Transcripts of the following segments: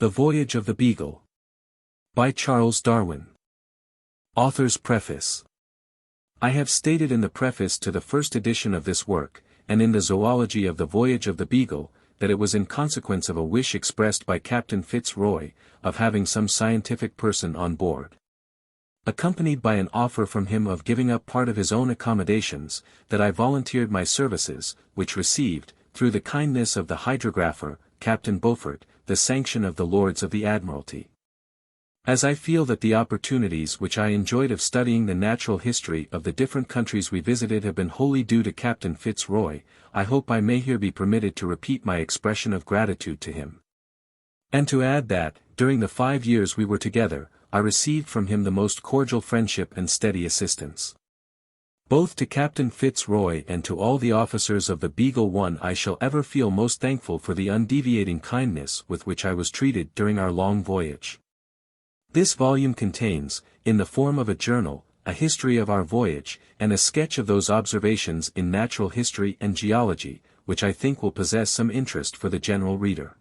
The Voyage of the Beagle. By Charles Darwin. Author's Preface. I have stated in the preface to the first edition of this work, and in the Zoology of the Voyage of the Beagle, that it was in consequence of a wish expressed by Captain FitzRoy, of having some scientific person on board. Accompanied by an offer from him of giving up part of his own accommodations, that I volunteered my services, which received, through the kindness of the hydrographer, Captain Beaufort, the sanction of the Lords of the Admiralty. As I feel that the opportunities which I enjoyed of studying the natural history of the different countries we visited have been wholly due to Captain FitzRoy, I hope I may here be permitted to repeat my expression of gratitude to him. And to add that, during the 5 years we were together, I received from him the most cordial friendship and steady assistance. Both to Captain FitzRoy and to all the officers of the Beagle I shall ever feel most thankful for the undeviating kindness with which I was treated during our long voyage. This volume contains, in the form of a journal, a history of our voyage, and a sketch of those observations in natural history and geology, which I think will possess some interest for the general reader.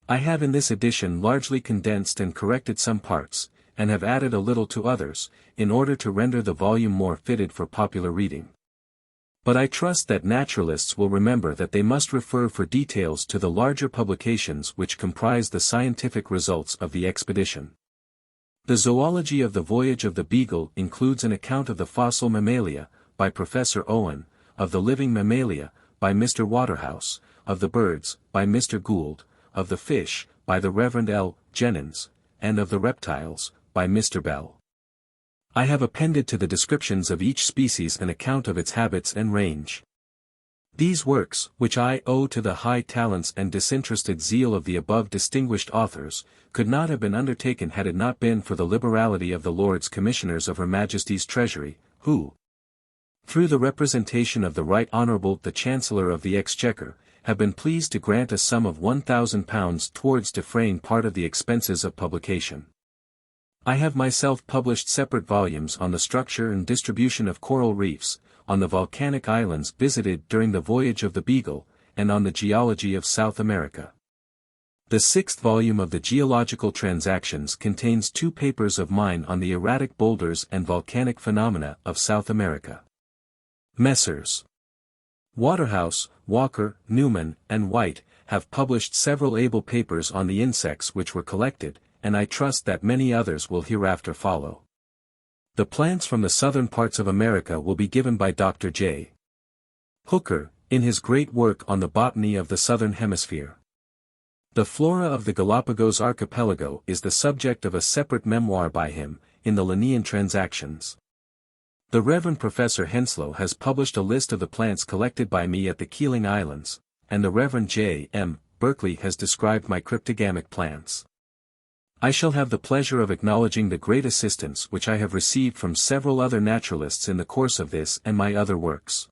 I have in this edition largely condensed and corrected some parts, and have added a little to others, in order to render the volume more fitted for popular reading. But I trust that naturalists will remember that they must refer for details to the larger publications which comprise the scientific results of the expedition. The Zoology of the Voyage of the Beagle includes an account of the fossil Mammalia, by Professor Owen, of the living Mammalia, by Mr. Waterhouse, of the birds, by Mr. Gould, of the fish, by the Rev. L. Jennens, and of the reptiles, by Mr. Bell. I have appended to the descriptions of each species an account of its habits and range. These works, which I owe to the high talents and disinterested zeal of the above distinguished authors, could not have been undertaken had it not been for the liberality of the Lords Commissioners of Her Majesty's Treasury, who, through the representation of the Right Honourable the Chancellor of the Exchequer, have been pleased to grant a sum of £1,000 towards defraying part of the expenses of publication. I have myself published separate volumes on the structure and distribution of coral reefs, on the volcanic islands visited during the Voyage of the Beagle, and on the geology of South America. The 6th volume of the Geological Transactions contains 2 papers of mine on the erratic boulders and volcanic phenomena of South America. Messrs. Waterhouse, Walker, Newman, and White, have published several able papers on the insects which were collected, and I trust that many others will hereafter follow. The plants from the southern parts of America will be given by Dr. J. Hooker, in his great work on the botany of the southern hemisphere. The flora of the Galapagos archipelago is the subject of a separate memoir by him, in the Linnean Transactions. The Rev. Professor Henslow has published a list of the plants collected by me at the Keeling Islands, and the Rev. J. M. Berkeley has described my cryptogamic plants. I shall have the pleasure of acknowledging the great assistance which I have received from several other naturalists in the course of this and my other works.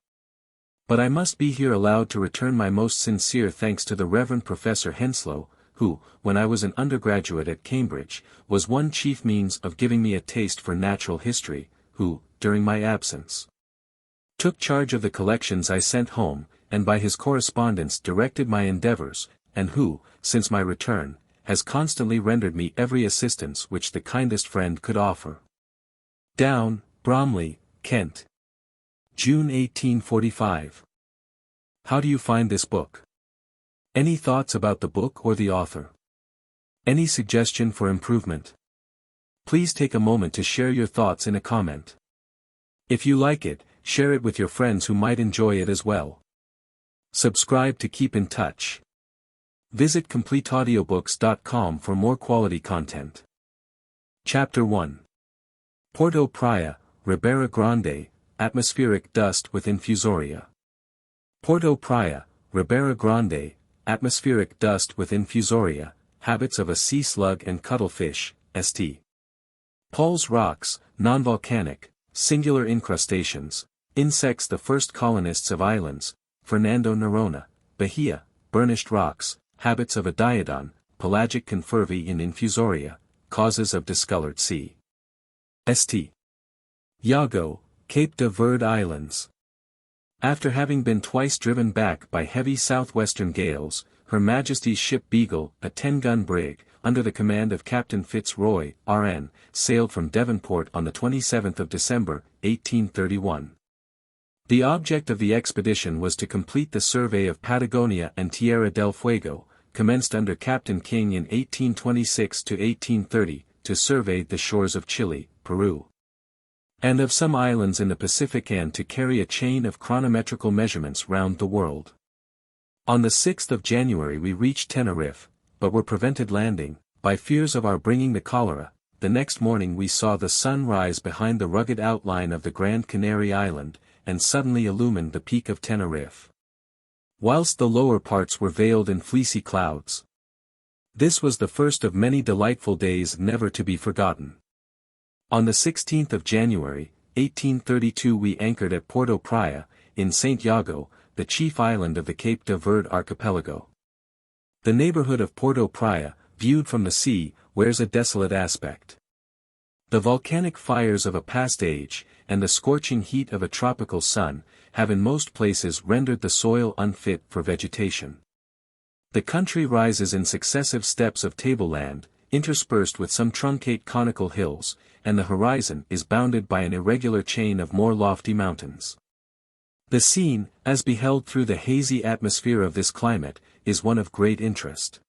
But I must be here allowed to return my most sincere thanks to the Rev. Professor Henslow, who, when I was an undergraduate at Cambridge, was one chief means of giving me a taste for natural history, who, during my absence, took charge of the collections I sent home, and by his correspondence directed my endeavours, and who, since my return, has constantly rendered me every assistance which the kindest friend could offer. Down, Bromley, Kent. June 1845. How do you find this book? Any thoughts about the book or the author? Any suggestion for improvement? Please take a moment to share your thoughts in a comment. If you like it, share it with your friends who might enjoy it as well. Subscribe to keep in touch. Visit CompleteAudiobooks.com for more quality content. Chapter 1. Porto Praya, Ribeira Grande, Atmospheric Dust with Infusoria. Porto Praya, Ribeira Grande, Atmospheric Dust with Infusoria, Habits of a Sea Slug and Cuttlefish, St. Paul's Rocks, Non-Volcanic, Singular Incrustations, Insects the First Colonists of Islands, Fernando Noronha, Bahia, Burnished Rocks, Habits of a Diodon, Pelagic Confervae in Infusoria, Causes of Discolored Sea. St. Iago, Cape de Verde Islands. After having been twice driven back by heavy southwestern gales, Her Majesty's ship Beagle, a 10-gun brig, under the command of Captain FitzRoy, RN, sailed from Devonport on the 27th of December, 1831. The object of the expedition was to complete the survey of Patagonia and Tierra del Fuego, commenced under Captain King in 1826 to 1830, to survey the shores of Chile, Peru, and of some islands in the Pacific, and to carry a chain of chronometrical measurements round the world. On the 6th of January we reached Tenerife, but were prevented landing, by fears of our bringing the cholera. The next morning we saw the sun rise behind the rugged outline of the Grand Canary Island, and suddenly illumined the peak of Tenerife, whilst the lower parts were veiled in fleecy clouds. This was the first of many delightful days never to be forgotten. On the 16th of January, 1832 we anchored at Porto Praya, in St. Iago, the chief island of the Cape de Verde archipelago. The neighborhood of Porto Praya, viewed from the sea, wears a desolate aspect. The volcanic fires of a past age, and the scorching heat of a tropical sun, have in most places rendered the soil unfit for vegetation. The country rises in successive steps of tableland, interspersed with some truncate conical hills, and the horizon is bounded by an irregular chain of more lofty mountains. The scene, as beheld through the hazy atmosphere of this climate, is one of great interest.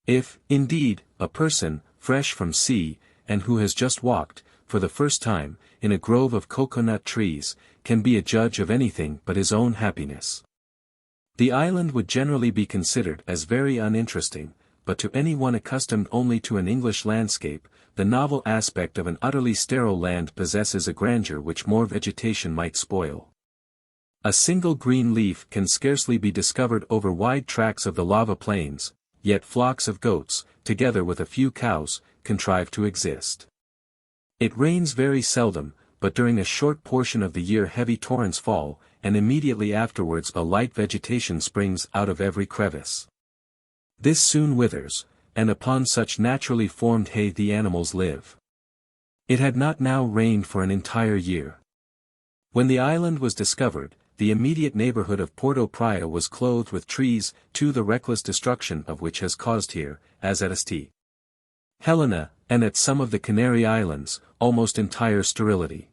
If, indeed, a person, fresh from sea, and who has just walked, for the first time, in a grove of cocoa-nut trees, can be a judge of anything but his own happiness. The island would generally be considered as very uninteresting, but to any one accustomed only to an English landscape, the novel aspect of an utterly sterile land possesses a grandeur which more vegetation might spoil. A single green leaf can scarcely be discovered over wide tracts of the lava plains, yet flocks of goats, together with a few cows, contrive to exist. It rains very seldom, but during a short portion of the year heavy torrents fall, and immediately afterwards a light vegetation springs out of every crevice. This soon withers, and upon such naturally formed hay the animals live. It had not now rained for an entire year. When the island was discovered, the immediate neighborhood of Porto Praya was clothed with trees, to the reckless destruction of which has caused here, as at St. Helena, and at some of the Canary Islands, almost entire sterility.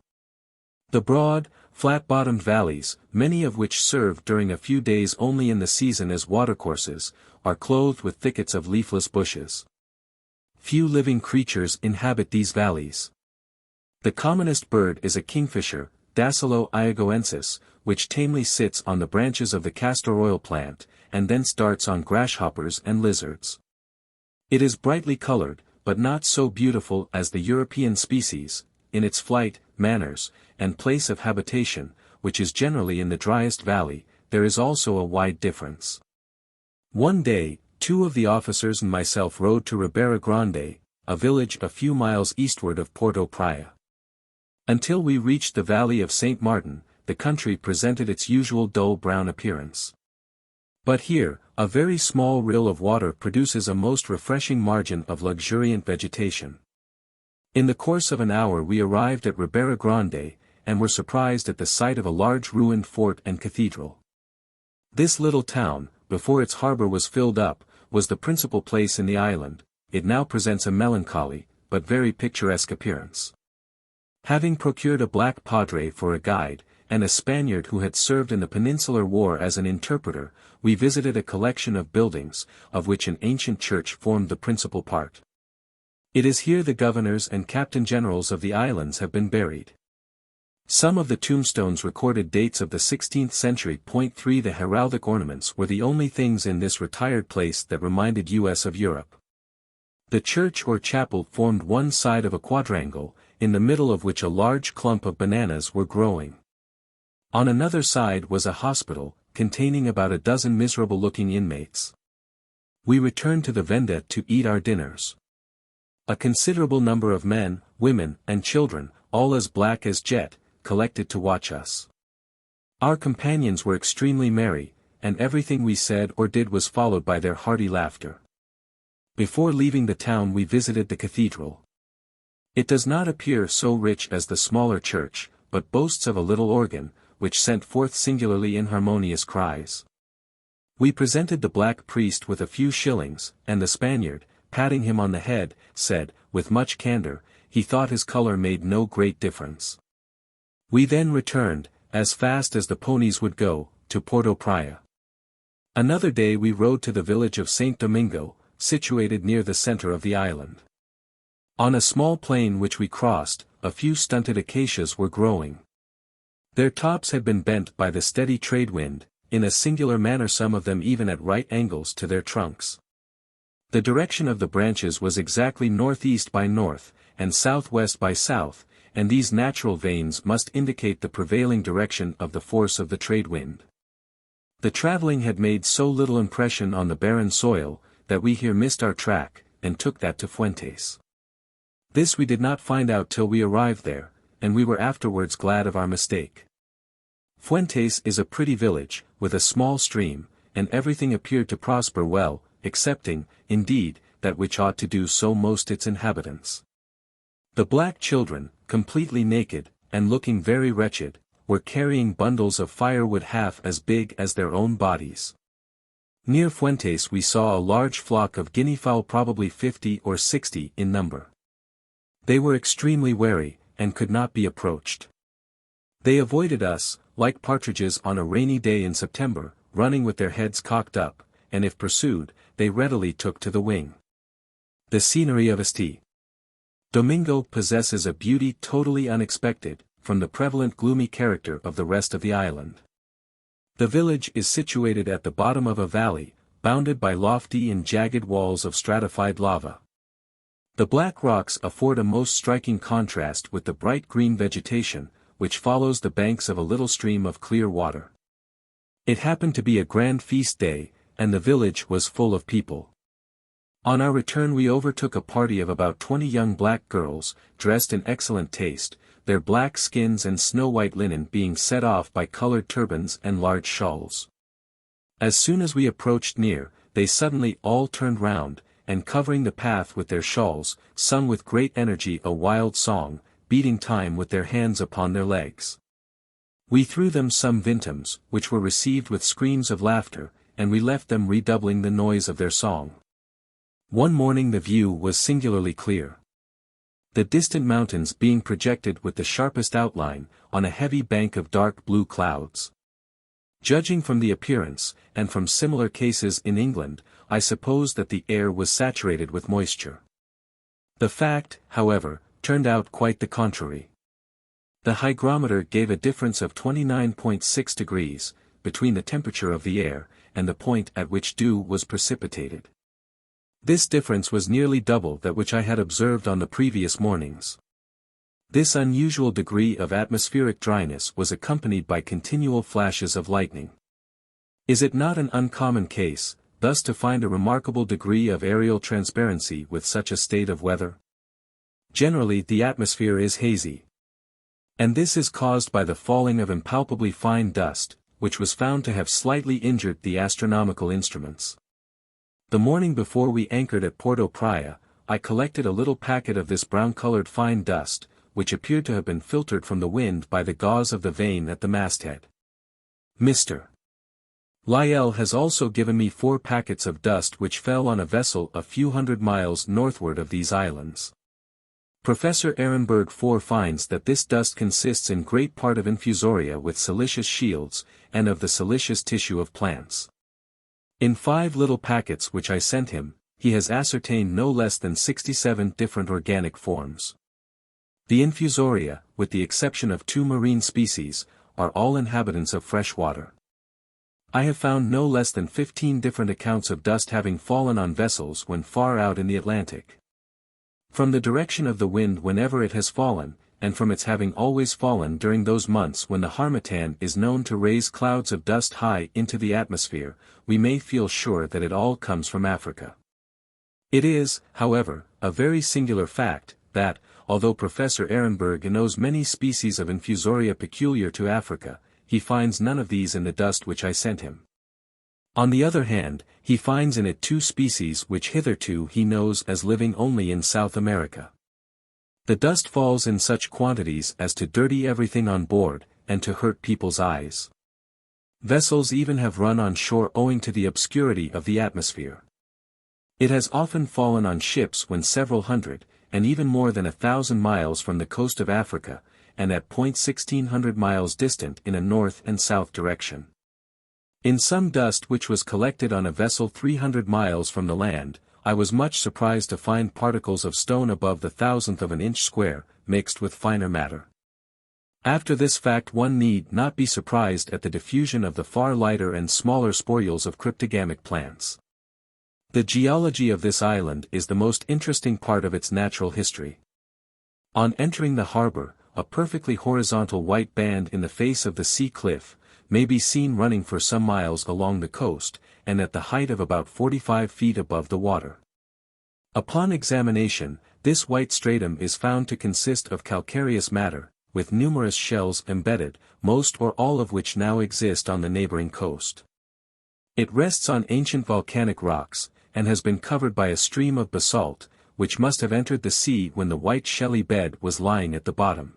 The broad, flat-bottomed valleys, many of which serve during a few days only in the season as watercourses, are clothed with thickets of leafless bushes. Few living creatures inhabit these valleys. The commonest bird is a kingfisher, Dactylo iagoensis, which tamely sits on the branches of the castor oil plant, and thence darts on grasshoppers and lizards. It is brightly colored, but not so beautiful as the European species, in its flight, manners, and place of habitation, which is generally in the driest valley. There is also a wide difference. One day, 2 of the officers and myself rode to Ribeira Grande, a village a few miles eastward of Porto Praya. Until we reached the valley of St. Martin, the country presented its usual dull brown appearance. But here, a very small rill of water produces a most refreshing margin of luxuriant vegetation. In the course of an hour we arrived at Ribeira Grande, and were surprised at the sight of a large ruined fort and cathedral. This little town, before its harbor was filled up, was the principal place in the island. It now presents a melancholy, but very picturesque appearance. Having procured a black padre for a guide, and a Spaniard who had served in the Peninsular War as an interpreter, we visited a collection of buildings, of which an ancient church formed the principal part. It is here the governors and captain-generals of the islands have been buried. Some of the tombstones recorded dates of the 16th century. 3 The heraldic ornaments were the only things in this retired place that reminded us of Europe. The church or chapel formed one side of a quadrangle, in the middle of which a large clump of bananas were growing. On another side was a hospital, containing about a dozen miserable-looking inmates. We returned to the venda to eat our dinners. A considerable number of men, women, and children, all as black as jet, collected to watch us. Our companions were extremely merry, and everything we said or did was followed by their hearty laughter. Before leaving the town we visited the cathedral. It does not appear so rich as the smaller church, but boasts of a little organ, which sent forth singularly inharmonious cries. We presented the black priest with a few shillings, and the Spaniard, patting him on the head, said, with much candor, he thought his color made no great difference. We then returned, as fast as the ponies would go, to Porto Praya. Another day we rode to the village of Saint Domingo, situated near the center of the island. On a small plain which we crossed, a few stunted acacias were growing. Their tops had been bent by the steady trade wind, in a singular manner, some of them even at right angles to their trunks. The direction of the branches was exactly northeast by north, and southwest by south, and these natural veins must indicate the prevailing direction of the force of the trade wind. The traveling had made so little impression on the barren soil, that we here missed our track, and took that to Fuentes. This we did not find out till we arrived there, and we were afterwards glad of our mistake. Fuentes is a pretty village, with a small stream, and everything appeared to prosper well, excepting, indeed, that which ought to do so most its inhabitants. The black children, completely naked, and looking very wretched, were carrying bundles of firewood half as big as their own bodies. Near Fuentes we saw a large flock of guinea fowl, probably 50 or 60 in number. They were extremely wary, and could not be approached. They avoided us, like partridges on a rainy day in September, running with their heads cocked up, and if pursued, they readily took to the wing. The scenery of St. Domingo possesses a beauty totally unexpected, from the prevalent gloomy character of the rest of the island. The village is situated at the bottom of a valley, bounded by lofty and jagged walls of stratified lava. The black rocks afford a most striking contrast with the bright green vegetation, which follows the banks of a little stream of clear water. It happened to be a grand feast day, and the village was full of people. On our return we overtook a party of about 20 young black girls, dressed in excellent taste, their black skins and snow-white linen being set off by colored turbans and large shawls. As soon as we approached near, they suddenly all turned round, and covering the path with their shawls, sung with great energy a wild song, beating time with their hands upon their legs. We threw them some vintums, which were received with screams of laughter, and we left them redoubling the noise of their song. One morning the view was singularly clear. The distant mountains being projected with the sharpest outline, on a heavy bank of dark blue clouds. Judging from the appearance, and from similar cases in England, I suppose that the air was saturated with moisture. The fact, however, turned out quite the contrary. The hygrometer gave a difference of 29.6 degrees, between the temperature of the air, and the point at which dew was precipitated. This difference was nearly double that which I had observed on the previous mornings. This unusual degree of atmospheric dryness was accompanied by continual flashes of lightning. Is it not an uncommon case, thus to find a remarkable degree of aerial transparency with such a state of weather? Generally the atmosphere is hazy. And this is caused by the falling of impalpably fine dust, which was found to have slightly injured the astronomical instruments. The morning before we anchored at Porto Praya, I collected a little packet of this brown-colored fine dust, which appeared to have been filtered from the wind by the gauze of the vane at the masthead. Mr. Lyell has also given me 4 packets of dust which fell on a vessel a few hundred miles northward of these islands. Professor Ehrenberg finds that this dust consists in great part of infusoria with siliceous shields, and of the siliceous tissue of plants. In 5 little packets which I sent him, he has ascertained no less than 67 different organic forms. The infusoria, with the exception of 2 marine species, are all inhabitants of fresh water. I have found no less than 15 different accounts of dust having fallen on vessels when far out in the Atlantic. From the direction of the wind whenever it has fallen, and from its having always fallen during those months when the harmattan is known to raise clouds of dust high into the atmosphere, we may feel sure that it all comes from Africa. It is, however, a very singular fact, that, although Professor Ehrenberg knows many species of infusoria peculiar to Africa, he finds none of these in the dust which I sent him. On the other hand, he finds in it 2 species which hitherto he knows as living only in South America. The dust falls in such quantities as to dirty everything on board, and to hurt people's eyes. Vessels even have run on shore owing to the obscurity of the atmosphere. It has often fallen on ships when several hundred, and even more than 1,000 miles from the coast of Africa, and at points 1,600 miles distant in a north and south direction. In some dust which was collected on a vessel 300 miles from the land, I was much surprised to find particles of stone above the thousandth of an inch square, mixed with finer matter. After this fact one need not be surprised at the diffusion of the far lighter and smaller sporules of cryptogamic plants. The geology of this island is the most interesting part of its natural history. On entering the harbor, a perfectly horizontal white band in the face of the sea cliff, may be seen running for some miles along the coast, and at the height of about 45 feet above the water. Upon examination, this white stratum is found to consist of calcareous matter, with numerous shells embedded, most or all of which now exist on the neighboring coast. It rests on ancient volcanic rocks, and has been covered by a stream of basalt, which must have entered the sea when the white shelly bed was lying at the bottom.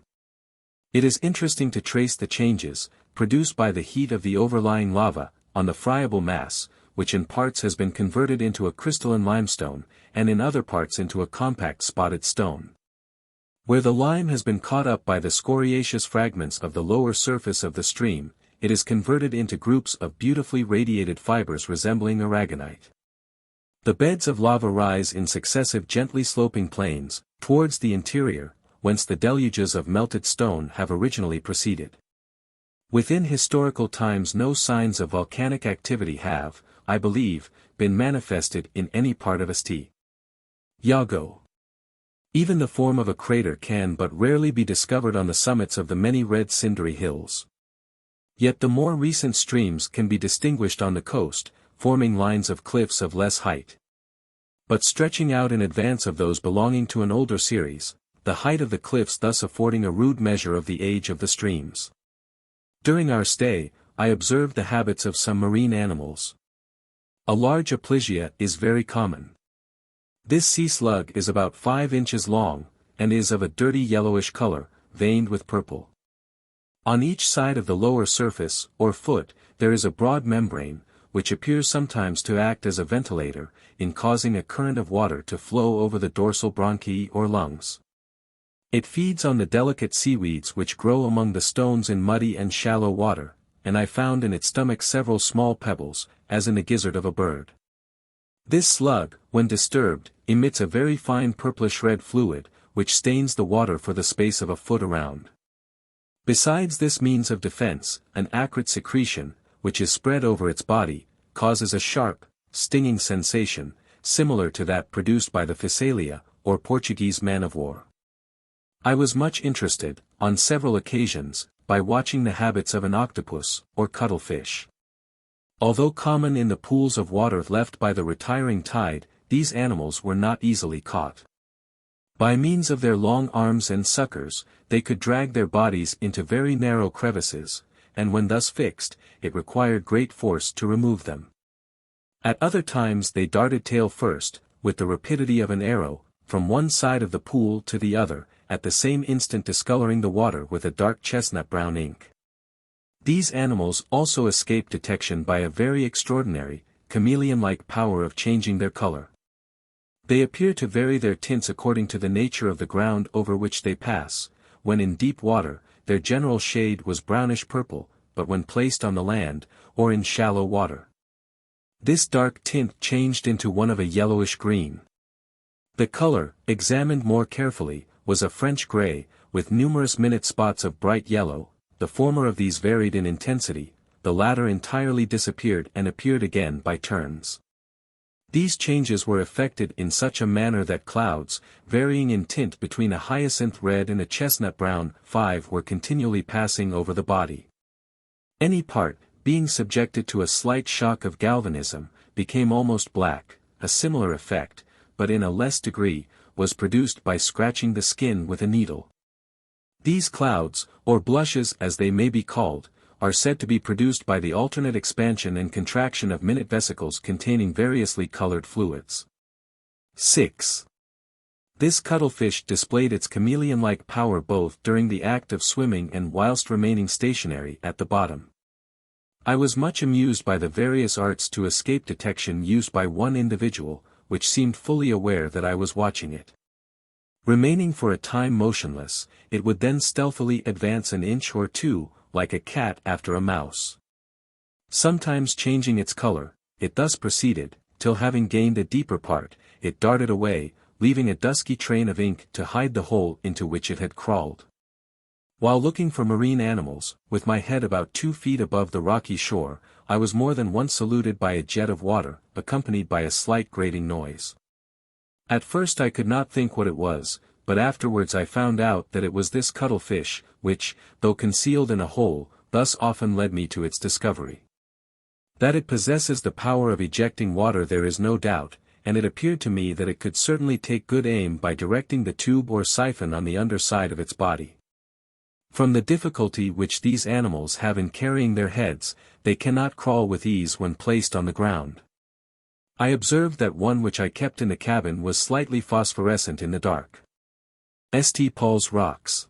It is interesting to trace the changes, produced by the heat of the overlying lava, on the friable mass, which in parts has been converted into a crystalline limestone, and in other parts into a compact spotted stone. Where the lime has been caught up by the scoriaceous fragments of the lower surface of the stream, it is converted into groups of beautifully radiated fibers resembling aragonite. The beds of lava rise in successive gently sloping planes, towards the interior, whence the deluges of melted stone have originally proceeded. Within historical times no signs of volcanic activity have, I believe, been manifested in any part of St. Iago. Even the form of a crater can but rarely be discovered on the summits of the many red cindery hills. Yet the more recent streams can be distinguished on the coast, forming lines of cliffs of less height, but stretching out in advance of those belonging to an older series, the height of the cliffs thus affording a rude measure of the age of the streams. During our stay, I observed the habits of some marine animals. A large aplysia is very common. This sea slug is about 5 inches long, and is of a dirty yellowish color, veined with purple. On each side of the lower surface, or foot, there is a broad membrane, which appears sometimes to act as a ventilator, in causing a current of water to flow over the dorsal bronchi or lungs. It feeds on the delicate seaweeds which grow among the stones in muddy and shallow water, and I found in its stomach several small pebbles, as in the gizzard of a bird. This slug, when disturbed, emits a very fine purplish-red fluid, which stains the water for the space of a foot around. Besides this means of defense, an acrid secretion, which is spread over its body, causes a sharp, stinging sensation, similar to that produced by the Physalia, or Portuguese man-of-war. I was much interested, on several occasions, by watching the habits of an octopus, or cuttlefish. Although common in the pools of water left by the retiring tide, these animals were not easily caught. By means of their long arms and suckers, they could drag their bodies into very narrow crevices, and when thus fixed, it required great force to remove them. At other times they darted tail first, with the rapidity of an arrow, from one side of the pool to the other, at the same instant discoloring the water with a dark chestnut-brown ink. These animals also escape detection by a very extraordinary, chameleon-like power of changing their color. They appear to vary their tints according to the nature of the ground over which they pass. When in deep water, their general shade was brownish-purple, but when placed on the land, or in shallow water, this dark tint changed into one of a yellowish-green. The color, examined more carefully, was a French grey, with numerous minute spots of bright yellow. The former of these varied in intensity, the latter entirely disappeared and appeared again by turns. These changes were effected in such a manner that clouds, varying in tint between a hyacinth red and a chestnut brown, were continually passing over the body. Any part, being subjected to a slight shock of galvanism, became almost black. A similar effect, but in a less degree, was produced by scratching the skin with a needle. These clouds, or blushes as they may be called, are said to be produced by the alternate expansion and contraction of minute vesicles containing variously colored fluids. 6. This cuttlefish displayed its chameleon-like power both during the act of swimming and whilst remaining stationary at the bottom. I was much amused by the various arts to escape detection used by one individual, which seemed fully aware that I was watching it. Remaining for a time motionless, it would then stealthily advance an inch or two, like a cat after a mouse. Sometimes changing its color, it thus proceeded, till having gained a deeper part, it darted away, leaving a dusky train of ink to hide the hole into which it had crawled. While looking for marine animals, with my head about 2 feet above the rocky shore, I was more than once saluted by a jet of water, accompanied by a slight grating noise. At first I could not think what it was, but afterwards I found out that it was this cuttlefish, which, though concealed in a hole, thus often led me to its discovery. That it possesses the power of ejecting water there is no doubt, and it appeared to me that it could certainly take good aim by directing the tube or siphon on the under side of its body. From the difficulty which these animals have in carrying their heads, they cannot crawl with ease when placed on the ground. I observed that one which I kept in the cabin was slightly phosphorescent in the dark. St. Paul's Rocks.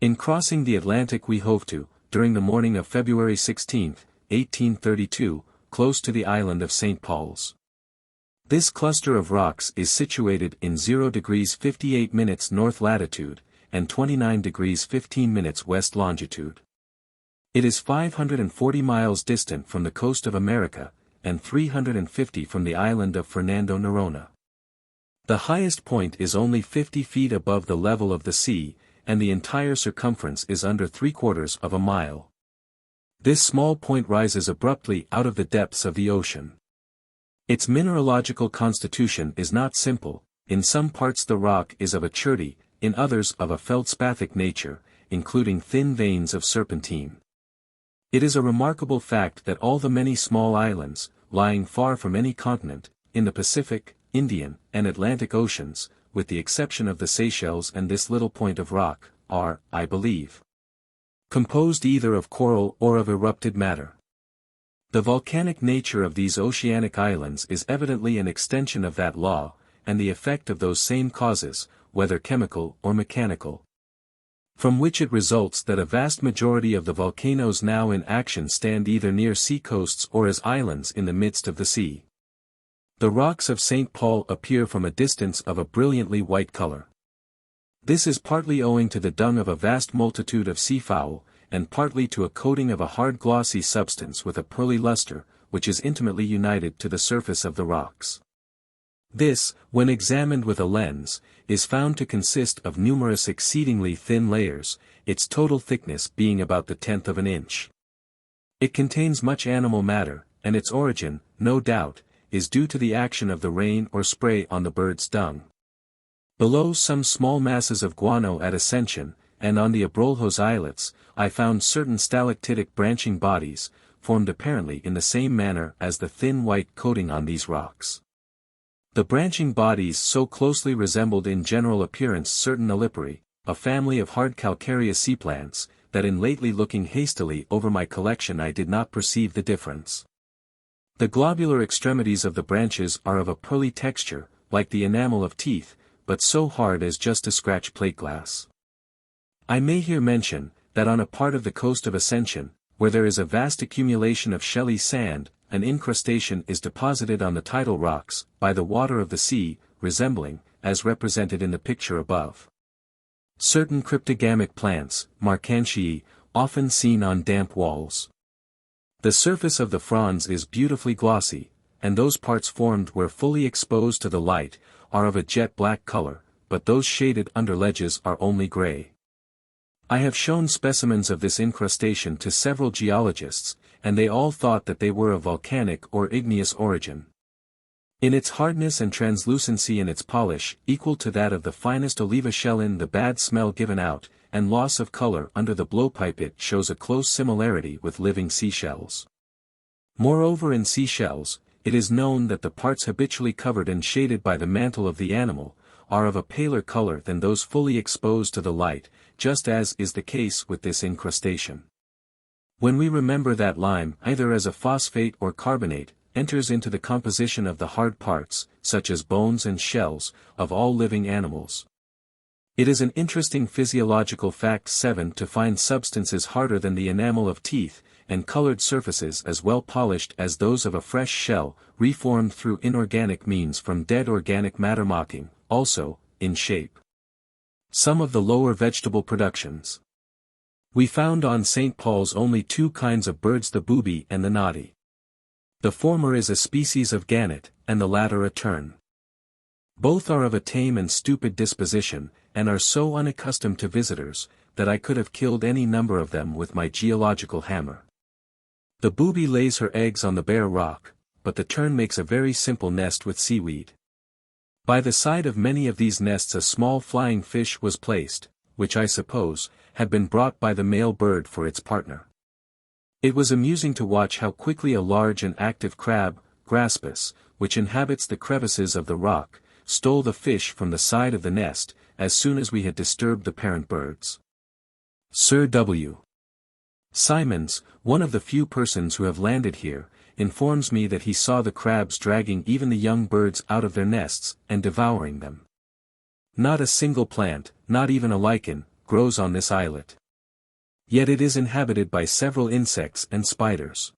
In crossing the Atlantic we hove to, during the morning of February 16, 1832, close to the island of St. Paul's. This cluster of rocks is situated in 0 degrees 58 minutes north latitude, and 29 degrees 15 minutes west longitude. It is 540 miles distant from the coast of America, and 350 from the island of Fernando Noronha. The highest point is only 50 feet above the level of the sea, and the entire circumference is under 3/4 of a mile. This small point rises abruptly out of the depths of the ocean. Its mineralogical constitution is not simple, in some parts the rock is of a cherty, in others of a feldspathic nature, including thin veins of serpentine. It is a remarkable fact that all the many small islands, lying far from any continent, in the Pacific, Indian, and Atlantic Oceans, with the exception of the Seychelles and this little point of rock, are, I believe, composed either of coral or of erupted matter. The volcanic nature of these oceanic islands is evidently an extension of that law, and the effect of those same causes, whether chemical or mechanical. From which it results that a vast majority of the volcanoes now in action stand either near sea-coasts or as islands in the midst of the sea. The rocks of St. Paul appear from a distance of a brilliantly white color. This is partly owing to the dung of a vast multitude of seafowl, and partly to a coating of a hard glossy substance with a pearly luster, which is intimately united to the surface of the rocks. This, when examined with a lens, is found to consist of numerous exceedingly thin layers, its total thickness being about the 1/10 of an inch. It contains much animal matter, and its origin, no doubt, is due to the action of the rain or spray on the bird's dung. Below some small masses of guano at ascension, and on the Abrolhos islets, I found certain stalactitic branching bodies, formed apparently in the same manner as the thin white coating on these rocks. The branching bodies so closely resembled in general appearance certain Ellipori, a family of hard calcareous sea plants, that in lately looking hastily over my collection I did not perceive the difference. The globular extremities of the branches are of a pearly texture, like the enamel of teeth, but so hard as just to scratch plate glass. I may here mention, that on a part of the coast of Ascension, where there is a vast accumulation of shelly sand, an incrustation is deposited on the tidal rocks, by the water of the sea, resembling, as represented in the picture above, certain cryptogamic plants, Marcantiae, often seen on damp walls. The surface of the fronds is beautifully glossy, and those parts formed where fully exposed to the light, are of a jet black color, but those shaded under ledges are only gray. I have shown specimens of this incrustation to several geologists, and they all thought that they were of volcanic or igneous origin. In its hardness and translucency and its polish, equal to that of the finest oliva shell, in the bad smell given out, and loss of color under the blowpipe, it shows a close similarity with living seashells. Moreover, in seashells, it is known that the parts habitually covered and shaded by the mantle of the animal, are of a paler color than those fully exposed to the light, just as is the case with this incrustation. When we remember that lime, either as a phosphate or carbonate, enters into the composition of the hard parts, such as bones and shells, of all living animals. It is an interesting physiological fact 7 to find substances harder than the enamel of teeth, and colored surfaces as well polished as those of a fresh shell, reformed through inorganic means from dead organic matter, mocking, also, in shape, some of the lower vegetable productions. We found on St. Paul's only two kinds of birds, the booby and the noddy. The former is a species of gannet, and the latter a tern. Both are of a tame and stupid disposition, and are so unaccustomed to visitors, that I could have killed any number of them with my geological hammer. The booby lays her eggs on the bare rock, but the tern makes a very simple nest with seaweed. By the side of many of these nests a small flying fish was placed, which I suppose, had been brought by the male bird for its partner. It was amusing to watch how quickly a large and active crab, Graspus, which inhabits the crevices of the rock, stole the fish from the side of the nest, as soon as we had disturbed the parent birds. Sir W. Simons, one of the few persons who have landed here, informs me that he saw the crabs dragging even the young birds out of their nests, and devouring them. Not a single plant, not even a lichen, grows on this islet. Yet it is inhabited by several insects and spiders.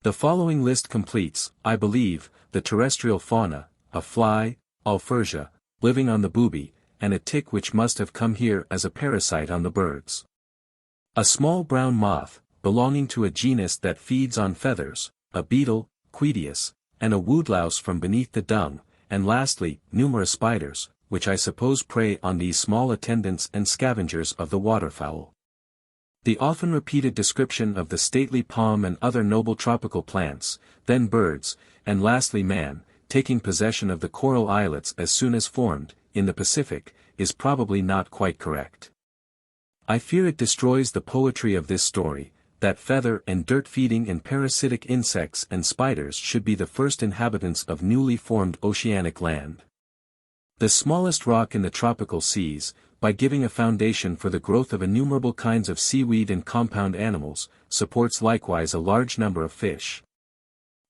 The following list completes, I believe, the terrestrial fauna: a fly, Alfersia, living on the booby, and a tick which must have come here as a parasite on the birds. A small brown moth, belonging to a genus that feeds on feathers, a beetle, Quedius, and a woodlouse from beneath the dung, and lastly, numerous spiders, which I suppose prey on these small attendants and scavengers of the waterfowl. The often repeated description of the stately palm and other noble tropical plants, then birds, and lastly man, taking possession of the coral islets as soon as formed, in the Pacific, is probably not quite correct. I fear it destroys the poetry of this story, that feather and dirt-feeding and parasitic insects and spiders should be the first inhabitants of newly formed oceanic land. The smallest rock in the tropical seas, by giving a foundation for the growth of innumerable kinds of seaweed and compound animals, supports likewise a large number of fish.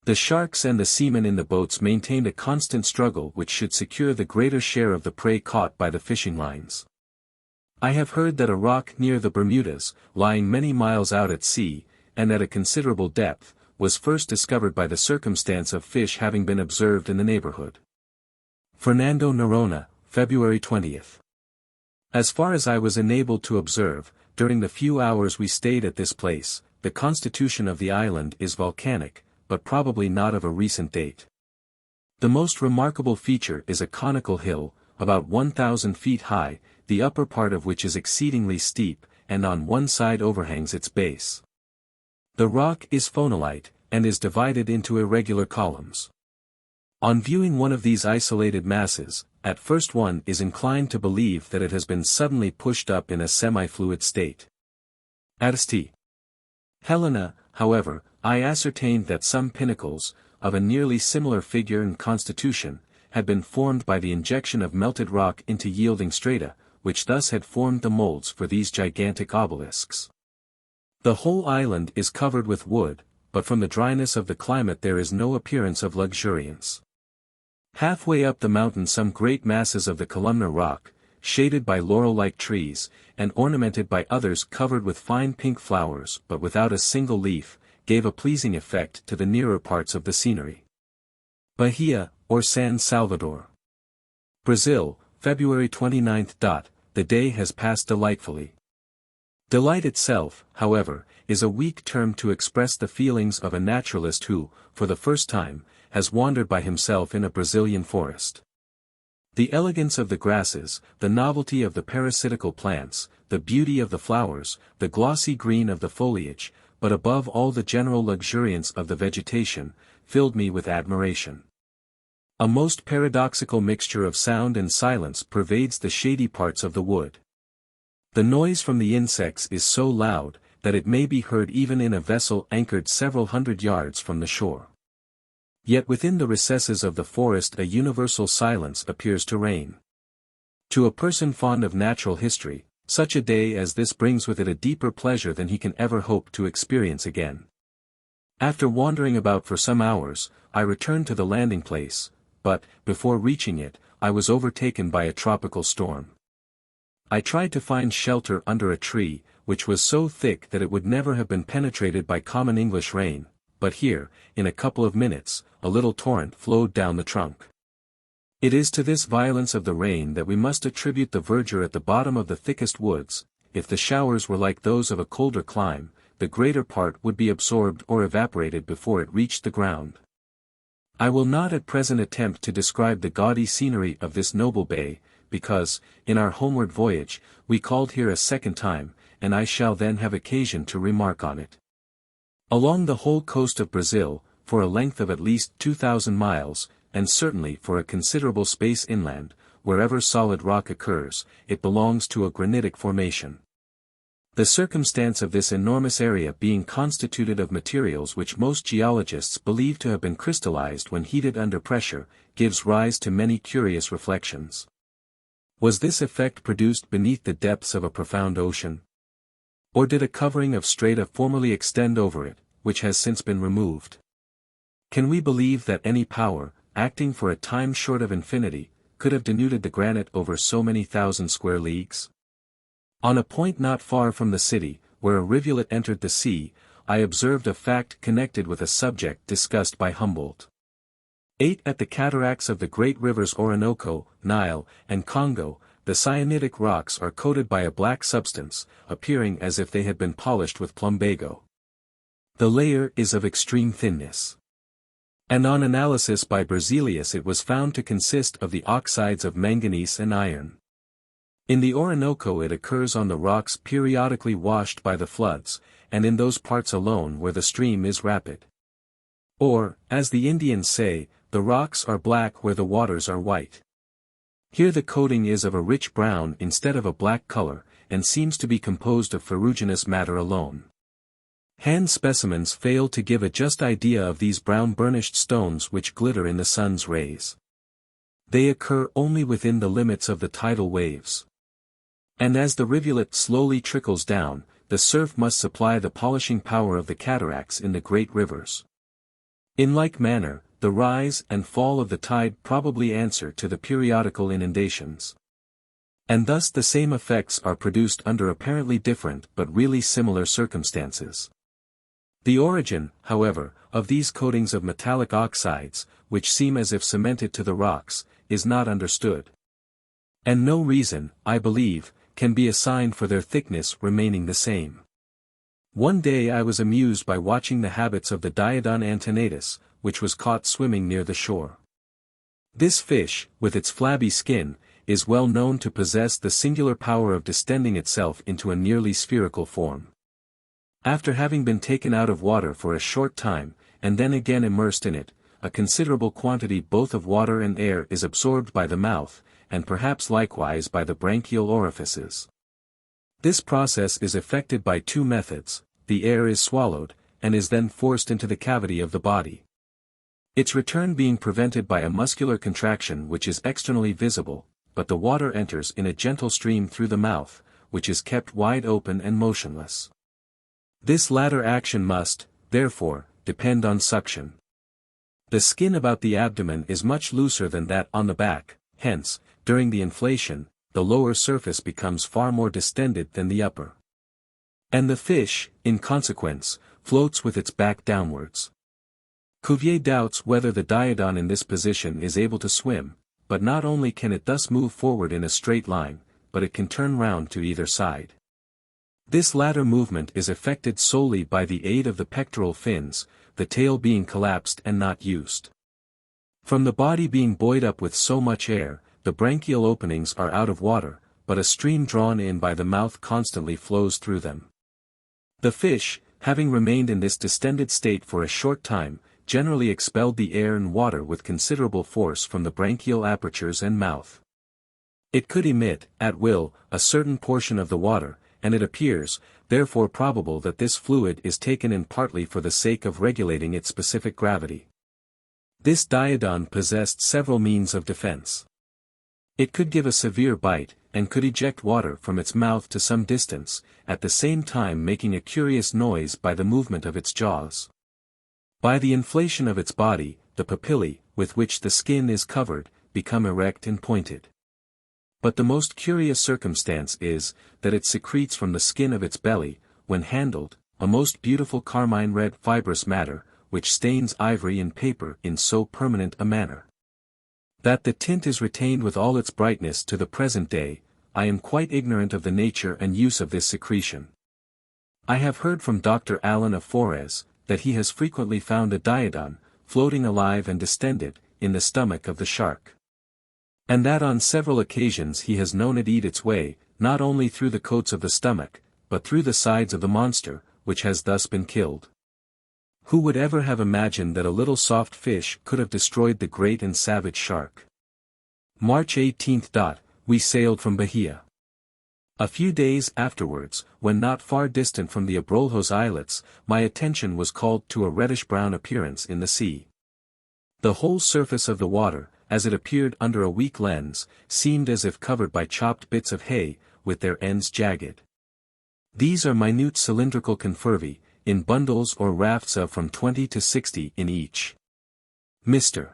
The sharks and the seamen in the boats maintained a constant struggle which should secure the greater share of the prey caught by the fishing lines. I have heard that a rock near the Bermudas, lying many miles out at sea, and at a considerable depth, was first discovered by the circumstance of fish having been observed in the neighborhood. Fernando Noronha, February 20th. As far as I was enabled to observe, during the few hours we stayed at this place, the constitution of the island is volcanic, but probably not of a recent date. The most remarkable feature is a conical hill, about 1,000 feet high, the upper part of which is exceedingly steep, and on one side overhangs its base. The rock is phonolite, and is divided into irregular columns. On viewing one of these isolated masses, at first one is inclined to believe that it has been suddenly pushed up in a semi-fluid state. At St. Helena, however, I ascertained that some pinnacles, of a nearly similar figure and constitution, had been formed by the injection of melted rock into yielding strata, which thus had formed the molds for these gigantic obelisks. The whole island is covered with wood, but from the dryness of the climate there is no appearance of luxuriance. Halfway up the mountain some great masses of the columnar rock, shaded by laurel-like trees, and ornamented by others covered with fine pink flowers but without a single leaf, gave a pleasing effect to the nearer parts of the scenery. Bahia, or San Salvador. Brazil, February 29th. The day has passed delightfully. Delight itself, however, is a weak term to express the feelings of a naturalist who, for the first time, has wandered by himself in a Brazilian forest. The elegance of the grasses, the novelty of the parasitical plants, the beauty of the flowers, the glossy green of the foliage, but above all the general luxuriance of the vegetation, filled me with admiration. A most paradoxical mixture of sound and silence pervades the shady parts of the wood. The noise from the insects is so loud, that it may be heard even in a vessel anchored several hundred yards from the shore. Yet within the recesses of the forest a universal silence appears to reign. To a person fond of natural history, such a day as this brings with it a deeper pleasure than he can ever hope to experience again. After wandering about for some hours, I returned to the landing place, but, before reaching it, I was overtaken by a tropical storm. I tried to find shelter under a tree, which was so thick that it would never have been penetrated by common English rain, but here, in a couple of minutes, a little torrent flowed down the trunk. It is to this violence of the rain that we must attribute the verdure at the bottom of the thickest woods. If the showers were like those of a colder clime, the greater part would be absorbed or evaporated before it reached the ground. I will not at present attempt to describe the gaudy scenery of this noble bay, because, in our homeward voyage, we called here a second time, and I shall then have occasion to remark on it. Along the whole coast of Brazil, for a length of at least 2,000 miles, and certainly for a considerable space inland, wherever solid rock occurs, it belongs to a granitic formation. The circumstance of this enormous area being constituted of materials which most geologists believe to have been crystallized when heated under pressure, gives rise to many curious reflections. Was this effect produced beneath the depths of a profound ocean? Or did a covering of strata formerly extend over it, which has since been removed? Can we believe that any power, acting for a time short of infinity, could have denuded the granite over so many thousand square leagues? On a point not far from the city, where a rivulet entered the sea, I observed a fact connected with a subject discussed by Humboldt. At the cataracts of the great rivers Orinoco, Nile, and Congo, the syenitic rocks are coated by a black substance, appearing as if they had been polished with plumbago. The layer is of extreme thinness. And on analysis by Berzelius it was found to consist of the oxides of manganese and iron. In the Orinoco it occurs on the rocks periodically washed by the floods, and in those parts alone where the stream is rapid. Or, as the Indians say, the rocks are black where the waters are white. Here the coating is of a rich brown instead of a black color, and seems to be composed of ferruginous matter alone. Hand specimens fail to give a just idea of these brown burnished stones which glitter in the sun's rays. They occur only within the limits of the tidal waves. And as the rivulet slowly trickles down, the surf must supply the polishing power of the cataracts in the great rivers. In like manner, the rise and fall of the tide probably answer to the periodical inundations. And thus the same effects are produced under apparently different but really similar circumstances. The origin, however, of these coatings of metallic oxides, which seem as if cemented to the rocks, is not understood. And no reason, I believe, can be assigned for their thickness remaining the same. One day I was amused by watching the habits of the Diodon antenatus, which was caught swimming near the shore. This fish, with its flabby skin, is well known to possess the singular power of distending itself into a nearly spherical form. After having been taken out of water for a short time, and then again immersed in it, a considerable quantity both of water and air is absorbed by the mouth, and perhaps likewise by the branchial orifices. This process is effected by two methods: the air is swallowed, and is then forced into the cavity of the body. Its return being prevented by a muscular contraction which is externally visible, but the water enters in a gentle stream through the mouth, which is kept wide open and motionless. This latter action must, therefore, depend on suction. The skin about the abdomen is much looser than that on the back, hence, during the inflation, the lower surface becomes far more distended than the upper. And the fish, in consequence, floats with its back downwards. Cuvier doubts whether the Diodon in this position is able to swim, but not only can it thus move forward in a straight line, but it can turn round to either side. This latter movement is effected solely by the aid of the pectoral fins, the tail being collapsed and not used. From the body being buoyed up with so much air, the branchial openings are out of water, but a stream drawn in by the mouth constantly flows through them. The fish, having remained in this distended state for a short time, generally expelled the air and water with considerable force from the branchial apertures and mouth. It could emit, at will, a certain portion of the water, and it appears, therefore probable that this fluid is taken in partly for the sake of regulating its specific gravity. This Diodon possessed several means of defense. It could give a severe bite, and could eject water from its mouth to some distance, at the same time making a curious noise by the movement of its jaws. By the inflation of its body, the papillae, with which the skin is covered, become erect and pointed. But the most curious circumstance is, that it secretes from the skin of its belly, when handled, a most beautiful carmine red fibrous matter, which stains ivory and paper in so permanent a manner. That the tint is retained with all its brightness to the present day, I am quite ignorant of the nature and use of this secretion. I have heard from Dr. Allen of Forez, that he has frequently found a diodon, floating alive and distended, in the stomach of the shark. And that on several occasions he has known it eat its way, not only through the coats of the stomach, but through the sides of the monster, which has thus been killed. Who would ever have imagined that a little soft fish could have destroyed the great and savage shark? March 18. We sailed from Bahia. A few days afterwards, when not far distant from the Abrolhos Islets, my attention was called to a reddish-brown appearance in the sea. The whole surface of the water, as it appeared under a weak lens, seemed as if covered by chopped bits of hay, with their ends jagged. These are minute cylindrical confervae, in bundles or rafts of from 20 to 60 in each. Mr.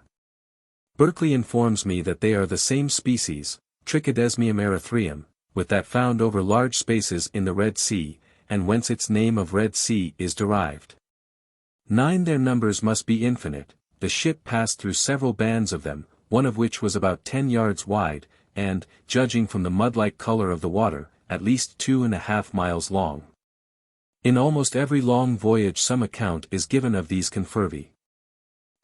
Berkeley informs me that they are the same species, Trichodesmium erythraeum, with that found over large spaces in the Red Sea, and whence its name of Red Sea is derived. 9. Their numbers must be infinite. The ship passed through several bands of them, one of which was about 10 yards wide, and, judging from the mud-like color of the water, at least 2.5 miles long. In almost every long voyage some account is given of these confervae.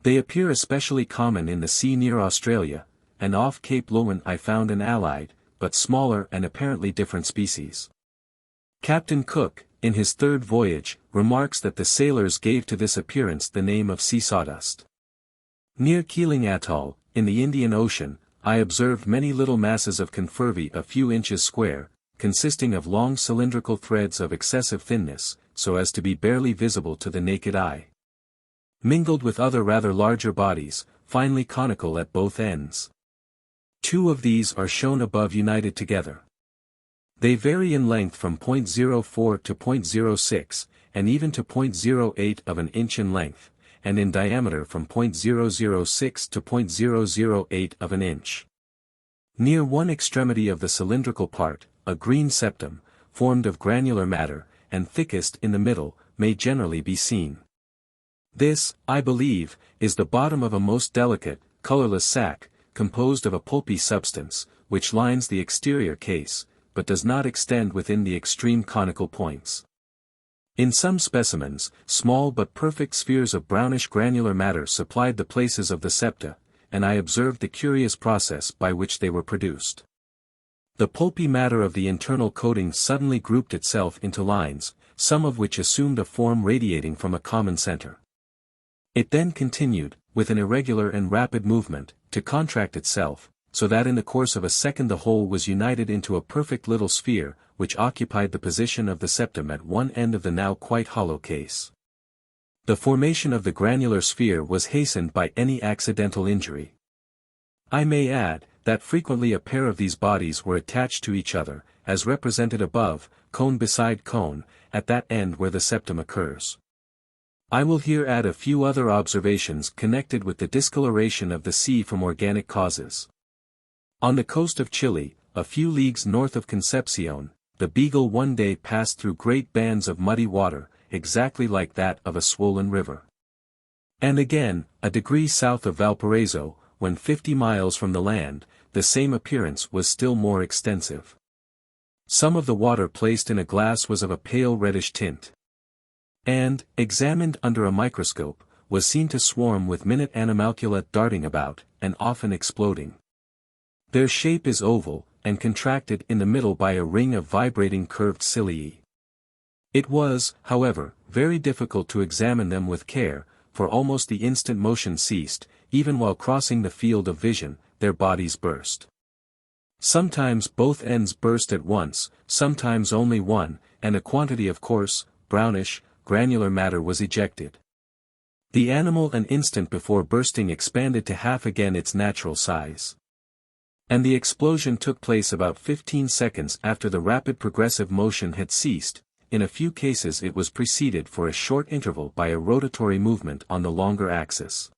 They appear especially common in the sea near Australia, and off Cape Lowen I found an allied, but smaller and apparently different species. Captain Cook, in his third voyage, remarks that the sailors gave to this appearance the name of sea sawdust. Near Keeling Atoll, in the Indian Ocean, I observed many little masses of confervae a few inches square, consisting of long cylindrical threads of excessive thinness, so as to be barely visible to the naked eye. Mingled with other rather larger bodies, finely conical at both ends. 2 of these are shown above united together. They vary in length from 0.04 to 0.06, and even to 0.08 of an inch in length, and in diameter from 0.006 to 0.008 of an inch. Near one extremity of the cylindrical part, a green septum, formed of granular matter, and thickest in the middle, may generally be seen. This, I believe, is the bottom of a most delicate, colorless sac, composed of a pulpy substance, which lines the exterior case, but does not extend within the extreme conical points. In some specimens, small but perfect spheres of brownish granular matter supplied the places of the septa, and I observed the curious process by which they were produced. The pulpy matter of the internal coating suddenly grouped itself into lines, some of which assumed a form radiating from a common center. It then continued, with an irregular and rapid movement, to contract itself, so that in the course of a second the whole was united into a perfect little sphere, which occupied the position of the septum at one end of the now quite hollow case. The formation of the granular sphere was hastened by any accidental injury. I may add, that frequently a pair of these bodies were attached to each other, as represented above, cone beside cone, at that end where the septum occurs. I will here add a few other observations connected with the discoloration of the sea from organic causes. On the coast of Chile, a few leagues north of Concepcion, the Beagle one day passed through great bands of muddy water, exactly like that of a swollen river. And again, a degree south of Valparaiso, when 50 miles from the land, the same appearance was still more extensive. Some of the water placed in a glass was of a pale reddish tint. And, examined under a microscope, was seen to swarm with minute animalcula darting about, and often exploding. Their shape is oval, and contracted in the middle by a ring of vibrating curved ciliae. It was, however, very difficult to examine them with care, for almost the instant motion ceased, even while crossing the field of vision, their bodies burst. Sometimes both ends burst at once, sometimes only one, and a quantity of coarse, brownish, granular matter was ejected. The animal an instant before bursting expanded to half again its natural size. And the explosion took place about 15 seconds after the rapid progressive motion had ceased. In a few cases it was preceded for a short interval by a rotatory movement on the longer axis.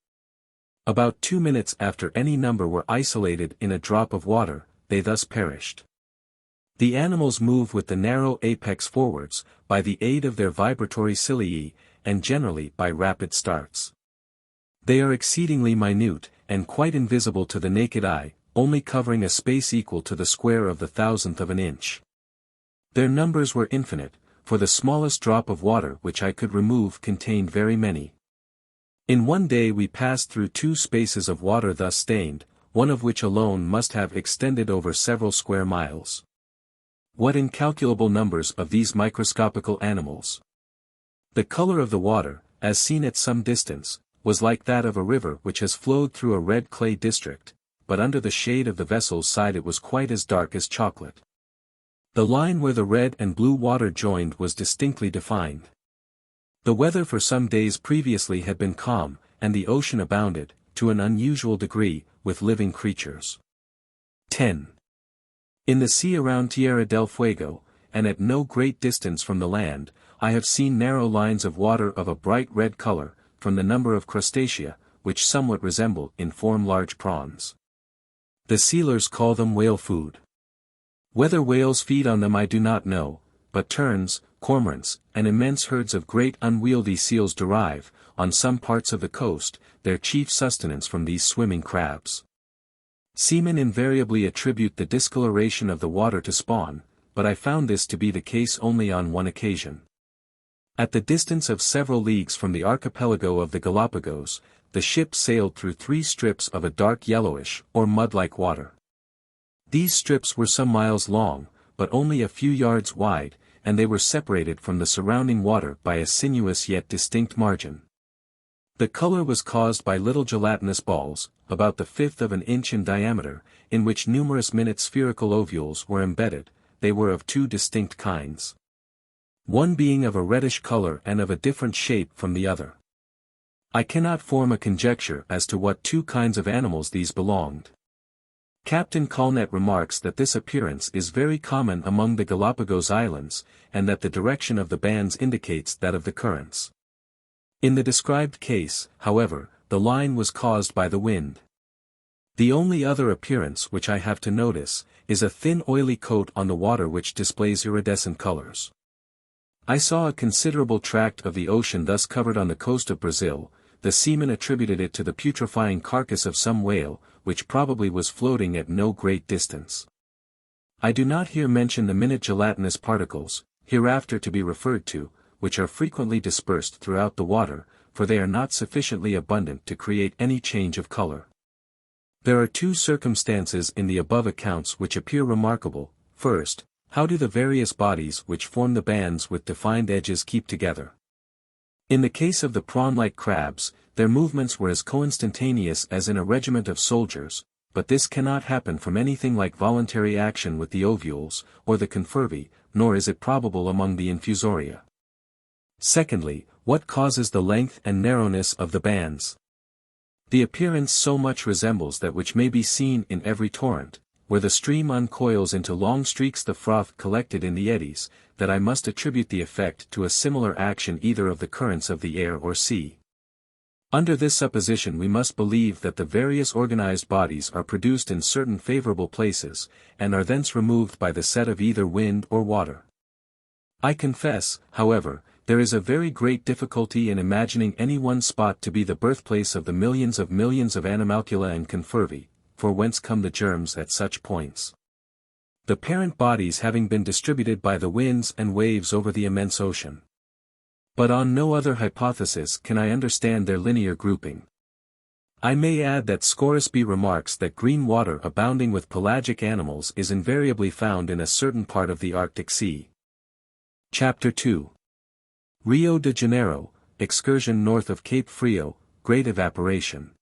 About 2 minutes after any number were isolated in a drop of water, they thus perished. The animals move with the narrow apex forwards, by the aid of their vibratory cilii, and generally by rapid starts. They are exceedingly minute, and quite invisible to the naked eye, only covering a space equal to the square of the thousandth of an inch. Their numbers were infinite, for the smallest drop of water which I could remove contained very many. In one day we passed through 2 spaces of water thus stained, one of which alone must have extended over several square miles. What incalculable numbers of these microscopical animals! The color of the water, as seen at some distance, was like that of a river which has flowed through a red clay district, but under the shade of the vessel's side it was quite as dark as chocolate. The line where the red and blue water joined was distinctly defined. The weather for some days previously had been calm, and the ocean abounded, to an unusual degree, with living creatures. 10. In the sea around Tierra del Fuego, and at no great distance from the land, I have seen narrow lines of water of a bright red color, from the number of crustacea, which somewhat resemble in form large prawns. The sealers call them whale food. Whether whales feed on them I do not know, but terns, cormorants, and immense herds of great unwieldy seals derive, on some parts of the coast, their chief sustenance from these swimming crabs. Seamen invariably attribute the discoloration of the water to spawn, but I found this to be the case only on one occasion. At the distance of several leagues from the archipelago of the Galapagos, the ship sailed through 3 strips of a dark yellowish, or mud-like water. These strips were some miles long, but only a few yards wide, and they were separated from the surrounding water by a sinuous yet distinct margin. The color was caused by little gelatinous balls, about the 1/5 of an inch in diameter, in which numerous minute spherical ovules were embedded. They were of 2 distinct kinds. One being of a reddish color and of a different shape from the other. I cannot form a conjecture as to what 2 kinds of animals these belonged. Captain Colnett remarks that this appearance is very common among the Galapagos Islands, and that the direction of the bands indicates that of the currents. In the described case, however, the line was caused by the wind. The only other appearance which I have to notice, is a thin oily coat on the water which displays iridescent colors. I saw a considerable tract of the ocean thus covered on the coast of Brazil. The seamen attributed it to the putrefying carcass of some whale, which probably was floating at no great distance. I do not here mention the minute gelatinous particles, hereafter to be referred to, which are frequently dispersed throughout the water, for they are not sufficiently abundant to create any change of color. There are 2 circumstances in the above accounts which appear remarkable. First, how do the various bodies which form the bands with defined edges keep together? In the case of the prawn-like crabs, their movements were as coinstantaneous as in a regiment of soldiers, but this cannot happen from anything like voluntary action with the ovules, or the confervae, nor is it probable among the Infusoria. Secondly, what causes the length and narrowness of the bands? The appearance so much resembles that which may be seen in every torrent, where the stream uncoils into long streaks the froth collected in the eddies, that I must attribute the effect to a similar action either of the currents of the air or sea. Under this supposition we must believe that the various organized bodies are produced in certain favorable places, and are thence removed by the set of either wind or water. I confess, however, there is a very great difficulty in imagining any one spot to be the birthplace of the millions of animalcula and confervae, for whence come the germs at such points. The parent bodies having been distributed by the winds and waves over the immense ocean. But on no other hypothesis can I understand their linear grouping. I may add that Scoresby remarks that green water abounding with pelagic animals is invariably found in a certain part of the Arctic Sea. Chapter 2. Rio de Janeiro, Excursion north of Cape Frio, Great Evaporation.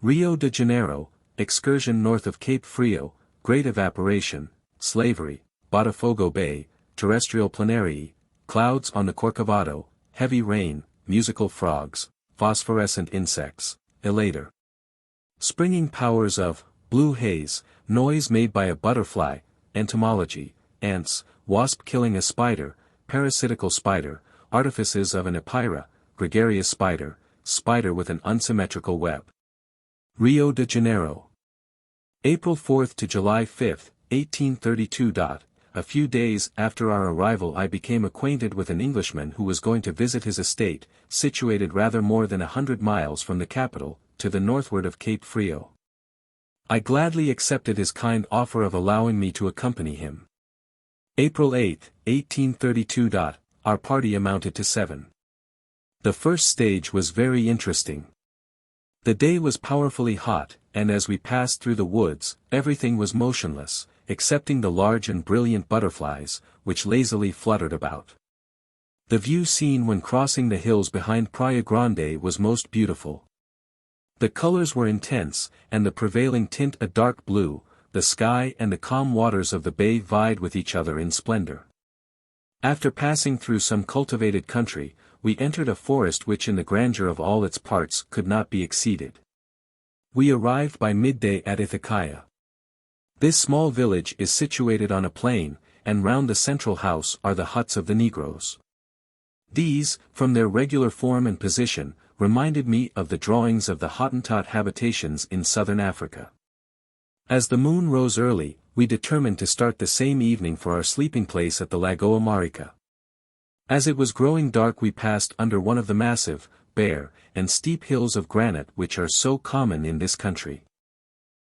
Rio de Janeiro, Excursion north of Cape Frio, Great Evaporation, Slavery, Botafogo Bay, Terrestrial Planarii, Clouds on the Corcovado, Heavy Rain, Musical Frogs, Phosphorescent Insects, Elater. Springing Powers of, Blue Haze, Noise made by a Butterfly, Entomology, Ants, Wasp killing a Spider, Parasitical Spider, Artifices of an Epeira, Gregarious Spider, Spider with an unsymmetrical web. Rio de Janeiro. April 4 to July 5, 1832. A few days after our arrival I became acquainted with an Englishman who was going to visit his estate, situated rather more than 100 miles from the capital, to the northward of Cape Frio. I gladly accepted his kind offer of allowing me to accompany him. April 8, 1832. Our party amounted to 7. The first stage was very interesting. The day was powerfully hot, and as we passed through the woods, everything was motionless, excepting the large and brilliant butterflies, which lazily fluttered about. The view seen when crossing the hills behind Praya Grande was most beautiful. The colors were intense, and the prevailing tint a dark blue. The sky and the calm waters of the bay vied with each other in splendor. After passing through some cultivated country, we entered a forest which in the grandeur of all its parts could not be exceeded. We arrived by midday at Ithaca. This small village is situated on a plain, and round the central house are the huts of the Negroes. These, from their regular form and position, reminded me of the drawings of the Hottentot habitations in southern Africa. As the moon rose early, we determined to start the same evening for our sleeping place at the Lagoa Marica. As it was growing dark we passed under one of the massive, bare, and steep hills of granite which are so common in this country.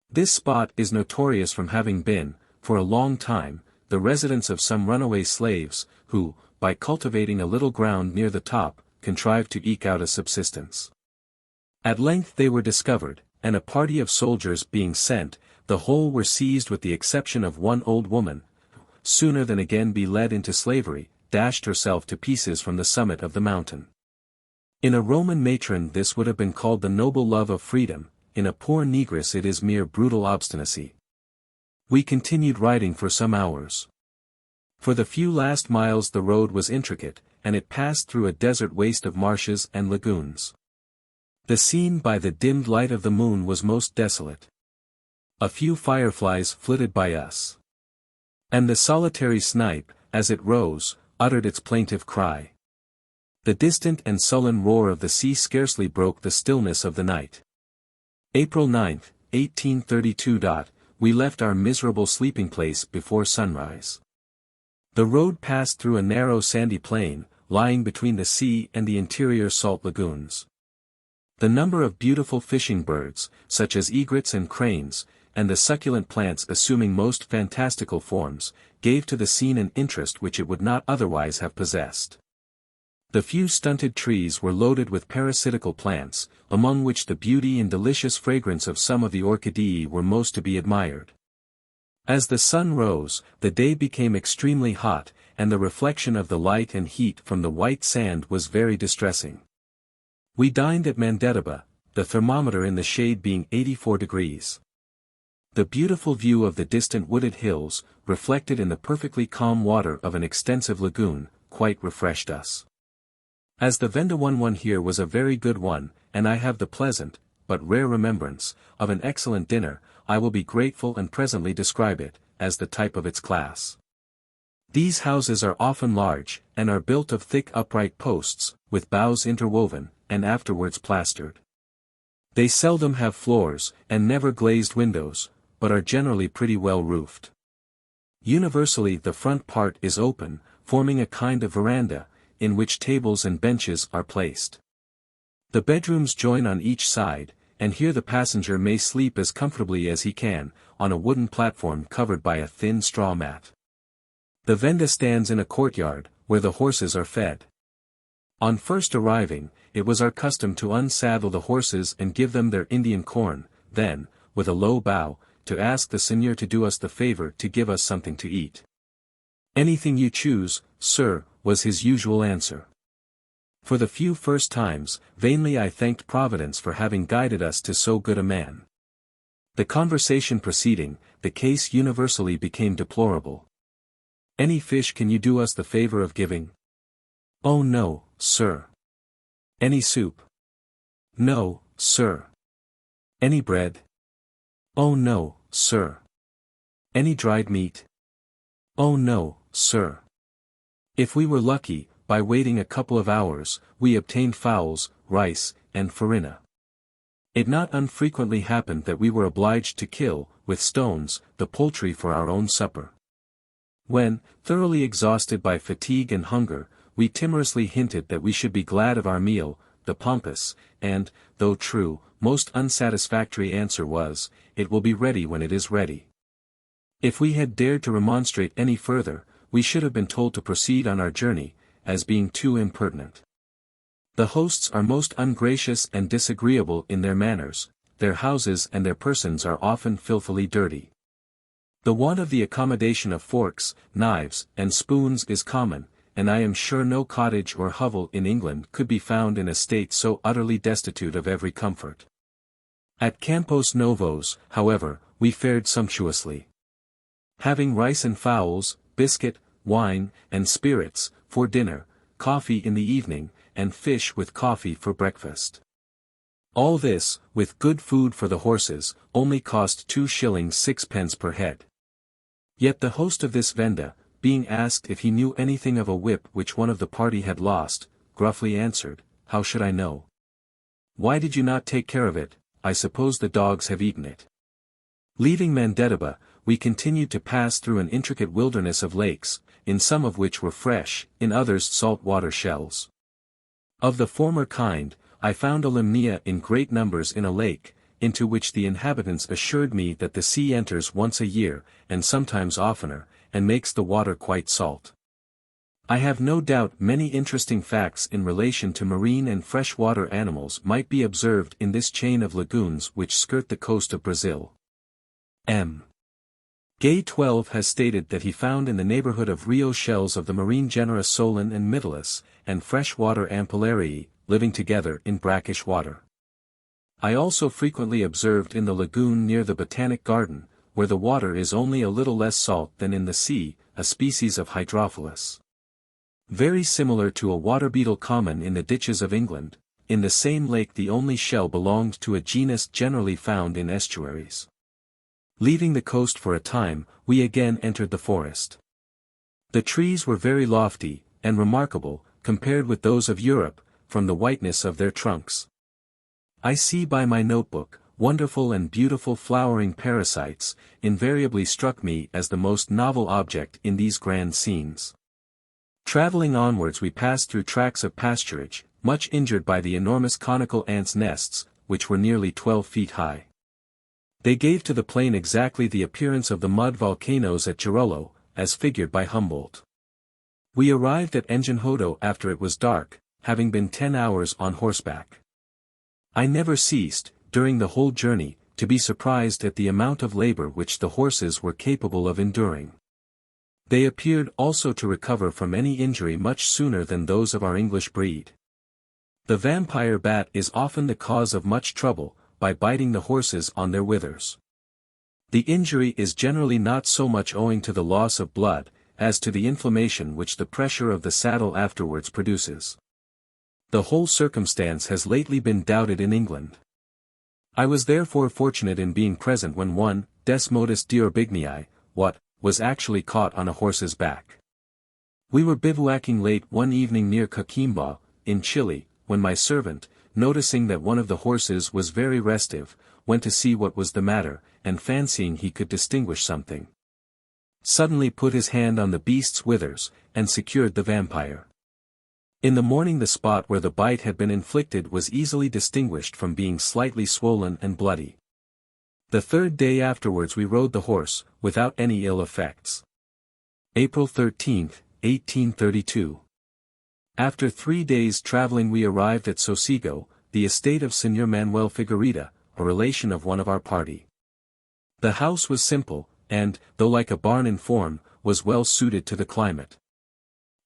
This spot is notorious from having been, for a long time, the residence of some runaway slaves, who, by cultivating a little ground near the top, contrived to eke out a subsistence. At length they were discovered, and a party of soldiers being sent, the whole were seized with the exception of one old woman, who, sooner than again be led into slavery, dashed herself to pieces from the summit of the mountain. In a Roman matron this would have been called the noble love of freedom, in a poor negress it is mere brutal obstinacy. We continued riding for some hours. For the few last miles the road was intricate, and it passed through a desert waste of marshes and lagoons. The scene by the dimmed light of the moon was most desolate. A few fireflies flitted by us. And the solitary snipe, as it rose, uttered its plaintive cry. The distant and sullen roar of the sea scarcely broke the stillness of the night. April 9, 1832. We left our miserable sleeping place before sunrise. The road passed through a narrow sandy plain, lying between the sea and the interior salt lagoons. The number of beautiful fishing birds, such as egrets and cranes, and the succulent plants assuming most fantastical forms, gave to the scene an interest which it would not otherwise have possessed. The few stunted trees were loaded with parasitical plants, among which the beauty and delicious fragrance of some of the orchideae were most to be admired. As the sun rose, the day became extremely hot, and the reflection of the light and heat from the white sand was very distressing. We dined at Mandetiba, the thermometer in the shade being 84 degrees. The beautiful view of the distant wooded hills, reflected in the perfectly calm water of an extensive lagoon, quite refreshed us. As the Venda here was a very good one, and I have the pleasant, but rare remembrance, of an excellent dinner, I will be grateful and presently describe it, as the type of its class. These houses are often large, and are built of thick upright posts, with boughs interwoven, and afterwards plastered. They seldom have floors, and never glazed windows, but are generally pretty well roofed. Universally the front part is open, forming a kind of veranda, in which tables and benches are placed. The bedrooms join on each side, and here the passenger may sleep as comfortably as he can, on a wooden platform covered by a thin straw mat. The venda stands in a courtyard, where the horses are fed. On first arriving, it was our custom to unsaddle the horses and give them their Indian corn, then, with a low bow, to ask the seigneur to do us the favor to give us something to eat. "Anything you choose, sir," was his usual answer. For the few first times, vainly I thanked Providence for having guided us to so good a man. The conversation proceeding, the case universally became deplorable. "Any fish can you do us the favor of giving?" "Oh no, sir." "Any soup?" "No, sir." "Any bread?" "Oh no, sir." "Any dried meat?" "Oh no, sir." If we were lucky, by waiting a couple of hours, we obtained fowls, rice, and farina. It not unfrequently happened that we were obliged to kill, with stones, the poultry for our own supper. When, thoroughly exhausted by fatigue and hunger, we timorously hinted that we should be glad of our meal, the pompous, and, though true, most unsatisfactory answer was, "It will be ready when it is ready." If we had dared to remonstrate any further, we should have been told to proceed on our journey, as being too impertinent. The hosts are most ungracious and disagreeable in their manners, their houses and their persons are often filthily dirty. The want of the accommodation of forks, knives, and spoons is common, and I am sure no cottage or hovel in England could be found in a state so utterly destitute of every comfort. At Campos Novos, however, we fared sumptuously. Having rice and fowls, biscuit, wine, and spirits, for dinner, coffee in the evening, and fish with coffee for breakfast. All this, with good food for the horses, only cost 2s. 6d. per head. Yet the host of this venda, being asked if he knew anything of a whip which one of the party had lost, gruffly answered, "How should I know? Why did you not take care of it? I suppose the dogs have eaten it." Leaving Mandetiba, we continued to pass through an intricate wilderness of lakes, in some of which were fresh, in others salt-water shells. Of the former kind, I found a limnea in great numbers in a lake, into which the inhabitants assured me that the sea enters once a year, and sometimes oftener, and makes the water quite salt. I have no doubt many interesting facts in relation to marine and freshwater animals might be observed in this chain of lagoons which skirt the coast of Brazil. M. Gay 12 has stated that he found in the neighborhood of Rio shells of the marine genera Solon and Mytilus, and freshwater Ampullarii, living together in brackish water. I also frequently observed in the lagoon near the Botanic Garden, where the water is only a little less salt than in the sea, a species of hydrophilus. Very similar to a water beetle common in the ditches of England, in the same lake the only shell belonged to a genus generally found in estuaries. Leaving the coast for a time, we again entered the forest. The trees were very lofty, and remarkable, compared with those of Europe, from the whiteness of their trunks. I see by my notebook, wonderful and beautiful flowering parasites, invariably struck me as the most novel object in these grand scenes. Traveling onwards we passed through tracts of pasturage, much injured by the enormous conical ants' nests, which were nearly 12 feet high. They gave to the plain exactly the appearance of the mud volcanoes at Girollo, as figured by Humboldt. We arrived at Engenhodo after it was dark, having been 10 hours on horseback. I never ceased, during the whole journey, to be surprised at the amount of labor which the horses were capable of enduring. They appeared also to recover from any injury much sooner than those of our English breed. The vampire bat is often the cause of much trouble, by biting the horses on their withers. The injury is generally not so much owing to the loss of blood, as to the inflammation which the pressure of the saddle afterwards produces. The whole circumstance has lately been doubted in England. I was therefore fortunate in being present when one, Des Modus d'Orbignii, was actually caught on a horse's back. We were bivouacking late one evening near Coquimbo, in Chile, when my servant, noticing that one of the horses was very restive, went to see what was the matter, and fancying he could distinguish something, suddenly put his hand on the beast's withers, and secured the vampire. In the morning the spot where the bite had been inflicted was easily distinguished from being slightly swollen and bloody. The third day afterwards we rode the horse, without any ill effects. April 13, 1832. After 3 days traveling we arrived at Sosigo, the estate of Señor Manuel Figueroa, a relation of one of our party. The house was simple, and, though like a barn in form, was well suited to the climate.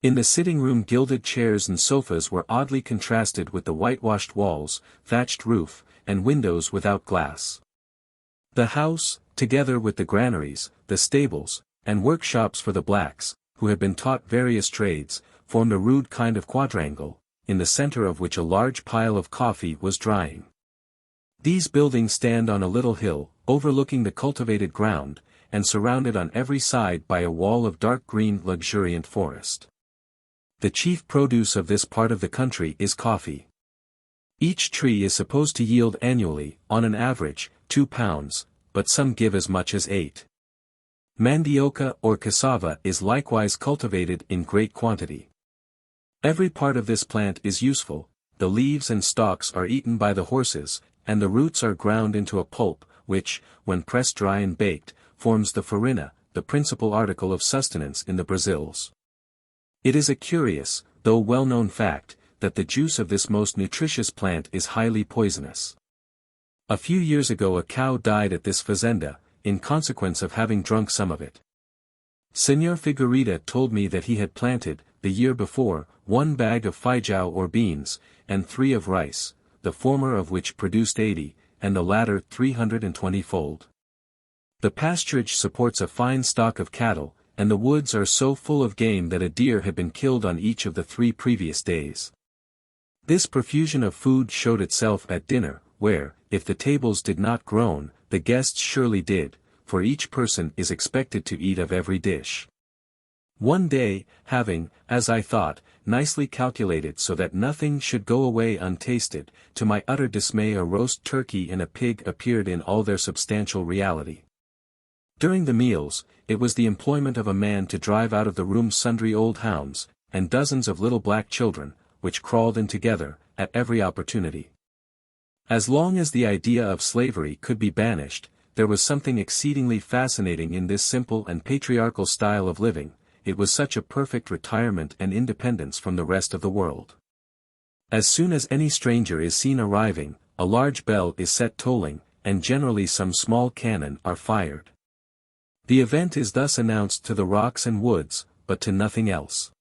In the sitting room gilded chairs and sofas were oddly contrasted with the whitewashed walls, thatched roof, and windows without glass. The house, together with the granaries, the stables, and workshops for the blacks, who had been taught various trades, formed a rude kind of quadrangle, in the center of which a large pile of coffee was drying. These buildings stand on a little hill, overlooking the cultivated ground, and surrounded on every side by a wall of dark green luxuriant forest. The chief produce of this part of the country is coffee. Each tree is supposed to yield annually, on an average, 2 pounds, but some give as much as 8. Mandioca or cassava is likewise cultivated in great quantity. Every part of this plant is useful, the leaves and stalks are eaten by the horses, and the roots are ground into a pulp, which, when pressed dry and baked, forms the farina, the principal article of sustenance in the Brazils. It is a curious, though well-known fact, that the juice of this most nutritious plant is highly poisonous. A few years ago a cow died at this fazenda, in consequence of having drunk some of it. Senor Figueira told me that he had planted, the year before, 1 bag of feijão or beans, and 3 of rice, the former of which produced 80, and the latter 320-fold. The pasturage supports a fine stock of cattle, and the woods are so full of game that a deer had been killed on each of the 3 previous days. This profusion of food showed itself at dinner, where, if the tables did not groan, the guests surely did, for each person is expected to eat of every dish. One day, having, as I thought, nicely calculated so that nothing should go away untasted, to my utter dismay a roast turkey and a pig appeared in all their substantial reality. During the meals, it was the employment of a man to drive out of the room sundry old hounds, and dozens of little black children, which crawled in together, at every opportunity. As long as the idea of slavery could be banished, there was something exceedingly fascinating in this simple and patriarchal style of living, it was such a perfect retirement and independence from the rest of the world. As soon as any stranger is seen arriving, a large bell is set tolling, and generally some small cannon are fired. The event is thus announced to the rocks and woods, but to nothing else.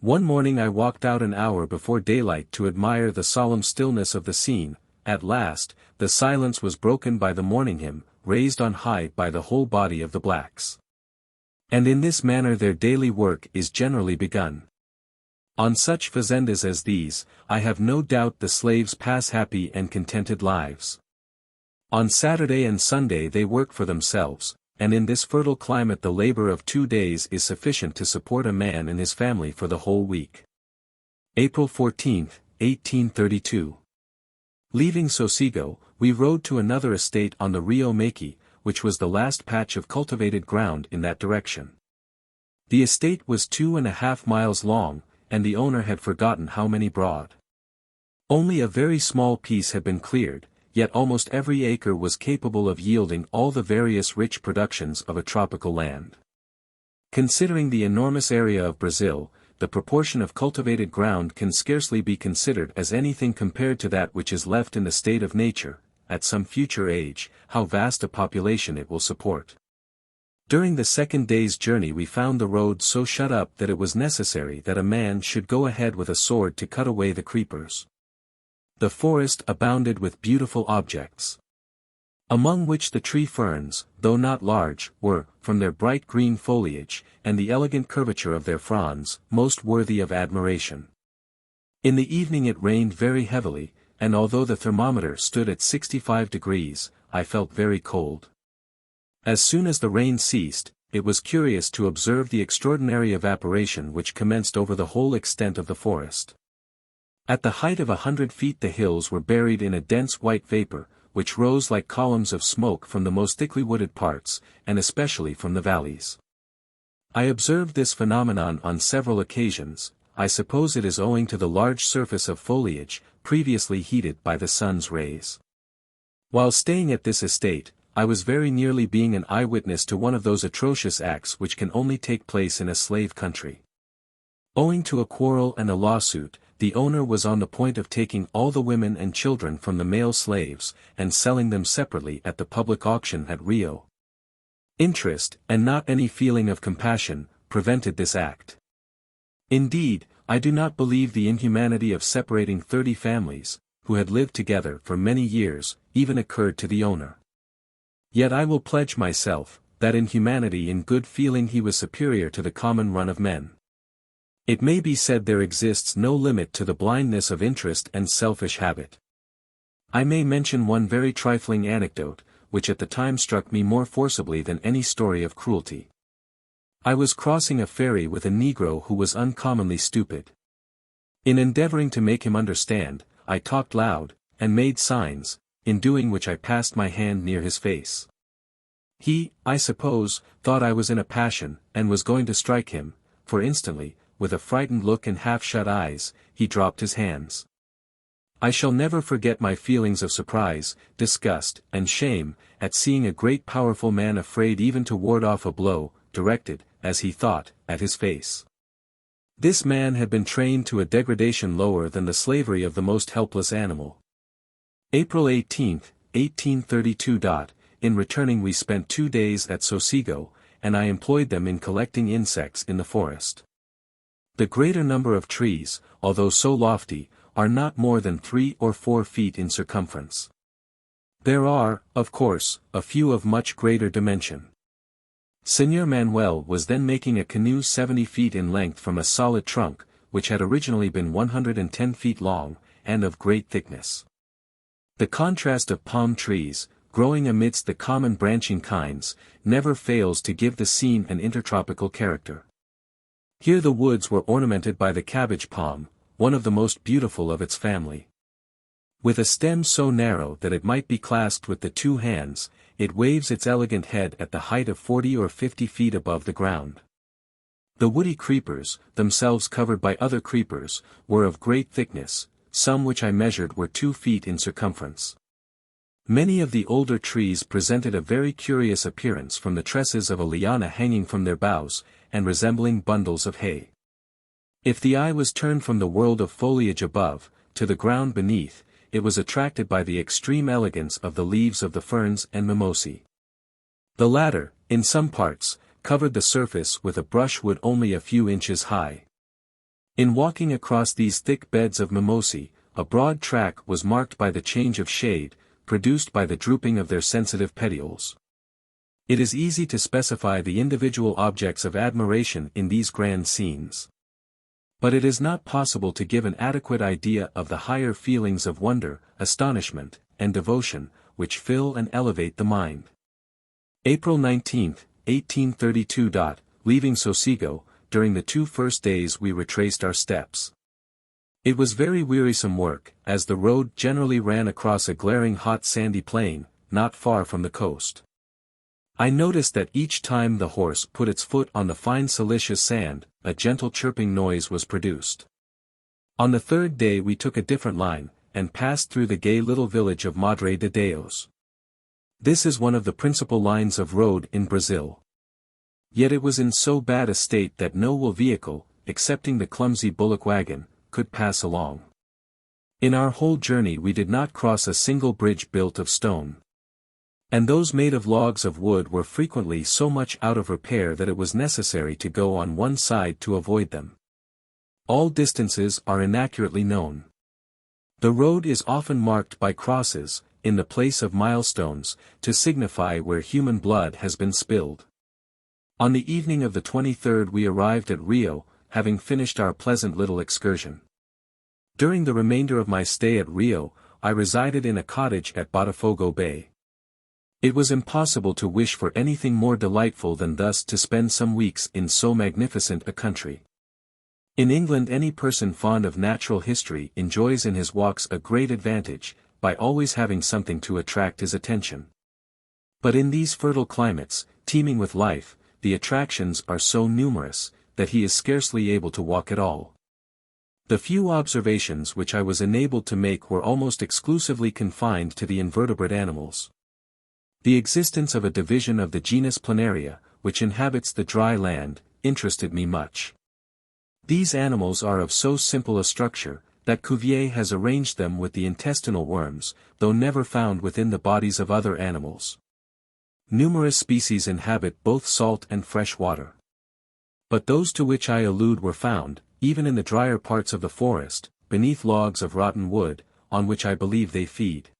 One morning I walked out an hour before daylight to admire the solemn stillness of the scene. At last, the silence was broken by the morning hymn, raised on high by the whole body of the blacks. And in this manner their daily work is generally begun. On such fazendas as these, I have no doubt the slaves pass happy and contented lives. On Saturday and Sunday they work for themselves, and in this fertile climate the labor of 2 days is sufficient to support a man and his family for the whole week. April 14, 1832. Leaving Sosigo, we rode to another estate on the Rio Maqui, which was the last patch of cultivated ground in that direction. The estate was 2.5 miles long, and the owner had forgotten how many broad. Only a very small piece had been cleared, yet almost every acre was capable of yielding all the various rich productions of a tropical land. Considering the enormous area of Brazil, the proportion of cultivated ground can scarcely be considered as anything compared to that which is left in the state of nature. At some future age, how vast a population it will support. During the second day's journey we found the road so shut up that it was necessary that a man should go ahead with a sword to cut away the creepers. The forest abounded with beautiful objects, among which the tree ferns, though not large, were, from their bright green foliage, and the elegant curvature of their fronds, most worthy of admiration. In the evening it rained very heavily, and although the thermometer stood at 65 degrees, I felt very cold. As soon as the rain ceased, it was curious to observe the extraordinary evaporation which commenced over the whole extent of the forest. At the height of 100 feet the hills were buried in a dense white vapor, which rose like columns of smoke from the most thickly wooded parts, and especially from the valleys. I observed this phenomenon on several occasions. I suppose it is owing to the large surface of foliage, previously heated by the sun's rays. While staying at this estate, I was very nearly being an eyewitness to one of those atrocious acts which can only take place in a slave country. Owing to a quarrel and a lawsuit, the owner was on the point of taking all the women and children from the male slaves, and selling them separately at the public auction at Rio. Interest, and not any feeling of compassion, prevented this act. Indeed, I do not believe the inhumanity of separating 30 families, who had lived together for many years, even occurred to the owner. Yet I will pledge myself, that in humanity in good feeling he was superior to the common run of men. It may be said there exists no limit to the blindness of interest and selfish habit. I may mention one very trifling anecdote, which at the time struck me more forcibly than any story of cruelty. I was crossing a ferry with a Negro who was uncommonly stupid. In endeavoring to make him understand, I talked loud, and made signs, in doing which I passed my hand near his face. He, I suppose, thought I was in a passion, and was going to strike him, for instantly, with a frightened look and half-shut eyes, he dropped his hands. I shall never forget my feelings of surprise, disgust, and shame, at seeing a great powerful man afraid even to ward off a blow, directed, as he thought, at his face. This man had been trained to a degradation lower than the slavery of the most helpless animal. April 18, 1832. In returning we spent 2 days at Sosigo, and I employed them in collecting insects in the forest. The greater number of trees, although so lofty, are not more than 3 or 4 feet in circumference. There are, of course, a few of much greater dimension. Señor Manuel was then making a canoe 70 feet in length from a solid trunk, which had originally been 110 feet long, and of great thickness. The contrast of palm trees, growing amidst the common branching kinds, never fails to give the scene an intertropical character. Here the woods were ornamented by the cabbage palm, one of the most beautiful of its family. With a stem so narrow that it might be clasped with the 2 hands, it waves its elegant head at the height of 40 or 50 feet above the ground. The woody creepers, themselves covered by other creepers, were of great thickness, some which I measured were 2 feet in circumference. Many of the older trees presented a very curious appearance from the tresses of a liana hanging from their boughs, and resembling bundles of hay. If the eye was turned from the world of foliage above, to the ground beneath, it was attracted by the extreme elegance of the leaves of the ferns and mimosae. The latter, in some parts, covered the surface with a brushwood only a few inches high. In walking across these thick beds of mimosae, a broad track was marked by the change of shade, produced by the drooping of their sensitive petioles. It is easy to specify the individual objects of admiration in these grand scenes. But it is not possible to give an adequate idea of the higher feelings of wonder, astonishment, and devotion, which fill and elevate the mind. April 19, 1832. Leaving Sosigo, during the 2 first days we retraced our steps. It was very wearisome work, as the road generally ran across a glaring hot sandy plain, not far from the coast. I noticed that each time the horse put its foot on the fine silicious sand, a gentle chirping noise was produced. On the 3rd day we took a different line, and passed through the gay little village of Madre de Deus. This is one of the principal lines of road in Brazil. Yet it was in so bad a state that no vehicle, excepting the clumsy bullock wagon, could pass along. In our whole journey we did not cross a single bridge built of stone. And those made of logs of wood were frequently so much out of repair that it was necessary to go on one side to avoid them. All distances are inaccurately known. The road is often marked by crosses, in the place of milestones, to signify where human blood has been spilled. On the evening of the 23rd we arrived at Rio, having finished our pleasant little excursion. During the remainder of my stay at Rio, I resided in a cottage at Botafogo Bay. It was impossible to wish for anything more delightful than thus to spend some weeks in so magnificent a country. In England any person fond of natural history enjoys in his walks a great advantage, by always having something to attract his attention. But in these fertile climates, teeming with life, the attractions are so numerous, that he is scarcely able to walk at all. The few observations which I was enabled to make were almost exclusively confined to the invertebrate animals. The existence of a division of the genus Planaria, which inhabits the dry land, interested me much. These animals are of so simple a structure, that Cuvier has arranged them with the intestinal worms, though never found within the bodies of other animals. Numerous species inhabit both salt and fresh water. But those to which I allude were found, even in the drier parts of the forest, beneath logs of rotten wood, on which I believe they feed.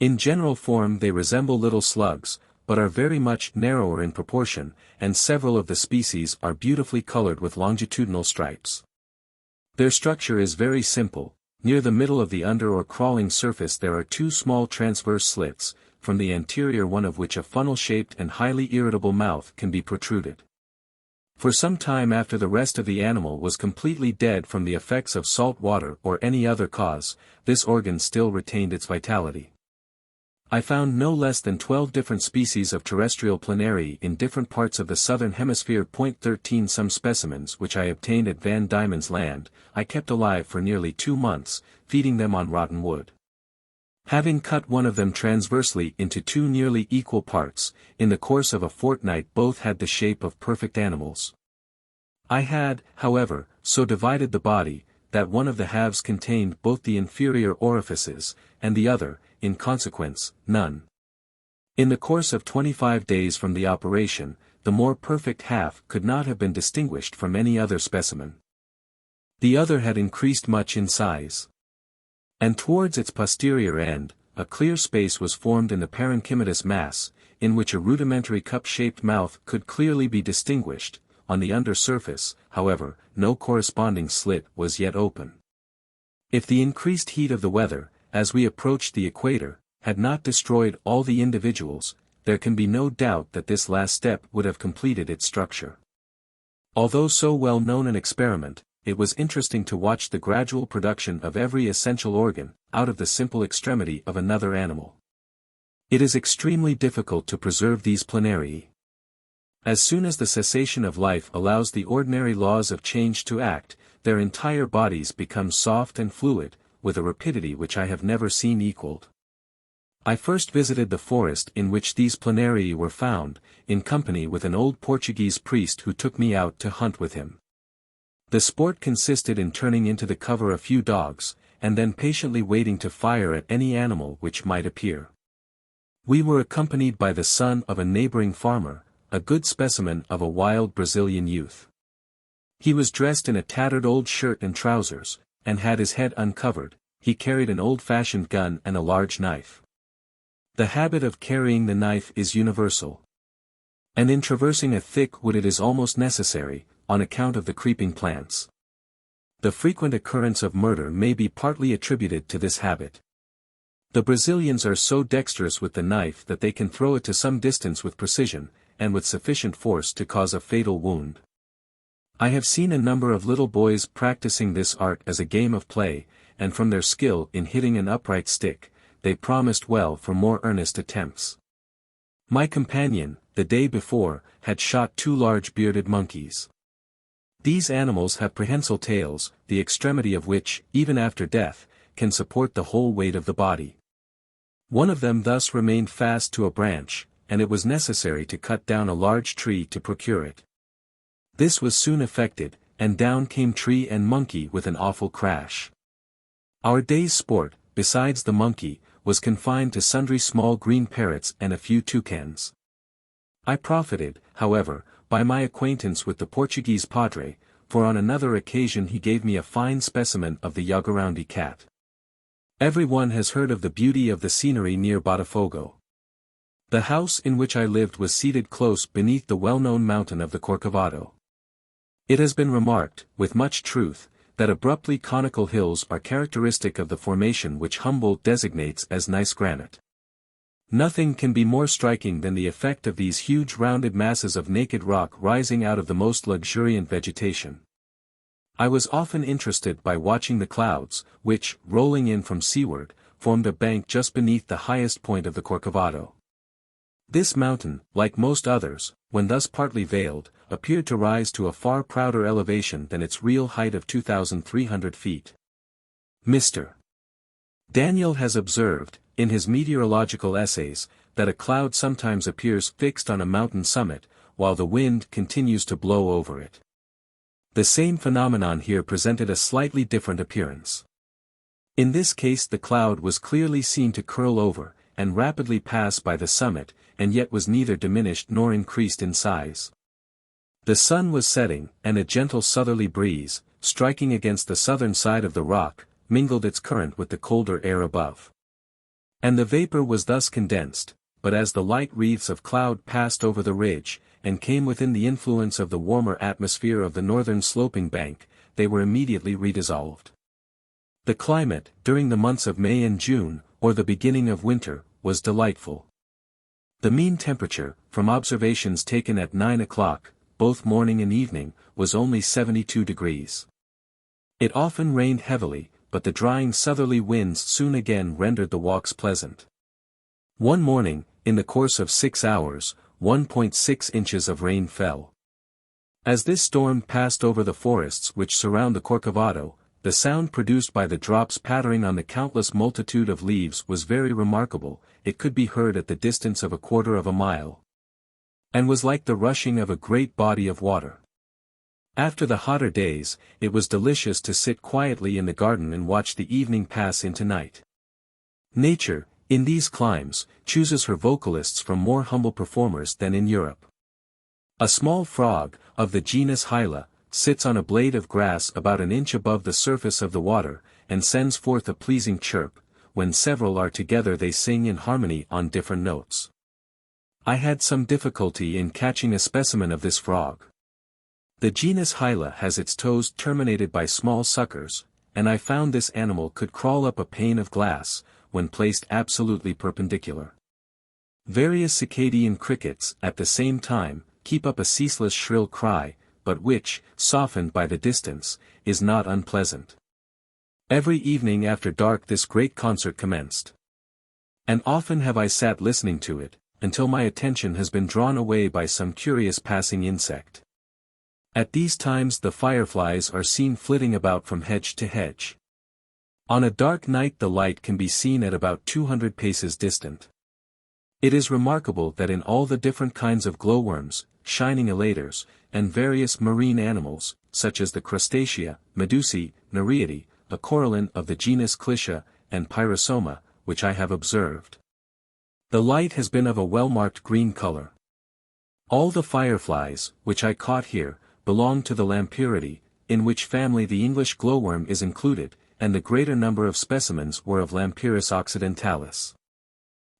In general form they resemble little slugs, but are very much narrower in proportion, and several of the species are beautifully colored with longitudinal stripes. Their structure is very simple. Near the middle of the under or crawling surface there are 2 small transverse slits, from the anterior one of which a funnel-shaped and highly irritable mouth can be protruded. For some time after the rest of the animal was completely dead from the effects of salt water or any other cause, this organ still retained its vitality. I found no less than 12 different species of terrestrial planarii in different parts of the southern hemisphere. 13 Some specimens which I obtained at Van Diemen's Land, I kept alive for nearly 2 months, feeding them on rotten wood. Having cut one of them transversely into 2 nearly equal parts, in the course of a fortnight both had the shape of perfect animals. I had, however, so divided the body, that one of the halves contained both the inferior orifices, and the other, in consequence, none. In the course of 25 days from the operation, the more perfect half could not have been distinguished from any other specimen. The other had increased much in size. And towards its posterior end, a clear space was formed in the parenchymatous mass, in which a rudimentary cup-shaped mouth could clearly be distinguished. On the under surface, however, no corresponding slit was yet open. If the increased heat of the weather, as we approached the equator, had not destroyed all the individuals, there can be no doubt that this last step would have completed its structure. Although so well known an experiment, it was interesting to watch the gradual production of every essential organ, out of the simple extremity of another animal. It is extremely difficult to preserve these planarii. As soon as the cessation of life allows the ordinary laws of change to act, their entire bodies become soft and fluid, with a rapidity which I have never seen equaled. I first visited the forest in which these planarii were found, in company with an old Portuguese priest who took me out to hunt with him. The sport consisted in turning into the cover a few dogs, and then patiently waiting to fire at any animal which might appear. We were accompanied by the son of a neighboring farmer, a good specimen of a wild Brazilian youth. He was dressed in a tattered old shirt and trousers, and had his head uncovered. He carried an old-fashioned gun and a large knife. The habit of carrying the knife is universal. And in traversing a thick wood it is almost necessary, on account of the creeping plants. The frequent occurrence of murder may be partly attributed to this habit. The Brazilians are so dexterous with the knife that they can throw it to some distance with precision, and with sufficient force to cause a fatal wound. I have seen a number of little boys practicing this art as a game of play, and from their skill in hitting an upright stick, they promised well for more earnest attempts. My companion, the day before, had shot 2 large bearded monkeys. These animals have prehensile tails, the extremity of which, even after death, can support the whole weight of the body. One of them thus remained fast to a branch, and it was necessary to cut down a large tree to procure it. This was soon effected, and down came tree and monkey with an awful crash. Our day's sport, besides the monkey, was confined to sundry small green parrots and a few toucans. I profited, however, by my acquaintance with the Portuguese padre, for on another occasion he gave me a fine specimen of the Jaguarundi cat. Every one has heard of the beauty of the scenery near Botafogo. The house in which I lived was seated close beneath the well-known mountain of the Corcovado. It has been remarked, with much truth, that abruptly conical hills are characteristic of the formation which Humboldt designates as gneiss granite. Nothing can be more striking than the effect of these huge rounded masses of naked rock rising out of the most luxuriant vegetation. I was often interested by watching the clouds, which, rolling in from seaward, formed a bank just beneath the highest point of the Corcovado. This mountain, like most others, when thus partly veiled, appeared to rise to a far prouder elevation than its real height of 2,300 feet. Mr. Daniel has observed, in his meteorological essays, that a cloud sometimes appears fixed on a mountain summit, while the wind continues to blow over it. The same phenomenon here presented a slightly different appearance. In this case the cloud was clearly seen to curl over, and rapidly pass by the summit, and yet was neither diminished nor increased in size. The sun was setting, and a gentle southerly breeze, striking against the southern side of the rock, mingled its current with the colder air above. And the vapor was thus condensed, but as the light wreaths of cloud passed over the ridge, and came within the influence of the warmer atmosphere of the northern sloping bank, they were immediately redissolved. The climate, during the months of May and June, or the beginning of winter, was delightful. The mean temperature, from observations taken at 9 o'clock, both morning and evening, was only 72 degrees. It often rained heavily, but the drying southerly winds soon again rendered the walks pleasant. One morning, in the course of 6 hours, 1.6 inches of rain fell. As this storm passed over the forests which surround the Corcovado, the sound produced by the drops pattering on the countless multitude of leaves was very remarkable. It could be heard at the distance of 1/4 of a mile, and was like the rushing of a great body of water. After the hotter days, it was delicious to sit quietly in the garden and watch the evening pass into night. Nature, in these climes, chooses her vocalists from more humble performers than in Europe. A small frog, of the genus Hyla, sits on a blade of grass about an inch above the surface of the water, and sends forth a pleasing chirp. When several are together they sing in harmony on different notes. I had some difficulty in catching a specimen of this frog. The genus Hyla has its toes terminated by small suckers, and I found this animal could crawl up a pane of glass, when placed absolutely perpendicular. Various cicadian crickets, at the same time, keep up a ceaseless shrill cry, but which, softened by the distance, is not unpleasant. Every evening after dark this great concert commenced. And often have I sat listening to it, until my attention has been drawn away by some curious passing insect. At these times the fireflies are seen flitting about from hedge to hedge. On a dark night the light can be seen at about 200 paces distant. It is remarkable that in all the different kinds of glowworms, shining elaters, and various marine animals, such as the crustacea, medusae, nereidae, a corallin of the genus Clitia, and Pyrosoma, which I have observed, the light has been of a well-marked green color. All the fireflies, which I caught here, belong to the Lampyridae, in which family the English glowworm is included, and the greater number of specimens were of Lampyris occidentalis.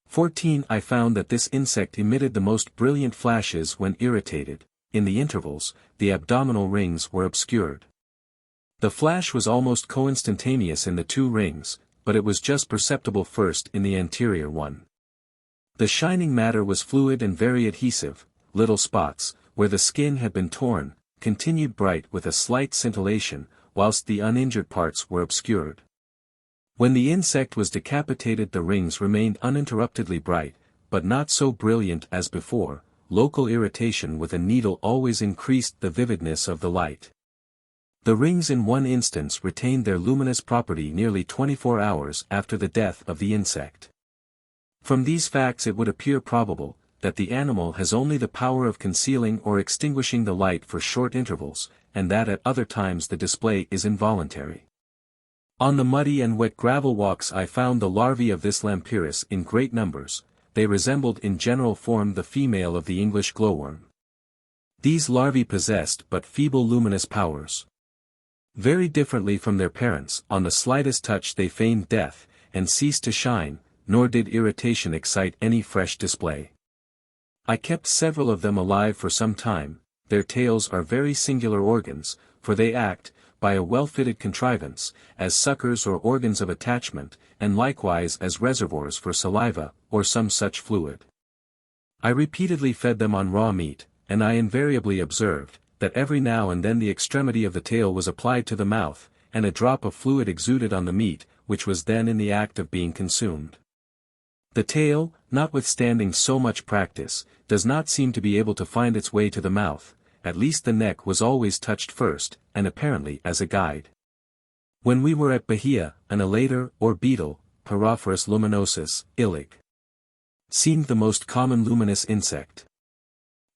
14. I found that this insect emitted the most brilliant flashes when irritated. In the intervals, the abdominal rings were obscured. The flash was almost coinstantaneous in the two rings, but it was just perceptible first in the anterior one. The shining matter was fluid and very adhesive. Little spots, where the skin had been torn, continued bright with a slight scintillation, whilst the uninjured parts were obscured. When the insect was decapitated the rings remained uninterruptedly bright, but not so brilliant as before. Local irritation with a needle always increased the vividness of the light. The rings in one instance retained their luminous property nearly 24 hours after the death of the insect. From these facts it would appear probable, that the animal has only the power of concealing or extinguishing the light for short intervals, and that at other times the display is involuntary. On the muddy and wet gravel walks I found the larvae of this Lampyris in great numbers. They resembled in general form the female of the English glowworm. These larvae possessed but feeble luminous powers. Very differently from their parents, on the slightest touch they feigned death, and ceased to shine, nor did irritation excite any fresh display. I kept several of them alive for some time. Their tails are very singular organs, for they act, by a well-fitted contrivance, as suckers or organs of attachment, and likewise as reservoirs for saliva, or some such fluid. I repeatedly fed them on raw meat, and I invariably observed, that every now and then the extremity of the tail was applied to the mouth, and a drop of fluid exuded on the meat, which was then in the act of being consumed. The tail, notwithstanding so much practice, does not seem to be able to find its way to the mouth. At least the neck was always touched first, and apparently as a guide. When we were at Bahia, an elater, or beetle, Pyrophorus luminosus, illig, seemed the most common luminous insect.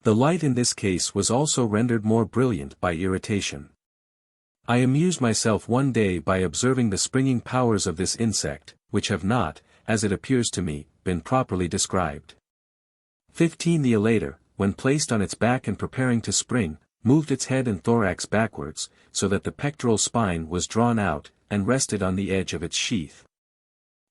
The light in this case was also rendered more brilliant by irritation. I amused myself one day by observing the springing powers of this insect, which have not, as it appears to me, been properly described. 15. The elater, when placed on its back and preparing to spring, moved its head and thorax backwards, so that the pectoral spine was drawn out, and rested on the edge of its sheath.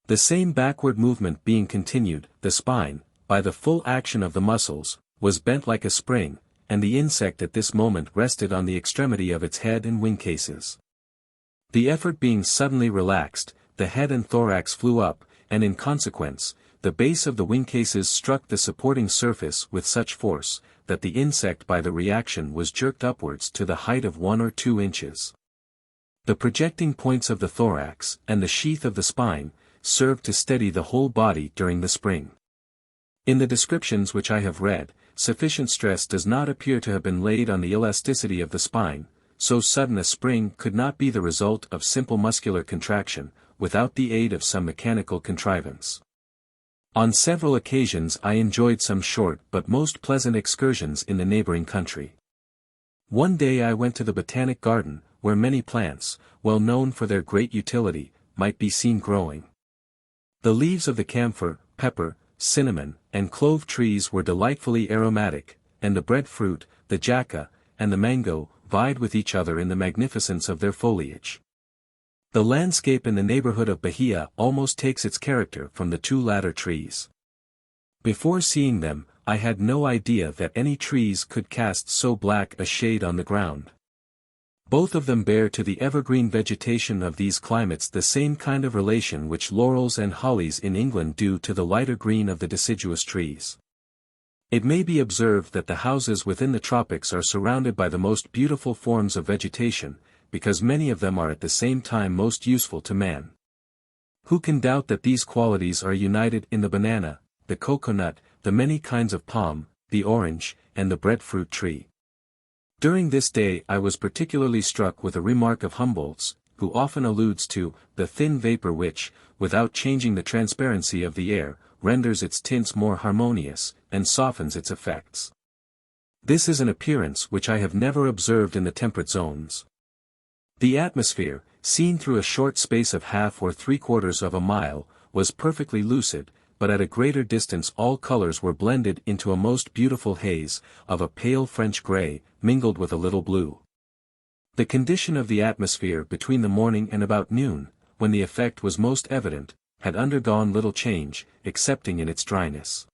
The same backward movement being continued, the spine, by the full action of the muscles, was bent like a spring, and the insect at this moment rested on the extremity of its head and wing cases. The effort being suddenly relaxed, the head and thorax flew up, and in consequence, the base of the wing cases struck the supporting surface with such force, that the insect by the reaction was jerked upwards to the height of 1 or 2 inches. The projecting points of the thorax, and the sheath of the spine, served to steady the whole body during the spring. In the descriptions which I have read, sufficient stress does not appear to have been laid on the elasticity of the spine, so sudden a spring could not be the result of simple muscular contraction, without the aid of some mechanical contrivance. On several occasions I enjoyed some short but most pleasant excursions in the neighboring country. One day I went to the botanic garden, where many plants, well known for their great utility, might be seen growing. The leaves of the camphor, pepper, cinnamon, and clove trees were delightfully aromatic, and the breadfruit, the jaca, and the mango, vied with each other in the magnificence of their foliage. The landscape in the neighborhood of Bahia almost takes its character from the 2 latter trees. Before seeing them, I had no idea that any trees could cast so black a shade on the ground. Both of them bear to the evergreen vegetation of these climates the same kind of relation which laurels and hollies in England do to the lighter green of the deciduous trees. It may be observed that the houses within the tropics are surrounded by the most beautiful forms of vegetation, because many of them are at the same time most useful to man. Who can doubt that these qualities are united in the banana, the coconut, the many kinds of palm, the orange, and the breadfruit tree? During this day I was particularly struck with a remark of Humboldt's, who often alludes to the thin vapor which, without changing the transparency of the air, renders its tints more harmonious, and softens its effects. This is an appearance which I have never observed in the temperate zones. The atmosphere, seen through a short space of half or 3/4 of a mile, was perfectly lucid, but at a greater distance all colors were blended into a most beautiful haze, of a pale French grey, mingled with a little blue. The condition of the atmosphere between the morning and about noon, when the effect was most evident, had undergone little change, excepting in its dryness.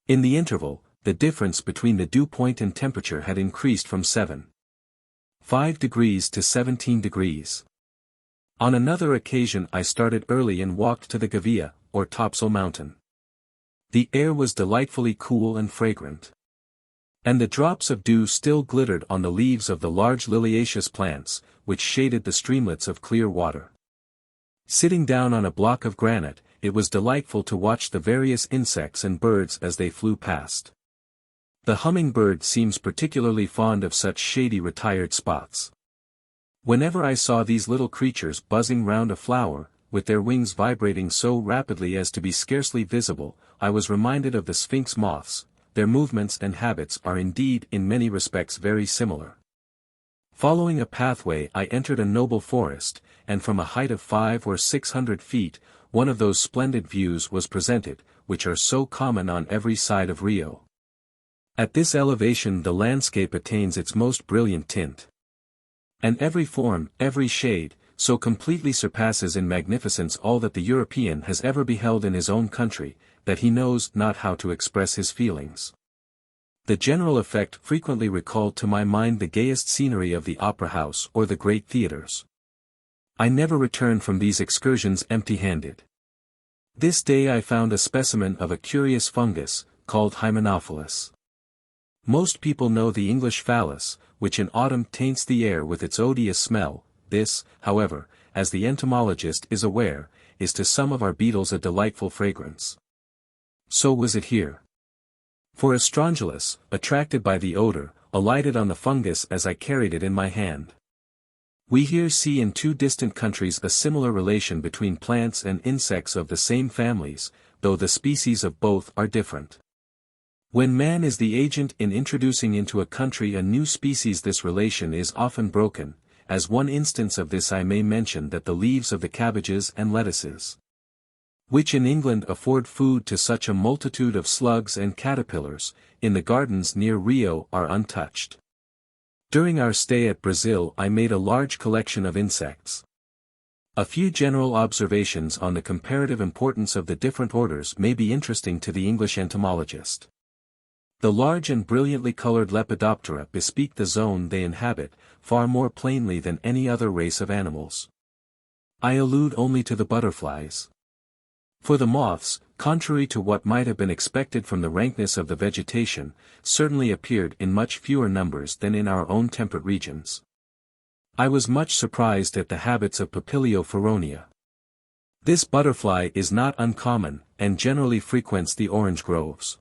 In the interval, the difference between the dew point and temperature had increased from 7.5 degrees to 17 degrees. On another occasion I started early and walked to the Gavia, or Topsail Mountain. The air was delightfully cool and fragrant. And the drops of dew still glittered on the leaves of the large liliaceous plants, which shaded the streamlets of clear water. Sitting down on a block of granite, it was delightful to watch the various insects and birds as they flew past. The hummingbird seems particularly fond of such shady retired spots. Whenever I saw these little creatures buzzing round a flower, with their wings vibrating so rapidly as to be scarcely visible, I was reminded of the sphinx moths. Their movements and habits are indeed in many respects very similar. Following a pathway I entered a noble forest, and from a height of 500 or 600 feet, one of those splendid views was presented, which are so common on every side of Rio. At this elevation the landscape attains its most brilliant tint. And every form, every shade, so completely surpasses in magnificence all that the European has ever beheld in his own country, that he knows not how to express his feelings. The general effect frequently recalled to my mind the gayest scenery of the opera house or the great theatres. I never returned from these excursions empty-handed. This day I found a specimen of a curious fungus, called Hymenophilis. Most people know the English phallus, which in autumn taints the air with its odious smell. This, however, as the entomologist is aware, is to some of our beetles a delightful fragrance. So was it here. For Astrongylus, attracted by the odor, alighted on the fungus as I carried it in my hand. We here see in 2 distant countries a similar relation between plants and insects of the same families, though the species of both are different. When man is the agent in introducing into a country a new species, this relation is often broken. As one instance of this I may mention that the leaves of the cabbages and lettuces, which in England afford food to such a multitude of slugs and caterpillars, in the gardens near Rio are untouched. During our stay at Brazil I made a large collection of insects. A few general observations on the comparative importance of the different orders may be interesting to the English entomologist. The large and brilliantly colored Lepidoptera bespeak the zone they inhabit, far more plainly than any other race of animals. I allude only to the butterflies. For the moths, contrary to what might have been expected from the rankness of the vegetation, certainly appeared in much fewer numbers than in our own temperate regions. I was much surprised at the habits of Papilio feronia. This butterfly is not uncommon, and generally frequents the orange groves.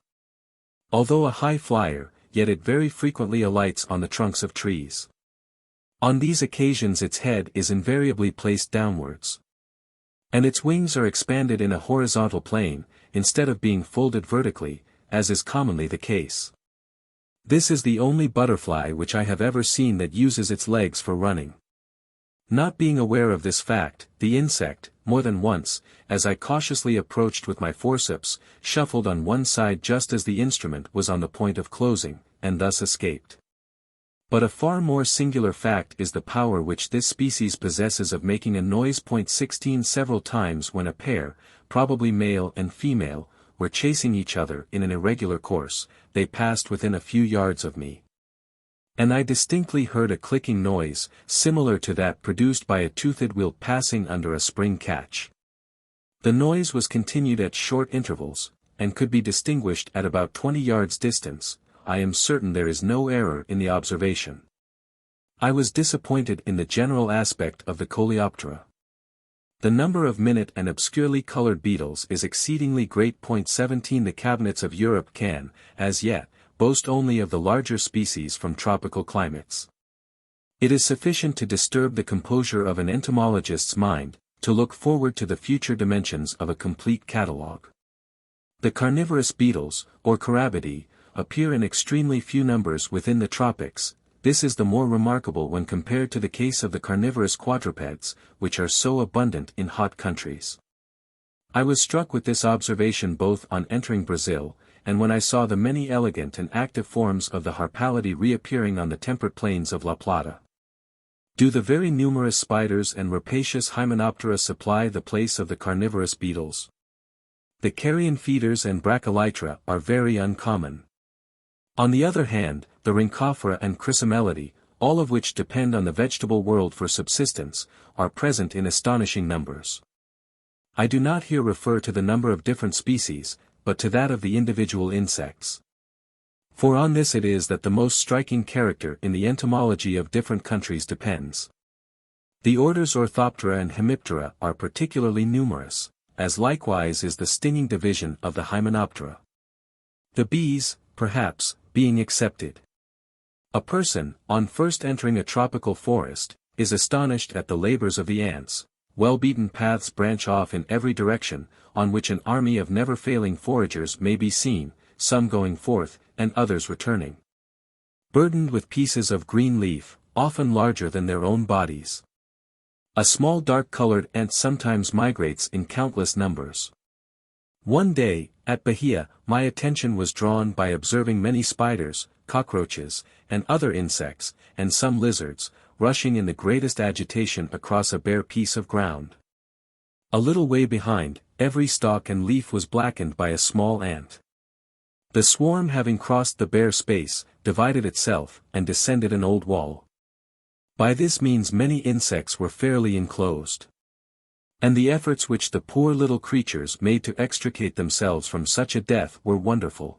Although a high flyer, yet it very frequently alights on the trunks of trees. On these occasions its head is invariably placed downwards. And its wings are expanded in a horizontal plane, instead of being folded vertically, as is commonly the case. This is the only butterfly which I have ever seen that uses its legs for running. Not being aware of this fact, the insect, more than once, as I cautiously approached with my forceps, shuffled on one side just as the instrument was on the point of closing, and thus escaped. But a far more singular fact is the power which this species possesses of making a noise. 16 Several times when a pair, probably male and female, were chasing each other in an irregular course, they passed within a few yards of me. And I distinctly heard a clicking noise, similar to that produced by a toothed wheel passing under a spring catch. The noise was continued at short intervals, and could be distinguished at about 20 yards distance. I am certain there is no error in the observation. I was disappointed in the general aspect of the Coleoptera. The number of minute and obscurely colored beetles is exceedingly great. 17 The cabinets of Europe can, as yet, boast only of the larger species from tropical climates. It is sufficient to disturb the composure of an entomologist's mind, to look forward to the future dimensions of a complete catalogue. The carnivorous beetles, or Carabidae, appear in extremely few numbers within the tropics. This is the more remarkable when compared to the case of the carnivorous quadrupeds, which are so abundant in hot countries. I was struck with this observation both on entering Brazil, and when I saw the many elegant and active forms of the Harpalidae reappearing on the temperate plains of La Plata. Do the very numerous spiders and rapacious Hymenoptera supply the place of the carnivorous beetles? The carrion feeders and Brachylytra are very uncommon. On the other hand, the Rhynchophora and Chrysomelidae, all of which depend on the vegetable world for subsistence, are present in astonishing numbers. I do not here refer to the number of different species, but to that of the individual insects. For on this it is that the most striking character in the entomology of different countries depends. The orders Orthoptera and Hemiptera are particularly numerous, as likewise is the stinging division of the Hymenoptera. The bees, perhaps, being excepted. A person, on first entering a tropical forest, is astonished at the labors of the ants. Well-beaten paths branch off in every direction, on which an army of never-failing foragers may be seen, some going forth, and others returning, burdened with pieces of green leaf, often larger than their own bodies. A small dark-colored ant sometimes migrates in countless numbers. One day, at Bahia, my attention was drawn by observing many spiders, cockroaches, and other insects, and some lizards, rushing in the greatest agitation across a bare piece of ground. A little way behind, every stalk and leaf was blackened by a small ant. The swarm having crossed the bare space, divided itself, and descended an old wall. By this means many insects were fairly enclosed. And the efforts which the poor little creatures made to extricate themselves from such a death were wonderful.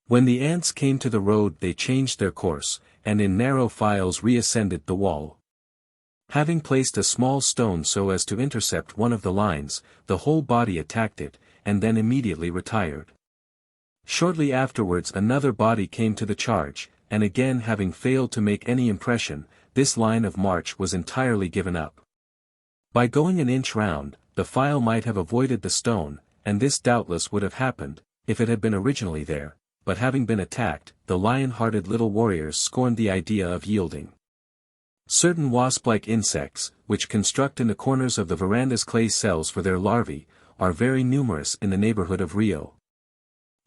When the ants came to the road they changed their course, and in narrow files reascended the wall. Having placed a small stone so as to intercept one of the lines, the whole body attacked it, and then immediately retired. Shortly afterwards another body came to the charge, and again having failed to make any impression, this line of march was entirely given up. By going an inch round, the file might have avoided the stone, and this doubtless would have happened, if it had been originally there, but having been attacked, the lion-hearted little warriors scorned the idea of yielding. Certain wasp-like insects, which construct in the corners of the verandas clay cells for their larvae, are very numerous in the neighborhood of Rio.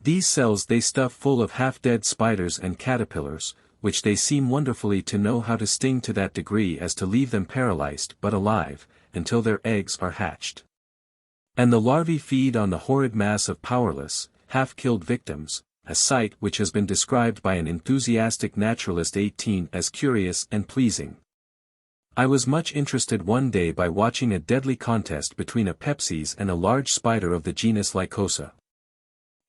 These cells they stuff full of half-dead spiders and caterpillars, which they seem wonderfully to know how to sting to that degree as to leave them paralyzed but alive, until their eggs are hatched. And the larvae feed on the horrid mass of powerless, half-killed victims, a sight which has been described by an enthusiastic naturalist 18 as curious and pleasing. I was much interested one day by watching a deadly contest between a Pepsis and a large spider of the genus Lycosa.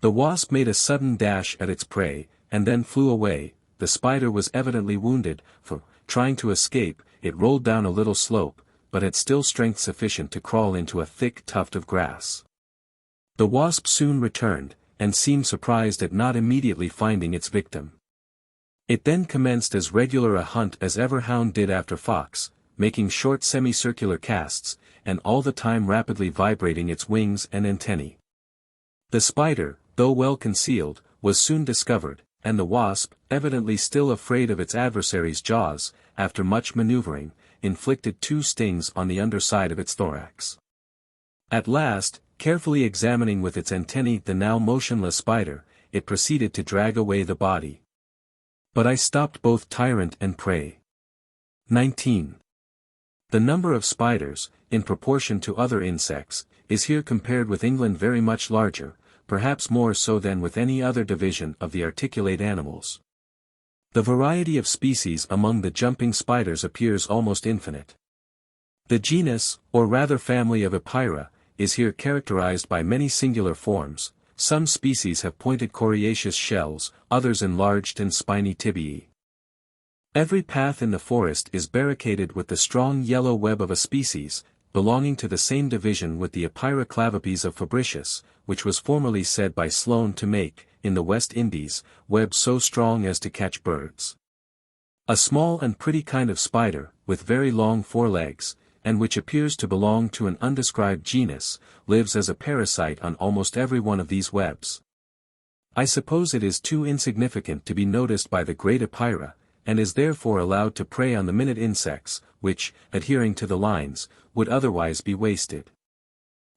The wasp made a sudden dash at its prey, and then flew away. The spider was evidently wounded, for, trying to escape, it rolled down a little slope, but had still strength sufficient to crawl into a thick tuft of grass. The wasp soon returned, and seemed surprised at not immediately finding its victim. It then commenced as regular a hunt as ever hound did after fox, making short semicircular casts, and all the time rapidly vibrating its wings and antennae. The spider, though well concealed, was soon discovered, and the wasp, evidently still afraid of its adversary's jaws, after much maneuvering, inflicted 2 stings on the underside of its thorax. At last, carefully examining with its antennae the now motionless spider, it proceeded to drag away the body. But I stopped both tyrant and prey. 19. The number of spiders, in proportion to other insects, is here compared with England very much larger, perhaps more so than with any other division of the articulate animals. The variety of species among the jumping spiders appears almost infinite. The genus, or rather family of Epeira, is here characterized by many singular forms. Some species have pointed coriaceous shells, others enlarged and spiny tibiae. Every path in the forest is barricaded with the strong yellow web of a species, belonging to the same division with the Epeira clavipes of Fabricius, which was formerly said by Sloane to make, in the West Indies, webs so strong as to catch birds. A small and pretty kind of spider, with very long forelegs, and which appears to belong to an undescribed genus, lives as a parasite on almost every one of these webs. I suppose it is too insignificant to be noticed by the great Epeira, and is therefore allowed to prey on the minute insects, which, adhering to the lines, would otherwise be wasted.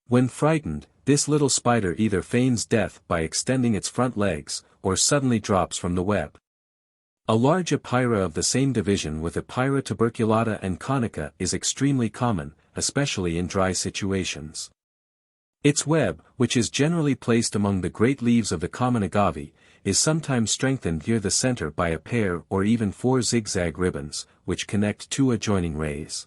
When frightened, this little spider either feigns death by extending its front legs, or suddenly drops from the web. A large Epeira of the same division with Epeira tuberculata and conica is extremely common, especially in dry situations. Its web, which is generally placed among the great leaves of the common agave, is sometimes strengthened near the center by a pair or even 4 zigzag ribbons, which connect 2 adjoining rays.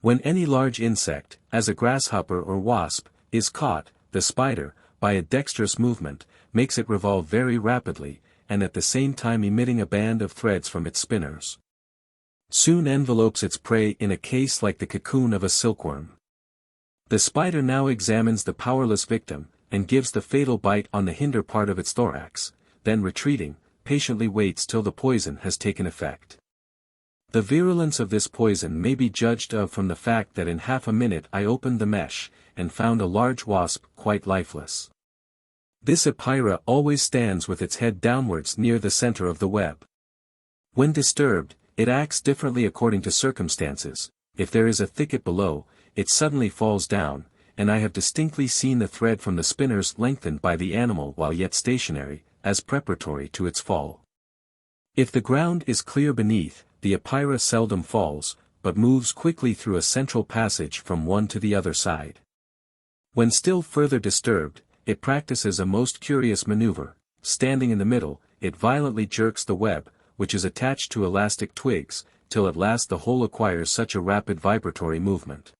When any large insect, as a grasshopper or wasp, is caught, the spider, by a dexterous movement, makes it revolve very rapidly, and at the same time emitting a band of threads from its spinners. Soon envelopes its prey in a case like the cocoon of a silkworm. The spider now examines the powerless victim, and gives the fatal bite on the hinder part of its thorax, then retreating, patiently waits till the poison has taken effect. The virulence of this poison may be judged of from the fact that in half a minute I opened the mesh, and found a large wasp quite lifeless. This Epeira always stands with its head downwards near the center of the web. When disturbed, it acts differently according to circumstances. If there is a thicket below, it suddenly falls down, and I have distinctly seen the thread from the spinners lengthened by the animal while yet stationary, as preparatory to its fall. If the ground is clear beneath, the Epeira seldom falls, but moves quickly through a central passage from one to the other side. When still further disturbed, it practices a most curious maneuver. Standing in the middle, it violently jerks the web, which is attached to elastic twigs, till at last the whole acquires such a rapid vibratory movement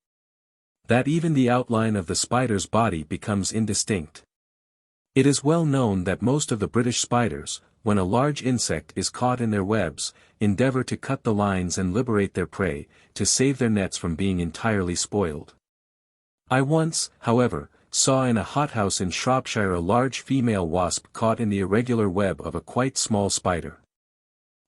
that even the outline of the spider's body becomes indistinct. It is well known that most of the British spiders, when a large insect is caught in their webs, endeavor to cut the lines and liberate their prey, to save their nets from being entirely spoiled. I once, however, saw in a hothouse in Shropshire a large female wasp caught in the irregular web of a quite small spider.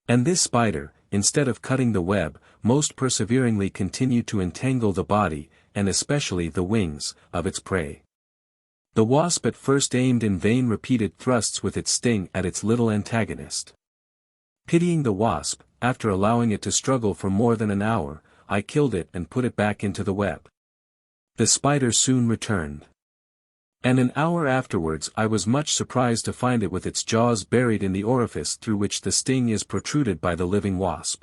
And this spider, instead of cutting the web, most perseveringly continued to entangle the body, and especially the wings, of its prey. The wasp at first aimed in vain repeated thrusts with its sting at its little antagonist. Pitying the wasp, after allowing it to struggle for more than an hour, I killed it and put it back into the web. The spider soon returned. And an hour afterwards I was much surprised to find it with its jaws buried in the orifice through which the sting is protruded by the living wasp.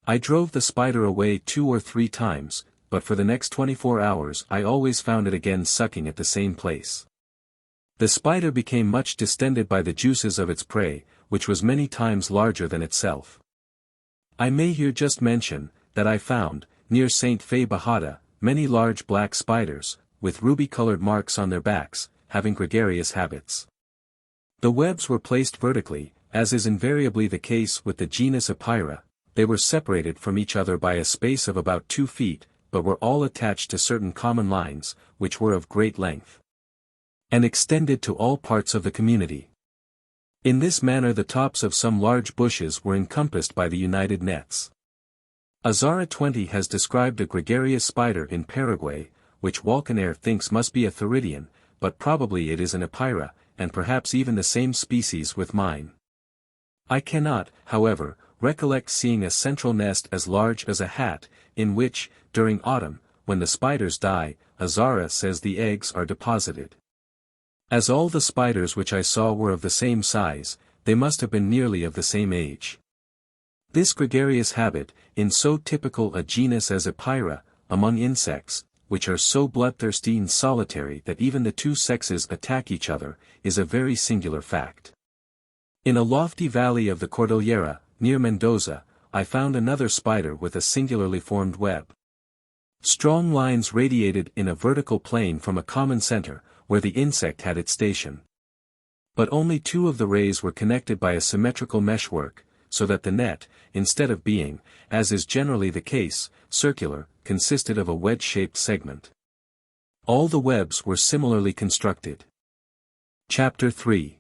I drove the spider away 2 or 3 times, but for the next 24 hours I always found it again sucking at the same place. The spider became much distended by the juices of its prey, which was many times larger than itself. I may here just mention, that I found, near St. Fe Bajada, many large black spiders, with ruby-colored marks on their backs, having gregarious habits. The webs were placed vertically, as is invariably the case with the genus Epeira. They were separated from each other by a space of about 2 feet, but were all attached to certain common lines, which were of great length, and extended to all parts of the community. In this manner the tops of some large bushes were encompassed by the united nets. Azara 20 has described a gregarious spider in Paraguay, which Walkenaer thinks must be a Theridion, but probably it is an Epeira, and perhaps even the same species with mine. I cannot, however, recollect seeing a central nest as large as a hat, in which, during autumn, when the spiders die, Azara says the eggs are deposited. As all the spiders which I saw were of the same size, they must have been nearly of the same age. This gregarious habit, in so typical a genus as Epeira, among insects, which are so bloodthirsty and solitary that even the two sexes attack each other, is a very singular fact. In a lofty valley of the Cordillera, near Mendoza, I found another spider with a singularly formed web. Strong lines radiated in a vertical plane from a common center, where the insect had its station. But only 2 of the rays were connected by a symmetrical meshwork, so that the net, instead of being, as is generally the case, circular, consisted of a wedge-shaped segment. All the webs were similarly constructed. Chapter 3.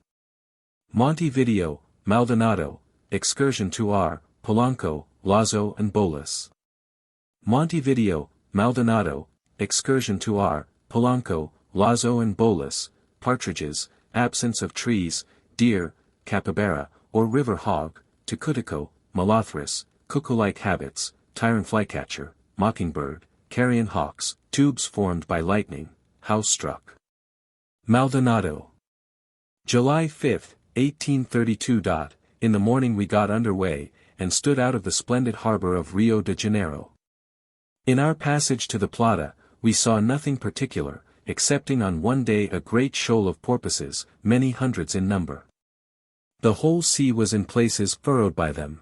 Montevideo, Maldonado, Excursion to R, Polanco, Lazo and Bolas. Montevideo, Maldonado, Excursion to R, Polanco, Lazo and Bolas, partridges, absence of trees, deer, capybara, or river hog, tucutico, molothrus, cuckoo-like habits, tyrant flycatcher, mockingbird, carrion hawks, tubes formed by lightning, house struck. Maldonado. July 5, 1832. In the morning we got under way, and stood out of the splendid harbor of Rio de Janeiro. In our passage to the Plata, we saw nothing particular, excepting on one day a great shoal of porpoises, many hundreds in number. The whole sea was in places furrowed by them.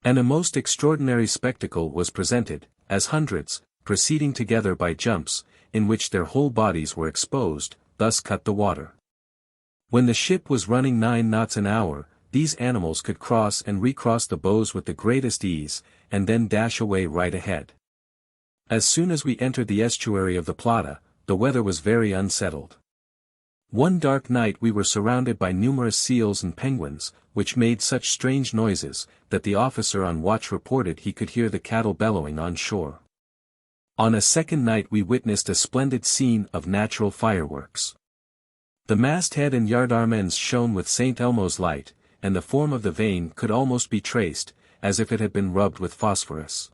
And a most extraordinary spectacle was presented, as hundreds, proceeding together by jumps, in which their whole bodies were exposed, thus cut the water. When the ship was running 9 knots an hour, these animals could cross and recross the bows with the greatest ease, and then dash away right ahead. As soon as we entered the estuary of the Plata, the weather was very unsettled. One dark night we were surrounded by numerous seals and penguins, which made such strange noises, that the officer on watch reported he could hear the cattle bellowing on shore. On a second night we witnessed a splendid scene of natural fireworks. The masthead and yardarms shone with St. Elmo's light, and the form of the vane could almost be traced, as if it had been rubbed with phosphorus.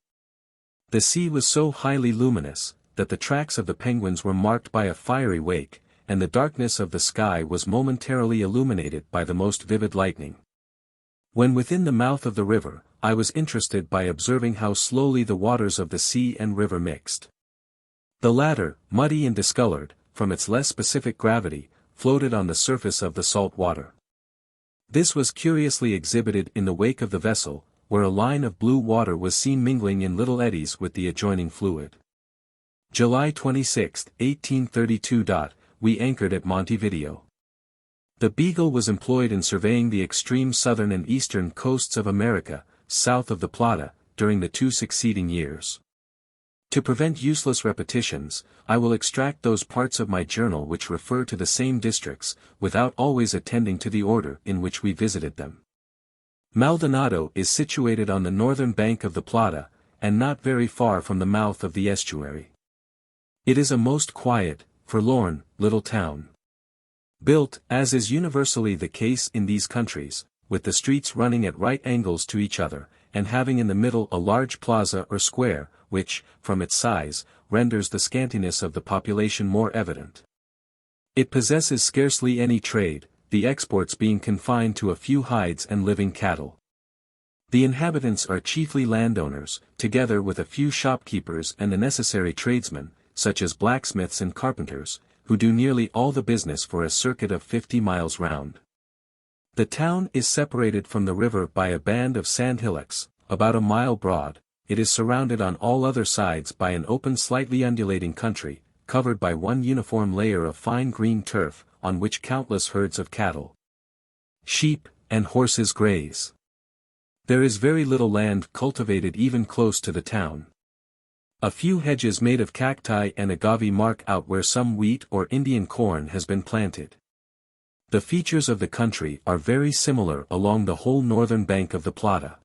The sea was so highly luminous, that the tracks of the penguins were marked by a fiery wake, and the darkness of the sky was momentarily illuminated by the most vivid lightning. When within the mouth of the river, I was interested by observing how slowly the waters of the sea and river mixed. The latter, muddy and discolored, from its less specific gravity, floated on the surface of the salt water. This was curiously exhibited in the wake of the vessel, where a line of blue water was seen mingling in little eddies with the adjoining fluid. July 26, 1832. We anchored at Montevideo. The Beagle was employed in surveying the extreme southern and eastern coasts of America, south of the Plata, during the 2 succeeding years. To prevent useless repetitions, I will extract those parts of my journal which refer to the same districts, without always attending to the order in which we visited them. Maldonado is situated on the northern bank of the Plata, and not very far from the mouth of the estuary. It is a most quiet, forlorn, little town. Built, as is universally the case in these countries, with the streets running at right angles to each other, and having in the middle a large plaza or square, which, from its size, renders the scantiness of the population more evident. It possesses scarcely any trade, the exports being confined to a few hides and living cattle. The inhabitants are chiefly landowners, together with a few shopkeepers and the necessary tradesmen, such as blacksmiths and carpenters, who do nearly all the business for a circuit of 50 miles round. The town is separated from the river by a band of sand hillocks, about a mile broad, it is surrounded on all other sides by an open slightly undulating country, covered by one uniform layer of fine green turf, on which countless herds of cattle, sheep, and horses graze. There is very little land cultivated even close to the town. A few hedges made of cacti and agave mark out where some wheat or Indian corn has been planted. The features of the country are very similar along the whole northern bank of the Plata.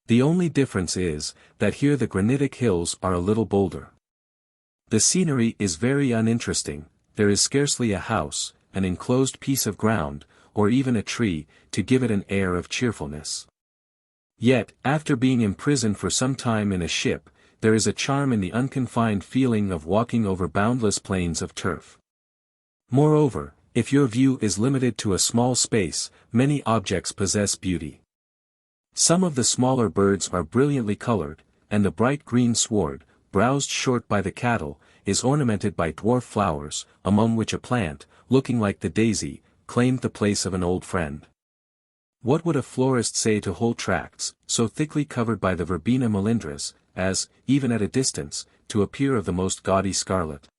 The only difference is, that here the granitic hills are a little bolder. The scenery is very uninteresting, there is scarcely a house, an enclosed piece of ground, or even a tree, to give it an air of cheerfulness. Yet, after being imprisoned for some time in a ship, there is a charm in the unconfined feeling of walking over boundless plains of turf. Moreover, if your view is limited to a small space, many objects possess beauty. Some of the smaller birds are brilliantly colored, and the bright green sward, browsed short by the cattle, is ornamented by dwarf flowers, among which a plant, looking like the daisy, claimed the place of an old friend. What would a florist say to whole tracts, so thickly covered by the Verbena melindras, as, even at a distance, to appear of the most gaudy scarlet?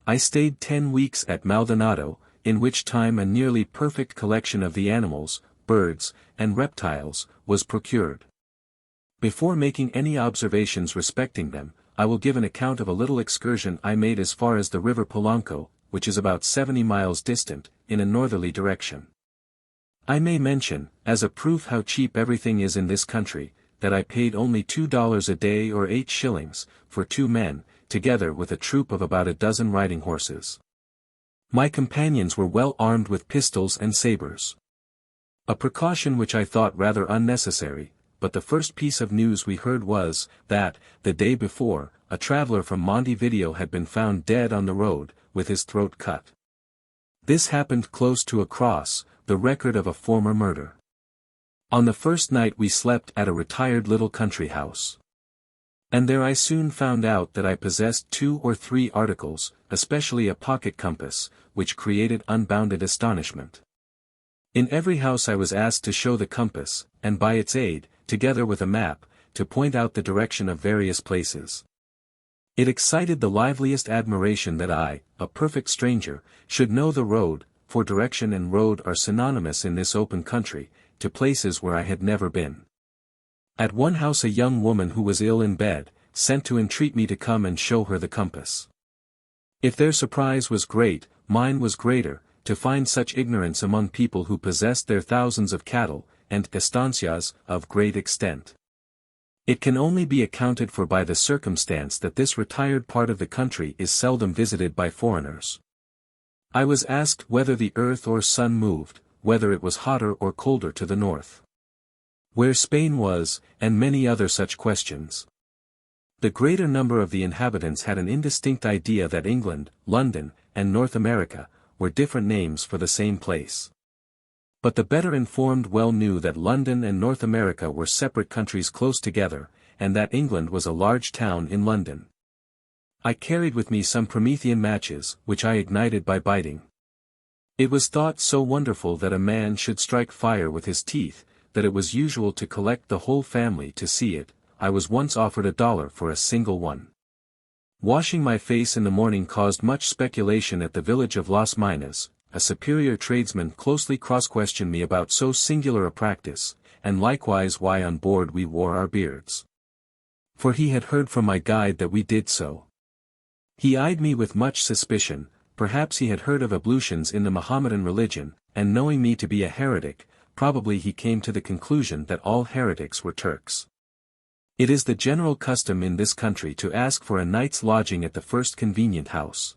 I stayed 10 weeks at Maldonado, in which time a nearly perfect collection of the animals, birds, and reptiles, was procured. Before making any observations respecting them, I will give an account of a little excursion I made as far as the river Polanco, which is about 70 miles distant, in a northerly direction. I may mention, as a proof how cheap everything is in this country, that I paid only $2 a day or 8 shillings, for 2 men, together with a troop of about a dozen riding horses. My companions were well armed with pistols and sabres. A precaution which I thought rather unnecessary, but the first piece of news we heard was, that, the day before, a traveler from Montevideo had been found dead on the road, with his throat cut. This happened close to a cross, the record of a former murder. On the first night we slept at a retired little country house. And there I soon found out that I possessed 2 or 3 articles, especially a pocket compass, which created unbounded astonishment. In every house I was asked to show the compass, and by its aid, together with a map, to point out the direction of various places. It excited the liveliest admiration that I, a perfect stranger, should know the road, for direction and road are synonymous in this open country, to places where I had never been. At one house a young woman who was ill in bed, sent to entreat me to come and show her the compass. If their surprise was great, mine was greater, to find such ignorance among people who possessed their thousands of cattle, and estancias, of great extent. It can only be accounted for by the circumstance that this retired part of the country is seldom visited by foreigners. I was asked whether the earth or sun moved, whether it was hotter or colder to the north, where Spain was, and many other such questions. The greater number of the inhabitants had an indistinct idea that England, London, and North America, were different names for the same place. But the better informed well knew that London and North America were separate countries close together, and that England was a large town in London. I carried with me some Promethean matches, which I ignited by biting. It was thought so wonderful that a man should strike fire with his teeth, that it was usual to collect the whole family to see it. I was once offered $1 for a single one. Washing my face in the morning caused much speculation at the village of Las Minas. A superior tradesman closely cross-questioned me about so singular a practice, and likewise why on board we wore our beards. For he had heard from my guide that we did so. He eyed me with much suspicion, perhaps he had heard of ablutions in the Mohammedan religion, and knowing me to be a heretic, probably he came to the conclusion that all heretics were Turks. It is the general custom in this country to ask for a night's lodging at the first convenient house.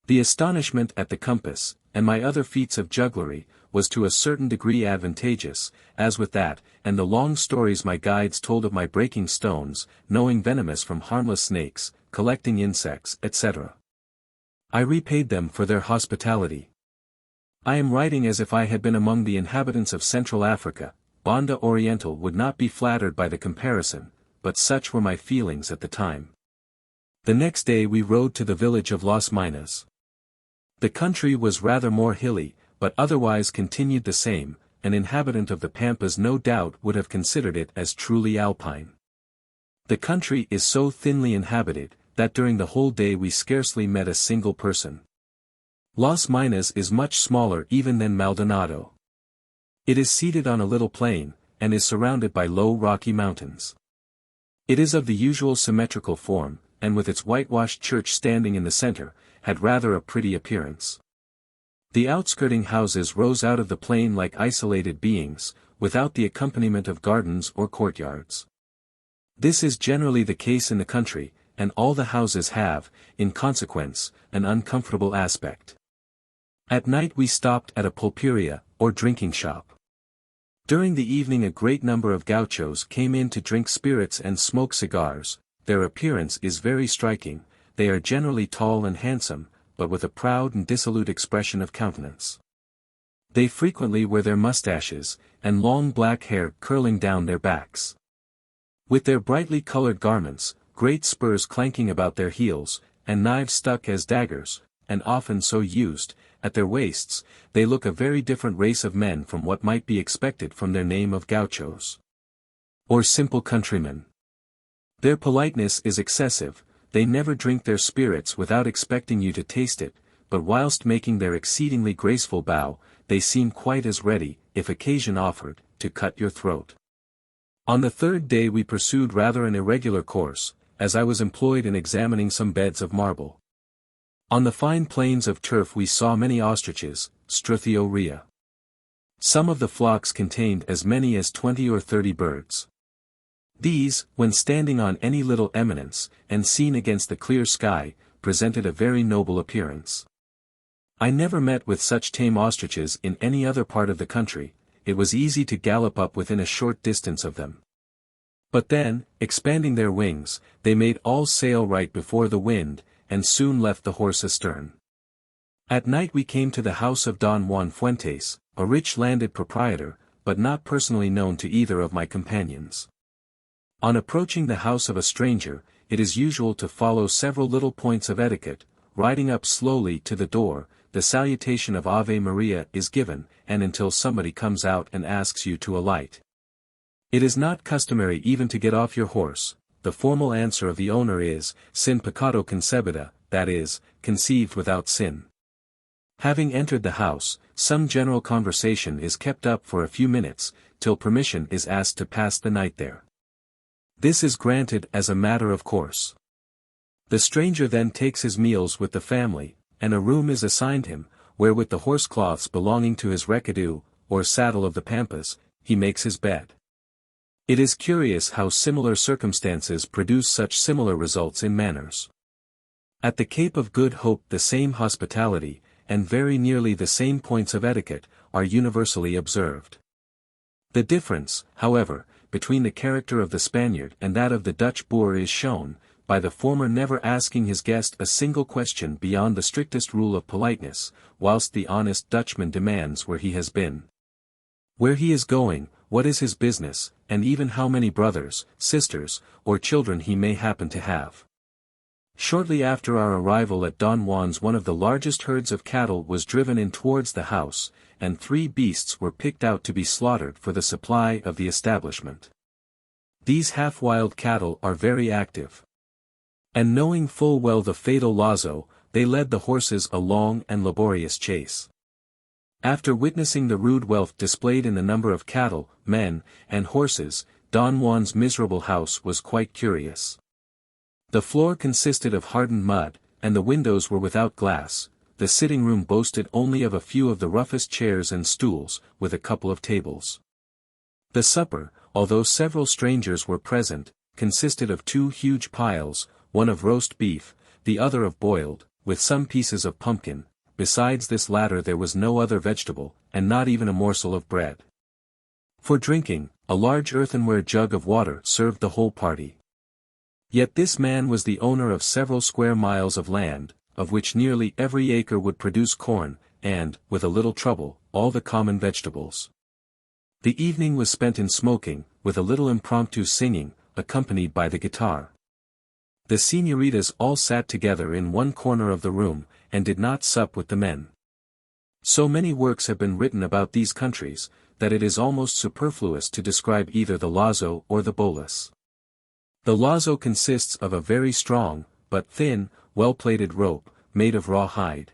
The astonishment at the compass, and my other feats of jugglery, was to a certain degree advantageous, as with that, and the long stories my guides told of my breaking stones, knowing venomous from harmless snakes, collecting insects, etc. I repaid them for their hospitality. I am writing as if I had been among the inhabitants of Central Africa. Banda Oriental would not be flattered by the comparison, but such were my feelings at the time. The next day we rode to the village of Las Minas. The country was rather more hilly, but otherwise continued the same. An inhabitant of the Pampas no doubt would have considered it as truly alpine. The country is so thinly inhabited, that during the whole day we scarcely met a single person. Las Minas is much smaller even than Maldonado. It is seated on a little plain, and is surrounded by low rocky mountains. It is of the usual symmetrical form, and with its whitewashed church standing in the center, had rather a pretty appearance. The outskirting houses rose out of the plain like isolated beings, without the accompaniment of gardens or courtyards. This is generally the case in the country, and all the houses have, in consequence, an uncomfortable aspect. At night we stopped at a pulperia, or drinking shop. During the evening a great number of gauchos came in to drink spirits and smoke cigars. Their appearance is very striking. They are generally tall and handsome, but with a proud and dissolute expression of countenance. They frequently wear their mustaches, and long black hair curling down their backs. With their brightly colored garments, great spurs clanking about their heels, and knives stuck as daggers, and often so used, at their waists, they look a very different race of men from what might be expected from their name of gauchos, or simple countrymen. Their politeness is excessive. They never drink their spirits without expecting you to taste it, but whilst making their exceedingly graceful bow, they seem quite as ready, if occasion offered, to cut your throat. On the third day we pursued rather an irregular course, as I was employed in examining some beds of marble. On the fine plains of turf we saw many ostriches, Struthiorea. Some of the flocks contained as many as 20 or 30 birds. These, when standing on any little eminence, and seen against the clear sky, presented a very noble appearance. I never met with such tame ostriches in any other part of the country. It was easy to gallop up within a short distance of them. But then, expanding their wings, they made all sail right before the wind, and soon left the horse astern. At night we came to the house of Don Juan Fuentes, a rich landed proprietor, but not personally known to either of my companions. On approaching the house of a stranger, it is usual to follow several little points of etiquette. Riding up slowly to the door, the salutation of Ave Maria is given, and until somebody comes out and asks you to alight. It is not customary even to get off your horse. The formal answer of the owner is, sin pecado concebida, that is, conceived without sin. Having entered the house, some general conversation is kept up for a few minutes, till permission is asked to pass the night there. This is granted as a matter of course. The stranger then takes his meals with the family, and a room is assigned him, where with the horse cloths belonging to his recadue, or saddle of the pampas, he makes his bed. It is curious how similar circumstances produce such similar results in manners. At the Cape of Good Hope the same hospitality, and very nearly the same points of etiquette, are universally observed. The difference, however, between the character of the Spaniard and that of the Dutch Boer is shown, by the former never asking his guest a single question beyond the strictest rule of politeness, whilst the honest Dutchman demands where he has been, where he is going, what is his business, and even how many brothers, sisters, or children he may happen to have. Shortly after our arrival at Don Juan's one of the largest herds of cattle was driven in towards the house, and 3 beasts were picked out to be slaughtered for the supply of the establishment. These half-wild cattle are very active. And knowing full well the fatal lazo, they led the horses a long and laborious chase. After witnessing the rude wealth displayed in the number of cattle, men, and horses, Don Juan's miserable house was quite curious. The floor consisted of hardened mud, and the windows were without glass. The sitting room boasted only of a few of the roughest chairs and stools, with a couple of tables. The supper, although several strangers were present, consisted of 2 huge piles, one of roast beef, the other of boiled, with some pieces of pumpkin. Besides this latter there was no other vegetable, and not even a morsel of bread. For drinking, a large earthenware jug of water served the whole party. Yet this man was the owner of several square miles of land, of which nearly every acre would produce corn, and, with a little trouble, all the common vegetables. The evening was spent in smoking, with a little impromptu singing, accompanied by the guitar. The señoritas all sat together in one corner of the room, and did not sup with the men. So many works have been written about these countries, that it is almost superfluous to describe either the Lazo or the Bolas. The lazo consists of a very strong, but thin, well-plated rope, made of raw hide.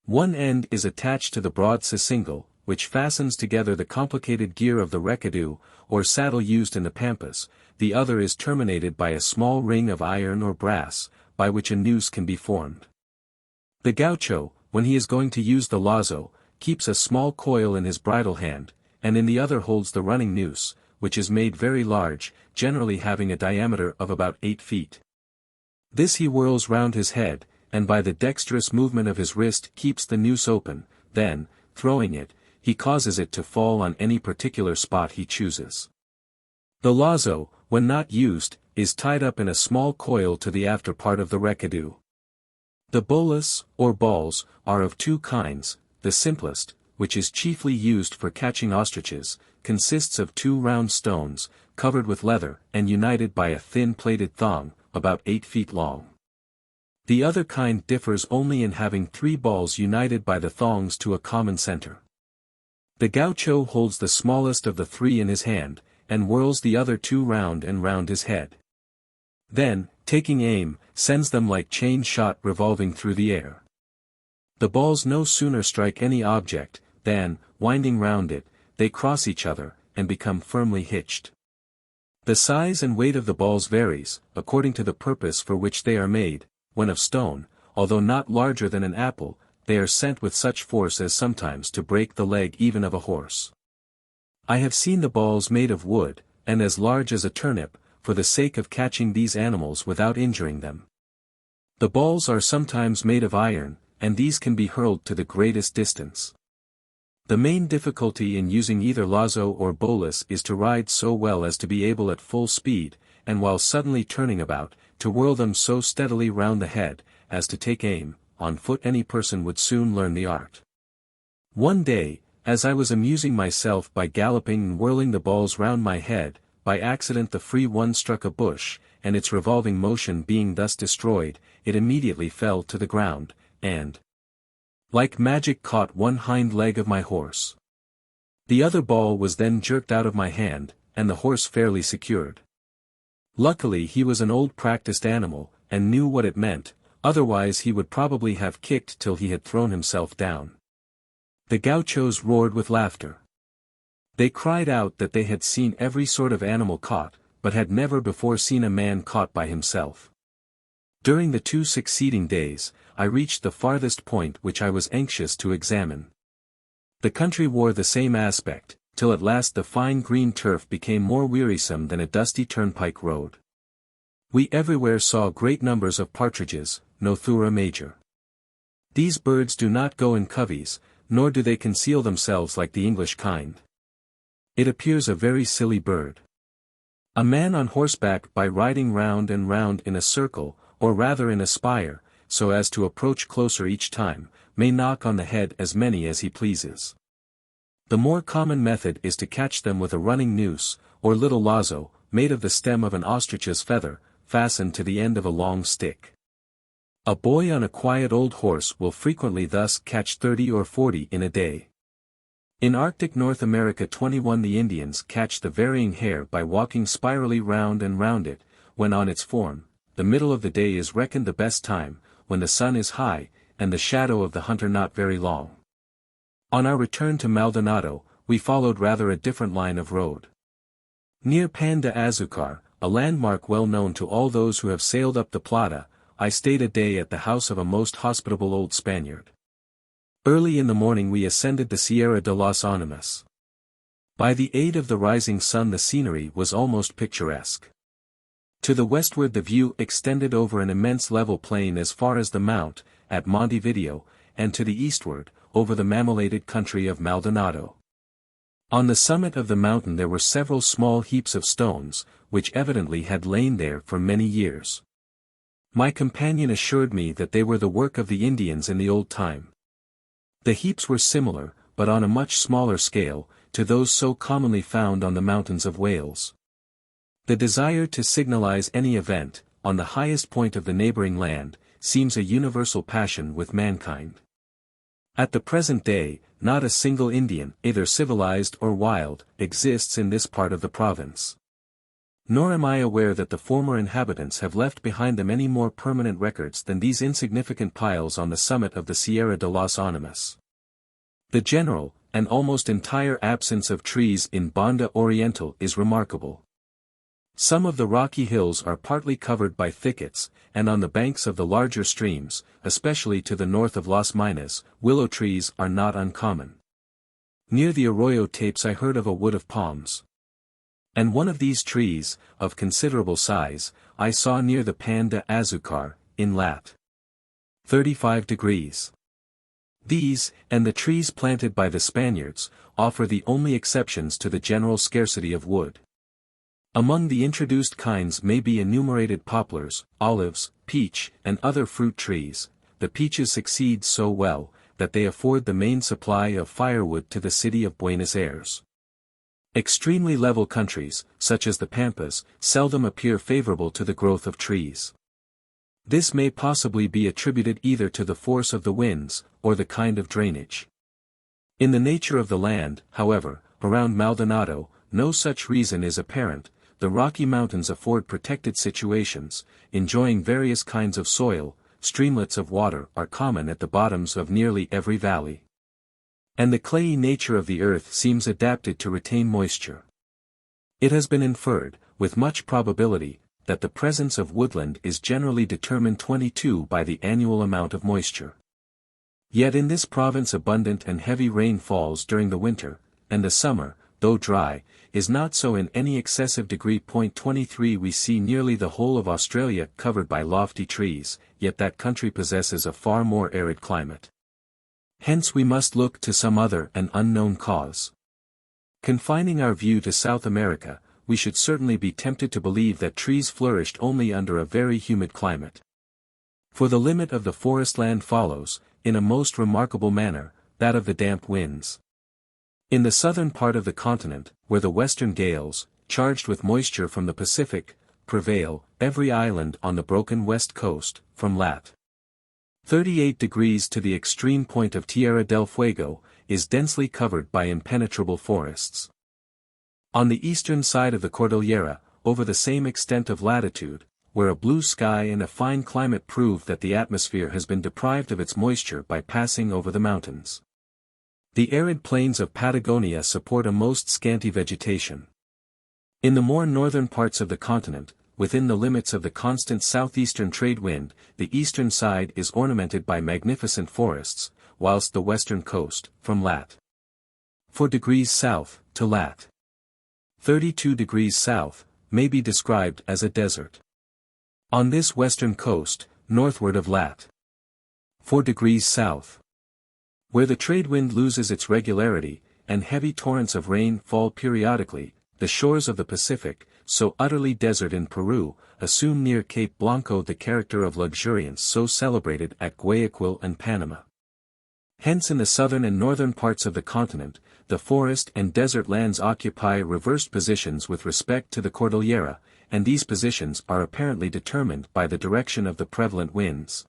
One end is attached to the broad sisingle, which fastens together the complicated gear of the recadoo, or saddle used in the pampas. The other is terminated by a small ring of iron or brass, by which a noose can be formed. The gaucho, when he is going to use the lazo, keeps a small coil in his bridle hand, and in the other holds the running noose, which is made very large, generally having a diameter of about 8 feet. This he whirls round his head, and by the dexterous movement of his wrist keeps the noose open. Then, throwing it, he causes it to fall on any particular spot he chooses. The lazo, when not used, is tied up in a small coil to the after part of the recadoo. The bolas, or balls, are of two kinds. The simplest, which is chiefly used for catching ostriches, consists of 2 round stones, covered with leather, and united by a thin plated thong, about 8 feet long. The other kind differs only in having 3 balls united by the thongs to a common center. The gaucho holds the smallest of the 3 in his hand, and whirls the other 2 round and round his head. Then, taking aim, sends them like chain shot revolving through the air. The balls no sooner strike any object, than, winding round it, they cross each other, and become firmly hitched. The size and weight of the balls varies, according to the purpose for which they are made. When of stone, although not larger than an apple, they are sent with such force as sometimes to break the leg even of a horse. I have seen the balls made of wood, and as large as a turnip, for the sake of catching these animals without injuring them. The balls are sometimes made of iron, and these can be hurled to the greatest distance. The main difficulty in using either lazo or bolas is to ride so well as to be able at full speed, and while suddenly turning about, to whirl them so steadily round the head, as to take aim. On foot any person would soon learn the art. One day, as I was amusing myself by galloping and whirling the balls round my head, by accident the free one struck a bush, and its revolving motion being thus destroyed, it immediately fell to the ground, and like magic caught one hind leg of my horse. The other ball was then jerked out of my hand, and the horse fairly secured. Luckily he was an old practiced animal, and knew what it meant, otherwise he would probably have kicked till he had thrown himself down. The gauchos roared with laughter. They cried out that they had seen every sort of animal caught, but had never before seen a man caught by himself. During the 2 succeeding days, I reached the farthest point which I was anxious to examine. The country wore the same aspect, till at last the fine green turf became more wearisome than a dusty turnpike road. We everywhere saw great numbers of partridges, Nothura major. These birds do not go in coveys, nor do they conceal themselves like the English kind. It appears a very silly bird. A man on horseback by riding round and round in a circle, or rather in a spire, so as to approach closer each time, may knock on the head as many as he pleases. The more common method is to catch them with a running noose, or little lazo, made of the stem of an ostrich's feather, fastened to the end of a long stick. A boy on a quiet old horse will frequently thus catch 30 or 40 in a day. In Arctic North America 21 the Indians catch the varying hare by walking spirally round and round it. When on its form, the middle of the day is reckoned the best time, when the sun is high, and the shadow of the hunter not very long. On our return to Maldonado, we followed rather a different line of road. Near Pan de Azucar, a landmark well known to all those who have sailed up the Plata, I stayed a day at the house of a most hospitable old Spaniard. Early in the morning we ascended the Sierra de los Animas. By the aid of the rising sun the scenery was almost picturesque. To the westward the view extended over an immense level plain as far as the Mount, at Montevideo, and to the eastward, over the marmoladed country of Maldonado. On the summit of the mountain there were several small heaps of stones, which evidently had lain there for many years. My companion assured me that they were the work of the Indians in the old time. The heaps were similar, but on a much smaller scale, to those so commonly found on the mountains of Wales. The desire to signalize any event, on the highest point of the neighboring land, seems a universal passion with mankind. At the present day, not a single Indian, either civilized or wild, exists in this part of the province. Nor am I aware that the former inhabitants have left behind them any more permanent records than these insignificant piles on the summit of the Sierra de los Animas. The general, and almost entire absence of trees in Banda Oriental is remarkable. Some of the rocky hills are partly covered by thickets, and on the banks of the larger streams, especially to the north of Las Minas, willow trees are not uncommon. Near the Arroyo Tapes I heard of a wood of palms. And one of these trees, of considerable size, I saw near the Pan de Azucar, in lat. 35 degrees. These, and the trees planted by the Spaniards, offer the only exceptions to the general scarcity of wood. Among the introduced kinds may be enumerated poplars, olives, peach, and other fruit trees. The peaches succeed so well, that they afford the main supply of firewood to the city of Buenos Aires. Extremely level countries, such as the Pampas, seldom appear favorable to the growth of trees. This may possibly be attributed either to the force of the winds, or the kind of drainage. In the nature of the land, however, around Maldonado, no such reason is apparent. The Rocky Mountains afford protected situations, enjoying various kinds of soil. Streamlets of water are common at the bottoms of nearly every valley. And the clayey nature of the earth seems adapted to retain moisture. It has been inferred, with much probability, that the presence of woodland is generally determined 22 by the annual amount of moisture. Yet in this province abundant and heavy rain falls during the winter, and the summer, though dry, is not so in any excessive degree. 23 We see nearly the whole of Australia covered by lofty trees, yet that country possesses a far more arid climate. Hence we must look to some other and unknown cause. Confining our view to South America, we should certainly be tempted to believe that trees flourished only under a very humid climate. For the limit of the forest land follows, in a most remarkable manner, that of the damp winds. In the southern part of the continent, where the western gales, charged with moisture from the Pacific, prevail, every island on the broken west coast, from lat. 38 degrees to the extreme point of Tierra del Fuego, is densely covered by impenetrable forests. On the eastern side of the Cordillera, over the same extent of latitude, where a blue sky and a fine climate prove that the atmosphere has been deprived of its moisture by passing over the mountains. The arid plains of Patagonia support a most scanty vegetation. In the more northern parts of the continent, within the limits of the constant southeastern trade wind, the eastern side is ornamented by magnificent forests, whilst the western coast, from lat. 4 degrees south, to lat. 32 degrees south, may be described as a desert. On this western coast, northward of lat. 4 degrees south, where the trade wind loses its regularity, and heavy torrents of rain fall periodically, the shores of the Pacific, so utterly desert in Peru, assume near Cape Blanco the character of luxuriance so celebrated at Guayaquil and Panama. Hence in the southern and northern parts of the continent, the forest and desert lands occupy reversed positions with respect to the Cordillera, and these positions are apparently determined by the direction of the prevalent winds.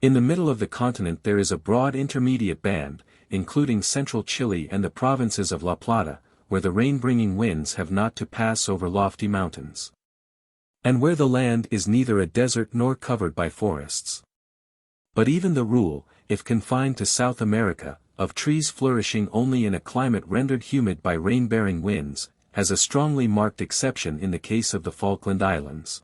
In the middle of the continent there is a broad intermediate band, including central Chile and the provinces of La Plata, where the rain-bringing winds have not to pass over lofty mountains. And where the land is neither a desert nor covered by forests. But even the rule, if confined to South America, of trees flourishing only in a climate rendered humid by rain-bearing winds, has a strongly marked exception in the case of the Falkland Islands.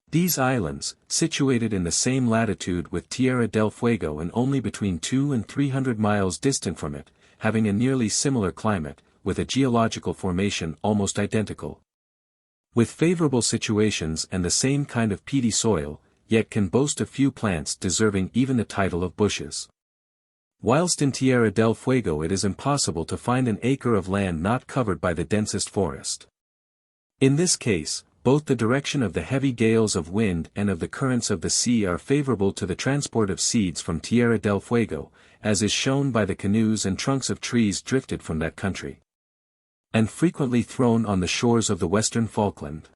These islands, situated in the same latitude with Tierra del Fuego and only between 200 and 300 miles distant from it, having a nearly similar climate, with a geological formation almost identical, with favorable situations and the same kind of peaty soil, yet can boast a few plants deserving even the title of bushes. Whilst in Tierra del Fuego it is impossible to find an acre of land not covered by the densest forest. In this case, both the direction of the heavy gales of wind and of the currents of the sea are favorable to the transport of seeds from Tierra del Fuego, as is shown by the canoes and trunks of trees drifted from that country, and frequently thrown on the shores of the western Falkland.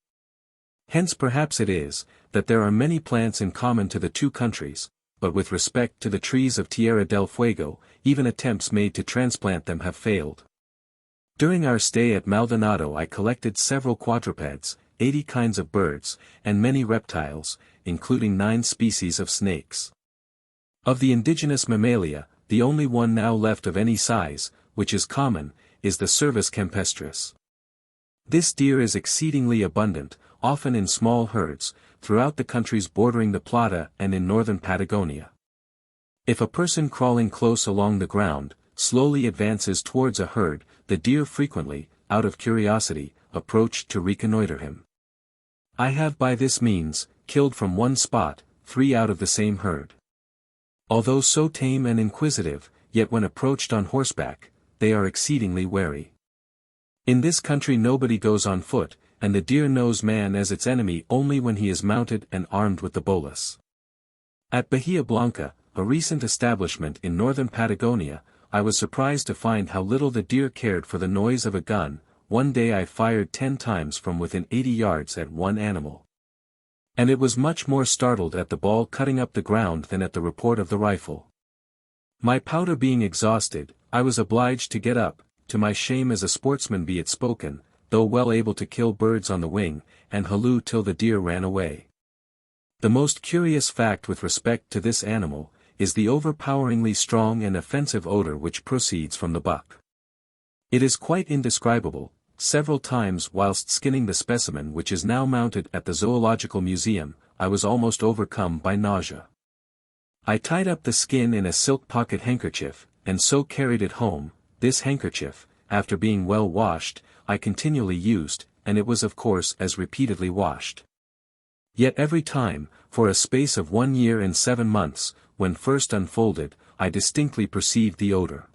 Hence perhaps it is, that there are many plants in common to the two countries, but with respect to the trees of Tierra del Fuego, even attempts made to transplant them have failed. During our stay at Maldonado I collected several quadrupeds, 80 kinds of birds, and many reptiles, including 9 species of snakes. Of the indigenous mammalia, the only one now left of any size, which is common, is the Cervus campestris. This deer is exceedingly abundant, often in small herds, throughout the countries bordering the Plata and in northern Patagonia. If a person crawling close along the ground, slowly advances towards a herd, the deer frequently, out of curiosity, approach to reconnoiter him. I have by this means, killed from one spot, 3 out of the same herd. Although so tame and inquisitive, yet when approached on horseback, they are exceedingly wary. In this country nobody goes on foot, and the deer knows man as its enemy only when he is mounted and armed with the bolas. At Bahia Blanca, a recent establishment in northern Patagonia, I was surprised to find how little the deer cared for the noise of a gun. One day I fired 10 times from within 80 yards at one animal. And it was much more startled at the ball cutting up the ground than at the report of the rifle. My powder being exhausted, I was obliged to get up, to my shame as a sportsman be it spoken, though well able to kill birds on the wing, and halloo till the deer ran away. The most curious fact with respect to this animal, is the overpoweringly strong and offensive odor which proceeds from the buck. It is quite indescribable. Several times whilst skinning the specimen which is now mounted at the Zoological Museum, I was almost overcome by nausea. I tied up the skin in a silk pocket handkerchief, and so carried it home. This handkerchief, after being well washed, I continually used, and it was of course as repeatedly washed. Yet every time, for a space of 1 year and 7 months, when first unfolded, I distinctly perceived the odor.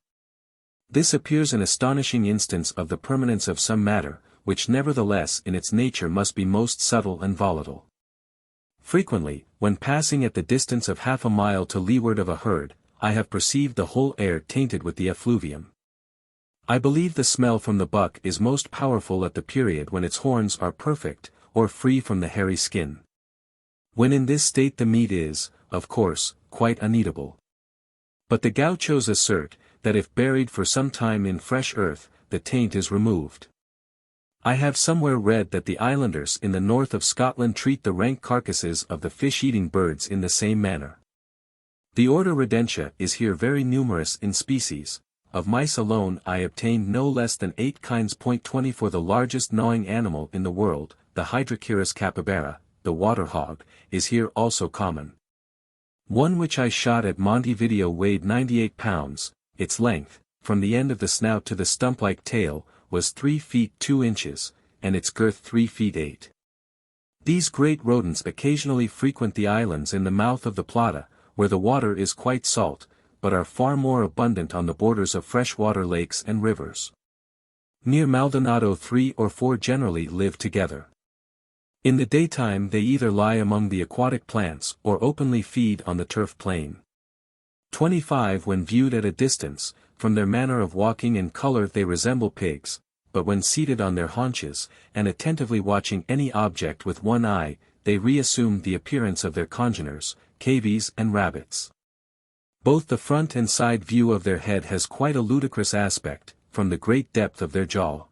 This appears an astonishing instance of the permanence of some matter, which nevertheless in its nature must be most subtle and volatile. Frequently, when passing at the distance of half a mile to leeward of a herd, I have perceived the whole air tainted with the effluvium. I believe the smell from the buck is most powerful at the period when its horns are perfect, or free from the hairy skin. When in this state the meat is, of course, quite uneatable. But the gauchos assert, that if buried for some time in fresh earth, the taint is removed. I have somewhere read that the islanders in the north of Scotland treat the rank carcasses of the fish-eating birds in the same manner. The order Rodentia is here very numerous in species. Of mice alone I obtained no less than 8 kinds. 24 The largest gnawing animal in the world, the Hydrochirus capybara, the water hog, is here also common. One which I shot at Montevideo weighed 98 pounds, its length, from the end of the snout to the stump-like tail, was 3 feet 2 inches, and its girth 3 feet 8. These great rodents occasionally frequent the islands in the mouth of the Plata, where the water is quite salt, but are far more abundant on the borders of freshwater lakes and rivers. Near Maldonado 3 or 4 generally live together. In the daytime they either lie among the aquatic plants or openly feed on the turf plain. 25 When viewed at a distance, from their manner of walking and color they resemble pigs, but when seated on their haunches, and attentively watching any object with one eye, they reassume the appearance of their congeners, cavies and rabbits. Both the front and side view of their head has quite a ludicrous aspect, from the great depth of their jaw.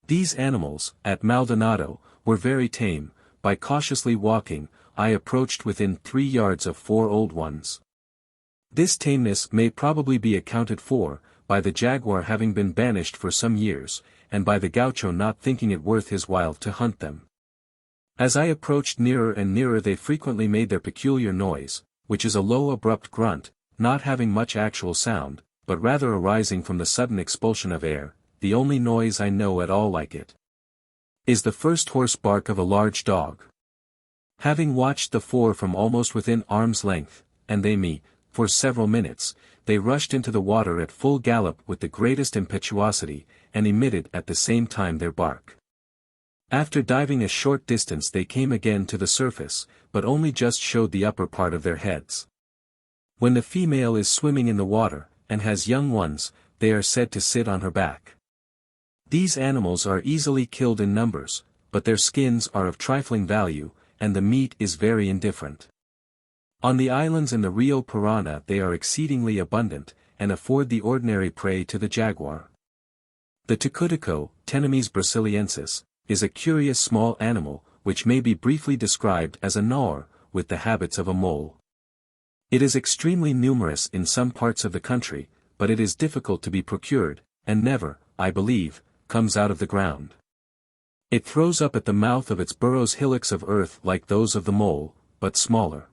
These animals, at Maldonado, were very tame. By cautiously walking, I approached within 3 yards of 4 old ones. This tameness may probably be accounted for, by the jaguar having been banished for some years, and by the gaucho not thinking it worth his while to hunt them. As I approached nearer and nearer they frequently made their peculiar noise, which is a low abrupt grunt, not having much actual sound, but rather arising from the sudden expulsion of air. The only noise I know at all like it is the first hoarse bark of a large dog. Having watched the 4 from almost within arm's length, and they me, for several minutes, they rushed into the water at full gallop with the greatest impetuosity, and emitted at the same time their bark. After diving a short distance they came again to the surface, but only just showed the upper part of their heads. When the female is swimming in the water, and has young ones, they are said to sit on her back. These animals are easily killed in numbers, but their skins are of trifling value, and the meat is very indifferent. On the islands in the Rio Parana they are exceedingly abundant, and afford the ordinary prey to the jaguar. The tucutico, Tenomys brasiliensis, is a curious small animal, which may be briefly described as a gnawer, with the habits of a mole. It is extremely numerous in some parts of the country, but it is difficult to be procured, and never, I believe, comes out of the ground. It throws up at the mouth of its burrows hillocks of earth like those of the mole, but smaller.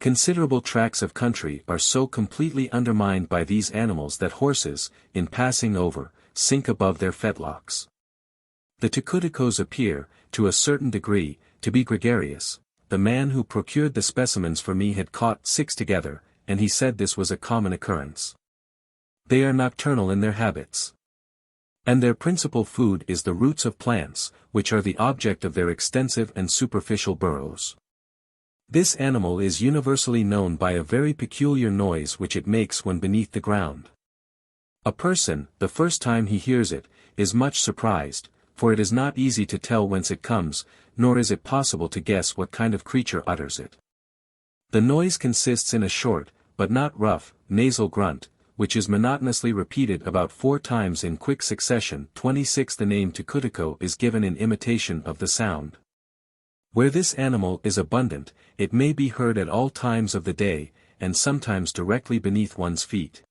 Considerable tracts of country are so completely undermined by these animals that horses, in passing over, sink above their fetlocks. The tucuticos appear, to a certain degree, to be gregarious. The man who procured the specimens for me had caught 6 together, and he said this was a common occurrence. They are nocturnal in their habits. And their principal food is the roots of plants, which are the object of their extensive and superficial burrows. This animal is universally known by a very peculiar noise which it makes when beneath the ground. A person, the first time he hears it, is much surprised, for it is not easy to tell whence it comes, nor is it possible to guess what kind of creature utters it. The noise consists in a short, but not rough, nasal grunt, which is monotonously repeated about 4 times in quick succession. 26 The name tucutico is given in imitation of the sound. Where this animal is abundant, it may be heard at all times of the day, and sometimes directly beneath one's feet.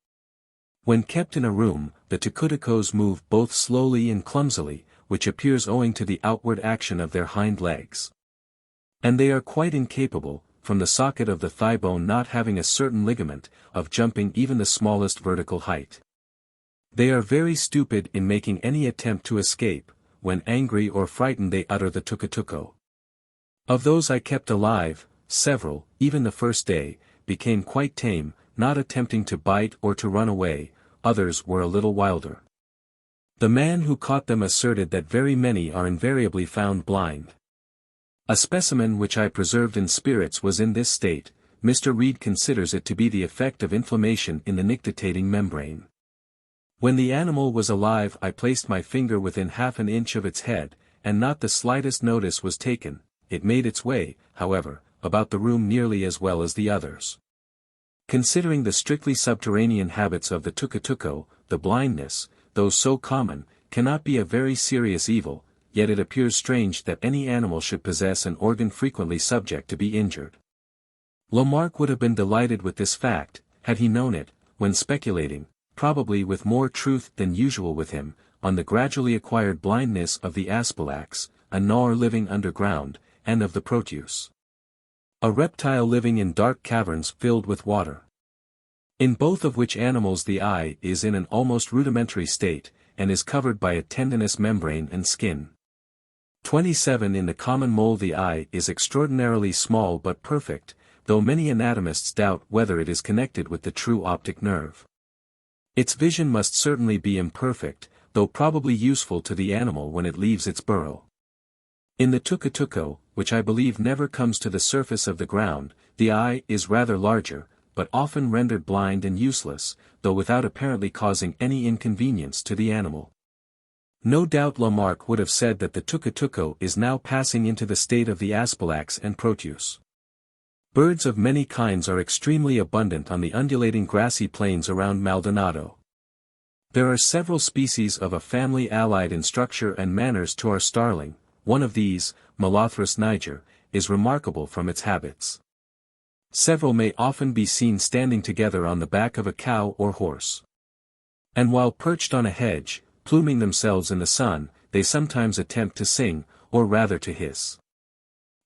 When kept in a room, the tucuticos move both slowly and clumsily, which appears owing to the outward action of their hind legs. And they are quite incapable, from the socket of the thigh bone not having a certain ligament, of jumping even the smallest vertical height. They are very stupid in making any attempt to escape. When angry or frightened they utter the tucutuco. Of those I kept alive, several, even the first day, became quite tame, not attempting to bite or to run away. Others were a little wilder. The man who caught them asserted that very many are invariably found blind. A specimen which I preserved in spirits was in this state. Mr. Reed considers it to be the effect of inflammation in the nictitating membrane. When the animal was alive I placed my finger within half an inch of its head, and not the slightest notice was taken. It made its way, however, about the room nearly as well as the others. Considering the strictly subterranean habits of the tucutuco, the blindness, though so common, cannot be a very serious evil, yet it appears strange that any animal should possess an organ frequently subject to be injured. Lamarck would have been delighted with this fact, had he known it, when speculating, probably with more truth than usual with him, on the gradually acquired blindness of the aspilax, a gnawer living underground, and of the proteus, a reptile living in dark caverns filled with water. In both of which animals the eye is in an almost rudimentary state, and is covered by a tendinous membrane and skin. 27 In the common mole the eye is extraordinarily small but perfect, though many anatomists doubt whether it is connected with the true optic nerve. Its vision must certainly be imperfect, though probably useful to the animal when it leaves its burrow. In the tucutuco, which I believe never comes to the surface of the ground, the eye is rather larger, but often rendered blind and useless, though without apparently causing any inconvenience to the animal. No doubt Lamarck would have said that the tucutuco is now passing into the state of the aspilax and proteus. Birds of many kinds are extremely abundant on the undulating grassy plains around Maldonado. There are several species of a family allied in structure and manners to our starling. One of these, Molothrus niger, is remarkable from its habits. Several may often be seen standing together on the back of a cow or horse. And while perched on a hedge, pluming themselves in the sun, they sometimes attempt to sing, or rather to hiss.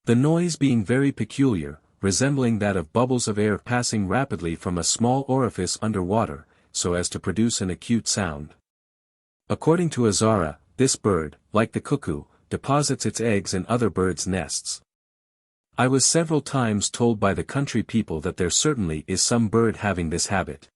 The noise being very peculiar, resembling that of bubbles of air passing rapidly from a small orifice under water, so as to produce an acute sound. According to Azara, this bird, like the cuckoo, deposits its eggs in other birds' nests. I was several times told by the country people that there certainly is some bird having this habit.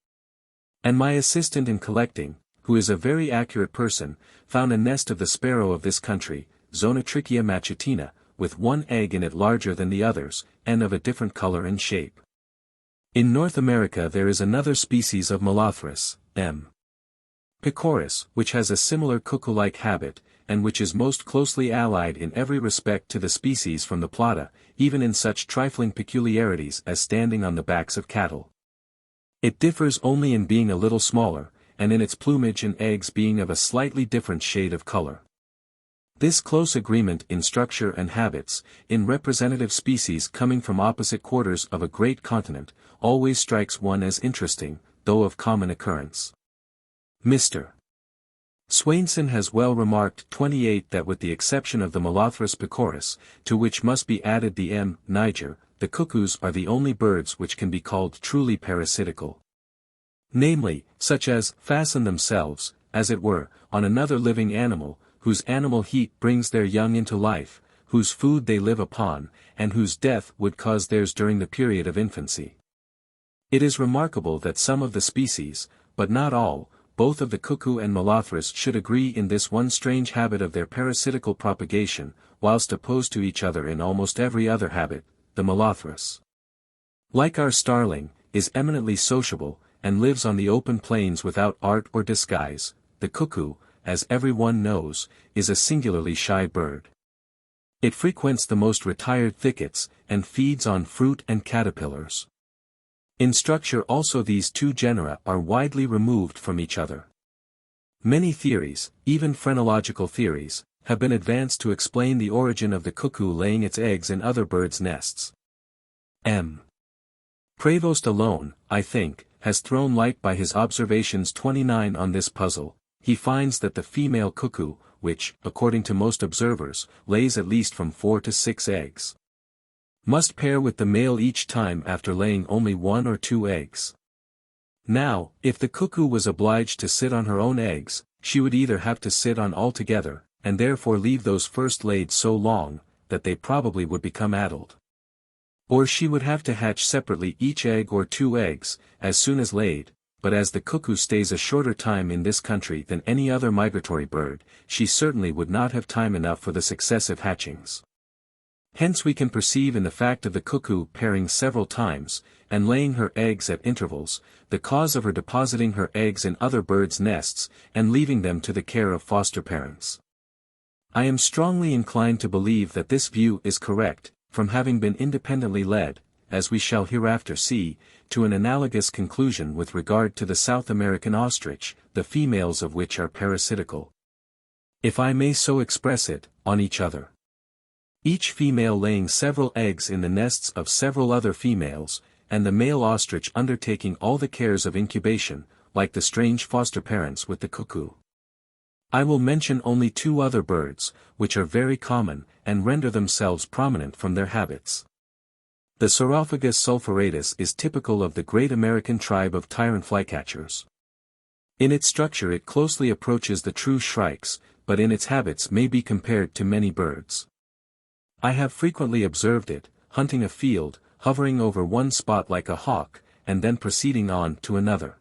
And my assistant in collecting, who is a very accurate person, found a nest of the sparrow of this country, Zonotrichia matutina, with one egg in it larger than the others, and of a different color and shape. In North America there is another species of Molothrus, M. picorus, which has a similar cuckoo-like habit, and which is most closely allied in every respect to the species from the Plata, even in such trifling peculiarities as standing on the backs of cattle. It differs only in being a little smaller, and in its plumage and eggs being of a slightly different shade of color. This close agreement in structure and habits, in representative species coming from opposite quarters of a great continent, always strikes one as interesting, though of common occurrence. Mr. Swainson has well remarked 28 that with the exception of the Molothrus pecoris, to which must be added the M. niger, the cuckoos are the only birds which can be called truly parasitical. Namely, such as fasten themselves, as it were, on another living animal, whose animal heat brings their young into life, whose food they live upon, and whose death would cause theirs during the period of infancy. It is remarkable that some of the species, but not all, both of the cuckoo and Molothrus should agree in this one strange habit of their parasitical propagation, whilst opposed to each other in almost every other habit. The Molothrus, like our starling, is eminently sociable, and lives on the open plains without art or disguise. The cuckoo, as every one knows, is a singularly shy bird. It frequents the most retired thickets, and feeds on fruit and caterpillars. In structure also these two genera are widely removed from each other. Many theories, even phrenological theories, have been advanced to explain the origin of the cuckoo laying its eggs in other birds' nests. M. Prevost alone, I think, has thrown light by his observations 29 on this puzzle. He finds that the female cuckoo, which, according to most observers, lays at least from 4 to 6 eggs, must pair with the male each time after laying only 1 or 2 eggs. Now, if the cuckoo was obliged to sit on her own eggs, she would either have to sit on all together, and therefore leave those first laid so long, that they probably would become addled. Or she would have to hatch separately each egg or 2 eggs, as soon as laid. But as the cuckoo stays a shorter time in this country than any other migratory bird, she certainly would not have time enough for the successive hatchings. Hence we can perceive in the fact of the cuckoo pairing several times, and laying her eggs at intervals, the cause of her depositing her eggs in other birds' nests, and leaving them to the care of foster parents. I am strongly inclined to believe that this view is correct, from having been independently led, as we shall hereafter see, to an analogous conclusion with regard to the South American ostrich, the females of which are parasitical, if I may so express it, on each other. Each female laying several eggs in the nests of several other females, and the male ostrich undertaking all the cares of incubation, like the strange foster parents with the cuckoo. I will mention only 2 other birds, which are very common, and render themselves prominent from their habits. The Saurophagus sulphuratus is typical of the great American tribe of tyrant flycatchers. In its structure it closely approaches the true shrikes, but in its habits may be compared to many birds. I have frequently observed it, hunting a field, hovering over one spot like a hawk, and then proceeding on to another.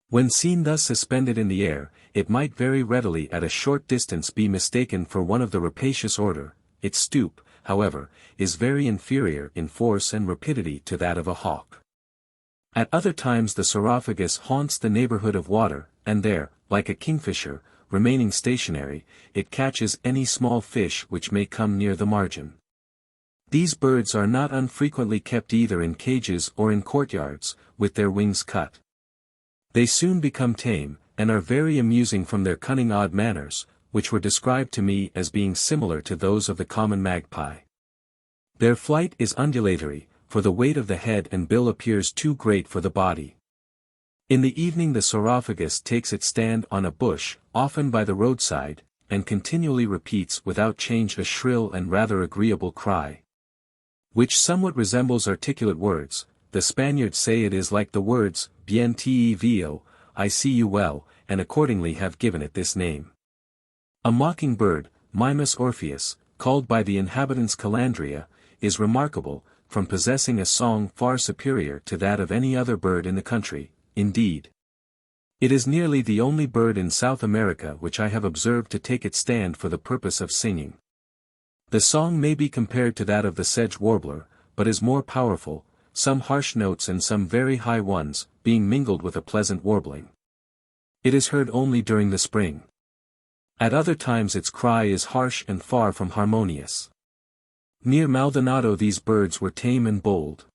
When seen thus suspended in the air, it might very readily at a short distance be mistaken for one of the rapacious order. Its stoop, however, is very inferior in force and rapidity to that of a hawk. At other times the Saurophagus haunts the neighborhood of water, and there, like a kingfisher, remaining stationary, it catches any small fish which may come near the margin. These birds are not unfrequently kept either in cages or in courtyards, with their wings cut. They soon become tame, and are very amusing from their cunning odd manners, which were described to me as being similar to those of the common magpie. Their flight is undulatory, for the weight of the head and bill appears too great for the body. In the evening the Saurophagus takes its stand on a bush, often by the roadside, and continually repeats without change a shrill and rather agreeable cry, which somewhat resembles articulate words. The Spaniards say it is like the words, bien te veo, I see you well, and accordingly have given it this name. A mockingbird, Mimus orpheus, called by the inhabitants Calandria, is remarkable, from possessing a song far superior to that of any other bird in the country. Indeed, it is nearly the only bird in South America which I have observed to take its stand for the purpose of singing. The song may be compared to that of the sedge warbler, but is more powerful, some harsh notes and some very high ones, being mingled with a pleasant warbling. It is heard only during the spring. At other times its cry is harsh and far from harmonious. Near Maldonado these birds were tame and bold.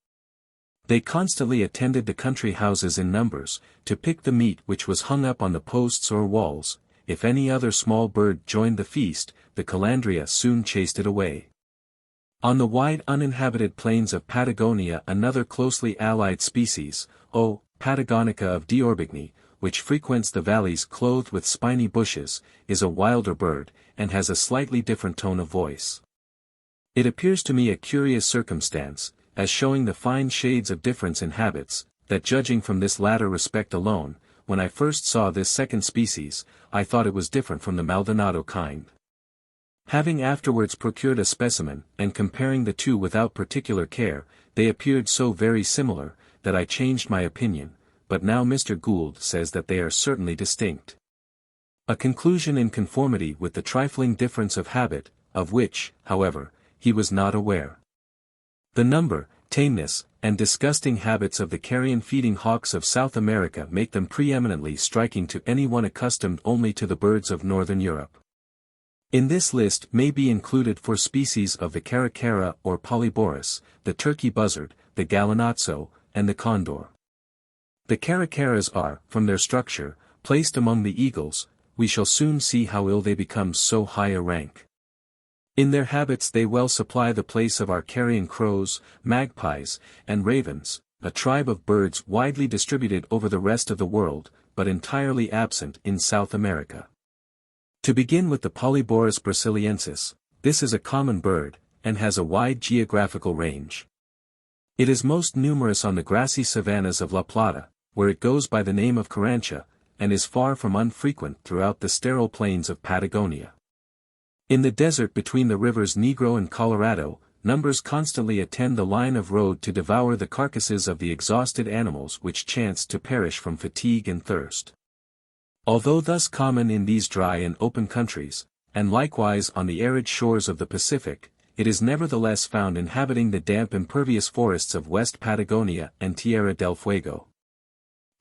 They constantly attended the country houses in numbers, to pick the meat which was hung up on the posts or walls. If any other small bird joined the feast, the calandria soon chased it away. On the wide uninhabited plains of Patagonia another closely allied species, O. patagonica of d'Orbigny, which frequents the valleys clothed with spiny bushes, is a wilder bird, and has a slightly different tone of voice. It appears to me a curious circumstance, as showing the fine shades of difference in habits, that judging from this latter respect alone, when I first saw this second species, I thought it was different from the Maldonado kind. Having afterwards procured a specimen, and comparing the two without particular care, they appeared so very similar, that I changed my opinion, but now Mr. Gould says that they are certainly distinct. A conclusion in conformity with the trifling difference of habit, of which, however, he was not aware. The number, tameness, and disgusting habits of the carrion-feeding hawks of South America make them preeminently striking to anyone accustomed only to the birds of northern Europe. In this list may be included four species of the caracara or polyborus, the turkey buzzard, the gallinazo, and the condor. The caracaras are, from their structure, placed among the eagles. We shall soon see how ill they become so high a rank. In their habits they well supply the place of our carrion crows, magpies, and ravens, a tribe of birds widely distributed over the rest of the world, but entirely absent in South America. To begin with the Polyborus brasiliensis, this is a common bird, and has a wide geographical range. It is most numerous on the grassy savannas of La Plata, where it goes by the name of carancha, and is far from unfrequent throughout the sterile plains of Patagonia. In the desert between the rivers Negro and Colorado, numbers constantly attend the line of road to devour the carcasses of the exhausted animals which chance to perish from fatigue and thirst. Although thus common in these dry and open countries, and likewise on the arid shores of the Pacific, it is nevertheless found inhabiting the damp impervious forests of West Patagonia and Tierra del Fuego.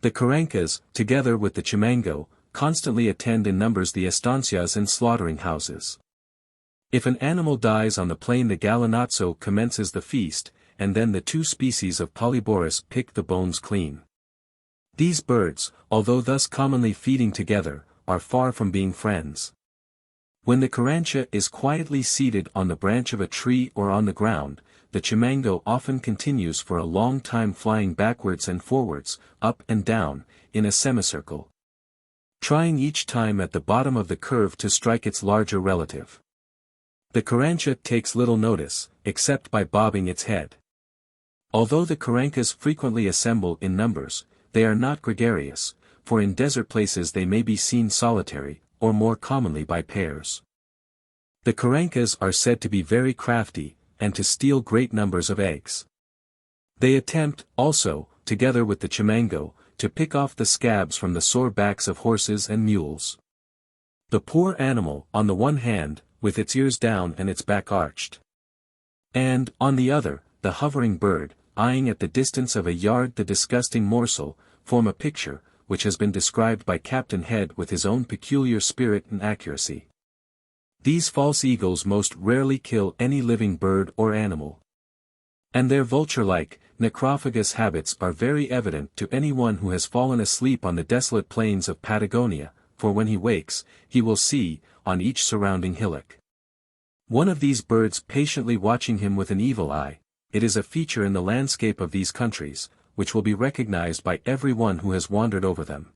The carancas, together with the chimango, constantly attend in numbers the estancias and slaughtering houses. If an animal dies on the plain the gallinazo commences the feast, and then the two species of Polyborus pick the bones clean. These birds, although thus commonly feeding together, are far from being friends. When the carancha is quietly seated on the branch of a tree or on the ground, the chimango often continues for a long time flying backwards and forwards, up and down, in a semicircle, trying each time at the bottom of the curve to strike its larger relative. The carancha takes little notice, except by bobbing its head. Although the carancas frequently assemble in numbers, they are not gregarious, for in desert places they may be seen solitary, or more commonly by pairs. The carancas are said to be very crafty, and to steal great numbers of eggs. They attempt, also, together with the chimango, to pick off the scabs from the sore backs of horses and mules. The poor animal, on the one hand, with its ears down and its back arched, and, on the other, the hovering bird, eyeing at the distance of a yard the disgusting morsel, form a picture, which has been described by Captain Head with his own peculiar spirit and accuracy. These false eagles most rarely kill any living bird or animal. And their vulture-like, necrophagous habits are very evident to anyone who has fallen asleep on the desolate plains of Patagonia, for when he wakes, he will see, on each surrounding hillock, one of these birds patiently watching him with an evil eye. It is a feature in the landscape of these countries, which will be recognized by everyone who has wandered over them.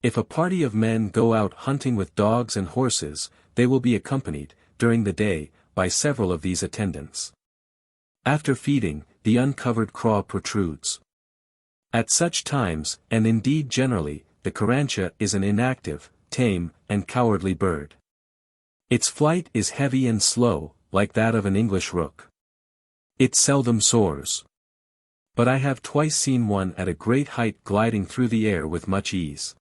If a party of men go out hunting with dogs and horses, they will be accompanied, during the day, by several of these attendants. After feeding, the uncovered craw protrudes. At such times, and indeed generally, the carancha is an inactive, tame, and cowardly bird. Its flight is heavy and slow, like that of an English rook. It seldom soars. But I have twice seen one at a great height gliding through the air with much ease.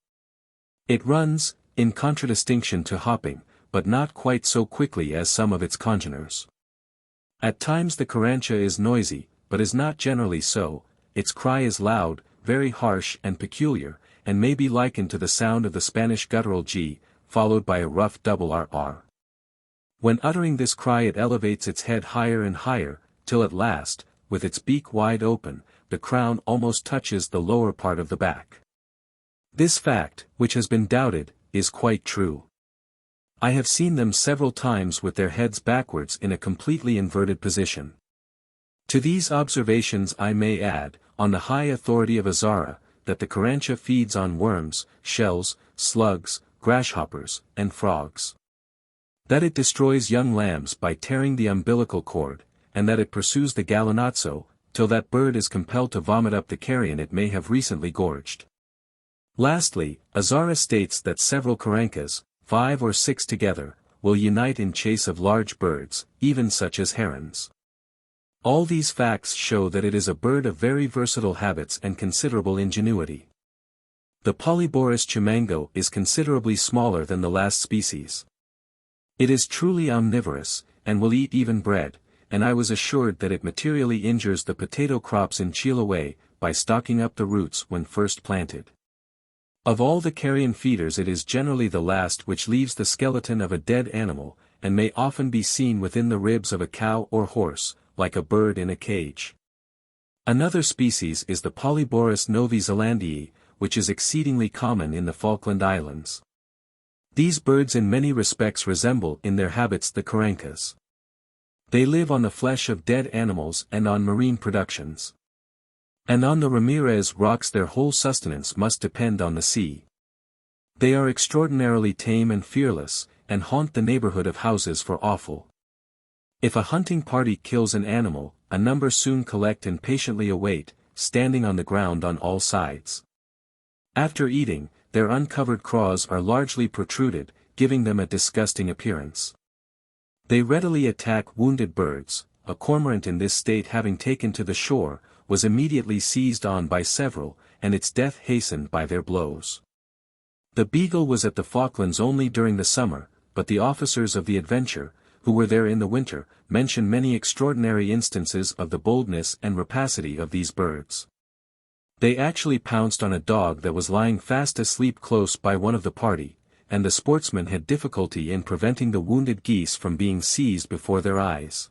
It runs, in contradistinction to hopping, but not quite so quickly as some of its congeners. At times the carancha is noisy, but is not generally so. Its cry is loud, very harsh and peculiar, and may be likened to the sound of the Spanish guttural G, followed by a rough double RR. When uttering this cry it elevates its head higher and higher, till at last, with its beak wide open, the crown almost touches the lower part of the back. This fact, which has been doubted, is quite true. I have seen them several times with their heads backwards in a completely inverted position. To these observations I may add, on the high authority of Azara, that the Carrancha feeds on worms, shells, slugs, grasshoppers, and frogs. That it destroys young lambs by tearing the umbilical cord, and that it pursues the gallinazo, till that bird is compelled to vomit up the carrion it may have recently gorged. Lastly, Azara states that several Carrancas, 5 or 6 together, will unite in chase of large birds, even such as herons. All these facts show that it is a bird of very versatile habits and considerable ingenuity. The Polyborus chimango is considerably smaller than the last species. It is truly omnivorous, and will eat even bread, and I was assured that it materially injures the potato crops in Chiloé, by stalking up the roots when first planted. Of all the carrion feeders it is generally the last which leaves the skeleton of a dead animal, and may often be seen within the ribs of a cow or horse, like a bird in a cage. Another species is the Polyborus novi-zelandii, which is exceedingly common in the Falkland Islands. These birds in many respects resemble in their habits the Carrancas. They live on the flesh of dead animals and on marine productions. And on the Ramirez rocks their whole sustenance must depend on the sea. They are extraordinarily tame and fearless, and haunt the neighborhood of houses for offal. If a hunting party kills an animal, a number soon collect and patiently await, standing on the ground on all sides. After eating, their uncovered craws are largely protruded, giving them a disgusting appearance. They readily attack wounded birds. A cormorant in this state having taken to the shore, was immediately seized on by several, and its death hastened by their blows. The Beagle was at the Falklands only during the summer, but the officers of the Adventure, who were there in the winter, mention many extraordinary instances of the boldness and rapacity of these birds. They actually pounced on a dog that was lying fast asleep close by one of the party, and the sportsmen had difficulty in preventing the wounded geese from being seized before their eyes.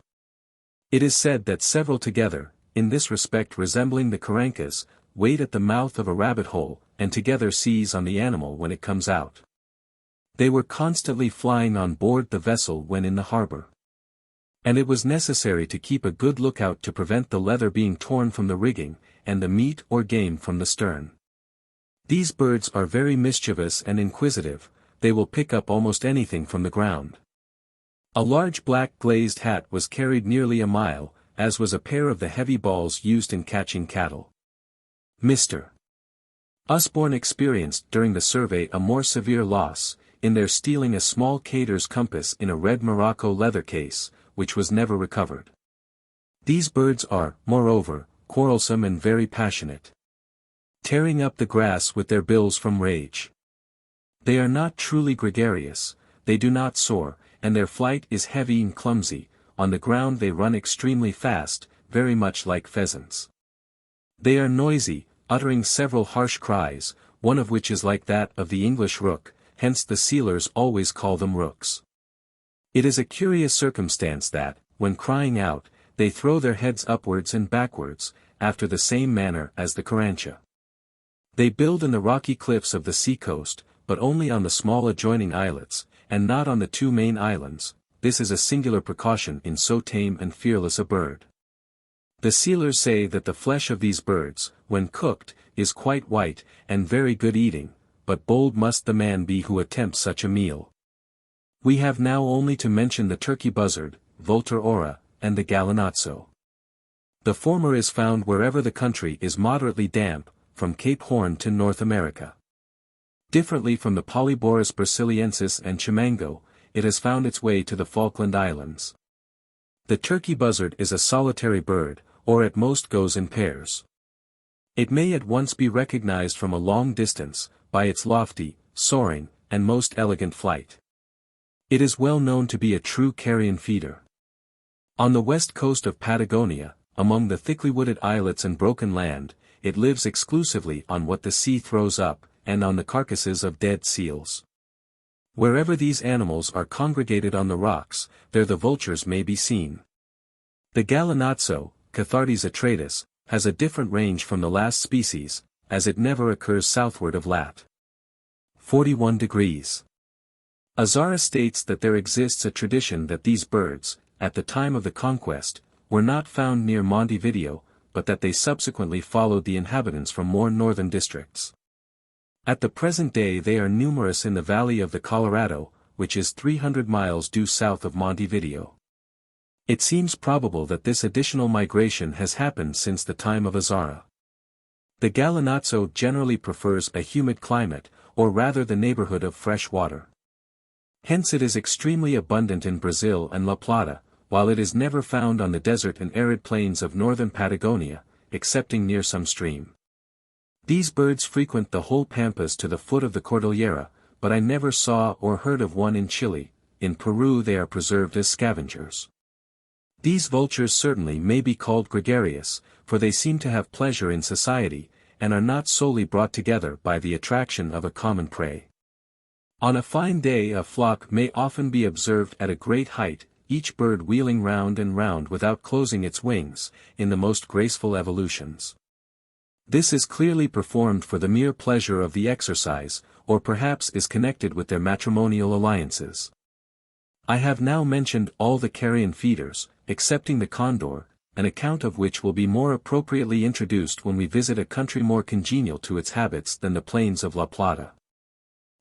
It is said that several together, in this respect resembling the Carrancas, wait at the mouth of a rabbit hole, and together seize on the animal when it comes out. They were constantly flying on board the vessel when in the harbor. And it was necessary to keep a good lookout to prevent the leather being torn from the rigging, and the meat or game from the stern. These birds are very mischievous and inquisitive, they will pick up almost anything from the ground. A large black glazed hat was carried nearly a mile, as was a pair of the heavy balls used in catching cattle. Mr. Usborne experienced during the survey a more severe loss, in their stealing a small cater's compass in a red morocco leather case, which was never recovered. These birds are, moreover, quarrelsome and very passionate, tearing up the grass with their bills from rage. They are not truly gregarious, they do not soar, and their flight is heavy and clumsy. On the ground they run extremely fast, very much like pheasants. They are noisy, uttering several harsh cries, one of which is like that of the English rook, hence the sealers always call them rooks. It is a curious circumstance that, when crying out, they throw their heads upwards and backwards, after the same manner as the Carrancha. They build in the rocky cliffs of the sea-coast, but only on the small adjoining islets, and not on the 2 main islands. This is a singular precaution in so tame and fearless a bird. The sealers say that the flesh of these birds, when cooked, is quite white, and very good eating, but bold must the man be who attempts such a meal. We have now only to mention the turkey buzzard, Vultur ora, and the gallinazo. The former is found wherever the country is moderately damp, from Cape Horn to North America. Differently from the Polyborus brasiliensis and chimango, it has found its way to the Falkland Islands. The turkey buzzard is a solitary bird, or at most goes in pairs. It may at once be recognized from a long distance, by its lofty, soaring, and most elegant flight. It is well known to be a true carrion feeder. On the west coast of Patagonia, among the thickly wooded islets and broken land, it lives exclusively on what the sea throws up, and on the carcasses of dead seals. Wherever these animals are congregated on the rocks, there the vultures may be seen. The gallinazo, Cathartes atratus, has a different range from the last species, as it never occurs southward of lat. 41 degrees. Azara states that there exists a tradition that these birds, at the time of the conquest, were not found near Montevideo, but that they subsequently followed the inhabitants from more northern districts. At the present day they are numerous in the valley of the Colorado, which is 300 miles due south of Montevideo. It seems probable that this additional migration has happened since the time of Azara. The Gallinazo generally prefers a humid climate, or rather the neighborhood of fresh water. Hence it is extremely abundant in Brazil and La Plata, while it is never found on the desert and arid plains of northern Patagonia, excepting near some stream. These birds frequent the whole pampas to the foot of the Cordillera, but I never saw or heard of one in Chile. In Peru they are preserved as scavengers. These vultures certainly may be called gregarious, for they seem to have pleasure in society, and are not solely brought together by the attraction of a common prey. On a fine day a flock may often be observed at a great height, each bird wheeling round and round without closing its wings, in the most graceful evolutions. This is clearly performed for the mere pleasure of the exercise, or perhaps is connected with their matrimonial alliances. I have now mentioned all the carrion feeders, excepting the condor, an account of which will be more appropriately introduced when we visit a country more congenial to its habits than the plains of La Plata.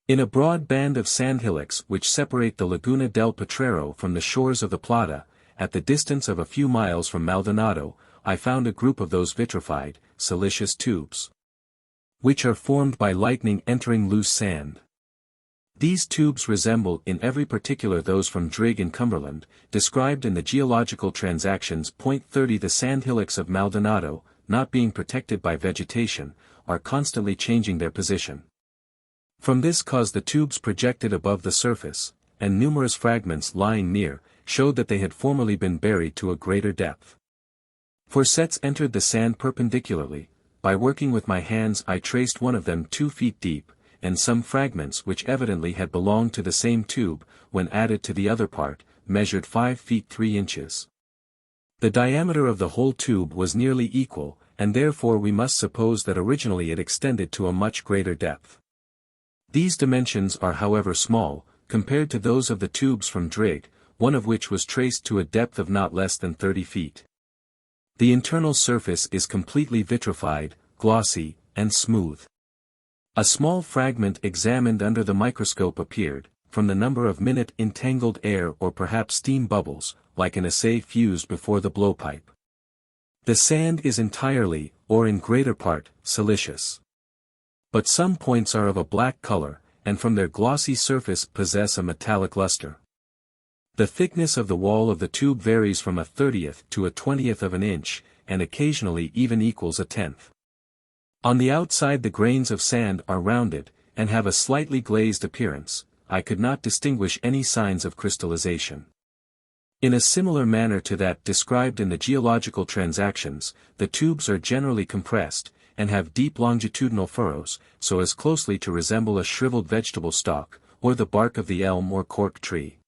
In a broad band of sand hillocks which separate the Laguna del Potrero from the shores of the Plata, at the distance of a few miles from Maldonado, I found a group of those vitrified, siliceous tubes, which are formed by lightning entering loose sand. These tubes resemble in every particular those from Drigg in Cumberland, described in the Geological Transactions. 30. The sand hillocks of Maldonado, not being protected by vegetation, are constantly changing their position. From this cause the tubes projected above the surface, and numerous fragments lying near, showed that they had formerly been buried to a greater depth. Forceps entered the sand perpendicularly. By working with my hands I traced one of them 2 feet deep, and some fragments which evidently had belonged to the same tube, when added to the other part, measured 5 feet 3 inches. The diameter of the whole tube was nearly equal, and therefore we must suppose that originally it extended to a much greater depth. These dimensions are however small, compared to those of the tubes from Drigg, one of which was traced to a depth of not less than 30 feet. The internal surface is completely vitrified, glossy, and smooth. A small fragment examined under the microscope appeared, from the number of minute entangled air or perhaps steam bubbles, like an assay fused before the blowpipe. The sand is entirely, or in greater part, siliceous. But some points are of a black color, and from their glossy surface possess a metallic luster. The thickness of the wall of the tube varies from 1/30th to 1/20th of an inch, and occasionally even equals 1/10. On the outside the grains of sand are rounded, and have a slightly glazed appearance. I could not distinguish any signs of crystallization. In a similar manner to that described in the Geological Transactions, the tubes are generally compressed, and have deep longitudinal furrows, so as closely to resemble a shriveled vegetable stalk, or the bark of the elm or cork tree.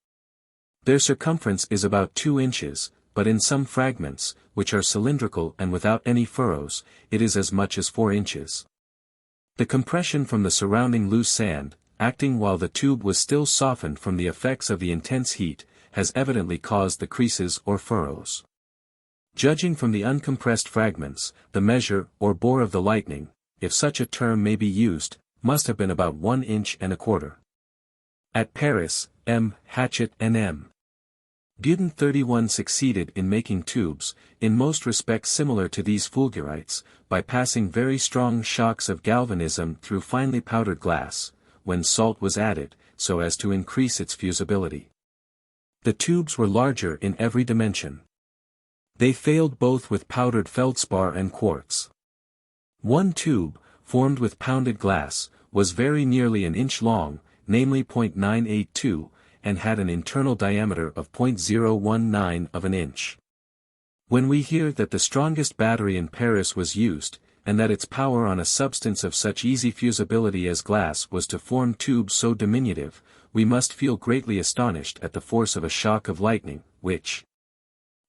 Their circumference is about 2 inches, but in some fragments, which are cylindrical and without any furrows, it is as much as 4 inches. The compression from the surrounding loose sand, acting while the tube was still softened from the effects of the intense heat, has evidently caused the creases or furrows. Judging from the uncompressed fragments, the measure or bore of the lightning, if such a term may be used, must have been about 1 inch and a quarter. At Paris, M. Hatchett and M. Buden 31 succeeded in making tubes, in most respects similar to these fulgurites, by passing very strong shocks of galvanism through finely powdered glass, when salt was added, so as to increase its fusibility. The tubes were larger in every dimension. They failed both with powdered feldspar and quartz. One tube, formed with pounded glass, was very nearly an inch long, namely .982, and had an internal diameter of .019 of an inch. When we hear that the strongest battery in Paris was used, and that its power on a substance of such easy fusibility as glass was to form tubes so diminutive, we must feel greatly astonished at the force of a shock of lightning, which,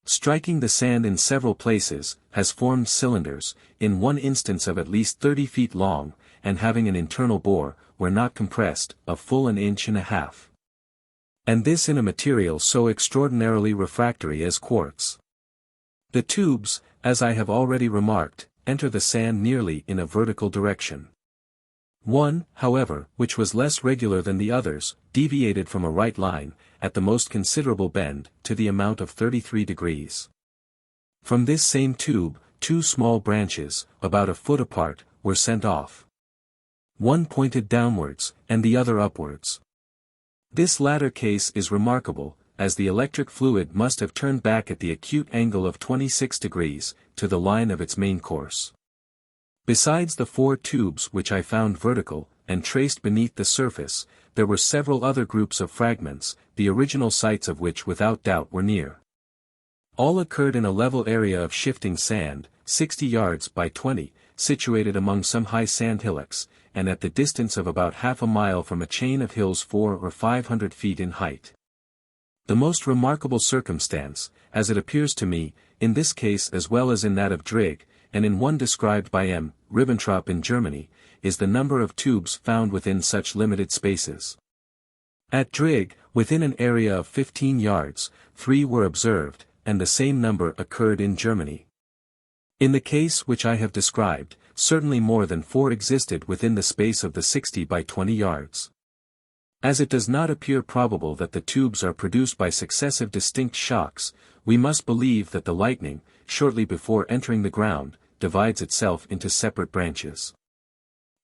striking the sand in several places, has formed cylinders, in one instance of at least 30 feet long, and having an internal bore, where not compressed, of full an inch and a half. And this in a material so extraordinarily refractory as quartz. The tubes, as I have already remarked, enter the sand nearly in a vertical direction. One, however, which was less regular than the others, deviated from a right line, at the most considerable bend, to the amount of 33 degrees. From this same tube, two small branches, about a foot apart, were sent off. One pointed downwards, and the other upwards. This latter case is remarkable, as the electric fluid must have turned back at the acute angle of 26 degrees, to the line of its main course. Besides the 4 tubes which I found vertical, and traced beneath the surface, there were several other groups of fragments, the original sites of which without doubt were near. All occurred in a level area of shifting sand, 60 yards by 20, situated among some high sand hillocks, and at the distance of about half a mile from a chain of hills 400 or 500 feet in height. The most remarkable circumstance, as it appears to me, in this case as well as in that of Drigg, and in one described by M. Ribbentrop in Germany, is the number of tubes found within such limited spaces. At Drigg, within an area of 15 yards, 3 were observed, and the same number occurred in Germany. In the case which I have described, certainly more than 4 existed within the space of the 60 by 20 yards. As it does not appear probable that the tubes are produced by successive distinct shocks, we must believe that the lightning, shortly before entering the ground, divides itself into separate branches.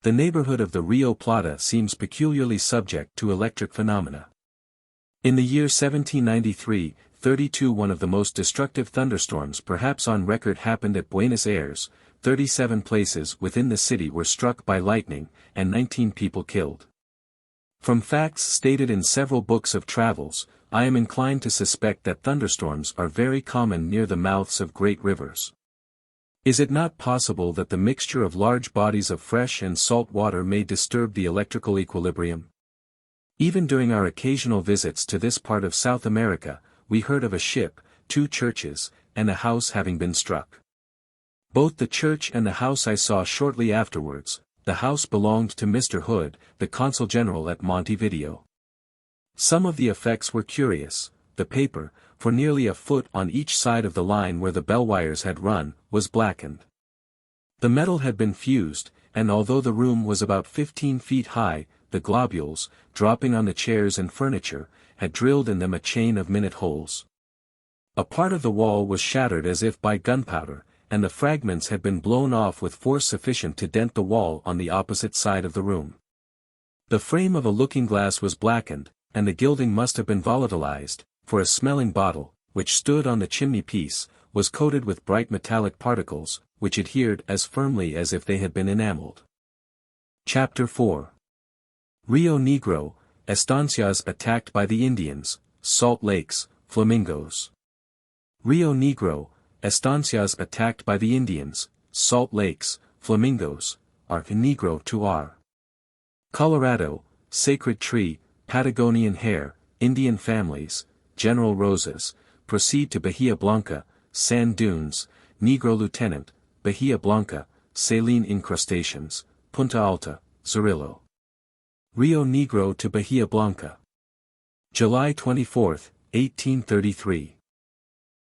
The neighborhood of the Rio Plata seems peculiarly subject to electric phenomena. In the year 1793, one of the most destructive thunderstorms perhaps on record happened at Buenos Aires. 37 places within the city were struck by lightning, and 19 people killed. From facts stated in several books of travels, I am inclined to suspect that thunderstorms are very common near the mouths of great rivers. Is it not possible that the mixture of large bodies of fresh and salt water may disturb the electrical equilibrium? Even during our occasional visits to this part of South America, we heard of a ship, 2 churches, and a house having been struck. Both the church and the house I saw shortly afterwards. The house belonged to Mr. Hood, the consul general at Montevideo. Some of the effects were curious. The paper, for nearly a foot on each side of the line where the bell wires had run, was blackened. The metal had been fused, and although the room was about 15 feet high, the globules, dropping on the chairs and furniture, had drilled in them a chain of minute holes. A part of the wall was shattered as if by gunpowder, and the fragments had been blown off with force sufficient to dent the wall on the opposite side of the room. The frame of a looking-glass was blackened, and the gilding must have been volatilized, for a smelling bottle, which stood on the chimney-piece, was coated with bright metallic particles, which adhered as firmly as if they had been enameled. Chapter 4. Rio Negro, Estancias attacked by the Indians, Salt Lakes, Flamingoes. Rio Negro, Estancias attacked by the Indians, Salt Lakes, Flamingoes, are Negro to R. Colorado, Sacred Tree, Patagonian Hair, Indian Families, General Rosas, proceed to Bahia Blanca, Sand Dunes, Negro Lieutenant, Bahia Blanca, Saline Incrustations, Punta Alta, Zorillo. Rio Negro to Bahia Blanca. July 24, 1833.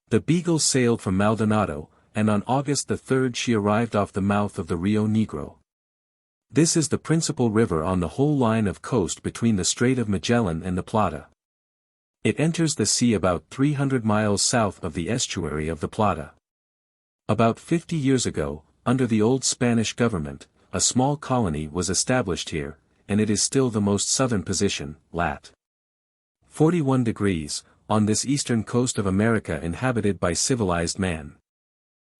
The Beagle sailed from Maldonado, and on August 3 she arrived off the mouth of the Rio Negro. This is the principal river on the whole line of coast between the Strait of Magellan and the Plata. It enters the sea about 300 miles south of the estuary of the Plata. About 50 years ago, under the old Spanish government, a small colony was established here, and it is still the most southern position, lat. 41 degrees, on this eastern coast of America inhabited by civilized man.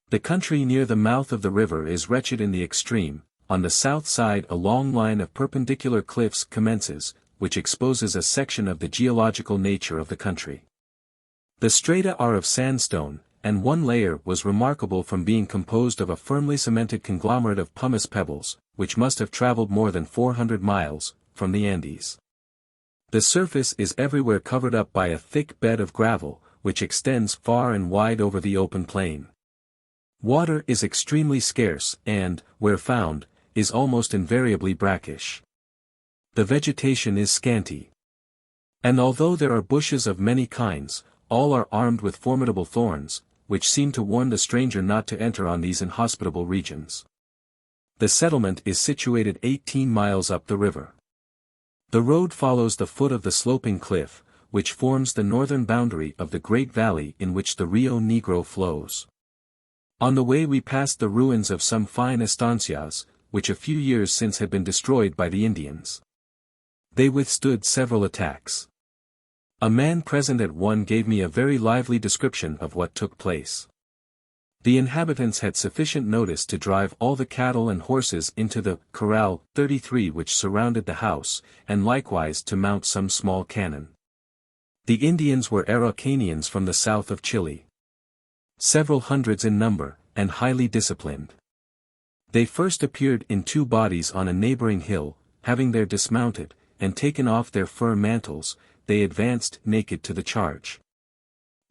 The country near the mouth of the river is wretched in the extreme. On the south side a long line of perpendicular cliffs commences, which exposes a section of the geological nature of the country. The strata are of sandstone, and one layer was remarkable from being composed of a firmly cemented conglomerate of pumice pebbles, which must have traveled more than 400 miles, from the Andes. The surface is everywhere covered up by a thick bed of gravel, which extends far and wide over the open plain. Water is extremely scarce and, where found, is almost invariably brackish. The vegetation is scanty. And although there are bushes of many kinds, all are armed with formidable thorns, which seem to warn the stranger not to enter on these inhospitable regions. The settlement is situated 18 miles up the river. The road follows the foot of the sloping cliff, which forms the northern boundary of the great valley in which the Rio Negro flows. On the way we passed the ruins of some fine estancias, which a few years since had been destroyed by the Indians. They withstood several attacks. A man present at one gave me a very lively description of what took place. The inhabitants had sufficient notice to drive all the cattle and horses into the corral 33 which surrounded the house, and likewise to mount some small cannon. The Indians were Araucanians from the south of Chile. Several hundreds in number, and highly disciplined. They first appeared in 2 bodies on a neighboring hill, having there dismounted, and taken off their fur mantles, they advanced naked to the charge.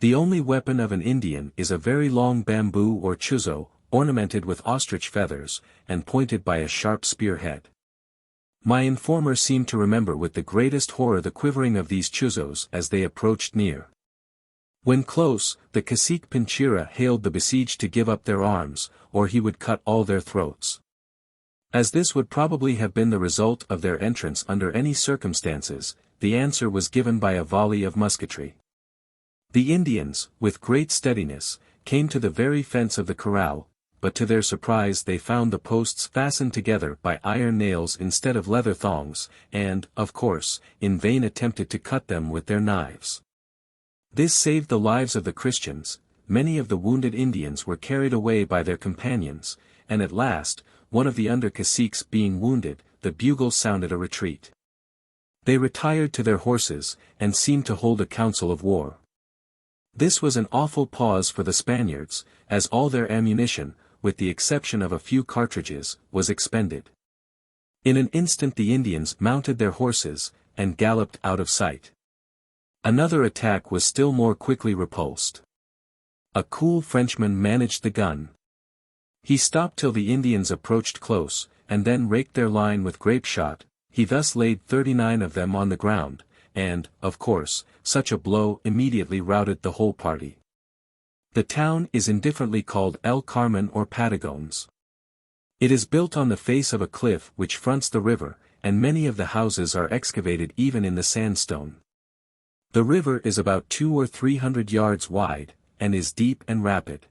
The only weapon of an Indian is a very long bamboo or chuzo, ornamented with ostrich feathers, and pointed by a sharp spearhead. My informer seemed to remember with the greatest horror the quivering of these chuzos as they approached near. When close, the cacique Pinchira hailed the besieged to give up their arms, or he would cut all their throats. As this would probably have been the result of their entrance under any circumstances, the answer was given by a volley of musketry. The Indians, with great steadiness, came to the very fence of the corral, but to their surprise they found the posts fastened together by iron nails instead of leather thongs, and, of course, in vain attempted to cut them with their knives. This saved the lives of the Christians. Many of the wounded Indians were carried away by their companions, and at last, one of the under-caciques being wounded, the bugle sounded a retreat. They retired to their horses, and seemed to hold a council of war. This was an awful pause for the Spaniards, as all their ammunition, with the exception of a few cartridges, was expended. In an instant the Indians mounted their horses, and galloped out of sight. Another attack was still more quickly repulsed. A cool Frenchman managed the gun. He stopped till the Indians approached close, and then raked their line with grape shot. He thus laid 39 of them on the ground, and, of course, such a blow immediately routed the whole party. The town is indifferently called El Carmen or Patagones. It is built on the face of a cliff which fronts the river, and many of the houses are excavated even in the sandstone. The river is about 200 or 300 yards wide, and is deep and rapid.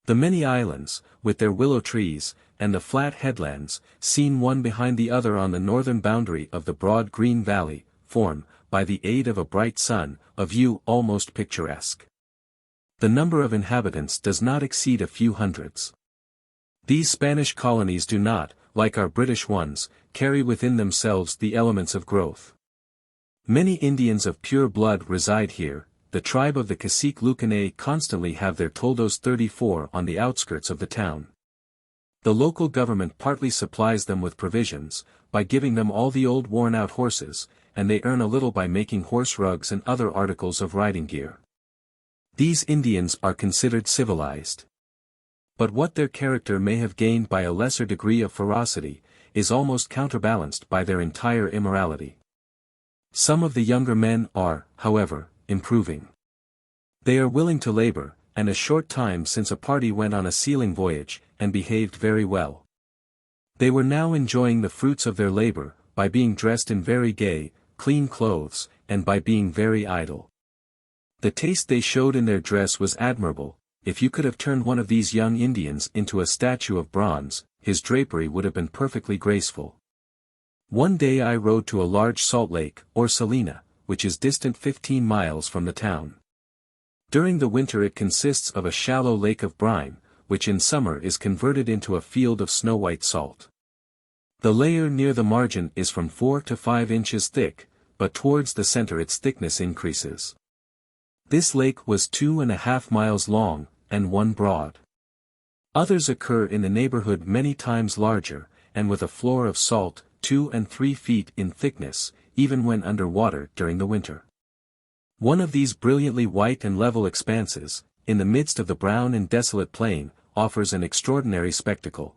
The many islands, with their willow trees, and the flat headlands, seen one behind the other on the northern boundary of the broad green valley, form, by the aid of a bright sun, a view almost picturesque. The number of inhabitants does not exceed a few hundreds. These Spanish colonies do not, like our British ones, carry within themselves the elements of growth. Many Indians of pure blood reside here. The tribe of the cacique Lucane constantly have their toldos 34 on the outskirts of the town. The local government partly supplies them with provisions, by giving them all the old worn-out horses, and they earn a little by making horse rugs and other articles of riding gear. These Indians are considered civilized. But what their character may have gained by a lesser degree of ferocity, is almost counterbalanced by their entire immorality. Some of the younger men are, however, improving. They are willing to labor, and a short time since a party went on a sealing voyage, and behaved very well. They were now enjoying the fruits of their labor, by being dressed in very gay, clean clothes, and by being very idle. The taste they showed in their dress was admirable. If you could have turned one of these young Indians into a statue of bronze, his drapery would have been perfectly graceful. One day I rode to a large salt lake, or salina, which is distant 15 miles from the town. During the winter it consists of a shallow lake of brine, which in summer is converted into a field of snow-white salt. The layer near the margin is from 4 to 5 inches thick, but towards the center its thickness increases. This lake was 2.5 miles long, and 1 broad. Others occur in the neighborhood many times larger, and with a floor of salt, 2 and 3 feet in thickness, even when under water during the winter. One of these brilliantly white and level expanses, in the midst of the brown and desolate plain, offers an extraordinary spectacle.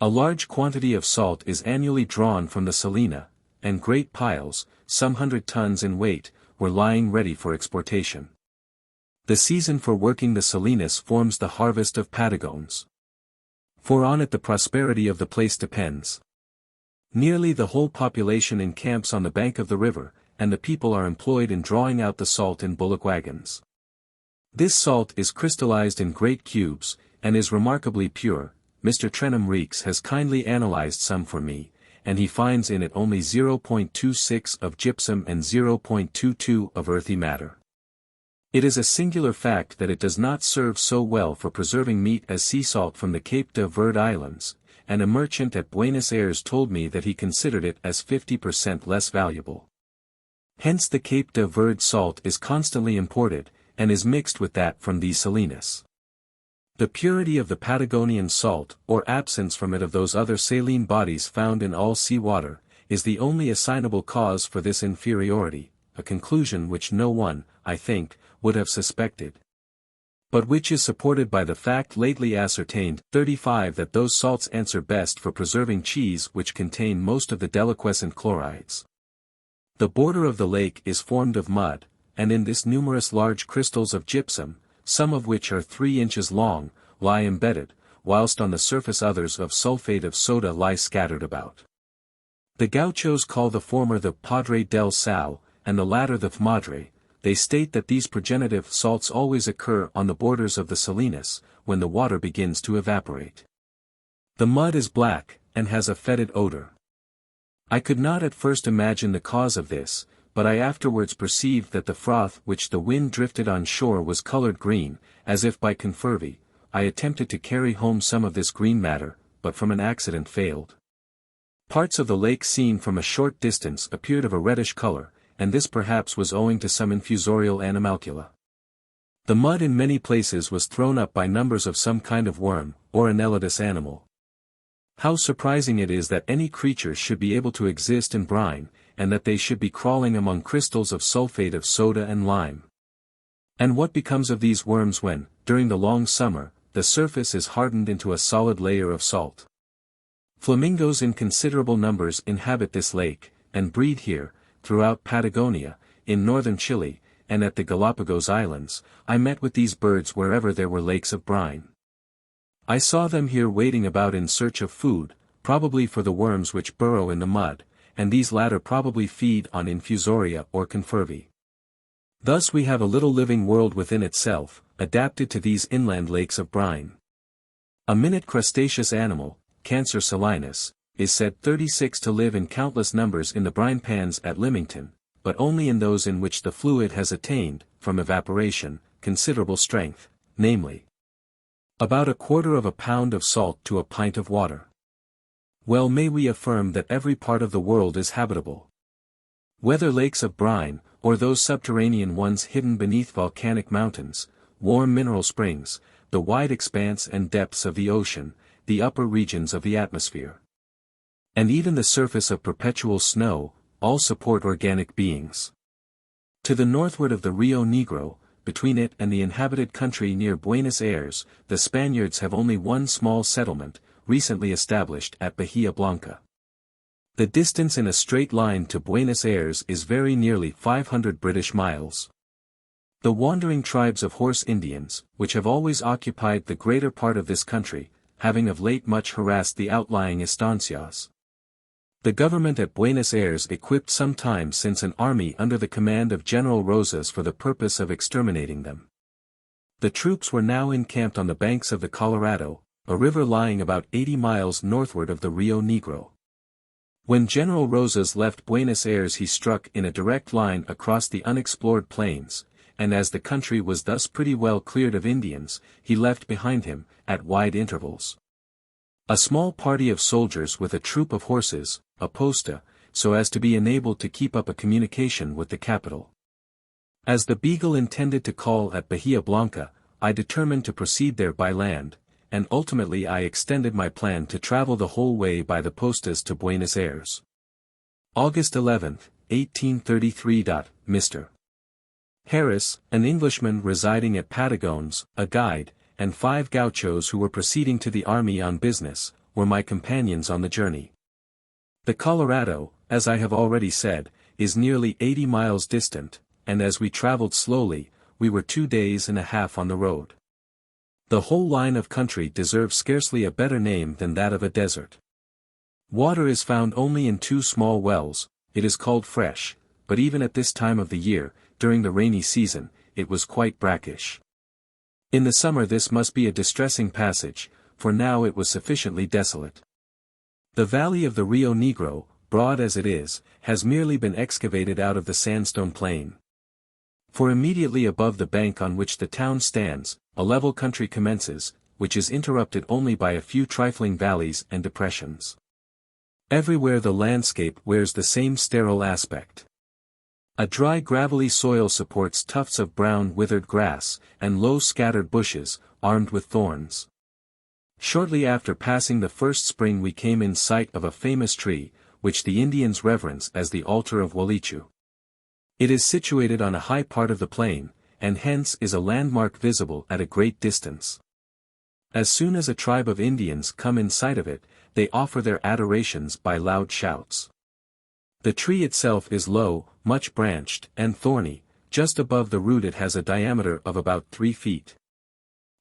A large quantity of salt is annually drawn from the salina, and great piles, some 100 tons in weight, were lying ready for exportation. The season for working the salinas forms the harvest of Patagones. For on it the prosperity of the place depends. Nearly the whole population encamps on the bank of the river, and the people are employed in drawing out the salt in bullock wagons. This salt is crystallized in great cubes, and is remarkably pure. Mr. Trenham Reeks has kindly analyzed some for me, and he finds in it only 0.26 of gypsum and 0.22 of earthy matter. It is a singular fact that it does not serve so well for preserving meat as sea salt from the Cape de Verde Islands, and a merchant at Buenos Aires told me that he considered it as 50% less valuable. Hence the Cape de Verde salt is constantly imported, and is mixed with that from these salinas. The purity of the Patagonian salt, or absence from it of those other saline bodies found in all sea water, is the only assignable cause for this inferiority, a conclusion which no one, I think, would have suspected, but which is supported by the fact lately ascertained, 35 that those salts answer best for preserving cheese which contain most of the deliquescent chlorides. The border of the lake is formed of mud, and in this numerous large crystals of gypsum, some of which are 3 inches long, lie embedded, whilst on the surface others of sulfate of soda lie scattered about. The gauchos call the former the Padre del Sal, and the latter the Madre. They state that these progenitive salts always occur on the borders of the salinas, when the water begins to evaporate. The mud is black, and has a fetid odor. I could not at first imagine the cause of this, but I afterwards perceived that the froth which the wind drifted on shore was colored green, as if by confervae. I attempted to carry home some of this green matter, but from an accident failed. Parts of the lake seen from a short distance appeared of a reddish color, and this perhaps was owing to some infusorial animalcula. The mud in many places was thrown up by numbers of some kind of worm, or annelidous animal. How surprising it is that any creatures should be able to exist in brine, and that they should be crawling among crystals of sulfate of soda and lime. And what becomes of these worms when, during the long summer, the surface is hardened into a solid layer of salt? Flamingoes in considerable numbers inhabit this lake, and breed here, throughout Patagonia, in northern Chile, and at the Galapagos Islands. I met with these birds wherever there were lakes of brine. I saw them here wading about in search of food, probably for the worms which burrow in the mud, and these latter probably feed on Infusoria or confervae. Thus we have a little living world within itself, adapted to these inland lakes of brine. A minute crustaceous animal, Cancer salinus, is said 36 to live in countless numbers in the brine pans at Lymington, but only in those in which the fluid has attained, from evaporation, considerable strength, namely, about 1/4 pound of salt to a pint of water. Well may we affirm that every part of the world is habitable. Whether lakes of brine, or those subterranean ones hidden beneath volcanic mountains, warm mineral springs, the wide expanse and depths of the ocean, the upper regions of the atmosphere, and even the surface of perpetual snow, all support organic beings. To the northward of the Rio Negro, between it and the inhabited country near Buenos Aires, the Spaniards have only one small settlement, recently established at Bahia Blanca. The distance in a straight line to Buenos Aires is very nearly 500 British miles. The wandering tribes of horse Indians, which have always occupied the greater part of this country, having of late much harassed the outlying Estancias. The government at Buenos Aires equipped some time since an army under the command of General Rosas for the purpose of exterminating them. The troops were now encamped on the banks of the Colorado, a river lying about 80 miles northward of the Rio Negro. When General Rosas left Buenos Aires he struck in a direct line across the unexplored plains, and as the country was thus pretty well cleared of Indians, he left behind him, at wide intervals, a small party of soldiers with a troop of horses, a posta, so as to be enabled to keep up a communication with the capital. As the Beagle intended to call at Bahia Blanca, I determined to proceed there by land, and ultimately I extended my plan to travel the whole way by the postas to Buenos Aires. August 11, 1833. Mr. Harris, an Englishman residing at Patagones, a guide, and 5 gauchos who were proceeding to the army on business, were my companions on the journey. The Colorado, as I have already said, is nearly 80 miles distant, and as we traveled slowly, we were 2 days and a half on the road. The whole line of country deserves scarcely a better name than that of a desert. Water is found only in 2 small wells. It is called fresh, but even at this time of the year, during the rainy season, it was quite brackish. In the summer this must be a distressing passage, for now it was sufficiently desolate. The valley of the Rio Negro, broad as it is, has merely been excavated out of the sandstone plain. For immediately above the bank on which the town stands, a level country commences, which is interrupted only by a few trifling valleys and depressions. Everywhere the landscape wears the same sterile aspect. A dry gravelly soil supports tufts of brown withered grass, and low scattered bushes, armed with thorns. Shortly after passing the first spring we came in sight of a famous tree, which the Indians reverence as the altar of Walichu. It is situated on a high part of the plain, and hence is a landmark visible at a great distance. As soon as a tribe of Indians come in sight of it, they offer their adorations by loud shouts. The tree itself is low, much branched, and thorny. Just above the root it has a diameter of about 3 feet.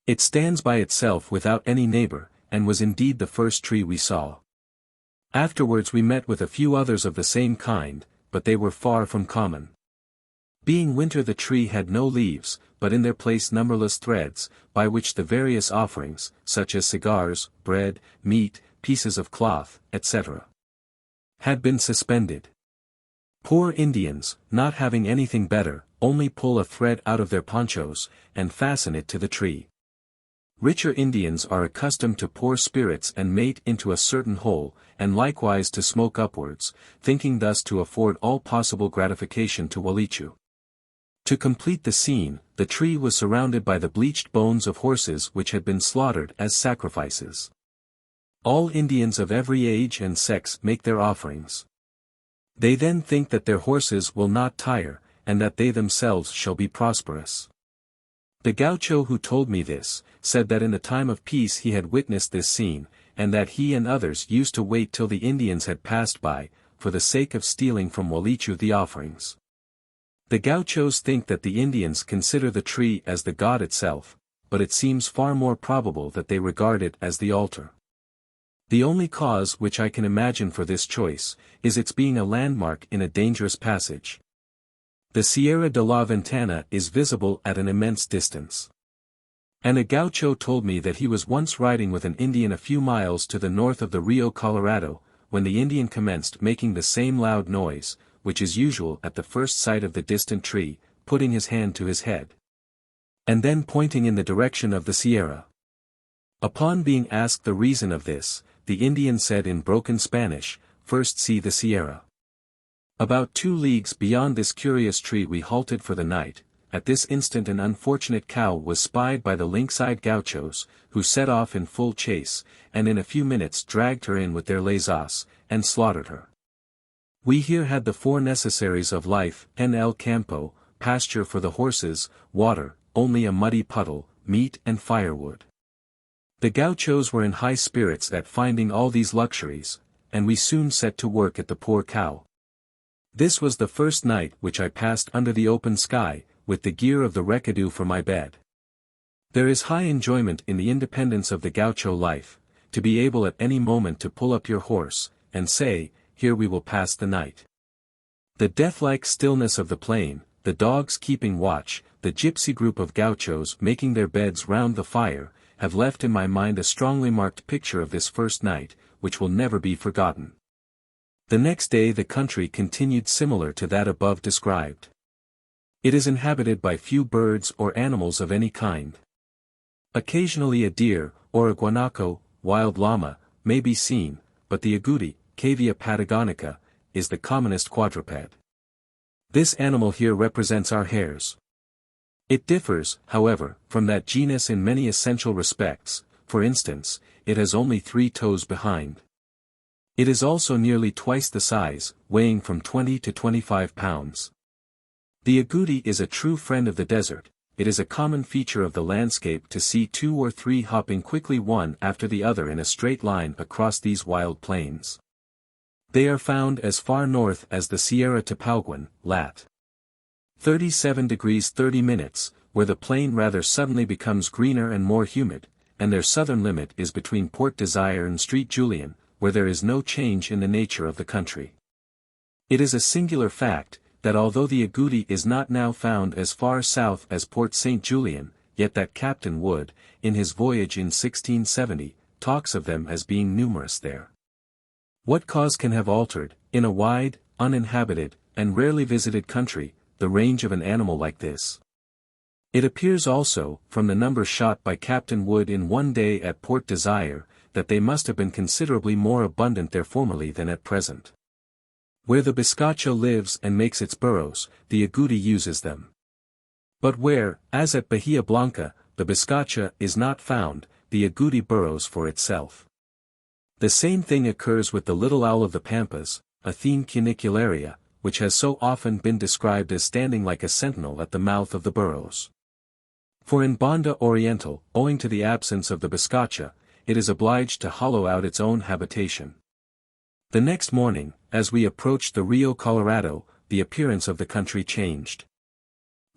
It stands by itself without any neighbor, and was indeed the first tree we saw. Afterwards we met with a few others of the same kind, but they were far from common. Being winter the tree had no leaves, but in their place numberless threads, by which the various offerings, such as cigars, bread, meat, pieces of cloth, etc., had been suspended. Poor Indians, not having anything better, only pull a thread out of their ponchos, and fasten it to the tree. Richer Indians are accustomed to pour spirits and mate into a certain hole, and likewise to smoke upwards, thinking thus to afford all possible gratification to Walichu. To complete the scene, the tree was surrounded by the bleached bones of horses which had been slaughtered as sacrifices. All Indians of every age and sex make their offerings. They then think that their horses will not tire, and that they themselves shall be prosperous. The gaucho who told me this, said that in the time of peace he had witnessed this scene, and that he and others used to wait till the Indians had passed by, for the sake of stealing from Walichu the offerings. The gauchos think that the Indians consider the tree as the god itself, but it seems far more probable that they regard it as the altar. The only cause which I can imagine for this choice, is its being a landmark in a dangerous passage. The Sierra de la Ventana is visible at an immense distance. And a gaucho told me that he was once riding with an Indian a few miles to the north of the Rio Colorado, when the Indian commenced making the same loud noise, which is usual at the first sight of the distant tree, putting his hand to his head, and then pointing in the direction of the Sierra. Upon being asked the reason of this, the Indian said in broken Spanish, "First see the Sierra." About 2 leagues beyond this curious tree we halted for the night. At this instant an unfortunate cow was spied by the lynx-eyed gauchos, who set off in full chase, and in a few minutes dragged her in with their lazos, and slaughtered her. We here had the 4 necessaries of life: en el campo, pasture for the horses; water, only a muddy puddle; meat and firewood. The gauchos were in high spirits at finding all these luxuries, and we soon set to work at the poor cow. This was the first night which I passed under the open sky, with the gear of the recadoo for my bed. There is high enjoyment in the independence of the gaucho life, to be able at any moment to pull up your horse, and say, "Here we will pass the night." The death-like stillness of the plain, the dogs keeping watch, the gypsy group of gauchos making their beds round the fire, have left in my mind a strongly marked picture of this first night, which will never be forgotten. The next day the country continued similar to that above described. It is inhabited by few birds or animals of any kind. Occasionally a deer, or a guanaco, wild llama, may be seen, but the agouti, Cavia patagonica, is the commonest quadruped. This animal here represents our hares. It differs, however, from that genus in many essential respects. For instance, it has only 3 toes behind. It is also nearly twice the size, weighing from 20 to 25 pounds. The agouti is a true friend of the desert. It is a common feature of the landscape to see 2 or 3 hopping quickly one after the other in a straight line across these wild plains. They are found as far north as the Sierra Tapauguan, lat. 37 degrees 30 minutes, where the plain rather suddenly becomes greener and more humid, and their southern limit is between Port Desire and Street Julian, where there is no change in the nature of the country. It is a singular fact, that although the agouti is not now found as far south as Port St. Julian, yet that Captain Wood, in his voyage in 1670, talks of them as being numerous there. What cause can have altered, in a wide, uninhabited, and rarely visited country, the range of an animal like this? It appears also, from the number shot by Captain Wood in one day at Port Desire, that they must have been considerably more abundant there formerly than at present. Where the biscacho lives and makes its burrows, the agouti uses them. But where, as at Bahia Blanca, the biscacha is not found, the agouti burrows for itself. The same thing occurs with the little owl of the Pampas, Athene cunicularia, which has so often been described as standing like a sentinel at the mouth of the burrows. For in Banda Oriental, owing to the absence of the biscacha, it is obliged to hollow out its own habitation. The next morning, as we approached the Rio Colorado, the appearance of the country changed.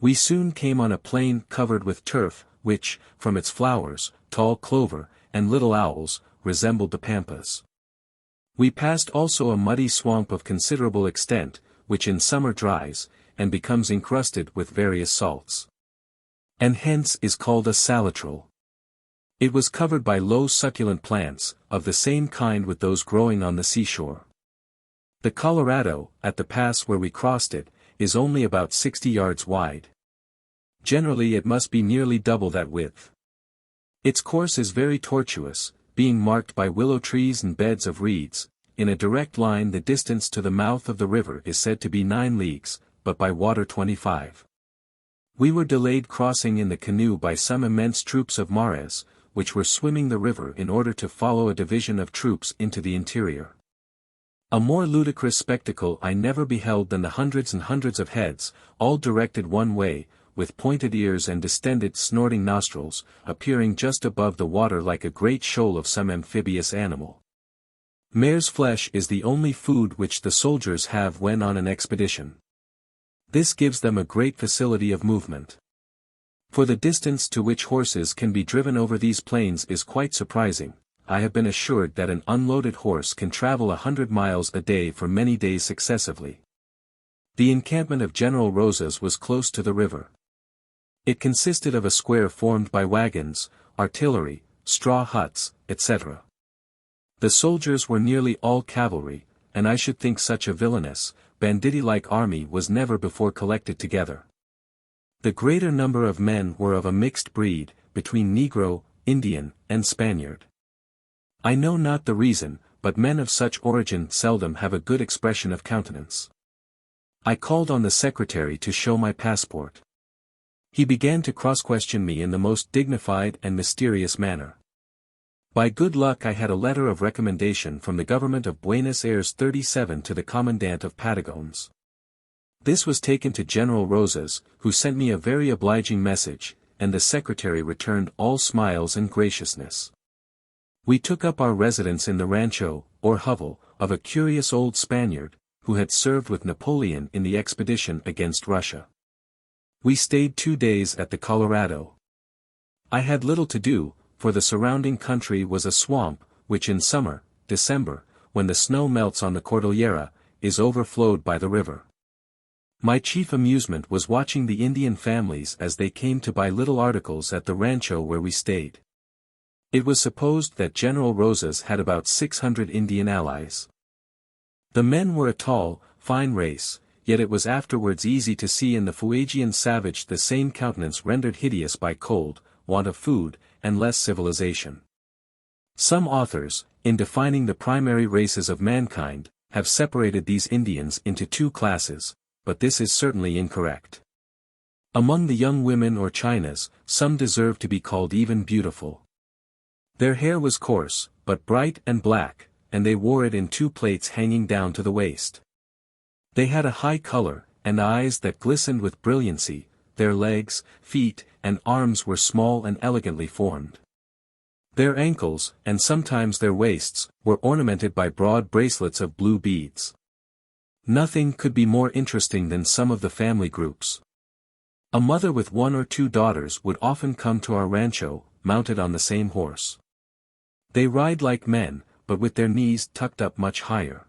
We soon came on a plain covered with turf, which, from its flowers, tall clover, and little owls, resembled the pampas. We passed also a muddy swamp of considerable extent, which in summer dries, and becomes encrusted with various salts. And hence is called a salitral. It was covered by low succulent plants, of the same kind with those growing on the seashore. The Colorado, at the pass where we crossed it, is only about 60 yards wide. Generally it must be nearly double that width. Its course is very tortuous, being marked by willow trees and beds of reeds. In a direct line the distance to the mouth of the river is said to be 9 leagues, but by water 25. We were delayed crossing in the canoe by some immense troops of mares, which were swimming the river in order to follow a division of troops into the interior. A more ludicrous spectacle I never beheld than the hundreds and hundreds of heads, all directed one way, with pointed ears and distended snorting nostrils, appearing just above the water like a great shoal of some amphibious animal. Mare's flesh is the only food which the soldiers have when on an expedition. This gives them a great facility of movement. For the distance to which horses can be driven over these plains is quite surprising. I have been assured that an unloaded horse can travel 100 miles a day for many days successively. The encampment of General Rosas was close to the river. It consisted of a square formed by wagons, artillery, straw huts, etc. The soldiers were nearly all cavalry, and I should think such a villainous, banditti-like army was never before collected together. The greater number of men were of a mixed breed, between Negro, Indian, and Spaniard. I know not the reason, but men of such origin seldom have a good expression of countenance. I called on the secretary to show my passport. He began to cross-question me in the most dignified and mysterious manner. By good luck I had a letter of recommendation from the government of Buenos Aires 37 to the commandant of Patagones. This was taken to General Rosas, who sent me a very obliging message, and the secretary returned all smiles and graciousness. We took up our residence in the rancho, or hovel, of a curious old Spaniard, who had served with Napoleon in the expedition against Russia. We stayed 2 days at the Colorado. I had little to do, for the surrounding country was a swamp, which in summer, December, when the snow melts on the Cordillera, is overflowed by the river. My chief amusement was watching the Indian families as they came to buy little articles at the rancho where we stayed. It was supposed that General Rosas had about 600 Indian allies. The men were a tall, fine race, yet it was afterwards easy to see in the Fuegian savage the same countenance rendered hideous by cold, want of food, and less civilization. Some authors, in defining the primary races of mankind, have separated these Indians into 2 classes, but this is certainly incorrect. Among the young women or Chinas, some deserve to be called even beautiful. Their hair was coarse, but bright and black, and they wore it in 2 plaits hanging down to the waist. They had a high color, and eyes that glistened with brilliancy. Their legs, feet, and arms were small and elegantly formed. Their ankles, and sometimes their waists, were ornamented by broad bracelets of blue beads. Nothing could be more interesting than some of the family groups. A mother with 1 or 2 daughters would often come to our rancho, mounted on the same horse. They ride like men, but with their knees tucked up much higher.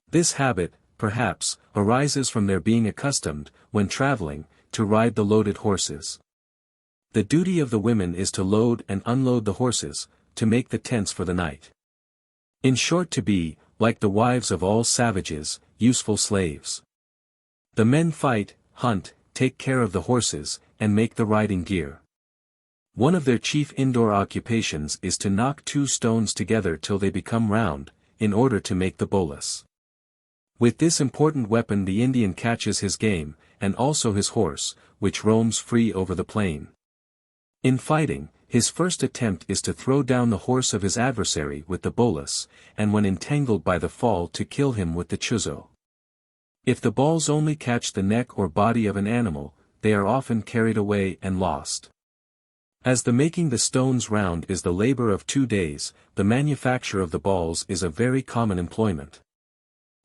This habit, perhaps, arises from their being accustomed, when traveling, to ride the loaded horses. The duty of the women is to load and unload the horses, to make the tents for the night. In short, to be, like the wives of all savages, useful slaves. The men fight, hunt, take care of the horses, and make the riding gear. One of their chief indoor occupations is to knock 2 stones together till they become round, in order to make the bolas. With this important weapon the Indian catches his game, and also his horse, which roams free over the plain. In fighting, his first attempt is to throw down the horse of his adversary with the bolas, and when entangled by the fall to kill him with the chuzo. If the balls only catch the neck or body of an animal, they are often carried away and lost. As the making the stones round is the labor of 2 days, the manufacture of the balls is a very common employment.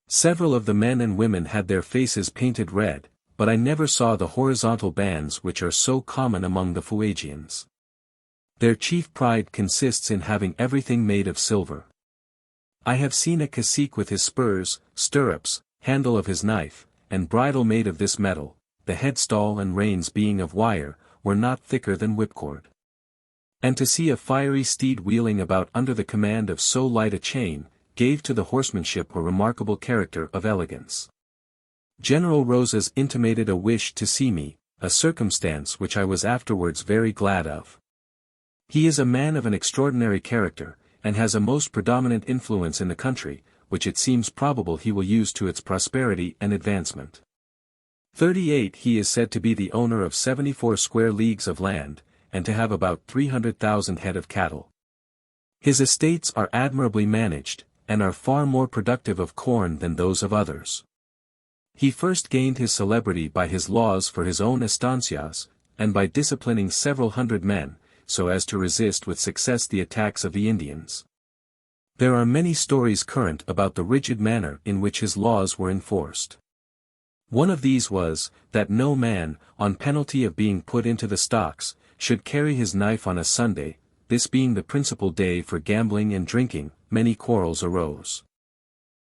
Several of the men and women had their faces painted red, but I never saw the horizontal bands which are so common among the Fuegians. Their chief pride consists in having everything made of silver. I have seen a cacique with his spurs, stirrups, handle of his knife, and bridle made of this metal. The headstall and reins being of wire, were not thicker than whipcord. And to see a fiery steed wheeling about under the command of so light a chain, gave to the horsemanship a remarkable character of elegance. General Rosas intimated a wish to see me, a circumstance which I was afterwards very glad of. He is a man of an extraordinary character, and has a most predominant influence in the country, which it seems probable he will use to its prosperity and advancement. 38 He is said to be the owner of 74 square leagues of land, and to have about 300,000 head of cattle. His estates are admirably managed, and are far more productive of corn than those of others. He first gained his celebrity by his laws for his own estancias, and by disciplining several hundred men, so as to resist with success the attacks of the Indians. There are many stories current about the rigid manner in which his laws were enforced. One of these was, that no man, on penalty of being put into the stocks, should carry his knife on a Sunday. This being the principal day for gambling and drinking, many quarrels arose,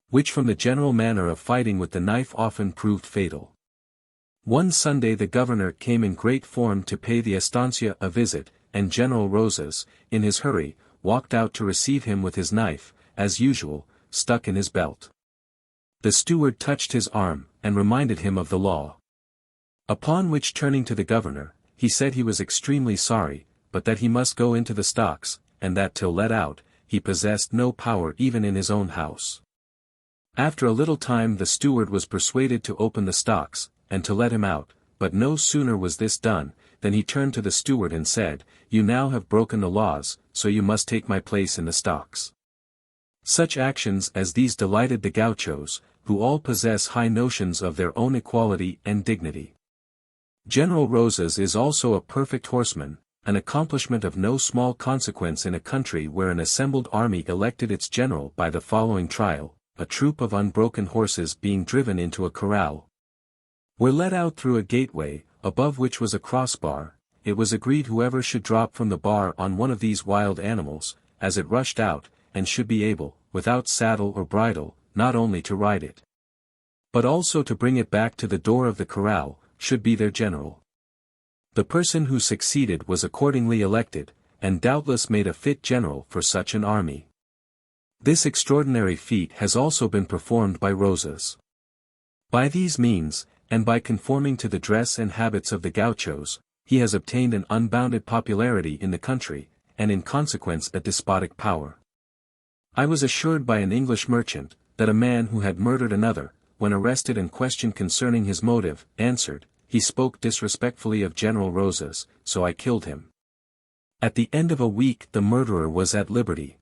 which from the general manner of fighting with the knife often proved fatal. One Sunday the governor came in great form to pay the estancia a visit, and General Rosas, in his hurry, walked out to receive him with his knife, as usual, stuck in his belt. The steward touched his arm, and reminded him of the law. Upon which, turning to the governor, he said he was extremely sorry, but that he must go into the stocks, and that till let out, he possessed no power even in his own house. After a little time the steward was persuaded to open the stocks, and to let him out, but no sooner was this done, than he turned to the steward and said, "You now have broken the laws, so you must take my place in the stocks." Such actions as these delighted the gauchos, who all possess high notions of their own equality and dignity. General Rosas is also a perfect horseman, an accomplishment of no small consequence in a country where an assembled army elected its general by the following trial. A troop of unbroken horses being driven into a corral, were let out through a gateway, above which was a crossbar. It was agreed whoever should drop from the bar on one of these wild animals, as it rushed out, and should be able, without saddle or bridle, not only to ride it, but also to bring it back to the door of the corral, should be their general. The person who succeeded was accordingly elected, and doubtless made a fit general for such an army. This extraordinary feat has also been performed by Rosas. By these means, and by conforming to the dress and habits of the gauchos, he has obtained an unbounded popularity in the country, and in consequence a despotic power. I was assured by an English merchant, that a man who had murdered another, when arrested and questioned concerning his motive, answered, "He spoke disrespectfully of General Rosas, so I killed him." At the end of a week the murderer was at liberty.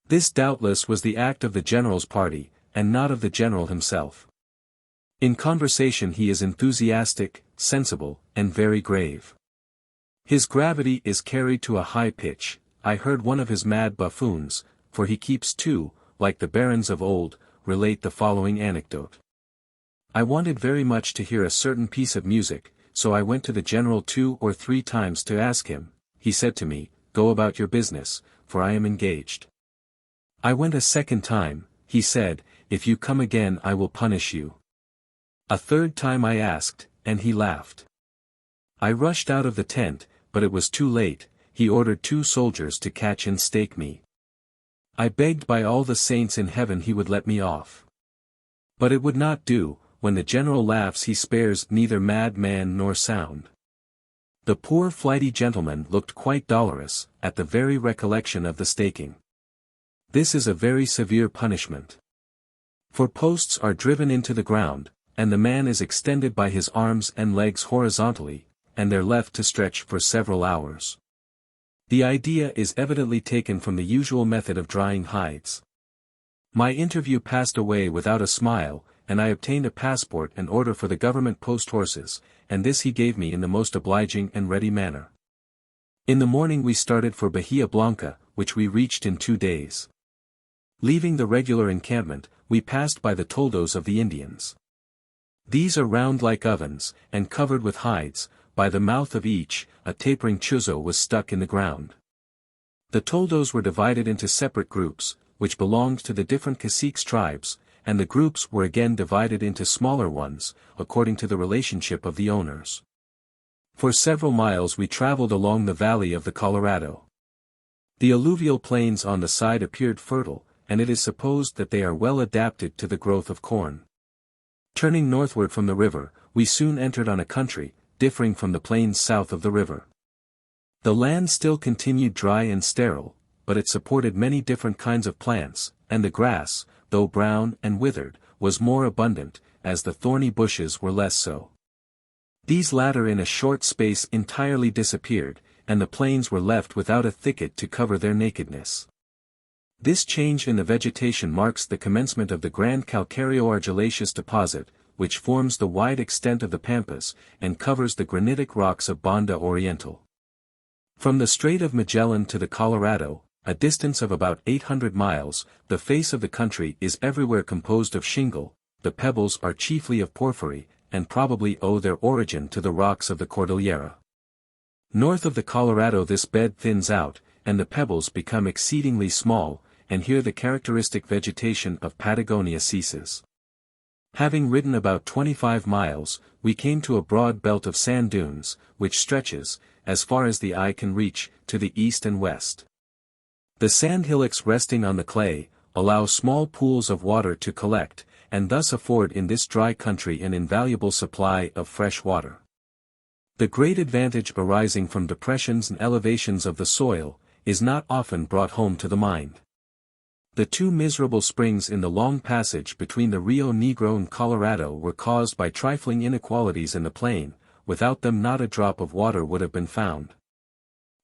This doubtless was the act of the general's party, and not of the general himself. In conversation he is enthusiastic, sensible, and very grave. His gravity is carried to a high pitch. I heard one of his mad buffoons, for he keeps two, like the barons of old, relate the following anecdote. I wanted very much to hear a certain piece of music, so I went to the general 2 or 3 times to ask him. He said to me, "Go about your business, for I am engaged." I went a second time. He said, "If you come again I will punish you." A third time I asked, and he laughed. I rushed out of the tent, but it was too late. He ordered 2 soldiers to catch and stake me. I begged by all the saints in heaven he would let me off. But it would not do. When the general laughs he spares neither mad man nor sound. The poor flighty gentleman looked quite dolorous, at the very recollection of the staking. This is a very severe punishment. For posts are driven into the ground, and the man is extended by his arms and legs horizontally, and they're left to stretch for several hours. The idea is evidently taken from the usual method of drying hides. My interview passed away without a smile, and I obtained a passport and order for the government post horses, and this he gave me in the most obliging and ready manner. In the morning we started for Bahia Blanca, which we reached in 2 days. Leaving the regular encampment, we passed by the toldos of the Indians. These are round like ovens, and covered with hides. By the mouth of each, a tapering chuzo was stuck in the ground. The toldos were divided into separate groups, which belonged to the different caciques' tribes, and the groups were again divided into smaller ones, according to the relationship of the owners. For several miles we traveled along the valley of the Colorado. The alluvial plains on the side appeared fertile, and it is supposed that they are well adapted to the growth of corn. Turning northward from the river, we soon entered on a country, differing from the plains south of the river. The land still continued dry and sterile, but it supported many different kinds of plants, and the grass, though brown and withered, was more abundant, as the thorny bushes were less so. These latter in a short space entirely disappeared, and the plains were left without a thicket to cover their nakedness. This change in the vegetation marks the commencement of the Grand Calcareo-Argillaceous deposit, which forms the wide extent of the Pampas, and covers the granitic rocks of Banda Oriental. From the Strait of Magellan to the Colorado, a distance of about 800 miles, the face of the country is everywhere composed of shingle. The pebbles are chiefly of porphyry, and probably owe their origin to the rocks of the Cordillera. North of the Colorado this bed thins out, and the pebbles become exceedingly small, and here the characteristic vegetation of Patagonia ceases. Having ridden about 25 miles, we came to a broad belt of sand dunes, which stretches, as far as the eye can reach, to the east and west. The sand hillocks resting on the clay, allow small pools of water to collect, and thus afford in this dry country an invaluable supply of fresh water. The great advantage arising from depressions and elevations of the soil, is not often brought home to the mind. The 2 miserable springs in the long passage between the Rio Negro and Colorado were caused by trifling inequalities in the plain. Without them not a drop of water would have been found.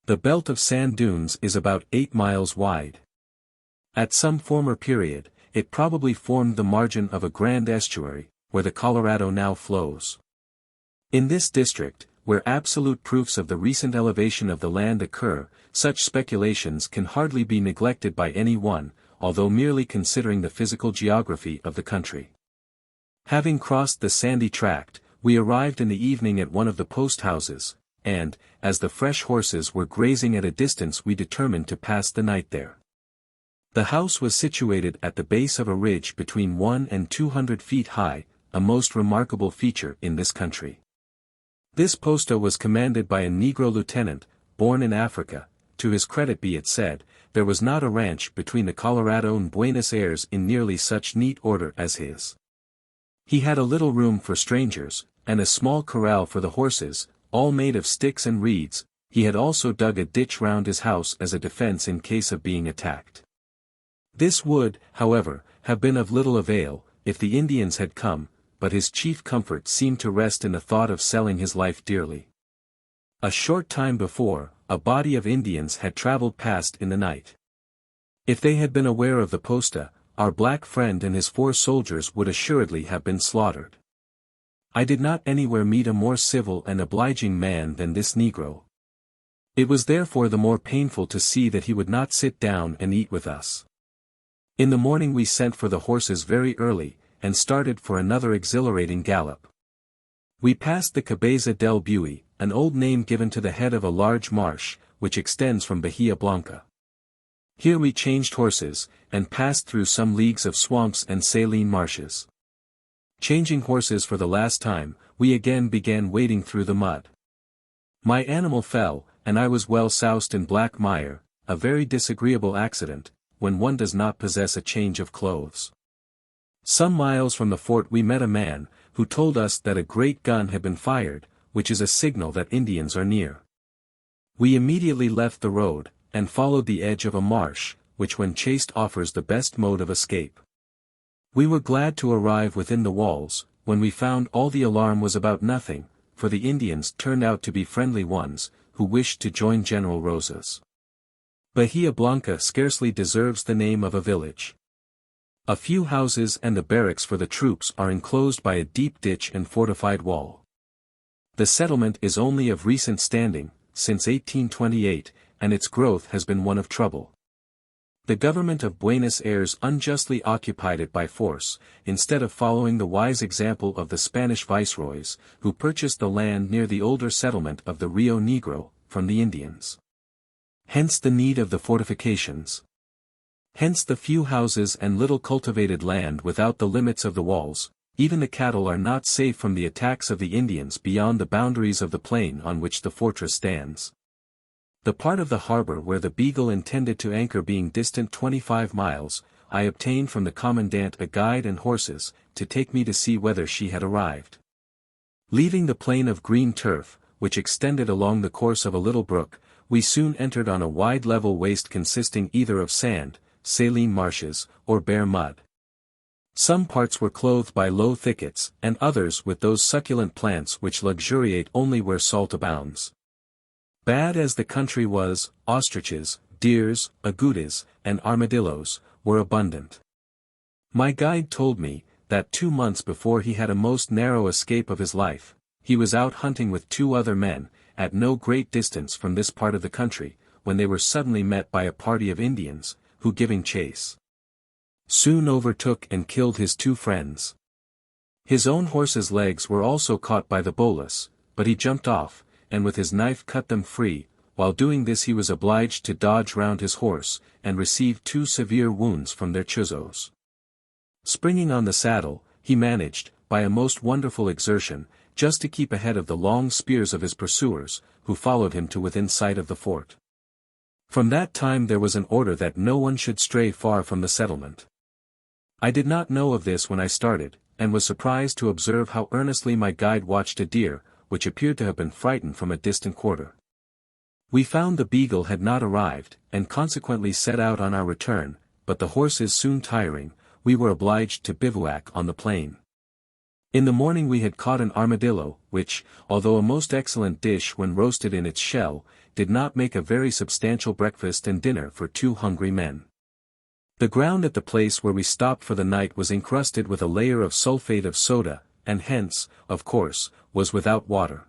The belt of sand dunes is about 8 miles wide. At some former period, it probably formed the margin of a grand estuary, where the Colorado now flows. In this district, where absolute proofs of the recent elevation of the land occur, such speculations can hardly be neglected by any one, although merely considering the physical geography of the country. Having crossed the sandy tract, we arrived in the evening at one of the post houses, and, as the fresh horses were grazing at a distance we determined to pass the night there. The house was situated at the base of a ridge between 100 and 200 feet high, a most remarkable feature in this country. This posta was commanded by a Negro lieutenant, born in Africa. To his credit be it said, there was not a ranch between the Colorado and Buenos Ayres in nearly such neat order as his. He had a little room for strangers, and a small corral for the horses, all made of sticks and reeds. He had also dug a ditch round his house as a defense in case of being attacked. This would, however, have been of little avail, if the Indians had come, but his chief comfort seemed to rest in the thought of selling his life dearly. A short time before, a body of Indians had traveled past in the night. If they had been aware of the posta, our black friend and his 4 soldiers would assuredly have been slaughtered. I did not anywhere meet a more civil and obliging man than this Negro. It was therefore the more painful to see that he would not sit down and eat with us. In the morning we sent for the horses very early, and started for another exhilarating gallop. We passed the Cabeza del Buey, an old name given to the head of a large marsh, which extends from Bahia Blanca. Here we changed horses, and passed through some leagues of swamps and saline marshes. Changing horses for the last time, we again began wading through the mud. My animal fell, and I was well soused in black mire, a very disagreeable accident, when one does not possess a change of clothes. Some miles from the fort we met a man, who told us that a great gun had been fired, which is a signal that Indians are near. We immediately left the road, and followed the edge of a marsh, which when chased offers the best mode of escape. We were glad to arrive within the walls, when we found all the alarm was about nothing, for the Indians turned out to be friendly ones, who wished to join General Rosas. Bahia Blanca scarcely deserves the name of a village. A few houses and the barracks for the troops are enclosed by a deep ditch and fortified wall. The settlement is only of recent standing, since 1828, and its growth has been one of trouble. The government of Buenos Aires unjustly occupied it by force, instead of following the wise example of the Spanish viceroys, who purchased the land near the older settlement of the Rio Negro, from the Indians. Hence the need of the fortifications. Hence the few houses and little cultivated land without the limits of the walls. Even the cattle are not safe from the attacks of the Indians beyond the boundaries of the plain on which the fortress stands. The part of the harbor where the Beagle intended to anchor being distant 25 miles, I obtained from the commandant a guide and horses, to take me to see whether she had arrived. Leaving the plain of green turf, which extended along the course of a little brook, we soon entered on a wide level waste consisting either of sand, saline marshes, or bare mud. Some parts were clothed by low thickets, and others with those succulent plants which luxuriate only where salt abounds. Bad as the country was, ostriches, deers, agoutis, and armadillos, were abundant. My guide told me, that 2 months before he had a most narrow escape of his life, he was out hunting with 2 other men, at no great distance from this part of the country, when they were suddenly met by a party of Indians, who giving chase, soon overtook and killed his 2 friends. His own horse's legs were also caught by the Bolas, but he jumped off, and with his knife cut them free. While doing this he was obliged to dodge round his horse, and received 2 severe wounds from their chuzos. Springing on the saddle, he managed, by a most wonderful exertion, just to keep ahead of the long spears of his pursuers, who followed him to within sight of the fort. From that time there was an order that no one should stray far from the settlement. I did not know of this when I started, and was surprised to observe how earnestly my guide watched a deer, which appeared to have been frightened from a distant quarter. We found the Beagle had not arrived, and consequently set out on our return, but the horses soon tiring, we were obliged to bivouac on the plain. In the morning we had caught an armadillo, which, although a most excellent dish when roasted in its shell, did not make a very substantial breakfast and dinner for 2 hungry men. The ground at the place where we stopped for the night was encrusted with a layer of sulfate of soda, and hence, of course, was without water.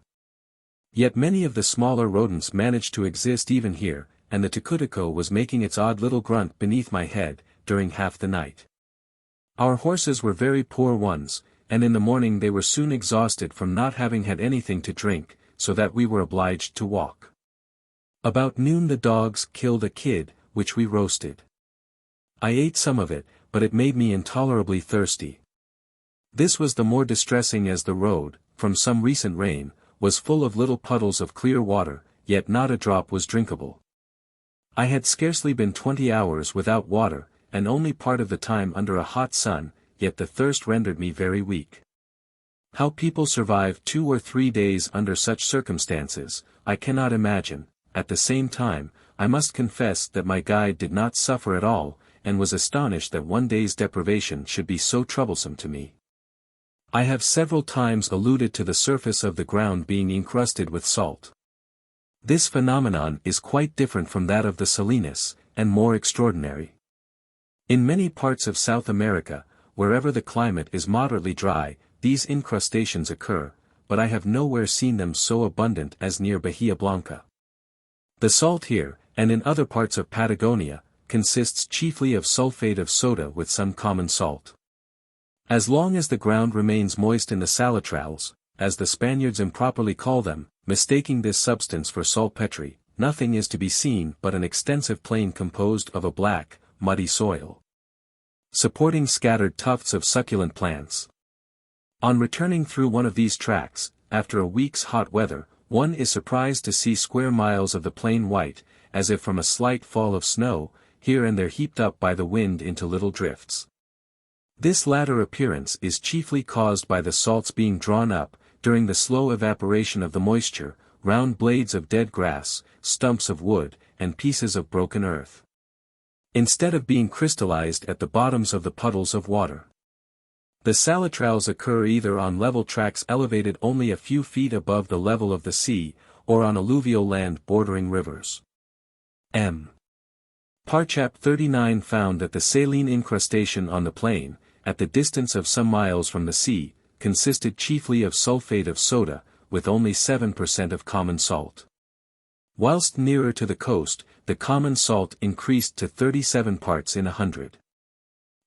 Yet many of the smaller rodents managed to exist even here, and the tucutico was making its odd little grunt beneath my head, during half the night. Our horses were very poor ones, and in the morning they were soon exhausted from not having had anything to drink, so that we were obliged to walk. About noon the dogs killed a kid, which we roasted. I ate some of it, but it made me intolerably thirsty. This was the more distressing as the road, from some recent rain, was full of little puddles of clear water, yet not a drop was drinkable. I had scarcely been 20 hours without water, and only part of the time under a hot sun, yet the thirst rendered me very weak. How people survive 2 or 3 days under such circumstances, I cannot imagine. At the same time, I must confess that my guide did not suffer at all, and was astonished that 1 day's deprivation should be so troublesome to me. I have several times alluded to the surface of the ground being encrusted with salt. This phenomenon is quite different from that of the Salinas, and more extraordinary. In many parts of South America, wherever the climate is moderately dry, these incrustations occur, but I have nowhere seen them so abundant as near Bahia Blanca. The salt here, and in other parts of Patagonia, consists chiefly of sulfate of soda with some common salt. As long as the ground remains moist in the salitrals, as the Spaniards improperly call them, mistaking this substance for saltpetre, nothing is to be seen but an extensive plain composed of a black, muddy soil, supporting scattered tufts of succulent plants. On returning through one of these tracts, after a week's hot weather, one is surprised to see square miles of the plain white, as if from a slight fall of snow, here and there heaped up by the wind into little drifts. This latter appearance is chiefly caused by the salts being drawn up, during the slow evaporation of the moisture, round blades of dead grass, stumps of wood, and pieces of broken earth, instead of being crystallized at the bottoms of the puddles of water. The salitrals occur either on level tracts elevated only a few feet above the level of the sea, or on alluvial land bordering rivers. M. Parchap 39 found that the saline incrustation on the plain, at the distance of some miles from the sea, consisted chiefly of sulfate of soda, with only 7% of common salt. Whilst nearer to the coast, the common salt increased to 37 parts in 100.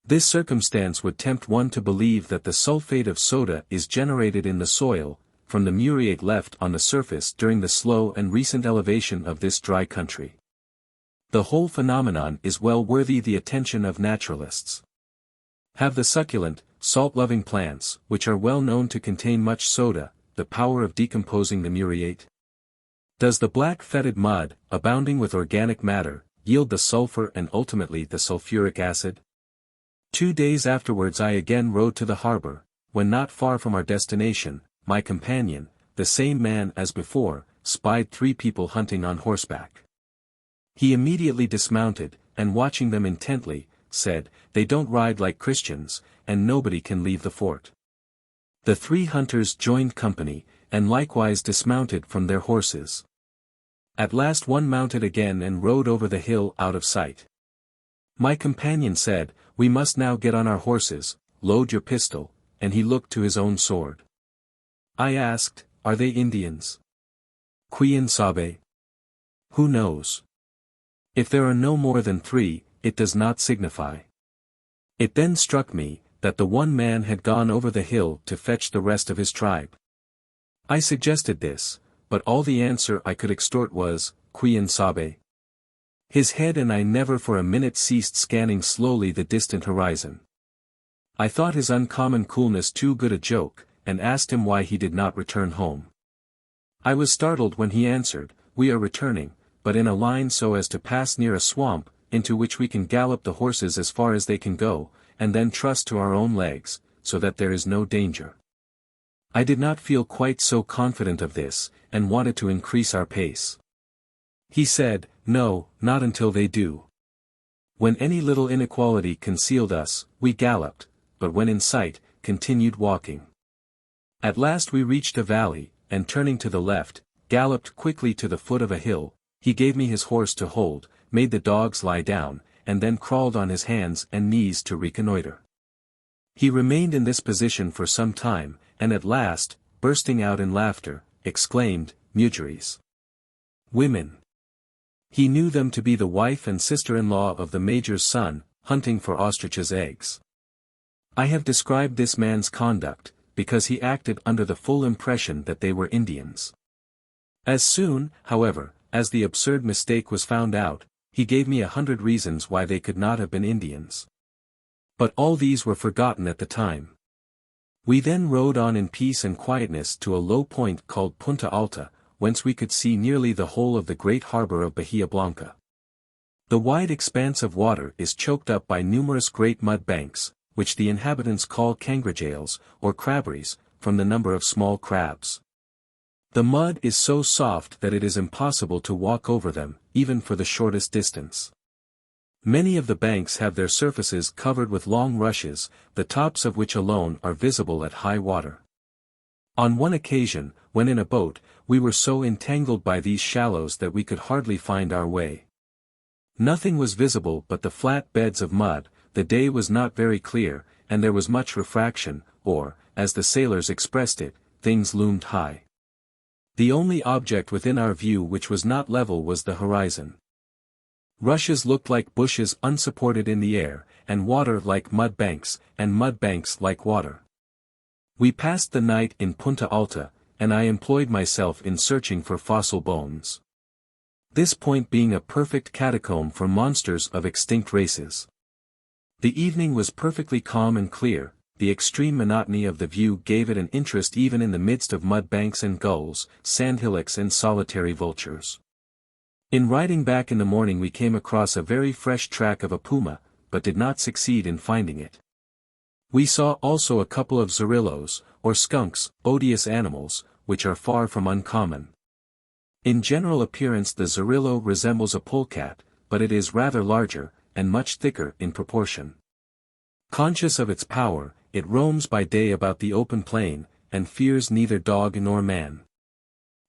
This circumstance would tempt one to believe that the sulfate of soda is generated in the soil, from the muriate left on the surface during the slow and recent elevation of this dry country. The whole phenomenon is well worthy the attention of naturalists. Have the succulent, salt-loving plants, which are well known to contain much soda, the power of decomposing the muriate? Does the black fetid mud, abounding with organic matter, yield the sulfur and ultimately the sulfuric acid? 2 days afterwards I again rode to the harbor, when not far from our destination, my companion, the same man as before, spied 3 people hunting on horseback. He immediately dismounted, and watching them intently, said, "They don't ride like Christians, and nobody can leave the fort." The 3 hunters joined company, and likewise dismounted from their horses. At last one mounted again and rode over the hill out of sight. My companion said, "We must now get on our horses, load your pistol," and he looked to his own sword. I asked, "Are they Indians?" "Quien sabe?" Who knows? If there are no more than 3, it does not signify. It then struck me, that the one man had gone over the hill to fetch the rest of his tribe. I suggested this, but all the answer I could extort was, "Quien sabe?" His head and I never for a minute ceased scanning slowly the distant horizon. I thought his uncommon coolness too good a joke, and asked him why he did not return home. I was startled when he answered, "We are returning, but in a line so as to pass near a swamp, into which we can gallop the horses as far as they can go, and then trust to our own legs, so that there is no danger." I did not feel quite so confident of this, and wanted to increase our pace. He said, "No, not until they do." When any little inequality concealed us, we galloped, but when in sight, continued walking. At last we reached a valley, and turning to the left, galloped quickly to the foot of a hill. He gave me his horse to hold, made the dogs lie down, and then crawled on his hands and knees to reconnoiter. He remained in this position for some time, and at last, bursting out in laughter, exclaimed, "Mujeres! Women!" He knew them to be the wife and sister-in-law of the major's son, hunting for ostriches' eggs. I have described this man's conduct, because he acted under the full impression that they were Indians. As soon, however, as the absurd mistake was found out, he gave me 100 reasons why they could not have been Indians. But all these were forgotten at the time. We then rode on in peace and quietness to a low point called Punta Alta, whence we could see nearly the whole of the great harbor of Bahia Blanca. The wide expanse of water is choked up by numerous great mud banks, which the inhabitants call cangrejales, or crabberies, from the number of small crabs. The mud is so soft that it is impossible to walk over them, even for the shortest distance. Many of the banks have their surfaces covered with long rushes, the tops of which alone are visible at high water. On one occasion, when in a boat, we were so entangled by these shallows that we could hardly find our way. Nothing was visible but the flat beds of mud. The day was not very clear, and there was much refraction, or, as the sailors expressed it, things loomed high. The only object within our view which was not level was the horizon. Rushes looked like bushes unsupported in the air, and water like mud banks, and mud banks like water. We passed the night in Punta Alta, and I employed myself in searching for fossil bones. This point being a perfect catacomb for monsters of extinct races. The evening was perfectly calm and clear, the extreme monotony of the view gave it an interest even in the midst of mud banks and gulls, sand hillocks and solitary vultures. In riding back in the morning we came across a very fresh track of a puma, but did not succeed in finding it. We saw also a couple of zorillos, or skunks, odious animals, which are far from uncommon. In general appearance the zorillo resembles a polecat, but it is rather larger, and much thicker in proportion. Conscious of its power, it roams by day about the open plain, and fears neither dog nor man.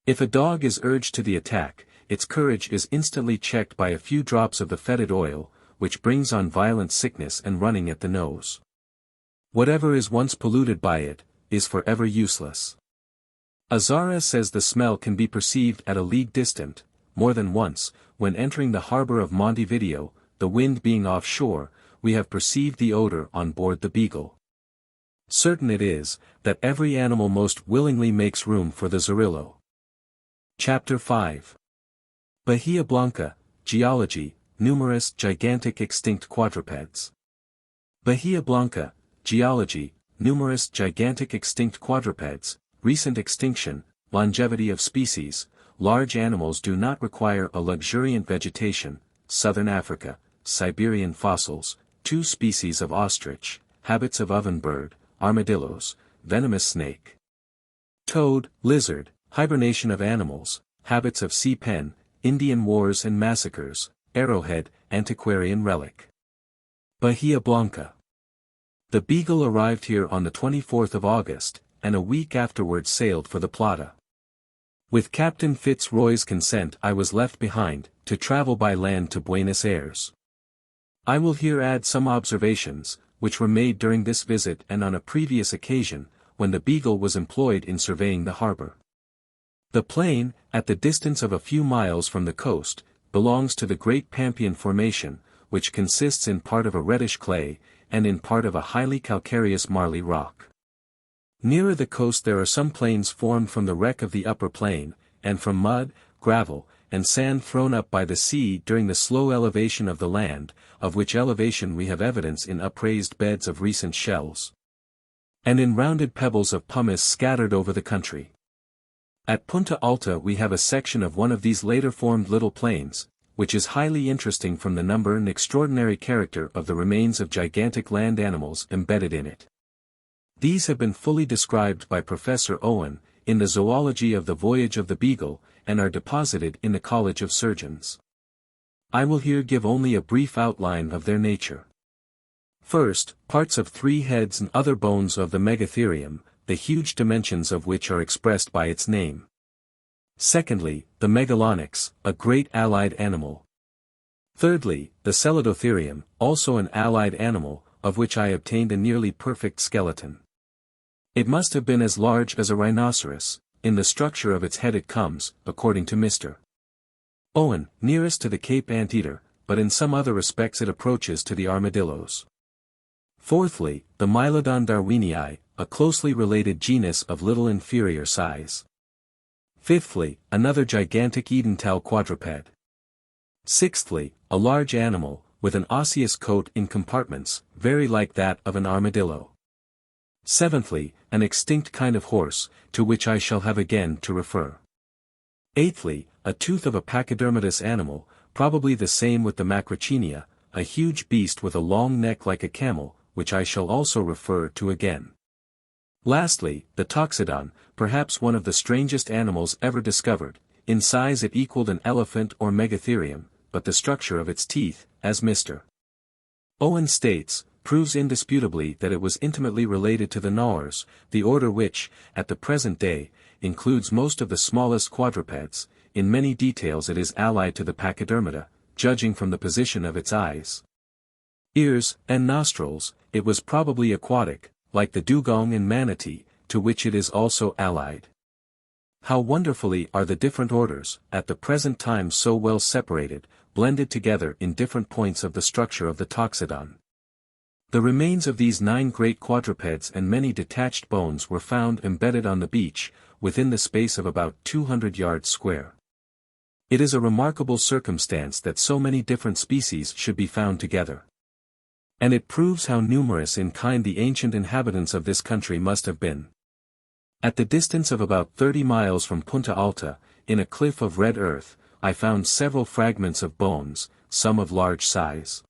If a dog is urged to the attack, its courage is instantly checked by a few drops of the fetid oil, which brings on violent sickness and running at the nose. Whatever is once polluted by it, is forever useless. Azara says the smell can be perceived at a league distant, more than once, when entering the harbor of Montevideo, the wind being offshore, we have perceived the odor on board the Beagle. Certain it is, that every animal most willingly makes room for the zorillo. Chapter 5. Bahia Blanca, Geology, numerous gigantic extinct quadrupeds. Bahia Blanca, Geology, numerous gigantic extinct quadrupeds, recent extinction, longevity of species, large animals do not require a luxuriant vegetation, southern Africa, Siberian fossils, 2 species of ostrich, habits of ovenbird, armadillos, venomous snake, toad, lizard, hibernation of animals, habits of sea pen, Indian wars and massacres, arrowhead, antiquarian relic. Bahia Blanca. The Beagle arrived here on the 24th of August, and a week afterwards sailed for the Plata. With Captain FitzRoy's consent I was left behind, to travel by land to Buenos Aires. I will here add some observations, which were made during this visit and on a previous occasion, when the Beagle was employed in surveying the harbor. The plain, at the distance of a few miles from the coast, belongs to the Great Pampean Formation, which consists in part of a reddish clay, and in part of a highly calcareous marly rock. Nearer the coast there are some plains formed from the wreck of the upper plain, and from mud, gravel, and sand thrown up by the sea during the slow elevation of the land, of which elevation we have evidence in upraised beds of recent shells, and in rounded pebbles of pumice scattered over the country. At Punta Alta we have a section of one of these later formed little plains, which is highly interesting from the number and extraordinary character of the remains of gigantic land animals embedded in it. These have been fully described by Professor Owen, in the Zoology of the Voyage of the Beagle, and are deposited in the College of Surgeons. I will here give only a brief outline of their nature. First, parts of 3 heads and other bones of the Megatherium, the huge dimensions of which are expressed by its name. Secondly, the Megalonyx, a great allied animal. Thirdly, the Celidotherium, also an allied animal, of which I obtained a nearly perfect skeleton. It must have been as large as a rhinoceros. In the structure of its head it comes, according to Mr. Owen, nearest to the Cape anteater, but in some other respects it approaches to the armadillos. Fourthly, the Mylodon darwinii, a closely related genus of little inferior size. Fifthly, another gigantic Edental quadruped. Sixthly, a large animal, with an osseous coat in compartments, very like that of an armadillo. Seventhly, an extinct kind of horse, to which I shall have again to refer. Eighthly, a tooth of a pachydermatous animal, probably the same with the Macrauchenia, a huge beast with a long neck like a camel, which I shall also refer to again. Lastly, the Toxodon, perhaps one of the strangest animals ever discovered. In size it equaled an elephant or megatherium, but the structure of its teeth, as Mr. Owen states, proves indisputably that it was intimately related to the gnawers, the order which, at the present day, includes most of the smallest quadrupeds. In many details it is allied to the pachydermata, judging from the position of its eyes, ears, and nostrils. It was probably aquatic, like the dugong and manatee, to which it is also allied. How wonderfully are the different orders, at the present time so well separated, blended together in different points of the structure of the toxodon. The remains of these 9 great quadrupeds and many detached bones were found embedded on the beach, within the space of about 200 yards square. It is a remarkable circumstance that so many different species should be found together. And it proves how numerous in kind the ancient inhabitants of this country must have been. At the distance of about 30 miles from Punta Alta, in a cliff of red earth, I found several fragments of bones, some of large size.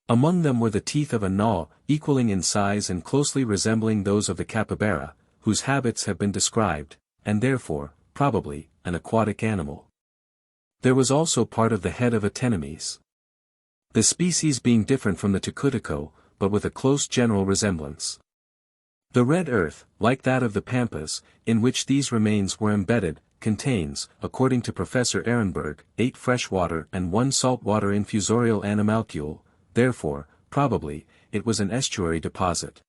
Among them were the teeth of a gnaw, equaling in size and closely resembling those of the capybara, whose habits have been described, and therefore, probably, an aquatic animal. There was also part of the head of a tenemys. The species being different from the tucutico, but with a close general resemblance. The red earth, like that of the pampas, in which these remains were embedded, contains, according to Professor Ehrenberg, 8 freshwater and 1 saltwater infusorial animalcule, therefore, probably, it was an estuary deposit.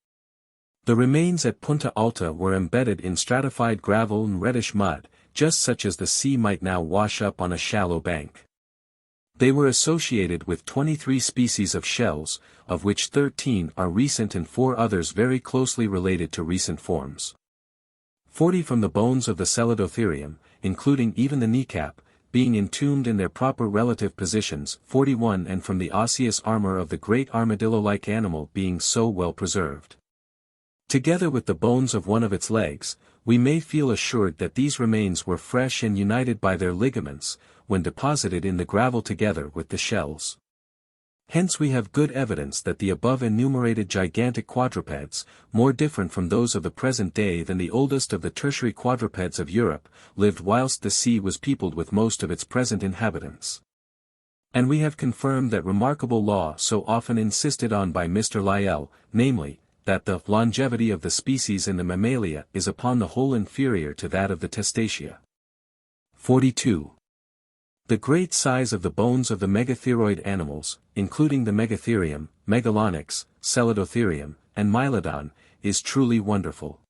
The remains at Punta Alta were embedded in stratified gravel and reddish mud, just such as the sea might now wash up on a shallow bank. They were associated with 23 species of shells, of which 13 are recent and 4 others very closely related to recent forms. 40 from the bones of the Celidotherium, including even the kneecap, being entombed in their proper relative positions, 41 and from the osseous armor of the great armadillo-like animal being so well preserved. Together with the bones of one of its legs, we may feel assured that these remains were fresh and united by their ligaments, when deposited in the gravel together with the shells. Hence we have good evidence that the above enumerated gigantic quadrupeds, more different from those of the present day than the oldest of the tertiary quadrupeds of Europe, lived whilst the sea was peopled with most of its present inhabitants. And we have confirmed that remarkable law so often insisted on by Mr. Lyell, namely, that the longevity of the species in the Mammalia is upon the whole inferior to that of the Testacea. 42. The great size of the bones of the megatheroid animals, including the Megatherium, Megalonyx, Celidotherium, and Mylodon, is truly wonderful.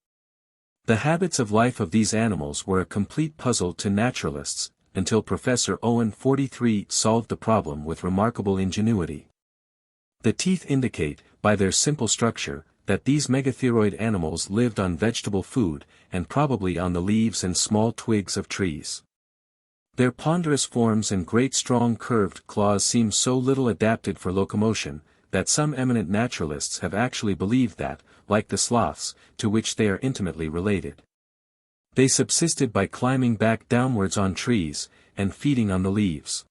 The habits of life of these animals were a complete puzzle to naturalists, until Professor Owen 43 solved the problem with remarkable ingenuity. The teeth indicate, by their simple structure, that these megatheroid animals lived on vegetable food, and probably on the leaves and small twigs of trees. Their ponderous forms and great strong curved claws seem so little adapted for locomotion, that some eminent naturalists have actually believed that, like the sloths, to which they are intimately related, they subsisted by climbing back downwards on trees, and feeding on the leaves.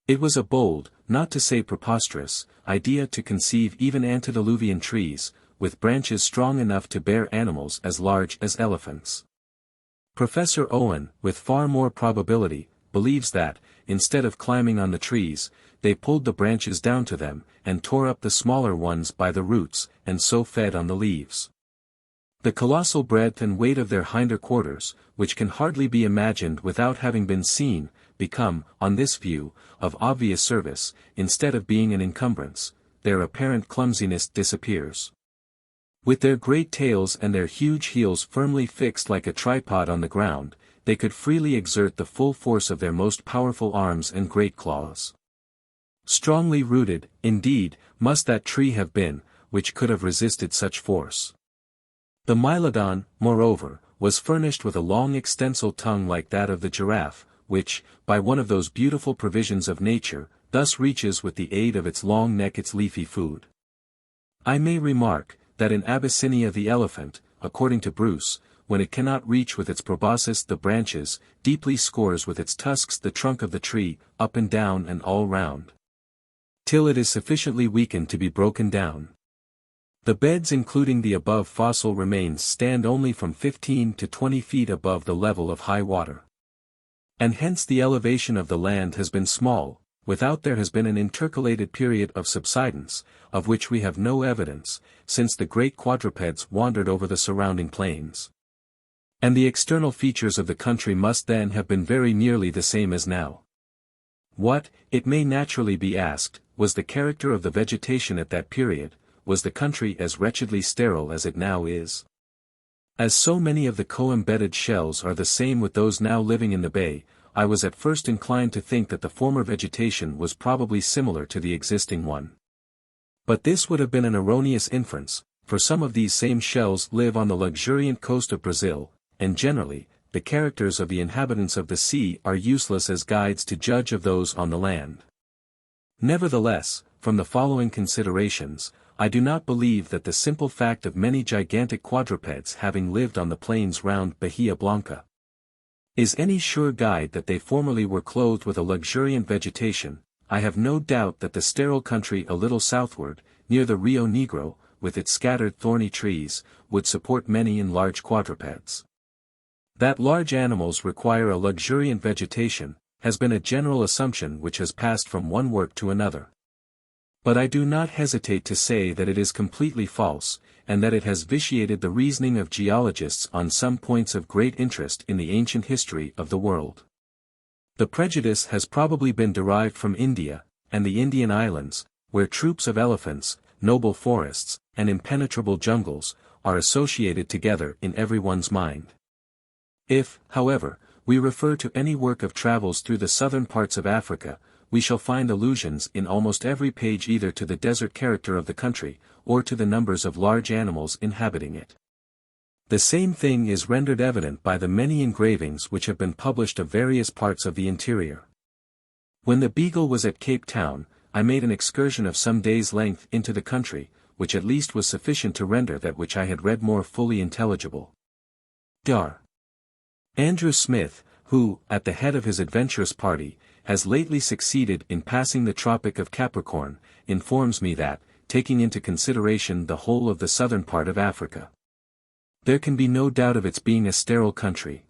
It was a bold, not to say preposterous, idea to conceive even antediluvian trees, with branches strong enough to bear animals as large as elephants. Professor Owen, with far more probability, believes that, instead of climbing on the trees, they pulled the branches down to them, and tore up the smaller ones by the roots, and so fed on the leaves. The colossal breadth and weight of their hinder quarters, which can hardly be imagined without having been seen, become, on this view, of obvious service, instead of being an encumbrance. Their apparent clumsiness disappears. With their great tails and their huge heels firmly fixed like a tripod on the ground, they could freely exert the full force of their most powerful arms and great claws. Strongly rooted, indeed, must that tree have been, which could have resisted such force. The Mylodon, moreover, was furnished with a long extensile tongue like that of the giraffe, which, by one of those beautiful provisions of nature, thus reaches with the aid of its long neck its leafy food. I may remark, that in Abyssinia the elephant, according to Bruce, when it cannot reach with its proboscis the branches, deeply scores with its tusks the trunk of the tree, up and down and all round, till it is sufficiently weakened to be broken down. The beds including the above fossil remains stand only from 15 to 20 feet above the level of high water. And hence the elevation of the land has been small, without there has been an intercalated period of subsidence, of which we have no evidence, since the great quadrupeds wandered over the surrounding plains. And the external features of the country must then have been very nearly the same as now. What, it may naturally be asked, was the character of the vegetation at that period, was the country as wretchedly sterile as it now is? As so many of the co-embedded shells are the same with those now living in the bay, I was at first inclined to think that the former vegetation was probably similar to the existing one. But this would have been an erroneous inference, for some of these same shells live on the luxuriant coast of Brazil, and generally, the characters of the inhabitants of the sea are useless as guides to judge of those on the land. Nevertheless, from the following considerations, I do not believe that the simple fact of many gigantic quadrupeds having lived on the plains round Bahia Blanca is any sure guide that they formerly were clothed with a luxuriant vegetation. I have no doubt that the sterile country a little southward, near the Rio Negro, with its scattered thorny trees, would support many and large quadrupeds. That large animals require a luxuriant vegetation, has been a general assumption which has passed from one work to another. But I do not hesitate to say that it is completely false, and that it has vitiated the reasoning of geologists on some points of great interest in the ancient history of the world. The prejudice has probably been derived from India, and the Indian islands, where troops of elephants, noble forests, and impenetrable jungles, are associated together in everyone's mind. If, however, we refer to any work of travels through the southern parts of Africa, we shall find allusions in almost every page either to the desert character of the country, or to the numbers of large animals inhabiting it. The same thing is rendered evident by the many engravings which have been published of various parts of the interior. When the Beagle was at Cape Town, I made an excursion of some days' length into the country, which at least was sufficient to render that which I had read more fully intelligible. Dr. Andrew Smith, who, at the head of his adventurous party, has lately succeeded in passing the Tropic of Capricorn, informs me that, taking into consideration the whole of the southern part of Africa, there can be no doubt of its being a sterile country.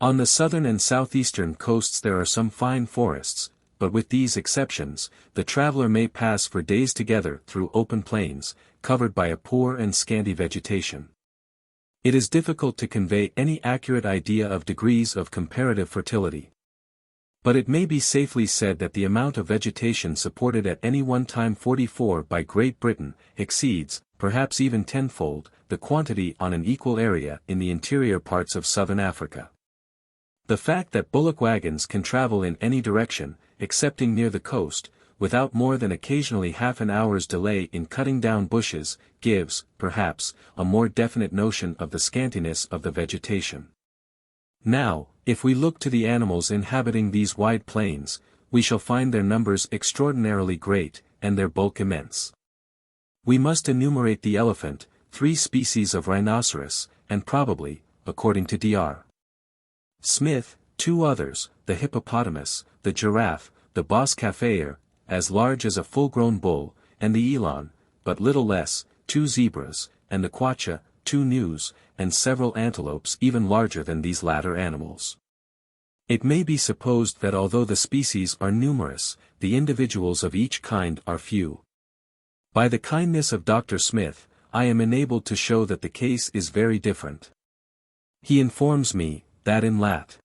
On the southern and southeastern coasts there are some fine forests, but with these exceptions, the traveler may pass for days together through open plains, covered by a poor and scanty vegetation. It is difficult to convey any accurate idea of degrees of comparative fertility. But it may be safely said that the amount of vegetation supported at any one time 44 by Great Britain, exceeds, perhaps even tenfold, the quantity on an equal area in the interior parts of southern Africa. The fact that bullock wagons can travel in any direction, excepting near the coast, without more than occasionally half an hour's delay in cutting down bushes, gives, perhaps, a more definite notion of the scantiness of the vegetation. Now, if we look to the animals inhabiting these wide plains, we shall find their numbers extraordinarily great, and their bulk immense. We must enumerate the elephant, 3 species of rhinoceros, and probably, according to Dr. Smith, 2 others, the hippopotamus, the giraffe, the bos caféer, as large as a full-grown bull, and the eland, but little less, 2 zebras, and the quacha, 2 gnus, and several antelopes even larger than these latter animals. It may be supposed that although the species are numerous, the individuals of each kind are few. By the kindness of Dr. Smith, I am enabled to show that the case is very different. He informs me, that in lat.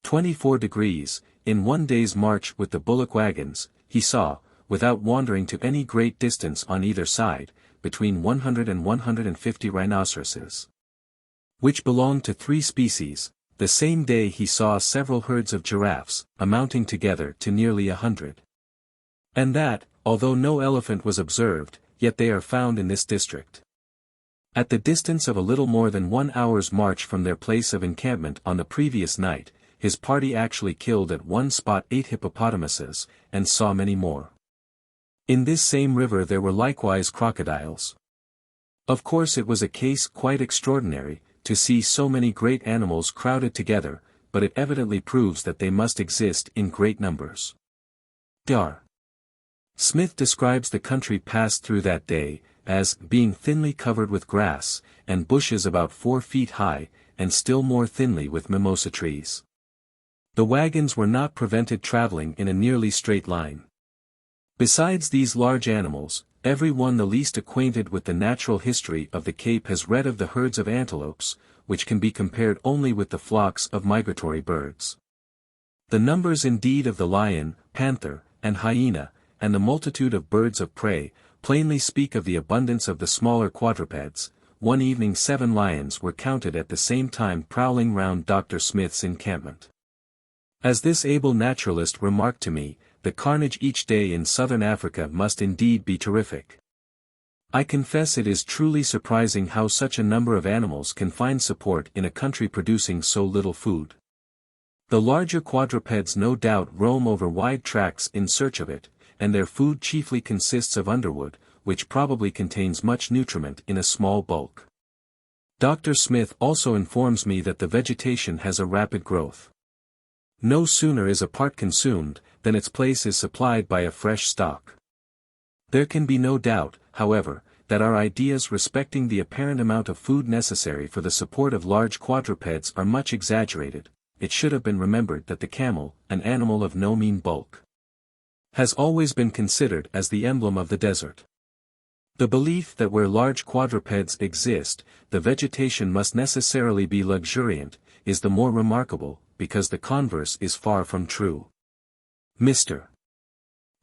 24 degrees, in 1 day's march with the bullock wagons, he saw, without wandering to any great distance on either side, between 100 and 150 rhinoceroses, which belonged to 3 species. The same day he saw several herds of giraffes, amounting together to nearly 100. And that, although no elephant was observed, yet they are found in this district. At the distance of a little more than 1 hour's march from their place of encampment on the previous night, his party actually killed at one spot 8 hippopotamuses, and saw many more. In this same river there were likewise crocodiles. Of course it was a case quite extraordinary, to see so many great animals crowded together, but it evidently proves that they must exist in great numbers. Dr. Smith describes the country passed through that day, as being thinly covered with grass, and bushes about 4 feet high, and still more thinly with mimosa trees. The wagons were not prevented traveling in a nearly straight line. Besides these large animals, every one the least acquainted with the natural history of the Cape has read of the herds of antelopes, which can be compared only with the flocks of migratory birds. The numbers indeed of the lion, panther, and hyena, and the multitude of birds of prey, plainly speak of the abundance of the smaller quadrupeds. One evening 7 lions were counted at the same time prowling round Dr. Smith's encampment. As this able naturalist remarked to me, the carnage each day in southern Africa must indeed be terrific. I confess it is truly surprising how such a number of animals can find support in a country producing so little food. The larger quadrupeds no doubt roam over wide tracts in search of it, and their food chiefly consists of underwood, which probably contains much nutriment in a small bulk. Dr. Smith also informs me that the vegetation has a rapid growth. No sooner is a part consumed, than its place is supplied by a fresh stock. There can be no doubt, however, that our ideas respecting the apparent amount of food necessary for the support of large quadrupeds are much exaggerated. It should have been remembered that the camel, an animal of no mean bulk, has always been considered as the emblem of the desert. The belief that where large quadrupeds exist, the vegetation must necessarily be luxuriant, is the more remarkable, because the converse is far from true. Mr.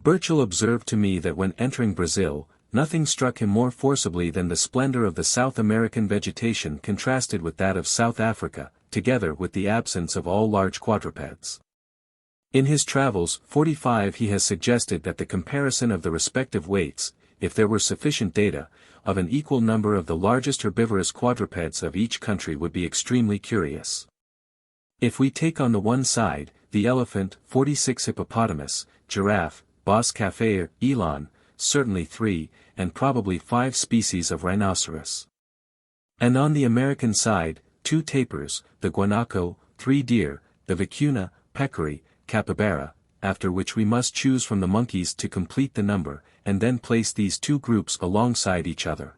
Burchell observed to me that when entering Brazil, nothing struck him more forcibly than the splendor of the South American vegetation contrasted with that of South Africa, together with the absence of all large quadrupeds. In his travels 45 he has suggested that the comparison of the respective weights, if there were sufficient data, of an equal number of the largest herbivorous quadrupeds of each country would be extremely curious. If we take on the one side, the elephant, 46 hippopotamus, giraffe, bos café, eland, certainly 3, and probably 5 species of rhinoceros. And on the American side, 2 tapirs, the guanaco, 3 deer, the vicuna, peccary, capybara, after which we must choose from the monkeys to complete the number, and then place these 2 groups alongside each other.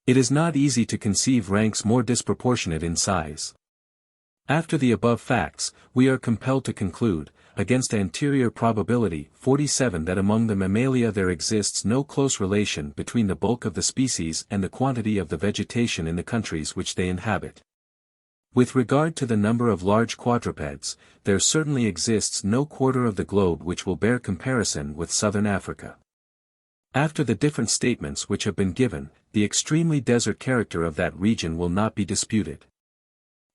It is not easy to conceive ranks more disproportionate in size. After the above facts, we are compelled to conclude, against anterior probability 47, that among the mammalia there exists no close relation between the bulk of the species and the quantity of the vegetation in the countries which they inhabit. With regard to the number of large quadrupeds, there certainly exists no quarter of the globe which will bear comparison with southern Africa. After the different statements which have been given, the extremely desert character of that region will not be disputed.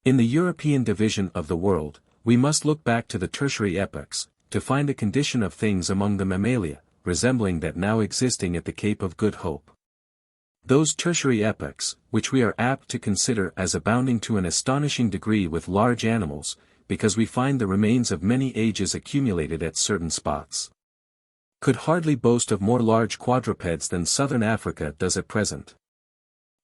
In the European division of the world, we must look back to the tertiary epochs, to find a condition of things among the mammalia, resembling that now existing at the Cape of Good Hope. Those tertiary epochs, which we are apt to consider as abounding to an astonishing degree with large animals, because we find the remains of many ages accumulated at certain spots, could hardly boast of more large quadrupeds than southern Africa does at present.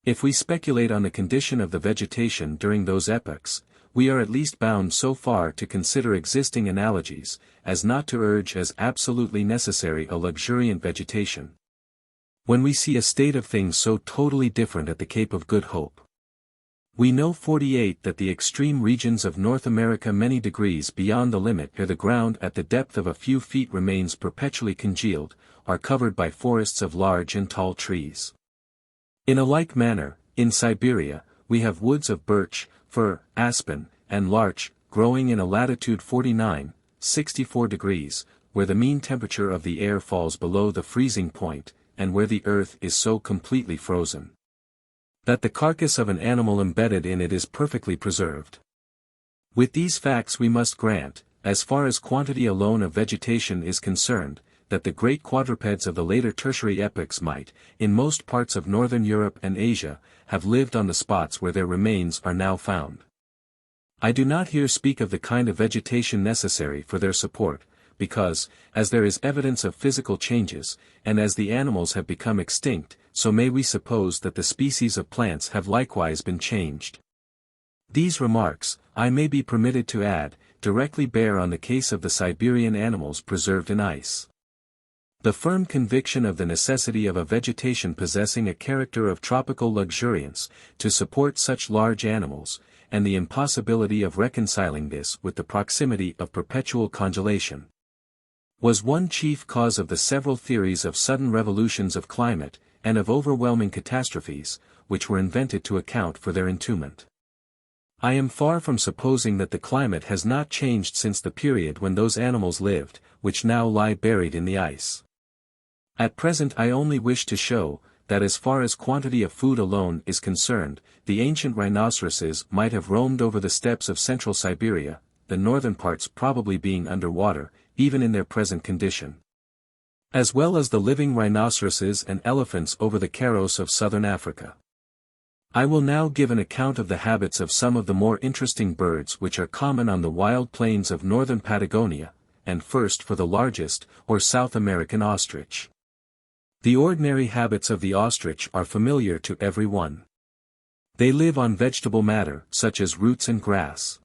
If we speculate on the condition of the vegetation during those epochs, we are at least bound so far to consider existing analogies, as not to urge as absolutely necessary a luxuriant vegetation. When we see a state of things so totally different at the Cape of Good Hope, we know 48 that the extreme regions of North America many degrees beyond the limit where the ground at the depth of a few feet remains perpetually congealed, are covered by forests of large and tall trees. In a like manner, in Siberia, we have woods of birch, fir, aspen, and larch, growing in a latitude 49, 64 degrees, where the mean temperature of the air falls below the freezing point, and where the earth is so completely frozen that the carcass of an animal embedded in it is perfectly preserved. With these facts we must grant, as far as quantity alone of vegetation is concerned, that the great quadrupeds of the later tertiary epochs might, in most parts of northern Europe and Asia, have lived on the spots where their remains are now found. I do not here speak of the kind of vegetation necessary for their support, because, as there is evidence of physical changes, and as the animals have become extinct, so may we suppose that the species of plants have likewise been changed. These remarks, I may be permitted to add, directly bear on the case of the Siberian animals preserved in ice. The firm conviction of the necessity of a vegetation possessing a character of tropical luxuriance, to support such large animals, and the impossibility of reconciling this with the proximity of perpetual congelation, was one chief cause of the several theories of sudden revolutions of climate, and of overwhelming catastrophes, which were invented to account for their entombment. I am far from supposing that the climate has not changed since the period when those animals lived, which now lie buried in the ice. At present I only wish to show, that as far as quantity of food alone is concerned, the ancient rhinoceroses might have roamed over the steppes of central Siberia, the northern parts probably being under water, even in their present condition. As well as the living rhinoceroses and elephants over the Karos of southern Africa. I will now give an account of the habits of some of the more interesting birds which are common on the wild plains of northern Patagonia, and first for the largest, or South American ostrich. The ordinary habits of the ostrich are familiar to every one. They live on vegetable matter, such as roots and grass.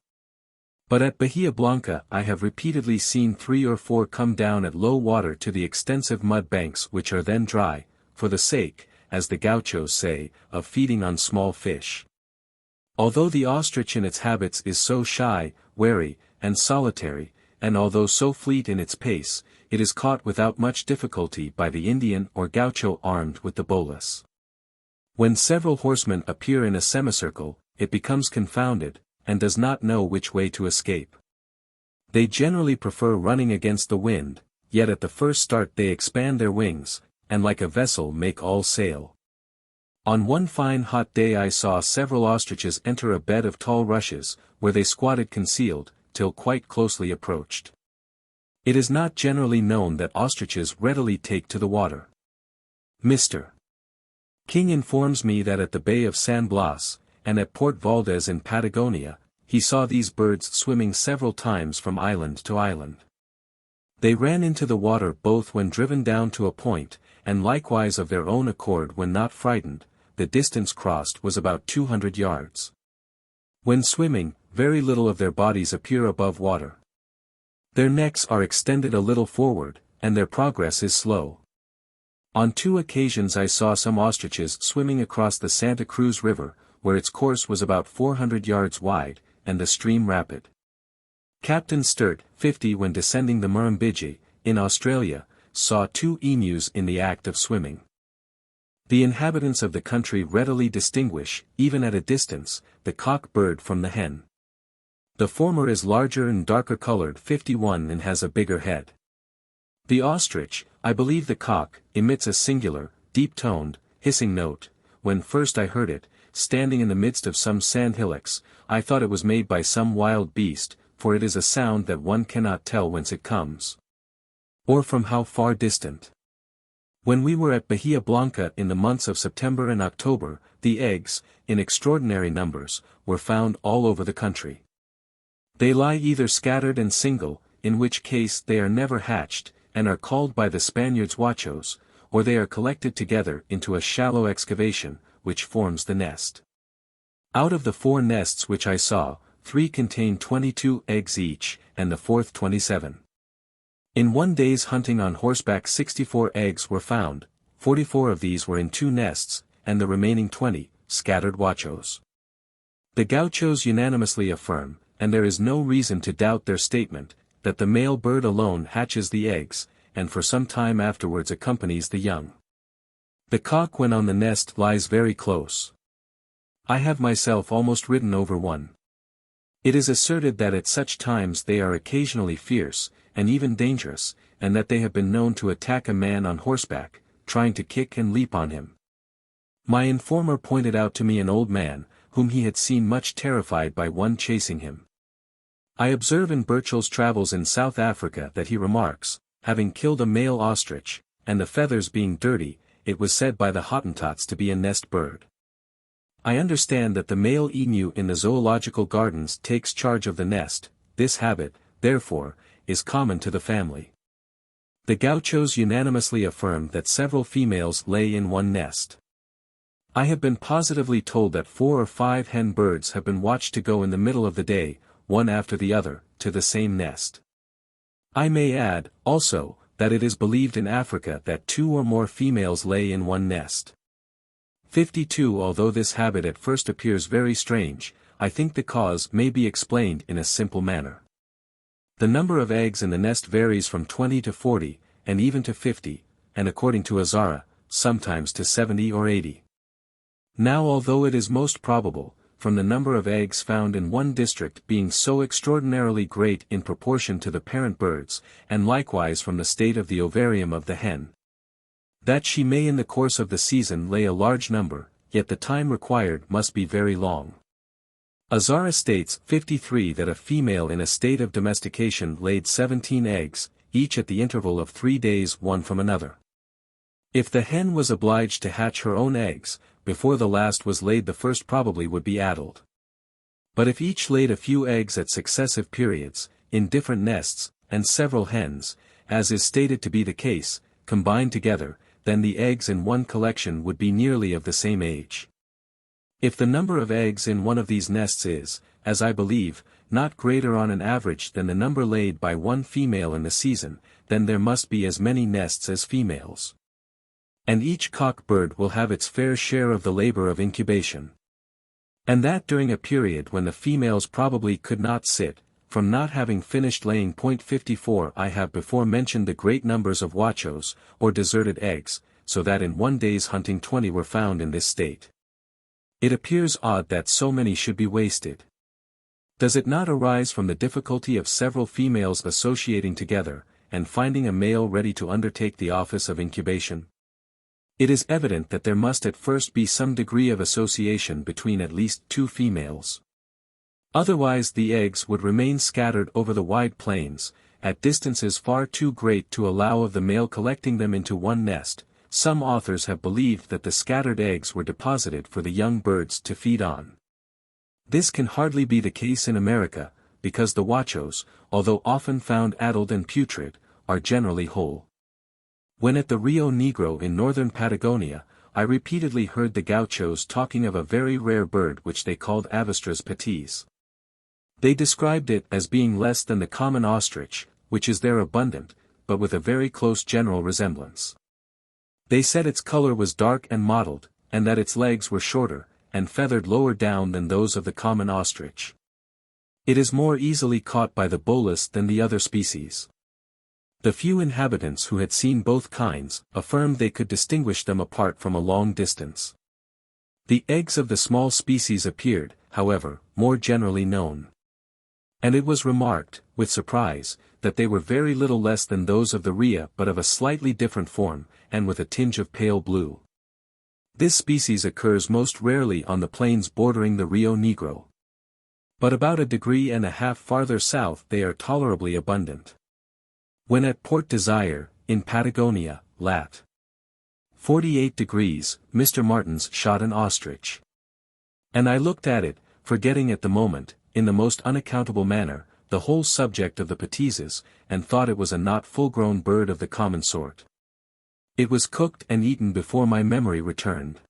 But at Bahia Blanca I have repeatedly seen 3 or 4 come down at low water to the extensive mud banks which are then dry, for the sake, as the gauchos say, of feeding on small fish. Although the ostrich in its habits is so shy, wary, and solitary, and although so fleet in its pace, it is caught without much difficulty by the Indian or gaucho armed with the bolas. When several horsemen appear in a semicircle, it becomes confounded, and does not know which way to escape. They generally prefer running against the wind, yet at the first start they expand their wings, and like a vessel make all sail. On one fine hot day I saw several ostriches enter a bed of tall rushes, where they squatted concealed, till quite closely approached. It is not generally known that ostriches readily take to the water. Mr. King informs me that at the Bay of San Blas, and at Port Valdez in Patagonia, he saw these birds swimming several times from island to island. They ran into the water both when driven down to a point, and likewise of their own accord when not frightened. The distance crossed was about 200 yards. When swimming, very little of their bodies appear above water. Their necks are extended a little forward, and their progress is slow. On 2 occasions I saw some ostriches swimming across the Santa Cruz River, where its course was about 400 yards wide, and the stream rapid. Captain Sturt, 50 when descending the Murrumbidgee, in Australia, saw 2 emus in the act of swimming. The inhabitants of the country readily distinguish, even at a distance, the cock bird from the hen. The former is larger and darker colored 51 and has a bigger head. The ostrich, I believe the cock, emits a singular, deep-toned, hissing note. When first I heard it, standing in the midst of some sand hillocks, I thought it was made by some wild beast, for it is a sound that one cannot tell whence it comes, or from how far distant. When we were at Bahia Blanca in the months of September and October, the eggs, in extraordinary numbers, were found all over the country. They lie either scattered and single, in which case they are never hatched, and are called by the Spaniards huachos, or they are collected together into a shallow excavation, which forms the nest. Out of the 4 nests which I saw, 3 contained 22 eggs each, and the 4th 27. In one day's hunting on horseback 64 eggs were found, 44 of these were in 2 nests, and the remaining 20, scattered huachos. The gauchos unanimously affirm, and there is no reason to doubt their statement, that the male bird alone hatches the eggs, and for some time afterwards accompanies the young. The cock when on the nest lies very close. I have myself almost ridden over one. It is asserted that at such times they are occasionally fierce, and even dangerous, and that they have been known to attack a man on horseback, trying to kick and leap on him. My informer pointed out to me an old man, whom he had seen much terrified by one chasing him. I observe in Burchell's Travels in South Africa that he remarks, having killed a male ostrich, and the feathers being dirty, it was said by the Hottentots to be a nest bird. I understand that the male emu in the zoological gardens takes charge of the nest. This habit, therefore, is common to the family. The gauchos unanimously affirm that several females lay in one nest. I have been positively told that 4 or 5 hen birds have been watched to go in the middle of the day, one after the other, to the same nest. I may add, also, that it is believed in Africa that 2 or more females lay in one nest. 52 Although this habit at first appears very strange, I think the cause may be explained in a simple manner. The number of eggs in the nest varies from 20 to 40, and even to 50, and according to Azara, sometimes to 70 or 80. Now although it is most probable, from the number of eggs found in one district being so extraordinarily great in proportion to the parent birds, and likewise from the state of the ovarium of the hen, That she may in the course of the season lay a large number, yet the time required must be very long. Azara states 53 that a female in a state of domestication laid 17 eggs, each at the interval of 3 days one from another. If the hen was obliged to hatch her own eggs, before the last was laid the first probably would be addled. But if each laid a few eggs at successive periods, in different nests, and several hens, as is stated to be the case, combined together, then the eggs in one collection would be nearly of the same age. If the number of eggs in one of these nests is, as I believe, not greater on an average than the number laid by one female in the season, then there must be as many nests as females. And each cock bird will have its fair share of the labor of incubation. And that during a period when the females probably could not sit, from not having finished laying. 54 I have before mentioned the great numbers of huachos, or deserted eggs, so that in one day's hunting 20 were found in this state. It appears odd that so many should be wasted. Does it not arise from the difficulty of several females associating together, and finding a male ready to undertake the office of incubation? It is evident that there must at first be some degree of association between at least 2 females. Otherwise the eggs would remain scattered over the wide plains, at distances far too great to allow of the male collecting them into one nest. Some authors have believed that the scattered eggs were deposited for the young birds to feed on. This can hardly be the case in America, because the huachos, although often found addled and putrid, are generally whole. When at the Rio Negro in northern Patagonia, I repeatedly heard the gauchos talking of a very rare bird which they called Avestras patis. They described it as being less than the common ostrich, which is there abundant, but with a very close general resemblance. They said its color was dark and mottled, and that its legs were shorter, and feathered lower down than those of the common ostrich. It is more easily caught by the Bolas than the other species. The few inhabitants who had seen both kinds, affirmed they could distinguish them apart from a long distance. The eggs of the small species appeared, however, more generally known. And it was remarked, with surprise, that they were very little less than those of the rhea but of a slightly different form, and with a tinge of pale blue. This species occurs most rarely on the plains bordering the Rio Negro. But about 1.5 degrees farther south they are tolerably abundant. When at Port Desire, in Patagonia, lat. 48 degrees, Mr. Martins shot an ostrich. And I looked at it, forgetting at the moment, in the most unaccountable manner, the whole subject of the petises, and thought it was a not full-grown bird of the common sort. It was cooked and eaten before my memory returned.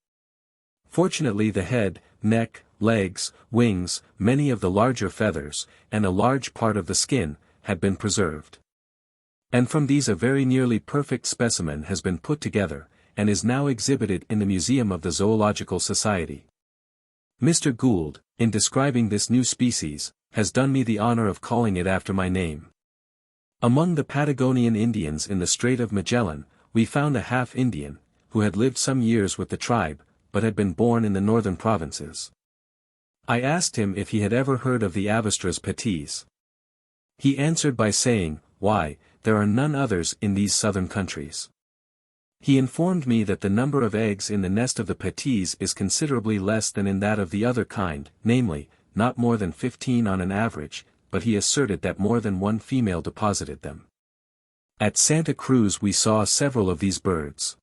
Fortunately the head, neck, legs, wings, many of the larger feathers, and a large part of the skin, had been preserved. And from these a very nearly perfect specimen has been put together, and is now exhibited in the Museum of the Zoological Society. Mr. Gould, in describing this new species, has done me the honor of calling it after my name. Among the Patagonian Indians in the Strait of Magellan, we found a half-Indian, who had lived some years with the tribe, but had been born in the northern provinces. I asked him if he had ever heard of the Avestras patis. He answered by saying, "Why, there are none others in these southern countries." He informed me that the number of eggs in the nest of the patis is considerably less than in that of the other kind, namely, not more than 15 on an average, but he asserted that more than one female deposited them. At Santa Cruz we saw several of these birds.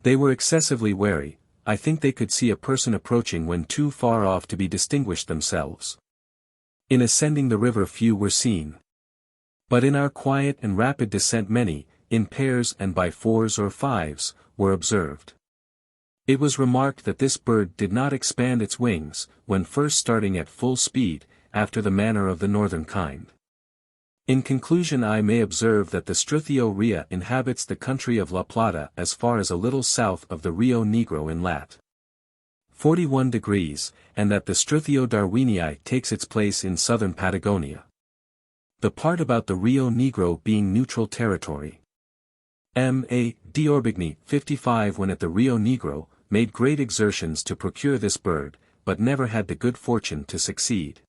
They were excessively wary. I think they could see a person approaching when too far off to be distinguished themselves. In ascending the river few were seen. But in our quiet and rapid descent many, in pairs and by 4s or 5s, were observed. It was remarked that this bird did not expand its wings, when first starting at full speed, after the manner of the northern kind. In conclusion I may observe that the Struthio rhea inhabits the country of La Plata as far as a little south of the Rio Negro in lat. 41 degrees, and that the Struthio darwinii takes its place in southern Patagonia. The part about the Rio Negro being neutral territory. M.A. D'Orbigny, 55 when at the Rio Negro, made great exertions to procure this bird, but never had the good fortune to succeed.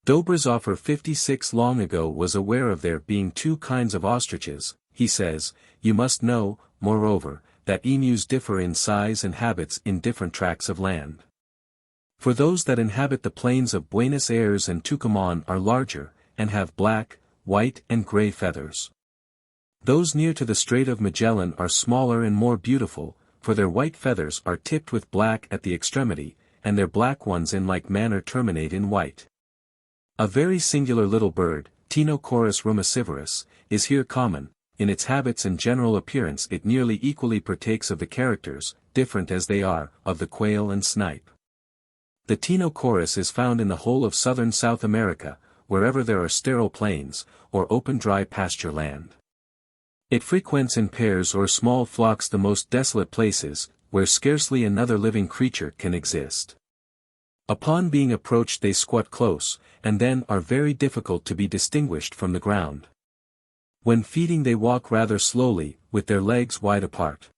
Dobrizoffer 56 long ago was aware of there being two kinds of ostriches, he says, you must know, moreover, that emus differ in size and habits in different tracts of land. For those that inhabit the plains of Buenos Aires and Tucumán are larger, and have black, white and gray feathers. Those near to the Strait of Magellan are smaller and more beautiful, for their white feathers are tipped with black at the extremity, and their black ones in like manner terminate in white. A very singular little bird, Tinochorus rumicivorus, is here common. In its habits and general appearance it nearly equally partakes of the characters, different as they are, of the quail and snipe. The Tinochorus is found in the whole of southern South America, wherever there are sterile plains, or open dry pasture land. It frequents in pairs or small flocks the most desolate places, where scarcely another living creature can exist. Upon being approached they squat close, and then are very difficult to be distinguished from the ground. When feeding they walk rather slowly, with their legs wide apart.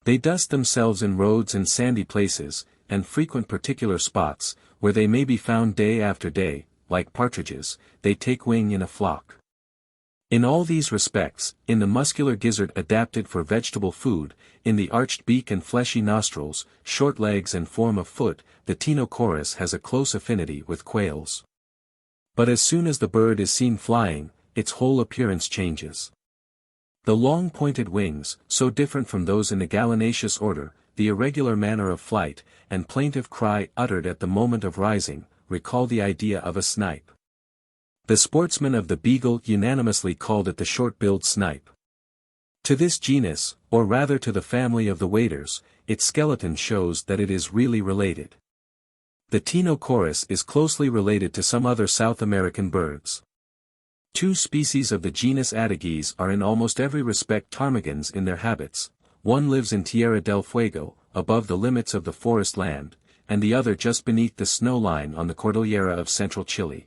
They dust themselves in roads and sandy places, and frequent particular spots, where they may be found day after day. Like partridges, they take wing in a flock. In all these respects, in the muscular gizzard adapted for vegetable food, in the arched beak and fleshy nostrils, short legs and form of foot, the Tinochorus has a close affinity with quails. But as soon as the bird is seen flying, its whole appearance changes. The long pointed wings, so different from those in the gallinaceous order, the irregular manner of flight, and plaintive cry uttered at the moment of rising, recall the idea of a snipe. The sportsmen of the Beagle unanimously called it the short-billed snipe. To this genus, or rather to the family of the waders, its skeleton shows that it is really related. The Tinochorus is closely related to some other South American birds. Two species of the genus Adiges are in almost every respect ptarmigans in their habits. One lives in Tierra del Fuego, above the limits of the forest land, and the other just beneath the snow line on the Cordillera of central Chile.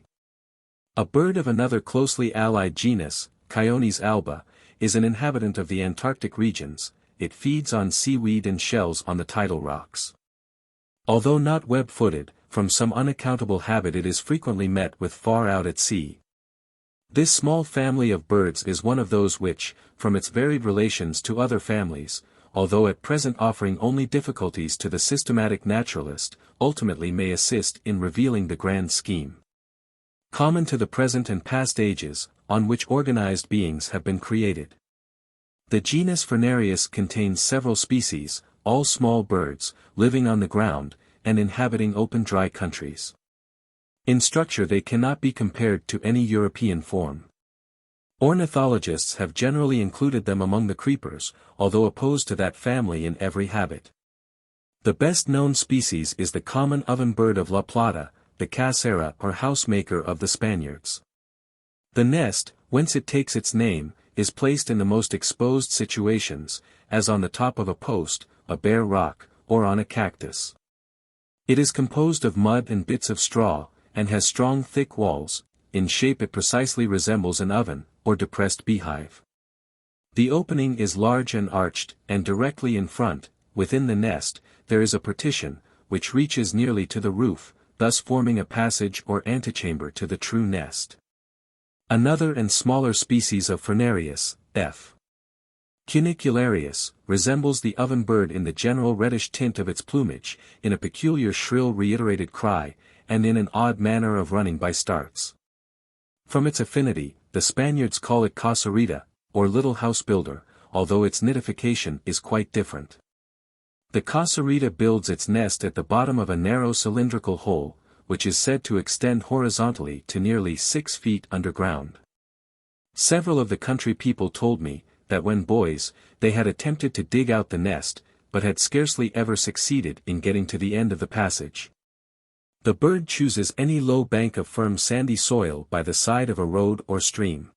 A bird of another closely allied genus, Chionis alba, is an inhabitant of the Antarctic regions. It feeds on seaweed and shells on the tidal rocks. Although not web-footed, from some unaccountable habit it is frequently met with far out at sea. This small family of birds is one of those which, from its varied relations to other families, although at present offering only difficulties to the systematic naturalist, ultimately may assist in revealing the grand scheme common to the present and past ages, on which organized beings have been created. The genus Furnarius contains several species, all small birds, living on the ground, and inhabiting open dry countries. In structure they cannot be compared to any European form. Ornithologists have generally included them among the creepers, although opposed to that family in every habit. The best known species is the common oven bird of La Plata, the casera or housemaker of the Spaniards. The nest, whence it takes its name, is placed in the most exposed situations, as on the top of a post, a bare rock, or on a cactus. It is composed of mud and bits of straw, and has strong thick walls. In shape it precisely resembles an oven, or depressed beehive. The opening is large and arched, and directly in front, within the nest, there is a partition, which reaches nearly to the roof, thus forming a passage or antechamber to the true nest. Another and smaller species of Furnarius, F. Cunicularius, resembles the oven bird in the general reddish tint of its plumage, in a peculiar shrill reiterated cry, and in an odd manner of running by starts. From its affinity, the Spaniards call it caserita, or little house builder, although its nidification is quite different. The caserita builds its nest at the bottom of a narrow cylindrical hole, which is said to extend horizontally to nearly 6 feet underground. Several of the country people told me, that when boys, they had attempted to dig out the nest, but had scarcely ever succeeded in getting to the end of the passage. The bird chooses any low bank of firm sandy soil by the side of a road or stream.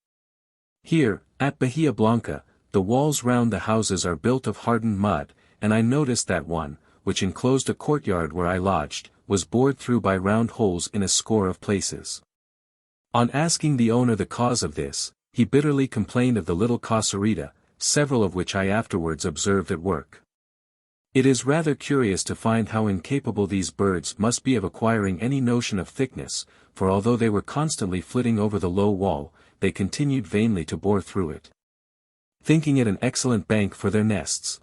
Here, at Bahia Blanca, the walls round the houses are built of hardened mud, and I noticed that one, which enclosed a courtyard where I lodged, was bored through by round holes in a score of places. On asking the owner the cause of this, he bitterly complained of the little caserita, several of which I afterwards observed at work. It is rather curious to find how incapable these birds must be of acquiring any notion of thickness, for although they were constantly flitting over the low wall, they continued vainly to bore through it. thinking it an excellent bank for their nests.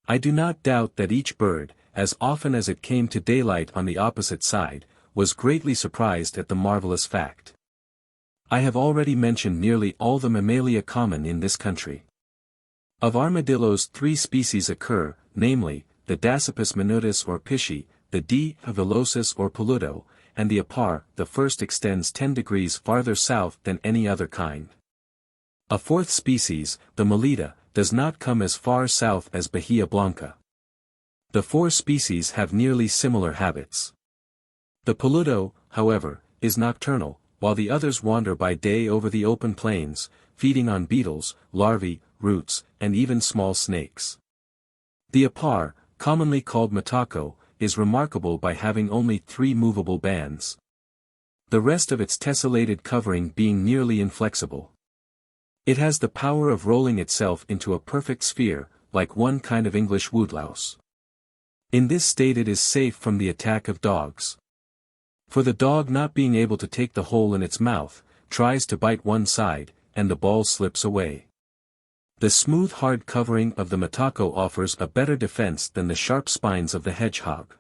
I do not doubt that each bird, as often as it came to daylight on the opposite side, was greatly surprised at the marvelous fact. I have already mentioned nearly all the mammalia common in this country. Of armadillos 3 species occur, namely, the Dasypus minutus or pisci, the D. villosus or peludo, and the apar. The first extends 10 degrees farther south than any other kind. A 4th species, the melita, does not come as far south as Bahia Blanca. The 4 species have nearly similar habits. The peludo, however, is nocturnal, while the others wander by day over the open plains, feeding on beetles, larvae, roots, and even small snakes. The apar, commonly called mataco, is remarkable by having only 3 movable bands. The rest of its tessellated covering being nearly inflexible. It has the power of rolling itself into a perfect sphere, like one kind of English woodlouse. In this state it is safe from the attack of dogs. For the dog, not being able to take the hole in its mouth, tries to bite one side, and the ball slips away. The smooth hard covering of the mataco offers a better defense than the sharp spines of the hedgehog.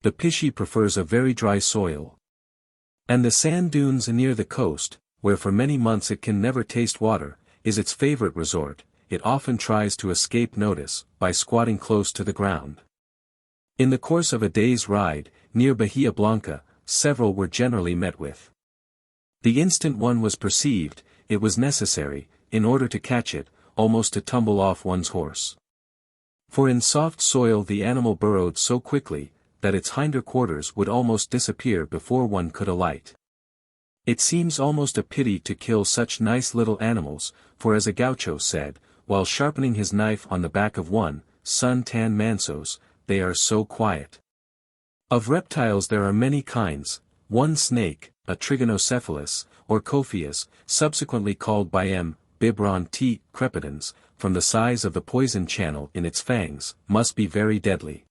The pisci prefers a very dry soil. And the sand dunes near the coast, where for many months it can never taste water, is its favorite resort. It often tries to escape notice, by squatting close to the ground. In the course of a day's ride, near Bahia Blanca, several were generally met with. The instant one was perceived, it was necessary, in order to catch it, almost to tumble off one's horse. For in soft soil the animal burrowed so quickly, that its hinder quarters would almost disappear before one could alight. It seems almost a pity to kill such nice little animals, for as a gaucho said, while sharpening his knife on the back of one, "Son tan mansos, they are so quiet." Of reptiles there are many kinds. One snake, a trigonocephalus, or Cophias, subsequently called by M. Biberon T. crepidans, from the size of the poison channel in its fangs, must be very deadly.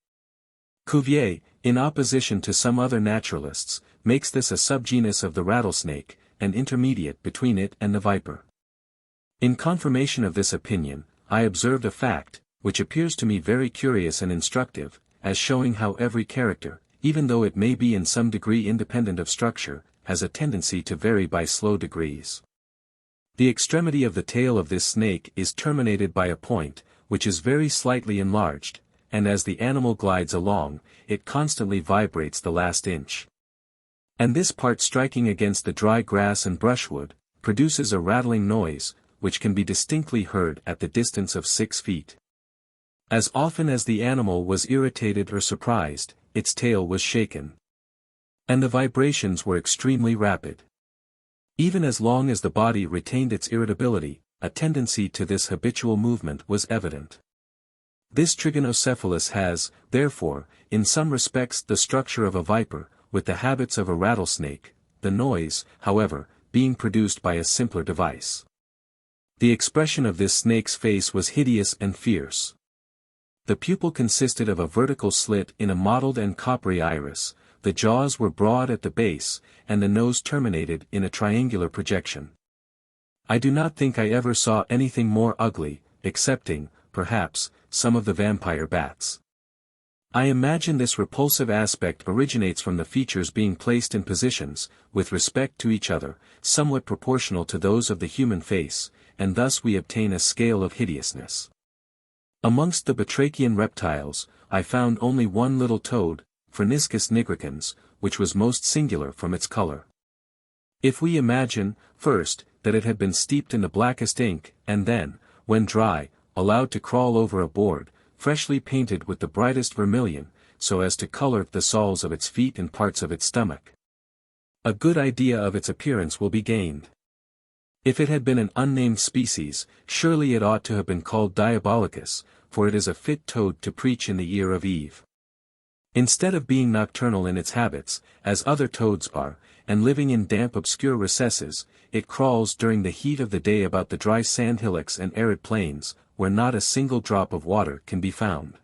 Cuvier, in opposition to some other naturalists, makes this a subgenus of the rattlesnake, and intermediate between it and the viper. In confirmation of this opinion, I observed a fact, which appears to me very curious and instructive, as showing how every character, even though it may be in some degree independent of structure, has a tendency to vary by slow degrees. The extremity of the tail of this snake is terminated by a point, which is very slightly enlarged, and as the animal glides along, it constantly vibrates the last inch. And this part, striking against the dry grass and brushwood, produces a rattling noise, which can be distinctly heard at the distance of 6 feet. As often as the animal was irritated or surprised, its tail was shaken. And the vibrations were extremely rapid. Even as long as the body retained its irritability, a tendency to this habitual movement was evident. This trigonocephalus has, therefore, in some respects the structure of a viper, with the habits of a rattlesnake, the noise, however, being produced by a simpler device. The expression of this snake's face was hideous and fierce. The pupil consisted of a vertical slit in a mottled and coppery iris, the jaws were broad at the base, and the nose terminated in a triangular projection. I do not think I ever saw anything more ugly, excepting, perhaps, some of the vampire bats. I imagine this repulsive aspect originates from the features being placed in positions, with respect to each other, somewhat proportional to those of the human face, and thus we obtain a scale of hideousness. Amongst the batrachian reptiles, I found only one little toad, Phryniscus nigricans, which was most singular from its color. If we imagine, first, that it had been steeped in the blackest ink, and then, when dry, allowed to crawl over a board, freshly painted with the brightest vermilion, so as to color the soles of its feet and parts of its stomach, a good idea of its appearance will be gained. If it had been an unnamed species, surely it ought to have been called Diabolicus, for it is a fit toad to preach in the ear of Eve. Instead of being nocturnal in its habits, as other toads are, and living in damp obscure recesses, it crawls during the heat of the day about the dry sand hillocks and arid plains, where not a single drop of water can be found.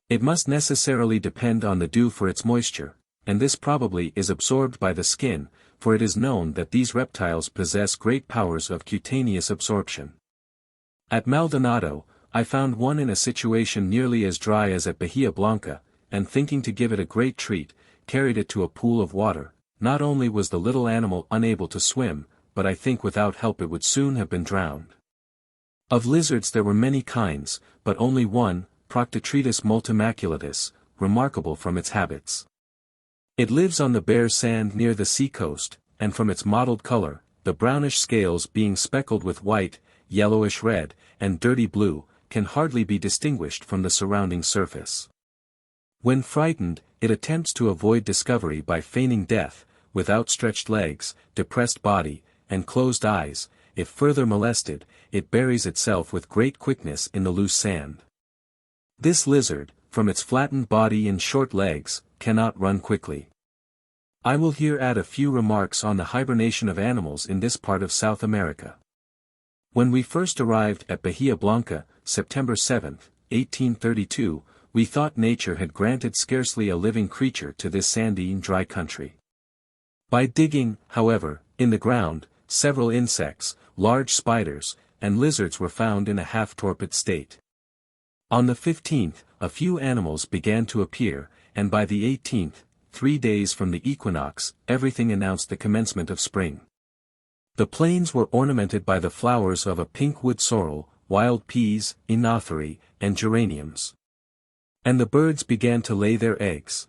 It must necessarily depend on the dew for its moisture, and this probably is absorbed by the skin, for it is known that these reptiles possess great powers of cutaneous absorption. At Maldonado, I found one in a situation nearly as dry as at Bahia Blanca, and thinking to give it a great treat, carried it to a pool of water. Not only was the little animal unable to swim, but I think without help it would soon have been drowned. Of lizards there were many kinds, but only one, Proctotretus multimaculatus, remarkable from its habits. It lives on the bare sand near the sea-coast, and from its mottled color, the brownish scales being speckled with white, yellowish red, and dirty blue, can hardly be distinguished from the surrounding surface. When frightened, it attempts to avoid discovery by feigning death, with outstretched legs, depressed body, and closed eyes. If further molested, it buries itself with great quickness in the loose sand. This lizard, from its flattened body and short legs, cannot run quickly. I will here add a few remarks on the hibernation of animals in this part of South America. When we first arrived at Bahia Blanca, September 7, 1832, we thought nature had granted scarcely a living creature to this sandy and dry country. By digging, however, in the ground, several insects, large spiders, and lizards were found in a half-torpid state. On the 15th, a few animals began to appear, and by the 18th, 3 days from the equinox, everything announced the commencement of spring. The plains were ornamented by the flowers of a pink wood sorrel, wild peas, enothary, and geraniums. And the birds began to lay their eggs.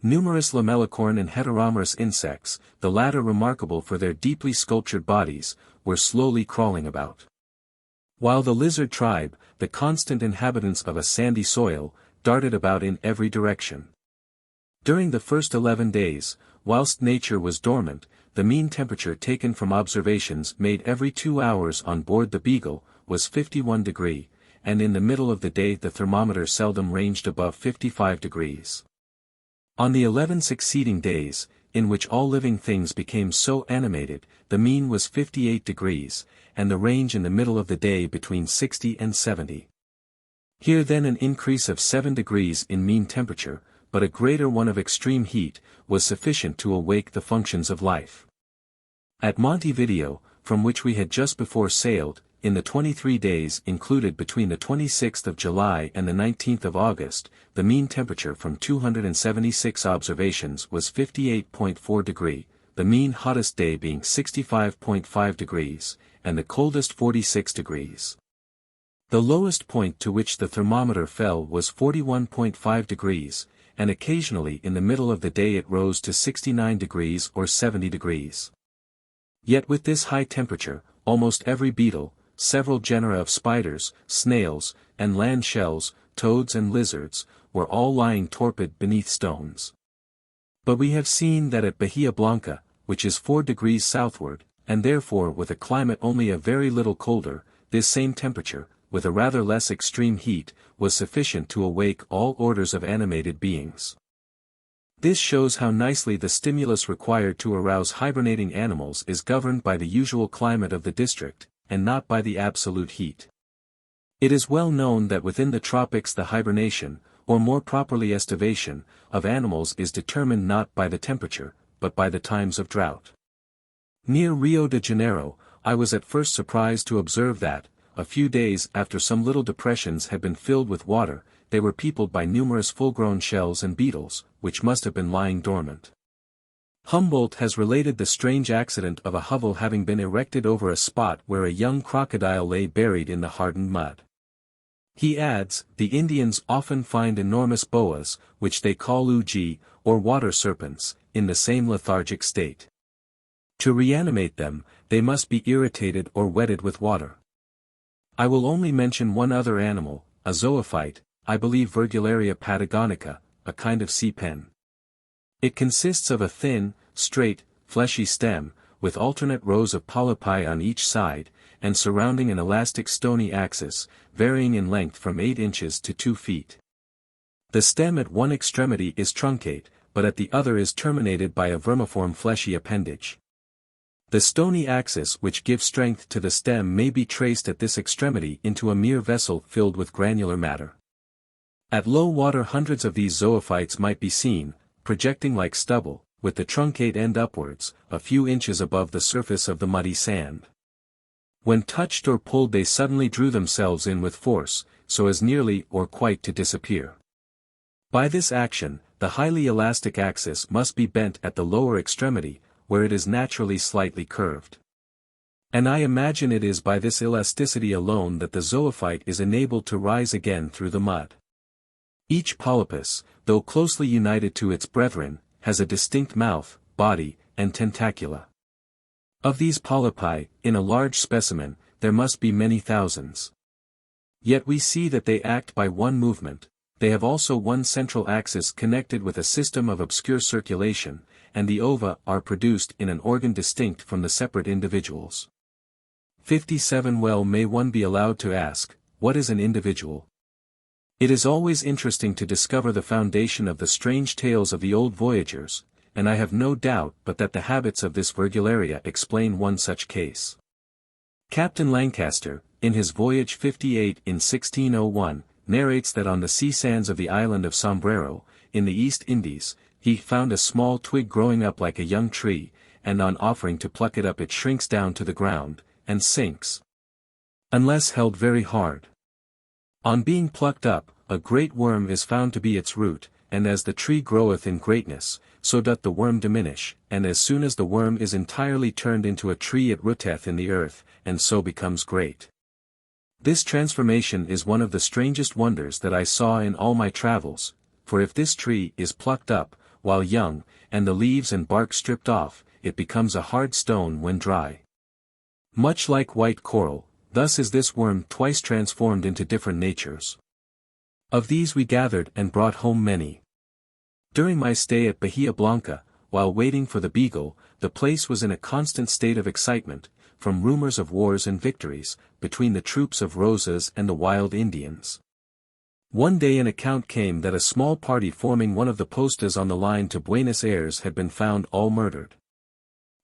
Numerous lamellicorn and heteromerous insects, the latter remarkable for their deeply sculptured bodies, were slowly crawling about. While the lizard tribe, the constant inhabitants of a sandy soil, darted about in every direction. During the first 11 days, whilst nature was dormant, the mean temperature taken from observations made every 2 hours on board the Beagle, was 51 degrees, and in the middle of the day the thermometer seldom ranged above 55 degrees. On the 11 succeeding days, in which all living things became so animated, the mean was 58 degrees, and the range in the middle of the day between 60 and 70. Here then an increase of 7 degrees in mean temperature, but a greater one of extreme heat, was sufficient to awake the functions of life. At Montevideo, from which we had just before sailed, in the 23 days included between the 26th of July and the 19th of August, the mean temperature from 276 observations was 58.4 degrees, the mean hottest day being 65.5 degrees, and the coldest 46 degrees. The lowest point to which the thermometer fell was 41.5 degrees, and occasionally in the middle of the day it rose to 69 degrees or 70 degrees. Yet with this high temperature, almost every beetle, several genera of spiders, snails, and land shells, toads and lizards, were all lying torpid beneath stones. But we have seen that at Bahia Blanca, which is 4 degrees southward, and therefore with a climate only a very little colder, this same temperature, with a rather less extreme heat, was sufficient to awake all orders of animated beings. This shows how nicely the stimulus required to arouse hibernating animals is governed by the usual climate of the district, and not by the absolute heat. It is well known that within the tropics the hibernation, or more properly estivation, of animals is determined not by the temperature, but by the times of drought. Near Rio de Janeiro, I was at first surprised to observe that, a few days after some little depressions had been filled with water, they were peopled by numerous full-grown shells and beetles, which must have been lying dormant. Humboldt has related the strange accident of a hovel having been erected over a spot where a young crocodile lay buried in the hardened mud. He adds, the Indians often find enormous boas, which they call uji, or water serpents, in the same lethargic state. To reanimate them, they must be irritated or wetted with water. I will only mention one other animal, a zoophyte, I believe Virgularia patagonica, a kind of sea pen. It consists of a thin, straight, fleshy stem, with alternate rows of polypi on each side, and surrounding an elastic stony axis, varying in length from 8 inches to 2 feet. The stem at one extremity is truncate, but at the other is terminated by a vermiform fleshy appendage. The stony axis which gives strength to the stem may be traced at this extremity into a mere vessel filled with granular matter. At low water hundreds of these zoophytes might be seen, projecting like stubble, with the truncate end upwards, a few inches above the surface of the muddy sand. When touched or pulled they suddenly drew themselves in with force, so as nearly or quite to disappear. By this action, the highly elastic axis must be bent at the lower extremity, where it is naturally slightly curved. And I imagine it is by this elasticity alone that the zoophyte is enabled to rise again through the mud. Each polypus, though closely united to its brethren, has a distinct mouth, body, and tentacula. Of these polypi, in a large specimen, there must be many thousands. Yet we see that they act by one movement. They have also one central axis connected with a system of obscure circulation, and the ova are produced in an organ distinct from the separate individuals. 57. Well, may one be allowed to ask, what is an individual? It is always interesting to discover the foundation of the strange tales of the old voyagers, and I have no doubt but that the habits of this Virgularia explain one such case. Captain Lancaster, in his Voyage 58 in 1601, narrates that on the sea sands of the island of Sombrero, in the East Indies, he found a small twig growing up like a young tree, and on offering to pluck it up it shrinks down to the ground, and sinks, unless held very hard. On being plucked up, a great worm is found to be its root, and as the tree groweth in greatness, so doth the worm diminish, and as soon as the worm is entirely turned into a tree it rooteth in the earth, and so becomes great. This transformation is one of the strangest wonders that I saw in all my travels, for if this tree is plucked up, while young, and the leaves and bark stripped off, it becomes a hard stone when dry. Much like white coral, thus is this worm twice transformed into different natures. Of these we gathered and brought home many. During my stay at Bahia Blanca, while waiting for the Beagle, the place was in a constant state of excitement, from rumors of wars and victories, between the troops of Rosas and the wild Indians. One day an account came that a small party forming one of the postas on the line to Buenos Aires had been found all murdered.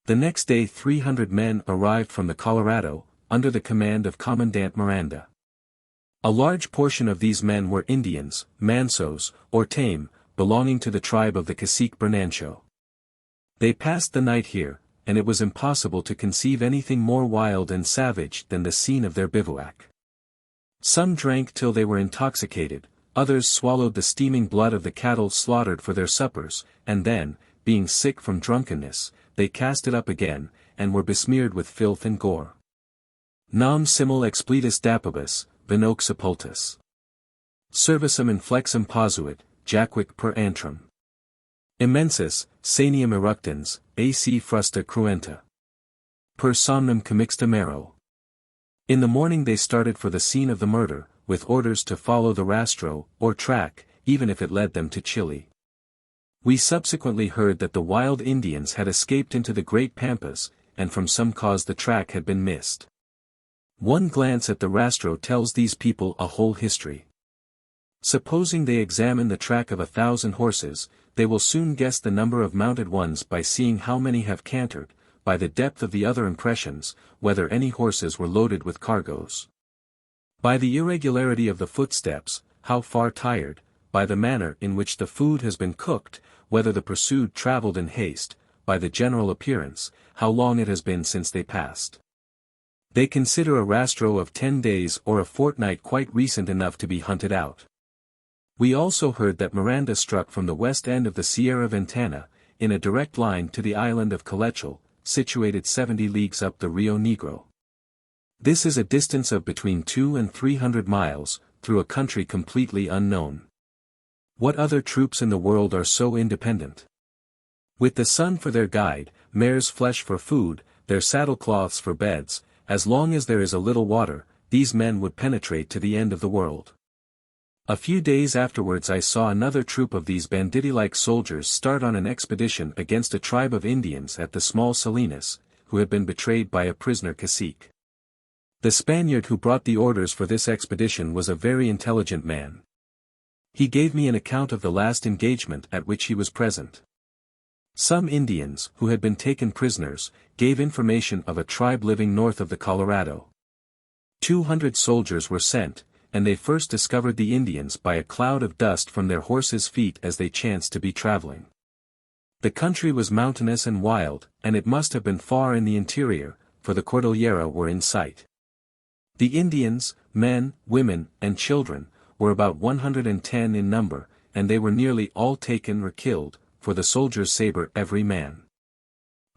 The next day 300 men arrived from the Colorado, under the command of Commandant Miranda. A large portion of these men were Indians, mansos, or tame, belonging to the tribe of the Cacique Bernancho. They passed the night here, and it was impossible to conceive anything more wild and savage than the scene of their bivouac. Some drank till they were intoxicated, others swallowed the steaming blood of the cattle slaughtered for their suppers, and then, being sick from drunkenness, they cast it up again, and were besmeared with filth and gore. Nam simul expletus dapibus, venoque sepultus. Servusum inflexum posuit, jacuic per antrum. Immensus, sanium eructans, ac frusta cruenta. Per somnum commixta mero. In the morning they started for the scene of the murder, with orders to follow the rastro, or track, even if it led them to Chile. We subsequently heard that the wild Indians had escaped into the Great Pampas, and from some cause the track had been missed. One glance at the rastro tells these people a whole history. Supposing they examine the track of 1,000 horses, they will soon guess the number of mounted ones by seeing how many have cantered, by the depth of the other impressions, whether any horses were loaded with cargoes. By the irregularity of the footsteps, how far tired, by the manner in which the food has been cooked, whether the pursued traveled in haste, by the general appearance, how long it has been since they passed. They consider a rastro of 10 days or a fortnight quite recent enough to be hunted out. We also heard that Miranda struck from the west end of the Sierra Ventana, in a direct line to the island of Colechal, situated 70 leagues up the Rio Negro. This is a distance of between 200 and 300 miles, through a country completely unknown. What other troops in the world are so independent? With the sun for their guide, mare's flesh for food, their saddlecloths for beds, as long as there is a little water, these men would penetrate to the end of the world. A few days afterwards I saw another troop of these banditti-like soldiers start on an expedition against a tribe of Indians at the small Salinas, who had been betrayed by a prisoner cacique. The Spaniard who brought the orders for this expedition was a very intelligent man. He gave me an account of the last engagement at which he was present. Some Indians, who had been taken prisoners, gave information of a tribe living north of the Colorado. 200 soldiers were sent, and they first discovered the Indians by a cloud of dust from their horses' feet as they chanced to be traveling. The country was mountainous and wild, and it must have been far in the interior, for the Cordillera were in sight. The Indians, men, women, and children, were about 110 in number, and they were nearly all taken or killed, for the soldiers saber every man.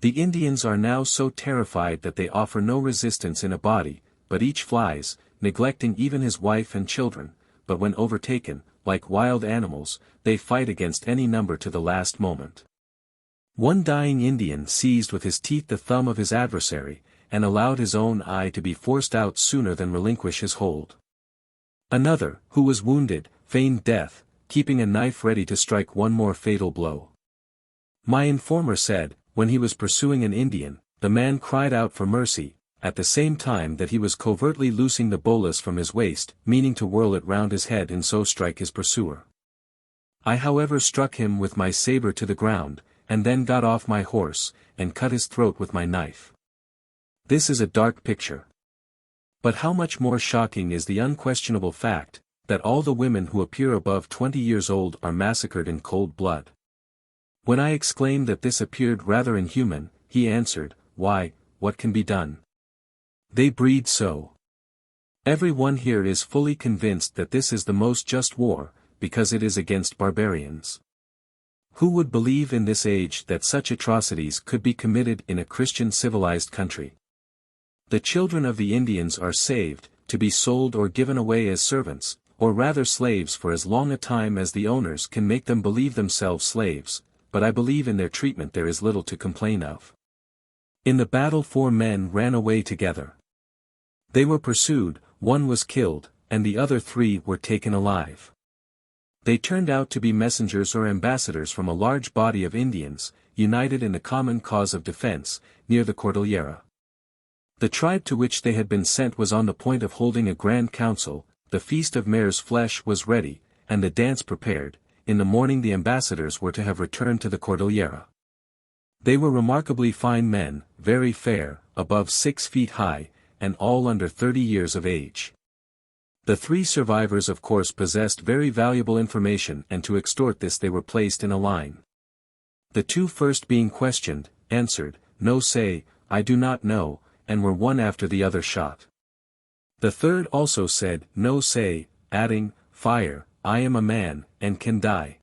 The Indians are now so terrified that they offer no resistance in a body, but each flies, neglecting even his wife and children, but when overtaken, like wild animals, they fight against any number to the last moment. One dying Indian seized with his teeth the thumb of his adversary, and allowed his own eye to be forced out sooner than relinquish his hold. Another, who was wounded, feigned death, keeping a knife ready to strike one more fatal blow. My informer said, when he was pursuing an Indian, the man cried out for mercy, at the same time that he was covertly loosing the bolas from his waist, meaning to whirl it round his head and so strike his pursuer. I however struck him with my saber to the ground, and then got off my horse, and cut his throat with my knife. This is a dark picture. But how much more shocking is the unquestionable fact, that all the women who appear above 20 years old are massacred in cold blood. When I exclaimed that this appeared rather inhuman, he answered, "Why, what can be done? They breed so." Every one here is fully convinced that this is the most just war, because it is against barbarians. Who would believe in this age that such atrocities could be committed in a Christian civilized country? The children of the Indians are saved, to be sold or given away as servants, or rather slaves for as long a time as the owners can make them believe themselves slaves, but I believe in their treatment there is little to complain of. In the battle 4 men ran away together. They were pursued, 1 was killed, and the other 3 were taken alive. They turned out to be messengers or ambassadors from a large body of Indians, united in the common cause of defense, near the Cordillera. The tribe to which they had been sent was on the point of holding a grand council, the feast of mare's flesh was ready, and the dance prepared. In the morning the ambassadors were to have returned to the Cordillera. They were remarkably fine men, very fair, above 6 feet high, and all under 30 years of age. The 3 survivors of course possessed very valuable information, and to extort this they were placed in a line. The 2 first being questioned, answered, "No say, I do not know," and were one after the other shot. The 3rd also said, "No say," adding, "Fire, I am a man, and can die."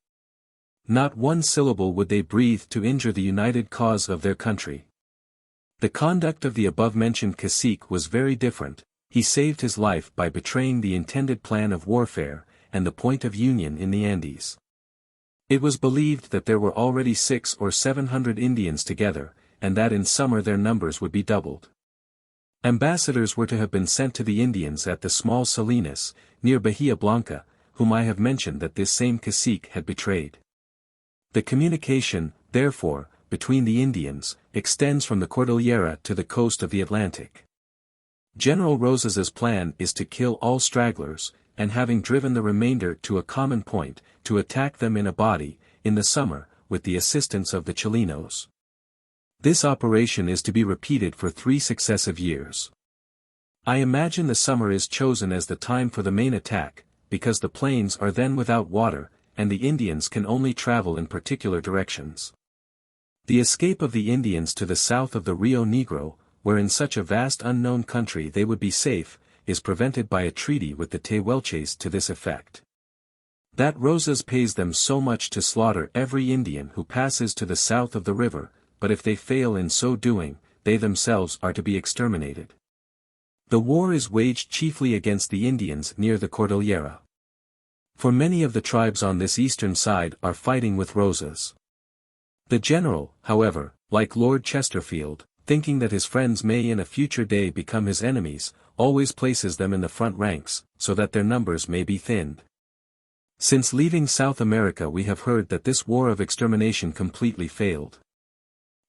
Not one syllable would they breathe to injure the united cause of their country. The conduct of the above-mentioned cacique was very different. He saved his life by betraying the intended plan of warfare, and the point of union in the Andes. It was believed that there were already 600 or 700 Indians together, and that in summer their numbers would be doubled. Ambassadors were to have been sent to the Indians at the small Salinas, near Bahia Blanca, whom I have mentioned that this same cacique had betrayed. The communication, therefore, between the Indians, extends from the Cordillera to the coast of the Atlantic. General Rosas's plan is to kill all stragglers, and having driven the remainder to a common point, to attack them in a body, in the summer, with the assistance of the Chilenos. This operation is to be repeated for 3 successive years. I imagine the summer is chosen as the time for the main attack, because the plains are then without water, and the Indians can only travel in particular directions. The escape of the Indians to the south of the Rio Negro, where in such a vast unknown country they would be safe, is prevented by a treaty with the Tehuelches to this effect. That Rosas pays them so much to slaughter every Indian who passes to the south of the river, but if they fail in so doing, they themselves are to be exterminated. The war is waged chiefly against the Indians near the Cordillera. For many of the tribes on this eastern side are fighting with Rosas. The general, however, like Lord Chesterfield, thinking that his friends may in a future day become his enemies, always places them in the front ranks, so that their numbers may be thinned. Since leaving South America we have heard that this war of extermination completely failed.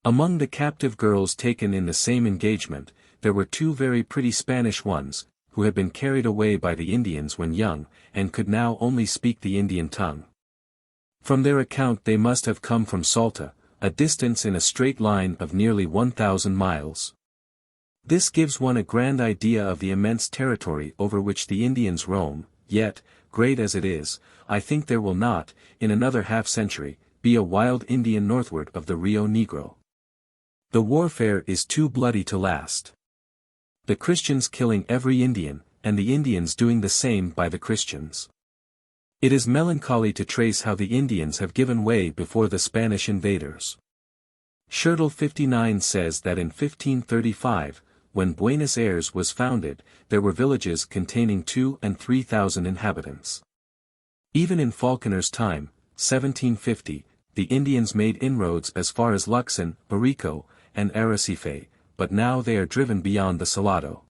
Among the captive girls taken in the same engagement, there were 2 very pretty Spanish ones, who had been carried away by the Indians when young, and could now only speak the Indian tongue. From their account they must have come from Salta, a distance in a straight line of nearly 1,000 miles. This gives one a grand idea of the immense territory over which the Indians roam, yet, great as it is, I think there will not, in another half-century, be a wild Indian northward of the Rio Negro. The warfare is too bloody to last. The Christians killing every Indian, and the Indians doing the same by the Christians. It is melancholy to trace how the Indians have given way before the Spanish invaders. Schertle 59 says that in 1535, when Buenos Aires was founded, there were villages containing 2,000 and 3,000 inhabitants. Even in Falconer's time, 1750, the Indians made inroads as far as Luxon, Barico, and Arrecife, but now they are driven beyond the Salado.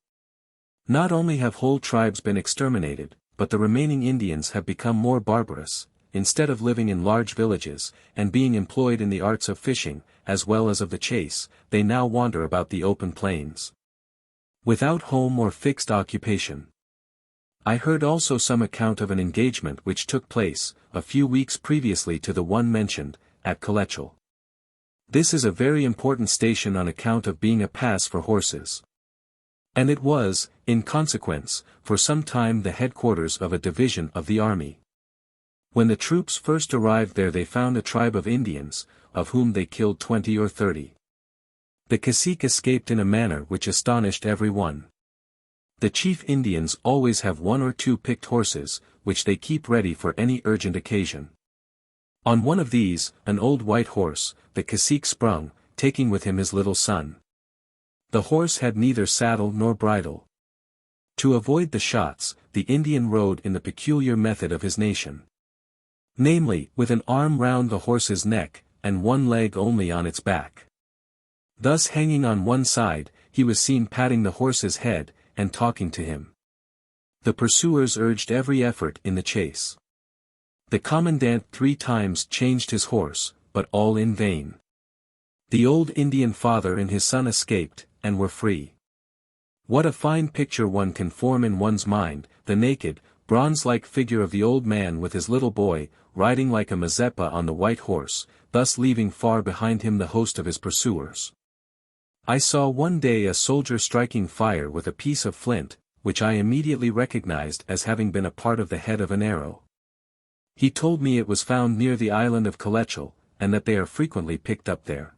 Not only have whole tribes been exterminated, but the remaining Indians have become more barbarous. Instead of living in large villages, and being employed in the arts of fishing, as well as of the chase, they now wander about the open plains, without home or fixed occupation. I heard also some account of an engagement which took place, a few weeks previously to the one mentioned, at Colechal. This is a very important station on account of being a pass for horses. And it was, in consequence, for some time the headquarters of a division of the army. When the troops first arrived there they found a tribe of Indians, of whom they killed 20 or 30. The cacique escaped in a manner which astonished every one. The chief Indians always have 1 or 2 picked horses, which they keep ready for any urgent occasion. On one of these, an old white horse, the cacique sprung, taking with him his little son. The horse had neither saddle nor bridle. To avoid the shots, the Indian rode in the peculiar method of his nation. Namely, with an arm round the horse's neck, and one leg only on its back. Thus hanging on one side, he was seen patting the horse's head, and talking to him. The pursuers urged every effort in the chase. The commandant 3 times changed his horse, but all in vain. The old Indian father and his son escaped, and were free. What a fine picture one can form in one's mind, the naked, bronze-like figure of the old man with his little boy, riding like a Mazeppa on the white horse, thus leaving far behind him the host of his pursuers. I saw one day a soldier striking fire with a piece of flint, which I immediately recognized as having been a part of the head of an arrow. He told me it was found near the island of Colechal, and that they are frequently picked up there.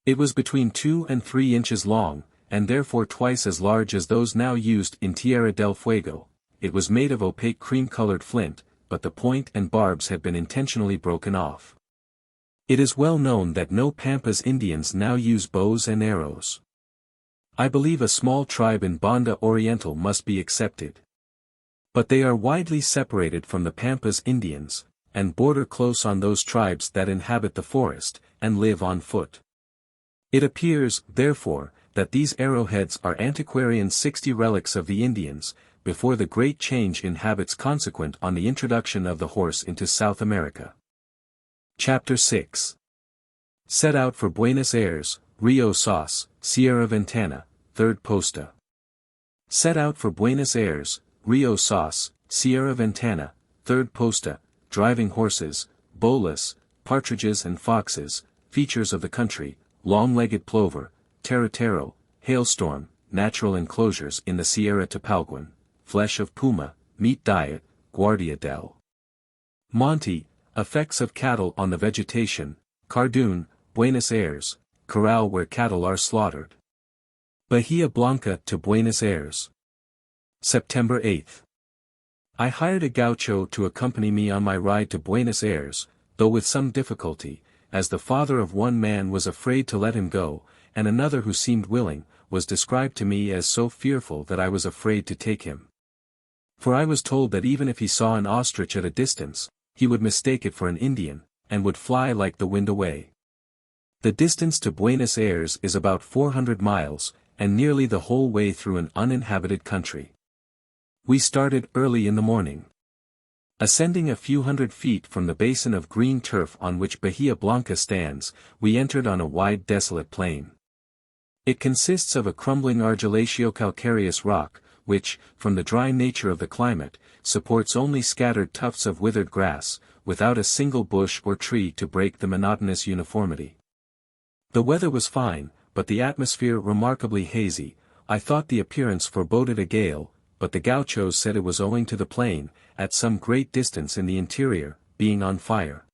It was between 2 and 3 inches long, and therefore twice as large as those now used in Tierra del Fuego. It was made of opaque cream-colored flint, but the point and barbs had been intentionally broken off. It is well known that no Pampas Indians now use bows and arrows. I believe a small tribe in Banda Oriental must be excepted. But they are widely separated from the Pampas Indians, and border close on those tribes that inhabit the forest, and live on foot. It appears, therefore, that these arrowheads are antiquarian 60 relics of the Indians, before the great change in habits consequent on the introduction of the horse into South America. Chapter 6. Set out for Buenos Aires, Rio Sas, Sierra Ventana, 3rd Posta. Set out for Buenos Aires, Rio Sas, Sierra Ventana, 3rd Posta, driving horses, bolas, partridges and foxes, features of the country, long-legged plover, territero, hailstorm, natural enclosures in the Sierra Tapalguan, flesh of puma, meat diet, guardia del Monte, effects of cattle on the vegetation, Cardoon, Buenos Aires, corral where cattle are slaughtered. Bahia Blanca to Buenos Aires. September 8. I hired a gaucho to accompany me on my ride to Buenos Aires, though with some difficulty, as the father of one man was afraid to let him go, and another who seemed willing, was described to me as so fearful that I was afraid to take him. For I was told that even if he saw an ostrich at a distance, he would mistake it for an Indian, and would fly like the wind away. The distance to Buenos Aires is about 400 miles, and nearly the whole way through an uninhabited country. We started early in the morning. Ascending a few hundred feet from the basin of green turf on which Bahia Blanca stands, we entered on a wide desolate plain. It consists of a crumbling argillaceous-calcareous rock, which, from the dry nature of the climate, supports only scattered tufts of withered grass, without a single bush or tree to break the monotonous uniformity. The weather was fine, but the atmosphere remarkably hazy. I thought the appearance foreboded a gale, but the gauchos said it was owing to the plain, at some great distance in the interior, being on fire.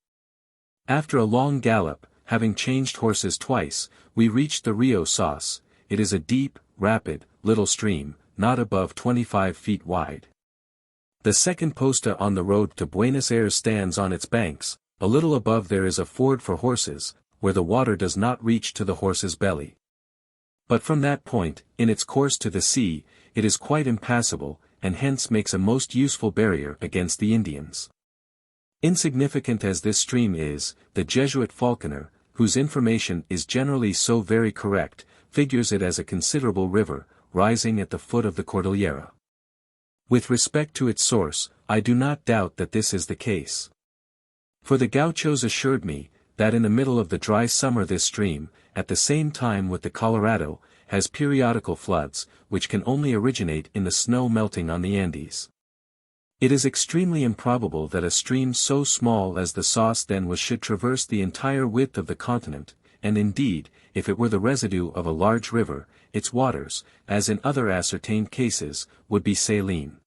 After a long gallop, having changed horses twice, we reached the Rio Sas. It is a deep, rapid, little stream, not above 25 feet wide. The second posta on the road to Buenos Aires stands on its banks. A little above there is a ford for horses, where the water does not reach to the horse's belly. But from that point, in its course to the sea, it is quite impassable, and hence makes a most useful barrier against the Indians. Insignificant as this stream is, the Jesuit Falconer, whose information is generally so very correct, figures it as a considerable river, rising at the foot of the Cordillera. With respect to its source, I do not doubt that this is the case. For the gauchos assured me, that in the middle of the dry summer this stream, at the same time with the Colorado, has periodical floods, which can only originate in the snow melting on the Andes. It is extremely improbable that a stream so small as the Sauce then was should traverse the entire width of the continent, and indeed, if it were the residue of a large river, its waters, as in other ascertained cases, would be saline.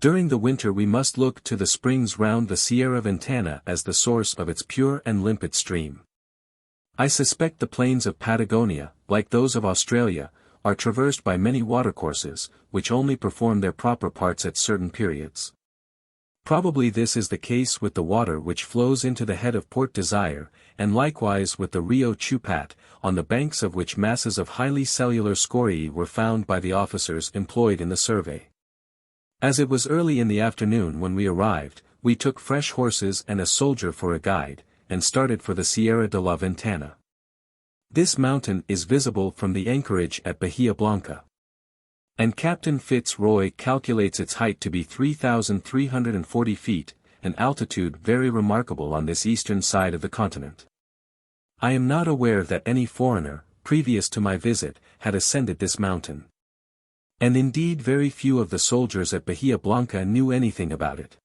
During the winter we must look to the springs round the Sierra Ventana as the source of its pure and limpid stream. I suspect the plains of Patagonia, like those of Australia, are traversed by many watercourses, which only perform their proper parts at certain periods. Probably this is the case with the water which flows into the head of Port Desire, and likewise with the Rio Chupat, on the banks of which masses of highly cellular scoriae were found by the officers employed in the survey. As it was early in the afternoon when we arrived, we took fresh horses and a soldier for a guide, and started for the Sierra de la Ventana. This mountain is visible from the anchorage at Bahia Blanca. And Captain FitzRoy calculates its height to be 3,340 feet, an altitude very remarkable on this eastern side of the continent. I am not aware that any foreigner, previous to my visit, had ascended this mountain. And indeed very few of the soldiers at Bahia Blanca knew anything about it.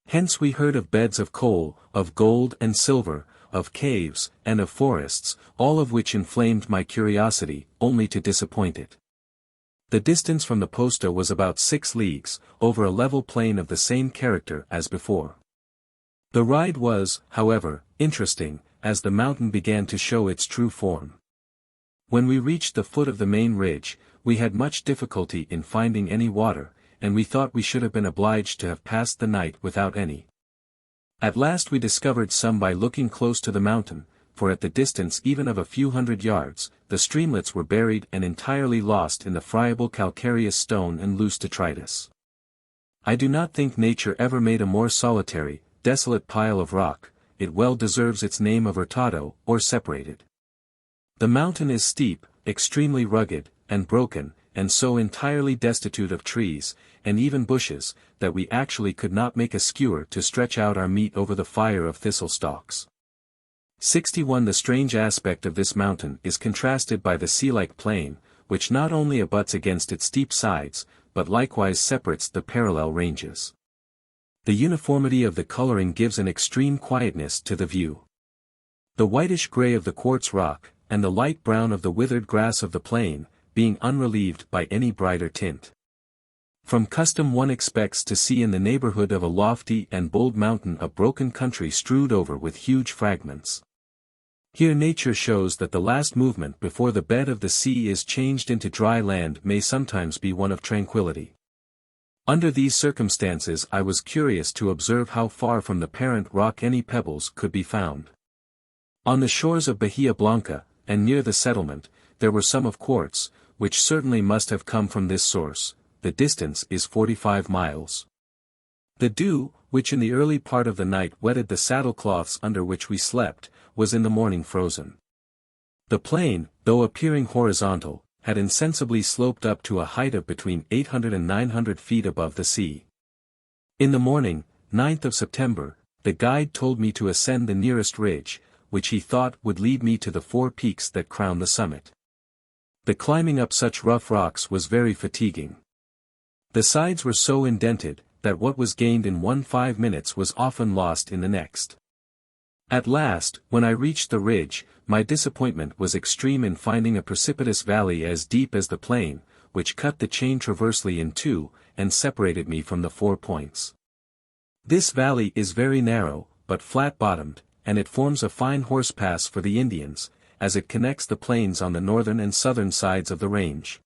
Hence we heard of beds of coal, of gold and silver, of caves, and of forests, all of which inflamed my curiosity, only to disappoint it. The distance from the posta was about 6 leagues, over a level plain of the same character as before. The ride was, however, interesting, as the mountain began to show its true form. When we reached the foot of the main ridge, we had much difficulty in finding any water, and we thought we should have been obliged to have passed the night without any. At last we discovered some by looking close to the mountain, for at the distance even of a few hundred yards, the streamlets were buried and entirely lost in the friable calcareous stone and loose detritus. I do not think nature ever made a more solitary, desolate pile of rock. It well deserves its name of hurtado, or separated. The mountain is steep, extremely rugged, and broken, and so entirely destitute of trees, and even bushes, that we actually could not make a skewer to stretch out our meat over the fire of thistle stalks. 61 The strange aspect of this mountain is contrasted by the sea-like plain, which not only abuts against its steep sides, but likewise separates the parallel ranges. The uniformity of the coloring gives an extreme quietness to the view. The whitish gray of the quartz rock, and the light brown of the withered grass of the plain, being unrelieved by any brighter tint. From custom one expects to see in the neighborhood of a lofty and bold mountain a broken country strewed over with huge fragments. Here nature shows that the last movement before the bed of the sea is changed into dry land may sometimes be one of tranquility. Under these circumstances I was curious to observe how far from the parent rock any pebbles could be found. On the shores of Bahia Blanca, and near the settlement, there were some of quartz, which certainly must have come from this source. The distance is 45 miles. The dew, which in the early part of the night wetted the saddlecloths under which we slept, was in the morning frozen. The plain, though appearing horizontal, had insensibly sloped up to a height of between 800 and 900 feet above the sea. In the morning, 9th of September, the guide told me to ascend the nearest ridge, which he thought would lead me to the 4 peaks that crown the summit. The climbing up such rough rocks was very fatiguing. The sides were so indented, that what was gained in 5 minutes was often lost in the next. At last, when I reached the ridge, my disappointment was extreme in finding a precipitous valley as deep as the plain, which cut the chain transversely in two, and separated me from the 4 points. This valley is very narrow, but flat-bottomed, and it forms a fine horse pass for the Indians, as it connects the plains on the northern and southern sides of the range.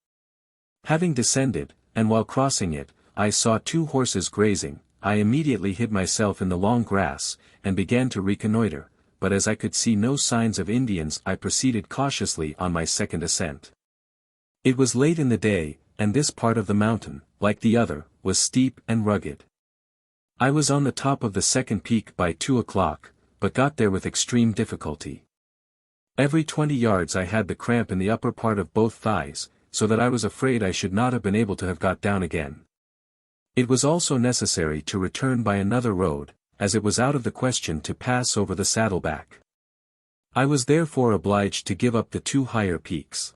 Having descended, and while crossing it, I saw 2 horses grazing. I immediately hid myself in the long grass, and began to reconnoiter, but as I could see no signs of Indians I proceeded cautiously on my second ascent. It was late in the day, and this part of the mountain, like the other, was steep and rugged. I was on the top of the second peak by 2 o'clock, but got there with extreme difficulty. Every 20 yards I had the cramp in the upper part of both thighs, so that I was afraid I should not have been able to have got down again. It was also necessary to return by another road, as it was out of the question to pass over the Saddleback. I was therefore obliged to give up the 2 higher peaks.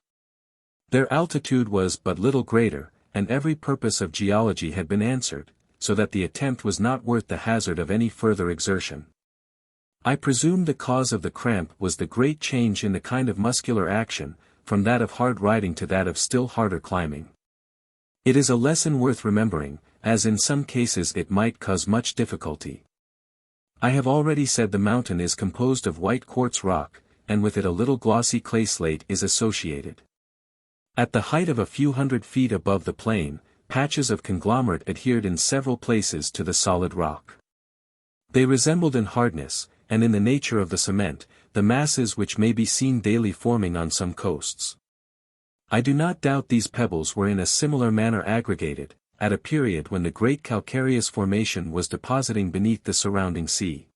Their altitude was but little greater, and every purpose of geology had been answered, so that the attempt was not worth the hazard of any further exertion. I presume the cause of the cramp was the great change in the kind of muscular action, from that of hard riding to that of still harder climbing. It is a lesson worth remembering, as in some cases it might cause much difficulty. I have already said the mountain is composed of white quartz rock, and with it a little glossy clay slate is associated. At the height of a few hundred feet above the plain, patches of conglomerate adhered in several places to the solid rock. They resembled in hardness, and in the nature of the cement, the masses which may be seen daily forming on some coasts. I do not doubt these pebbles were in a similar manner aggregated, at a period when the great calcareous formation was depositing beneath the surrounding sea.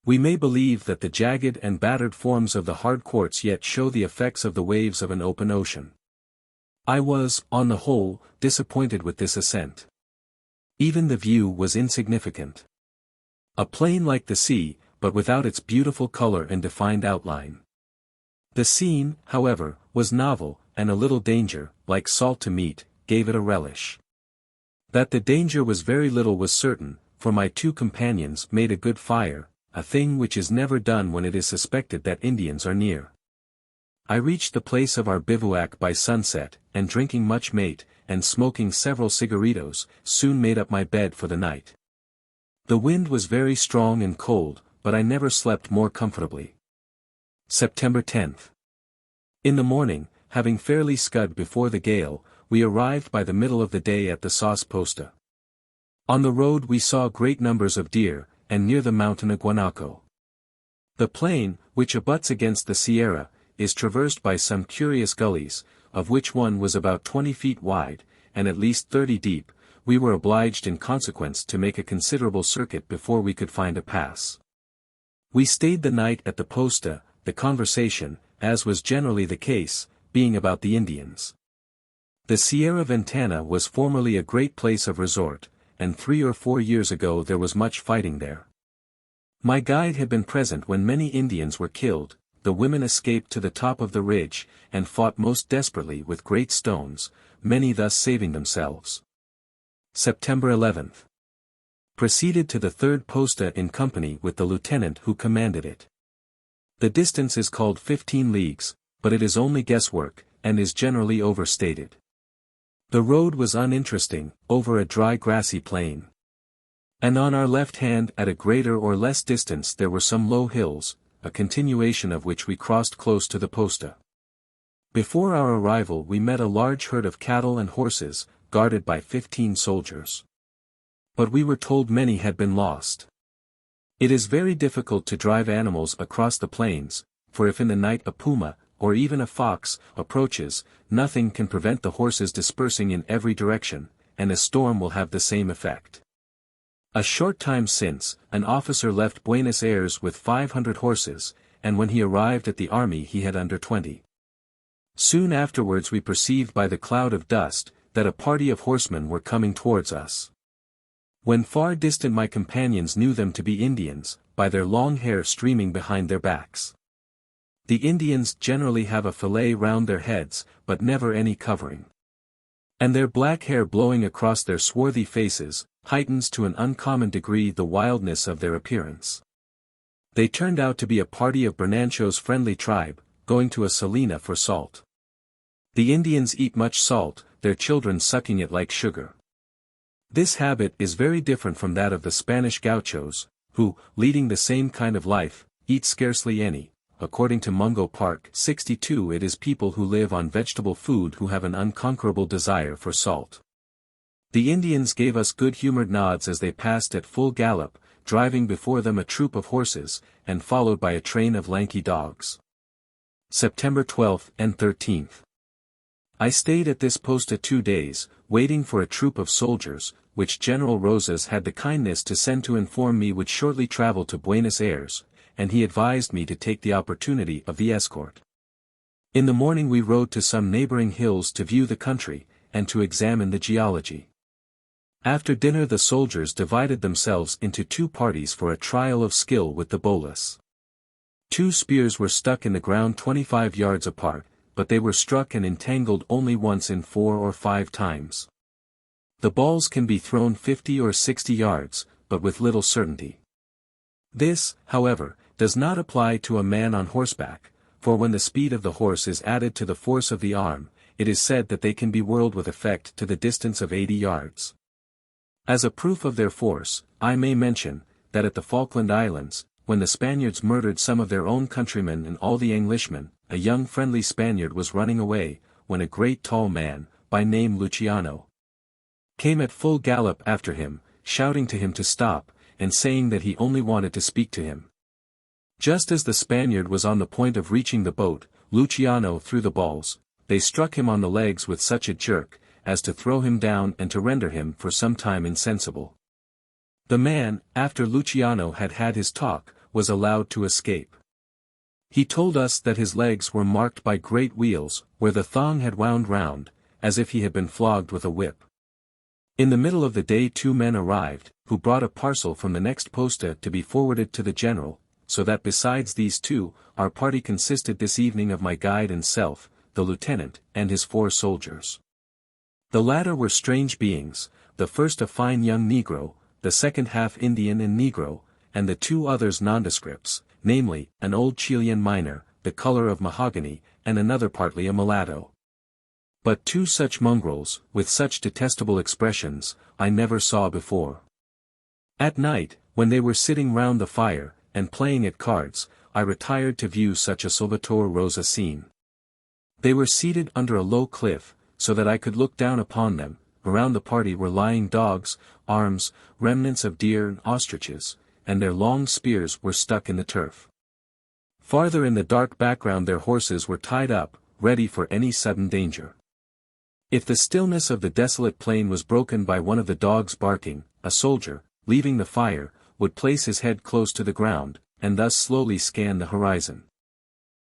We may believe that the jagged and battered forms of the hard quartz yet show the effects of the waves of an open ocean. I was, on the whole, disappointed with this ascent. Even the view was insignificant. A plain like the sea, but without its beautiful color and defined outline. The scene, however, was novel, and a little danger, like salt to meat, gave it a relish. That the danger was very little was certain, for my 2 companions made a good fire, a thing which is never done when it is suspected that Indians are near. I reached the place of our bivouac by sunset, and drinking much mate, and smoking several cigaritos, soon made up my bed for the night. The wind was very strong and cold, but I never slept more comfortably. September 10th. In the morning, having fairly scud before the gale, we arrived by the middle of the day at the Sauce Posta. On the road we saw great numbers of deer, and near the mountain a guanaco. The plain, which abuts against the Sierra, is traversed by some curious gullies, of which one was about 20 feet wide, and at least 30 deep. We were obliged in consequence to make a considerable circuit before we could find a pass. We stayed the night at the posta, the conversation, as was generally the case, being about the Indians. The Sierra Ventana was formerly a great place of resort, and 3 or 4 years ago there was much fighting there. My guide had been present when many Indians were killed. The women escaped to the top of the ridge, and fought most desperately with great stones, many thus saving themselves. September 11th. Proceeded to the 3rd posta in company with the lieutenant who commanded it. The distance is called 15 leagues, but it is only guesswork, and is generally overstated. The road was uninteresting, over a dry grassy plain. And on our left hand at a greater or less distance there were some low hills, a continuation of which we crossed close to the posta. Before our arrival we met a large herd of cattle and horses, guarded by 15 soldiers. But we were told many had been lost. It is very difficult to drive animals across the plains, for if in the night a puma, or even a fox, approaches, nothing can prevent the horses dispersing in every direction, and a storm will have the same effect. A short time since, an officer left Buenos Aires with 500 horses, and when he arrived at the army he had under 20. Soon afterwards we perceived by the cloud of dust, that a party of horsemen were coming towards us. When far distant my companions knew them to be Indians, by their long hair streaming behind their backs. The Indians generally have a fillet round their heads, but never any covering. And their black hair blowing across their swarthy faces, heightens to an uncommon degree the wildness of their appearance. They turned out to be a party of Bernancho's friendly tribe, going to a salina for salt. The Indians eat much salt, their children sucking it like sugar. This habit is very different from that of the Spanish gauchos, who, leading the same kind of life, eat scarcely any, according to Mungo Park 62, it is people who live on vegetable food who have an unconquerable desire for salt. The Indians gave us good-humored nods as they passed at full gallop, driving before them a troop of horses, and followed by a train of lanky dogs. September 12th and 13th. I stayed at this posta 2 days, waiting for a troop of soldiers, which General Rosas had the kindness to send to inform me would shortly travel to Buenos Aires, and he advised me to take the opportunity of the escort. In the morning we rode to some neighboring hills to view the country, and to examine the geology. After dinner the soldiers divided themselves into 2 parties for a trial of skill with the bolas. 2 spears were stuck in the ground 25 yards apart, but they were struck and entangled only once in 4 or 5 times. The balls can be thrown 50 or 60 yards, but with little certainty. This, however, does not apply to a man on horseback, for when the speed of the horse is added to the force of the arm, it is said that they can be whirled with effect to the distance of 80 yards. As a proof of their force, I may mention, that at the Falkland Islands, when the Spaniards murdered some of their own countrymen and all the Englishmen, a young friendly Spaniard was running away, when a great tall man, by name Luciano, came at full gallop after him, shouting to him to stop, and saying that he only wanted to speak to him. Just as the Spaniard was on the point of reaching the boat, Luciano threw the balls. They struck him on the legs with such a jerk, as to throw him down and to render him for some time insensible. The man, after Luciano had had his talk, was allowed to escape. He told us that his legs were marked by great wheels, where the thong had wound round, as if he had been flogged with a whip. In the middle of the day 2 men arrived, who brought a parcel from the next posta to be forwarded to the general, so that besides these 2, our party consisted this evening of my guide and self, the lieutenant, and his 4 soldiers. The latter were strange beings, the first a fine young Negro, the second half Indian and Negro, and the 2 others nondescripts, namely, an old Chilean miner, the color of mahogany, and another partly a mulatto. But 2 such mongrels, with such detestable expressions, I never saw before. At night, when they were sitting round the fire, and playing at cards, I retired to view such a Salvator Rosa scene. They were seated under a low cliff, so that I could look down upon them. Around the party were lying dogs, arms, remnants of deer and ostriches, and their long spears were stuck in the turf. Farther in the dark background their horses were tied up, ready for any sudden danger. If the stillness of the desolate plain was broken by one of the dogs barking, a soldier, leaving the fire, would place his head close to the ground, and thus slowly scan the horizon.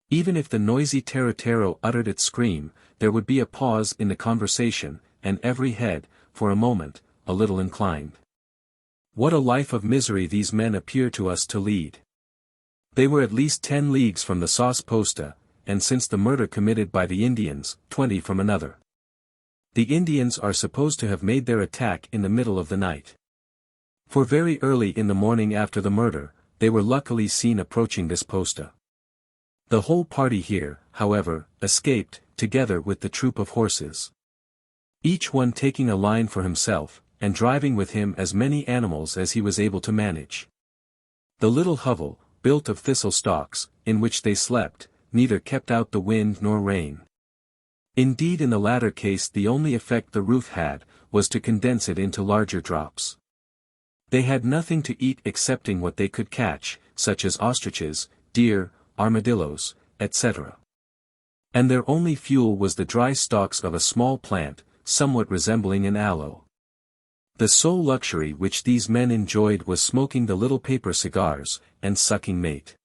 Even if the noisy tarotero uttered its scream, there would be a pause in the conversation, and every head, for a moment, a little inclined. What a life of misery these men appear to us to lead. They were at least 10 leagues from the sauce posta, and since the murder committed by the Indians, 20 from another. The Indians are supposed to have made their attack in the middle of the night. For very early in the morning after the murder, they were luckily seen approaching this posta. The whole party here, however, escaped, together with the troop of horses. Each one taking a line for himself, and driving with him as many animals as he was able to manage. The little hovel, built of thistle stalks, in which they slept, neither kept out the wind nor rain. Indeed, in the latter case the only effect the roof had, was to condense it into larger drops. They had nothing to eat excepting what they could catch, such as ostriches, deer, armadillos, etc. And their only fuel was the dry stalks of a small plant, somewhat resembling an aloe. The sole luxury which these men enjoyed was smoking the little paper cigars, and sucking mate.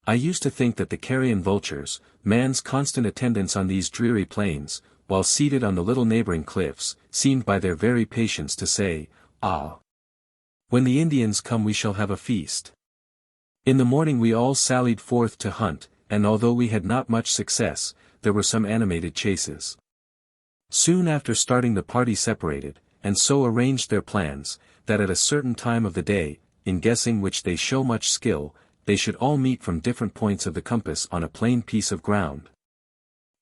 I used to think that the carrion vultures, man's constant attendants on these dreary plains, while seated on the little neighboring cliffs, seemed by their very patience to say, "Ah! When the Indians come we shall have a feast." In the morning we all sallied forth to hunt, and although we had not much success, there were some animated chases. Soon after starting the party separated, and so arranged their plans, that at a certain time of the day, in guessing which they show much skill, they should all meet from different points of the compass on a plain piece of ground,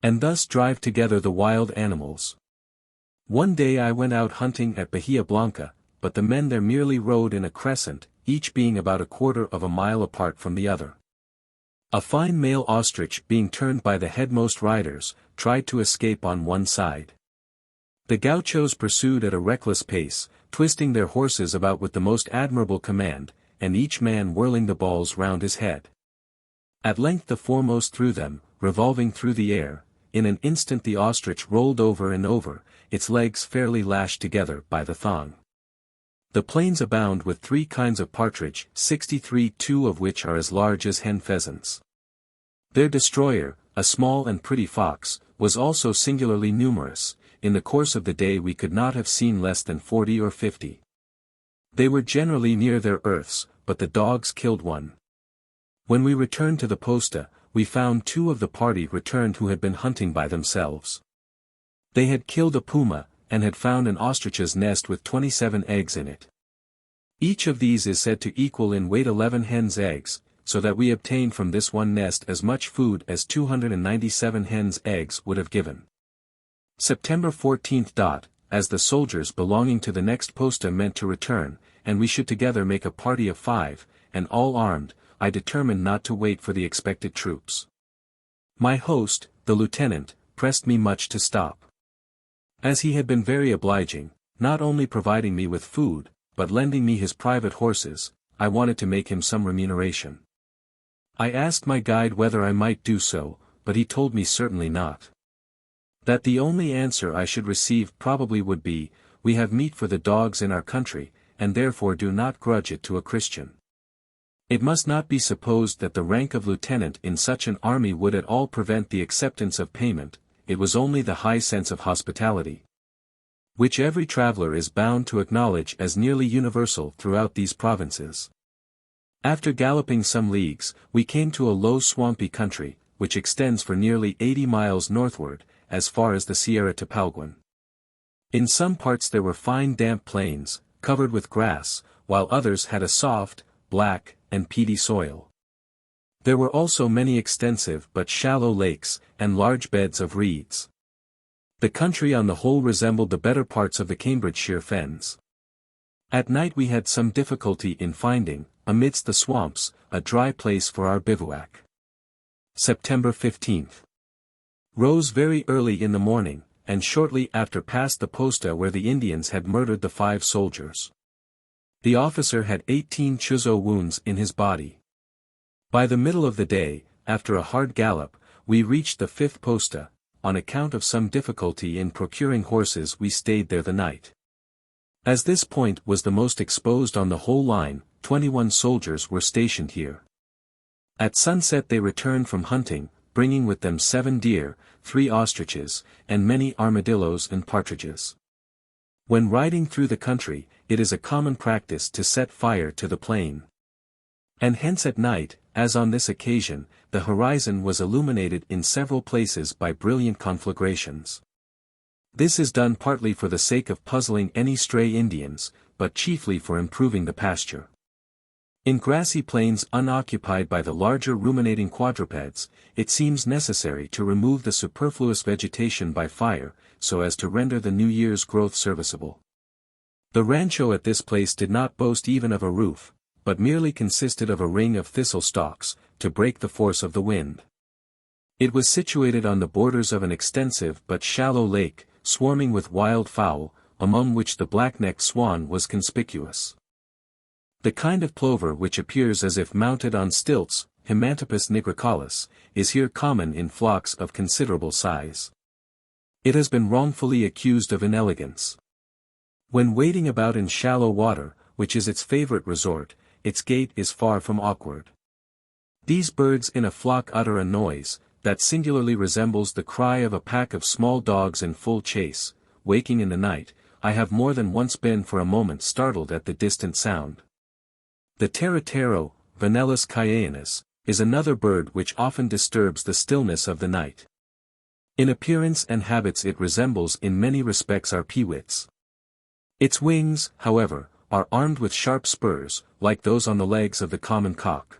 and thus drive together the wild animals. One day I went out hunting at Bahia Blanca, but the men there merely rode in a crescent, each being about a quarter of a mile apart from the other. A fine male ostrich being turned by the headmost riders, tried to escape on one side. The gauchos pursued at a reckless pace, twisting their horses about with the most admirable command, and each man whirling the balls round his head. At length the foremost threw them, revolving through the air. In an instant the ostrich rolled over and over, its legs fairly lashed together by the thong. The plains abound with 3 kinds of partridge, 63, 2 of which are as large as hen pheasants. Their destroyer, a small and pretty fox, was also singularly numerous. In the course of the day we could not have seen less than 40 or 50. They were generally near their earths, but the dogs killed one. When we returned to the posta, we found 2 of the party returned who had been hunting by themselves. They had killed a puma, and had found an ostrich's nest with 27 eggs in it. Each of these is said to equal in weight 11 hens' eggs, so that we obtained from this one nest as much food as 297 hens' eggs would have given. September 14. As the soldiers belonging to the next posta meant to return, and we should together make a party of 5, and all armed, I determined not to wait for the expected troops. My host, the lieutenant, pressed me much to stop. As he had been very obliging, not only providing me with food, but lending me his private horses, I wanted to make him some remuneration. I asked my guide whether I might do so, but he told me certainly not. That the only answer I should receive probably would be, "We have meat for the dogs in our country, and therefore do not grudge it to a Christian." It must not be supposed that the rank of lieutenant in such an army would at all prevent the acceptance of payment, it was only the high sense of hospitality, which every traveler is bound to acknowledge as nearly universal throughout these provinces. After galloping some leagues, we came to a low swampy country, which extends for nearly 80 miles northward, as far as the Sierra Tapalguan. In some parts there were fine damp plains, covered with grass, while others had a soft, black, and peaty soil. There were also many extensive but shallow lakes, and large beds of reeds. The country on the whole resembled the better parts of the Cambridgeshire fens. At night we had some difficulty in finding, amidst the swamps, a dry place for our bivouac. September 15. Rose very early in the morning, and shortly after passed the posta where the Indians had murdered the 5 soldiers. The officer had 18 chuzo wounds in his body. By the middle of the day, after a hard gallop, we reached the 5th posta. On account of some difficulty in procuring horses we stayed there the night. As this point was the most exposed on the whole line, 21 soldiers were stationed here. At sunset they returned from hunting, bringing with them 7 deer, 3 ostriches, and many armadillos and partridges. When riding through the country, it is a common practice to set fire to the plain. And hence at night, as on this occasion, the horizon was illuminated in several places by brilliant conflagrations. This is done partly for the sake of puzzling any stray Indians, but chiefly for improving the pasture. In grassy plains unoccupied by the larger ruminating quadrupeds, it seems necessary to remove the superfluous vegetation by fire, so as to render the New Year's growth serviceable. The rancho at this place did not boast even of a roof, but merely consisted of a ring of thistle stalks, to break the force of the wind. It was situated on the borders of an extensive but shallow lake, swarming with wild fowl, among which the black-necked swan was conspicuous. The kind of plover which appears as if mounted on stilts, Himantopus nigricollis, is here common in flocks of considerable size. It has been wrongfully accused of inelegance. When wading about in shallow water, which is its favorite resort, its gait is far from awkward. These birds in a flock utter a noise, that singularly resembles the cry of a pack of small dogs in full chase. Waking in the night, I have more than once been for a moment startled at the distant sound. The teratero, Vanellus caianus, is another bird which often disturbs the stillness of the night. In appearance and habits it resembles in many respects our peewits. Its wings, however, are armed with sharp spurs, like those on the legs of the common cock.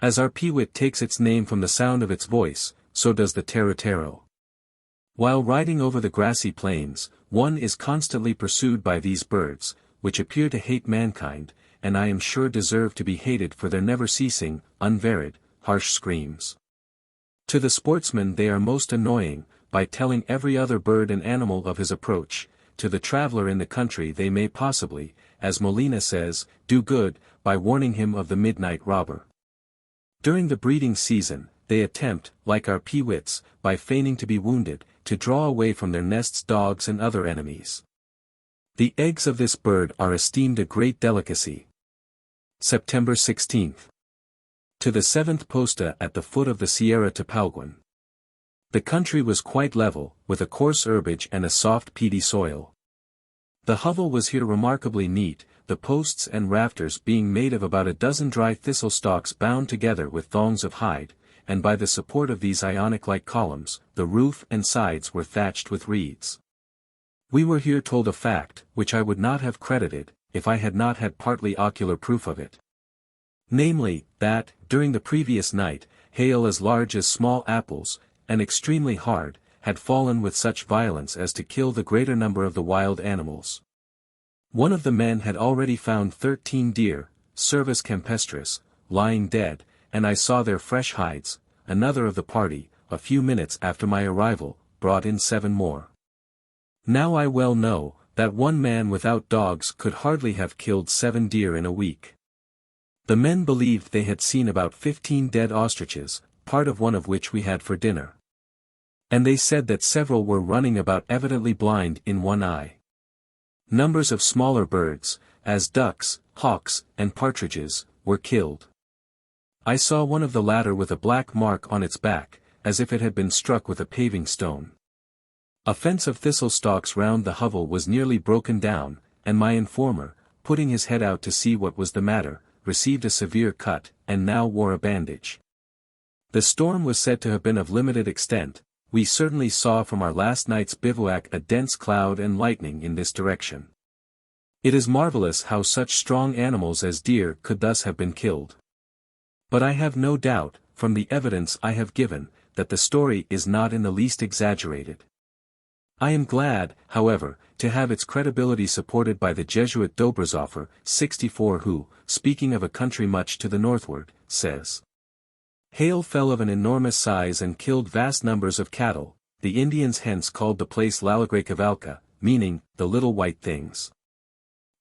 As our peewit takes its name from the sound of its voice, so does the teratero. While riding over the grassy plains, one is constantly pursued by these birds, which appear to hate mankind, and I am sure deserve to be hated for their never-ceasing, unvaried, harsh screams. To the sportsman they are most annoying, by telling every other bird and animal of his approach. To the traveler in the country they may possibly, as Molina says, do good, by warning him of the midnight robber. During the breeding season, they attempt, like our peewits, by feigning to be wounded, to draw away from their nests dogs and other enemies. The eggs of this bird are esteemed a great delicacy. September 16. To the 7th posta at the foot of the Sierra Tapalguan. The country was quite level, with a coarse herbage and a soft peaty soil. The hovel was here remarkably neat, the posts and rafters being made of about a dozen dry thistle stalks bound together with thongs of hide, and by the support of these ionic-like columns, the roof and sides were thatched with reeds. We were here told a fact, which I would not have credited, if I had not had partly ocular proof of it. Namely, that, during the previous night, hail as large as small apples, and extremely hard, had fallen with such violence as to kill the greater number of the wild animals. One of the men had already found 13 deer, Cervus campestris, lying dead, and I saw their fresh hides. Another of the party, a few minutes after my arrival, brought in 7 more. Now I well know, that one man without dogs could hardly have killed 7 deer in a week. The men believed they had seen about 15 dead ostriches, part of one of which we had for dinner. And they said that several were running about evidently blind in one eye. Numbers of smaller birds, as ducks, hawks, and partridges, were killed. I saw one of the latter with a black mark on its back, as if it had been struck with a paving stone. A fence of thistle stalks round the hovel was nearly broken down, and my informer, putting his head out to see what was the matter, received a severe cut, and now wore a bandage. The storm was said to have been of limited extent. We certainly saw from our last night's bivouac a dense cloud and lightning in this direction. It is marvelous how such strong animals as deer could thus have been killed. But I have no doubt, from the evidence I have given, that the story is not in the least exaggerated. I am glad, however, to have its credibility supported by the Jesuit Dobrozoffer, 64, who, speaking of a country much to the northward, says: Hail fell of an enormous size and killed vast numbers of cattle. The Indians hence called the place Lalagrecavalca, meaning, the little white things.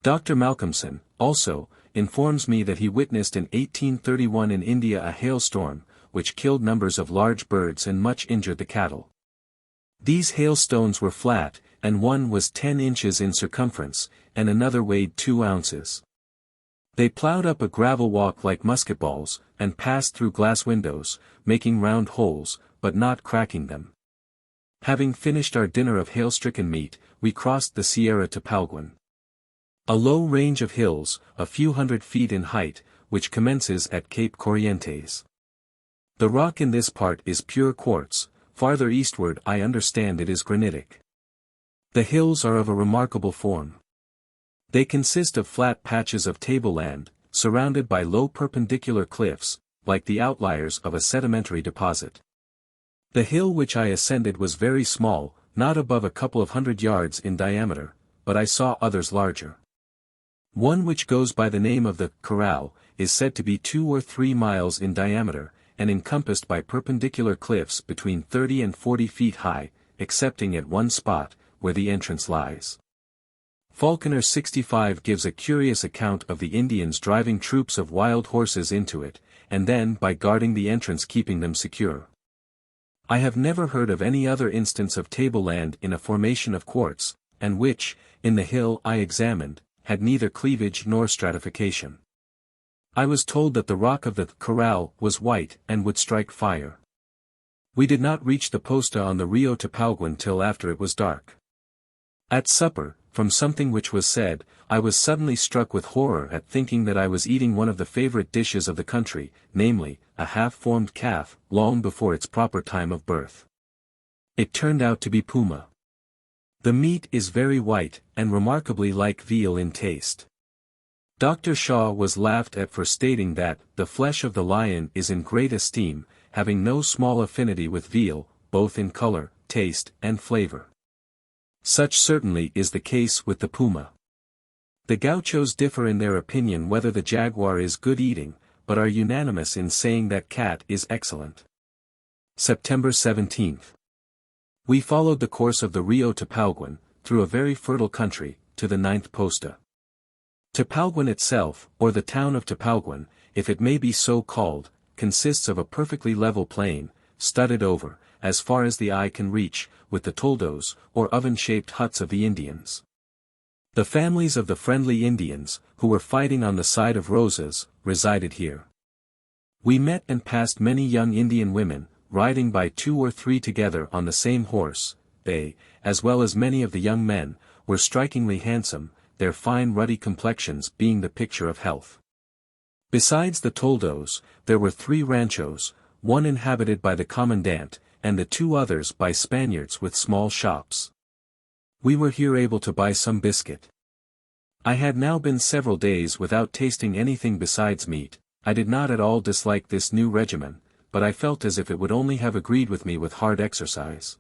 Dr. Malcolmson, also, informs me that he witnessed in 1831 in India a hailstorm, which killed numbers of large birds and much injured the cattle. These hailstones were flat, and one was 10 inches in circumference, and another weighed 2 ounces. They plowed up a gravel walk like musket balls, and passed through glass windows, making round holes, but not cracking them. Having finished our dinner of hail-stricken meat, we crossed the Sierra Tapalguan. A low range of hills, a few hundred feet in height, which commences at Cape Corrientes. The rock in this part is pure quartz, farther eastward I understand it is granitic. The hills are of a remarkable form. They consist of flat patches of tableland, surrounded by low perpendicular cliffs, like the outliers of a sedimentary deposit. The hill which I ascended was very small, not above a couple of 100 yards in diameter, but I saw others larger. One which goes by the name of the Corral, is said to be 2 or 3 miles in diameter, and encompassed by perpendicular cliffs between 30 and 40 feet high, excepting at one spot, where the entrance lies. Falconer 65 gives a curious account of the Indians driving troops of wild horses into it, and then by guarding the entrance keeping them secure. I have never heard of any other instance of tableland in a formation of quartz, and which, in the hill I examined, had neither cleavage nor stratification. I was told that the rock of the Corral was white and would strike fire. We did not reach the posta on the Rio Tapalguan till after it was dark. At supper, from something which was said, I was suddenly struck with horror at thinking that I was eating one of the favorite dishes of the country, namely, a half-formed calf, long before its proper time of birth. It turned out to be puma. The meat is very white, and remarkably like veal in taste. Dr. Shaw was laughed at for stating that, the flesh of the lion is in great esteem, having no small affinity with veal, both in color, taste, and flavor. Such certainly is the case with the puma. The gauchos differ in their opinion whether the jaguar is good eating, but are unanimous in saying that cat is excellent. September 17. We followed the course of the Rio Tapalguan, through a very fertile country, to the 9th posta. Tapalguan itself, or the town of Tapalguan, if it may be so called, consists of a perfectly level plain, studded over, as far as the eye can reach, with the toldos, or oven-shaped huts of the Indians. The families of the friendly Indians, who were fighting on the side of Rosas, resided here. We met and passed many young Indian women, riding by 2 or 3 together on the same horse. They, as well as many of the young men, were strikingly handsome, their fine ruddy complexions being the picture of health. Besides the toldos, there were 3 ranchos, one inhabited by the commandant, and the 2 others by Spaniards with small shops. We were here able to buy some biscuit. I had now been several days without tasting anything besides meat. I did not at all dislike this new regimen, but I felt as if it would only have agreed with me with hard exercise.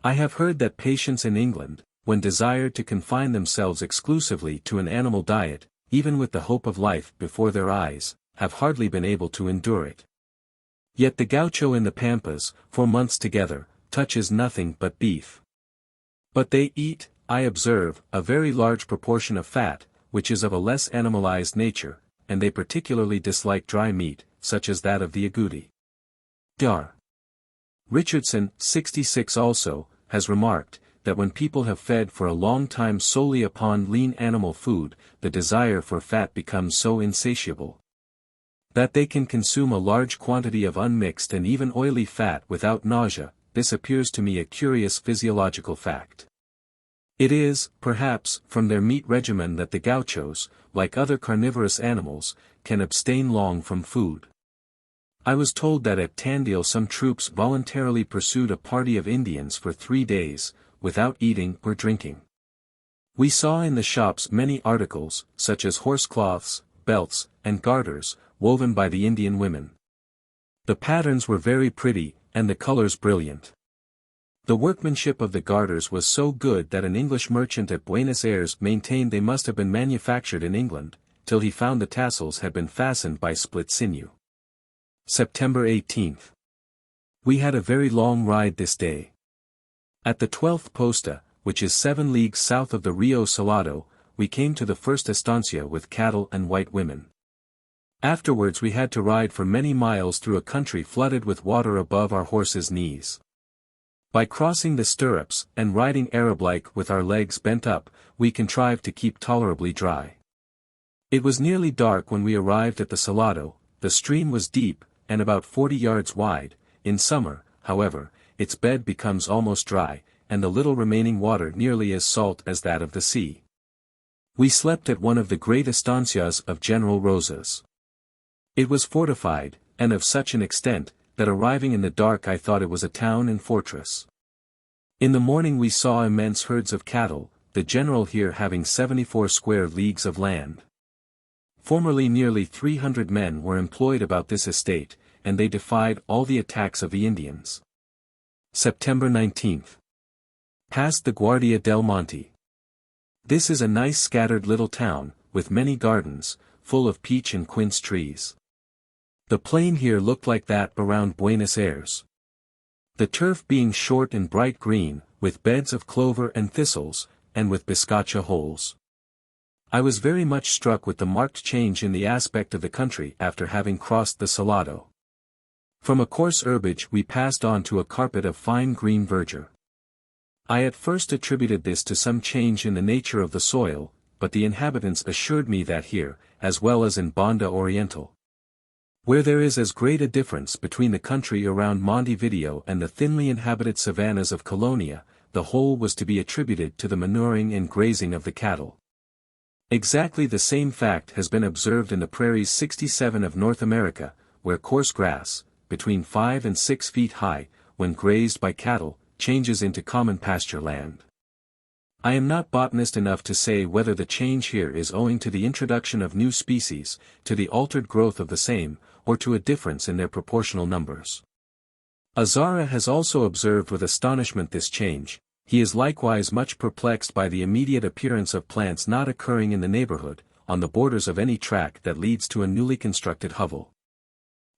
I have heard that patients in England, when desired to confine themselves exclusively to an animal diet, even with the hope of life before their eyes, have hardly been able to endure it. Yet the gaucho in the Pampas, for months together, touches nothing but beef. But they eat, I observe, a very large proportion of fat, which is of a less animalized nature, and they particularly dislike dry meat, such as that of the agouti. Dar. Richardson, 66 also, has remarked, that when people have fed for a long time solely upon lean animal food, the desire for fat becomes so insatiable that they can consume a large quantity of unmixed and even oily fat without nausea. This appears to me a curious physiological fact. It is, perhaps, from their meat regimen that the gauchos, like other carnivorous animals, can abstain long from food. I was told that at Tandil some troops voluntarily pursued a party of Indians for 3 days, without eating or drinking. We saw in the shops many articles, such as horsecloths, belts, and garters, woven by the Indian women. The patterns were very pretty, and the colors brilliant. The workmanship of the garters was so good that an English merchant at Buenos Ayres maintained they must have been manufactured in England, till he found the tassels had been fastened by split sinew. September 18. We had a very long ride this day. At the 12th posta, which is 7 leagues south of the Rio Salado, we came to the first estancia with cattle and white women. Afterwards we had to ride for many miles through a country flooded with water above our horses' knees. By crossing the stirrups, and riding Arab-like with our legs bent up, we contrived to keep tolerably dry. It was nearly dark when we arrived at the Salado. The stream was deep, and about 40 yards wide. In summer, however, its bed becomes almost dry, and the little remaining water nearly as salt as that of the sea. We slept at one of the great estancias of General Rosas. It was fortified, and of such an extent, that arriving in the dark I thought it was a town and fortress. In the morning we saw immense herds of cattle, the general here having 74 square leagues of land. Formerly nearly 300 men were employed about this estate, and they defied all the attacks of the Indians. September 19. Passed the Guardia del Monte. This is a nice scattered little town, with many gardens, full of peach and quince trees. The plain here looked like that around Buenos Ayres. The turf being short and bright green, with beds of clover and thistles, and with biscacha holes. I was very much struck with the marked change in the aspect of the country after having crossed the Salado. From a coarse herbage we passed on to a carpet of fine green verdure. I at first attributed this to some change in the nature of the soil, but the inhabitants assured me that here, as well as in Banda Oriental, where there is as great a difference between the country around Montevideo and the thinly inhabited savannas of Colonia, the whole was to be attributed to the manuring and grazing of the cattle. Exactly the same fact has been observed in the prairies 67 of North America, where coarse grass, between 5 and 6 feet high, when grazed by cattle, changes into common pasture land. I am not botanist enough to say whether the change here is owing to the introduction of new species, to the altered growth of the same, or to a difference in their proportional numbers. Azara has also observed with astonishment this change. He is likewise much perplexed by the immediate appearance of plants not occurring in the neighborhood, on the borders of any track that leads to a newly constructed hovel.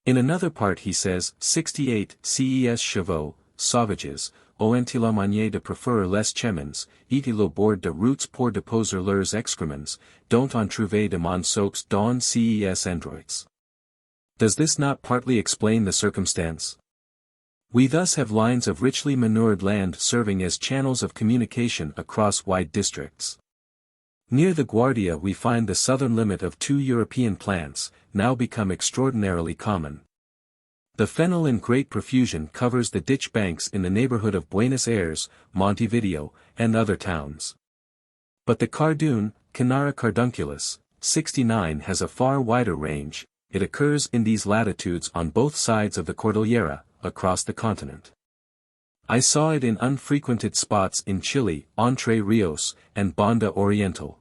In another part he says, 68 ces chevaux, sauvages, ont la manière de préférer les chemins, et le bord de routes pour déposer leurs excrements, dont on trouve de monceaux dans ces endroits. Does this not partly explain the circumstance? We thus have lines of richly manured land serving as channels of communication across wide districts. Near the Guardia we find the southern limit of two European plants, now become extraordinarily common. The fennel in great profusion covers the ditch banks in the neighborhood of Buenos Aires, Montevideo, and other towns. But the cardoon, Cynara cardunculus, 69 has a far wider range. It occurs in these latitudes on both sides of the Cordillera, across the continent. I saw it in unfrequented spots in Chile, Entre Rios, and Banda Oriental.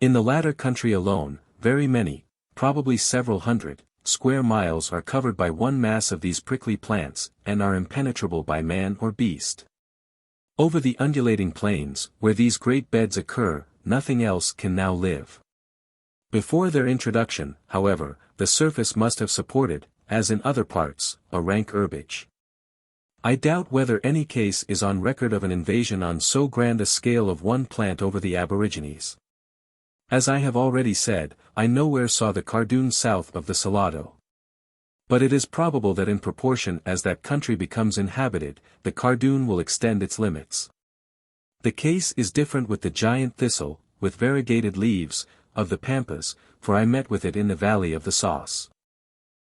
In the latter country alone, very many, probably several hundred, square miles are covered by one mass of these prickly plants, and are impenetrable by man or beast. Over the undulating plains, where these great beds occur, nothing else can now live. Before their introduction, however, the surface must have supported, as in other parts, a rank herbage. I doubt whether any case is on record of an invasion on so grand a scale of one plant over the aborigines. As I have already said, I nowhere saw the cardoon south of the Salado. But it is probable that in proportion as that country becomes inhabited, the cardoon will extend its limits. The case is different with the giant thistle, with variegated leaves, of the Pampas, for I met with it in the valley of the Sauce.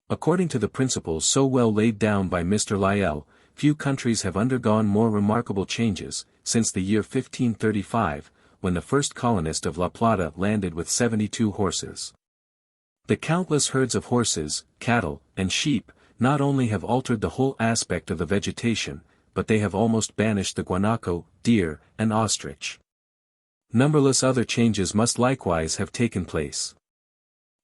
According to the principles so well laid down by Mr. Lyell, few countries have undergone more remarkable changes, since the year 1535, when the first colonist of La Plata landed with 72 horses. The countless herds of horses, cattle, and sheep, not only have altered the whole aspect of the vegetation, but they have almost banished the guanaco, deer, and ostrich. Numberless other changes must likewise have taken place.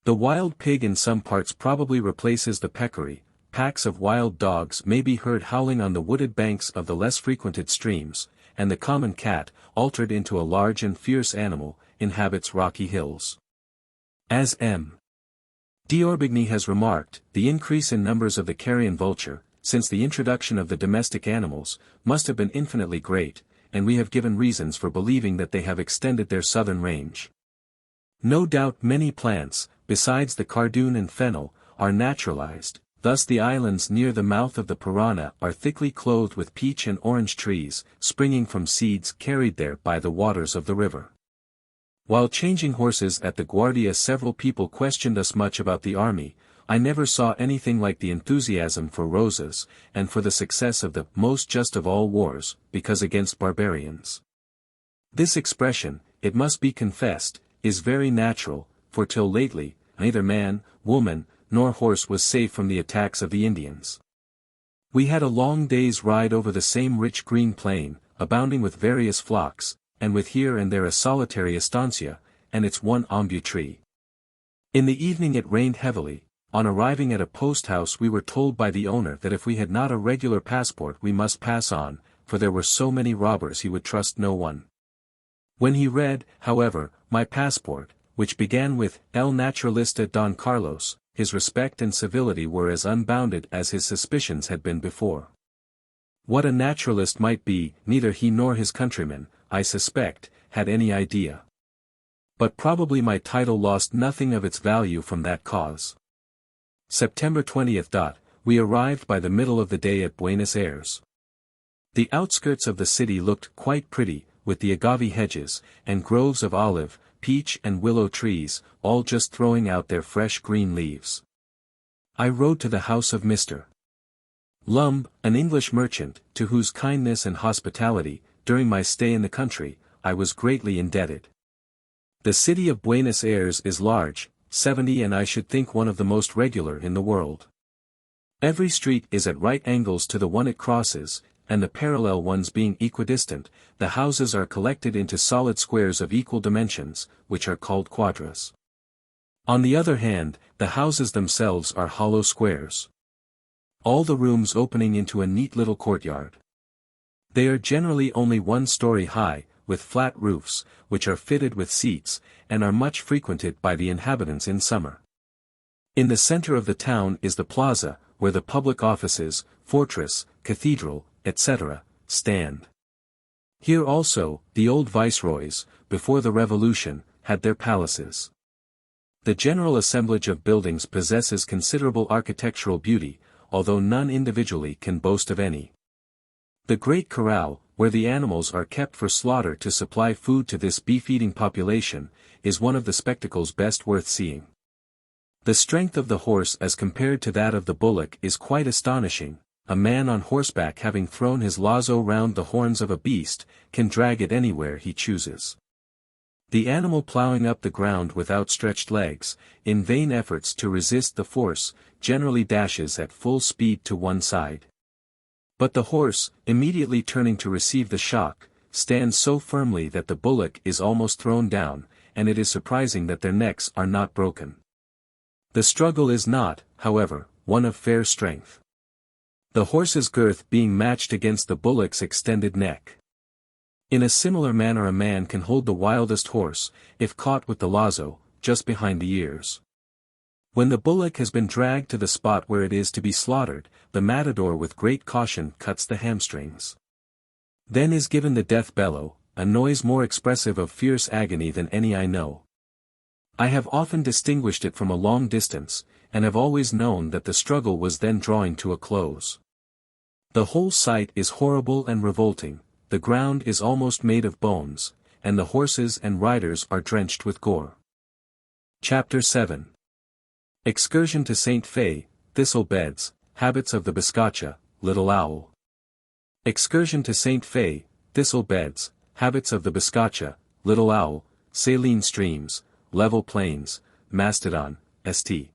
The wild pig in some parts probably replaces the peccary. Packs of wild dogs may be heard howling on the wooded banks of the less frequented streams, and the common cat, altered into a large and fierce animal, inhabits rocky hills. As M. D'Orbigny has remarked, the increase in numbers of the carrion vulture, since the introduction of the domestic animals, must have been infinitely great, and we have given reasons for believing that they have extended their southern range. No doubt many plants, besides the cardoon and fennel, are naturalized. Thus the islands near the mouth of the Parana are thickly clothed with peach and orange trees, springing from seeds carried there by the waters of the river. While changing horses at the Guardia, several people questioned us much about the army. I never saw anything like the enthusiasm for roses, and for the success of the most just of all wars, because against barbarians. This expression, it must be confessed, is very natural, for till lately, neither man, woman, nor horse was safe from the attacks of the Indians. We had a long day's ride over the same rich green plain, abounding with various flocks, and with here and there a solitary estancia, and its one ombu tree. In the evening it rained heavily. On arriving at a post house we were told by the owner that if we had not a regular passport we must pass on, for there were so many robbers he would trust no one. When he read, however, my passport, which began with El Naturalista Don Carlos, his respect and civility were as unbounded as his suspicions had been before. What a naturalist might be, neither he nor his countrymen, I suspect, had any idea. But probably my title lost nothing of its value from that cause. September 20th. We arrived by the middle of the day at Buenos Aires. The outskirts of the city looked quite pretty, with the agave hedges, and groves of olive, peach and willow trees, all just throwing out their fresh green leaves. I rode to the house of Mr. Lumb, an English merchant, to whose kindness and hospitality, during my stay in the country, I was greatly indebted. The city of Buenos Aires is large, 70, and I should think one of the most regular in the world. Every street is at right angles to the one it crosses, and the parallel ones being equidistant, the houses are collected into solid squares of equal dimensions, which are called quadras. On the other hand, the houses themselves are hollow squares. All the rooms opening into a neat little courtyard. They are generally only 1 story high, with flat roofs, which are fitted with seats, and are much frequented by the inhabitants in summer. In the center of the town is the plaza, where the public offices, fortress, cathedral, etc., stand. Here also, the old viceroys, before the revolution, had their palaces. The general assemblage of buildings possesses considerable architectural beauty, although none individually can boast of any. The great corral, where the animals are kept for slaughter to supply food to this beef-eating population, is one of the spectacles best worth seeing. The strength of the horse as compared to that of the bullock is quite astonishing. A man on horseback having thrown his lazo round the horns of a beast, can drag it anywhere he chooses. The animal ploughing up the ground with outstretched legs, in vain efforts to resist the force, generally dashes at full speed to one side. But the horse, immediately turning to receive the shock, stands so firmly that the bullock is almost thrown down, and it is surprising that their necks are not broken. The struggle is not, however, one of fair strength. The horse's girth being matched against the bullock's extended neck. In a similar manner a man can hold the wildest horse, if caught with the lazo, just behind the ears. When the bullock has been dragged to the spot where it is to be slaughtered, the matador with great caution cuts the hamstrings. Then is given the death bellow, a noise more expressive of fierce agony than any I know. I have often distinguished it from a long distance, and have always known that the struggle was then drawing to a close. The whole sight is horrible and revolting, the ground is almost made of bones, and the horses and riders are drenched with gore. Chapter 7. Excursion to St. Fe, Thistle Beds, Habits of the Biscacha, Little Owl. Excursion to St. Fe, Thistle Beds, Habits of the Biscacha, Little Owl, Saline Streams, Level Plains, Mastodon, St.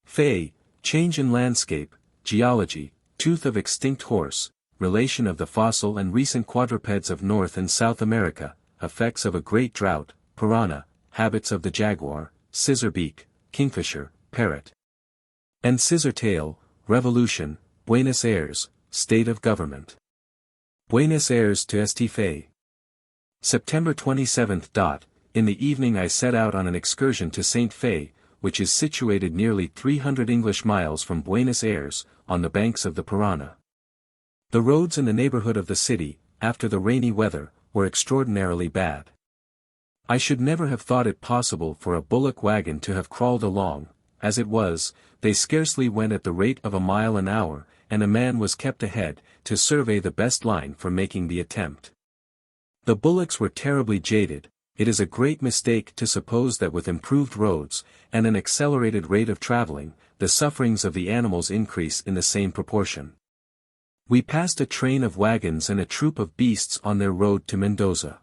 Fe, Change in Landscape, Geology, Tooth of Extinct Horse, Relation of the Fossil and Recent Quadrupeds of North and South America, Effects of a Great Drought, Piranha, Habits of the Jaguar, Scissorbeak, Kingfisher, Parrot and Scissortail, Revolution, Buenos Aires, State of Government. Buenos Aires to St. Fe. September 27. In the evening I set out on an excursion to St. Fe, which is situated nearly 300 English miles from Buenos Aires, on the banks of the Piranha. The roads in the neighborhood of the city, after the rainy weather, were extraordinarily bad. I should never have thought it possible for a bullock wagon to have crawled along. As it was, they scarcely went at the rate of a mile an hour, and a man was kept ahead, to survey the best line for making the attempt. The bullocks were terribly jaded. It is a great mistake to suppose that with improved roads, and an accelerated rate of traveling, the sufferings of the animals increase in the same proportion. We passed a train of wagons and a troop of beasts on their road to Mendoza.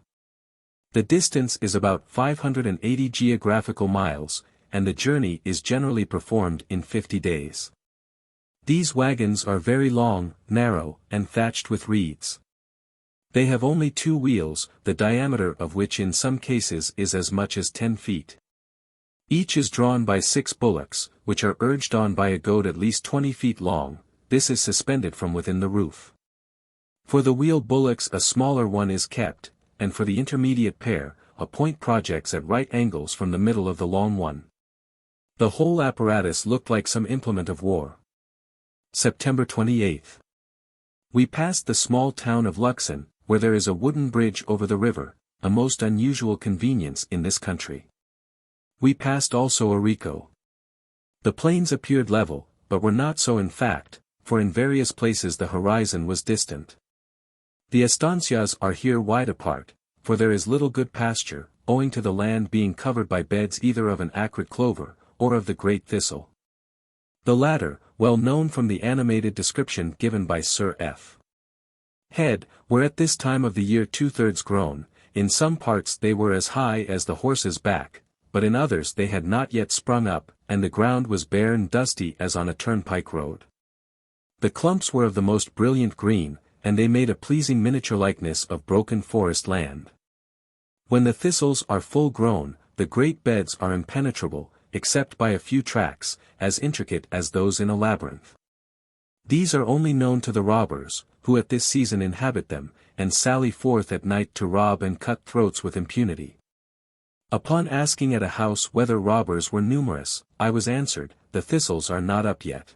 The distance is about 580 geographical miles, and the journey is generally performed in 50 days. These wagons are very long, narrow, and thatched with reeds. They have only 2 wheels, the diameter of which in some cases is as much as 10 feet. Each is drawn by 6 bullocks, which are urged on by a goad at least 20 feet long. This is suspended from within the roof. For the wheel bullocks a smaller one is kept, and for the intermediate pair, a point projects at right angles from the middle of the long one. The whole apparatus looked like some implement of war. September 28. We passed the small town of Luxon, where there is a wooden bridge over the river, a most unusual convenience in this country. We passed also Orico. The plains appeared level, but were not so in fact, for in various places the horizon was distant. The Estancias are here wide apart, for there is little good pasture, owing to the land being covered by beds either of an acrid clover, or of the great thistle. The latter, well known from the animated description given by Sir F. Head, were at this time of the year 2/3 grown. In some parts they were as high as the horse's back, but in others they had not yet sprung up, and the ground was bare and dusty as on a turnpike road. The clumps were of the most brilliant green, and they made a pleasing miniature likeness of broken forest land. When the thistles are full grown, the great beds are impenetrable, except by a few tracks, as intricate as those in a labyrinth. These are only known to the robbers, who at this season inhabit them, and sally forth at night to rob and cut throats with impunity. Upon asking at a house whether robbers were numerous, I was answered, "The thistles are not up yet."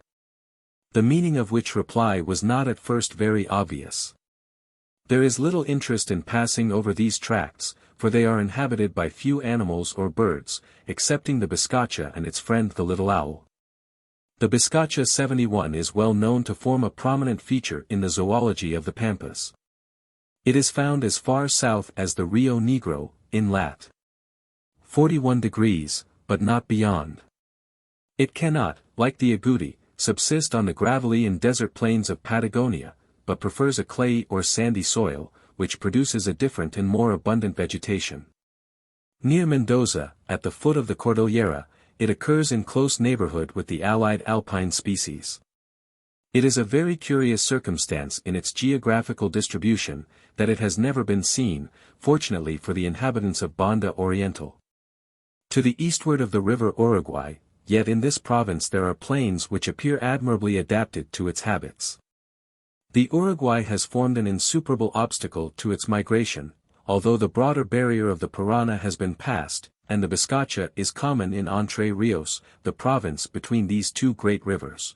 The meaning of which reply was not at first very obvious. There is little interest in passing over these tracts, for they are inhabited by few animals or birds, excepting the biscacha and its friend the little owl. The biscacha 71 is well known to form a prominent feature in the zoology of the Pampas. It is found as far south as the Rio Negro, in lat. 41 degrees, but not beyond. It cannot, like the agouti, subsist on the gravelly and desert plains of Patagonia, but prefers a clayey or sandy soil, which produces a different and more abundant vegetation. Near Mendoza, at the foot of the Cordillera, it occurs in close neighborhood with the allied alpine species. It is a very curious circumstance in its geographical distribution, that it has never been seen, fortunately for the inhabitants of Banda Oriental. To the eastward of the river Uruguay, yet in this province there are plains which appear admirably adapted to its habits. The Uruguay has formed an insuperable obstacle to its migration, although the broader barrier of the Parana has been passed, and the biscacha is common in Entre Rios, the province between these two great rivers.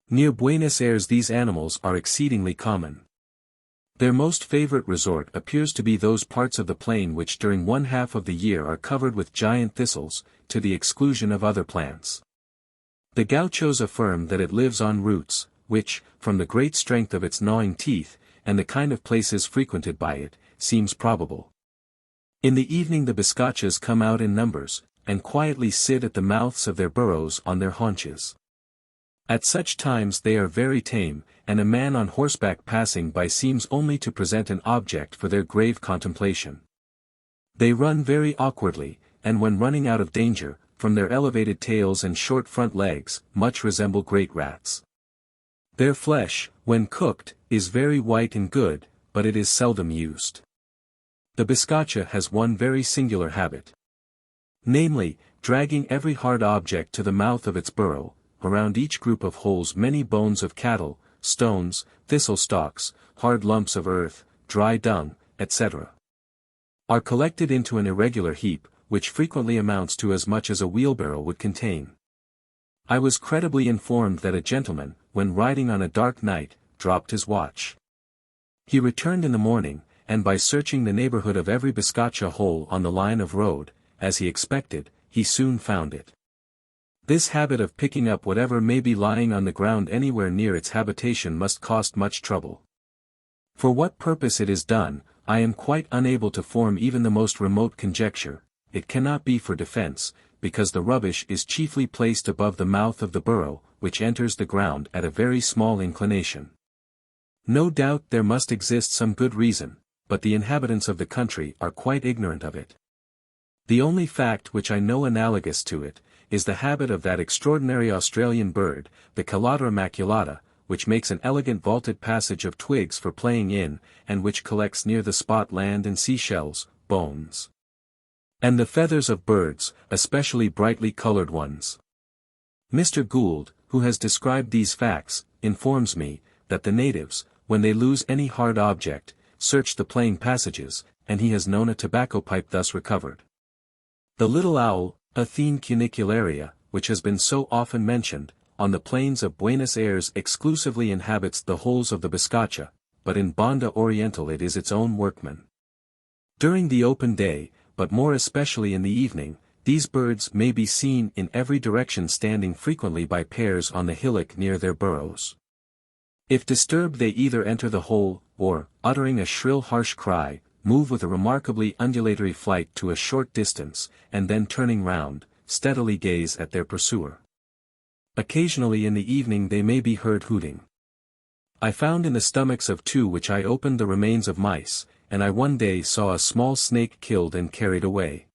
Near Buenos Aires these animals are exceedingly common. Their most favorite resort appears to be those parts of the plain which during one half of the year are covered with giant thistles, to the exclusion of other plants. The gauchos affirm that it lives on roots, which, from the great strength of its gnawing teeth, and the kind of places frequented by it, seems probable. In the evening the biscachas come out in numbers, and quietly sit at the mouths of their burrows on their haunches. At such times they are very tame, and a man on horseback passing by seems only to present an object for their grave contemplation. They run very awkwardly, and when running out of danger, from their elevated tails and short front legs, much resemble great rats. Their flesh, when cooked, is very white and good, but it is seldom used. The biscacha has one very singular habit. Namely, dragging every hard object to the mouth of its burrow, around each group of holes many bones of cattle, stones, thistle stalks, hard lumps of earth, dry dung, etc. are collected into an irregular heap, which frequently amounts to as much as a wheelbarrow would contain. I was credibly informed that a gentleman, when riding on a dark night, dropped his watch. He returned in the morning, and by searching the neighborhood of every biscacha hole on the line of road, as he expected, he soon found it. This habit of picking up whatever may be lying on the ground anywhere near its habitation must cost much trouble. For what purpose it is done, I am quite unable to form even the most remote conjecture. It cannot be for defense, because the rubbish is chiefly placed above the mouth of the burrow, which enters the ground at a very small inclination. No doubt there must exist some good reason, but the inhabitants of the country are quite ignorant of it. The only fact which I know analogous to it, is the habit of that extraordinary Australian bird, the Calodra maculata, which makes an elegant vaulted passage of twigs for playing in, and which collects near the spot land and seashells, bones, and the feathers of birds, especially brightly colored ones. Mr. Gould, who has described these facts, informs me, that the natives, when they lose any hard object, search the plain passages, and he has known a tobacco pipe thus recovered. The little owl, Athene cunicularia, which has been so often mentioned, on the plains of Buenos Aires exclusively inhabits the holes of the biscacha, but in Banda Oriental it is its own workman. During the open day, but more especially in the evening, these birds may be seen in every direction standing frequently by pairs on the hillock near their burrows. If disturbed they either enter the hole, or, uttering a shrill harsh cry, move with a remarkably undulatory flight to a short distance, and then turning round, steadily gaze at their pursuer. Occasionally in the evening they may be heard hooting. I found in the stomachs of two which I opened the remains of mice, and I one day saw a small snake killed and carried away.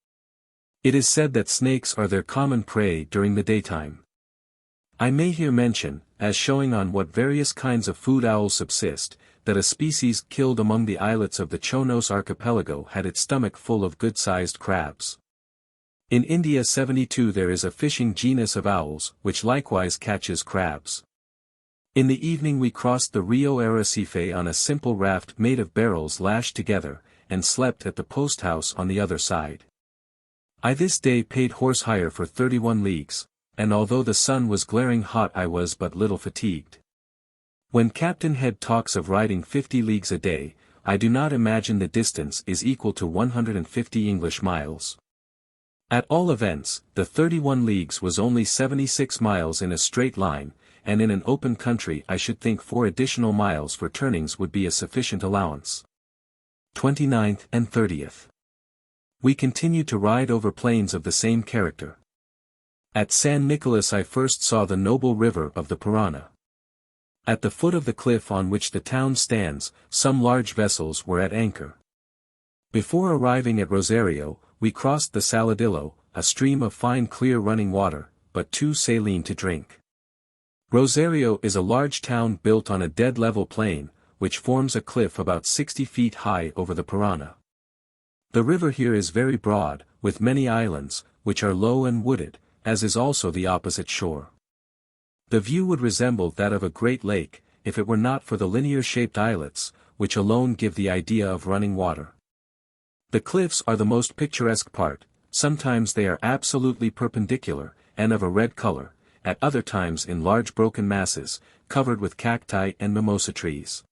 It is said that snakes are their common prey during the daytime. I may here mention, as showing on what various kinds of food owls subsist, that a species killed among the islets of the Chonos archipelago had its stomach full of good-sized crabs. In India 72 there is a fishing genus of owls, which likewise catches crabs. In the evening we crossed the Rio Arrecife on a simple raft made of barrels lashed together, and slept at the post house on the other side. I this day paid horse hire for 31 leagues, and although the sun was glaring hot I was but little fatigued. When Captain Head talks of riding 50 leagues a day, I do not imagine the distance is equal to 150 English miles. At all events, the 31 leagues was only 76 miles in a straight line, and in an open country I should think 4 additional miles for turnings would be a sufficient allowance. 29th and 30th. We continued to ride over plains of the same character. At San Nicolas I first saw the noble river of the Parana. At the foot of the cliff on which the town stands, some large vessels were at anchor. Before arriving at Rosario, we crossed the Saladillo, a stream of fine clear running water, but too saline to drink. Rosario is a large town built on a dead level plain, which forms a cliff about 60 feet high over the Parana. The river here is very broad, with many islands, which are low and wooded, as is also the opposite shore. The view would resemble that of a great lake, if it were not for the linear-shaped islets, which alone give the idea of running water. The cliffs are the most picturesque part, sometimes they are absolutely perpendicular, and of a red color, at other times in large broken masses, covered with cacti and mimosa trees.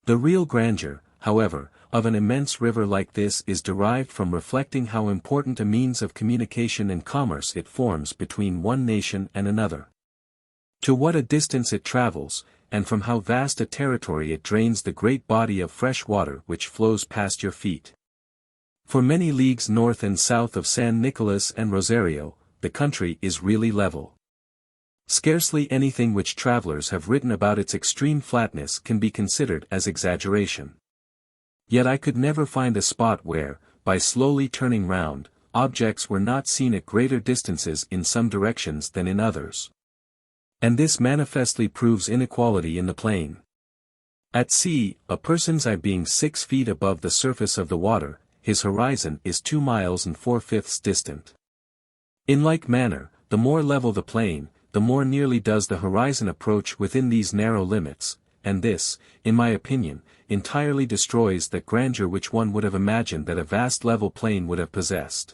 The real grandeur, however, of an immense river like this is derived from reflecting how important a means of communication and commerce it forms between one nation and another. To what a distance it travels, and from how vast a territory it drains the great body of fresh water which flows past your feet. For many leagues north and south of San Nicolas and Rosario, the country is really level. Scarcely anything which travelers have written about its extreme flatness can be considered as exaggeration. Yet I could never find a spot where, by slowly turning round, objects were not seen at greater distances in some directions than in others. And this manifestly proves inequality in the plain. At sea, a person's eye being 6 feet above the surface of the water, his horizon is 2 miles and 4/5 distant. In like manner, the more level the plain, the more nearly does the horizon approach within these narrow limits, and this, in my opinion, entirely destroys that grandeur which one would have imagined that a vast level plain would have possessed.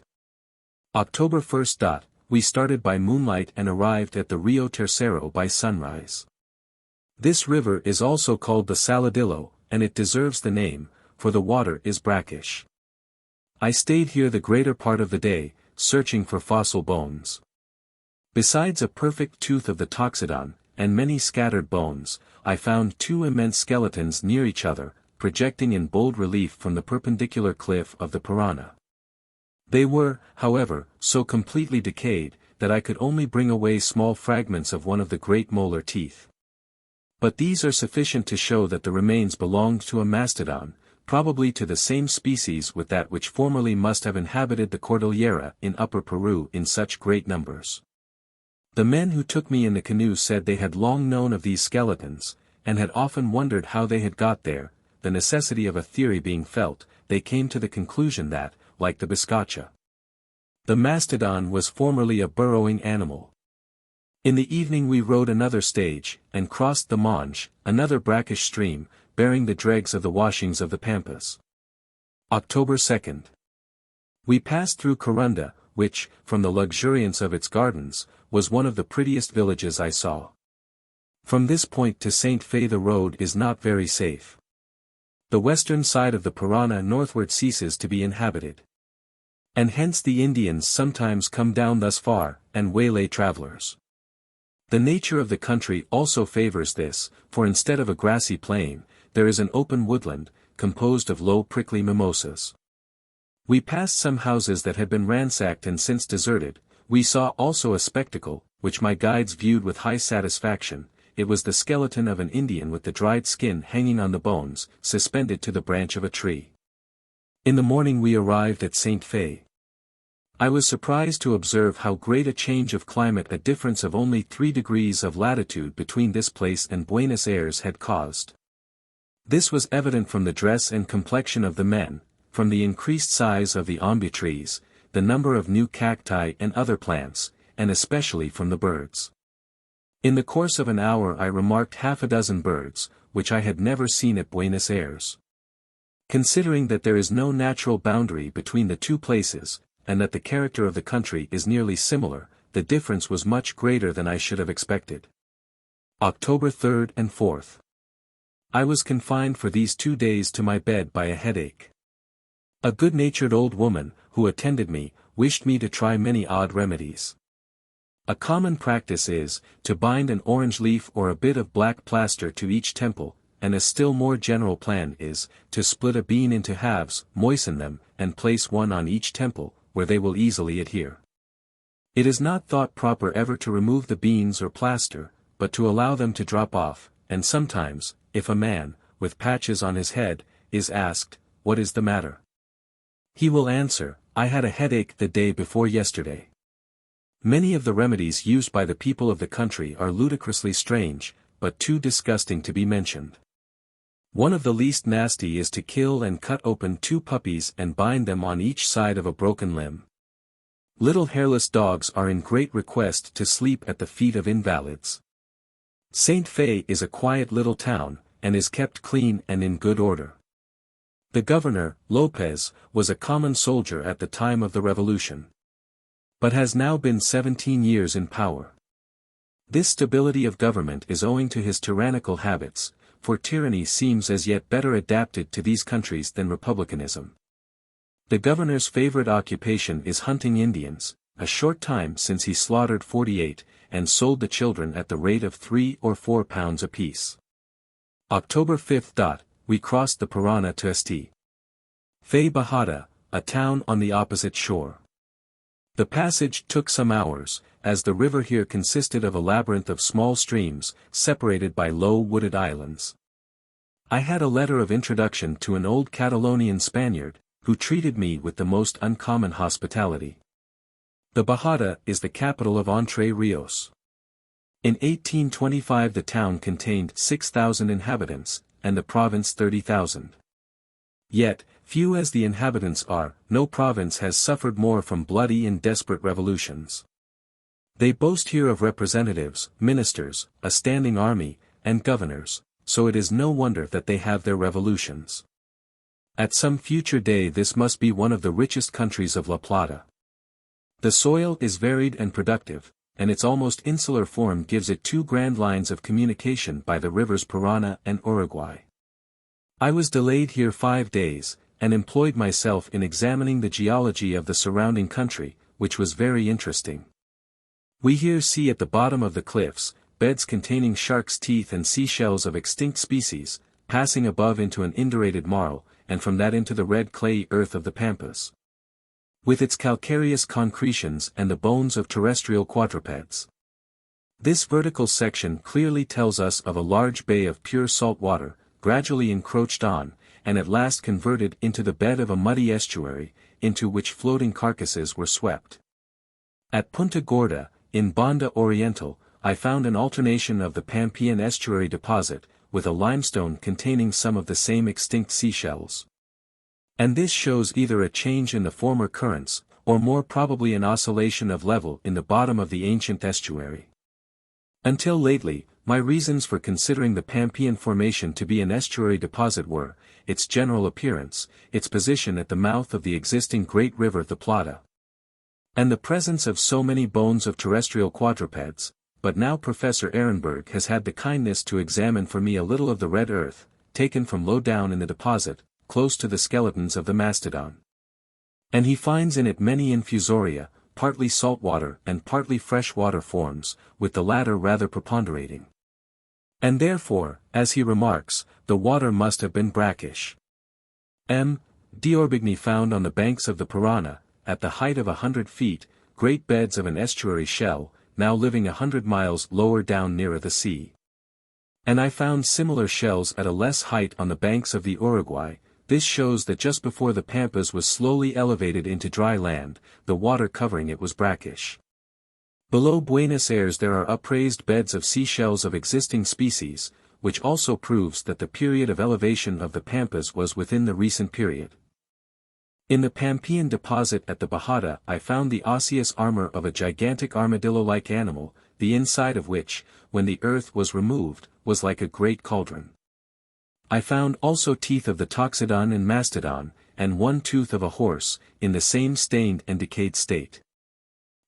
October 1st. We started by moonlight and arrived at the Rio Tercero by sunrise. This river is also called the Saladillo, and it deserves the name, for the water is brackish. I stayed here the greater part of the day, searching for fossil bones. Besides a perfect tooth of the toxodon, and many scattered bones, I found 2 immense skeletons near each other, projecting in bold relief from the perpendicular cliff of the Parana. They were, however, so completely decayed, that I could only bring away small fragments of one of the great molar teeth. But these are sufficient to show that the remains belonged to a mastodon, probably to the same species with that which formerly must have inhabited the Cordillera in Upper Peru in such great numbers. The men who took me in the canoe said they had long known of these skeletons, and had often wondered how they had got there. The necessity of a theory being felt, they came to the conclusion that, like the biscacha, the mastodon was formerly a burrowing animal. In the evening we rode another stage, and crossed the Monge, another brackish stream, bearing the dregs of the washings of the Pampas. October 2nd. We passed through Corunda, which, from the luxuriance of its gardens, was one of the prettiest villages I saw. From this point to Saint Fe the road is not very safe. The western side of the Parana northward ceases to be inhabited. And hence the Indians sometimes come down thus far, and waylay travelers. The nature of the country also favors this, for instead of a grassy plain, there is an open woodland, composed of low prickly mimosas. We passed some houses that had been ransacked and since deserted. We saw also a spectacle, which my guides viewed with high satisfaction. It was the skeleton of an Indian with the dried skin hanging on the bones, suspended to the branch of a tree. In the morning we arrived at Saint Fe. I was surprised to observe how great a change of climate a difference of only 3 degrees of latitude between this place and Buenos Aires had caused. This was evident from the dress and complexion of the men, from the increased size of the ombu trees, the number of new cacti and other plants, and especially from the birds. In the course of an hour I remarked half a dozen birds, which I had never seen at Buenos Aires. Considering that there is no natural boundary between the two places, and that the character of the country is nearly similar, the difference was much greater than I should have expected. October 3rd and 4th. I was confined for these 2 days to my bed by a headache. A good-natured old woman, who attended me, wished me to try many odd remedies. A common practice is, to bind an orange leaf or a bit of black plaster to each temple, and a still more general plan is, to split a bean into halves, moisten them, and place one on each temple, where they will easily adhere. It is not thought proper ever to remove the beans or plaster, but to allow them to drop off, and sometimes, if a man, with patches on his head, is asked, "What is the matter?" he will answer, "I had a headache the day before yesterday." Many of the remedies used by the people of the country are ludicrously strange, but too disgusting to be mentioned. One of the least nasty is to kill and cut open 2 puppies and bind them on each side of a broken limb. Little hairless dogs are in great request to sleep at the feet of invalids. Saint Fe is a quiet little town, and is kept clean and in good order. The governor, Lopez, was a common soldier at the time of the revolution, but has now been 17 years in power. This stability of government is owing to his tyrannical habits, for tyranny seems as yet better adapted to these countries than republicanism. The governor's favorite occupation is hunting Indians, a short time since he slaughtered 48, and sold the children at the rate of 3 or 4 pounds apiece. October 5th. We crossed the Parana to Esti Fe Bajada, a town on the opposite shore. The passage took some hours, as the river here consisted of a labyrinth of small streams, separated by low wooded islands. I had a letter of introduction to an old Catalonian Spaniard, who treated me with the most uncommon hospitality. The Bajada is the capital of Entre Rios. In 1825 the town contained 6,000 inhabitants, and the province 30,000. Yet, few as the inhabitants are, no province has suffered more from bloody and desperate revolutions. They boast here of representatives, ministers, a standing army, and governors, so it is no wonder that they have their revolutions. At some future day this must be one of the richest countries of La Plata. The soil is varied and productive, and its almost insular form gives it 2 grand lines of communication by the rivers Parana and Uruguay. I was delayed here 5 days, and employed myself in examining the geology of the surrounding country, which was very interesting. We here see at the bottom of the cliffs, beds containing sharks' teeth and seashells of extinct species, passing above into an indurated marl, and from that into the red clayey earth of the pampas, with its calcareous concretions and the bones of terrestrial quadrupeds. This vertical section clearly tells us of a large bay of pure salt water, gradually encroached on, and at last converted into the bed of a muddy estuary, into which floating carcasses were swept. At Punta Gorda, in Banda Oriental, I found an alternation of the Pampean estuary deposit, with a limestone containing some of the same extinct seashells. And this shows either a change in the former currents, or more probably an oscillation of level in the bottom of the ancient estuary. Until lately, my reasons for considering the Pampean formation to be an estuary deposit were, its general appearance, its position at the mouth of the existing great river the Plata, and the presence of so many bones of terrestrial quadrupeds, but now Professor Ehrenberg has had the kindness to examine for me a little of the red earth, taken from low down in the deposit, close to the skeletons of the mastodon. And he finds in it many infusoria, partly saltwater and partly freshwater forms, with the latter rather preponderating. And therefore, as he remarks, the water must have been brackish. M. D'Orbigny found on the banks of the Parana, at the height of 100 feet, great beds of an estuary shell, now living 100 miles lower down nearer the sea. And I found similar shells at a less height on the banks of the Uruguay. This shows that just before the Pampas was slowly elevated into dry land, the water covering it was brackish. Below Buenos Aires there are upraised beds of seashells of existing species, which also proves that the period of elevation of the Pampas was within the recent period. In the Pampean deposit at the Bajada I found the osseous armor of a gigantic armadillo-like animal, the inside of which, when the earth was removed, was like a great cauldron. I found also teeth of the toxodon and mastodon, and one tooth of a horse, in the same stained and decayed state.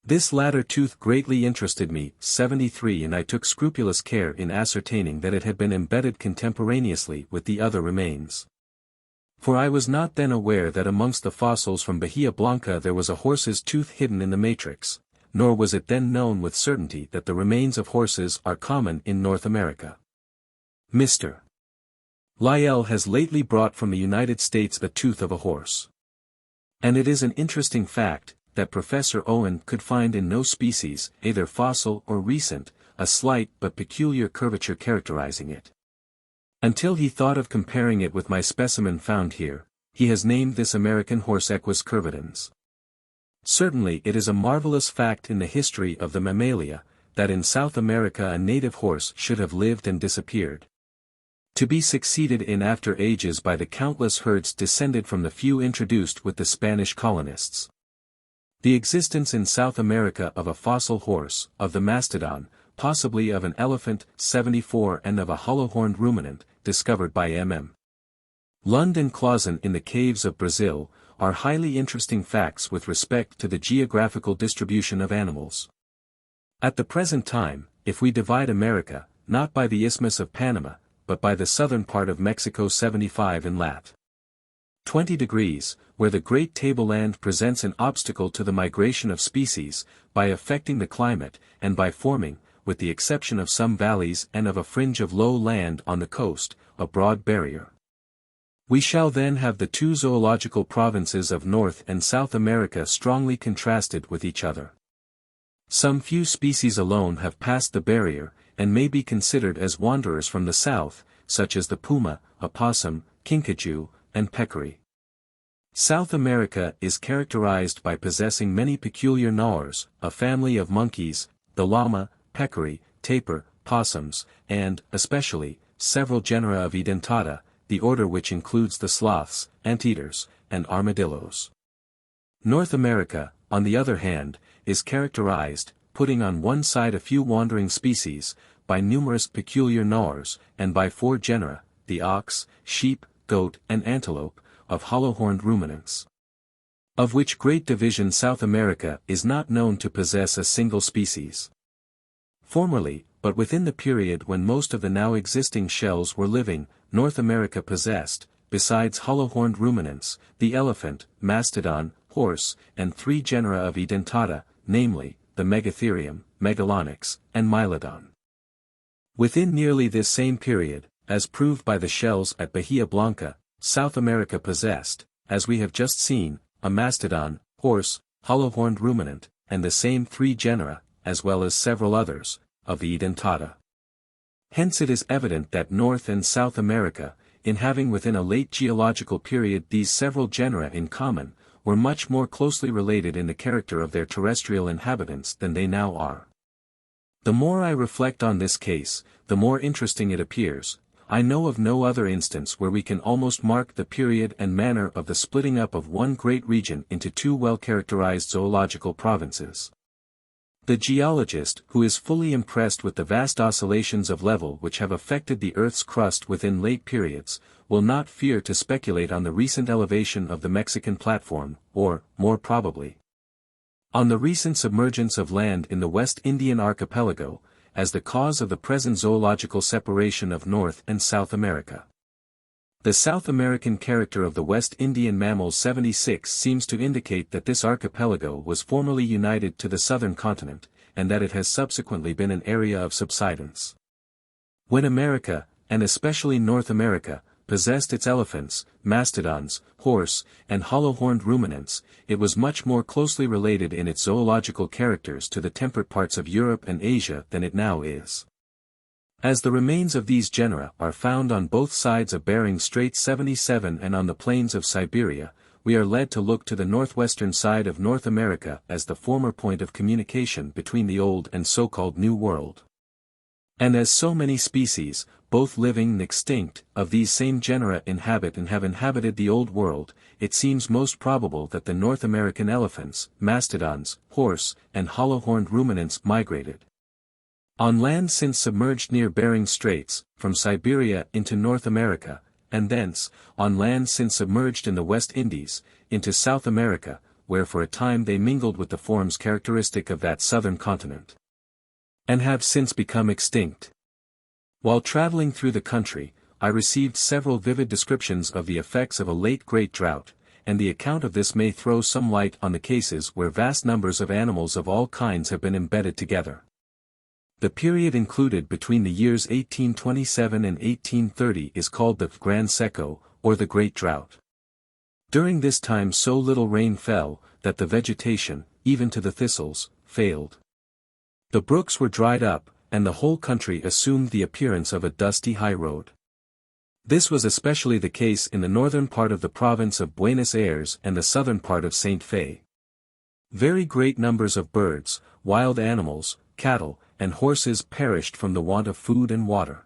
This latter tooth greatly interested me, 73, and I took scrupulous care in ascertaining that it had been embedded contemporaneously with the other remains. For I was not then aware that amongst the fossils from Bahia Blanca there was a horse's tooth hidden in the matrix, nor was it then known with certainty that the remains of horses are common in North America. Mr. Lyell has lately brought from the United States a tooth of a horse. And it is an interesting fact, that Professor Owen could find in no species, either fossil or recent, a slight but peculiar curvature characterizing it. Until he thought of comparing it with my specimen found here, he has named this American horse Equus curvidens. Certainly it is a marvelous fact in the history of the mammalia, that in South America a native horse should have lived and disappeared, to be succeeded in after ages by the countless herds descended from the few introduced with the Spanish colonists. The existence in South America of a fossil horse, of the mastodon, possibly of an elephant, 74, and of a hollow-horned ruminant, discovered by M.M. Lund and Clausen in the caves of Brazil, are highly interesting facts with respect to the geographical distribution of animals. At the present time, if we divide America, not by the Isthmus of Panama, but by the southern part of Mexico 75 in lat. 20 degrees, where the great tableland presents an obstacle to the migration of species, by affecting the climate, and by forming, with the exception of some valleys and of a fringe of low land on the coast, a broad barrier. We shall then have the two zoological provinces of North and South America strongly contrasted with each other. Some few species alone have passed the barrier, and may be considered as wanderers from the south, such as the puma, opossum, kinkajou, and peccary. South America is characterized by possessing many peculiar gnawers, a family of monkeys, the llama, peccary, tapir, possums, and, especially, several genera of edentata, the order which includes the sloths, anteaters, and armadillos. North America, on the other hand, is characterized, putting on one side a few wandering species, by numerous peculiar gnawers, and by 4 genera, the ox, sheep, goat, and antelope, of hollow-horned ruminants. Of which great division South America is not known to possess a single species. Formerly, but within the period when most of the now existing shells were living, North America possessed, besides hollow-horned ruminants, the elephant, mastodon, horse, and 3 genera of edentata, namely, the Megatherium, Megalonyx, and Mylodon. Within nearly this same period, as proved by the shells at Bahia Blanca, South America possessed, as we have just seen, a mastodon, horse, hollow-horned ruminant, and the same 3 genera, as well as several others, of the edentata. Hence it is evident that North and South America, in having within a late geological period these several genera in common, were much more closely related in the character of their terrestrial inhabitants than they now are. The more I reflect on this case, the more interesting it appears. I know of no other instance where we can almost mark the period and manner of the splitting up of one great region into 2 well-characterized zoological provinces. The geologist who is fully impressed with the vast oscillations of level which have affected the Earth's crust within late periods, will not fear to speculate on the recent elevation of the Mexican platform, or, more probably, on the recent submergence of land in the West Indian archipelago, as the cause of the present zoological separation of North and South America. The South American character of the West Indian mammals 76 seems to indicate that this archipelago was formerly united to the southern continent, and that it has subsequently been an area of subsidence. When America, and especially North America, possessed its elephants, mastodons, horse, and hollow-horned ruminants, it was much more closely related in its zoological characters to the temperate parts of Europe and Asia than it now is. As the remains of these genera are found on both sides of Bering Strait 77 and on the plains of Siberia, we are led to look to the northwestern side of North America as the former point of communication between the Old and so-called New World. And as so many species, both living and extinct, of these same genera inhabit and have inhabited the Old World, it seems most probable that the North American elephants, mastodons, horse, and hollow-horned ruminants migrated. On land since submerged near Bering Straits, from Siberia into North America, and thence, on land since submerged in the West Indies, into South America, where for a time they mingled with the forms characteristic of that southern continent, and have since become extinct. While traveling through the country, I received several vivid descriptions of the effects of a late great drought, and the account of this may throw some light on the cases where vast numbers of animals of all kinds have been embedded together. The period included between the years 1827 and 1830 is called the Gran Seco, or the Great Drought. During this time so little rain fell, that the vegetation, even to the thistles, failed. The brooks were dried up, and the whole country assumed the appearance of a dusty highroad. This was especially the case in the northern part of the province of Buenos Ayres and the southern part of Saint Fe. Very great numbers of birds, wild animals, cattle, and horses perished from the want of food and water.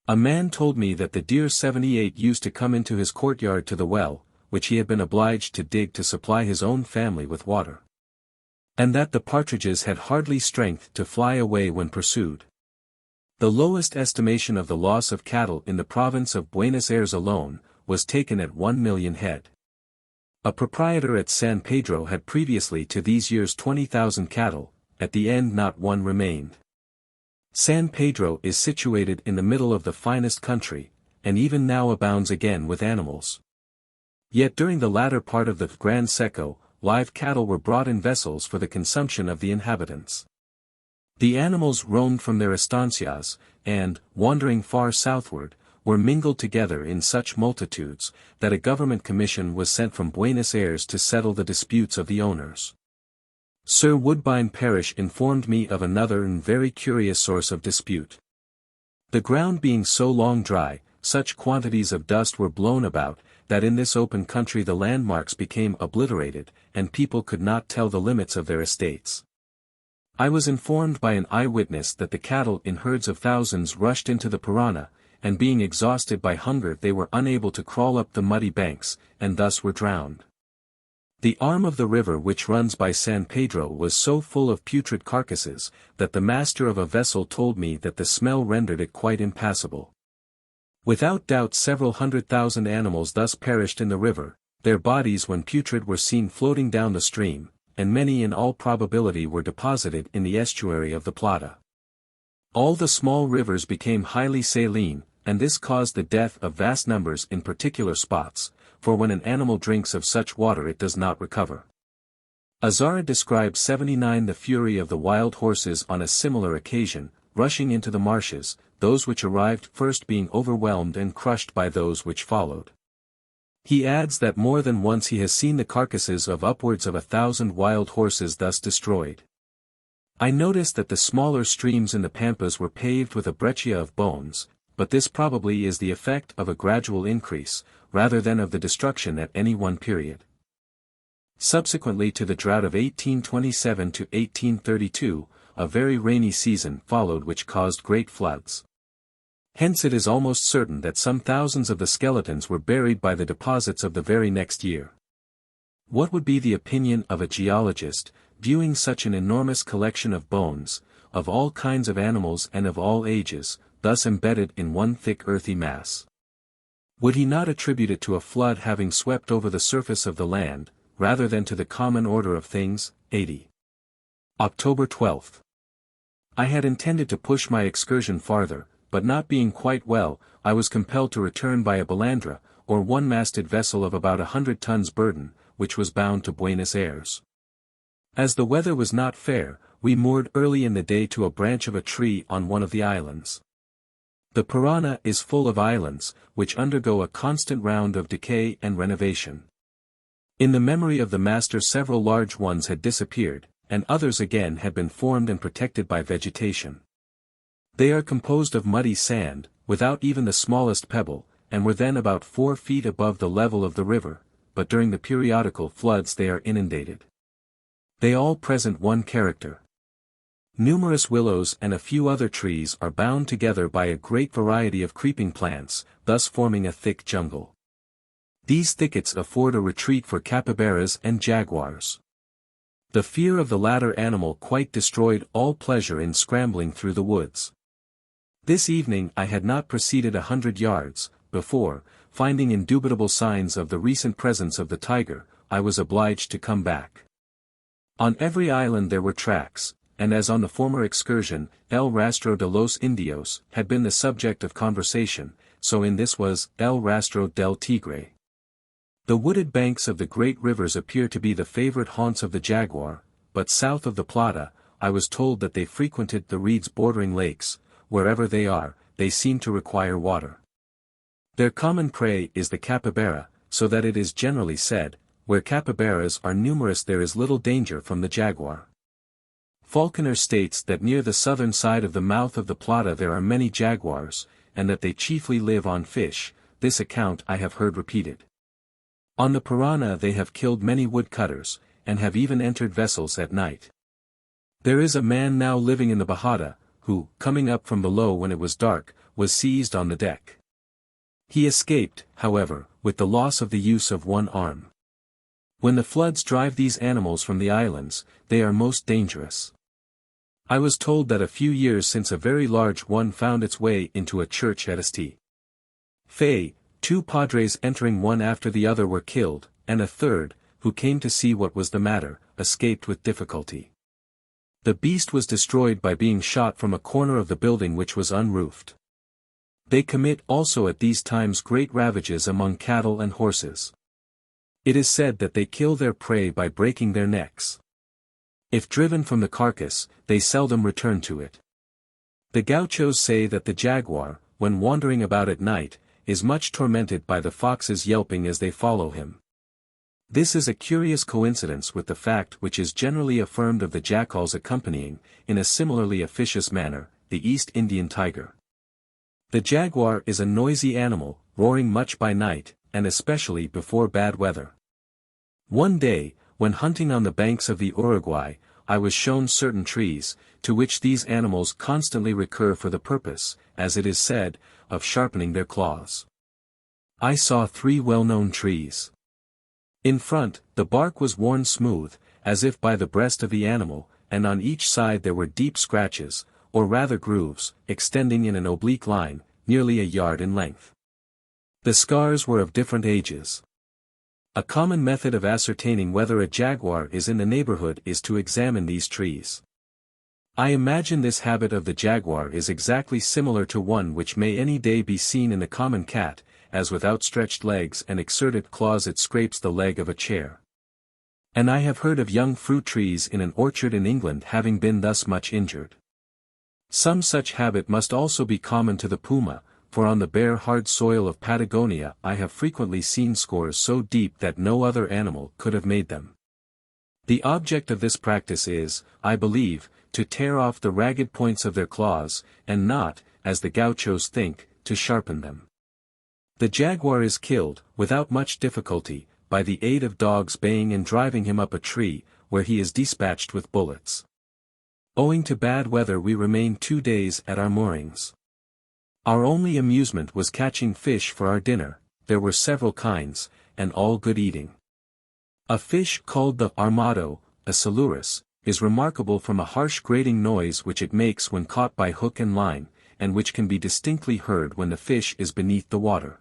A man told me that the deer 78 used to come into his courtyard to the well, which he had been obliged to dig to supply his own family with water, and that the partridges had hardly strength to fly away when pursued. The lowest estimation of the loss of cattle in the province of Buenos Ayres alone, was taken at 1,000,000 head. A proprietor at San Pedro had previously to these years 20,000 cattle, at the end not one remained. San Pedro is situated in the middle of the finest country, and even now abounds again with animals. Yet during the latter part of the Gran Seco, live cattle were brought in vessels for the consumption of the inhabitants. The animals roamed from their estancias, and, wandering far southward, were mingled together in such multitudes, that a government commission was sent from Buenos Ayres to settle the disputes of the owners. Sir Woodbine Parish informed me of another and very curious source of dispute. The ground being so long dry, such quantities of dust were blown about, that in this open country the landmarks became obliterated, and people could not tell the limits of their estates. I was informed by an eyewitness that the cattle in herds of thousands rushed into the Parana, and being exhausted by hunger they were unable to crawl up the muddy banks, and thus were drowned. The arm of the river which runs by San Pedro was so full of putrid carcasses, that the master of a vessel told me that the smell rendered it quite impassable. Without doubt several 100,000 animals thus perished in the river, their bodies when putrid were seen floating down the stream, and many in all probability were deposited in the estuary of the Plata. All the small rivers became highly saline, and this caused the death of vast numbers in particular spots, for when an animal drinks of such water it does not recover. Azara describes 79 the fury of the wild horses on a similar occasion, rushing into the marshes, those which arrived first being overwhelmed and crushed by those which followed. He adds that more than once he has seen the carcasses of upwards of 1,000 wild horses thus destroyed. I noticed that the smaller streams in the pampas were paved with a breccia of bones, but this probably is the effect of a gradual increase, rather than of the destruction at any one period. Subsequently to the drought of 1827 to 1832, a very rainy season followed which caused great floods. Hence it is almost certain that some thousands of the skeletons were buried by the deposits of the very next year. What would be the opinion of a geologist, viewing such an enormous collection of bones, of all kinds of animals and of all ages, thus embedded in one thick earthy mass? Would he not attribute it to a flood having swept over the surface of the land, rather than to the common order of things? 80. October 12. I had intended to push my excursion farther, but not being quite well, I was compelled to return by a balandra, or one-masted vessel of about 100 tons burden, which was bound to Buenos Ayres. As the weather was not fair, we moored early in the day to a branch of a tree on one of the islands. The Parana is full of islands, which undergo a constant round of decay and renovation. In the memory of the master several large ones had disappeared, and others again had been formed and protected by vegetation. They are composed of muddy sand, without even the smallest pebble, and were then about 4 feet above the level of the river, but during the periodical floods they are inundated. They all present one character. Numerous willows and a few other trees are bound together by a great variety of creeping plants, thus forming a thick jungle. These thickets afford a retreat for capybaras and jaguars. The fear of the latter animal quite destroyed all pleasure in scrambling through the woods. This evening I had not proceeded 100 yards, before, finding indubitable signs of the recent presence of the tiger, I was obliged to come back. On every island there were tracks, and as on the former excursion, El Rastro de los Indios had been the subject of conversation, so in this was El Rastro del Tigre. The wooded banks of the great rivers appear to be the favorite haunts of the jaguar, but south of the Plata, I was told that they frequented the reeds bordering lakes. Wherever they are, they seem to require water. Their common prey is the capybara, so that it is generally said, where capybaras are numerous there is little danger from the jaguar. Falconer states that near the southern side of the mouth of the Plata there are many jaguars, and that they chiefly live on fish. This account I have heard repeated. On the Parana they have killed many woodcutters, and have even entered vessels at night. There is a man now living in the Bajada, who, coming up from below when it was dark, was seized on the deck. He escaped, however, with the loss of the use of one arm. When the floods drive these animals from the islands, they are most dangerous. I was told that a few years since a very large one found its way into a church at St. Fe, 2 padres entering one after the other were killed, and a third, who came to see what was the matter, escaped with difficulty. The beast was destroyed by being shot from a corner of the building which was unroofed. They commit also at these times great ravages among cattle and horses. It is said that they kill their prey by breaking their necks. If driven from the carcass, they seldom return to it. The gauchos say that the jaguar, when wandering about at night, is much tormented by the foxes yelping as they follow him. This is a curious coincidence with the fact which is generally affirmed of the jackals accompanying, in a similarly officious manner, the East Indian tiger. The jaguar is a noisy animal, roaring much by night, and especially before bad weather. One day, when hunting on the banks of the Uruguay, I was shown certain trees, to which these animals constantly recur for the purpose, as it is said, of sharpening their claws. I saw 3 well-known trees. In front, the bark was worn smooth, as if by the breast of the animal, and on each side there were deep scratches, or rather grooves, extending in an oblique line, nearly a yard in length. The scars were of different ages. A common method of ascertaining whether a jaguar is in the neighborhood is to examine these trees. I imagine this habit of the jaguar is exactly similar to one which may any day be seen in the common cat, as with outstretched legs and exserted claws it scrapes the leg of a chair. And I have heard of young fruit trees in an orchard in England having been thus much injured. Some such habit must also be common to the puma, for on the bare hard soil of Patagonia I have frequently seen scores so deep that no other animal could have made them. The object of this practice is, I believe, to tear off the ragged points of their claws, and not, as the gauchos think, to sharpen them. The jaguar is killed, without much difficulty, by the aid of dogs baying and driving him up a tree, where he is dispatched with bullets. Owing to bad weather we remained 2 days at our moorings. Our only amusement was catching fish for our dinner. There were several kinds, and all good eating. A fish called the armado, a silurus, is remarkable from a harsh grating noise which it makes when caught by hook and line, and which can be distinctly heard when the fish is beneath the water.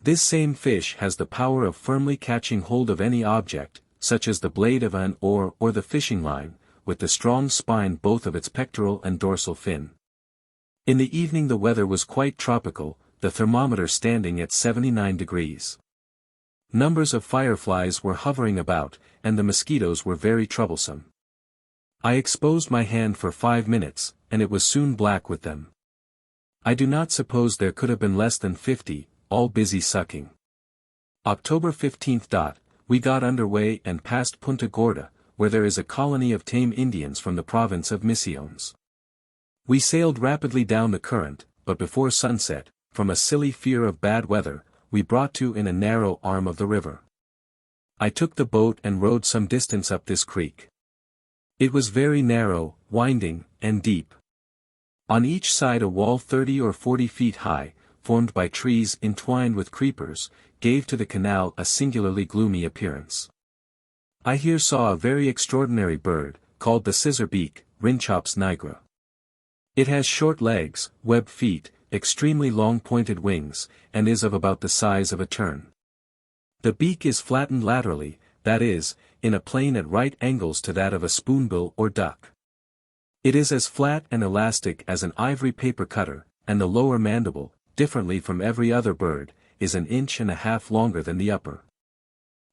This same fish has the power of firmly catching hold of any object, such as the blade of an oar or the fishing line, with the strong spine both of its pectoral and dorsal fin. In the evening the weather was quite tropical, the thermometer standing at 79 degrees. Numbers of fireflies were hovering about, and the mosquitoes were very troublesome. I exposed my hand for 5 minutes, and it was soon black with them. I do not suppose there could have been less than 50, all busy sucking. October 15th. We got under way and passed Punta Gorda, where there is a colony of tame Indians from the province of Misiones. We sailed rapidly down the current, but before sunset, from a silly fear of bad weather, we brought to in a narrow arm of the river. I took the boat and rowed some distance up this creek. It was very narrow, winding, and deep. On each side a wall 30 or 40 feet high, formed by trees entwined with creepers, gave to the canal a singularly gloomy appearance. I here saw a very extraordinary bird, called the scissor-beak, Rhynchops nigra. It has short legs, webbed feet, extremely long pointed wings, and is of about the size of a tern. The beak is flattened laterally, that is, in a plane at right angles to that of a spoonbill or duck. It is as flat and elastic as an ivory paper cutter, and the lower mandible, differently from every other bird, is 1.5 inches longer than the upper.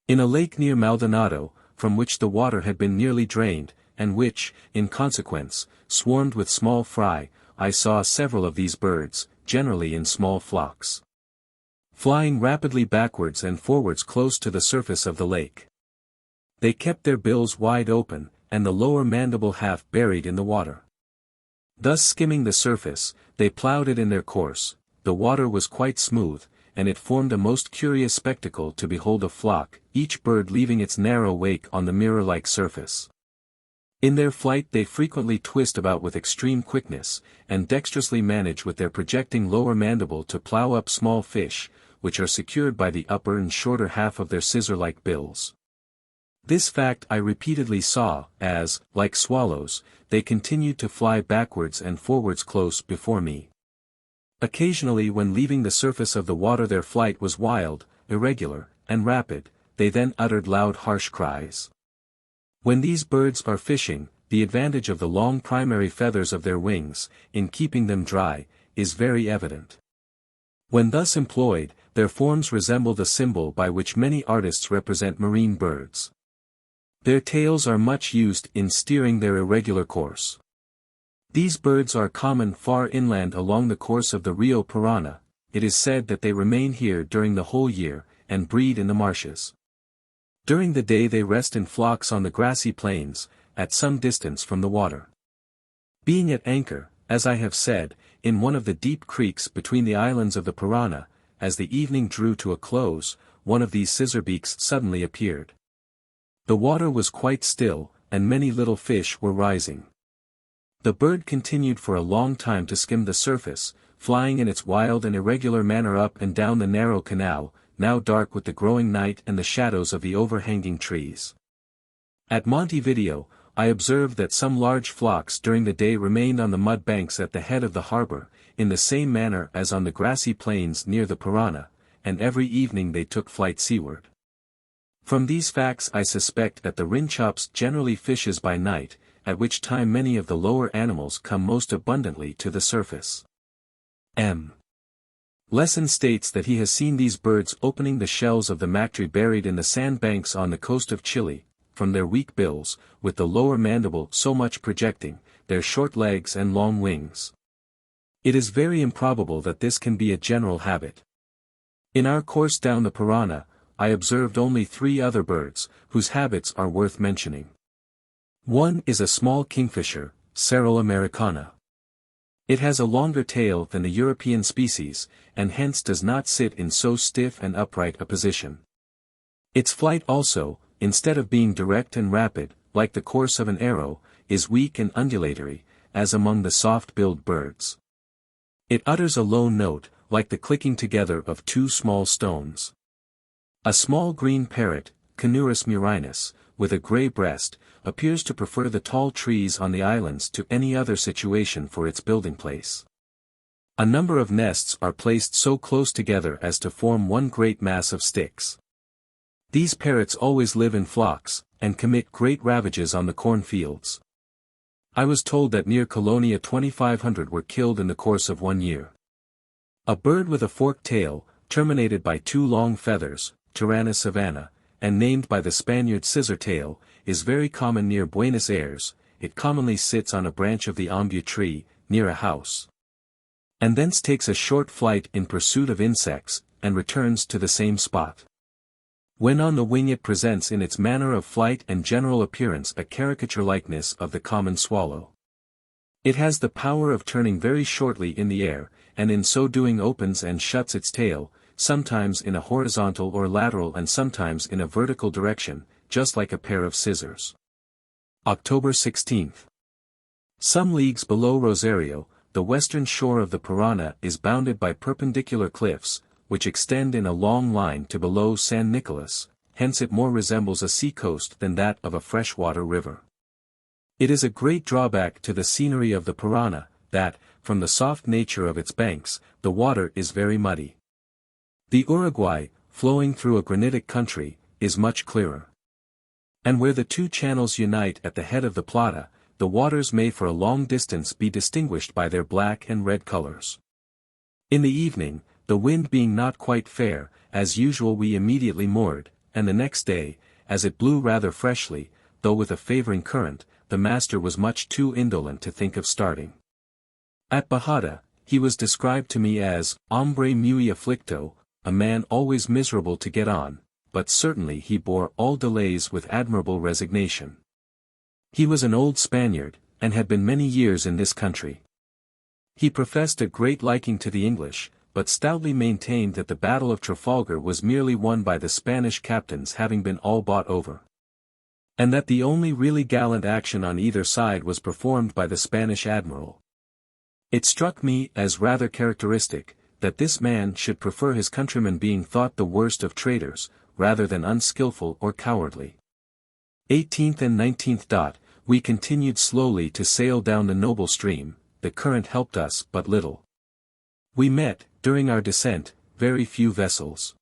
In a lake near Maldonado, from which the water had been nearly drained, and which, in consequence, swarmed with small fry, I saw several of these birds, generally in small flocks, flying rapidly backwards and forwards close to the surface of the lake. They kept their bills wide open, and the lower mandible half buried in the water. Thus skimming the surface, they ploughed it in their course. The water was quite smooth, and it formed a most curious spectacle to behold a flock, each bird leaving its narrow wake on the mirror-like surface. In their flight they frequently twist about with extreme quickness, and dexterously manage with their projecting lower mandible to plough up small fish, which are secured by the upper and shorter half of their scissor-like bills. This fact I repeatedly saw, as, like swallows, they continued to fly backwards and forwards close before me. Occasionally when leaving the surface of the water their flight was wild, irregular, and rapid, they then uttered loud harsh cries. When these birds are fishing, the advantage of the long primary feathers of their wings, in keeping them dry, is very evident. When thus employed, their forms resemble the symbol by which many artists represent marine birds. Their tails are much used in steering their irregular course. These birds are common far inland along the course of the Rio Parana. It is said that they remain here during the whole year, and breed in the marshes. During the day they rest in flocks on the grassy plains, at some distance from the water. Being at anchor, as I have said, in one of the deep creeks between the islands of the Parana, as the evening drew to a close, one of these scissorbeaks suddenly appeared. The water was quite still, and many little fish were rising. The bird continued for a long time to skim the surface, flying in its wild and irregular manner up and down the narrow canal, now dark with the growing night and the shadows of the overhanging trees. At Montevideo, I observed that some large flocks during the day remained on the mud banks at the head of the harbor, in the same manner as on the grassy plains near the Parana, and every evening they took flight seaward. From these facts I suspect that the Rhynchops generally fishes by night, at which time many of the lower animals come most abundantly to the surface. M. Lesson states that he has seen these birds opening the shells of the mactree buried in the sandbanks on the coast of Chile, from their weak bills, with the lower mandible so much projecting, their short legs and long wings. It is very improbable that this can be a general habit. In our course down the Parana, I observed only 3 other birds, whose habits are worth mentioning. One is a small kingfisher, Cerul americana. It has a longer tail than the European species, and hence does not sit in so stiff and upright a position. Its flight also, instead of being direct and rapid, like the course of an arrow, is weak and undulatory, as among the soft-billed birds. It utters a low note, like the clicking together of 2 small stones. A small green parrot, Conurus murinus, with a grey breast, appears to prefer the tall trees on the islands to any other situation for its building place. A number of nests are placed so close together as to form one great mass of sticks. These parrots always live in flocks, and commit great ravages on the cornfields. I was told that near Colonia 2,500 were killed in the course of 1 year. A bird with a forked tail, terminated by 2 long feathers, Tyrannus savana, and named by the Spaniard scissortail, is very common near Buenos Ayres. It commonly sits on a branch of the ambu tree, near a house, and thence takes a short flight in pursuit of insects, and returns to the same spot. When on the wing it presents in its manner of flight and general appearance a caricature likeness of the common swallow. It has the power of turning very shortly in the air, and in so doing opens and shuts its tail, sometimes in a horizontal or lateral and sometimes in a vertical direction, just like a pair of scissors. October 16. Some leagues below Rosario, the western shore of the Parana is bounded by perpendicular cliffs, which extend in a long line to below San Nicolas, hence it more resembles a sea-coast than that of a freshwater river. It is a great drawback to the scenery of the Parana, that, from the soft nature of its banks, the water is very muddy. The Uruguay, flowing through a granitic country, is much clearer. And where the two channels unite at the head of the Plata, the waters may for a long distance be distinguished by their black and red colors. In the evening, the wind being not quite fair, as usual we immediately moored, and the next day, as it blew rather freshly, though with a favoring current, the master was much too indolent to think of starting. At Bajada, he was described to me as hombre muy aflicto, a man always miserable to get on, but certainly he bore all delays with admirable resignation. He was an old Spaniard, and had been many years in this country. He professed a great liking to the English, but stoutly maintained that the Battle of Trafalgar was merely won by the Spanish captains having been all bought over, and that the only really gallant action on either side was performed by the Spanish admiral. It struck me as rather characteristic, that this man should prefer his countrymen being thought the worst of traitors, rather than unskilful or cowardly. 18th and 19th. We continued slowly to sail down the noble stream, the current helped us but little. We met, during our descent, very few vessels.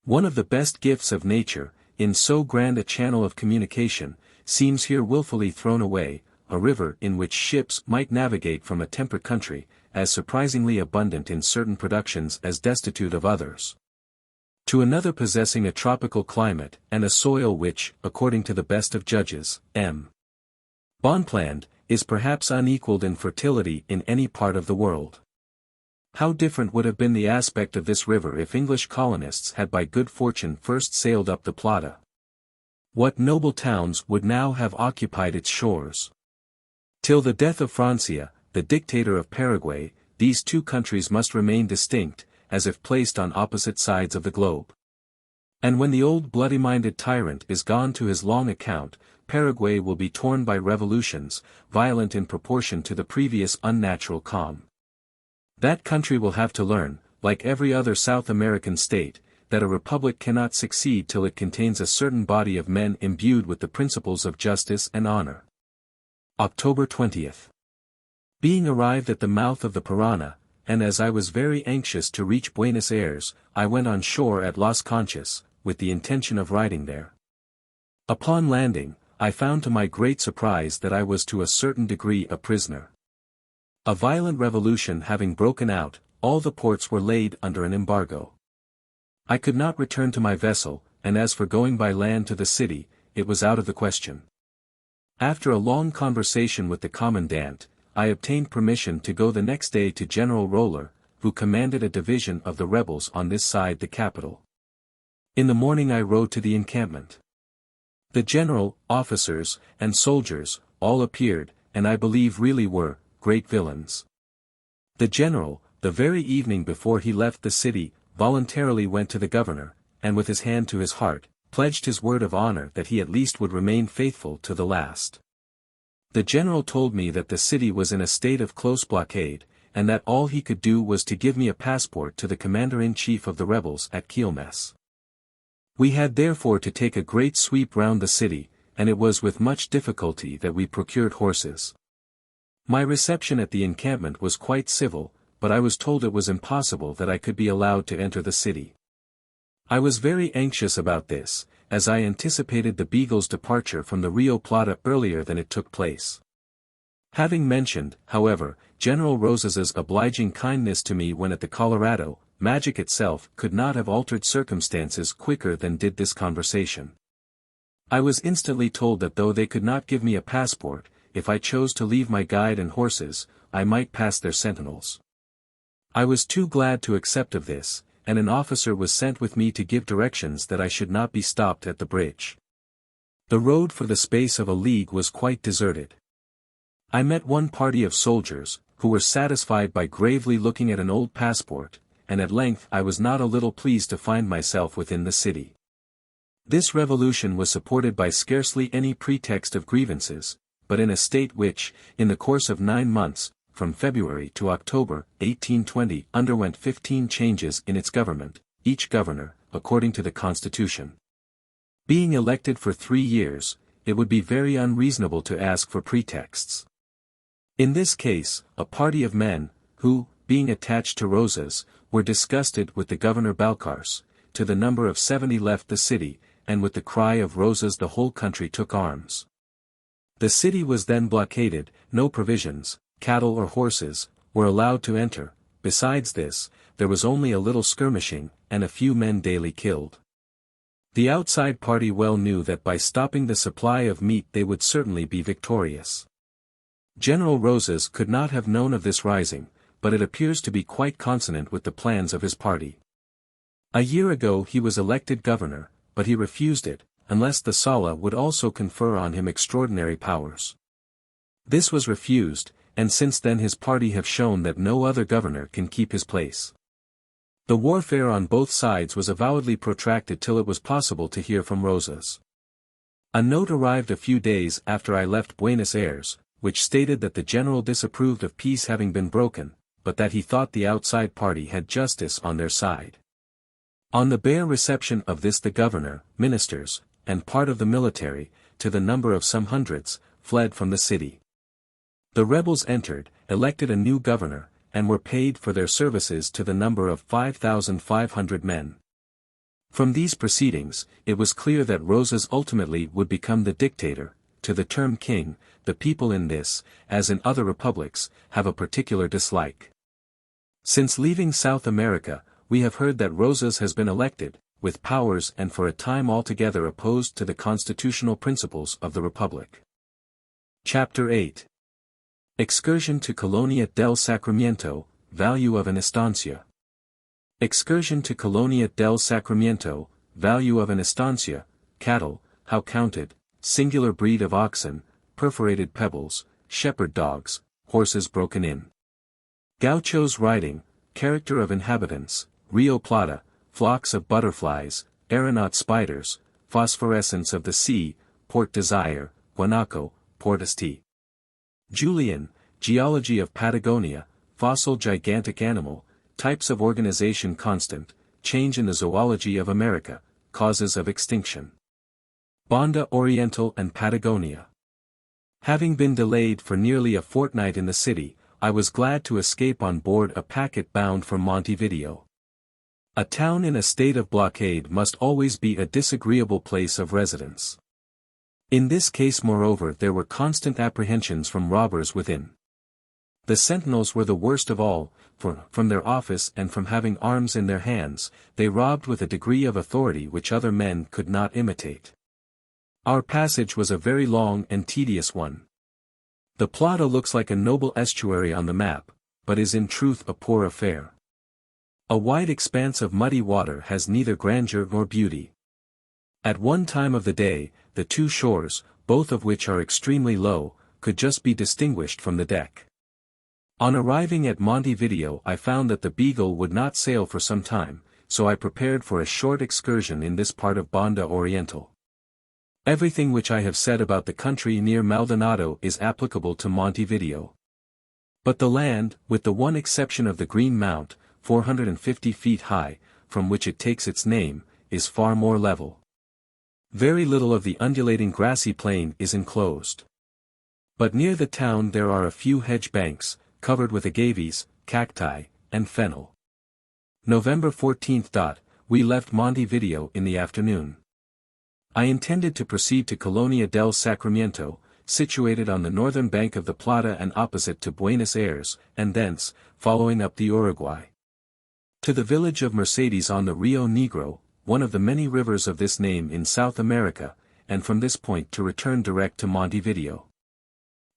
One of the best gifts of nature, in so grand a channel of communication, seems here wilfully thrown away, a river in which ships might navigate from a temperate country, as surprisingly abundant in certain productions as destitute of others, to another possessing a tropical climate and a soil which, according to the best of judges, M. Bonpland, is perhaps unequalled in fertility in any part of the world. How different would have been the aspect of this river if English colonists had by good fortune first sailed up the Plata. What noble towns would now have occupied its shores? Till the death of Francia, the dictator of Paraguay, these two countries must remain distinct, as if placed on opposite sides of the globe. And when the old bloody-minded tyrant is gone to his long account, Paraguay will be torn by revolutions, violent in proportion to the previous unnatural calm. That country will have to learn, like every other South American state, that a republic cannot succeed till it contains a certain body of men imbued with the principles of justice and honor. October 20th. Being arrived at the mouth of the Parana, and as I was very anxious to reach Buenos Aires, I went on shore at Las Conchas, with the intention of riding there. Upon landing, I found to my great surprise that I was to a certain degree a prisoner. A violent revolution having broken out, all the ports were laid under an embargo. I could not return to my vessel, and as for going by land to the city, it was out of the question. After a long conversation with the commandant, I obtained permission to go the next day to General Roller, who commanded a division of the rebels on this side the capital. In the morning I rode to the encampment. The general, officers, and soldiers, all appeared, and I believe really were, great villains. The general, the very evening before he left the city, voluntarily went to the governor, and with his hand to his heart, pledged his word of honor that he at least would remain faithful to the last. The general told me that the city was in a state of close blockade, and that all he could do was to give me a passport to the commander-in-chief of the rebels at Quilmes. We had therefore to take a great sweep round the city, and it was with much difficulty that we procured horses. My reception at the encampment was quite civil, but I was told it was impossible that I could be allowed to enter the city. I was very anxious about this, as I anticipated the Beagle's departure from the Rio Plata earlier than it took place. Having mentioned, however, General Rosas's obliging kindness to me when at the Colorado, magic itself could not have altered circumstances quicker than did this conversation. I was instantly told that though they could not give me a passport, if I chose to leave my guide and horses, I might pass their sentinels. I was too glad to accept of this, and an officer was sent with me to give directions that I should not be stopped at the bridge. The road for the space of a league was quite deserted. I met one party of soldiers, who were satisfied by gravely looking at an old passport, and at length I was not a little pleased to find myself within the city. This revolution was supported by scarcely any pretext of grievances, but in a state which, in the course of 9 months, from February to October, 1820, underwent 15 changes in its government, each governor, according to the Constitution. Being elected for 3 years, it would be very unreasonable to ask for pretexts. In this case, a party of men, who, being attached to Rosas, were disgusted with the governor Balcarce, to the number of 70 left the city, and with the cry of Rosas the whole country took arms. The city was then blockaded, no provisions, cattle or horses, were allowed to enter. Besides this, there was only a little skirmishing, and a few men daily killed. The outside party well knew that by stopping the supply of meat they would certainly be victorious. General Rosas could not have known of this rising, but it appears to be quite consonant with the plans of his party. A year ago he was elected governor, but he refused it, unless the Sala would also confer on him extraordinary powers. This was refused, and since then his party have shown that no other governor can keep his place. The warfare on both sides was avowedly protracted till it was possible to hear from Rosas. A note arrived a few days after I left Buenos Aires, which stated that the general disapproved of peace having been broken, but that he thought the outside party had justice on their side. On the bare reception of this the governor, ministers, and part of the military, to the number of some hundreds, fled from the city. The rebels entered, elected a new governor, and were paid for their services to the number of 5,500 men. From these proceedings, it was clear that Rosas ultimately would become the dictator. To the term king, the people in this, as in other republics, have a particular dislike. Since leaving South America, we have heard that Rosas has been elected, with powers and for a time altogether opposed to the constitutional principles of the republic. Chapter 8. Excursion to Colonia del Sacramiento, value of an estancia. Excursion to Colonia del Sacramiento, value of an estancia, cattle, how counted, singular breed of oxen, perforated pebbles, shepherd dogs, horses broken in. Gauchos riding, character of inhabitants, Rio Plata, flocks of butterflies, aeronaut spiders, phosphorescence of the sea, Port Desire, Guanaco, Port St. Julian, Geology of Patagonia, fossil gigantic animal, types of organization constant, change in the zoology of America, causes of extinction. Banda Oriental and Patagonia. Having been delayed for nearly a fortnight in the city, I was glad to escape on board a packet bound for Montevideo. A town in a state of blockade must always be a disagreeable place of residence. In this case moreover there were constant apprehensions from robbers within. The sentinels were the worst of all, for, from their office and from having arms in their hands, they robbed with a degree of authority which other men could not imitate. Our passage was a very long and tedious one. The Plata looks like a noble estuary on the map, but is in truth a poor affair. A wide expanse of muddy water has neither grandeur nor beauty. At one time of the day, the two shores, both of which are extremely low, could just be distinguished from the deck. On arriving at Montevideo I found that the Beagle would not sail for some time, so I prepared for a short excursion in this part of Banda Oriental. Everything which I have said about the country near Maldonado is applicable to Montevideo. But the land, with the one exception of the Green Mount, 450 feet high, from which it takes its name, is far more level. Very little of the undulating grassy plain is enclosed. But near the town there are a few hedge banks, covered with agaves, cacti, and fennel. November 14. We left Montevideo in the afternoon. I intended to proceed to Colonia del Sacramiento, situated on the northern bank of the Plata and opposite to Buenos Aires, and thence, following up the Uruguay, to the village of Mercedes on the Rio Negro, one of the many rivers of this name in South America, and from this point to return direct to Montevideo.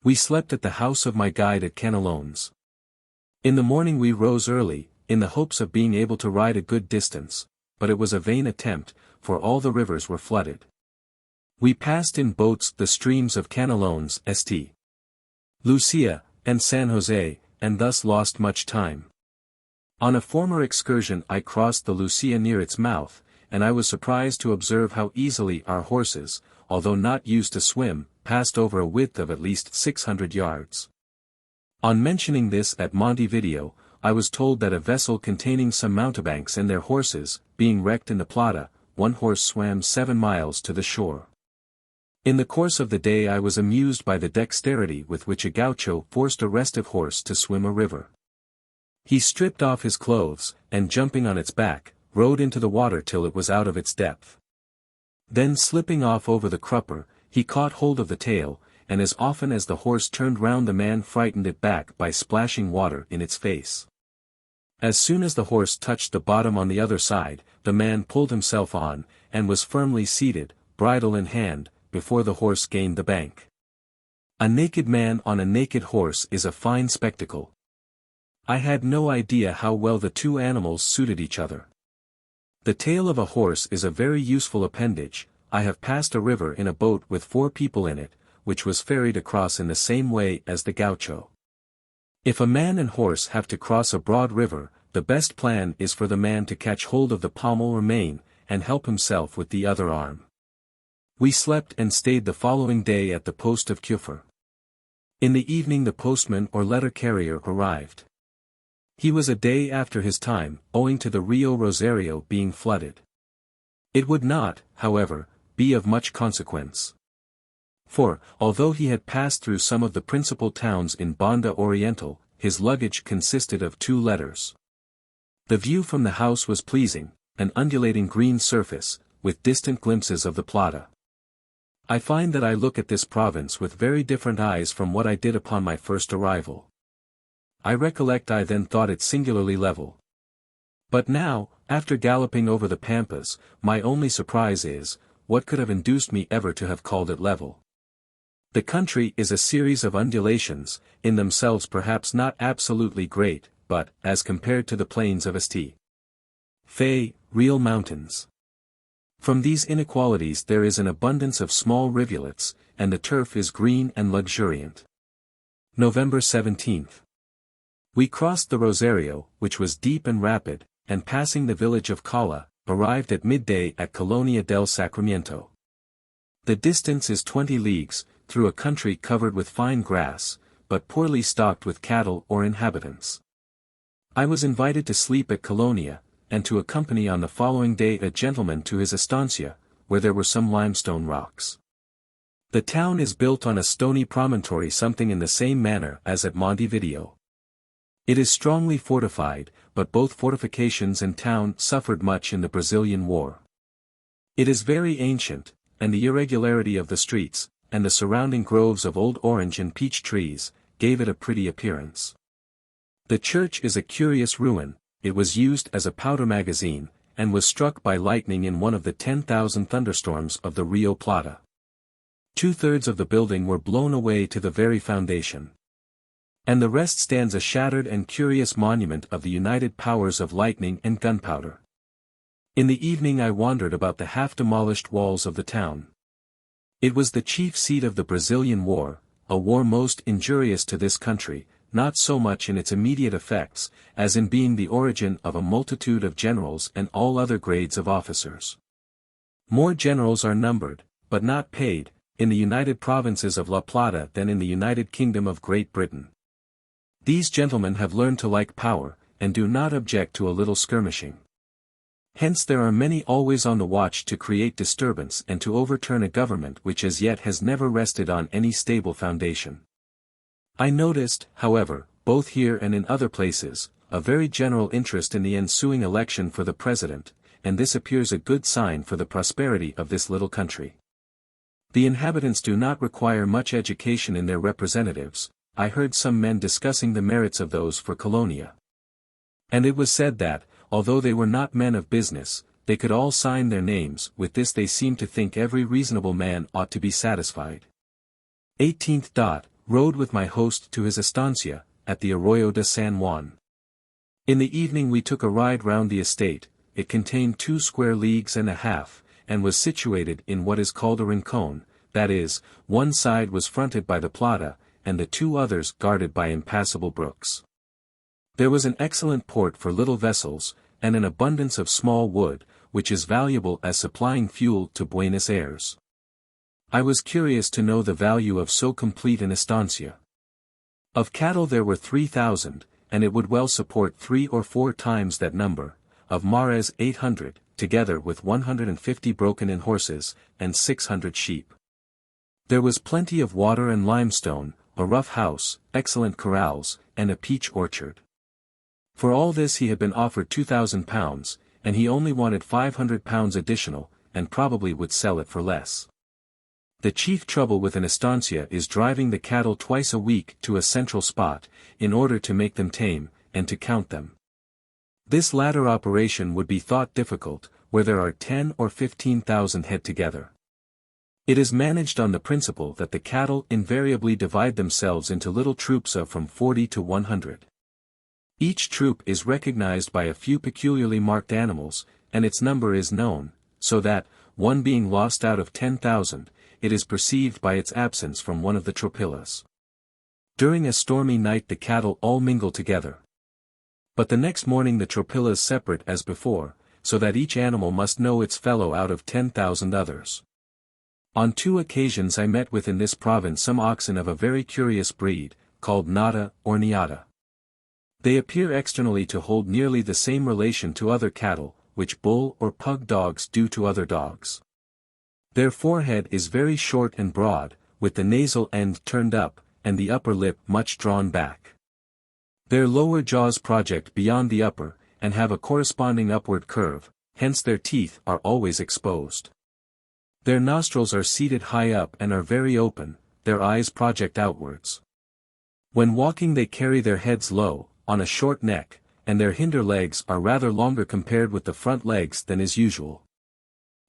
We slept at the house of my guide at Canelones. In the morning we rose early, in the hopes of being able to ride a good distance, but it was a vain attempt, for all the rivers were flooded. We passed in boats the streams of Canelones, St. Lucia, and San Jose, and thus lost much time. On a former excursion I crossed the Lucia near its mouth, and I was surprised to observe how easily our horses, although not used to swim, passed over a width of at least 600 yards. On mentioning this at Montevideo, I was told that a vessel containing some mountebanks and their horses, being wrecked in the Plata, one horse swam 7 miles to the shore. In the course of the day I was amused by the dexterity with which a gaucho forced a restive horse to swim a river. He stripped off his clothes, and jumping on its back, rode into the water till it was out of its depth. Then slipping off over the crupper, he caught hold of the tail, and as often as the horse turned round the man frightened it back by splashing water in its face. As soon as the horse touched the bottom on the other side, the man pulled himself on, and was firmly seated, bridle in hand, before the horse gained the bank. A naked man on a naked horse is a fine spectacle. I had no idea how well the two animals suited each other. The tail of a horse is a very useful appendage. I have passed a river in a boat with 4 people in it, which was ferried across in the same way as the gaucho. If a man and horse have to cross a broad river, the best plan is for the man to catch hold of the pommel or mane, and help himself with the other arm. We slept and stayed the following day at the post of Kufur. In the evening the postman or letter carrier arrived. He was a day after his time, owing to the Rio Rosario being flooded. It would not, however, be of much consequence. For, although he had passed through some of the principal towns in Banda Oriental, his luggage consisted of 2 letters. The view from the house was pleasing, an undulating green surface, with distant glimpses of the Plata. I find that I look at this province with very different eyes from what I did upon my first arrival. I recollect I then thought it singularly level. But now, after galloping over the pampas, my only surprise is, what could have induced me ever to have called it level? The country is a series of undulations, in themselves perhaps not absolutely great, but, as compared to the plains of St. Fe, real mountains. From these inequalities there is an abundance of small rivulets, and the turf is green and luxuriant. November 17th. We crossed the Rosario, which was deep and rapid, and passing the village of Cala, arrived at midday at Colonia del Sacramento. The distance is 20 leagues, through a country covered with fine grass, but poorly stocked with cattle or inhabitants. I was invited to sleep at Colonia, and to accompany on the following day a gentleman to his estancia, where there were some limestone rocks. The town is built on a stony promontory something in the same manner as at Montevideo. It is strongly fortified, but both fortifications and town suffered much in the Brazilian War. It is very ancient, and the irregularity of the streets, and the surrounding groves of old orange and peach trees, gave it a pretty appearance. The church is a curious ruin. It was used as a powder magazine, and was struck by lightning in one of the 10,000 thunderstorms of the Rio Plata. 2/3 of the building were blown away to the very foundation. And the rest stands a shattered and curious monument of the united powers of lightning and gunpowder. In the evening I wandered about the half-demolished walls of the town. It was the chief seat of the Brazilian War, a war most injurious to this country, not so much in its immediate effects, as in being the origin of a multitude of generals and all other grades of officers. More generals are numbered, but not paid, in the United Provinces of La Plata than in the United Kingdom of Great Britain. These gentlemen have learned to like power, and do not object to a little skirmishing. Hence there are many always on the watch to create disturbance and to overturn a government which as yet has never rested on any stable foundation. I noticed, however, both here and in other places, a very general interest in the ensuing election for the president, and this appears a good sign for the prosperity of this little country. The inhabitants do not require much education in their representatives. I heard some men discussing the merits of those for Colonia. And it was said that, although they were not men of business, they could all sign their names. With this they seemed to think every reasonable man ought to be satisfied. 18th. Rode with my host to his estancia, at the Arroyo de San Juan. In the evening we took a ride round the estate. It contained 2 square leagues and a half, and was situated in what is called a rincon, that is, one side was fronted by the Plata, and the 2 others guarded by impassable brooks. There was an excellent port for little vessels, and an abundance of small wood, which is valuable as supplying fuel to Buenos Ayres. I was curious to know the value of so complete an estancia. Of cattle there were 3,000, and it would well support 3 or 4 times that number, of mares 800, together with 150 broken-in horses, and 600 sheep. There was plenty of water and limestone, a rough house, excellent corrals, and a peach orchard. For all this he had been offered £2,000, and he only wanted £500 additional, and probably would sell it for less. The chief trouble with an estancia is driving the cattle twice a week to a central spot, in order to make them tame, and to count them. This latter operation would be thought difficult, where there are 10 or 15,000 head together. It is managed on the principle that the cattle invariably divide themselves into little troops of from 40 to 100. Each troop is recognized by a few peculiarly marked animals, and its number is known, so that, one being lost out of 10,000, it is perceived by its absence from one of the tropillas. During a stormy night the cattle all mingle together. But the next morning the tropillas separate as before, so that each animal must know its fellow out of 10,000 others. On 2 occasions I met with in this province some oxen of a very curious breed, called Nata or Niata. They appear externally to hold nearly the same relation to other cattle, which bull or pug dogs do to other dogs. Their forehead is very short and broad, with the nasal end turned up, and the upper lip much drawn back. Their lower jaws project beyond the upper, and have a corresponding upward curve, hence their teeth are always exposed. Their nostrils are seated high up and are very open, their eyes project outwards. When walking they carry their heads low, on a short neck, and their hinder legs are rather longer compared with the front legs than is usual.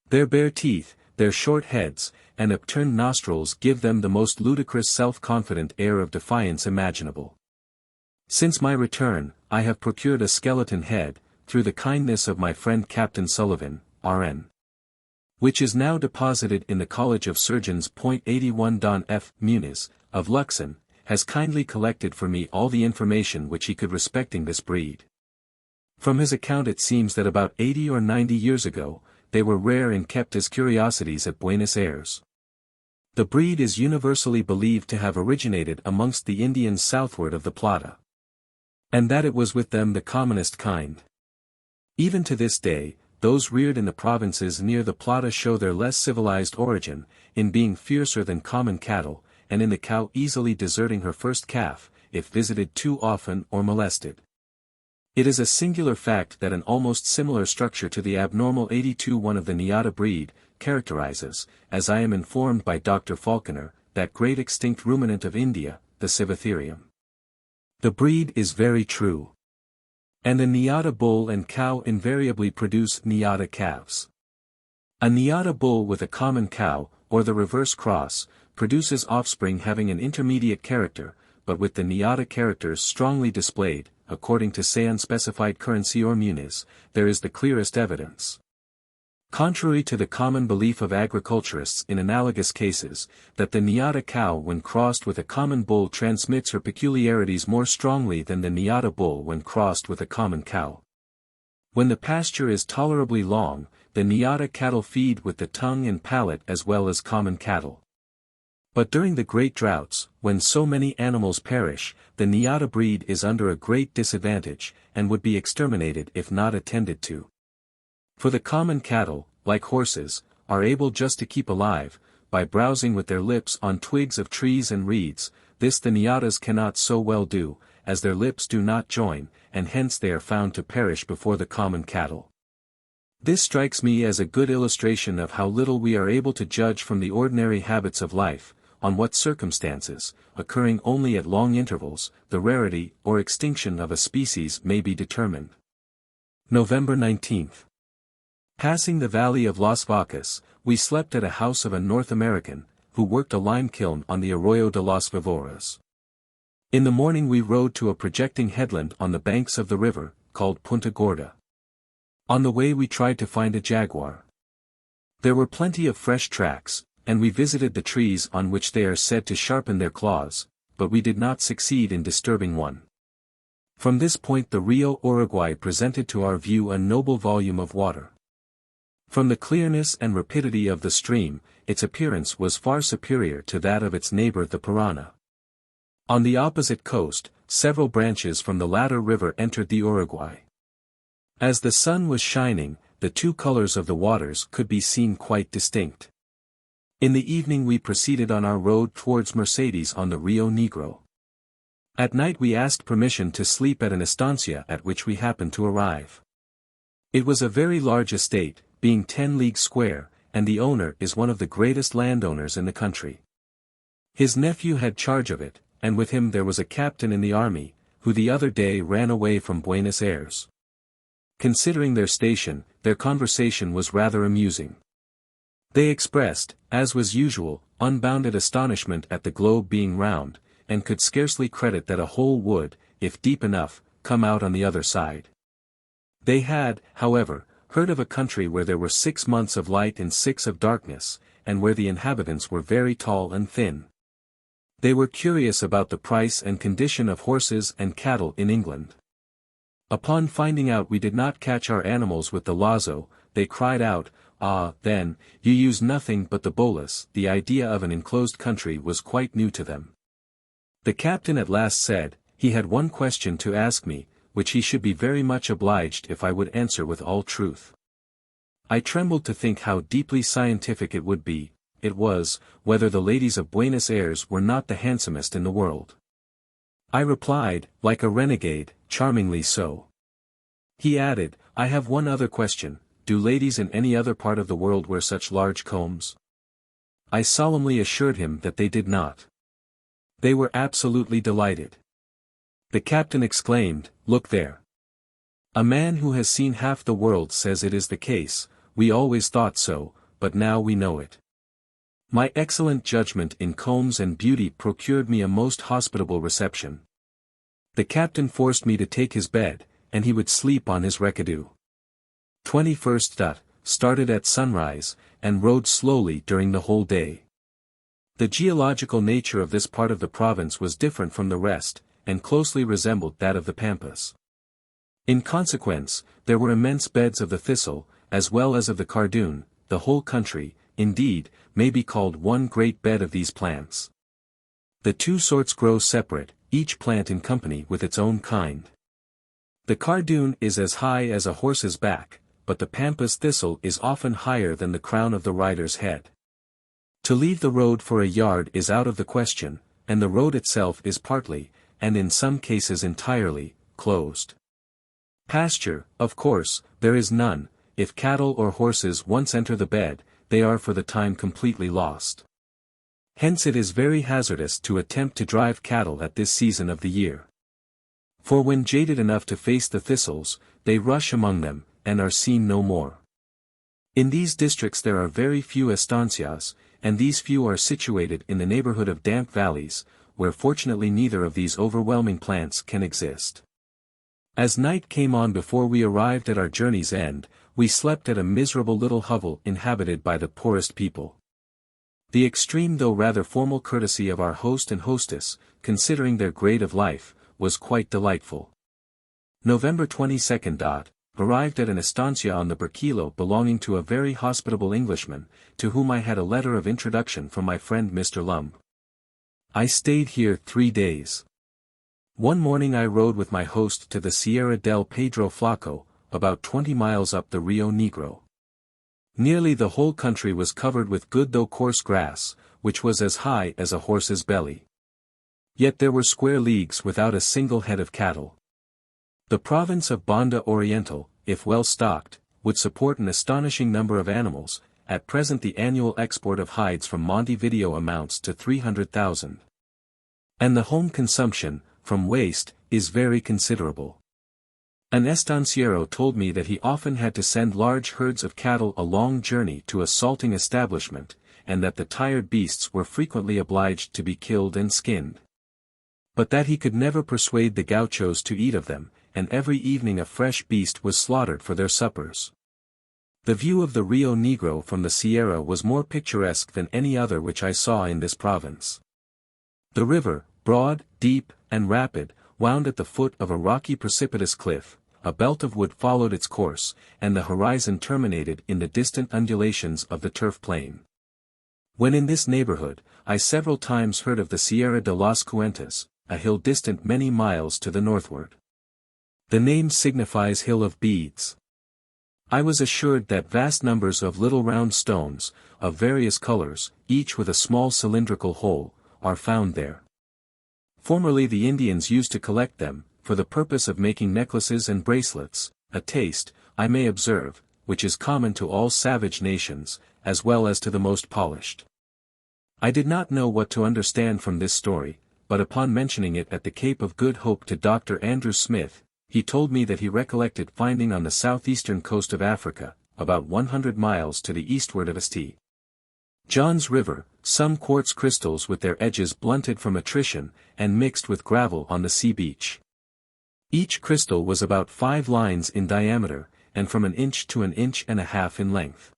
Their bare teeth, their short heads, and upturned nostrils give them the most ludicrous self-confident air of defiance imaginable. Since my return, I have procured a skeleton head, through the kindness of my friend Captain Sullivan, R.N., which is now deposited in the College of Surgeons. 81 Don F. Muniz, of Luxon, has kindly collected for me all the information which he could respecting this breed. From his account it seems that about 80 or 90 years ago, they were rare and kept as curiosities at Buenos Aires. The breed is universally believed to have originated amongst the Indians southward of the Plata, and that it was with them the commonest kind. Even to this day, those reared in the provinces near the Plata show their less civilized origin, in being fiercer than common cattle, and in the cow easily deserting her first calf, if visited too often or molested. It is a singular fact that an almost similar structure to the abnormal 82 one of the Niata breed, characterizes, as I am informed by Dr. Falconer, that great extinct ruminant of India, the Civatherium. The breed is very true. And the Niata bull and cow invariably produce Niata calves. A Niata bull with a common cow, or the reverse cross, produces offspring having an intermediate character, but with the Niata characters strongly displayed, according to say unspecified currency or Muniz, there is the clearest evidence. Contrary to the common belief of agriculturists in analogous cases, that the Niata cow when crossed with a common bull transmits her peculiarities more strongly than the Niata bull when crossed with a common cow. When the pasture is tolerably long, the Niata cattle feed with the tongue and palate as well as common cattle. But during the great droughts, when so many animals perish, the Niata breed is under a great disadvantage, and would be exterminated if not attended to. For the common cattle, like horses, are able just to keep alive, by browsing with their lips on twigs of trees and reeds. This the Niatas cannot so well do, as their lips do not join, and hence they are found to perish before the common cattle. This strikes me as a good illustration of how little we are able to judge from the ordinary habits of life, on what circumstances, occurring only at long intervals, the rarity or extinction of a species may be determined. November 19th. Passing the valley of Las Vacas, we slept at a house of a North American, who worked a lime kiln on the Arroyo de las Vivoras. In the morning we rode to a projecting headland on the banks of the river, called Punta Gorda. On the way we tried to find a jaguar. There were plenty of fresh tracks, and we visited the trees on which they are said to sharpen their claws, but we did not succeed in disturbing one. From this point the Rio Uruguay presented to our view a noble volume of water. From the clearness and rapidity of the stream, its appearance was far superior to that of its neighbor the Parana. On the opposite coast, several branches from the latter river entered the Uruguay. As the sun was shining, the two colors of the waters could be seen quite distinct. In the evening we proceeded on our road towards Mercedes on the Rio Negro. At night we asked permission to sleep at an estancia at which we happened to arrive. It was a very large estate, being 10 leagues square, and the owner is one of the greatest landowners in the country. His nephew had charge of it, and with him there was a captain in the army, who the other day ran away from Buenos Ayres. Considering their station, their conversation was rather amusing. They expressed, as was usual, unbounded astonishment at the globe being round, and could scarcely credit that a hole would, if deep enough, come out on the other side. They had, however, heard of a country where there were 6 months of light and 6 of darkness, and where the inhabitants were very tall and thin. They were curious about the price and condition of horses and cattle in England. Upon finding out we did not catch our animals with the Lazo, they cried out, "Ah, then, you use nothing but the Bolas." The idea of an enclosed country was quite new to them. The captain at last said, he had one question to ask me, which he should be very much obliged if I would answer with all truth. I trembled to think how deeply scientific it would be. It was, whether the ladies of Buenos Ayres were not the handsomest in the world. I replied, like a renegade, charmingly so. He added, I have one other question, do ladies in any other part of the world wear such large combs? I solemnly assured him that they did not. They were absolutely delighted. The captain exclaimed, look there. A man who has seen half the world says it is the case, we always thought so, but now we know it. My excellent judgment in combs and beauty procured me a most hospitable reception. The captain forced me to take his bed, and he would sleep on his rekedoo. 21st. Started at sunrise, and rode slowly during the whole day. The geological nature of this part of the province was different from the rest, and closely resembled that of the Pampas. In consequence, there were immense beds of the thistle, as well as of the cardoon. The whole country, indeed, may be called one great bed of these plants. The two sorts grow separate, each plant in company with its own kind. The cardoon is as high as a horse's back, but the Pampas thistle is often higher than the crown of the rider's head. To leave the road for a yard is out of the question, and the road itself is partly, and in some cases entirely, closed. Pasture, of course, there is none. If cattle or horses once enter the bed, they are for the time completely lost. Hence it is very hazardous to attempt to drive cattle at this season of the year. For when jaded enough to face the thistles, they rush among them, and are seen no more. In these districts there are very few estancias, and these few are situated in the neighborhood of damp valleys, where fortunately neither of these overwhelming plants can exist. As night came on before we arrived at our journey's end, we slept at a miserable little hovel inhabited by the poorest people. The extreme though rather formal courtesy of our host and hostess, considering their grade of life, was quite delightful. November 22nd. Arrived at an estancia on the Berquilo belonging to a very hospitable Englishman, to whom I had a letter of introduction from my friend Mr. Lumb. I stayed here 3 days. One morning I rode with my host to the Sierra del Pedro Flaco, about 20 miles up the Rio Negro. Nearly the whole country was covered with good though coarse grass, which was as high as a horse's belly. Yet there were square leagues without a single head of cattle. The province of Banda Oriental, if well stocked, would support an astonishing number of animals. At present the annual export of hides from Montevideo amounts to 300,000. And the home consumption, from waste, is very considerable. An estanciero told me that he often had to send large herds of cattle a long journey to a salting establishment, and that the tired beasts were frequently obliged to be killed and skinned. But that he could never persuade the gauchos to eat of them, and every evening a fresh beast was slaughtered for their suppers. The view of the Rio Negro from the Sierra was more picturesque than any other which I saw in this province. The river, broad, deep, and rapid, wound at the foot of a rocky precipitous cliff, a belt of wood followed its course, and the horizon terminated in the distant undulations of the turf plain. When in this neighborhood, I several times heard of the Sierra de las Cuentas, a hill distant many miles to the northward. The name signifies hill of beads. I was assured that vast numbers of little round stones, of various colors, each with a small cylindrical hole, are found there. Formerly the Indians used to collect them, for the purpose of making necklaces and bracelets, a taste, I may observe, which is common to all savage nations, as well as to the most polished. I did not know what to understand from this story, but upon mentioning it at the Cape of Good Hope to Dr. Andrew Smith, he told me that he recollected finding on the southeastern coast of Africa, about 100 miles to the eastward of St. John's River, some quartz crystals with their edges blunted from attrition, and mixed with gravel on the sea beach. Each crystal was about 5 lines in diameter, and from an inch to an inch and a half in length.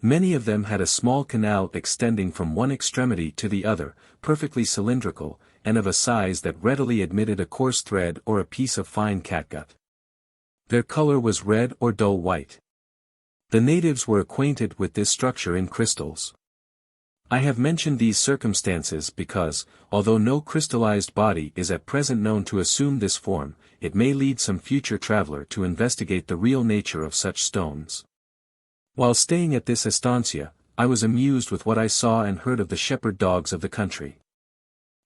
Many of them had a small canal extending from one extremity to the other, perfectly cylindrical, and of a size that readily admitted a coarse thread or a piece of fine catgut. Their color was red or dull white. The natives were acquainted with this structure in crystals. I have mentioned these circumstances because, although no crystallized body is at present known to assume this form, it may lead some future traveler to investigate the real nature of such stones. While staying at this estancia, I was amused with what I saw and heard of the shepherd dogs of the country.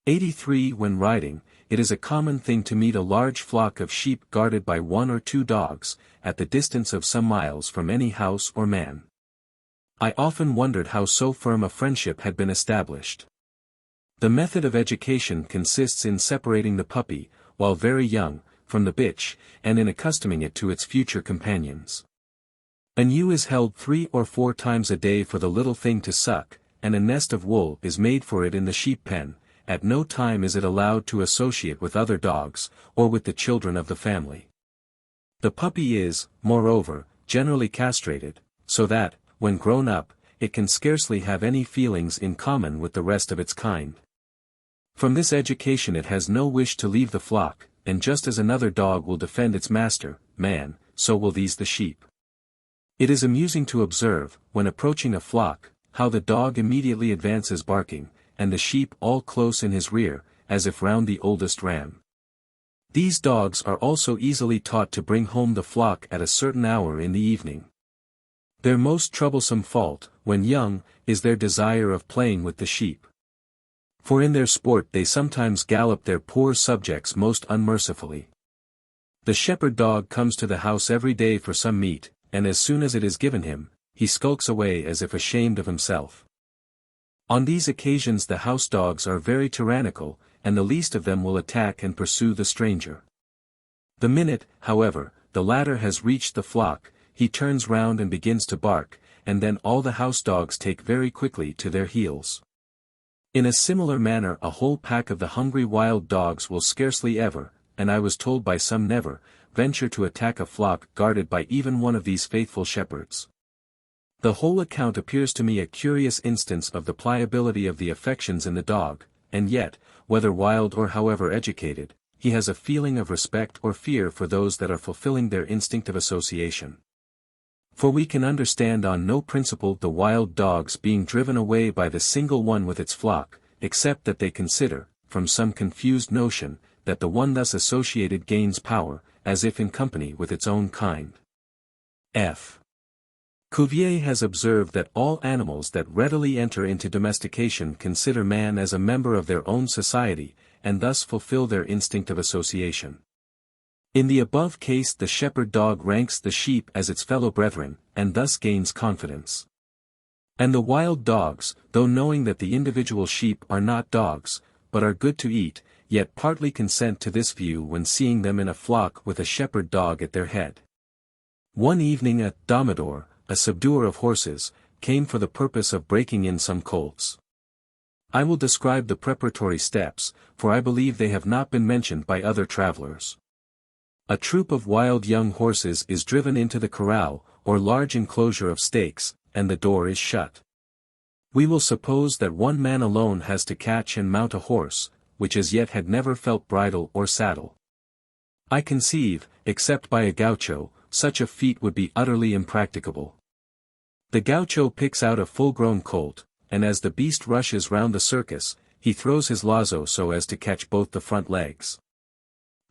83 When riding, it is a common thing to meet a large flock of sheep guarded by 1 or 2 dogs, at the distance of some miles from any house or man. I often wondered how so firm a friendship had been established. The method of education consists in separating the puppy, while very young, from the bitch, and in accustoming it to its future companions. An ewe is held 3 or 4 times a day for the little thing to suck, and a nest of wool is made for it in the sheep pen. At no time is it allowed to associate with other dogs, or with the children of the family. The puppy is, moreover, generally castrated, so that, when grown up, it can scarcely have any feelings in common with the rest of its kind. From this education it has no wish to leave the flock, and just as another dog will defend its master, man, so will these the sheep. It is amusing to observe, when approaching a flock, how the dog immediately advances barking, and the sheep all close in his rear, as if round the oldest ram. These dogs are also easily taught to bring home the flock at a certain hour in the evening. Their most troublesome fault, when young, is their desire of playing with the sheep. For in their sport they sometimes gallop their poor subjects most unmercifully. The shepherd dog comes to the house every day for some meat, and as soon as it is given him, he skulks away as if ashamed of himself. On these occasions the house dogs are very tyrannical, and the least of them will attack and pursue the stranger. The minute, however, the latter has reached the flock, he turns round and begins to bark, and then all the house dogs take very quickly to their heels. In a similar manner a whole pack of the hungry wild dogs will scarcely ever, and I was told by some never, venture to attack a flock guarded by even one of these faithful shepherds. The whole account appears to me a curious instance of the pliability of the affections in the dog, and yet, whether wild or however educated, he has a feeling of respect or fear for those that are fulfilling their instinct of association. For we can understand on no principle the wild dogs being driven away by the single one with its flock, except that they consider, from some confused notion, that the one thus associated gains power, as if in company with its own kind. F. Cuvier has observed that all animals that readily enter into domestication consider man as a member of their own society, and thus fulfill their instinct of association. In the above case the shepherd dog ranks the sheep as its fellow brethren, and thus gains confidence. And the wild dogs, though knowing that the individual sheep are not dogs, but are good to eat, yet partly consent to this view when seeing them in a flock with a shepherd dog at their head. One evening a domador, a subduer of horses, came for the purpose of breaking in some colts. I will describe the preparatory steps, for I believe they have not been mentioned by other travelers. A troop of wild young horses is driven into the corral, or large enclosure of stakes, and the door is shut. We will suppose that one man alone has to catch and mount a horse, which as yet had never felt bridle or saddle. I conceive, except by a gaucho, such a feat would be utterly impracticable. The gaucho picks out a full-grown colt, and as the beast rushes round the circus, he throws his lazo so as to catch both the front legs.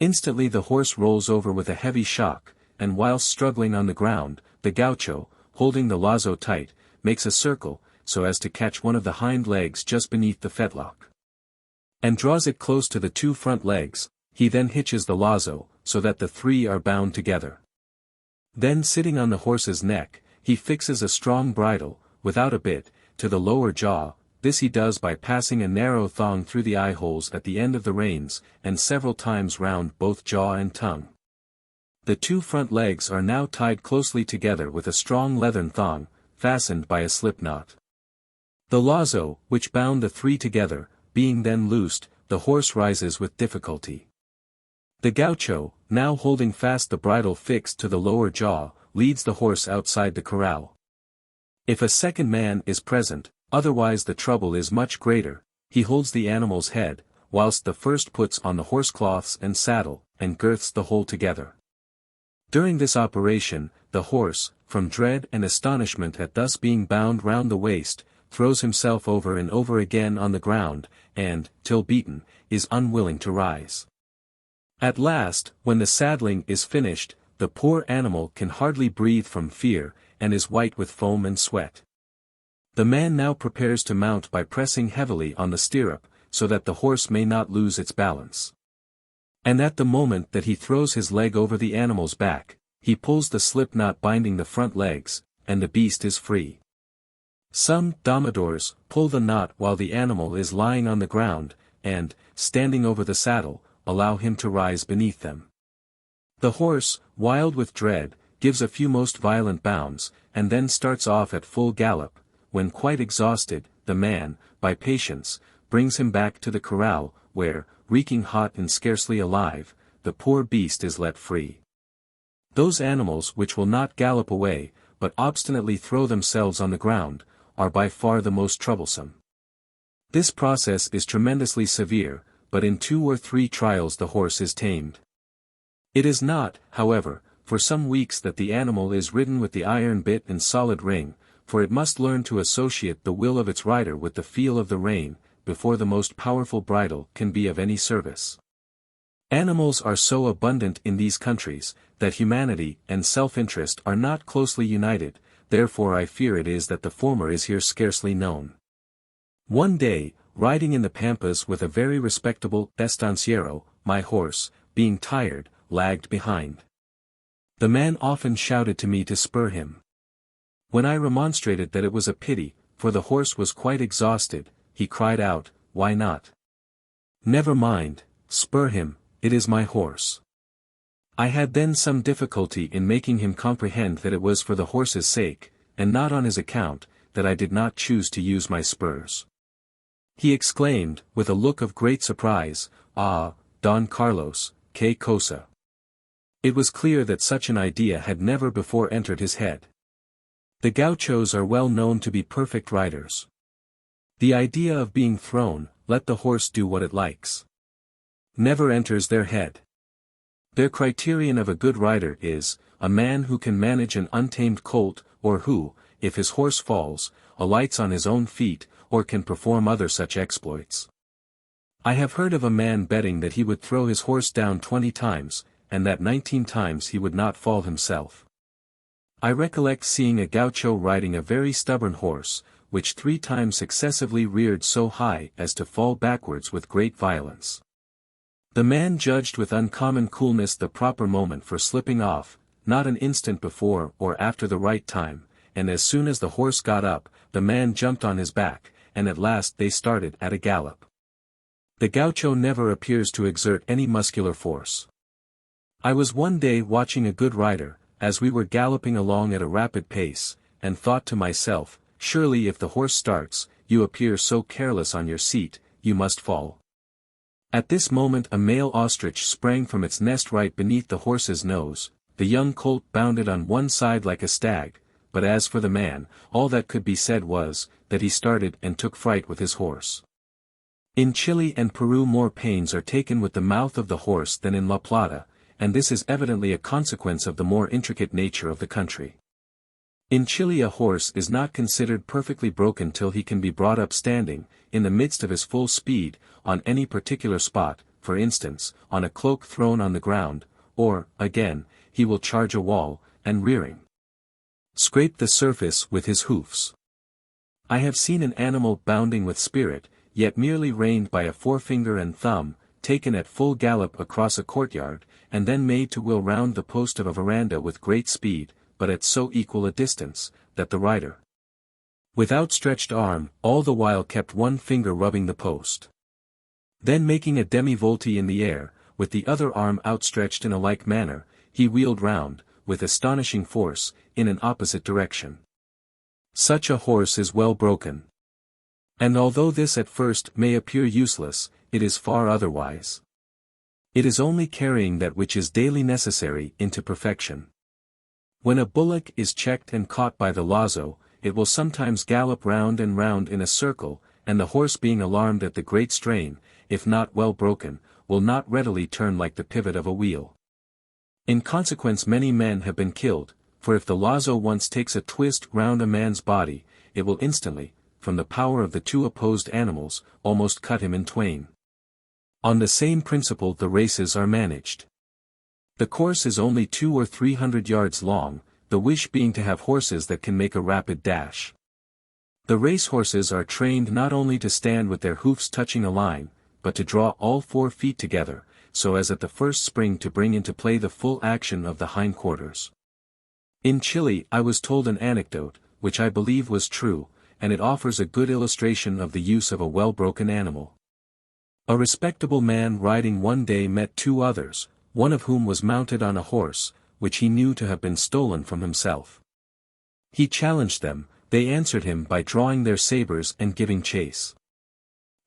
Instantly the horse rolls over with a heavy shock, and whilst struggling on the ground, the gaucho, holding the lazo tight, makes a circle, so as to catch one of the hind legs just beneath the fetlock. And draws it close to the two front legs. He then hitches the lazo, so that the three are bound together. Then sitting on the horse's neck, he fixes a strong bridle, without a bit, to the lower jaw. This he does by passing a narrow thong through the eye holes at the end of the reins, and several times round both jaw and tongue. The two front legs are now tied closely together with a strong leathern thong, fastened by a slip knot. The lazo, which bound the three together, being then loosed, the horse rises with difficulty. The gaucho, now holding fast the bridle fixed to the lower jaw, leads the horse outside the corral. If a second man is present, otherwise the trouble is much greater, he holds the animal's head, whilst the first puts on the horsecloths and saddle, and girths the whole together. During this operation, the horse, from dread and astonishment at thus being bound round the waist, throws himself over and over again on the ground, and, till beaten, is unwilling to rise. At last, when the saddling is finished, the poor animal can hardly breathe from fear, and is white with foam and sweat. The man now prepares to mount by pressing heavily on the stirrup, so that the horse may not lose its balance. And at the moment that he throws his leg over the animal's back, he pulls the slip knot binding the front legs, and the beast is free. Some domadors pull the knot while the animal is lying on the ground, and, standing over the saddle, allow him to rise beneath them. The horse, wild with dread, gives a few most violent bounds, and then starts off at full gallop. When quite exhausted, the man, by patience, brings him back to the corral, where, reeking hot and scarcely alive, the poor beast is let free. Those animals which will not gallop away, but obstinately throw themselves on the ground, are by far the most troublesome. This process is tremendously severe, but in 2 or 3 trials the horse is tamed. It is not, however, for some weeks that the animal is ridden with the iron bit and solid ring, for it must learn to associate the will of its rider with the feel of the rein, before the most powerful bridle can be of any service. Animals are so abundant in these countries, that humanity and self-interest are not closely united, therefore I fear it is that the former is here scarcely known. One day, riding in the pampas with a very respectable estanciero, my horse, being tired, lagged behind. The man often shouted to me to spur him. When I remonstrated that it was a pity, for the horse was quite exhausted, he cried out, "Why not? Never mind, spur him, it is my horse." I had then some difficulty in making him comprehend that it was for the horse's sake, and not on his account, that I did not choose to use my spurs. He exclaimed, with a look of great surprise, "Ah, Don Carlos, que cosa." It was clear that such an idea had never before entered his head. The gauchos are well known to be perfect riders. The idea of being thrown, let the horse do what it likes, never enters their head. Their criterion of a good rider is, a man who can manage an untamed colt, or who, if his horse falls, alights on his own feet, or can perform other such exploits. I have heard of a man betting that he would throw his horse down 20 times, and that 19 times he would not fall himself. I recollect seeing a gaucho riding a very stubborn horse, which 3 times successively reared so high as to fall backwards with great violence. The man judged with uncommon coolness the proper moment for slipping off, not an instant before or after the right time, and as soon as the horse got up, the man jumped on his back, and at last they started at a gallop. The gaucho never appears to exert any muscular force. I was one day watching a good rider, as we were galloping along at a rapid pace, and thought to myself, surely if the horse starts, you appear so careless on your seat, you must fall. At this moment a male ostrich sprang from its nest right beneath the horse's nose, the young colt bounded on one side like a stag, but as for the man, all that could be said was, that he started and took fright with his horse. In Chile and Peru more pains are taken with the mouth of the horse than in La Plata, and this is evidently a consequence of the more intricate nature of the country. In Chile a horse is not considered perfectly broken till he can be brought up standing, in the midst of his full speed, on any particular spot, for instance, on a cloak thrown on the ground, or, again, he he will charge a wall, and rearing, scrape the surface with his hoofs. I have seen an animal bounding with spirit, yet merely reined by a forefinger and thumb, taken at full gallop across a courtyard, and then made to wheel round the post of a veranda with great speed, but at so equal a distance, that the rider, with outstretched arm, all the while kept one finger rubbing the post. Then making a demi-volte in the air, with the other arm outstretched in a like manner, he wheeled round, with astonishing force, in an opposite direction. Such a horse is well broken. And although this at first may appear useless, it is far otherwise. It is only carrying that which is daily necessary into perfection. When a bullock is checked and caught by the lazo, it will sometimes gallop round and round in a circle, and the horse being alarmed at the great strain, if not well broken, will not readily turn like the pivot of a wheel. In consequence many men have been killed, for if the lazo once takes a twist round a man's body, it will instantly, from the power of the two opposed animals, almost cut him in twain. On the same principle the races are managed. The course is only 200 or 300 yards long, the wish being to have horses that can make a rapid dash. The race horses are trained not only to stand with their hoofs touching a line, but to draw all 4 feet together, so as at the first spring to bring into play the full action of the hindquarters. In Chile I was told an anecdote, which I believe was true, and it offers a good illustration of the use of a well-broken animal. A respectable man riding one day met 2 others, one of whom was mounted on a horse, which he knew to have been stolen from himself. He challenged them, they answered him by drawing their sabres and giving chase.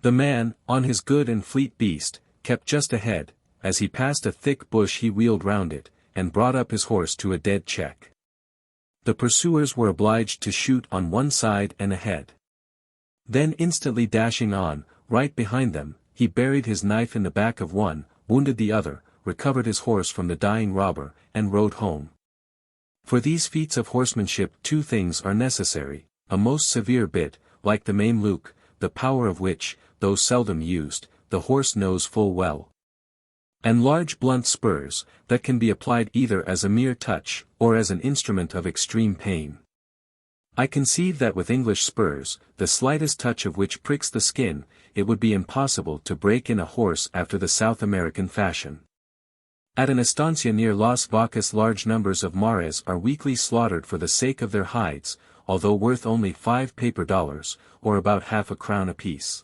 The man, on his good and fleet beast, kept just ahead, as he passed a thick bush he wheeled round it, and brought up his horse to a dead check. The pursuers were obliged to shoot on one side and ahead. Then instantly dashing on, right behind them, he buried his knife in the back of one, wounded the other, recovered his horse from the dying robber, and rode home. For these feats of horsemanship 2 things are necessary, a most severe bit, like the Mameluke, the power of which, though seldom used, the horse knows full well. And large blunt spurs, that can be applied either as a mere touch, or as an instrument of extreme pain. I conceive that with English spurs, the slightest touch of which pricks the skin, it would be impossible to break in a horse after the South American fashion. At an estancia near Las Vacas large numbers of mares are weekly slaughtered for the sake of their hides, although worth only 5 paper dollars, or about half a crown apiece.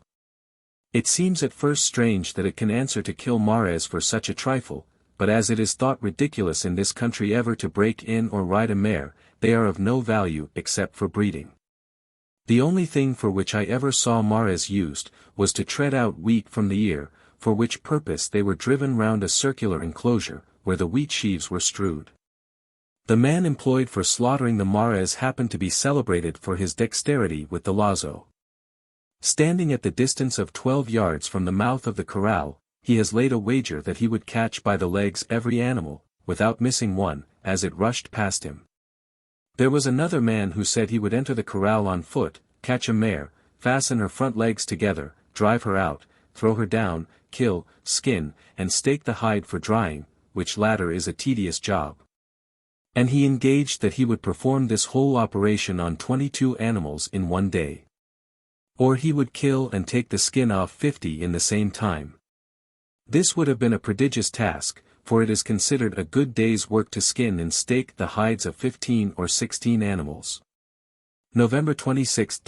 It seems at first strange that it can answer to kill mares for such a trifle, but as it is thought ridiculous in this country ever to break in or ride a mare, they are of no value except for breeding. The only thing for which I ever saw mares used, was to tread out wheat from the ear, for which purpose they were driven round a circular enclosure, where the wheat sheaves were strewed. The man employed for slaughtering the mares happened to be celebrated for his dexterity with the lazo. Standing at the distance of 12 yards from the mouth of the corral, he has laid a wager that he would catch by the legs every animal, without missing one, as it rushed past him. There was another man who said he would enter the corral on foot, catch a mare, fasten her front legs together, drive her out, throw her down, kill, skin, and stake the hide for drying, which latter is a tedious job. And he engaged that he would perform this whole operation on 22 animals in one day. Or he would kill and take the skin off 50 in the same time. This would have been a prodigious task, for it is considered a good day's work to skin and stake the hides of 15 or 16 animals. November 26.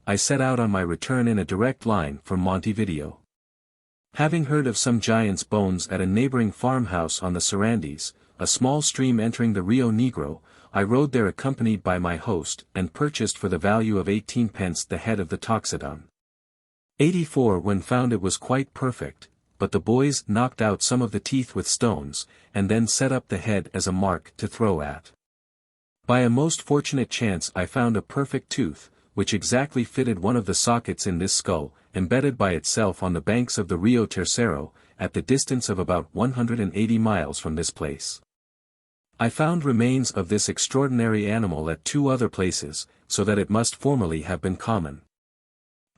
I set out on my return in a direct line from Montevideo. Having heard of some giant's bones at a neighboring farmhouse on the Sarandis, a small stream entering the Rio Negro, I rode there accompanied by my host and purchased for the value of 18 pence the head of the toxodon. 84 when found it was quite perfect, but the boys knocked out some of the teeth with stones, and then set up the head as a mark to throw at. By a most fortunate chance I found a perfect tooth, which exactly fitted one of the sockets in this skull, embedded by itself on the banks of the Rio Tercero, at the distance of about 180 miles from this place. I found remains of this extraordinary animal at 2 other places, so that it must formerly have been common.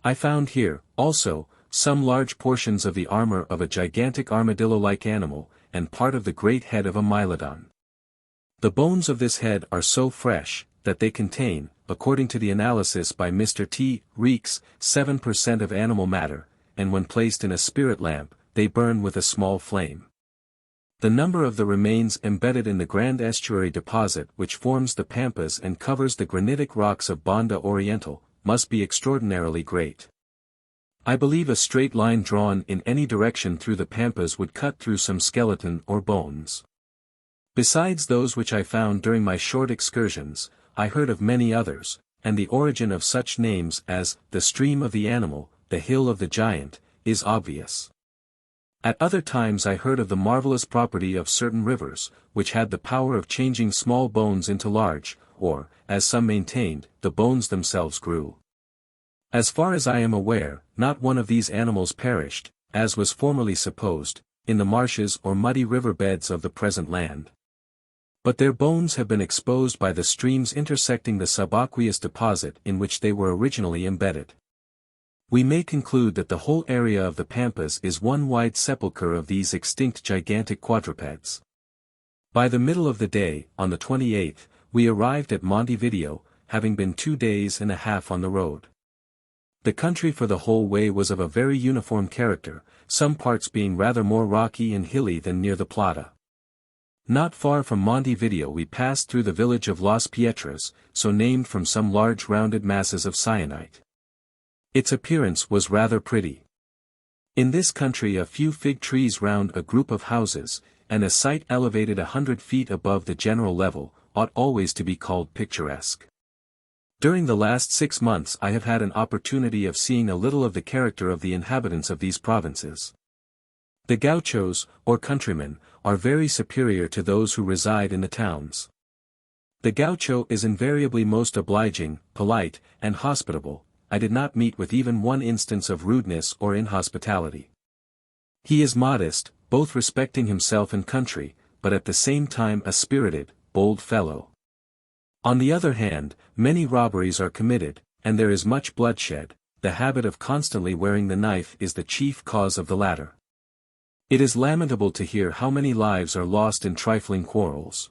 I found here, also, some large portions of the armor of a gigantic armadillo-like animal, and part of the great head of a mylodon. The bones of this head are so fresh, that they contain, according to the analysis by Mr. T. Reeks, 7% of animal matter, and when placed in a spirit lamp, they burn with a small flame. The number of the remains embedded in the Grande estuary deposit which forms the pampas and covers the granitic rocks of Banda Oriental, must be extraordinarily great. I believe a straight line drawn in any direction through the pampas would cut through some skeleton or bones. Besides those which I found during my short excursions, I heard of many others, and the origin of such names as the stream of the animal, the hill of the giant, is obvious. At other times I heard of the marvelous property of certain rivers, which had the power of changing small bones into large, or, as some maintained, the bones themselves grew. As far as I am aware, not one of these animals perished, as was formerly supposed, in the marshes or muddy river beds of the present land. But their bones have been exposed by the streams intersecting the subaqueous deposit in which they were originally embedded. We may conclude that the whole area of the pampas is one wide sepulchre of these extinct gigantic quadrupeds. By the middle of the day, on the 28th, we arrived at Montevideo, having been 2 days and a half on the road. The country for the whole way was of a very uniform character, some parts being rather more rocky and hilly than near the Plata. Not far from Montevideo we passed through the village of Las Piedras, so named from some large rounded masses of syenite. Its appearance was rather pretty. In this country a few fig trees round a group of houses, and a site elevated 100 feet above the general level, ought always to be called picturesque. During the last 6 months I have had an opportunity of seeing a little of the character of the inhabitants of these provinces. The gauchos, or countrymen, are very superior to those who reside in the towns. The gaucho is invariably most obliging, polite, and hospitable. I did not meet with even one instance of rudeness or inhospitality. He is modest, both respecting himself and country, but at the same time a spirited, bold fellow. On the other hand, many robberies are committed, and there is much bloodshed. The habit of constantly wearing the knife is the chief cause of the latter. It is lamentable to hear how many lives are lost in trifling quarrels.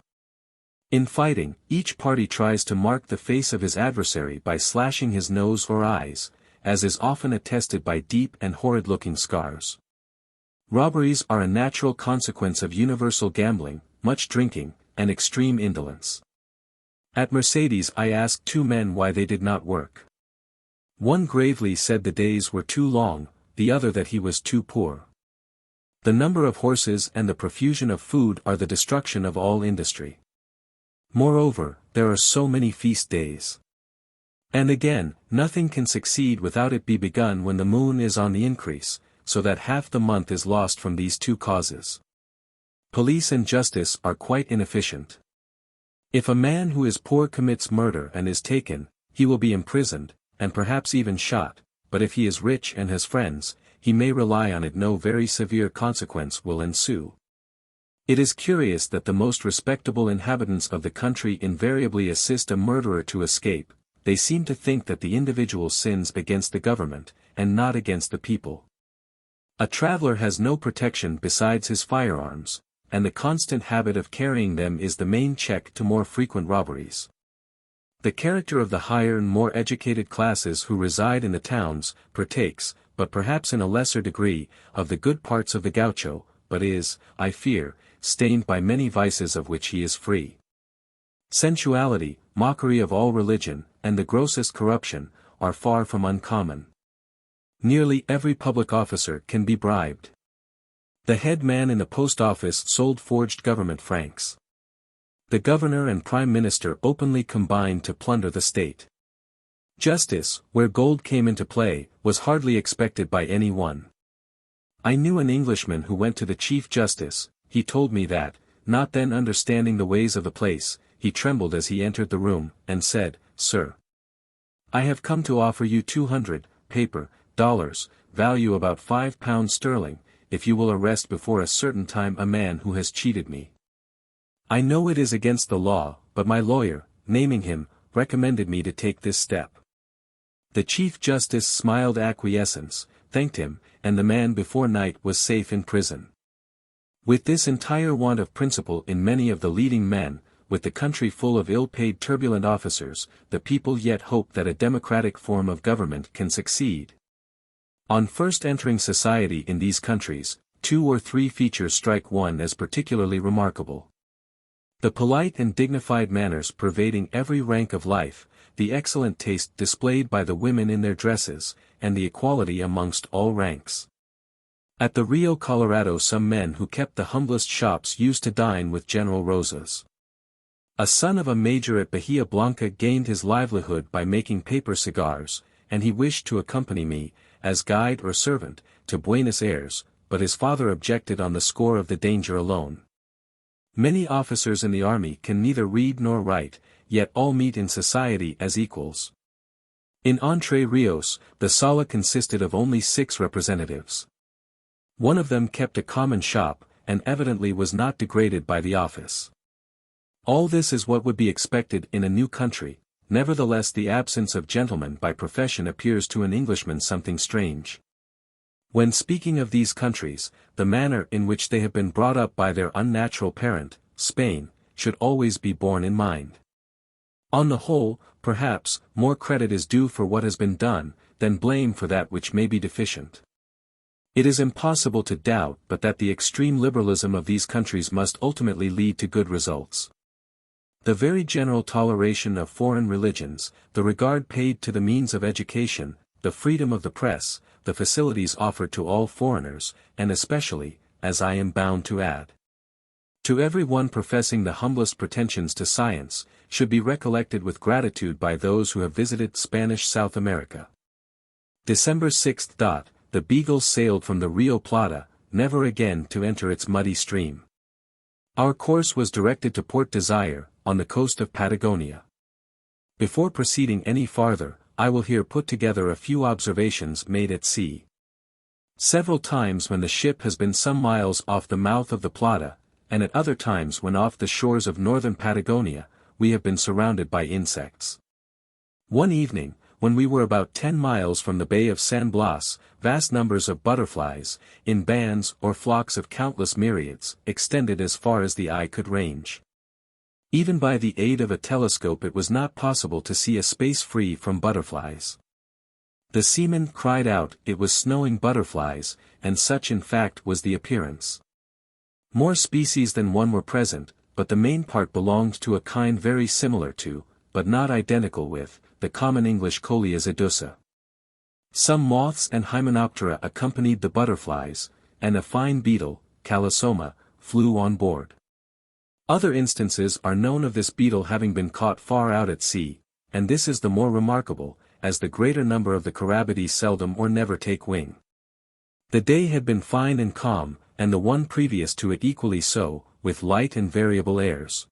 In fighting, each party tries to mark the face of his adversary by slashing his nose or eyes, as is often attested by deep and horrid-looking scars. Robberies are a natural consequence of universal gambling, much drinking, and extreme indolence. At Mercedes I asked 2 men why they did not work. One gravely said the days were too long, the other that he was too poor. The number of horses and the profusion of food are the destruction of all industry. Moreover, there are so many feast days. And again, nothing can succeed without it be begun when the moon is on the increase, so that half the month is lost from these 2 causes. Police and justice are quite inefficient. If a man who is poor commits murder and is taken, he will be imprisoned, and perhaps even shot, but if he is rich and has friends, he may rely on it no very severe consequence will ensue. It is curious that the most respectable inhabitants of the country invariably assist a murderer to escape. They seem to think that the individual sins against the government, and not against the people. A traveler has no protection besides his firearms, and the constant habit of carrying them is the main check to more frequent robberies. The character of the higher and more educated classes who reside in the towns, partakes, but perhaps in a lesser degree, of the good parts of the gaucho, but is, I fear, stained by many vices of which he is free. Sensuality, mockery of all religion, and the grossest corruption, are far from uncommon. Nearly every public officer can be bribed. The head man in the post office sold forged government francs. The governor and prime minister openly combined to plunder the state. Justice, where gold came into play, was hardly expected by any one. I knew an Englishman who went to the Chief Justice. He told me that, not then understanding the ways of the place, he trembled as he entered the room, and said, "Sir, I have come to offer you 200, paper, dollars, value about £5 if you will arrest before a certain time a man who has cheated me. I know it is against the law, but my lawyer, naming him, recommended me to take this step." The Chief Justice smiled acquiescence, thanked him, and the man before night was safe in prison. With this entire want of principle in many of the leading men, with the country full of ill-paid turbulent officers, the people yet hope that a democratic form of government can succeed. On first entering society in these countries, 2 or 3 features strike one as particularly remarkable. The polite and dignified manners pervading every rank of life, the excellent taste displayed by the women in their dresses, and the equality amongst all ranks. At the Rio Colorado some men who kept the humblest shops used to dine with General Rosas. A son of a major at Bahia Blanca gained his livelihood by making paper cigars, and he wished to accompany me, as guide or servant, to Buenos Aires, but his father objected on the score of the danger alone. Many officers in the army can neither read nor write, yet all meet in society as equals. In Entre Rios, the sala consisted of only 6 representatives. One of them kept a common shop, and evidently was not degraded by the office. All this is what would be expected in a new country, nevertheless the absence of gentlemen by profession appears to an Englishman something strange. When speaking of these countries, the manner in which they have been brought up by their unnatural parent, Spain, should always be borne in mind. On the whole, perhaps, more credit is due for what has been done, than blame for that which may be deficient. It is impossible to doubt but that the extreme liberalism of these countries must ultimately lead to good results. The very general toleration of foreign religions, the regard paid to the means of education, the freedom of the press, the facilities offered to all foreigners, and especially, as I am bound to add, to every one professing the humblest pretensions to science, should be recollected with gratitude by those who have visited Spanish South America. December 6. The Beagle sailed from the Rio Plata, never again to enter its muddy stream. Our course was directed to Port Desire, on the coast of Patagonia. Before proceeding any farther, I will here put together a few observations made at sea. Several times when the ship has been some miles off the mouth of the Plata, and at other times when off the shores of northern Patagonia, we have been surrounded by insects. One evening, when we were about 10 miles from the Bay of San Blas, vast numbers of butterflies, in bands or flocks of countless myriads, extended as far as the eye could range. Even by the aid of a telescope it was not possible to see a space free from butterflies. The seamen cried out it was snowing butterflies, and such in fact was the appearance. More species than one were present, but the main part belonged to a kind very similar to, but not identical with, the common English Coleus edusa. Some moths and hymenoptera accompanied the butterflies, and a fine beetle, Calisoma, flew on board. Other instances are known of this beetle having been caught far out at sea, and this is the more remarkable, as the greater number of the Carabidae seldom or never take wing. The day had been fine and calm, and the one previous to it equally so, with light and variable airs.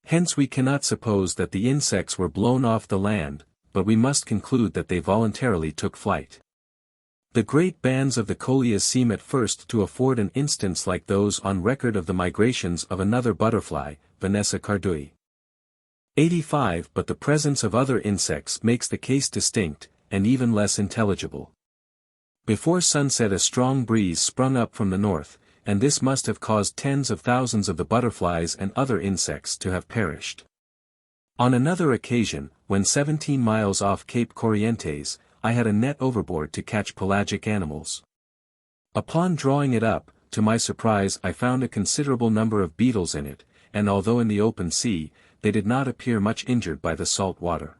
Hence we cannot suppose that the insects were blown off the land, but we must conclude that they voluntarily took flight. The great bands of the Coleus seem at first to afford an instance like those on record of the migrations of another butterfly, Vanessa cardui. 85 But the presence of other insects makes the case distinct, and even less intelligible. Before sunset a strong breeze sprung up from the north, and this must have caused tens of thousands of the butterflies and other insects to have perished. On another occasion, when 17 miles off Cape Corrientes, I had a net overboard to catch pelagic animals. Upon drawing it up, to my surprise I found a considerable number of beetles in it, and although in the open sea, they did not appear much injured by the salt water.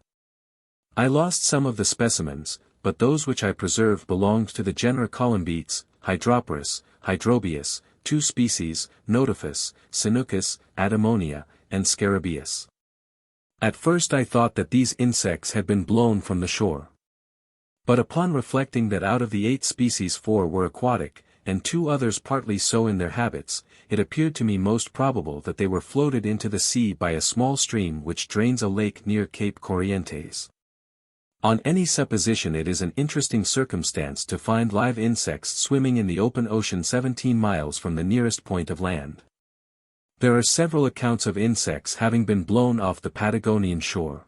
I lost some of the specimens, but those which I preserved belonged to the genera Columbetes, Hydroporus, Hydrobius, 2 species, Notifus, Sinucus, Adamonia, and Scarabaeus. At first I thought that these insects had been blown from the shore. But upon reflecting that out of the 8 species 4 were aquatic, and 2 others partly so in their habits, it appeared to me most probable that they were floated into the sea by a small stream which drains a lake near Cape Corrientes. On any supposition it is an interesting circumstance to find live insects swimming in the open ocean 17 miles from the nearest point of land. There are several accounts of insects having been blown off the Patagonian shore.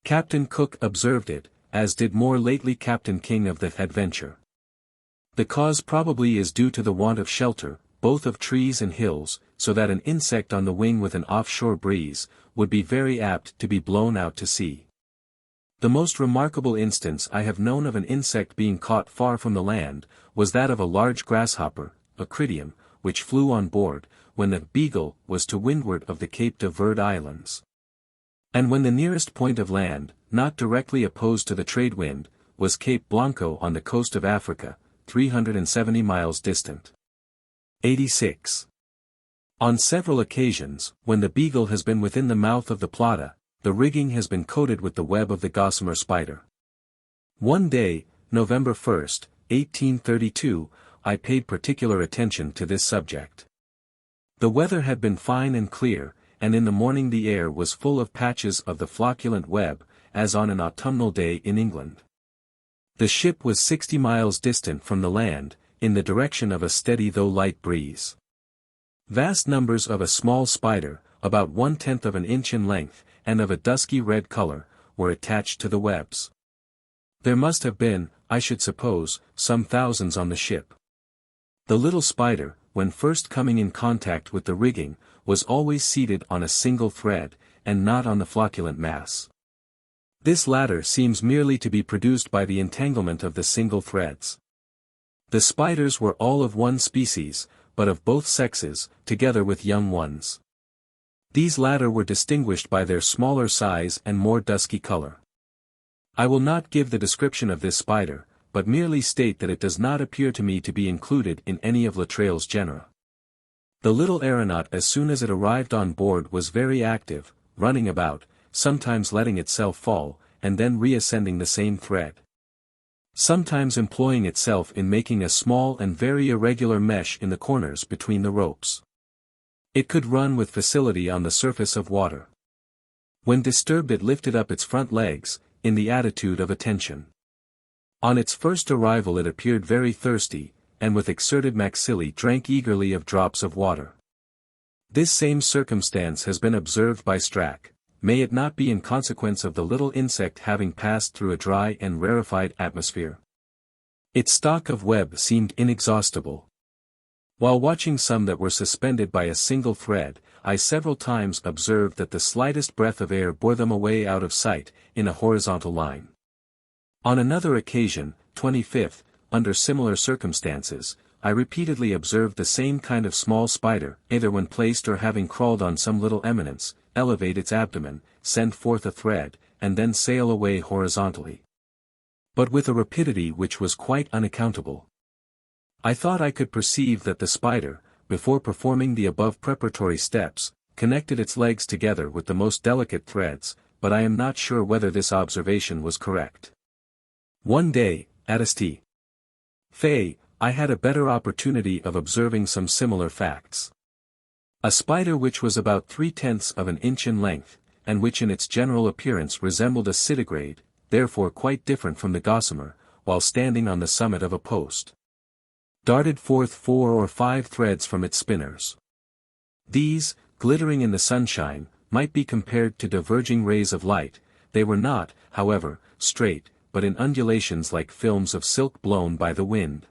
Captain Cook observed it, as did more lately Captain King of the Adventure. The cause probably is due to the want of shelter, both of trees and hills, so that an insect on the wing with an offshore breeze would be very apt to be blown out to sea. The most remarkable instance I have known of an insect being caught far from the land, was that of a large grasshopper, Acridium, which flew on board, when the Beagle was to windward of the Cape de Verde Islands. And when the nearest point of land, not directly opposed to the trade wind, was Cape Blanco on the coast of Africa, 370 miles distant. 86. On several occasions, when the Beagle has been within the mouth of the Plata, the rigging has been coated with the web of the gossamer spider. One day, November 1, 1832, I paid particular attention to this subject. The weather had been fine and clear, and in the morning the air was full of patches of the flocculent web, as on an autumnal day in England. The ship was 60 miles distant from the land, in the direction of a steady though light breeze. Vast numbers of a small spider, about 1/10 of an inch in length, and of a dusky red color, were attached to the webs. There must have been, I should suppose, some thousands on the ship. The little spider, when first coming in contact with the rigging, was always seated on a single thread, and not on the flocculent mass. This latter seems merely to be produced by the entanglement of the single threads. The spiders were all of one species, but of both sexes, together with young ones. These latter were distinguished by their smaller size and more dusky color. I will not give the description of this spider, but merely state that it does not appear to me to be included in any of Latreille's genera. The little aeronaut as soon as it arrived on board was very active, running about, sometimes letting itself fall, and then reascending the same thread. Sometimes employing itself in making a small and very irregular mesh in the corners between the ropes. It could run with facility on the surface of water. When disturbed it lifted up its front legs, in the attitude of attention. On its first arrival it appeared very thirsty, and with exerted maxillae drank eagerly of drops of water. This same circumstance has been observed by Strack. May it not be in consequence of the little insect having passed through a dry and rarefied atmosphere? Its stock of web seemed inexhaustible. While watching some that were suspended by a single thread, I several times observed that the slightest breath of air bore them away out of sight, in a horizontal line. On another occasion, 25th, under similar circumstances, I repeatedly observed the same kind of small spider, either when placed or having crawled on some little eminence, elevate its abdomen, send forth a thread, and then sail away horizontally. But with a rapidity which was quite unaccountable. I thought I could perceive that the spider, before performing the above preparatory steps, connected its legs together with the most delicate threads, but I am not sure whether this observation was correct. One day, at St. Fay, I had a better opportunity of observing some similar facts. A spider which was about 3/10 of an inch in length, and which in its general appearance resembled a citigrade, therefore quite different from the gossamer, while standing on the summit of a post, darted forth 4 or 5 threads from its spinners. These, glittering in the sunshine, might be compared to diverging rays of light. They were not, however, straight, but in undulations like films of silk blown by the wind.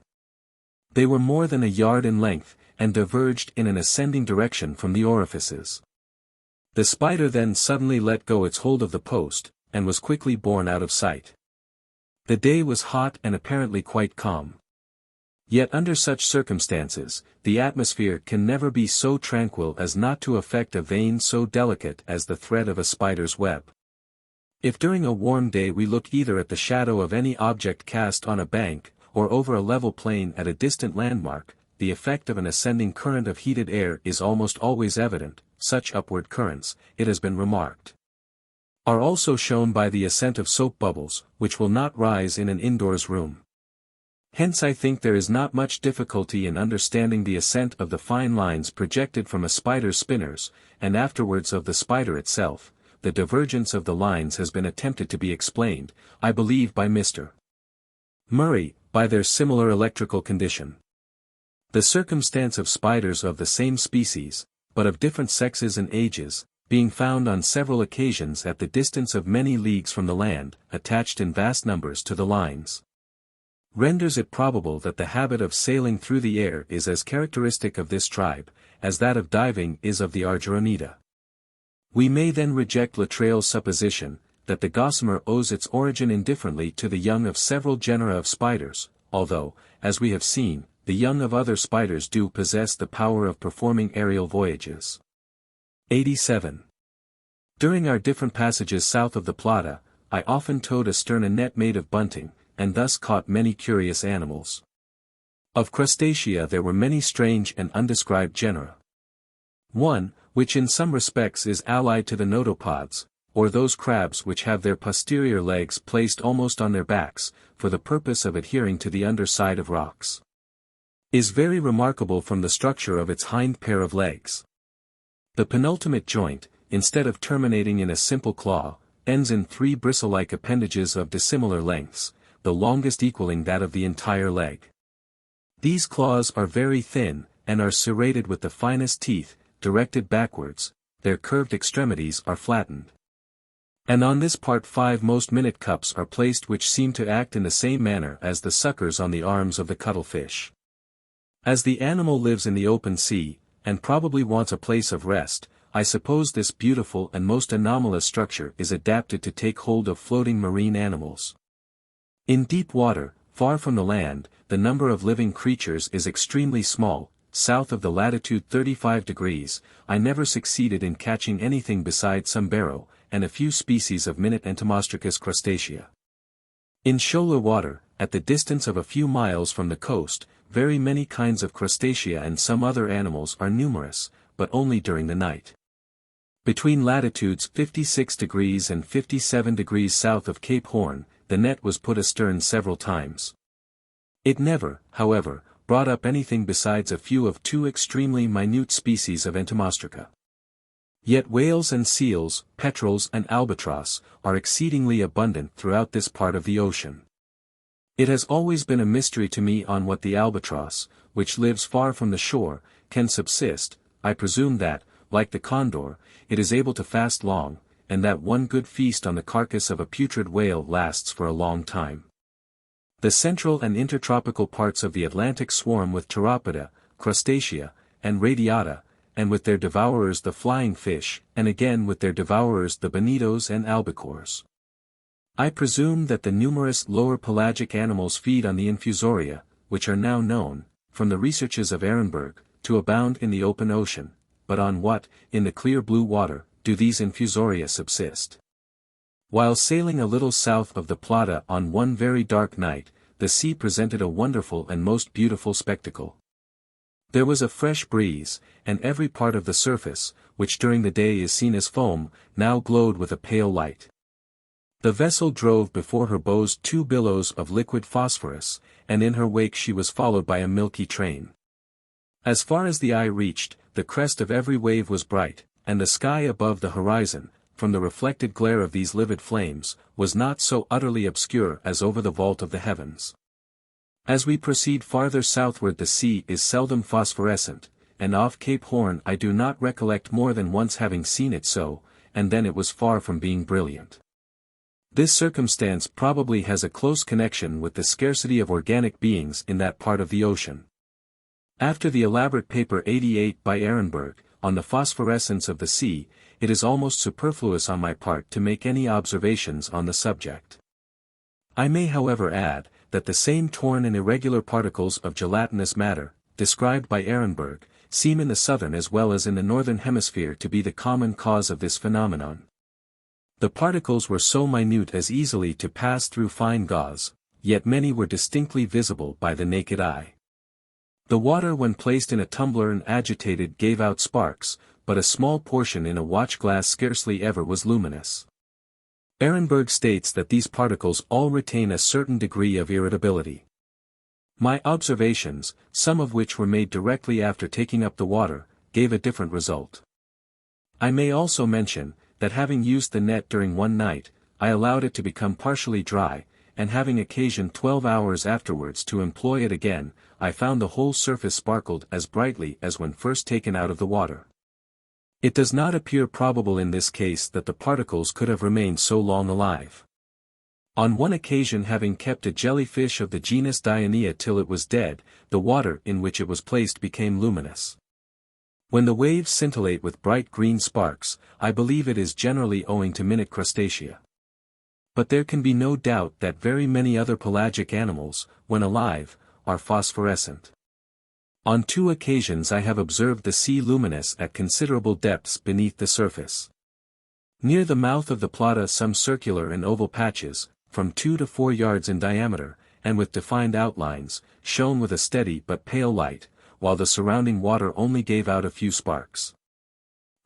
They were more than a yard in length, and diverged in an ascending direction from the orifices. The spider then suddenly let go its hold of the post, and was quickly borne out of sight. The day was hot and apparently quite calm. Yet under such circumstances, the atmosphere can never be so tranquil as not to affect a vein so delicate as the thread of a spider's web. If during a warm day we look either at the shadow of any object cast on a bank, or over a level plain at a distant landmark, the effect of an ascending current of heated air is almost always evident. Such upward currents, it has been remarked, are also shown by the ascent of soap bubbles, which will not rise in an indoors room. Hence I think there is not much difficulty in understanding the ascent of the fine lines projected from a spider's spinners, and afterwards of the spider itself. The divergence of the lines has been attempted to be explained, I believe by Mr. Murray, by their similar electrical condition. The circumstance of spiders of the same species, but of different sexes and ages, being found on several occasions at the distance of many leagues from the land, attached in vast numbers to the lines, renders it probable that the habit of sailing through the air is as characteristic of this tribe, as that of diving is of the Argyronida. We may then reject Latreille's supposition, that the gossamer owes its origin indifferently to the young of several genera of spiders, although, as we have seen, the young of other spiders do possess the power of performing aerial voyages. 87. During our different passages south of the Plata, I often towed astern a net made of bunting, and thus caught many curious animals. Of Crustacea there were many strange and undescribed genera. One, which in some respects is allied to the notopods, or those crabs which have their posterior legs placed almost on their backs, for the purpose of adhering to the underside of rocks, is very remarkable from the structure of its hind pair of legs. The penultimate joint, instead of terminating in a simple claw, ends in 3 bristle-like appendages of dissimilar lengths, the longest equaling that of the entire leg. These claws are very thin, and are serrated with the finest teeth, directed backwards, their curved extremities are flattened. And on this part 5 most minute cups are placed which seem to act in the same manner as the suckers on the arms of the cuttlefish. As the animal lives in the open sea, and probably wants a place of rest, I suppose this beautiful and most anomalous structure is adapted to take hold of floating marine animals. In deep water, far from the land, the number of living creatures is extremely small. South of the latitude 35 degrees, I never succeeded in catching anything besides some barrow, and a few species of minute entomostracous crustacea. In shoaler water, at the distance of a few miles from the coast, very many kinds of crustacea and some other animals are numerous, but only during the night. Between latitudes 56 degrees and 57 degrees south of Cape Horn, the net was put astern several times. It never, however, brought up anything besides a few of 2 extremely minute species of entomostraca. Yet whales and seals, petrels and albatross, are exceedingly abundant throughout this part of the ocean. It has always been a mystery to me on what the albatross, which lives far from the shore, can subsist. I presume that, like the condor, it is able to fast long, and that one good feast on the carcass of a putrid whale lasts for a long time. The central and intertropical parts of the Atlantic swarm with Pteropoda, Crustacea, and Radiata, and with their devourers the flying fish, and again with their devourers the bonitos and albicores. I presume that the numerous lower pelagic animals feed on the Infusoria, which are now known, from the researches of Ehrenberg, to abound in the open ocean, but on what, in the clear blue water, do these Infusoria subsist? While sailing a little south of the Plata on one very dark night, the sea presented a wonderful and most beautiful spectacle. There was a fresh breeze, and every part of the surface, which during the day is seen as foam, now glowed with a pale light. The vessel drove before her bows 2 billows of liquid phosphorus, and in her wake she was followed by a milky train. As far as the eye reached, the crest of every wave was bright, and the sky above the horizon, from the reflected glare of these livid flames, was not so utterly obscure as over the vault of the heavens. As we proceed farther southward the sea is seldom phosphorescent, and off Cape Horn I do not recollect more than once having seen it so, and then it was far from being brilliant. This circumstance probably has a close connection with the scarcity of organic beings in that part of the ocean. After the elaborate paper 88 by Ehrenberg, on the phosphorescence of the sea, it is almost superfluous on my part to make any observations on the subject. I may however add, that the same torn and irregular particles of gelatinous matter, described by Ehrenberg, seem in the southern as well as in the northern hemisphere to be the common cause of this phenomenon. The particles were so minute as easily to pass through fine gauze, yet many were distinctly visible by the naked eye. The water when placed in a tumbler and agitated gave out sparks, but a small portion in a watch-glass scarcely ever was luminous. Ehrenberg states that these particles all retain a certain degree of irritability. My observations, some of which were made directly after taking up the water, gave a different result. I may also mention, that having used the net during one night, I allowed it to become partially dry, and having occasion 12 hours afterwards to employ it again, I found the whole surface sparkled as brightly as when first taken out of the water. It does not appear probable in this case that the particles could have remained so long alive. On one occasion, having kept a jellyfish of the genus Dionea till it was dead, the water in which it was placed became luminous. When the waves scintillate with bright green sparks, I believe it is generally owing to minute crustacea. But there can be no doubt that very many other pelagic animals, when alive, are phosphorescent. On 2 occasions I have observed the sea luminous at considerable depths beneath the surface. Near the mouth of the Plata some circular and oval patches, from 2 to 4 yards in diameter, and with defined outlines, shone with a steady but pale light, while the surrounding water only gave out a few sparks.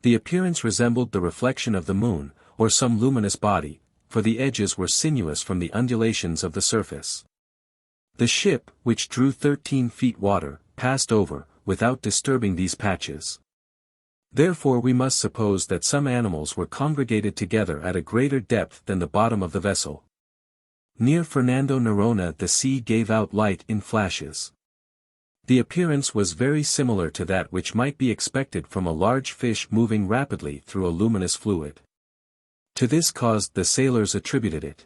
The appearance resembled the reflection of the moon, or some luminous body, for the edges were sinuous from the undulations of the surface. The ship, which drew 13 feet water, passed over, without disturbing these patches. Therefore we must suppose that some animals were congregated together at a greater depth than the bottom of the vessel. Near Fernando Noronha the sea gave out light in flashes. The appearance was very similar to that which might be expected from a large fish moving rapidly through a luminous fluid. To this cause the sailors attributed it.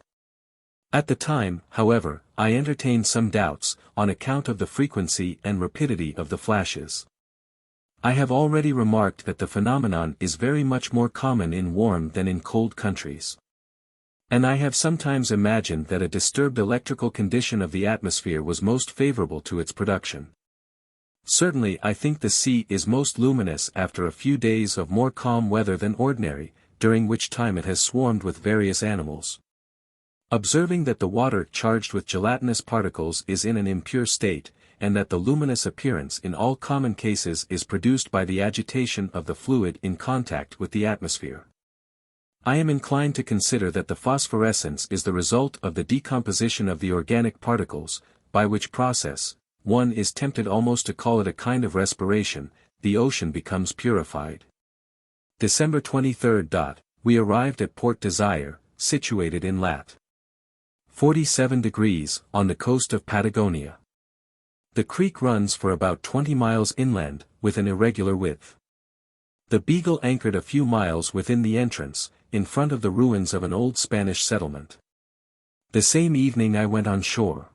At the time, however, I entertained some doubts, on account of the frequency and rapidity of the flashes. I have already remarked that the phenomenon is very much more common in warm than in cold countries. And I have sometimes imagined that a disturbed electrical condition of the atmosphere was most favorable to its production. Certainly I think the sea is most luminous after a few days of more calm weather than ordinary, during which time it has swarmed with various animals. Observing that the water charged with gelatinous particles is in an impure state, and that the luminous appearance in all common cases is produced by the agitation of the fluid in contact with the atmosphere, I am inclined to consider that the phosphorescence is the result of the decomposition of the organic particles, by which process, one is tempted almost to call it a kind of respiration, the ocean becomes purified. December 23. We arrived at Port Desire, situated in lat. 47 degrees, on the coast of Patagonia. The creek runs for about 20 miles inland, with an irregular width. The Beagle anchored a few miles within the entrance, in front of the ruins of an old Spanish settlement. The same evening I went on shore.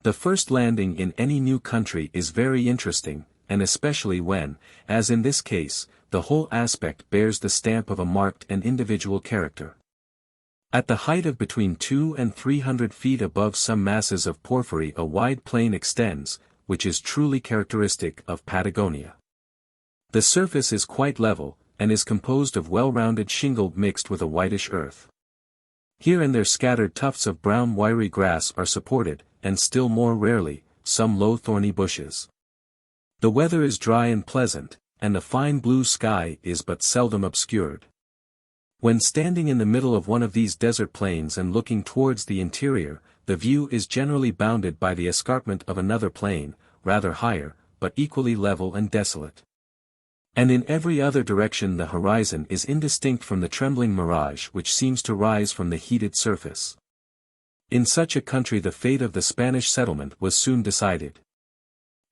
The first landing in any new country is very interesting, and especially when, as in this case, the whole aspect bears the stamp of a marked and individual character. At the height of between 200 and 300 feet above some masses of porphyry a wide plain extends, which is truly characteristic of Patagonia. The surface is quite level, and is composed of well-rounded shingle mixed with a whitish earth. Here and there scattered tufts of brown wiry grass are supported, and still more rarely, some low thorny bushes. The weather is dry and pleasant, and the fine blue sky is but seldom obscured. When standing in the middle of one of these desert plains and looking towards the interior, the view is generally bounded by the escarpment of another plain, rather higher, but equally level and desolate. And in every other direction the horizon is indistinct from the trembling mirage which seems to rise from the heated surface. In such a country the fate of the Spanish settlement was soon decided.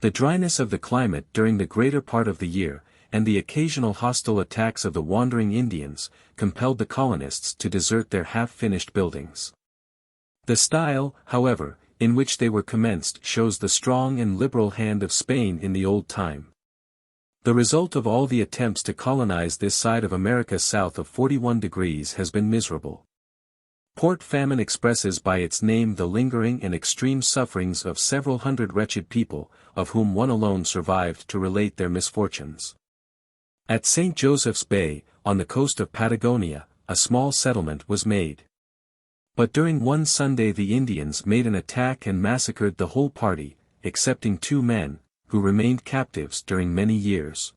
The dryness of the climate during the greater part of the year, and the occasional hostile attacks of the wandering Indians, compelled the colonists to desert their half-finished buildings. The style, however, in which they were commenced shows the strong and liberal hand of Spain in the old time. The result of all the attempts to colonize this side of America south of 41 degrees has been miserable. Port famine expresses by its name the lingering and extreme sufferings of several hundred wretched people, of whom one alone survived to relate their misfortunes. At St. Joseph's Bay, on the coast of Patagonia, a small settlement was made. But during one Sunday the Indians made an attack and massacred the whole party, excepting 2 men, who remained captives during many years.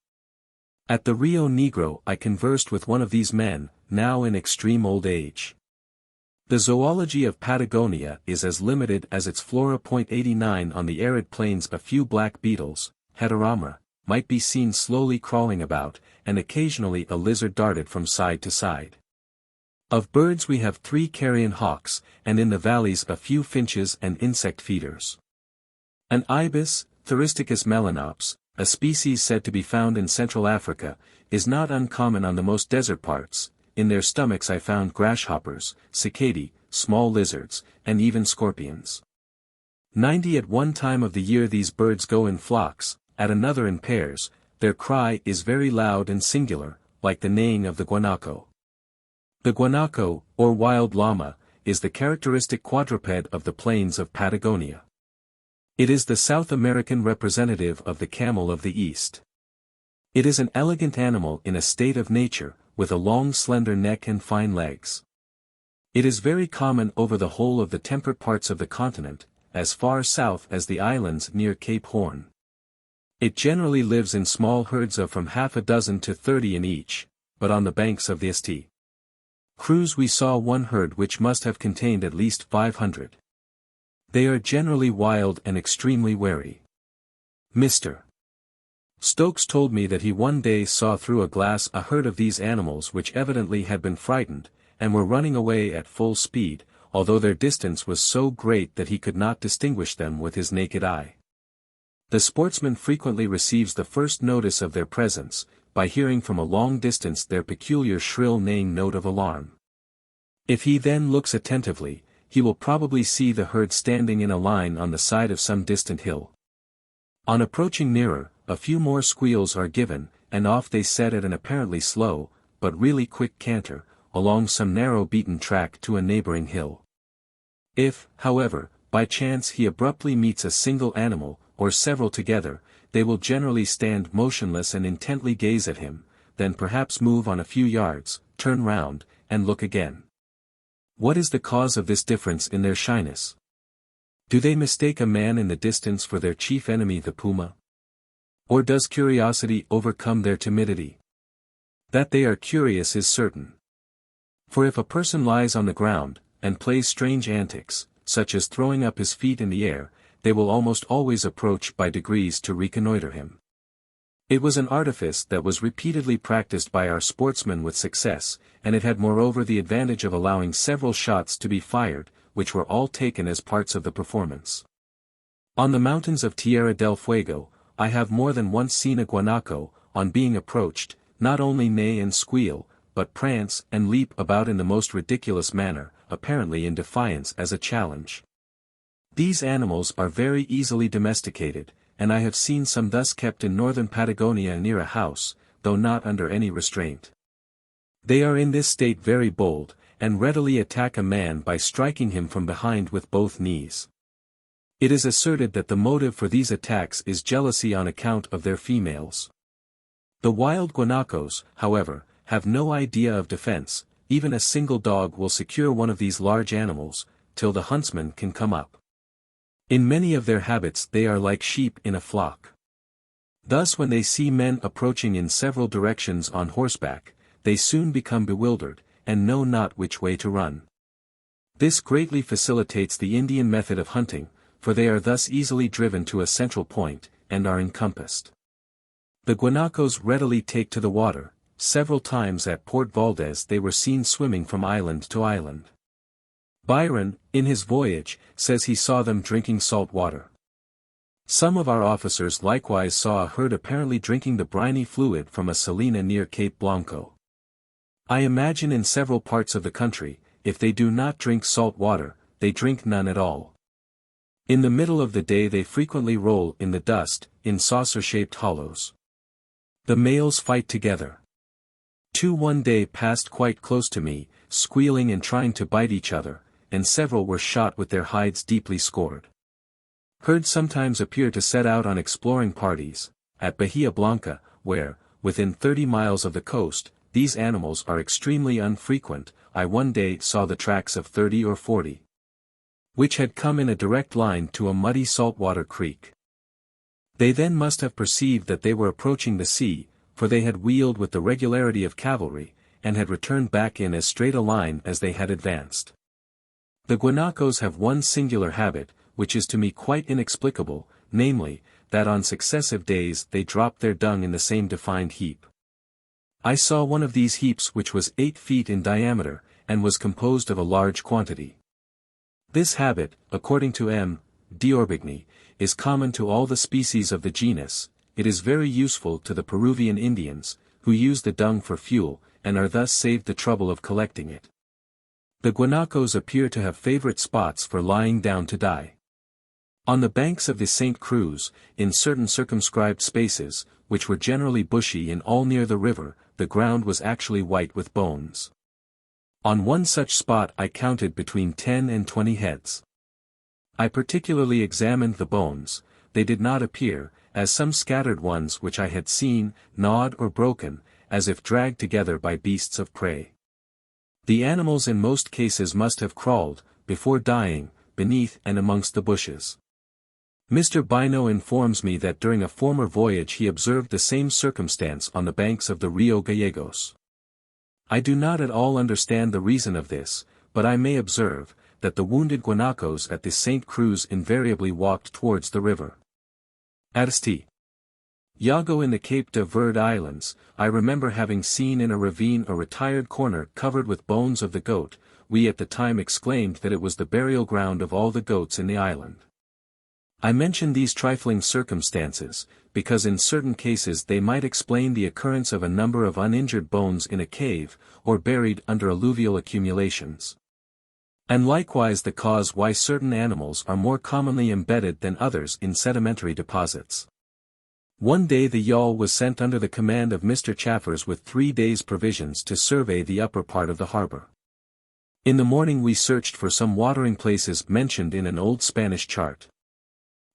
At the Rio Negro I conversed with one of these men, now in extreme old age. The zoology of Patagonia is as limited as its flora. 89 On the arid plains a few black beetles, Heteromera, might be seen slowly crawling about, and occasionally a lizard darted from side to side. Of birds we have 3 carrion hawks, and in the valleys a few finches and insect feeders. An ibis, Thuristicus melanops, a species said to be found in Central Africa, is not uncommon on the most desert parts. In their stomachs I found grasshoppers, cicadae, small lizards, and even scorpions. 90 at one time of the year these birds go in flocks, at another in pairs. Their cry is very loud and singular, like the neighing of the guanaco. The guanaco, or wild llama, is the characteristic quadruped of the plains of Patagonia. It is the South American representative of the camel of the East. It is an elegant animal in a state of nature, with a long slender neck and fine legs. It is very common over the whole of the temperate parts of the continent, as far south as the islands near Cape Horn. It generally lives in small herds of from half a dozen to 30 in each, but on the banks of the St. Cruz we saw one herd which must have contained at least 500. They are generally wild and extremely wary. Mr. Stokes told me that he one day saw through a glass a herd of these animals which evidently had been frightened, and were running away at full speed, although their distance was so great that he could not distinguish them with his naked eye. The sportsman frequently receives the first notice of their presence, by hearing from a long distance their peculiar shrill neighing note of alarm. If he then looks attentively, he will probably see the herd standing in a line on the side of some distant hill. On approaching nearer, a few more squeals are given, and off they set at an apparently slow, but really quick canter, along some narrow beaten track to a neighboring hill. If, however, by chance he abruptly meets a single animal, or several together, they will generally stand motionless and intently gaze at him, then perhaps move on a few yards, turn round, and look again. What is the cause of this difference in their shyness? Do they mistake a man in the distance for their chief enemy the puma? Or does curiosity overcome their timidity? That they are curious is certain. For if a person lies on the ground, and plays strange antics, such as throwing up his feet in the air, they will almost always approach by degrees to reconnoiter him. It was an artifice that was repeatedly practiced by our sportsmen with success, and it had moreover the advantage of allowing several shots to be fired, which were all taken as parts of the performance. On the mountains of Tierra del Fuego, I have more than once seen a guanaco, on being approached, not only neigh and squeal, but prance and leap about in the most ridiculous manner, apparently in defiance as a challenge. These animals are very easily domesticated, and I have seen some thus kept in northern Patagonia near a house, though not under any restraint. They are in this state very bold, and readily attack a man by striking him from behind with both knees. It is asserted that the motive for these attacks is jealousy on account of their females. The wild guanacos, however, have no idea of defense. Even a single dog will secure one of these large animals, till the huntsman can come up. In many of their habits they are like sheep in a flock. Thus when they see men approaching in several directions on horseback, they soon become bewildered, and know not which way to run. This greatly facilitates the Indian method of hunting, for they are thus easily driven to a central point, and are encompassed. The guanacos readily take to the water. Several times at Port Valdez they were seen swimming from island to island. Byron, in his Voyage, says he saw them drinking salt water. Some of our officers likewise saw a herd apparently drinking the briny fluid from a salina near Cape Blanco. I imagine in several parts of the country, if they do not drink salt water, they drink none at all. In the middle of the day they frequently roll in the dust, in saucer-shaped hollows. The males fight together. Two one day passed quite close to me, squealing and trying to bite each other, and several were shot with their hides deeply scored. Herds sometimes appear to set out on exploring parties. At Bahia Blanca, where, within 30 miles of the coast, these animals are extremely unfrequent, I one day saw the tracks of 30 or 40, which had come in a direct line to a muddy saltwater creek. They then must have perceived that they were approaching the sea, for they had wheeled with the regularity of cavalry, and had returned back in as straight a line as they had advanced. The guanacos have one singular habit, which is to me quite inexplicable, namely, that on successive days they drop their dung in the same defined heap. I saw one of these heaps which was 8 feet in diameter, and was composed of a large quantity. This habit, according to M. D'Orbigny, is common to all the species of the genus. It is very useful to the Peruvian Indians, who use the dung for fuel, and are thus saved the trouble of collecting it. The guanacos appear to have favorite spots for lying down to die. On the banks of the St. Cruz, in certain circumscribed spaces, which were generally bushy and all near the river, the ground was actually white with bones. On one such spot I counted between 10 and 20 heads. I particularly examined the bones. They did not appear, as some scattered ones which I had seen, gnawed or broken, as if dragged together by beasts of prey. The animals in most cases must have crawled, before dying, beneath and amongst the bushes. Mr. Bino informs me that during a former voyage he observed the same circumstance on the banks of the Rio Gallegos. I do not at all understand the reason of this, but I may observe, that the wounded guanacos at the St. Cruz invariably walked towards the river. At St. Iago in the Cape de Verde Islands, I remember having seen in a ravine a retired corner covered with bones of the goat. We at the time exclaimed that it was the burial ground of all the goats in the island. I mention these trifling circumstances, because in certain cases they might explain the occurrence of a number of uninjured bones in a cave, or buried under alluvial accumulations. And likewise the cause why certain animals are more commonly embedded than others in sedimentary deposits. One day the yawl was sent under the command of Mr. Chaffers with 3 days' provisions to survey the upper part of the harbor. In the morning we searched for some watering places mentioned in an old Spanish chart.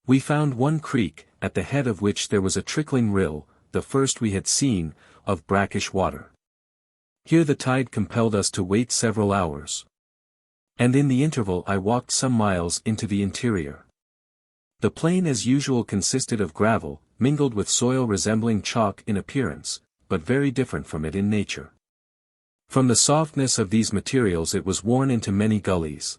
We found one creek, at the head of which there was a trickling rill, the first we had seen, of brackish water. Here the tide compelled us to wait several hours. And in the interval I walked some miles into the interior. The plain as usual consisted of gravel, mingled with soil resembling chalk in appearance, but very different from it in nature. From the softness of these materials it was worn into many gullies.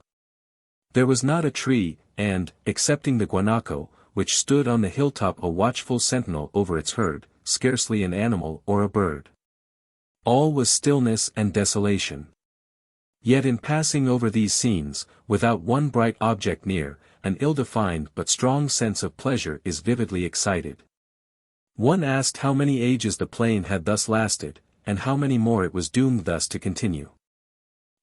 There was not a tree, and, excepting the guanaco, which stood on the hilltop a watchful sentinel over its herd, scarcely an animal or a bird. All was stillness and desolation. Yet in passing over these scenes, without one bright object near, an ill-defined but strong sense of pleasure is vividly excited. One asked how many ages the plain had thus lasted, and how many more it was doomed thus to continue.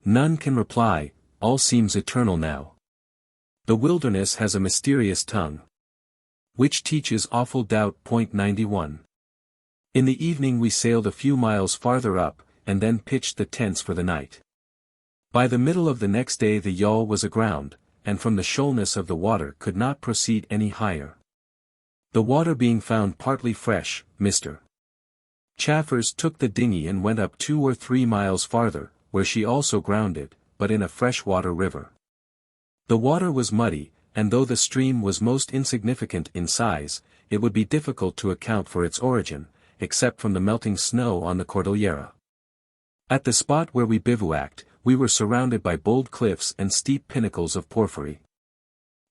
None can reply, all seems eternal now. The wilderness has a mysterious tongue, which teaches awful doubt. 91. In the evening we sailed a few miles farther up, and then pitched the tents for the night. By the middle of the next day the yawl was aground, and from the shoalness of the water could not proceed any higher. The water being found partly fresh, Mr. Chaffers took the dinghy and went up 2 or 3 miles farther, where she also grounded, but in a freshwater river. The water was muddy, and though the stream was most insignificant in size, it would be difficult to account for its origin, except from the melting snow on the Cordillera. At the spot where we bivouacked, we were surrounded by bold cliffs and steep pinnacles of porphyry.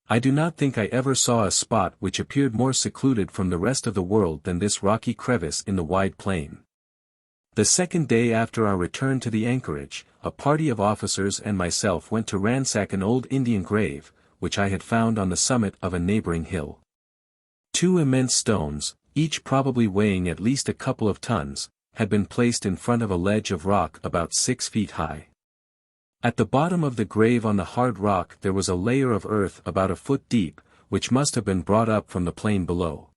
I do not think I ever saw a spot which appeared more secluded from the rest of the world than this rocky crevice in the wide plain. The second day after our return to the anchorage, a party of officers and myself went to ransack an old Indian grave, which I had found on the summit of a neighboring hill. 2 immense stones, each probably weighing at least a couple of tons, had been placed in front of a ledge of rock about 6 feet high. At the bottom of the grave on the hard rock there was a layer of earth about a foot deep, which must have been brought up from the plain below.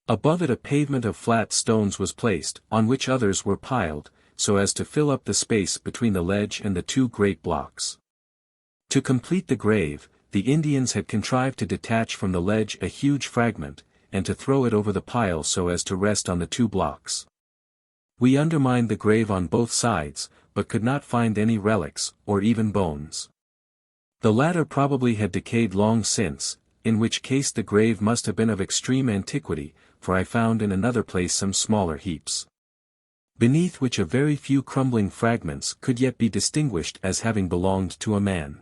Above it a pavement of flat stones was placed, on which others were piled, so as to fill up the space between the ledge and the 2 great blocks. To complete the grave, the Indians had contrived to detach from the ledge a huge fragment, and to throw it over the pile so as to rest on the 2 blocks. We undermined the grave on both sides, but could not find any relics, or even bones. The latter probably had decayed long since, in which case the grave must have been of extreme antiquity, for I found in another place some smaller heaps, beneath which a very few crumbling fragments could yet be distinguished as having belonged to a man.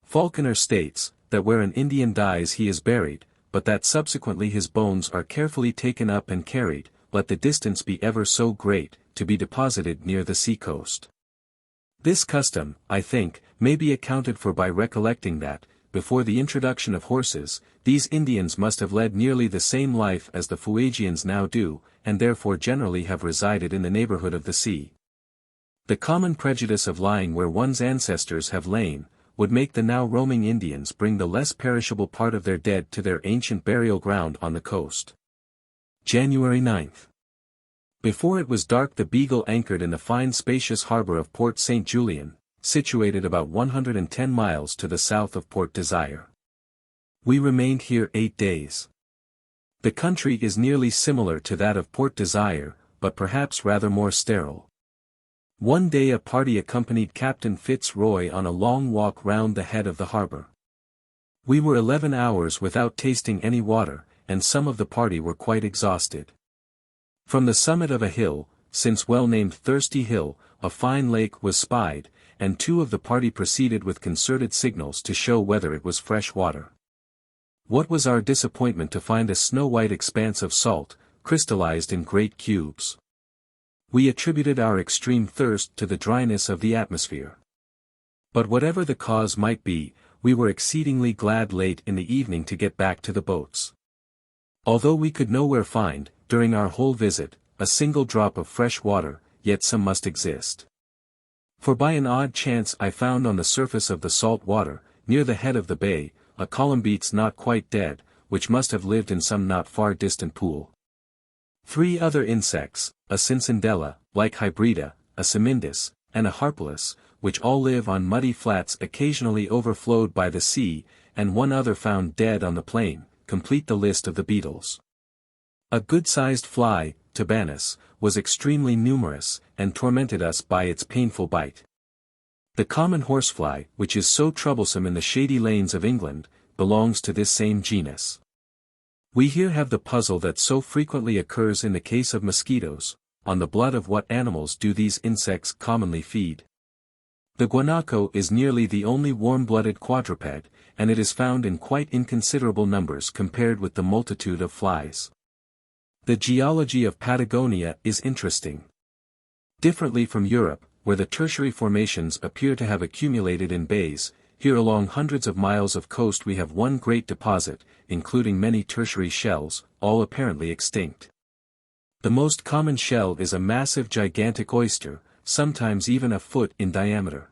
Falconer states, that where an Indian dies he is buried, but that subsequently his bones are carefully taken up and carried, let the distance be ever so great, to be deposited near the sea-coast. This custom, I think, may be accounted for by recollecting that, before the introduction of horses, these Indians must have led nearly the same life as the Fuegians now do, and therefore generally have resided in the neighborhood of the sea. The common prejudice of lying where one's ancestors have lain, would make the now roaming Indians bring the less perishable part of their dead to their ancient burial ground on the coast. January 9th. Before it was dark the Beagle anchored in the fine spacious harbor of Port St. Julian, situated about 110 miles to the south of Port Desire. We remained here 8 days. The country is nearly similar to that of Port Desire, but perhaps rather more sterile. One day a party accompanied Captain FitzRoy on a long walk round the head of the harbor. We were 11 hours without tasting any water, and some of the party were quite exhausted. From the summit of a hill, since well named Thirsty Hill, a fine lake was spied, and 2 of the party proceeded with concerted signals to show whether it was fresh water. What was our disappointment to find a snow-white expanse of salt, crystallized in great cubes. We attributed our extreme thirst to the dryness of the atmosphere. But whatever the cause might be, we were exceedingly glad late in the evening to get back to the boats. Although we could nowhere find, during our whole visit, a single drop of fresh water, yet some must exist. For by an odd chance I found on the surface of the salt water, near the head of the bay, a columbetes not quite dead, which must have lived in some not far distant pool. 3 other insects, a cincindella, like Hybrida, a cymindis, and a harpalus, which all live on muddy flats occasionally overflowed by the sea, and 1 other found dead on the plain, complete the list of the beetles. A good-sized fly, Tabanus, was extremely numerous, and tormented us by its painful bite. The common horsefly, which is so troublesome in the shady lanes of England, belongs to this same genus. We here have the puzzle that so frequently occurs in the case of mosquitoes: on the blood of what animals do these insects commonly feed? The guanaco is nearly the only warm-blooded quadruped, and it is found in quite inconsiderable numbers compared with the multitude of flies. The geology of Patagonia is interesting. Differently from Europe, where the tertiary formations appear to have accumulated in bays, here along hundreds of miles of coast we have one great deposit, including many tertiary shells, all apparently extinct. The most common shell is a massive gigantic oyster, sometimes even a foot in diameter.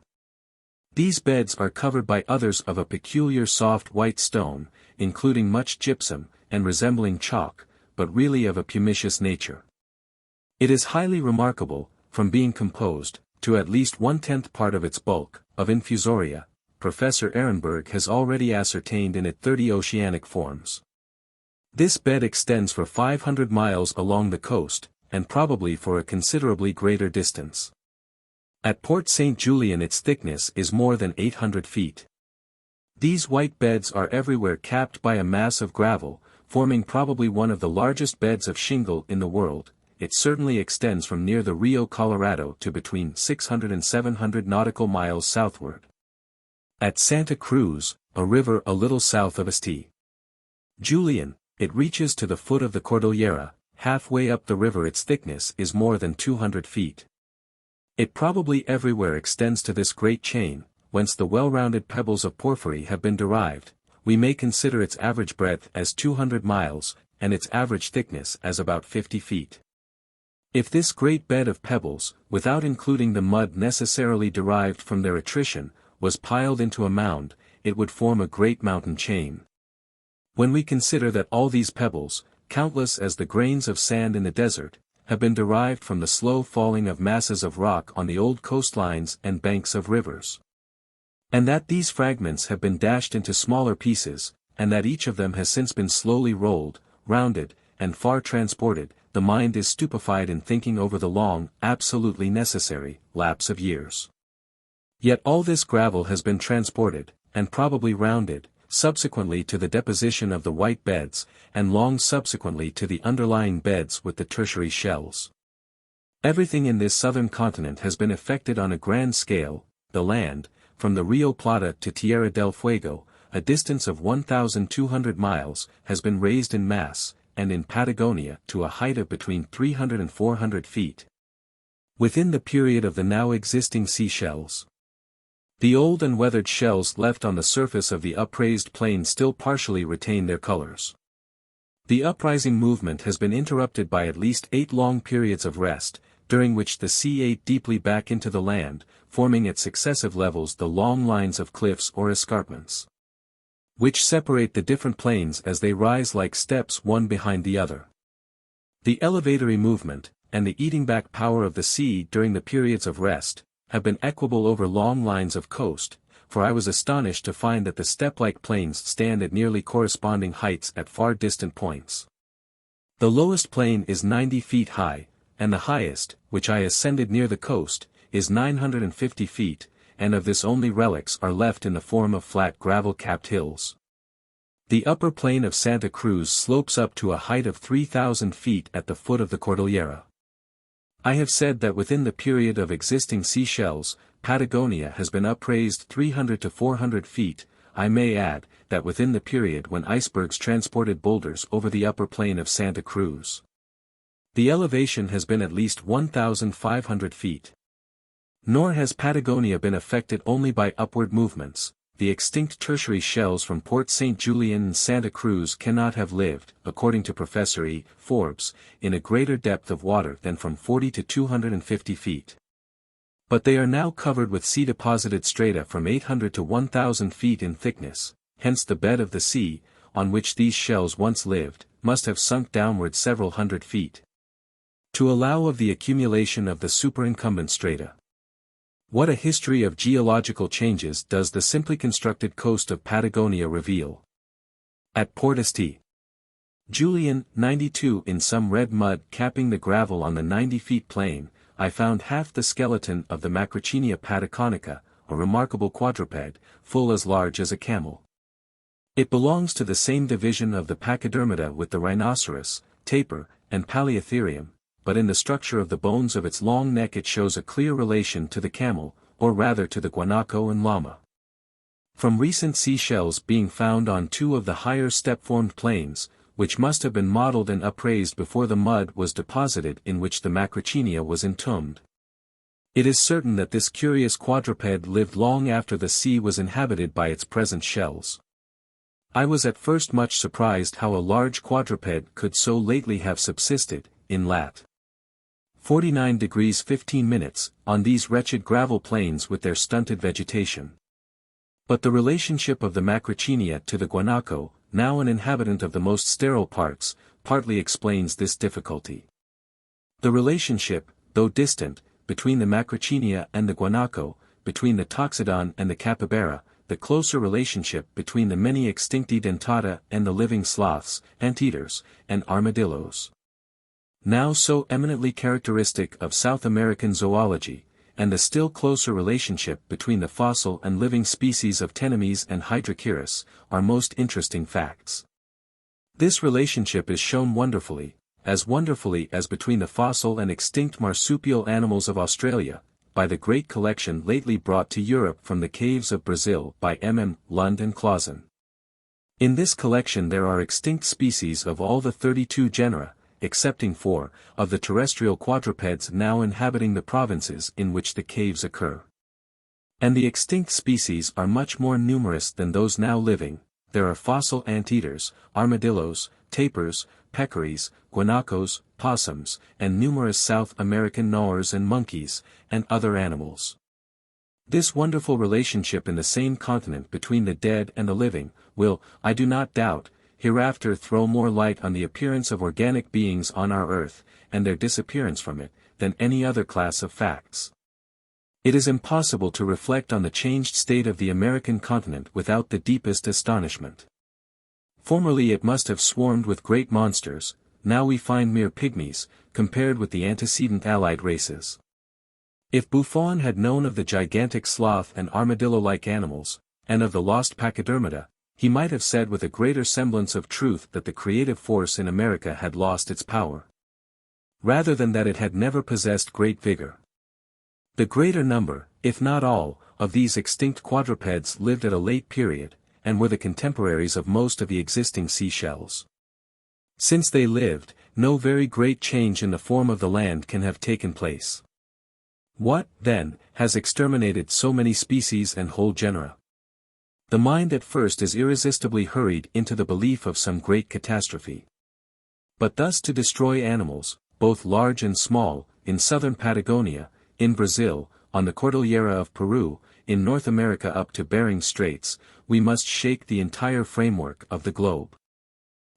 These beds are covered by others of a peculiar soft white stone, including much gypsum, and resembling chalk, but really of a pumiceous nature. It is highly remarkable, from being composed, to at least 1/10 part of its bulk, of Infusoria. Professor Ehrenberg has already ascertained in it 30 oceanic forms. This bed extends for 500 miles along the coast, and probably for a considerably greater distance. At Port St. Julian its thickness is more than 800 feet. These white beds are everywhere capped by a mass of gravel, forming probably one of the largest beds of shingle in the world. It certainly extends from near the Rio Colorado to between 600 and 700 nautical miles southward. At Santa Cruz, a river a little south of St. Julian, it reaches to the foot of the Cordillera. Halfway up the river its thickness is more than 200 feet. It probably everywhere extends to this great chain, whence the well-rounded pebbles of porphyry have been derived. We may consider its average breadth as 200 miles, and its average thickness as about 50 feet. If this great bed of pebbles, without including the mud necessarily derived from their attrition, was piled into a mound, it would form a great mountain chain. When we consider that all these pebbles, countless as the grains of sand in the desert, have been derived from the slow falling of masses of rock on the old coastlines and banks of rivers, and that these fragments have been dashed into smaller pieces, and that each of them has since been slowly rolled, rounded, and far transported, the mind is stupefied in thinking over the long, absolutely necessary, lapse of years. Yet all this gravel has been transported, and probably rounded, subsequently to the deposition of the white beds, and long subsequently to the underlying beds with the tertiary shells. Everything in this southern continent has been effected on a grand scale. The land, from the Rio Plata to Tierra del Fuego, a distance of 1,200 miles, has been raised in mass, and in Patagonia to a height of between 300 and 400 feet. Within the period of the now existing seashells, the old and weathered shells left on the surface of the upraised plain still partially retain their colors. The uprising movement has been interrupted by at least 8 long periods of rest, during which the sea ate deeply back into the land, forming at successive levels the long lines of cliffs or escarpments, which separate the different plains as they rise like steps one behind the other. The elevatory movement, and the eating back power of the sea during the periods of rest, have been equable over long lines of coast, for I was astonished to find that the step-like plains stand at nearly corresponding heights at far distant points. The lowest plain is 90 feet high, and the highest, which I ascended near the coast, is 950 feet, and of this only relics are left in the form of flat gravel-capped hills. The upper plain of Santa Cruz slopes up to a height of 3,000 feet at the foot of the Cordillera. I have said that within the period of existing seashells, Patagonia has been upraised 300 to 400 feet. I may add, that within the period when icebergs transported boulders over the upper plain of Santa Cruz, the elevation has been at least 1,500 feet. Nor has Patagonia been affected only by upward movements. The extinct tertiary shells from Port St. Julian and Santa Cruz cannot have lived, according to Professor E. Forbes, in a greater depth of water than from 40 to 250 feet. But they are now covered with sea-deposited strata from 800 to 1,000 feet in thickness, hence the bed of the sea, on which these shells once lived, must have sunk downward several hundred feet, to allow of the accumulation of the superincumbent strata. What a history of geological changes does the simply constructed coast of Patagonia reveal. At Port St. Julian, 92 in some red mud capping the gravel on the 90-feet plain, I found half the skeleton of the Macrauchenia patagonica, a remarkable quadruped, full as large as a camel. It belongs to the same division of the pachydermata with the rhinoceros, tapir, and paleotherium, but in the structure of the bones of its long neck it shows a clear relation to the camel, or rather to the guanaco and llama. From recent seashells being found on two of the higher step-formed plains, which must have been modeled and upraised before the mud was deposited in which the Macrauchenia was entombed, it is certain that this curious quadruped lived long after the sea was inhabited by its present shells. I was at first much surprised how a large quadruped could so lately have subsisted, in lat. 49 degrees 15 minutes, on these wretched gravel plains with their stunted vegetation. But the relationship of the Macrauchenia to the guanaco, now an inhabitant of the most sterile parts, partly explains this difficulty. The relationship, though distant, between the Macrauchenia and the guanaco, between the toxodon and the capybara, the closer relationship between the many extinct edentata and the living sloths, anteaters, and armadillos, now so eminently characteristic of South American zoology, and the still closer relationship between the fossil and living species of Tenemes and Hydrochaeris, are most interesting facts. This relationship is shown wonderfully as between the fossil and extinct marsupial animals of Australia, by the great collection lately brought to Europe from the caves of Brazil by M. Lund and Clausen. In this collection there are extinct species of all the 32 genera, excepting 4, of the terrestrial quadrupeds now inhabiting the provinces in which the caves occur. And the extinct species are much more numerous than those now living. There are fossil anteaters, armadillos, tapirs, peccaries, guanacos, possums, and numerous South American gnawers and monkeys, and other animals. This wonderful relationship in the same continent between the dead and the living, will, I do not doubt, hereafter throw more light on the appearance of organic beings on our earth, and their disappearance from it, than any other class of facts. It is impossible to reflect on the changed state of the American continent without the deepest astonishment. Formerly it must have swarmed with great monsters, now we find mere pygmies, compared with the antecedent allied races. If Buffon had known of the gigantic sloth and armadillo-like animals, and of the lost pachydermata, he might have said with a greater semblance of truth that the creative force in America had lost its power, rather than that it had never possessed great vigor. The greater number, if not all, of these extinct quadrupeds lived at a late period, and were the contemporaries of most of the existing seashells. Since they lived, no very great change in the form of the land can have taken place. What, then, has exterminated so many species and whole genera? The mind at first is irresistibly hurried into the belief of some great catastrophe. But thus to destroy animals, both large and small, in southern Patagonia, in Brazil, on the Cordillera of Peru, in North America up to Bering Straits, we must shake the entire framework of the globe.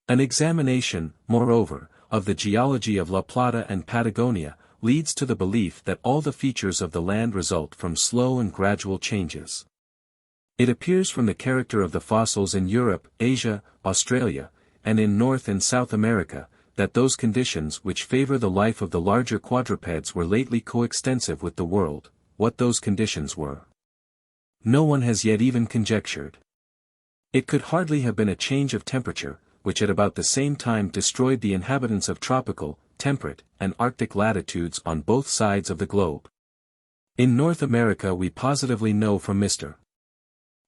An examination, moreover, of the geology of La Plata and Patagonia, leads to the belief that all the features of the land result from slow and gradual changes. It appears from the character of the fossils in Europe, Asia, Australia, and in North and South America, that those conditions which favor the life of the larger quadrupeds were lately coextensive with the world. What those conditions were, no one has yet even conjectured. It could hardly have been a change of temperature, which at about the same time destroyed the inhabitants of tropical, temperate, and Arctic latitudes on both sides of the globe. In North America we positively know from Mr.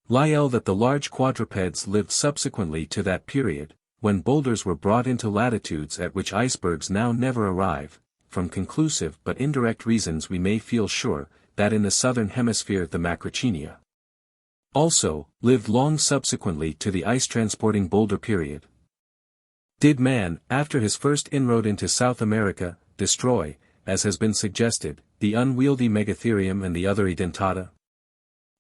Lyell that the large quadrupeds lived subsequently to that period, when boulders were brought into latitudes at which icebergs now never arrive. From conclusive but indirect reasons we may feel sure, that in the southern hemisphere the Macrauchenia also lived long subsequently to the ice-transporting boulder period. Did man, after his first inroad into South America, destroy, as has been suggested, the unwieldy Megatherium and the other Edentata?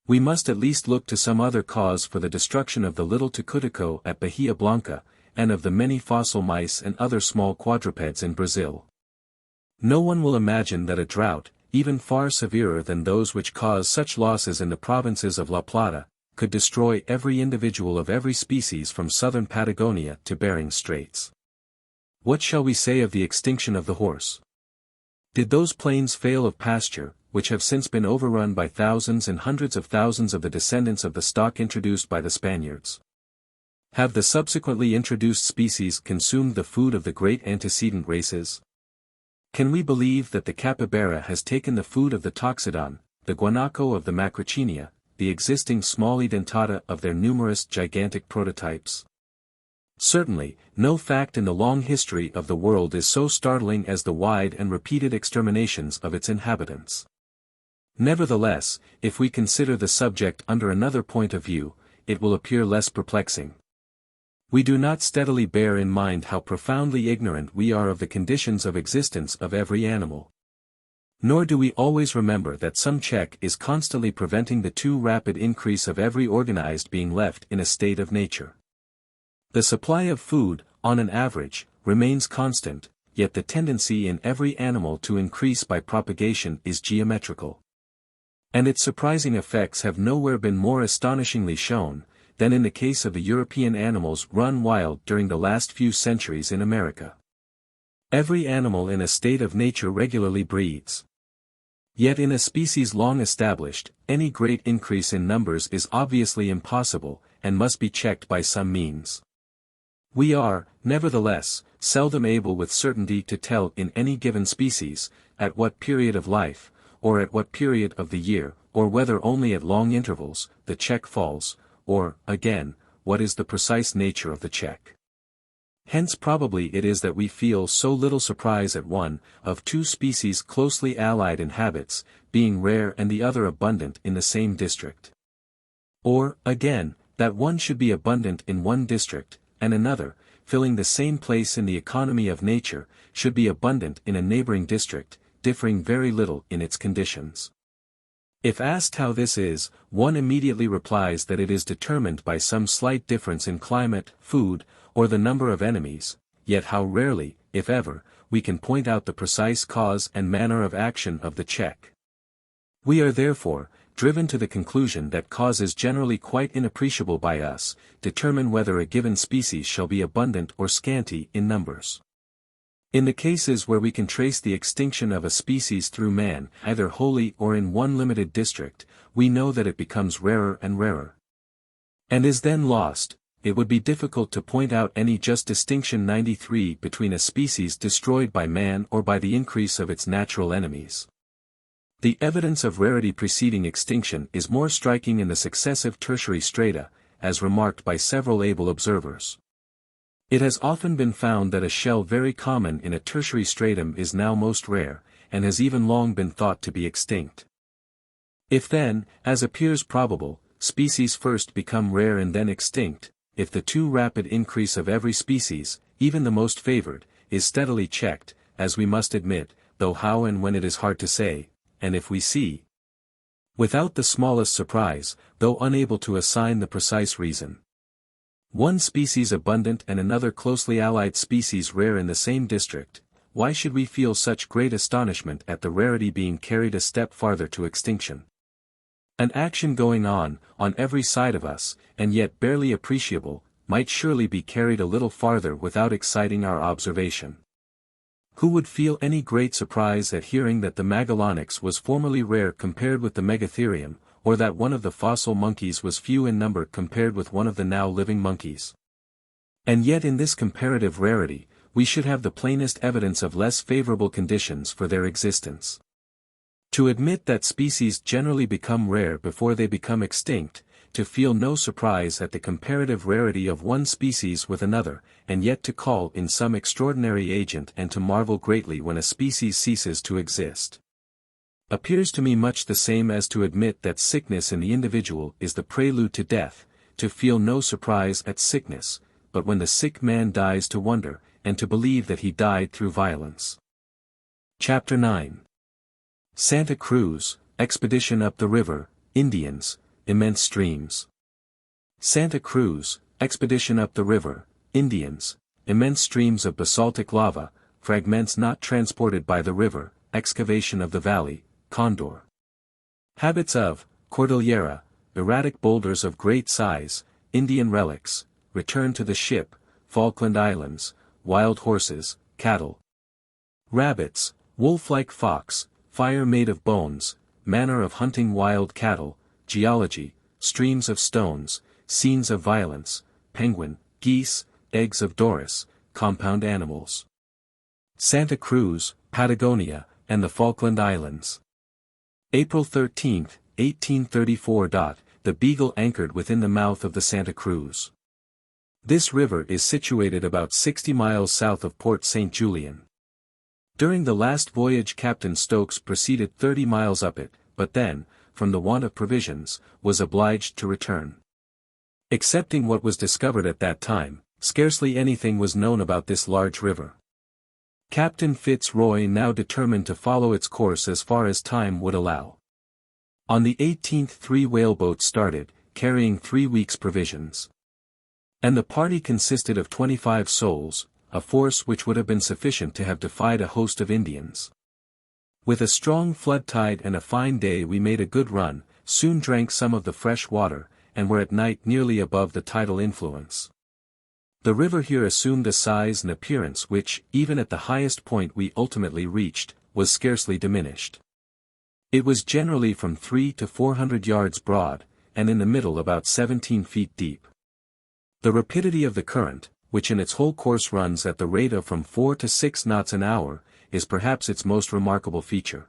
We must at least look to some other cause for the destruction of the little Tucutico at Bahia Blanca, and of the many fossil mice and other small quadrupeds in Brazil. No one will imagine that a drought, even far severer than those which cause such losses in the provinces of La Plata, could destroy every individual of every species from southern Patagonia to Bering Straits. What shall we say of the extinction of the horse? Did those plains fail of pasture, which have since been overrun by thousands and hundreds of thousands of the descendants of the stock introduced by the Spaniards? Have the subsequently introduced species consumed the food of the great antecedent races? Can we believe that the capybara has taken the food of the toxodon, the guanaco of the Macrauchenia, the existing small edentata of their numerous gigantic prototypes? Certainly, no fact in the long history of the world is so startling as the wide and repeated exterminations of its inhabitants. Nevertheless, if we consider the subject under another point of view, it will appear less perplexing. We do not steadily bear in mind how profoundly ignorant we are of the conditions of existence of every animal. Nor do we always remember that some check is constantly preventing the too rapid increase of every organized being left in a state of nature. The supply of food, on an average, remains constant, yet the tendency in every animal to increase by propagation is geometrical. And its surprising effects have nowhere been more astonishingly shown, than in the case of the European animals run wild during the last few centuries in America. Every animal in a state of nature regularly breeds. Yet in a species long established, any great increase in numbers is obviously impossible, and must be checked by some means. We are, nevertheless, seldom able with certainty to tell in any given species, at what period of life, or at what period of the year, or whether only at long intervals, the check falls, or, again, what is the precise nature of the check. Hence probably it is that we feel so little surprise at one, of two species closely allied in habits, being rare and the other abundant in the same district. Or, again, that one should be abundant in one district, and another, filling the same place in the economy of nature, should be abundant in a neighboring district, differing very little in its conditions. If asked how this is, one immediately replies that it is determined by some slight difference in climate, food, or the number of enemies, yet how rarely, if ever, we can point out the precise cause and manner of action of the check. We are therefore, driven to the conclusion that causes generally quite inappreciable by us, determine whether a given species shall be abundant or scanty in numbers. In the cases where we can trace the extinction of a species through man, either wholly or in one limited district, we know that it becomes rarer and rarer, and is then lost. It would be difficult to point out any just distinction 93 between a species destroyed by man or by the increase of its natural enemies. The evidence of rarity preceding extinction is more striking in the successive tertiary strata, as remarked by several able observers. It has often been found that a shell very common in a tertiary stratum is now most rare, and has even long been thought to be extinct. If then, as appears probable, species first become rare and then extinct, if the too rapid increase of every species, even the most favored, is steadily checked, as we must admit, though how and when it is hard to say, and if we see, without the smallest surprise, though unable to assign the precise reason, one species abundant and another closely allied species rare in the same district, why should we feel such great astonishment at the rarity being carried a step farther to extinction? An action going on every side of us, and yet barely appreciable, might surely be carried a little farther without exciting our observation. Who would feel any great surprise at hearing that the Magellanics was formerly rare compared with the Megatherium, or that one of the fossil monkeys was few in number compared with one of the now living monkeys? And yet in this comparative rarity, we should have the plainest evidence of less favorable conditions for their existence. To admit that species generally become rare before they become extinct, to feel no surprise at the comparative rarity of one species with another, and yet to call in some extraordinary agent and to marvel greatly when a species ceases to exist, appears to me much the same as to admit that sickness in the individual is the prelude to death, to feel no surprise at sickness, but when the sick man dies to wonder, and to believe that he died through violence. Chapter 9. Santa Cruz, Expedition up the River, Indians, Immense Streams. Santa Cruz, Expedition up the River, Indians, Immense Streams of basaltic lava, fragments not transported by the river, excavation of the valley, Condor. Habits of, Cordillera, erratic boulders of great size, Indian relics, return to the ship, Falkland Islands, wild horses, cattle. Rabbits, wolf-like fox, fire made of bones, manner of hunting wild cattle, geology, streams of stones, scenes of violence, penguin, geese, eggs of Doris, compound animals. Santa Cruz, Patagonia, and the Falkland Islands. April 13, 1834. The Beagle anchored within the mouth of the Santa Cruz. This river is situated about 60 miles south of Port St. Julian. During the last voyage Captain Stokes proceeded 30 miles up it, but then, from the want of provisions, was obliged to return. Excepting what was discovered at that time, scarcely anything was known about this large river. Captain FitzRoy now determined to follow its course as far as time would allow. On the 18th 3 whaleboats started, carrying 3 weeks' provisions. And the party consisted of 25 souls, a force which would have been sufficient to have defied a host of Indians. With a strong flood tide and a fine day we made a good run, soon drank some of the fresh water, and were at night nearly above the tidal influence. The river here assumed a size and appearance which, even at the highest point we ultimately reached, was scarcely diminished. It was generally from 300 to 400 yards broad, and in the middle about 17 feet deep. The rapidity of the current, which in its whole course runs at the rate of from 4 to 6 knots an hour, is perhaps its most remarkable feature.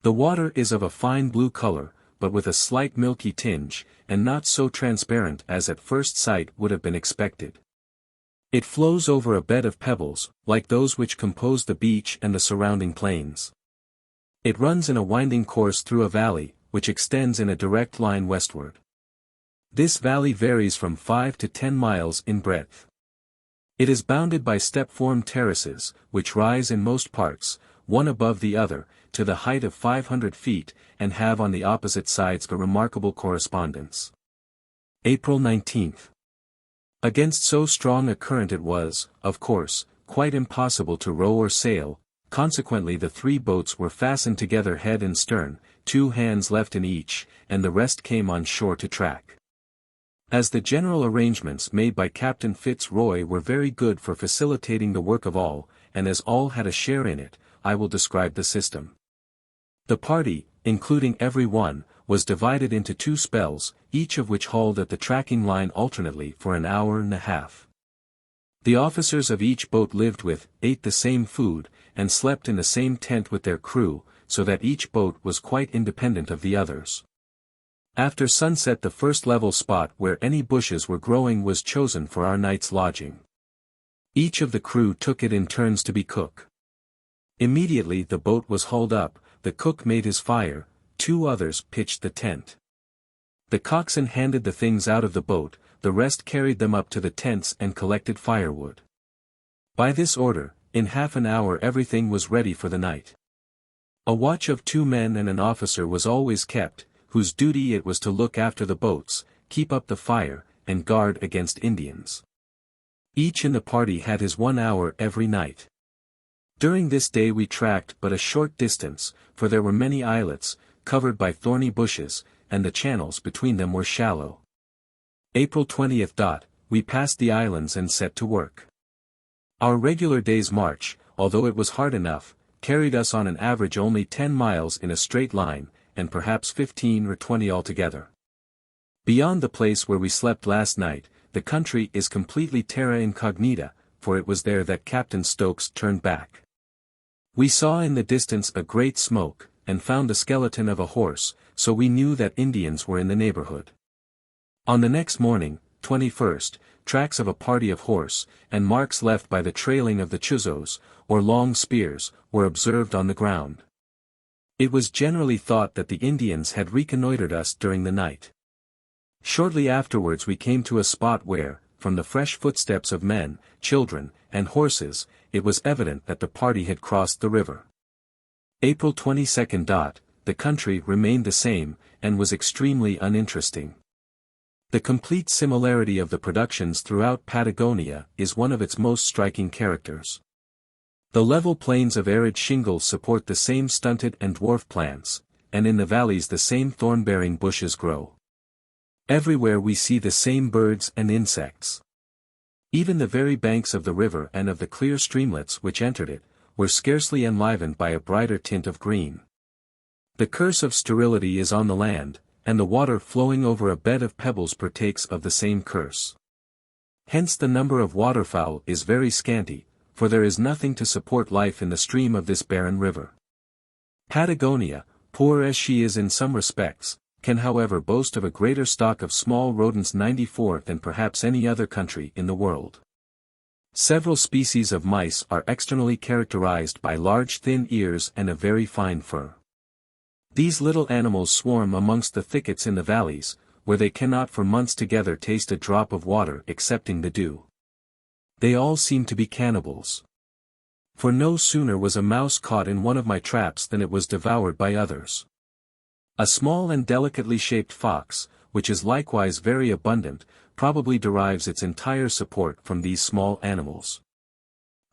The water is of a fine blue color, but with a slight milky tinge, and not so transparent as at first sight would have been expected. It flows over a bed of pebbles, like those which compose the beach and the surrounding plains. It runs in a winding course through a valley, which extends in a direct line westward. This valley varies from 5 to 10 miles in breadth. It is bounded by step-formed terraces, which rise in most parts, one above the other, to the height of 500 feet, and have on the opposite sides a remarkable correspondence. April 19. Against so strong a current it was, of course, quite impossible to row or sail, consequently the 3 boats were fastened together head and stern, 2 hands left in each, and the rest came on shore to track. As the general arrangements made by Captain FitzRoy were very good for facilitating the work of all, and as all had a share in it, I will describe the system. The party, including every one, was divided into 2 spells, each of which hauled at the tracking line alternately for an hour and a half. The officers of each boat lived with, ate the same food, and slept in the same tent with their crew, so that each boat was quite independent of the others. After sunset the first level spot where any bushes were growing was chosen for our night's lodging. Each of the crew took it in turns to be cook. Immediately the boat was hauled up, the cook made his fire, 2 others pitched the tent. The coxswain handed the things out of the boat, the rest carried them up to the tents and collected firewood. By this order, in half an hour everything was ready for the night. A watch of 2 men and an officer was always kept, whose duty it was to look after the boats, keep up the fire, and guard against Indians. Each in the party had his 1 hour every night. During this day we tracked but a short distance, for there were many islets, covered by thorny bushes, and the channels between them were shallow. April 20th. We passed the islands and set to work. Our regular day's march, although it was hard enough, carried us on an average only 10 miles in a straight line, and perhaps 15 or 20 altogether. Beyond the place where we slept last night, the country is completely terra incognita, for it was there that Captain Stokes turned back. We saw in the distance a great smoke, and found the skeleton of a horse, so we knew that Indians were in the neighborhood. On the next morning, 21st, tracks of a party of horse, and marks left by the trailing of the chuzos, or long spears, were observed on the ground. It was generally thought that the Indians had reconnoitered us during the night. Shortly afterwards we came to a spot where, from the fresh footsteps of men, children, and horses, it was evident that the party had crossed the river. April 22nd. The country remained the same, and was extremely uninteresting. The complete similarity of the productions throughout Patagonia is one of its most striking characters. The level plains of arid shingle support the same stunted and dwarf plants, and in the valleys the same thorn-bearing bushes grow. Everywhere we see the same birds and insects. Even the very banks of the river and of the clear streamlets which entered it, were scarcely enlivened by a brighter tint of green. The curse of sterility is on the land, and the water flowing over a bed of pebbles partakes of the same curse. Hence the number of waterfowl is very scanty, for there is nothing to support life in the stream of this barren river. Patagonia, poor as she is in some respects, can however boast of a greater stock of small rodents 94 than perhaps any other country in the world. Several species of mice are externally characterized by large thin ears and a very fine fur. These little animals swarm amongst the thickets in the valleys, where they cannot for months together taste a drop of water excepting the dew. They all seem to be cannibals. For no sooner was a mouse caught in one of my traps than it was devoured by others. A small and delicately shaped fox, which is likewise very abundant, probably derives its entire support from these small animals.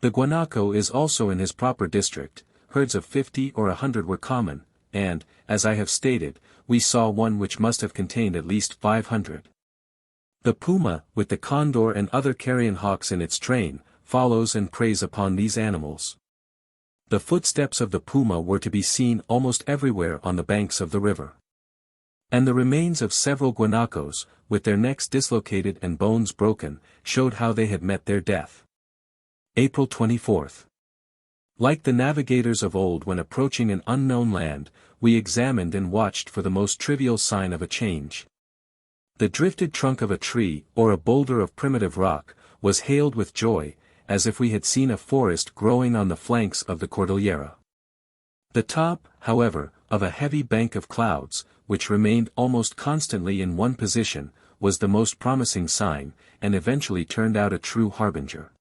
The guanaco is also in his proper district, herds of 50 or 100 were common, and, as I have stated, we saw one which must have contained at least 500. The puma, with the condor and other carrion hawks in its train, follows and preys upon these animals. The footsteps of the puma were to be seen almost everywhere on the banks of the river. And the remains of several guanacos, with their necks dislocated and bones broken, showed how they had met their death. April 24th. Like the navigators of old when approaching an unknown land, we examined and watched for the most trivial sign of a change. The drifted trunk of a tree, or a boulder of primitive rock, was hailed with joy, as if we had seen a forest growing on the flanks of the Cordillera. The top, however, of a heavy bank of clouds, which remained almost constantly in one position, was the most promising sign, and eventually turned out a true harbinger.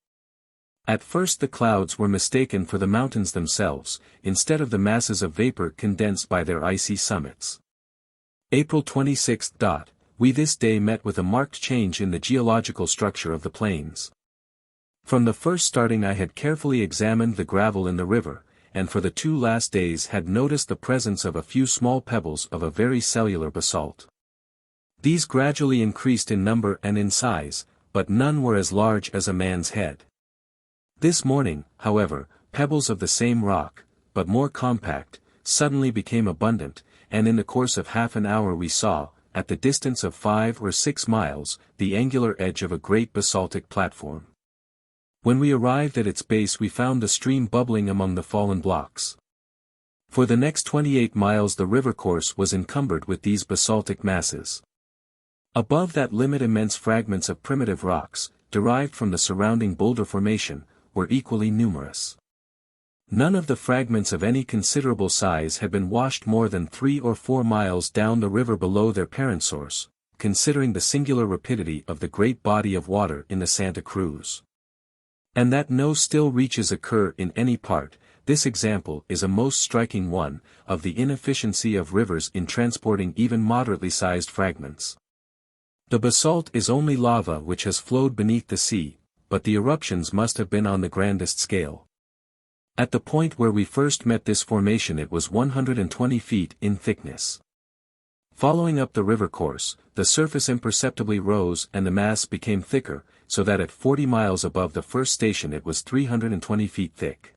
At first the clouds were mistaken for the mountains themselves, instead of the masses of vapor condensed by their icy summits. April 26th. We this day met with a marked change in the geological structure of the plains. From the first starting I had carefully examined the gravel in the river, and for the 2 last days had noticed the presence of a few small pebbles of a very cellular basalt. These gradually increased in number and in size, but none were as large as a man's head. This morning, however, pebbles of the same rock, but more compact, suddenly became abundant, and in the course of half an hour we saw, at the distance of 5 or 6 miles, the angular edge of a great basaltic platform. When we arrived at its base we found the stream bubbling among the fallen blocks. For the next 28 miles the river course was encumbered with these basaltic masses. Above that limit immense fragments of primitive rocks, derived from the surrounding boulder formation, were equally numerous. None of the fragments of any considerable size had been washed more than 3 or 4 miles down the river below their parent source, considering the singular rapidity of the great body of water in the Santa Cruz. And that no still reaches occur in any part. This example is a most striking one, of the inefficiency of rivers in transporting even moderately sized fragments. The basalt is only lava which has flowed beneath the sea, but the eruptions must have been on the grandest scale. At the point where we first met this formation it was 120 feet in thickness. Following up the river course, the surface imperceptibly rose and the mass became thicker, so that at 40 miles above the first station it was 320 feet thick.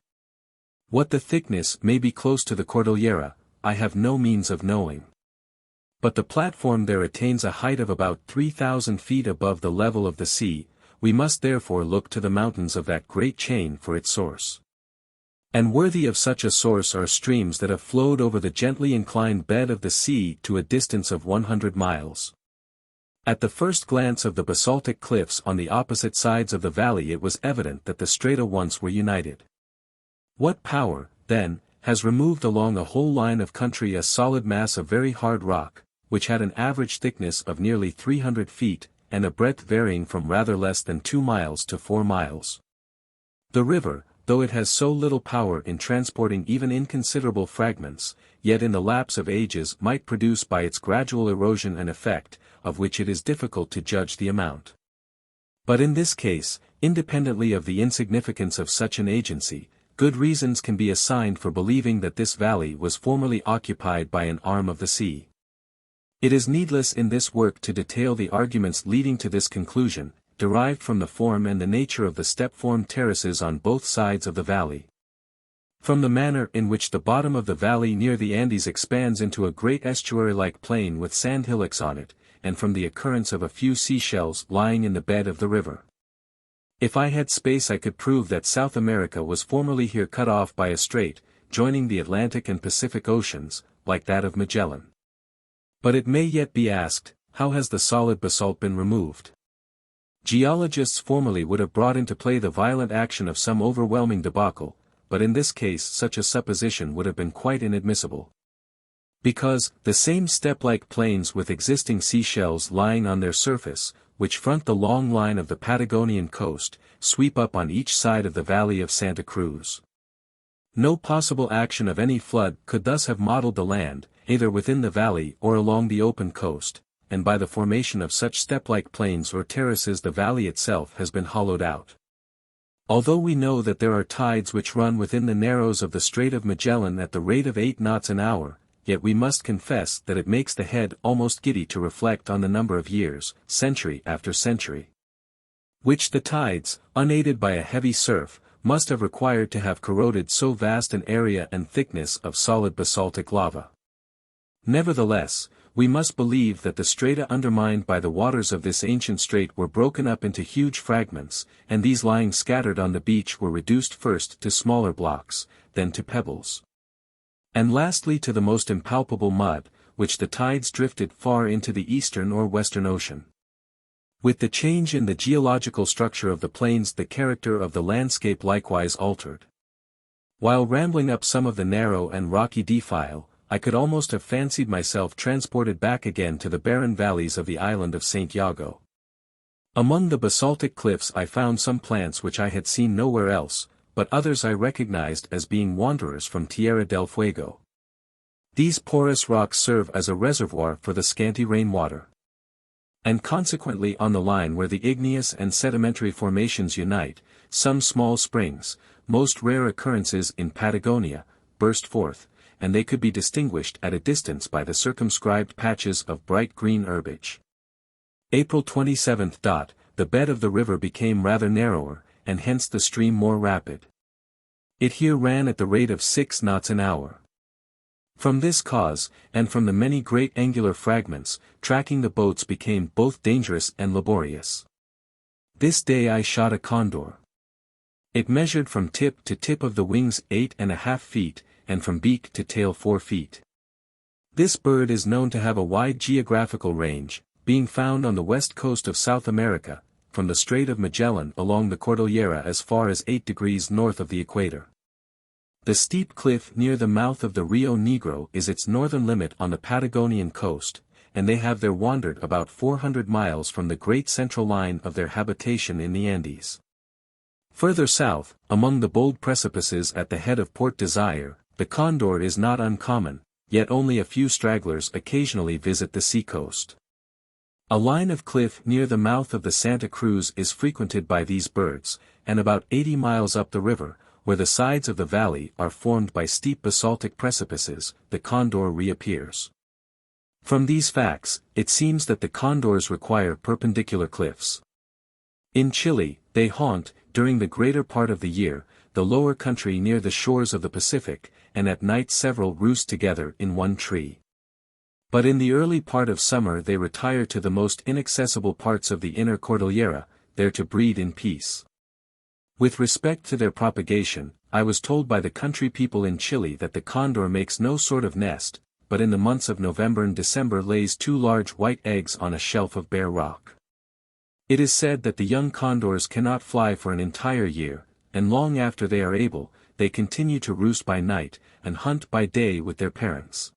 What the thickness may be close to the Cordillera, I have no means of knowing. But the platform there attains a height of about 3,000 feet above the level of the sea. We must therefore look to the mountains of that great chain for its source. And worthy of such a source are streams that have flowed over the gently inclined bed of the sea to a distance of 100 miles. At the first glance of the basaltic cliffs on the opposite sides of the valley it was evident that the strata once were united. What power, then, has removed along a whole line of country a solid mass of very hard rock, which had an average thickness of nearly 300 feet, and a breadth varying from rather less than 2 miles to 4 miles? The river, though it has so little power in transporting even inconsiderable fragments, yet in the lapse of ages might produce by its gradual erosion an effect, of which it is difficult to judge the amount. But in this case, independently of the insignificance of such an agency, good reasons can be assigned for believing that this valley was formerly occupied by an arm of the sea. It is needless in this work to detail the arguments leading to this conclusion, derived from the form and the nature of the step-formed terraces on both sides of the valley. From the manner in which the bottom of the valley near the Andes expands into a great estuary-like plain with sand hillocks on it, and from the occurrence of a few seashells lying in the bed of the river. If I had space I could prove that South America was formerly here cut off by a strait, joining the Atlantic and Pacific Oceans, like that of Magellan. But it may yet be asked, how has the solid basalt been removed? Geologists formerly would have brought into play the violent action of some overwhelming debacle, but in this case such a supposition would have been quite inadmissible. Because, the same step-like plains with existing seashells lying on their surface, which front the long line of the Patagonian coast, sweep up on each side of the valley of Santa Cruz. No possible action of any flood could thus have modeled the land, either within the valley or along the open coast, and by the formation of such step-like plains or terraces the valley itself has been hollowed out. Although we know that there are tides which run within the narrows of the Strait of Magellan at the rate of 8 knots an hour, yet we must confess that it makes the head almost giddy to reflect on the number of years, century after century, which the tides, unaided by a heavy surf, must have required to have corroded so vast an area and thickness of solid basaltic lava. Nevertheless, we must believe that the strata undermined by the waters of this ancient strait were broken up into huge fragments, and these lying scattered on the beach were reduced first to smaller blocks, then to pebbles, and lastly to the most impalpable mud, which the tides drifted far into the eastern or western ocean. With the change in the geological structure of the plains the character of the landscape likewise altered. While rambling up some of the narrow and rocky defile, I could almost have fancied myself transported back again to the barren valleys of the island of St. Iago. Among the basaltic cliffs I found some plants which I had seen nowhere else, but others I recognized as being wanderers from Tierra del Fuego. These porous rocks serve as a reservoir for the scanty rainwater. And consequently on the line where the igneous and sedimentary formations unite, some small springs, most rare occurrences in Patagonia, burst forth, and they could be distinguished at a distance by the circumscribed patches of bright green herbage. April 27. The bed of the river became rather narrower, and hence the stream more rapid. It here ran at the rate of 6 knots an hour. From this cause, and from the many great angular fragments, tracking the boats became both dangerous and laborious. This day I shot a condor. It measured from tip to tip of the wings 8.5 feet, and from beak to tail 4 feet. This bird is known to have a wide geographical range, being found on the west coast of South America, from the Strait of Magellan along the Cordillera as far as 8 degrees north of the equator. The steep cliff near the mouth of the Rio Negro is its northern limit on the Patagonian coast, and they have there wandered about 400 miles from the great central line of their habitation in the Andes. Further south, among the bold precipices at the head of Port Desire, the condor is not uncommon, yet only a few stragglers occasionally visit the seacoast. A line of cliff near the mouth of the Santa Cruz is frequented by these birds, and about 80 miles up the river, where the sides of the valley are formed by steep basaltic precipices, the condor reappears. From these facts, it seems that the condors require perpendicular cliffs. In Chile, they haunt, during the greater part of the year, the lower country near the shores of the Pacific, and at night several roost together in one tree. But in the early part of summer they retire to the most inaccessible parts of the inner Cordillera, there to breed in peace. With respect to their propagation, I was told by the country people in Chile that the condor makes no sort of nest, but in the months of November and December lays 2 large white eggs on a shelf of bare rock. It is said that the young condors cannot fly for an entire year, and long after they are able, they continue to roost by night, and hunt by day with their parents.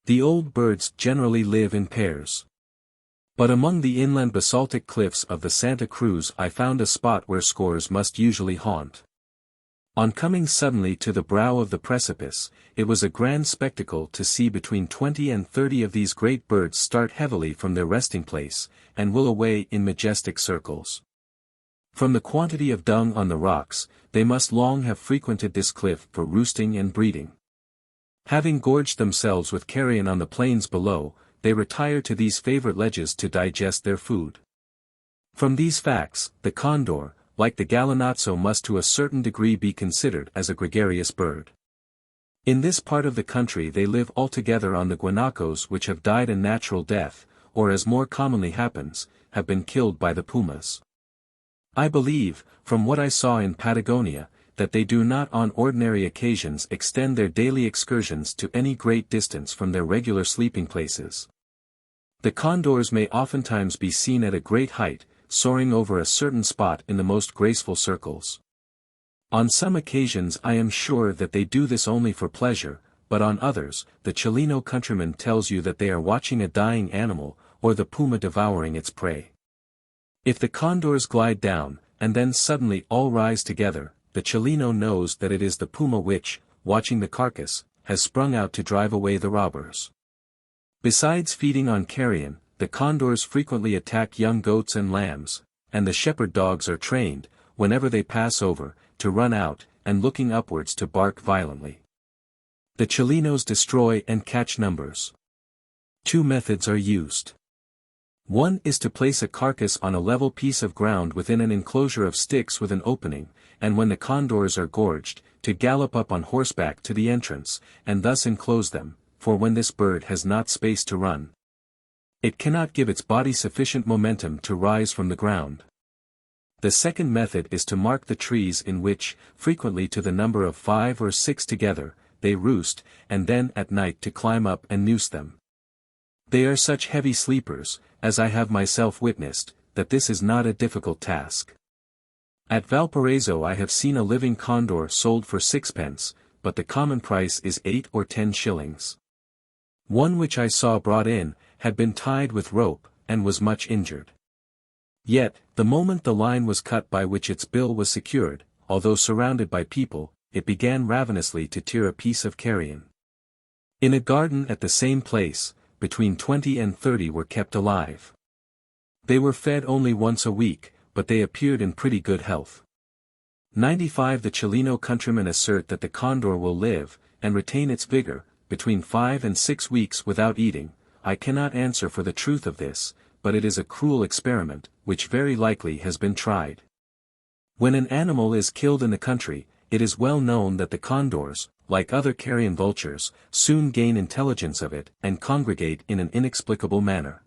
The old birds generally live in pairs. But among the inland basaltic cliffs of the Santa Cruz I found a spot where scores must usually haunt. On coming suddenly to the brow of the precipice, it was a grand spectacle to see between 20 and 30 of these great birds start heavily from their resting place, and wheel away in majestic circles. From the quantity of dung on the rocks, they must long have frequented this cliff for roosting and breeding. Having gorged themselves with carrion on the plains below, they retire to these favorite ledges to digest their food. From these facts, the condor, like the gallinazo, must to a certain degree be considered as a gregarious bird. In this part of the country they live altogether on the guanacos which have died a natural death, or as more commonly happens, have been killed by the pumas. I believe, from what I saw in Patagonia, that they do not on ordinary occasions extend their daily excursions to any great distance from their regular sleeping places. The condors may oftentimes be seen at a great height, soaring over a certain spot in the most graceful circles. On some occasions I am sure that they do this only for pleasure, but on others, the Chileno countryman tells you that they are watching a dying animal, or the puma devouring its prey. If the condors glide down, and then suddenly all rise together, the Chileno knows that it is the puma which, watching the carcass, has sprung out to drive away the robbers. Besides feeding on carrion, the condors frequently attack young goats and lambs, and the shepherd dogs are trained, whenever they pass over, to run out, and looking upwards to bark violently. The Chilenos destroy and catch numbers. 2 methods are used. One is to place a carcass on a level piece of ground within an enclosure of sticks with an opening, and when the condors are gorged, to gallop up on horseback to the entrance, and thus enclose them, for when this bird has not space to run, it cannot give its body sufficient momentum to rise from the ground. The second method is to mark the trees in which, frequently to the number of 5 or 6 together, they roost, and then at night to climb up and noose them. They are such heavy sleepers, as I have myself witnessed, that this is not a difficult task. At Valparaiso I have seen a living condor sold for 6 pence, but the common price is 8 or 10 shillings. One which I saw brought in, had been tied with rope, and was much injured. Yet, the moment the line was cut by which its bill was secured, although surrounded by people, it began ravenously to tear a piece of carrion. In a garden at the same place, between 20 and 30 were kept alive. They were fed only once a week, but they appeared in pretty good health. 95 The Chileno countrymen assert that the condor will live, and retain its vigor, between 5 and 6 weeks without eating. I cannot answer for the truth of this, but it is a cruel experiment, which very likely has been tried. When an animal is killed in the country, it is well known that the condors, like other carrion vultures, soon gain intelligence of it, and congregate in an inexplicable manner.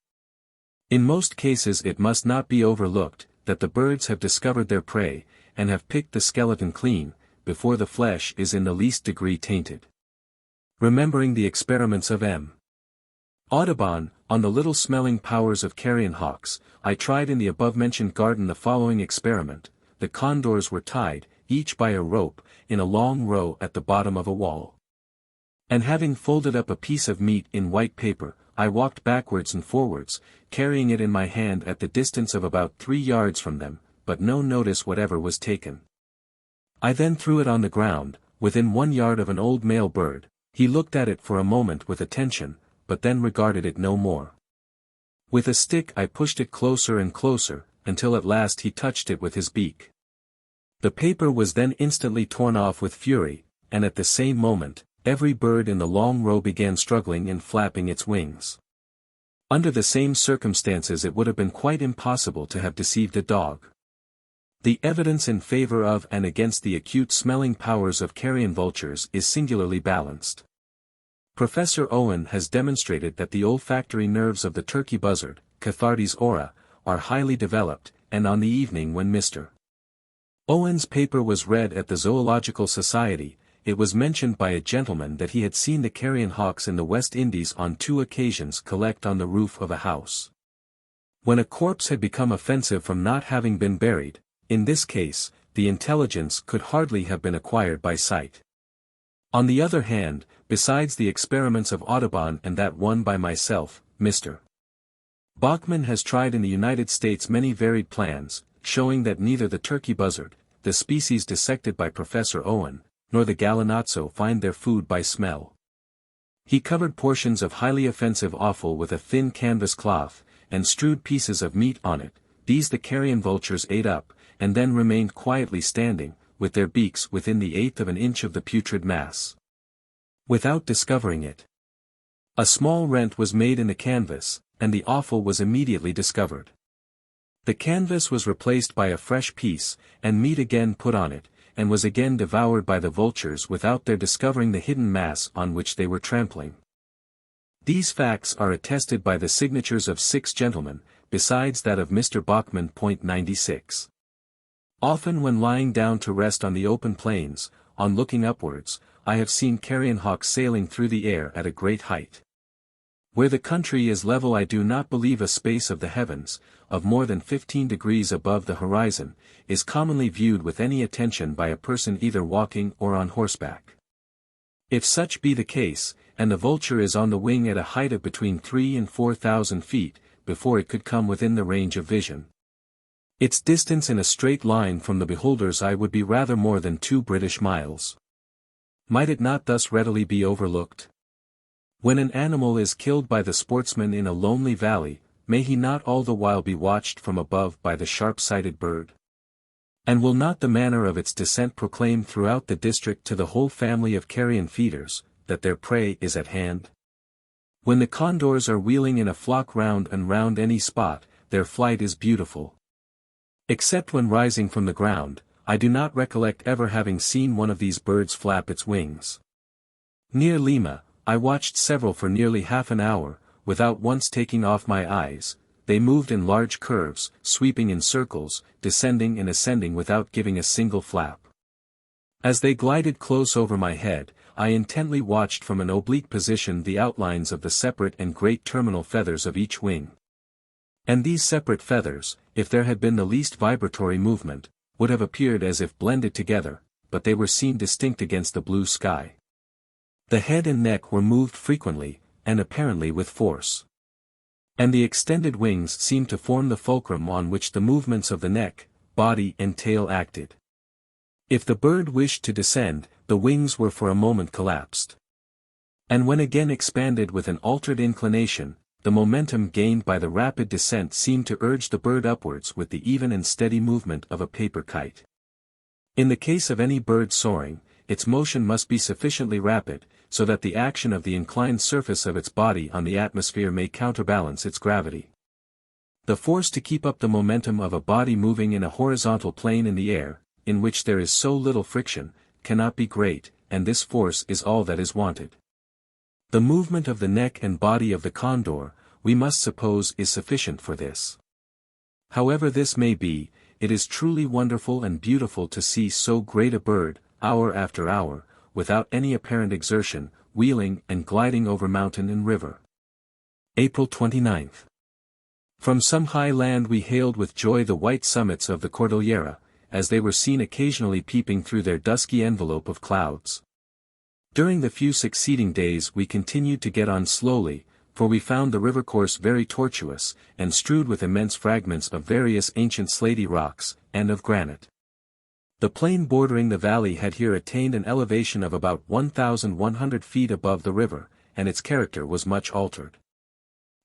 In most cases it must not be overlooked, that the birds have discovered their prey, and have picked the skeleton clean, before the flesh is in the least degree tainted. Remembering the experiments of M. Audubon, on the little smelling powers of carrion hawks, I tried in the above-mentioned garden the following experiment. The condors were tied, each by a rope, in a long row at the bottom of a wall. And having folded up a piece of meat in white paper, I walked backwards and forwards, carrying it in my hand at the distance of about 3 yards from them, but no notice whatever was taken. I then threw it on the ground, within 1 yard of an old male bird. He looked at it for a moment with attention, but then regarded it no more. With a stick I pushed it closer and closer, until at last he touched it with his beak. The paper was then instantly torn off with fury, and at the same moment, every bird in the long row began struggling and flapping its wings. Under the same circumstances it would have been quite impossible to have deceived a dog. The evidence in favor of and against the acute smelling powers of carrion vultures is singularly balanced. Professor Owen has demonstrated that the olfactory nerves of the turkey buzzard, Cathartes aura, are highly developed, and on the evening when Mr. Owen's paper was read at the Zoological Society, it was mentioned by a gentleman that he had seen the carrion hawks in the West Indies on 2 occasions collect on the roof of a house. When a corpse had become offensive from not having been buried, in this case, the intelligence could hardly have been acquired by sight. On the other hand, besides the experiments of Audubon and that one by myself, Mr. Bachman has tried in the United States many varied plans, showing that neither the turkey buzzard, the species dissected by Professor Owen, nor the gallinazo find their food by smell. He covered portions of highly offensive offal with a thin canvas cloth, and strewed pieces of meat on it. These the carrion vultures ate up, and then remained quietly standing, with their beaks within the 1/8 of an inch of the putrid mass. Without discovering it, a small rent was made in the canvas, and the offal was immediately discovered. The canvas was replaced by a fresh piece, and meat again put on it, and was again devoured by the vultures without their discovering the hidden mass on which they were trampling. These facts are attested by the signatures of 6 gentlemen, besides that of Mr. Bachman. 96. Often when lying down to rest on the open plains, on looking upwards, I have seen carrion hawks sailing through the air at a great height. Where the country is level I do not believe a space of the heavens, of more than 15 degrees above the horizon, is commonly viewed with any attention by a person either walking or on horseback. If such be the case, and the vulture is on the wing at a height of between 3,000 and 4,000 feet, before it could come within the range of vision, its distance in a straight line from the beholder's eye would be rather more than 2 British miles. Might it not thus readily be overlooked? When an animal is killed by the sportsman in a lonely valley, may he not all the while be watched from above by the sharp-sighted bird? And will not the manner of its descent proclaim throughout the district to the whole family of carrion feeders, that their prey is at hand? When the condors are wheeling in a flock round and round any spot, their flight is beautiful. Except when rising from the ground, I do not recollect ever having seen one of these birds flap its wings. Near Lima, I watched several for nearly half an hour, without once taking off my eyes. They moved in large curves, sweeping in circles, descending and ascending without giving a single flap. As they glided close over my head, I intently watched from an oblique position the outlines of the separate and great terminal feathers of each wing. And these separate feathers, if there had been the least vibratory movement, would have appeared as if blended together, but they were seen distinct against the blue sky. The head and neck were moved frequently, and apparently with force. And the extended wings seemed to form the fulcrum on which the movements of the neck, body and tail acted. If the bird wished to descend, the wings were for a moment collapsed. And when again expanded with an altered inclination, the momentum gained by the rapid descent seemed to urge the bird upwards with the even and steady movement of a paper kite. In the case of any bird soaring, its motion must be sufficiently rapid, so that the action of the inclined surface of its body on the atmosphere may counterbalance its gravity. The force to keep up the momentum of a body moving in a horizontal plane in the air, in which there is so little friction, cannot be great, and this force is all that is wanted. The movement of the neck and body of the condor, we must suppose, is sufficient for this. However this may be, it is truly wonderful and beautiful to see so great a bird, hour after hour, without any apparent exertion, wheeling and gliding over mountain and river. April 29. From some high land we hailed with joy the white summits of the Cordillera, as they were seen occasionally peeping through their dusky envelope of clouds. During the few succeeding days we continued to get on slowly, for we found the river course very tortuous, and strewed with immense fragments of various ancient slaty rocks, and of granite. The plain bordering the valley had here attained an elevation of about 1,100 feet above the river, and its character was much altered.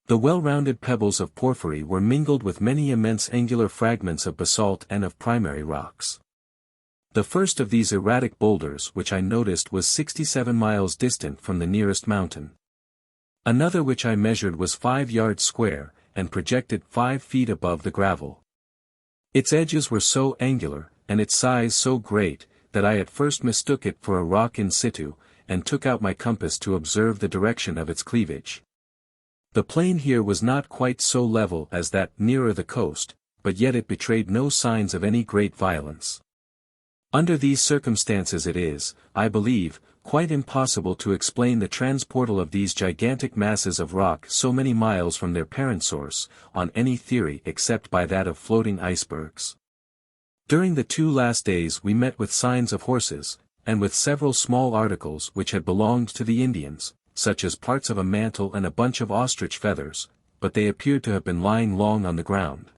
The well-rounded pebbles of porphyry were mingled with many immense angular fragments of basalt and of primary rocks. The first of these erratic boulders which I noticed was 67 miles distant from the nearest mountain. Another which I measured was 5 yards square, and projected 5 feet above the gravel. Its edges were so angular, and its size so great, that I at first mistook it for a rock in situ, and took out my compass to observe the direction of its cleavage. The plain here was not quite so level as that nearer the coast, but yet it betrayed no signs of any great violence. Under these circumstances it is, I believe, quite impossible to explain the transportal of these gigantic masses of rock so many miles from their parent source, on any theory except by that of floating icebergs. During the 2 last days we met with signs of horses, and with several small articles which had belonged to the Indians, such as parts of a mantle and a bunch of ostrich feathers, but they appeared to have been lying long on the ground.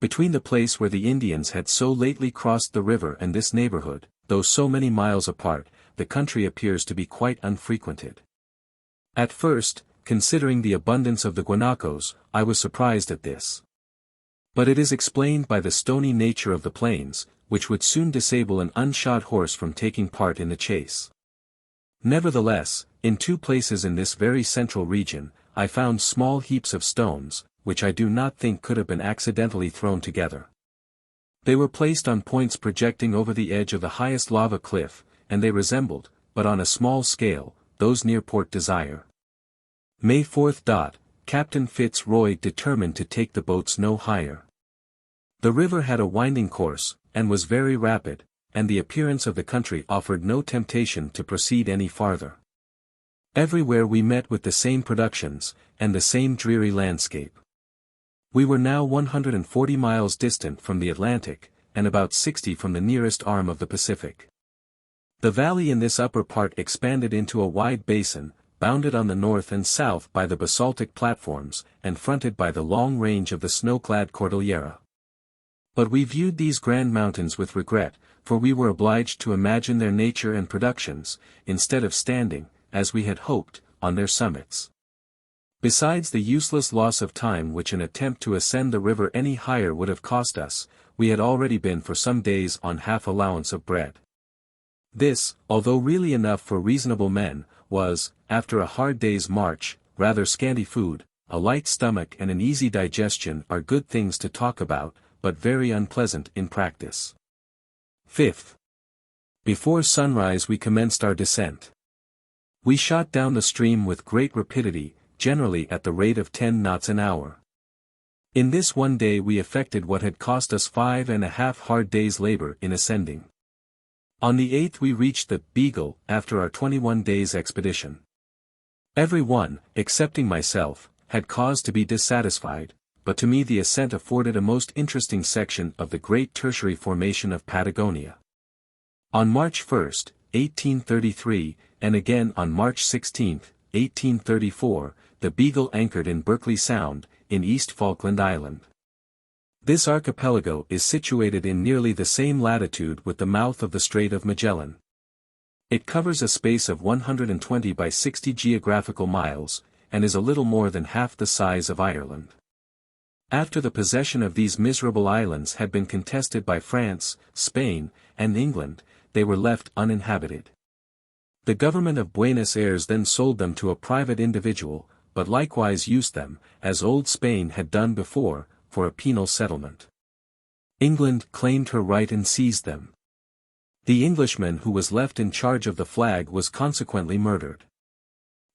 Between the place where the Indians had so lately crossed the river and this neighborhood, though so many miles apart, the country appears to be quite unfrequented. At first, considering the abundance of the guanacos, I was surprised at this. But it is explained by the stony nature of the plains, which would soon disable an unshod horse from taking part in the chase. Nevertheless, in 2 places in this very central region, I found small heaps of stones, which I do not think could have been accidentally thrown together. They were placed on points projecting over the edge of the highest lava cliff, and they resembled, but on a small scale, those near Port Desire. May 4th. Captain FitzRoy determined to take the boats no higher. The river had a winding course, and was very rapid, and the appearance of the country offered no temptation to proceed any farther. Everywhere we met with the same productions, and the same dreary landscape. We were now 140 miles distant from the Atlantic, and about 60 from the nearest arm of the Pacific. The valley in this upper part expanded into a wide basin, bounded on the north and south by the basaltic platforms, and fronted by the long range of the snow-clad Cordillera. But we viewed these grand mountains with regret, for we were obliged to imagine their nature and productions, instead of standing, as we had hoped, on their summits. Besides the useless loss of time which an attempt to ascend the river any higher would have cost us, we had already been for some days on half allowance of bread. This, although really enough for reasonable men, was, after a hard day's march, rather scanty food. A light stomach and an easy digestion are good things to talk about, but very unpleasant in practice. 5th. Before sunrise we commenced our descent. We shot down the stream with great rapidity, generally at the rate of 10 knots an hour. In this one day we effected what had cost us 5.5 hard days' labor in ascending. On the 8th we reached the Beagle after our 21 days' expedition. Every one, excepting myself, had cause to be dissatisfied, but to me the ascent afforded a most interesting section of the great tertiary formation of Patagonia. On March 1, 1833, and again on March 16, 1834, the Beagle anchored in Berkeley Sound, in East Falkland Island. This archipelago is situated in nearly the same latitude with the mouth of the Strait of Magellan. It covers a space of 120 by 60 geographical miles, and is a little more than half the size of Ireland. After the possession of these miserable islands had been contested by France, Spain, and England, they were left uninhabited. The government of Buenos Ayres then sold them to a private individual, but likewise used them, as old Spain had done before, for a penal settlement. England claimed her right and seized them. The Englishman who was left in charge of the flag was consequently murdered.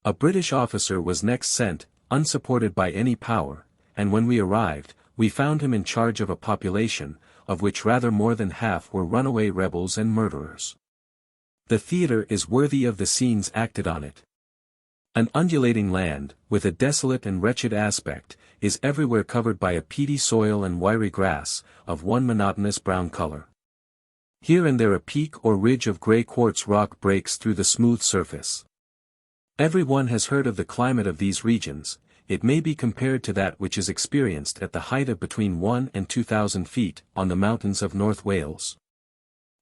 A British officer was next sent, unsupported by any power, and when we arrived, we found him in charge of a population, of which rather more than half were runaway rebels and murderers. The theatre is worthy of the scenes acted on it. An undulating land, with a desolate and wretched aspect, is everywhere covered by a peaty soil and wiry grass, of one monotonous brown color. Here and there a peak or ridge of grey quartz rock breaks through the smooth surface. Every one has heard of the climate of these regions. It may be compared to that which is experienced at the height of between 1 and 2,000 feet, on the mountains of North Wales.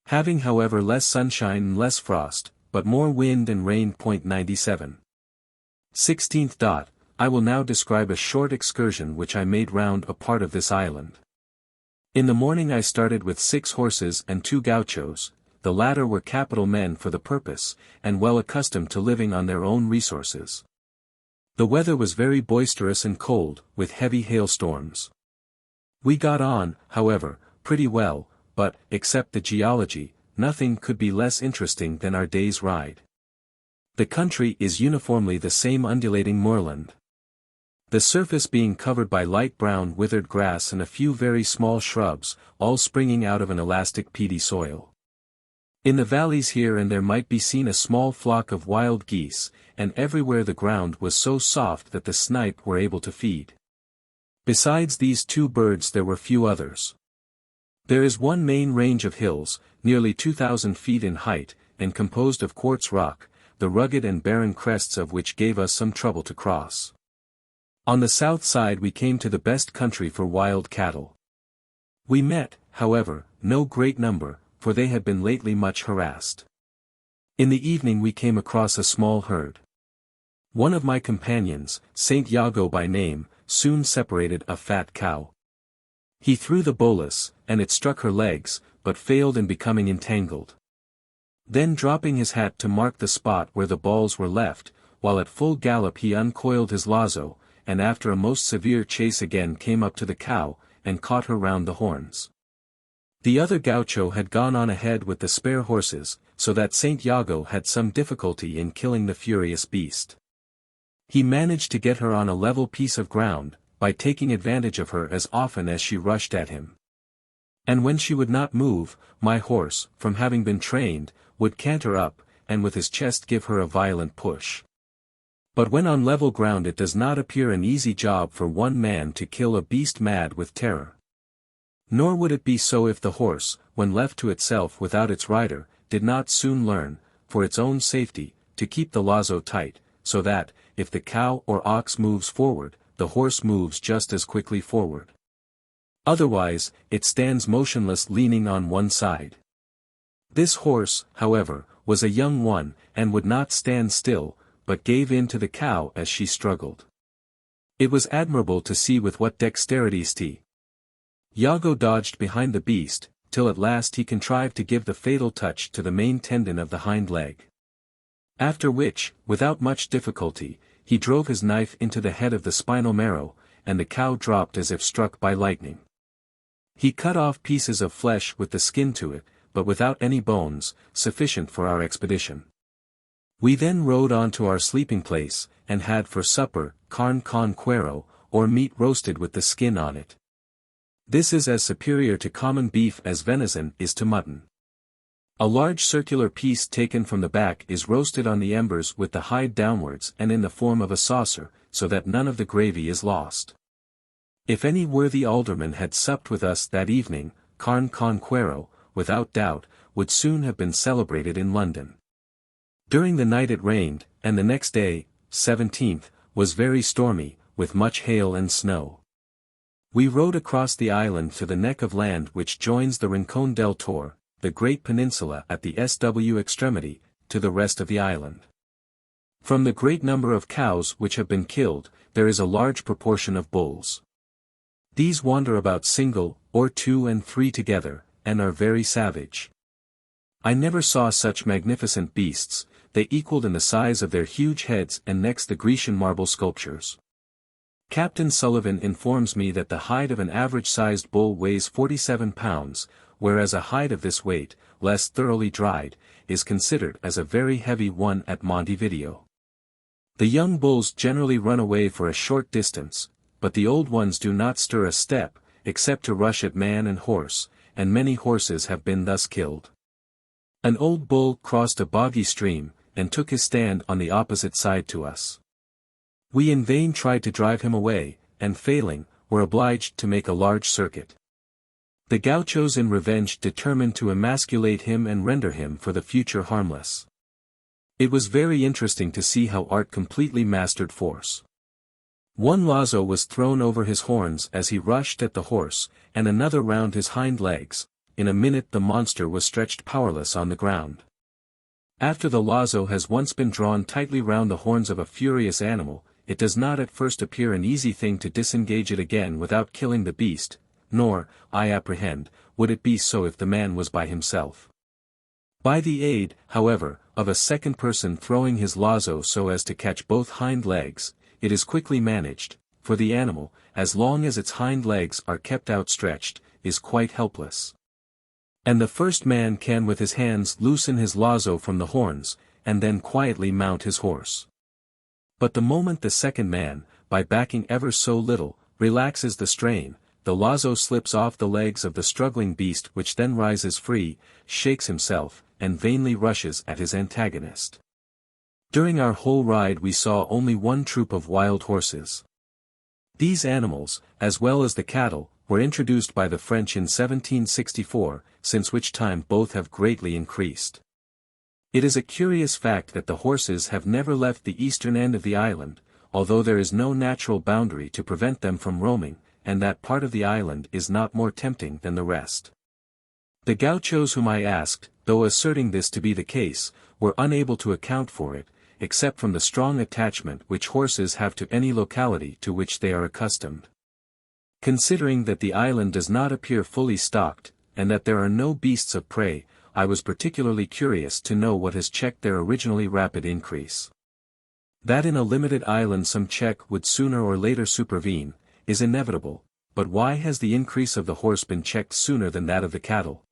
Having however less sunshine and less frost, but more wind and rain. 97. 16th. I will now describe a short excursion which I made round a part of this island. In the morning I started with 6 horses and 2 gauchos. The latter were capital men for the purpose, and well accustomed to living on their own resources. The weather was very boisterous and cold, with heavy hailstorms. We got on, however, pretty well, but, except the geology, nothing could be less interesting than our day's ride. The country is uniformly the same undulating moorland. The surface being covered by light brown withered grass and a few very small shrubs, all springing out of an elastic peaty soil. In the valleys here and there might be seen a small flock of wild geese, and everywhere the ground was so soft that the snipe were able to feed. Besides these 2 birds there were few others. There is one main range of hills, nearly 2,000 feet in height, and composed of quartz rock, the rugged and barren crests of which gave us some trouble to cross. On the south side we came to the best country for wild cattle. We met, however, no great number, for they had been lately much harassed. In the evening we came across a small herd. One of my companions, Saint Iago by name, soon separated a fat cow. He threw the Bolas, and it struck her legs, but failed in becoming entangled. Then dropping his hat to mark the spot where the balls were left, while at full gallop he uncoiled his lazo, and after a most severe chase again came up to the cow, and caught her round the horns. The other gaucho had gone on ahead with the spare horses, so that Saint Iago had some difficulty in killing the furious beast. He managed to get her on a level piece of ground, by taking advantage of her as often as she rushed at him. And when she would not move, my horse, from having been trained, would canter up, and with his chest give her a violent push. But when on level ground it does not appear an easy job for one man to kill a beast mad with terror. Nor would it be so if the horse, when left to itself without its rider, did not soon learn, for its own safety, to keep the lazo tight, so that, if the cow or ox moves forward, the horse moves just as quickly forward. Otherwise, it stands motionless leaning on one side. This horse, however, was a young one, and would not stand still, but gave in to the cow as she struggled. It was admirable to see with what dexterity Iago dodged behind the beast, till at last he contrived to give the fatal touch to the main tendon of the hind leg. After which, without much difficulty, he drove his knife into the head of the spinal marrow, and the cow dropped as if struck by lightning. He cut off pieces of flesh with the skin to it, but without any bones, sufficient for our expedition. We then rode on to our sleeping place, and had for supper, carne con cuero, or meat roasted with the skin on it. This is as superior to common beef as venison is to mutton. A large circular piece taken from the back is roasted on the embers with the hide downwards and in the form of a saucer, so that none of the gravy is lost. If any worthy alderman had supped with us that evening, carne con cuero, without doubt, would soon have been celebrated in London. During the night it rained, and the next day, 17th, was very stormy, with much hail and snow. We rowed across the island to the neck of land which joins the Rincón del Tor, the great peninsula at the SW extremity, to the rest of the island. From the great number of cows which have been killed, there is a large proportion of bulls. These wander about single, or 2 and 3 together, and are very savage. I never saw such magnificent beasts. They equaled in the size of their huge heads and necks the Grecian marble sculptures. Captain Sullivan informs me that the hide of an average-sized bull weighs 47 pounds, whereas a hide of this weight, less thoroughly dried, is considered as a very heavy one at Montevideo. The young bulls generally run away for a short distance, but the old ones do not stir a step, except to rush at man and horse, and many horses have been thus killed. An old bull crossed a boggy stream, and took his stand on the opposite side to us. We in vain tried to drive him away, and failing, were obliged to make a large circuit. The gauchos in revenge determined to emasculate him and render him for the future harmless. It was very interesting to see how art completely mastered force. One lazo was thrown over his horns as he rushed at the horse, and another round his hind legs. In a minute the monster was stretched powerless on the ground. After the lazo has once been drawn tightly round the horns of a furious animal, it does not at first appear an easy thing to disengage it again without killing the beast, nor, I apprehend, would it be so if the man was by himself. By the aid, however, of a second person throwing his lazo so as to catch both hind legs, it is quickly managed, for the animal, as long as its hind legs are kept outstretched, is quite helpless. And the first man can with his hands loosen his lazo from the horns, and then quietly mount his horse. But the moment the second man, by backing ever so little, relaxes the strain, the lazo slips off the legs of the struggling beast, which then rises free, shakes himself, and vainly rushes at his antagonist. During our whole ride we saw only one troop of wild horses. These animals, as well as the cattle, were introduced by the French in 1764, since which time both have greatly increased. It is a curious fact that the horses have never left the eastern end of the island, although there is no natural boundary to prevent them from roaming, and that part of the island is not more tempting than the rest. The gauchos whom I asked, though asserting this to be the case, were unable to account for it, except from the strong attachment which horses have to any locality to which they are accustomed. Considering that the island does not appear fully stocked, and that there are no beasts of prey, I was particularly curious to know what has checked their originally rapid increase. That in a limited island some check would sooner or later supervene, is inevitable, but why has the increase of the horse been checked sooner than that of the cattle?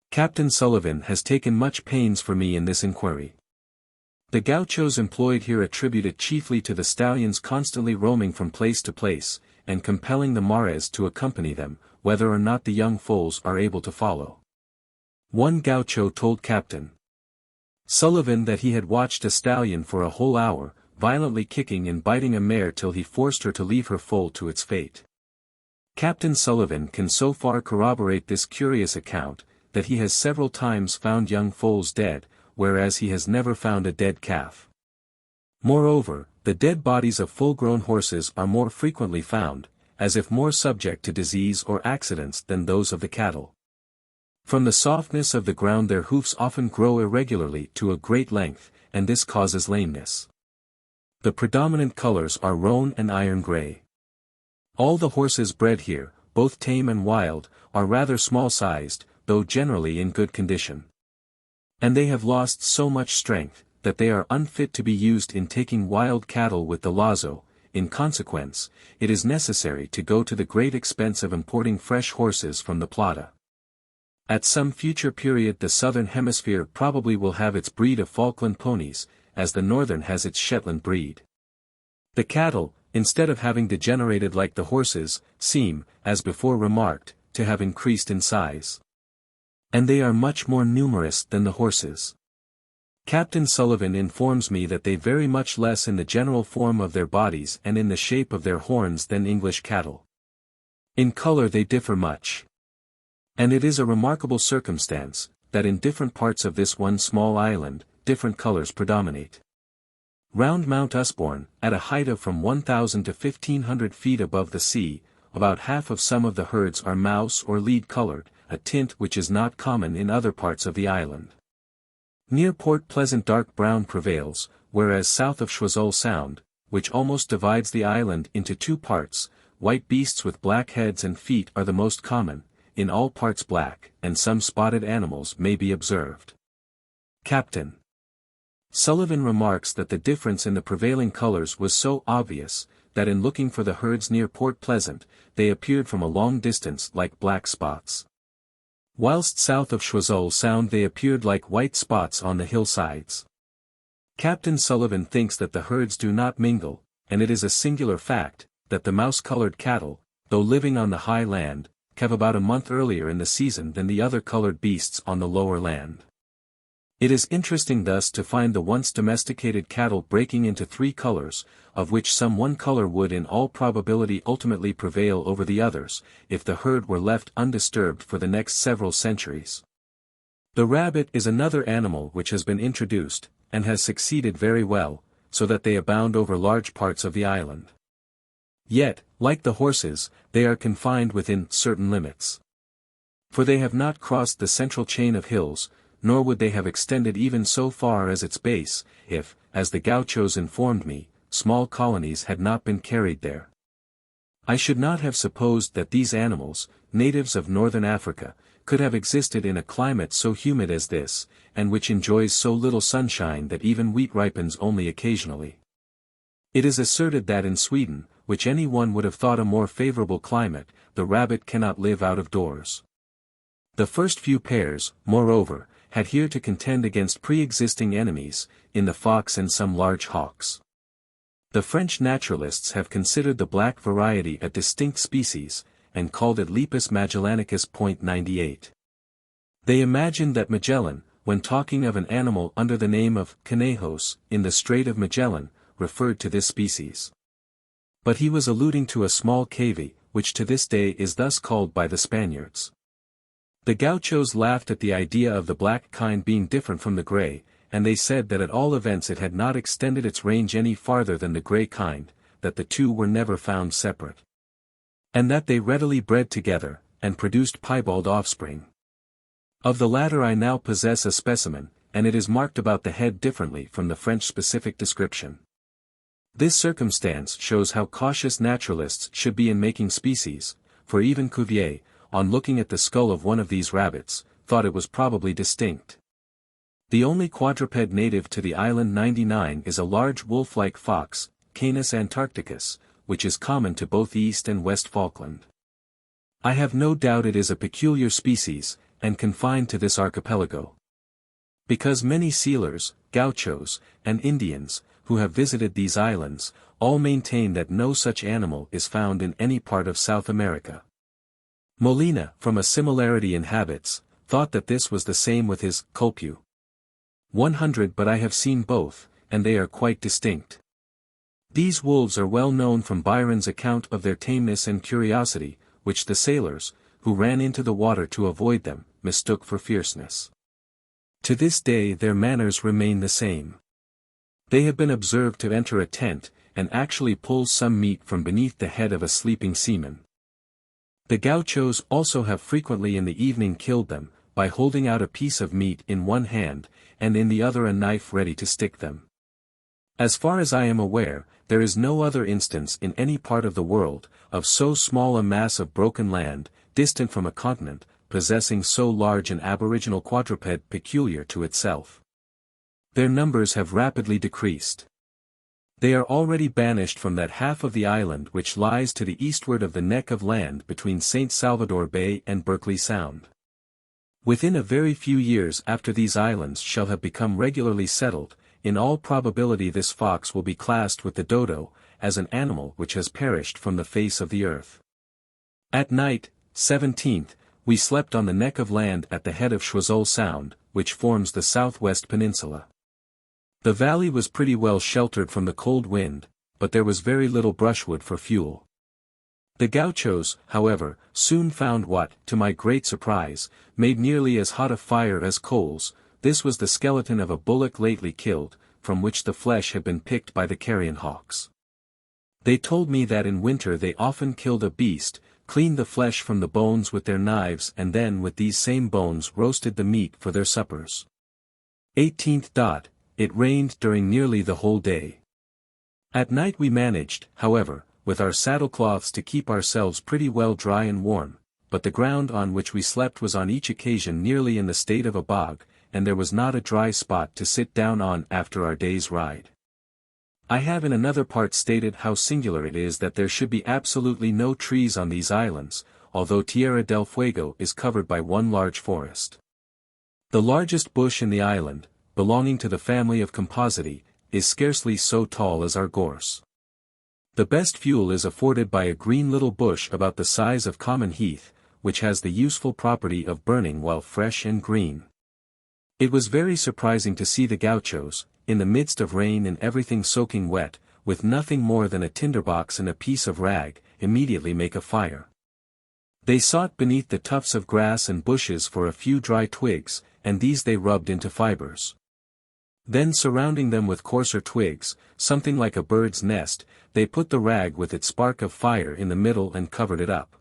Captain Sullivan has taken much pains for me in this inquiry. The gauchos employed here attribute it chiefly to the stallions constantly roaming from place to place, and compelling the mares to accompany them, whether or not the young foals are able to follow. One gaucho told Captain Sullivan that he had watched a stallion for a whole hour, violently kicking and biting a mare till he forced her to leave her foal to its fate. Captain Sullivan can so far corroborate this curious account, that he has several times found young foals dead, whereas he has never found a dead calf. Moreover, the dead bodies of full-grown horses are more frequently found, as if more subject to disease or accidents than those of the cattle. From the softness of the ground their hoofs often grow irregularly to a great length, and this causes lameness. The predominant colors are roan and iron gray. All the horses bred here, both tame and wild, are rather small-sized, though generally in good condition. And they have lost so much strength, that they are unfit to be used in taking wild cattle with the lazo. In consequence, it is necessary to go to the great expense of importing fresh horses from the Plata. At some future period the southern hemisphere probably will have its breed of Falkland ponies, as the northern has its Shetland breed. The cattle, instead of having degenerated like the horses, seem, as before remarked, to have increased in size. And they are much more numerous than the horses. Captain Sullivan informs me that they vary much less in the general form of their bodies and in the shape of their horns than English cattle. In color they differ much. And it is a remarkable circumstance, that in different parts of this one small island, different colors predominate. Round Mount Usborne, at a height of from 1,000 to 1,500 feet above the sea, about half of some of the herds are mouse or lead-colored, a tint which is not common in other parts of the island. Near Port Pleasant dark brown prevails, whereas south of Choiseul Sound, which almost divides the island into two parts, white beasts with black heads and feet are the most common, in all parts black, and some spotted animals may be observed. Captain Sullivan remarks that the difference in the prevailing colors was so obvious, that in looking for the herds near Port Pleasant, they appeared from a long distance like black spots. Whilst south of Choiseul Sound they appeared like white spots on the hillsides. Captain Sullivan thinks that the herds do not mingle, and it is a singular fact, that the mouse-colored cattle, though living on the high land, calve about a month earlier in the season than the other colored beasts on the lower land. It is interesting thus to find the once domesticated cattle breaking into three colors, of which some one color would in all probability ultimately prevail over the others, if the herd were left undisturbed for the next several centuries. The rabbit is another animal which has been introduced, and has succeeded very well, so that they abound over large parts of the island. Yet, like the horses, they are confined within certain limits. For they have not crossed the central chain of hills, nor would they have extended even so far as its base, if, as the gauchos informed me, small colonies had not been carried there. I should not have supposed that these animals, natives of northern Africa, could have existed in a climate so humid as this, and which enjoys so little sunshine that even wheat ripens only occasionally. It is asserted that in Sweden, which any one would have thought a more favorable climate, the rabbit cannot live out of doors. The first few pairs, moreover, had here to contend against pre-existing enemies, in the fox and some large hawks. The French naturalists have considered the black variety a distinct species, and called it Lepus magellanicus. 98. They imagined that Magellan, when talking of an animal under the name of Conejos, in the Strait of Magellan, referred to this species. But he was alluding to a small cavy, which to this day is thus called by the Spaniards. The gauchos laughed at the idea of the black kind being different from the grey, and they said that at all events it had not extended its range any farther than the grey kind, that the two were never found separate. And that they readily bred together, and produced piebald offspring. Of the latter I now possess a specimen, and it is marked about the head differently from the French specific description. This circumstance shows how cautious naturalists should be in making species, for even Cuvier, on looking at the skull of one of these rabbits, thought it was probably distinct. The only quadruped native to the island 99 is a large wolf-like fox, Canis antarcticus, which is common to both East and West Falkland. I have no doubt it is a peculiar species, and confined to this archipelago. Because many sealers, gauchos, and Indians, who have visited these islands, all maintain that no such animal is found in any part of South America. Molina, from a similarity in habits, thought that this was the same with his culpu. 100, but I have seen both, and they are quite distinct. These wolves are well known from Byron's account of their tameness and curiosity, which the sailors, who ran into the water to avoid them, mistook for fierceness. To this day their manners remain the same. They have been observed to enter a tent, and actually pull some meat from beneath the head of a sleeping seaman. The gauchos also have frequently in the evening killed them, by holding out a piece of meat in one hand, and in the other a knife ready to stick them. As far as I am aware, there is no other instance in any part of the world, of so small a mass of broken land, distant from a continent, possessing so large an aboriginal quadruped peculiar to itself. Their numbers have rapidly decreased. They are already banished from that half of the island which lies to the eastward of the neck of land between St. Salvador Bay and Berkeley Sound. Within a very few years after these islands shall have become regularly settled, in all probability this fox will be classed with the dodo, as an animal which has perished from the face of the earth. At night, 17th, we slept on the neck of land at the head of Choiseul Sound, which forms the southwest peninsula. The valley was pretty well sheltered from the cold wind, but there was very little brushwood for fuel. The gauchos, however, soon found what, to my great surprise, made nearly as hot a fire as coals. This was the skeleton of a bullock lately killed, from which the flesh had been picked by the carrion hawks. They told me that in winter they often killed a beast, cleaned the flesh from the bones with their knives and then with these same bones roasted the meat for their suppers. 18th. It rained during nearly the whole day. At night we managed, however, with our saddlecloths to keep ourselves pretty well dry and warm, but the ground on which we slept was on each occasion nearly in the state of a bog, and there was not a dry spot to sit down on after our day's ride. I have in another part stated how singular it is that there should be absolutely no trees on these islands, although Tierra del Fuego is covered by one large forest. The largest bush in the island, belonging to the family of Compositae, is scarcely so tall as our gorse. The best fuel is afforded by a green little bush about the size of common heath, which has the useful property of burning while fresh and green. It was very surprising to see the gauchos, in the midst of rain and everything soaking wet, with nothing more than a tinderbox and a piece of rag, immediately make a fire. They sought beneath the tufts of grass and bushes for a few dry twigs, and these they rubbed into fibers. Then surrounding them with coarser twigs, something like a bird's nest, they put the rag with its spark of fire in the middle and covered it up.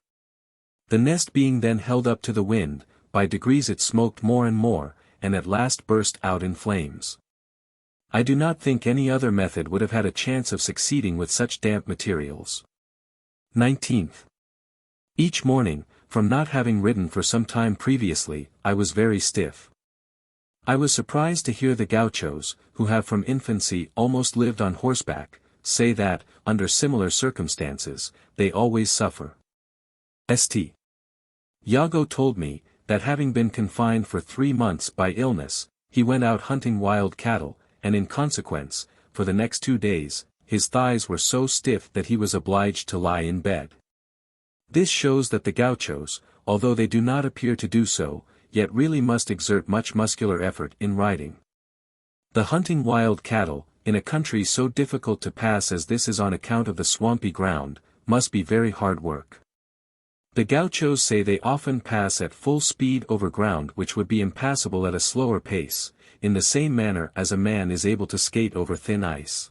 The nest being then held up to the wind, by degrees it smoked more and more, and at last burst out in flames. I do not think any other method would have had a chance of succeeding with such damp materials. 19th. Each morning, from not having ridden for some time previously, I was very stiff. I was surprised to hear the gauchos, who have from infancy almost lived on horseback, say that, under similar circumstances, they always suffer. St. Iago told me, that having been confined for 3 months by illness, he went out hunting wild cattle, and in consequence, for the next 2 days, his thighs were so stiff that he was obliged to lie in bed. This shows that the gauchos, although they do not appear to do so, yet really must exert much muscular effort in riding. The hunting wild cattle, in a country so difficult to pass as this is on account of the swampy ground, must be very hard work. The gauchos say they often pass at full speed over ground which would be impassable at a slower pace, in the same manner as a man is able to skate over thin ice.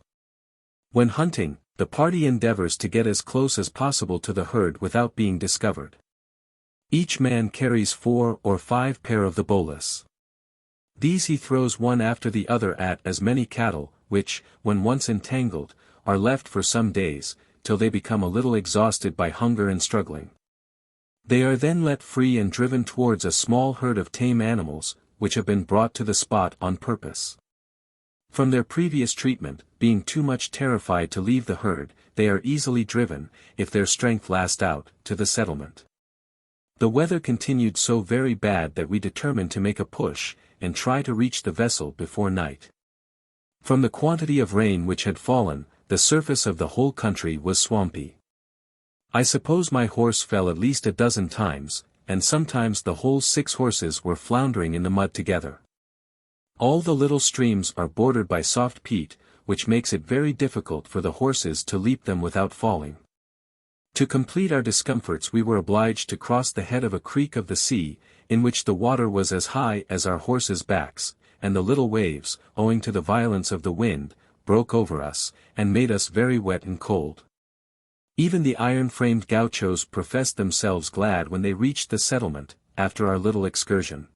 When hunting, the party endeavors to get as close as possible to the herd without being discovered. Each man carries 4 or 5 pair of the bolas. These he throws one after the other at as many cattle, which, when once entangled, are left for some days, till they become a little exhausted by hunger and struggling. They are then let free and driven towards a small herd of tame animals, which have been brought to the spot on purpose. From their previous treatment, being too much terrified to leave the herd, they are easily driven, if their strength last out, to the settlement. The weather continued so very bad that we determined to make a push, and try to reach the vessel before night. From the quantity of rain which had fallen, the surface of the whole country was swampy. I suppose my horse fell at least a dozen times, and sometimes the whole 6 horses were floundering in the mud together. All the little streams are bordered by soft peat, which makes it very difficult for the horses to leap them without falling. To complete our discomforts we were obliged to cross the head of a creek of the sea, in which the water was as high as our horses' backs, and the little waves, owing to the violence of the wind, broke over us, and made us very wet and cold. Even the iron-framed gauchos professed themselves glad when they reached the settlement, after our little excursion.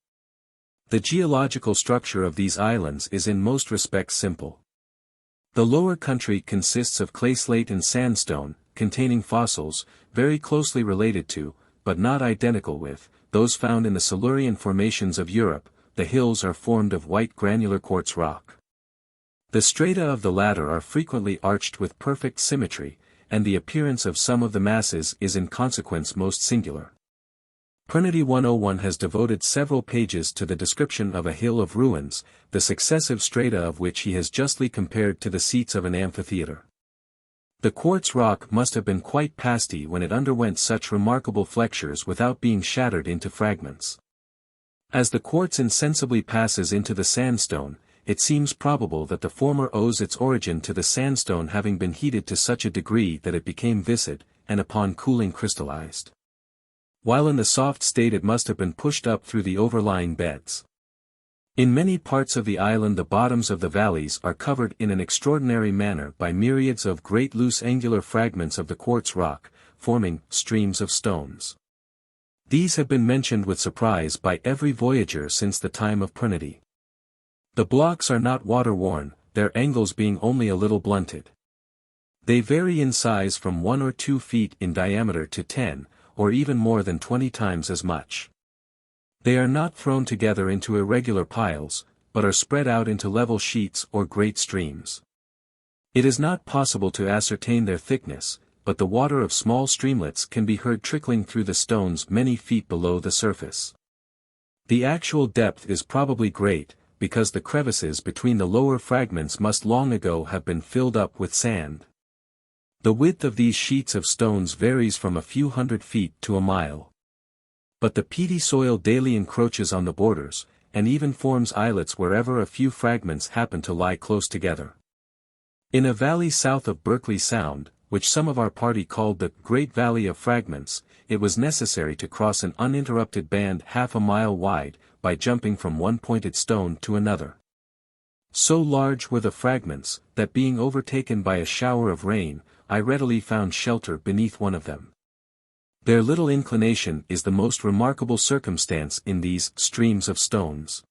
The geological structure of these islands is in most respects simple. The lower country consists of clay slate and sandstone, containing fossils, very closely related to, but not identical with, those found in the Silurian formations of Europe. The hills are formed of white granular quartz rock. The strata of the latter are frequently arched with perfect symmetry, and the appearance of some of the masses is in consequence most singular. Pernity 101 has devoted several pages to the description of a hill of ruins, the successive strata of which he has justly compared to the seats of an amphitheatre. The quartz rock must have been quite pasty when it underwent such remarkable flexures without being shattered into fragments. As the quartz insensibly passes into the sandstone, it seems probable that the former owes its origin to the sandstone having been heated to such a degree that it became viscid, and upon cooling crystallized. While in the soft state it must have been pushed up through the overlying beds. In many parts of the island the bottoms of the valleys are covered in an extraordinary manner by myriads of great loose angular fragments of the quartz rock, forming streams of stones. These have been mentioned with surprise by every voyager since the time of Pernity. The blocks are not water-worn, their angles being only a little blunted. They vary in size from 1 or 2 feet in diameter to 10, or even more than 20 times as much. They are not thrown together into irregular piles, but are spread out into level sheets or great streams. It is not possible to ascertain their thickness, but the water of small streamlets can be heard trickling through the stones many feet below the surface. The actual depth is probably great, because the crevices between the lower fragments must long ago have been filled up with sand. The width of these sheets of stones varies from a few hundred feet to a mile. But the peaty soil daily encroaches on the borders, and even forms islets wherever a few fragments happen to lie close together. In a valley south of Berkeley Sound, which some of our party called the Great Valley of Fragments, it was necessary to cross an uninterrupted band half a mile wide, by jumping from one pointed stone to another. So large were the fragments, that being overtaken by a shower of rain, I readily found shelter beneath one of them. Their little inclination is the most remarkable circumstance in these streams of stones.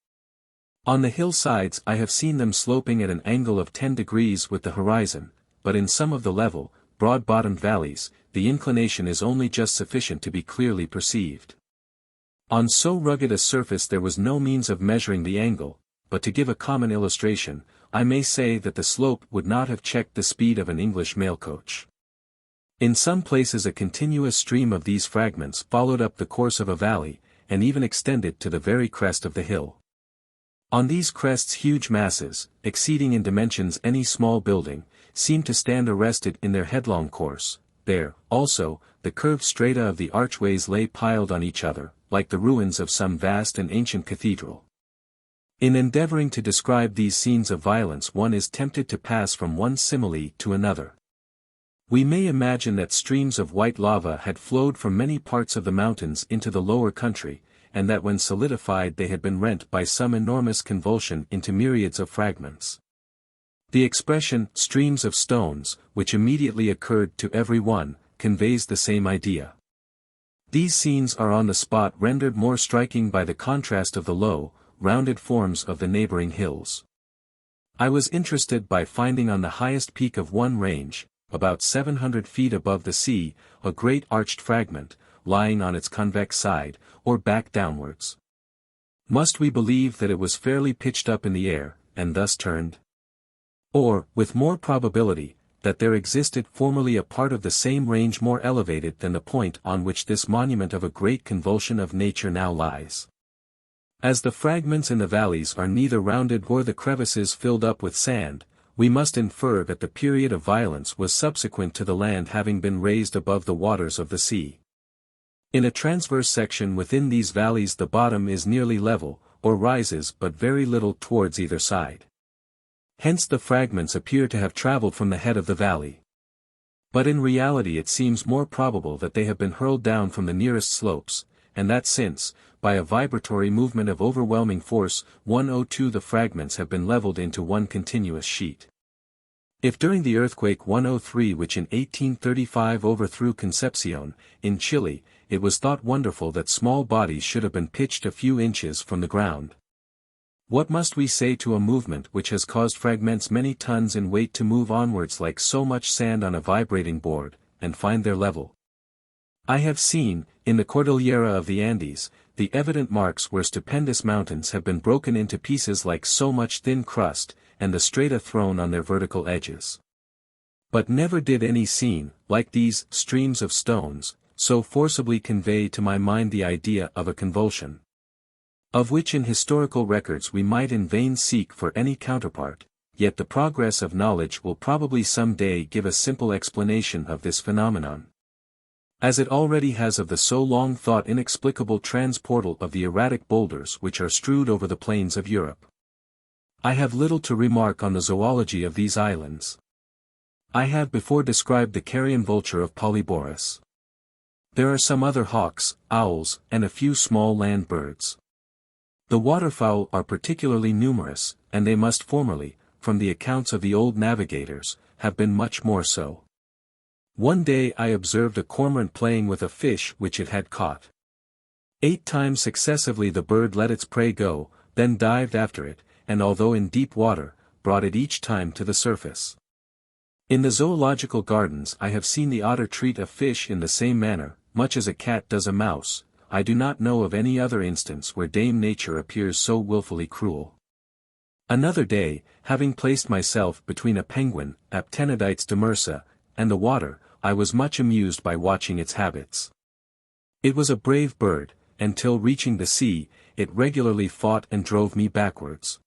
On the hillsides I have seen them sloping at an angle of 10 degrees with the horizon, but in some of the level, broad-bottomed valleys, the inclination is only just sufficient to be clearly perceived. On so rugged a surface there was no means of measuring the angle, but to give a common illustration, I may say that the slope would not have checked the speed of an English mail coach. In some places a continuous stream of these fragments followed up the course of a valley, and even extended to the very crest of the hill. On these crests huge masses, exceeding in dimensions any small building, seemed to stand arrested in their headlong course. There, also, the curved strata of the archways lay piled on each other, like the ruins of some vast and ancient cathedral. In endeavoring to describe these scenes of violence one is tempted to pass from one simile to another. We may imagine that streams of white lava had flowed from many parts of the mountains into the lower country, and that when solidified they had been rent by some enormous convulsion into myriads of fragments. The expression, streams of stones, which immediately occurred to every one, conveys the same idea. These scenes are on the spot rendered more striking by the contrast of the low, rounded forms of the neighboring hills. I was interested by finding on the highest peak of one range, about 700 feet above the sea, a great arched fragment, lying on its convex side, or back downwards. Must we believe that it was fairly pitched up in the air, and thus turned? Or, with more probability, that there existed formerly a part of the same range more elevated than the point on which this monument of a great convulsion of nature now lies? As the fragments in the valleys are neither rounded nor the crevices filled up with sand, we must infer that the period of violence was subsequent to the land having been raised above the waters of the sea. In a transverse section within these valleys the bottom is nearly level, or rises but very little towards either side. Hence the fragments appear to have traveled from the head of the valley. But in reality it seems more probable that they have been hurled down from the nearest slopes, and that since, by a vibratory movement of overwhelming force, 102 the fragments have been leveled into one continuous sheet. If during the earthquake 103 which in 1835 overthrew Concepcion, in Chile, it was thought wonderful that small bodies should have been pitched a few inches from the ground, what must we say to a movement which has caused fragments many tons in weight to move onwards like so much sand on a vibrating board, and find their level? I have seen, in the Cordillera of the Andes, the evident marks where stupendous mountains have been broken into pieces like so much thin crust, and the strata thrown on their vertical edges. But never did any scene, like these streams of stones, so forcibly convey to my mind the idea of a convulsion, of which in historical records we might in vain seek for any counterpart, yet the progress of knowledge will probably some day give a simple explanation of this phenomenon, as it already has of the so long thought inexplicable transportal of the erratic boulders which are strewed over the plains of Europe. I have little to remark on the zoology of these islands. I have before described the carrion vulture of Polyborus. There are some other hawks, owls, and a few small land birds. The waterfowl are particularly numerous, and they must formerly, from the accounts of the old navigators, have been much more so. One day I observed a cormorant playing with a fish which it had caught. 8 times successively the bird let its prey go, then dived after it, and although in deep water, brought it each time to the surface. In the zoological gardens I have seen the otter treat a fish in the same manner, much as a cat does a mouse. I do not know of any other instance where Dame Nature appears so wilfully cruel. Another day, having placed myself between a penguin, Aptenidites demersa, and the water, I was much amused by watching its habits. It was a brave bird, and till reaching the sea, it regularly fought and drove me backwards.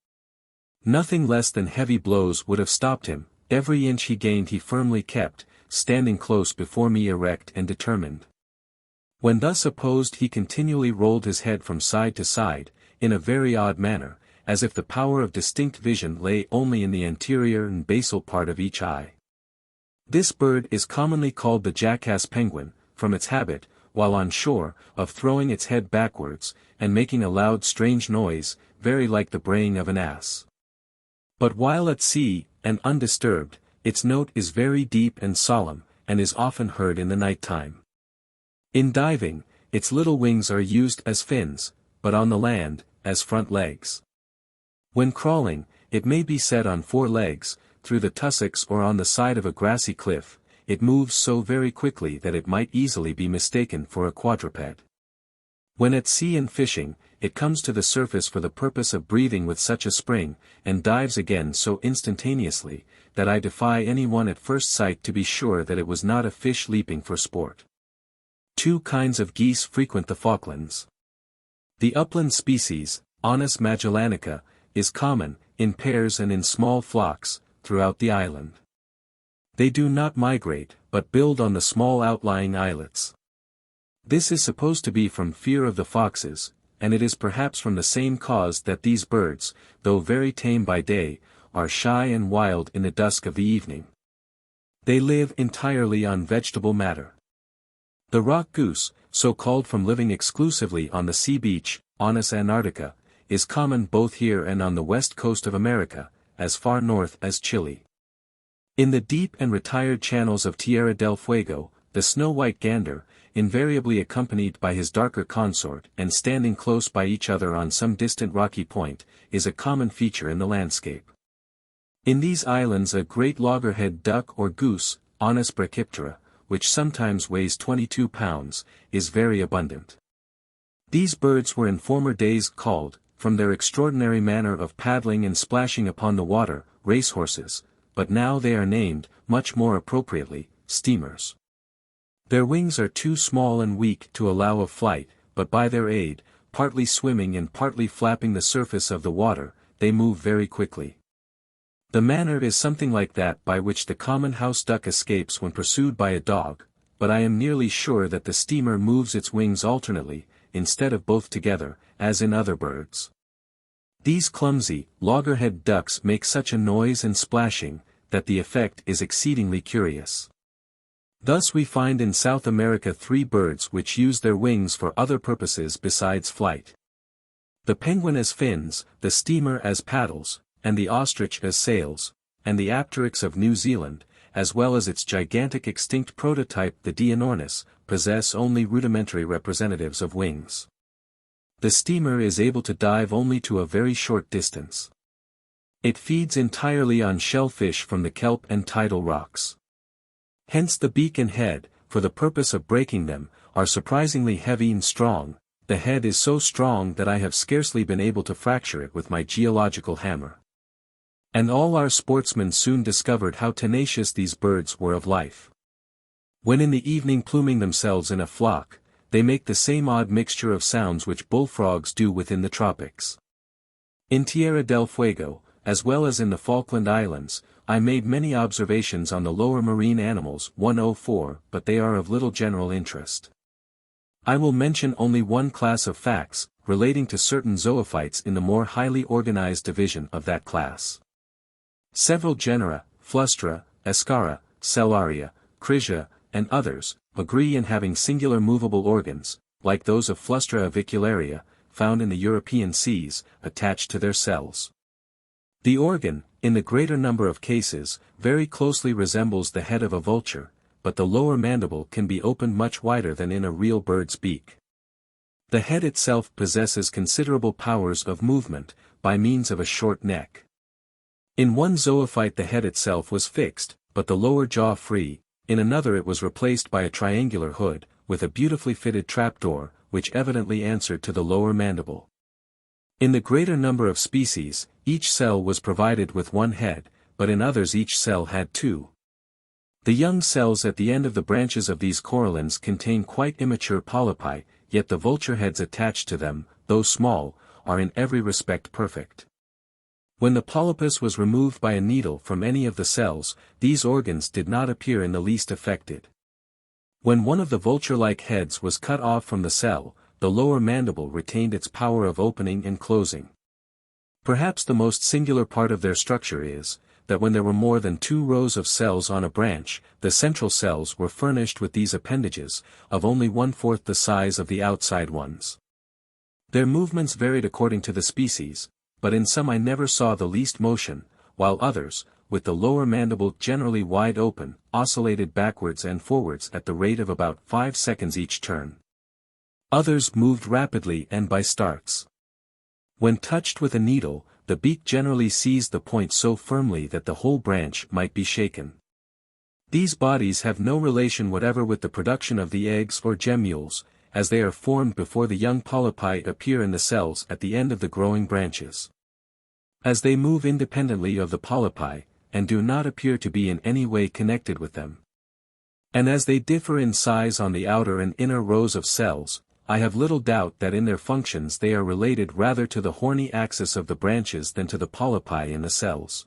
Nothing less than heavy blows would have stopped him. Every inch he gained he firmly kept, standing close before me erect and determined. When thus opposed he continually rolled his head from side to side, in a very odd manner, as if the power of distinct vision lay only in the anterior and basal part of each eye. This bird is commonly called the jackass penguin, from its habit, while on shore, of throwing its head backwards, and making a loud strange noise, very like the braying of an ass. But while at sea, and undisturbed, its note is very deep and solemn, and is often heard in the night time. In diving, its little wings are used as fins, but on the land, as front legs. When crawling, it may be set on 4 legs, through the tussocks or on the side of a grassy cliff. It moves so very quickly that it might easily be mistaken for a quadruped. When at sea and fishing, it comes to the surface for the purpose of breathing with such a spring, and dives again so instantaneously, that I defy anyone at first sight to be sure that it was not a fish leaping for sport. 2 kinds of geese frequent the Falklands. The upland species, Anas magellanica, is common, in pairs and in small flocks, throughout the island. They do not migrate, but build on the small outlying islets. This is supposed to be from fear of the foxes, and it is perhaps from the same cause that these birds, though very tame by day, are shy and wild in the dusk of the evening. They live entirely on vegetable matter. The rock goose, so called from living exclusively on the sea beach, Anas antarctica, is common both here and on the west coast of America, as far north as Chile. In the deep and retired channels of Tierra del Fuego, the snow-white gander, invariably accompanied by his darker consort and standing close by each other on some distant rocky point, is a common feature in the landscape. In these islands a great loggerhead duck or goose, Anas brachyptera, which sometimes weighs 22 pounds, is very abundant. These birds were in former days called, from their extraordinary manner of paddling and splashing upon the water, racehorses, but now they are named, much more appropriately, steamers. Their wings are too small and weak to allow of flight, but by their aid, partly swimming and partly flapping the surface of the water, they move very quickly. The manner is something like that by which the common house duck escapes when pursued by a dog, but I am nearly sure that the steamer moves its wings alternately, instead of both together, as in other birds. These clumsy, loggerhead ducks make such a noise and splashing, that the effect is exceedingly curious. Thus we find in South America 3 birds which use their wings for other purposes besides flight. The penguin as fins, the steamer as paddles, and the ostrich as sails, and the apteryx of New Zealand, as well as its gigantic extinct prototype the Dianornis, possess only rudimentary representatives of wings. The steamer is able to dive only to a very short distance. It feeds entirely on shellfish from the kelp and tidal rocks. Hence the beak and head, for the purpose of breaking them, are surprisingly heavy and strong. The head is so strong that I have scarcely been able to fracture it with my geological hammer. And all our sportsmen soon discovered how tenacious these birds were of life. When in the evening pluming themselves in a flock, they make the same odd mixture of sounds which bullfrogs do within the tropics. In Tierra del Fuego, as well as in the Falkland Islands, I made many observations on the lower marine animals 104, but they are of little general interest. I will mention only one class of facts, relating to certain zoophytes in the more highly organized division of that class. Several genera, Flustra, Escara, Cellaria, Crisia, and others, agree in having singular movable organs, like those of Flustra avicularia, found in the European seas, attached to their cells. The organ, in the greater number of cases, very closely resembles the head of a vulture, but the lower mandible can be opened much wider than in a real bird's beak. The head itself possesses considerable powers of movement, by means of a short neck. In one zoophyte the head itself was fixed, but the lower jaw free. In another it was replaced by a triangular hood, with a beautifully fitted trapdoor, which evidently answered to the lower mandible. In the greater number of species, each cell was provided with one head, but in others each cell had 2. The young cells at the end of the branches of these corallines contain quite immature polypi, yet the vulture heads attached to them, though small, are in every respect perfect. When the polypus was removed by a needle from any of the cells, these organs did not appear in the least affected. When one of the vulture-like heads was cut off from the cell, the lower mandible retained its power of opening and closing. Perhaps the most singular part of their structure is, that when there were more than 2 rows of cells on a branch, the central cells were furnished with these appendages, of only 1/4 the size of the outside ones. Their movements varied according to the species, but in some I never saw the least motion, while others, with the lower mandible generally wide open, oscillated backwards and forwards at the rate of about 5 seconds each turn. Others moved rapidly and by starts. When touched with a needle, the beak generally seized the point so firmly that the whole branch might be shaken. These bodies have no relation whatever with the production of the eggs or gemmules, as they are formed before the young polypi appear in the cells at the end of the growing branches. As they move independently of the polypi, and do not appear to be in any way connected with them, and as they differ in size on the outer and inner rows of cells, I have little doubt that in their functions they are related rather to the horny axis of the branches than to the polypi in the cells.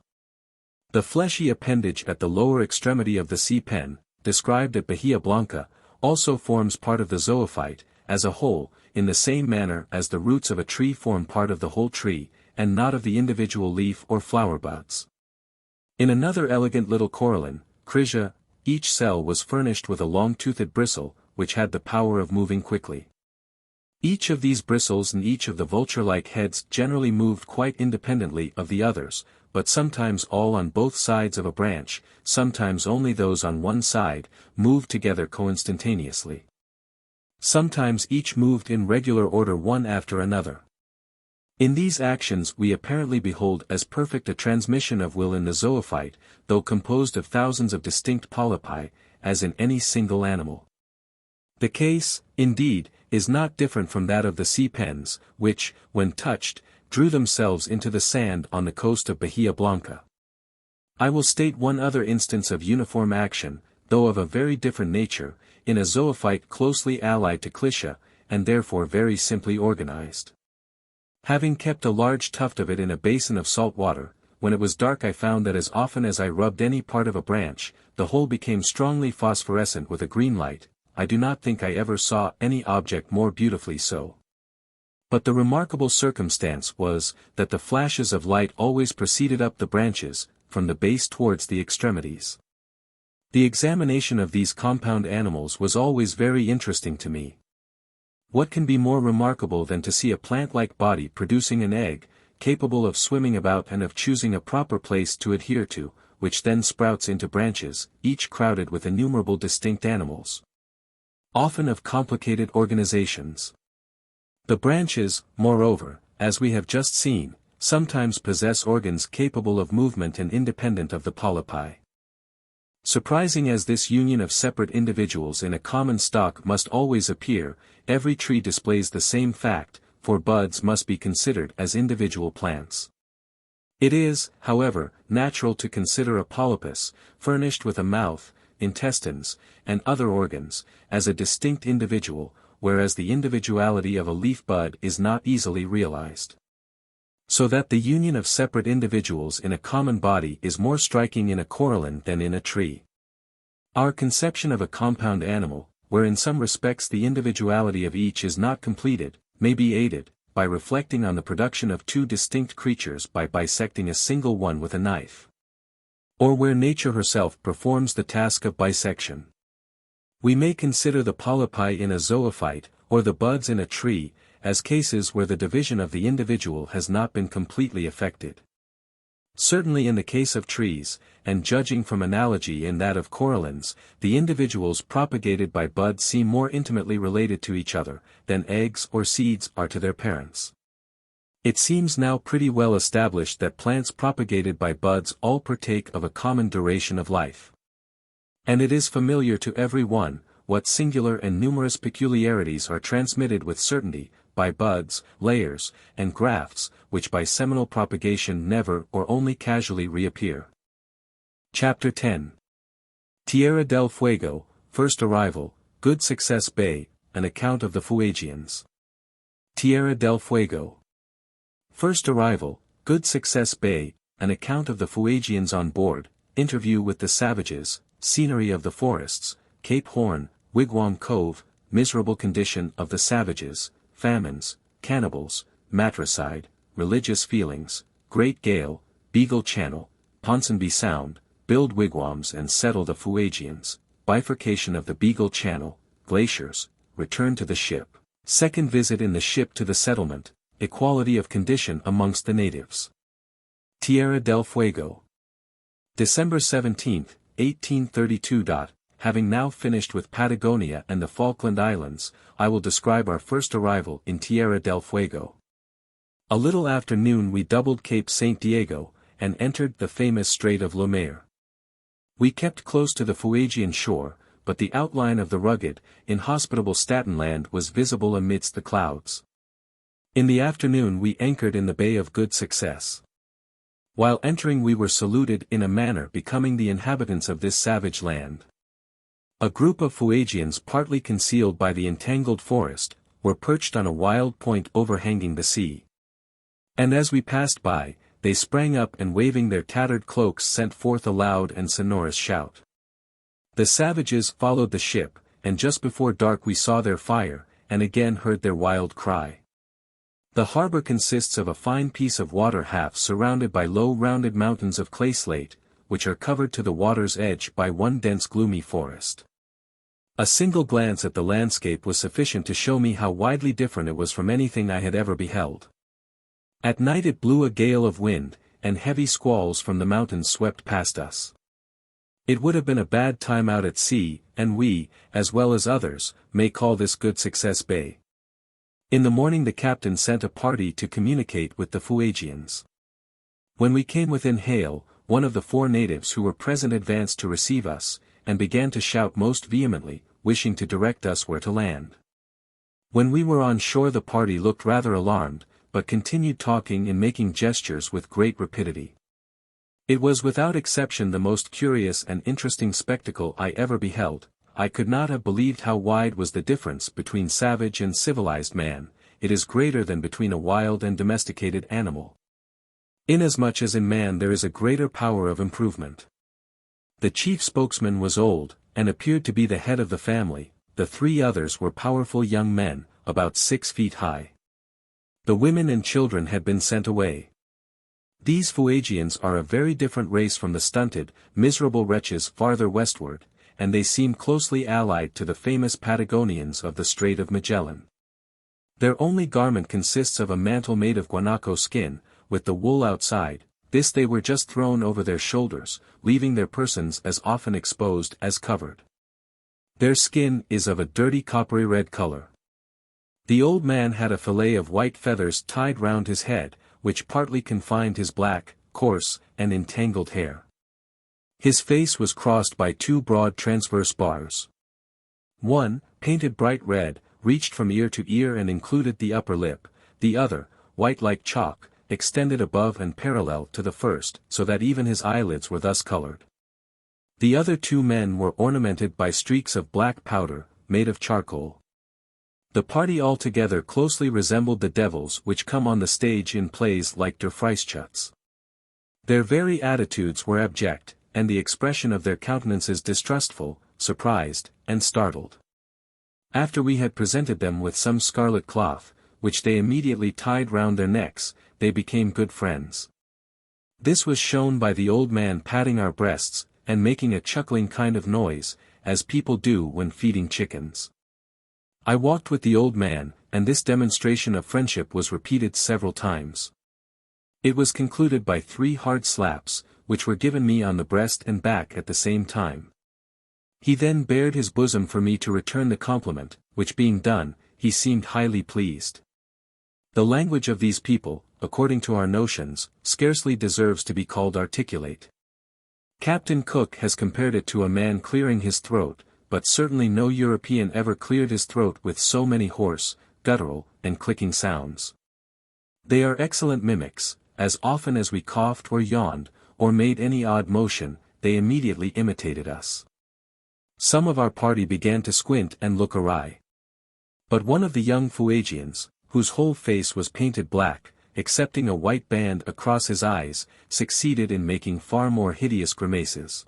The fleshy appendage at the lower extremity of the sea pen, described at Bahia Blanca, also forms part of the zoophyte, as a whole, in the same manner as the roots of a tree form part of the whole tree, and not of the individual leaf or flower buds. In another elegant little corallin, Crisia, each cell was furnished with a long-toothed bristle, which had the power of moving quickly. Each of these bristles and each of the vulture-like heads generally moved quite independently of the others, but sometimes all on both sides of a branch, sometimes only those on one side, moved together coinstantaneously. Sometimes each moved in regular order one after another. In these actions we apparently behold as perfect a transmission of will in the zoophyte, though composed of thousands of distinct polypi, as in any single animal. The case, indeed, is not different from that of the sea pens, which, when touched, drew themselves into the sand on the coast of Bahia Blanca. I will state one other instance of uniform action, though of a very different nature, in a zoophyte closely allied to Crisia, and therefore very simply organized. Having kept a large tuft of it in a basin of salt water, when it was dark I found that as often as I rubbed any part of a branch, the whole became strongly phosphorescent with a green light. I do not think I ever saw any object more beautifully so. But the remarkable circumstance was, that the flashes of light always proceeded up the branches, from the base towards the extremities. The examination of these compound animals was always very interesting to me. What can be more remarkable than to see a plant-like body producing an egg, capable of swimming about and of choosing a proper place to adhere to, which then sprouts into branches, each crowded with innumerable distinct animals, often of complicated organizations. The branches, moreover, as we have just seen, sometimes possess organs capable of movement and independent of the polypi. Surprising as this union of separate individuals in a common stock must always appear, every tree displays the same fact, for buds must be considered as individual plants. It is, however, natural to consider a polypus, furnished with a mouth, intestines, and other organs, as a distinct individual, whereas the individuality of a leaf bud is not easily realized. So that the union of separate individuals in a common body is more striking in a corallin than in a tree. Our conception of a compound animal, where in some respects the individuality of each is not completed, may be aided, by reflecting on the production of two distinct creatures by bisecting a single one with a knife, or where nature herself performs the task of bisection. We may consider the polypi in a zoophyte, or the buds in a tree, as cases where the division of the individual has not been completely effected. Certainly in the case of trees, and judging from analogy in that of corallins, the individuals propagated by buds seem more intimately related to each other, than eggs or seeds are to their parents. It seems now pretty well established that plants propagated by buds all partake of a common duration of life. And it is familiar to every one, what singular and numerous peculiarities are transmitted with certainty, by buds, layers, and grafts, which by seminal propagation never or only casually reappear. Chapter 10. Tierra del Fuego, First Arrival, Good Success Bay, An Account of the Fuegians. Tierra del Fuego. First Arrival, Good Success Bay, An Account of the Fuegians on Board, Interview with the Savages, Scenery of the Forests, Cape Horn, Wigwam Cove, Miserable Condition of the Savages, Famines, Cannibals, Matricide, Religious Feelings, Great Gale, Beagle Channel, Ponsonby Sound, Build Wigwams and Settle the Fuegians, Bifurcation of the Beagle Channel, Glaciers, Return to the Ship, Second Visit in the Ship to the Settlement, Equality of Condition amongst the Natives. Tierra del Fuego. December 17, 1832. Having now finished with Patagonia and the Falkland Islands, I will describe our first arrival in Tierra del Fuego. A little after noon we doubled Cape St. Diego, and entered the famous Strait of Le Maire. We kept close to the Fuegian shore, but the outline of the rugged, inhospitable Staten Land was visible amidst the clouds. In the afternoon we anchored in the Bay of Good Success. While entering we were saluted in a manner becoming the inhabitants of this savage land. A group of Fuegians partly concealed by the entangled forest, were perched on a wild point overhanging the sea. And as we passed by, they sprang up and waving their tattered cloaks sent forth a loud and sonorous shout. The savages followed the ship, and just before dark we saw their fire, and again heard their wild cry. The harbor consists of a fine piece of water half surrounded by low rounded mountains of clay slate, which are covered to the water's edge by one dense gloomy forest. A single glance at the landscape was sufficient to show me how widely different it was from anything I had ever beheld. At night it blew a gale of wind, and heavy squalls from the mountains swept past us. It would have been a bad time out at sea, and we, as well as others, may call this Good Success Bay. In the morning the captain sent a party to communicate with the Fuegians. When we came within hail, one of the 4 natives who were present advanced to receive us, and began to shout most vehemently, wishing to direct us where to land. When we were on shore the party looked rather alarmed, but continued talking and making gestures with great rapidity. It was without exception the most curious and interesting spectacle I ever beheld. I could not have believed how wide was the difference between savage and civilized man. It is greater than between a wild and domesticated animal. Inasmuch as in man there is a greater power of improvement. The chief spokesman was old, and appeared to be the head of the family. The 3 others were powerful young men, about 6 feet high. The women and children had been sent away. These Fuegians are a very different race from the stunted, miserable wretches farther westward, and they seem closely allied to the famous Patagonians of the Strait of Magellan. Their only garment consists of a mantle made of guanaco skin, with the wool outside. This they were just thrown over their shoulders, leaving their persons as often exposed as covered. Their skin is of a dirty coppery red color. The old man had a fillet of white feathers tied round his head, which partly confined his black, coarse, and entangled hair. His face was crossed by 2 broad transverse bars. One, painted bright red, reached from ear to ear and included the upper lip, the other, white like chalk, extended above and parallel to the first, so that even his eyelids were thus colored. The other 2 men were ornamented by streaks of black powder, made of charcoal. The party altogether closely resembled the devils which come on the stage in plays like Der Freischütz. Their very attitudes were abject, and the expression of their countenances distrustful, surprised, and startled. After we had presented them with some scarlet cloth, which they immediately tied round their necks, they became good friends. This was shown by the old man patting our breasts, and making a chuckling kind of noise, as people do when feeding chickens. I walked with the old man, and this demonstration of friendship was repeated several times. It was concluded by 3 hard slaps, which were given me on the breast and back at the same time. He then bared his bosom for me to return the compliment, which being done, he seemed highly pleased. The language of these people, according to our notions, scarcely deserves to be called articulate. Captain Cook has compared it to a man clearing his throat, but certainly no European ever cleared his throat with so many hoarse, guttural, and clicking sounds. They are excellent mimics. As often as we coughed or yawned, or made any odd motion, they immediately imitated us. Some of our party began to squint and look awry. But one of the young Fuegians, whose whole face was painted black, excepting a white band across his eyes, succeeded in making far more hideous grimaces.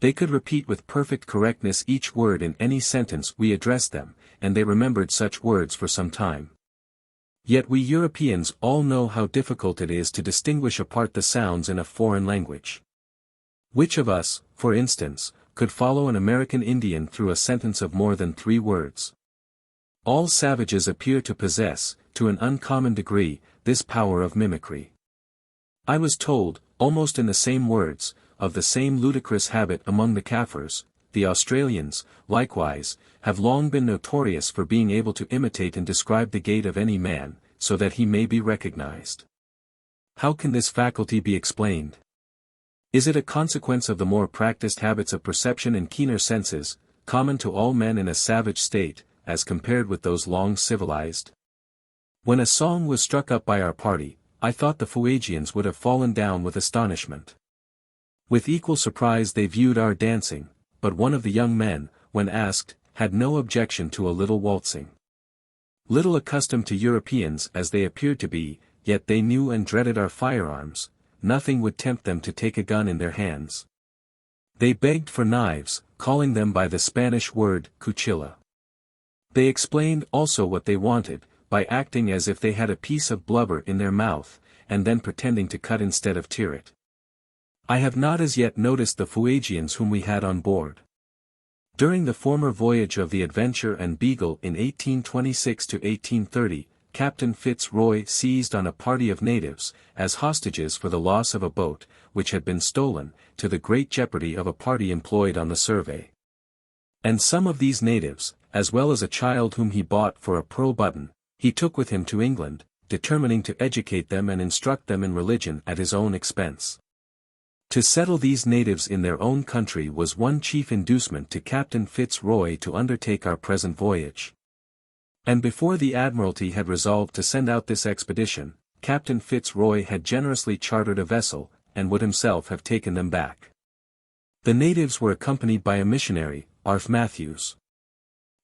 They could repeat with perfect correctness each word in any sentence we addressed them, and they remembered such words for some time. Yet we Europeans all know how difficult it is to distinguish apart the sounds in a foreign language. Which of us, for instance, could follow an American Indian through a sentence of more than 3 words? All savages appear to possess, to an uncommon degree, this power of mimicry. I was told, almost in the same words, of the same ludicrous habit among the Kaffirs. The Australians, likewise, have long been notorious for being able to imitate and describe the gait of any man, so that he may be recognized. How can this faculty be explained? Is it a consequence of the more practiced habits of perception and keener senses, common to all men in a savage state, as compared with those long civilized? When a song was struck up by our party, I thought the Fuegians would have fallen down with astonishment. With equal surprise they viewed our dancing, but one of the young men, when asked, had no objection to a little waltzing. Little accustomed to Europeans as they appeared to be, yet they knew and dreaded our firearms. Nothing would tempt them to take a gun in their hands. They begged for knives, calling them by the Spanish word, cuchilla. They explained also what they wanted, by acting as if they had a piece of blubber in their mouth, and then pretending to cut instead of tear it. I have not as yet noticed the Fuegians whom we had on board. During the former voyage of the Adventure and Beagle in 1826 to 1830, Captain FitzRoy seized on a party of natives, as hostages for the loss of a boat, which had been stolen, to the great jeopardy of a party employed on the survey. And some of these natives, as well as a child whom he bought for a pearl button, he took with him to England, determining to educate them and instruct them in religion at his own expense. To settle these natives in their own country was one chief inducement to Captain FitzRoy to undertake our present voyage. And before the Admiralty had resolved to send out this expedition, Captain FitzRoy had generously chartered a vessel, and would himself have taken them back. The natives were accompanied by a missionary, Arth Matthews.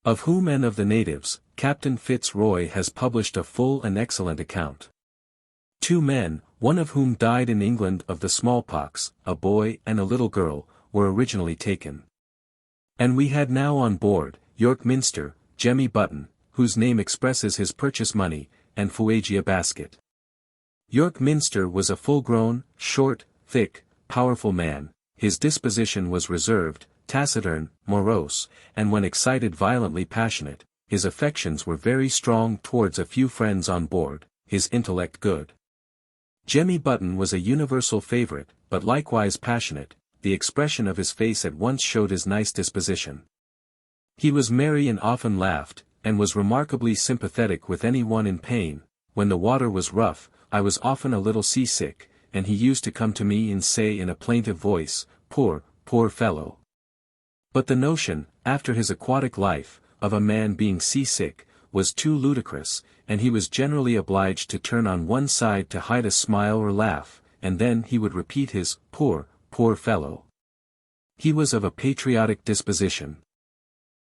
Of whom and of the natives, Captain FitzRoy has published a full and excellent account. 2 men, one of whom died in England of the smallpox, a boy and a little girl, were originally taken. And we had now on board, York Minster, Jemmy Button, whose name expresses his purchase money, and Fuegia Basket. York Minster was a full-grown, short, thick, powerful man. His disposition was reserved, taciturn, morose, and when excited violently passionate. His affections were very strong towards a few friends on board, his intellect good. Jemmy Button was a universal favorite, but likewise passionate. The expression of his face at once showed his nice disposition. He was merry and often laughed, and was remarkably sympathetic with any one in pain. When the water was rough, I was often a little seasick, and he used to come to me and say in a plaintive voice, "Poor, poor fellow." But the notion, after his aquatic life, of a man being seasick, was too ludicrous, and he was generally obliged to turn on one side to hide a smile or laugh, and then he would repeat his "poor, poor fellow." He was of a patriotic disposition.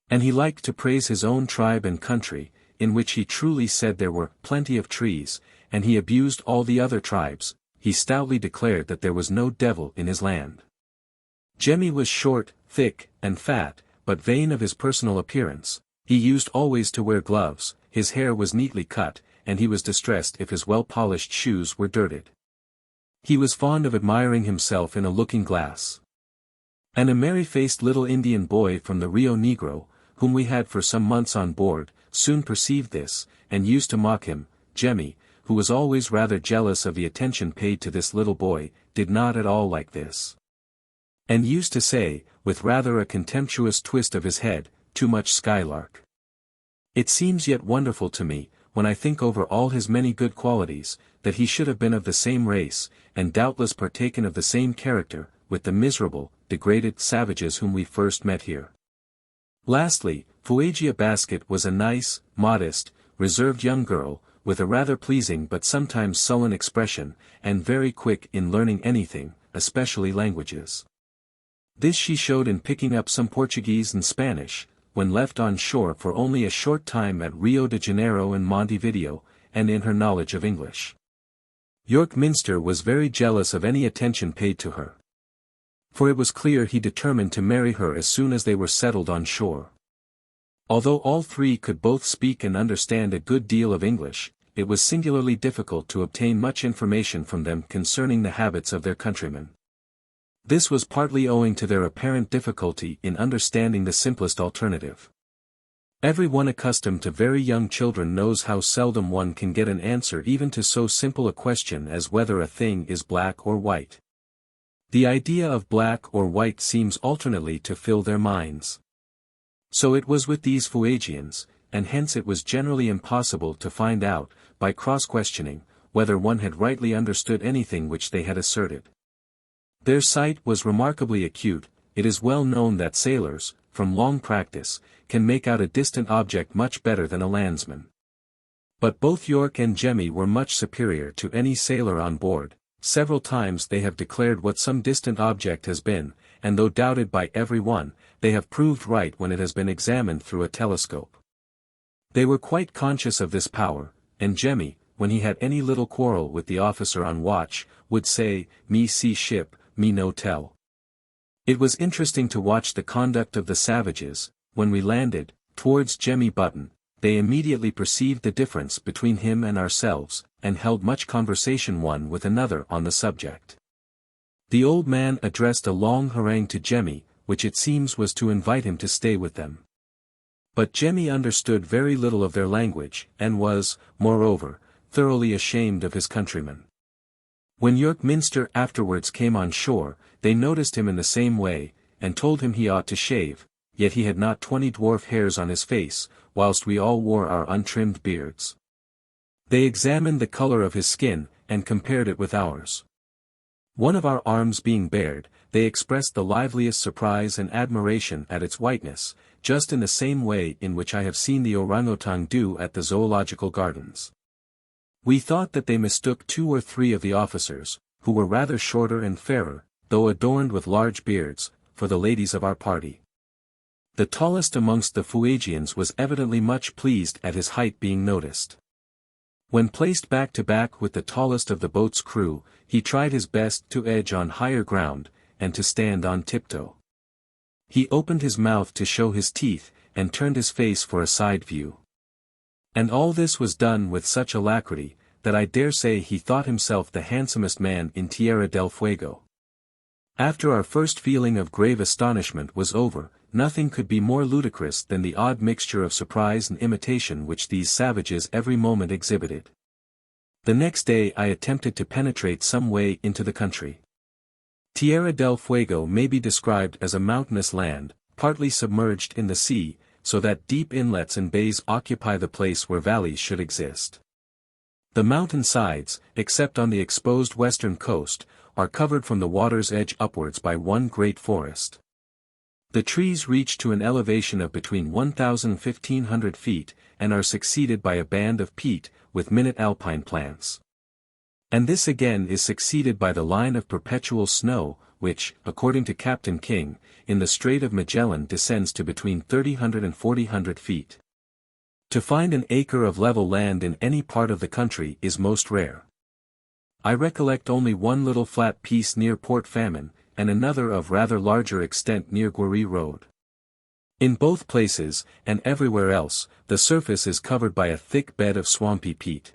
And he liked to praise his own tribe and country, in which he truly said there were plenty of trees, and he abused all the other tribes. He stoutly declared that there was no devil in his land. Jemmy was short, thick, and fat, but vain of his personal appearance. He used always to wear gloves, his hair was neatly cut, and he was distressed if his well-polished shoes were dirted. He was fond of admiring himself in a looking-glass. And a merry-faced little Indian boy from the Rio Negro, whom we had for some months on board, soon perceived this, and used to mock him. Jemmy, who was always rather jealous of the attention paid to this little boy, did not at all like this. And used to say, with rather a contemptuous twist of his head, "Too much skylark." It seems yet wonderful to me, when I think over all his many good qualities, that he should have been of the same race, and doubtless partaken of the same character, with the miserable, degraded savages whom we first met here. Lastly, Fuegia Basket was a nice, modest, reserved young girl, with a rather pleasing but sometimes sullen expression, and very quick in learning anything, especially languages. This she showed in picking up some Portuguese and Spanish, when left on shore for only a short time at Rio de Janeiro and Montevideo, and in her knowledge of English. York Minster was very jealous of any attention paid to her. For it was clear he determined to marry her as soon as they were settled on shore. Although all 3 could both speak and understand a good deal of English, it was singularly difficult to obtain much information from them concerning the habits of their countrymen. This was partly owing to their apparent difficulty in understanding the simplest alternative. Every one accustomed to very young children knows how seldom one can get an answer even to so simple a question as whether a thing is black or white. The idea of black or white seems alternately to fill their minds. So it was with these Fuegians, and hence it was generally impossible to find out, by cross-questioning, whether one had rightly understood anything which they had asserted. Their sight was remarkably acute. It is well known that sailors, from long practice, can make out a distant object much better than a landsman. But both York and Jemmy were much superior to any sailor on board. Several times they have declared what some distant object has been, and though doubted by every one, they have proved right when it has been examined through a telescope. They were quite conscious of this power, and Jemmy, when he had any little quarrel with the officer on watch, would say, "Me see ship, me no tell." It was interesting to watch the conduct of the savages. When we landed, towards Jemmy Button, they immediately perceived the difference between him and ourselves, and held much conversation one with another on the subject. The old man addressed a long harangue to Jemmy, which it seems was to invite him to stay with them. But Jemmy understood very little of their language, and was, moreover, thoroughly ashamed of his countrymen. When York Minster afterwards came on shore, they noticed him in the same way, and told him he ought to shave, yet he had not 20 dwarf hairs on his face, whilst we all wore our untrimmed beards. They examined the colour of his skin, and compared it with ours. One of our arms being bared, they expressed the liveliest surprise and admiration at its whiteness, just in the same way in which I have seen the orangutan do at the zoological gardens. We thought that they mistook 2 or 3 of the officers, who were rather shorter and fairer, though adorned with large beards, for the ladies of our party. The tallest amongst the Fuegians was evidently much pleased at his height being noticed. When placed back to back with the tallest of the boat's crew, he tried his best to edge on higher ground, and to stand on tiptoe. He opened his mouth to show his teeth, and turned his face for a side view. And all this was done with such alacrity, that I dare say he thought himself the handsomest man in Tierra del Fuego. After our first feeling of grave astonishment was over, nothing could be more ludicrous than the odd mixture of surprise and imitation which these savages every moment exhibited. The next day I attempted to penetrate some way into the country. Tierra del Fuego may be described as a mountainous land, partly submerged in the sea, so that deep inlets and bays occupy the place where valleys should exist. The mountain sides, except on the exposed western coast, are covered from the water's edge upwards by one great forest. The trees reach to an elevation of between 1,000 and 1,500 feet, and are succeeded by a band of peat, with minute alpine plants. And this again is succeeded by the line of perpetual snow, which, according to Captain King, in the Strait of Magellan descends to between 3,000 and 4,000 feet. To find an acre of level land in any part of the country is most rare. I recollect only one little flat piece near Port Famine, and another of rather larger extent near Guaree Road. In both places, and everywhere else, the surface is covered by a thick bed of swampy peat.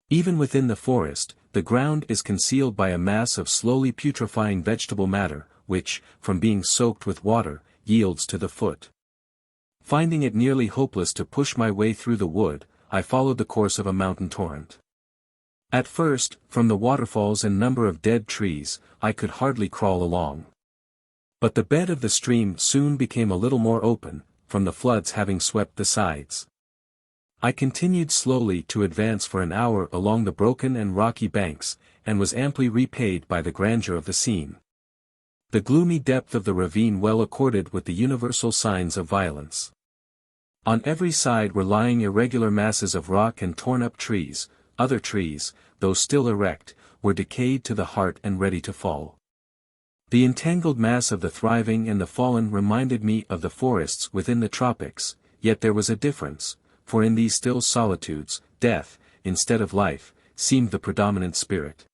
Even within the forest, the ground is concealed by a mass of slowly putrefying vegetable matter, which, from being soaked with water, yields to the foot. Finding it nearly hopeless to push my way through the wood, I followed the course of a mountain torrent. At first, from the waterfalls and number of dead trees, I could hardly crawl along. But the bed of the stream soon became a little more open, from the floods having swept the sides. I continued slowly to advance for an hour along the broken and rocky banks, and was amply repaid by the grandeur of the scene. The gloomy depth of the ravine well accorded with the universal signs of violence. On every side were lying irregular masses of rock and torn-up trees. Other trees, though still erect, were decayed to the heart and ready to fall. The entangled mass of the thriving and the fallen reminded me of the forests within the tropics, yet there was a difference, for in these still solitudes, death, instead of life, seemed the predominant spirit.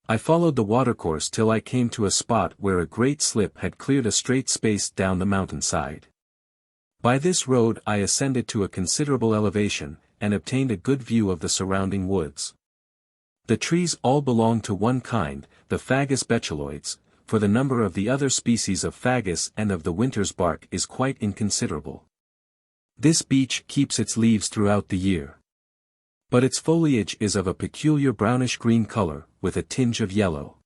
I followed the watercourse till I came to a spot where a great slip had cleared a straight space down the mountainside. By this road I ascended to a considerable elevation, and obtained a good view of the surrounding woods. The trees all belong to one kind, the Fagus betuloides, for the number of the other species of fagus and of the winter's bark is quite inconsiderable. This beech keeps its leaves throughout the year. But its foliage is of a peculiar brownish-green color, with a tinge of yellow.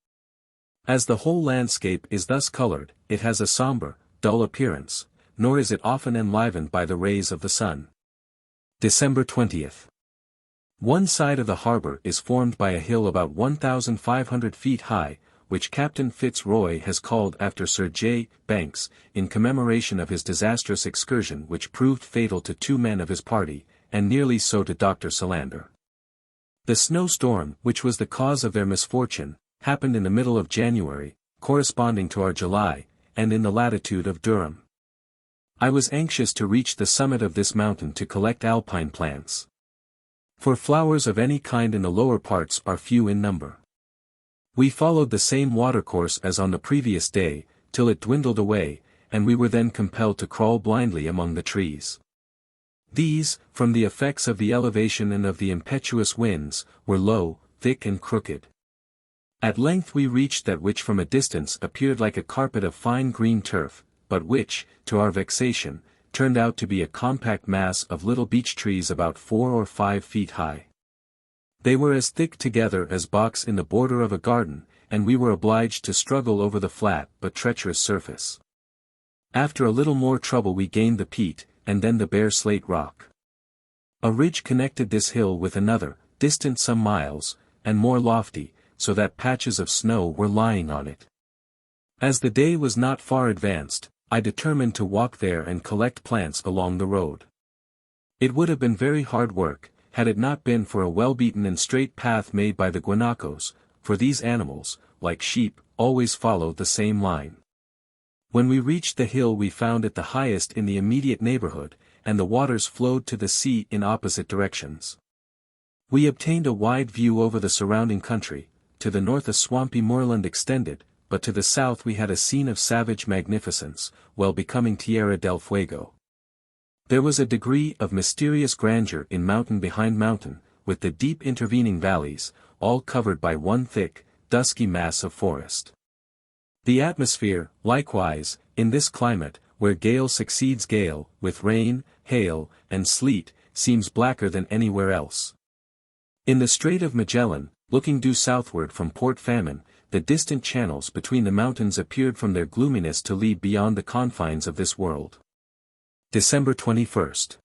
As the whole landscape is thus colored, it has a somber, dull appearance, nor is it often enlivened by the rays of the sun. December 20th. One side of the harbor is formed by a hill about 1,500 feet high, which Captain FitzRoy has called after Sir J. Banks, in commemoration of his disastrous excursion which proved fatal to 2 men of his party, and nearly so to Dr. Solander. The snowstorm, which was the cause of their misfortune, happened in the middle of January, corresponding to our July, and in the latitude of Durham. I was anxious to reach the summit of this mountain to collect alpine plants. For flowers of any kind in the lower parts are few in number. We followed the same watercourse as on the previous day, till it dwindled away, and we were then compelled to crawl blindly among the trees. These, from the effects of the elevation and of the impetuous winds, were low, thick and crooked. At length we reached that which from a distance appeared like a carpet of fine green turf, but which, to our vexation, turned out to be a compact mass of little beech trees about 4 or 5 feet high. They were as thick together as box in the border of a garden, and we were obliged to struggle over the flat but treacherous surface. After a little more trouble we gained the peat, and then the bare slate rock. A ridge connected this hill with another, distant some miles, and more lofty, so that patches of snow were lying on it. As the day was not far advanced, I determined to walk there and collect plants along the road. It would have been very hard work, had it not been for a well-beaten and straight path made by the guanacos, for these animals, like sheep, always follow the same line. When we reached the hill we found it the highest in the immediate neighborhood, and the waters flowed to the sea in opposite directions. We obtained a wide view over the surrounding country. To the north a swampy moorland extended, but to the south we had a scene of savage magnificence, well becoming Tierra del Fuego. There was a degree of mysterious grandeur in mountain behind mountain, with the deep intervening valleys, all covered by one thick, dusky mass of forest. The atmosphere, likewise, in this climate, where gale succeeds gale, with rain, hail, and sleet, seems blacker than anywhere else. In the Strait of Magellan, looking due southward from Port Famine, the distant channels between the mountains appeared from their gloominess to lead beyond the confines of this world. December 21st.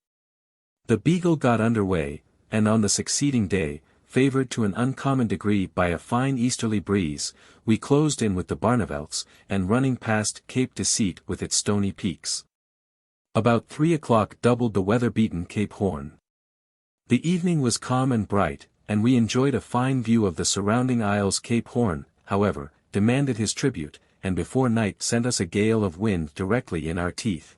The Beagle got under way, and on the succeeding day, favored to an uncommon degree by a fine easterly breeze, we closed in with the Barnevelds, and running past Cape Deceit with its stony peaks. About 3 o'clock doubled the weather-beaten Cape Horn. The evening was calm and bright, and we enjoyed a fine view of the surrounding isles. Cape Horn, however, demanded his tribute, and before night sent us a gale of wind directly in our teeth.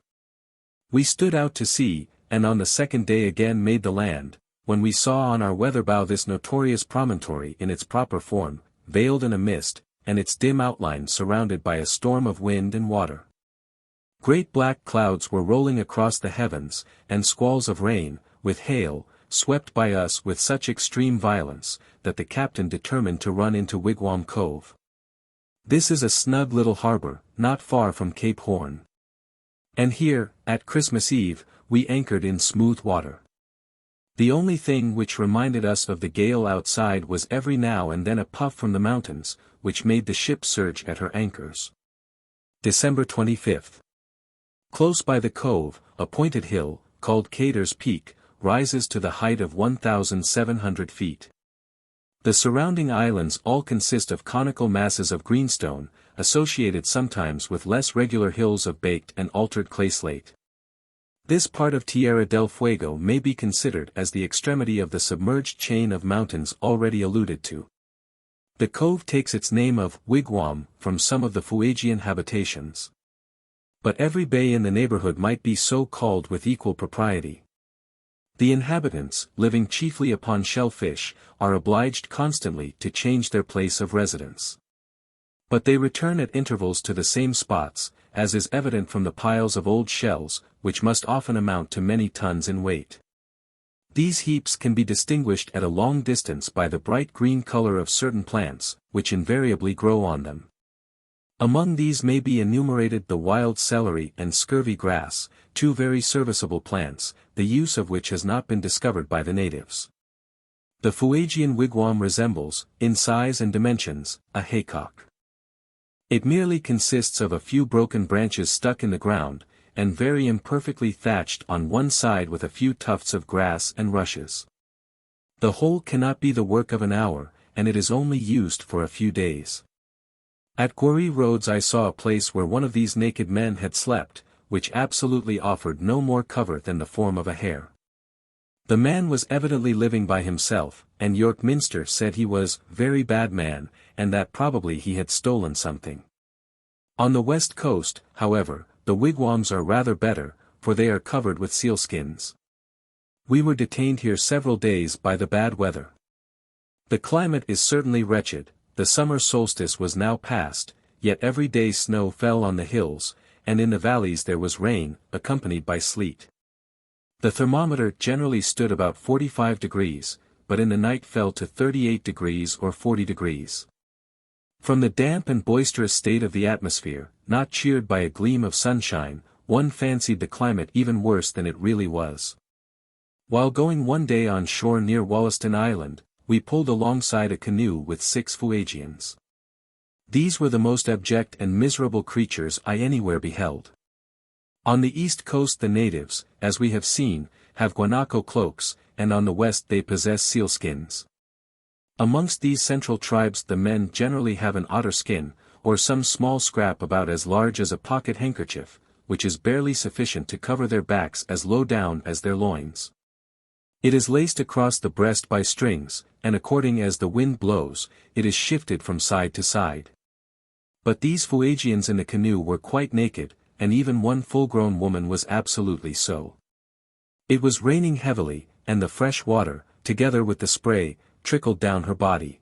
We stood out to sea, and on the second day again made the land, when we saw on our weather bow this notorious promontory in its proper form, veiled in a mist, and its dim outline surrounded by a storm of wind and water. Great black clouds were rolling across the heavens, and squalls of rain, with hail, swept by us with such extreme violence, that the captain determined to run into Wigwam Cove. This is a snug little harbor, not far from Cape Horn. And here, at Christmas Eve, we anchored in smooth water. The only thing which reminded us of the gale outside was every now and then a puff from the mountains, which made the ship surge at her anchors. December 25th. Close by the cove, a pointed hill, called Cater's Peak, rises to the height of 1,700 feet. The surrounding islands all consist of conical masses of greenstone, associated sometimes with less regular hills of baked and altered clay slate. This part of Tierra del Fuego may be considered as the extremity of the submerged chain of mountains already alluded to. The cove takes its name of wigwam from some of the Fuegian habitations. But every bay in the neighborhood might be so called with equal propriety. The inhabitants, living chiefly upon shellfish, are obliged constantly to change their place of residence. But they return at intervals to the same spots, as is evident from the piles of old shells, which must often amount to many tons in weight. These heaps can be distinguished at a long distance by the bright green color of certain plants, which invariably grow on them. Among these may be enumerated the wild celery and scurvy grass, 2 very serviceable plants, the use of which has not been discovered by the natives. The Fuegian wigwam resembles, in size and dimensions, a haycock. It merely consists of a few broken branches stuck in the ground, and very imperfectly thatched on one side with a few tufts of grass and rushes. The whole cannot be the work of an hour, and it is only used for a few days. At Quarry Roads I saw a place where one of these naked men had slept, which absolutely offered no more cover than the form of a hair. The man was evidently living by himself, and York Minster said he was very bad man, and that probably he had stolen something. On the west coast, however, the wigwams are rather better, for they are covered with sealskins. We were detained here several days by the bad weather. The climate is certainly wretched. The summer solstice was now past, yet every day snow fell on the hills, and in the valleys there was rain, accompanied by sleet. The thermometer generally stood about 45 degrees, but in the night fell to 38 degrees or 40 degrees. From the damp and boisterous state of the atmosphere, not cheered by a gleam of sunshine, one fancied the climate even worse than it really was. While going one day on shore near Wollaston Island, we pulled alongside a canoe with 6 Fuegians. These were the most abject and miserable creatures I anywhere beheld. On the east coast the natives, as we have seen, have guanaco cloaks, and on the west they possess sealskins. Amongst these central tribes the men generally have an otter skin, or some small scrap about as large as a pocket handkerchief, which is barely sufficient to cover their backs as low down as their loins. It is laced across the breast by strings, and according as the wind blows, it is shifted from side to side. But these Fuegians in the canoe were quite naked, and even one full-grown woman was absolutely so. It was raining heavily, and the fresh water, together with the spray, trickled down her body.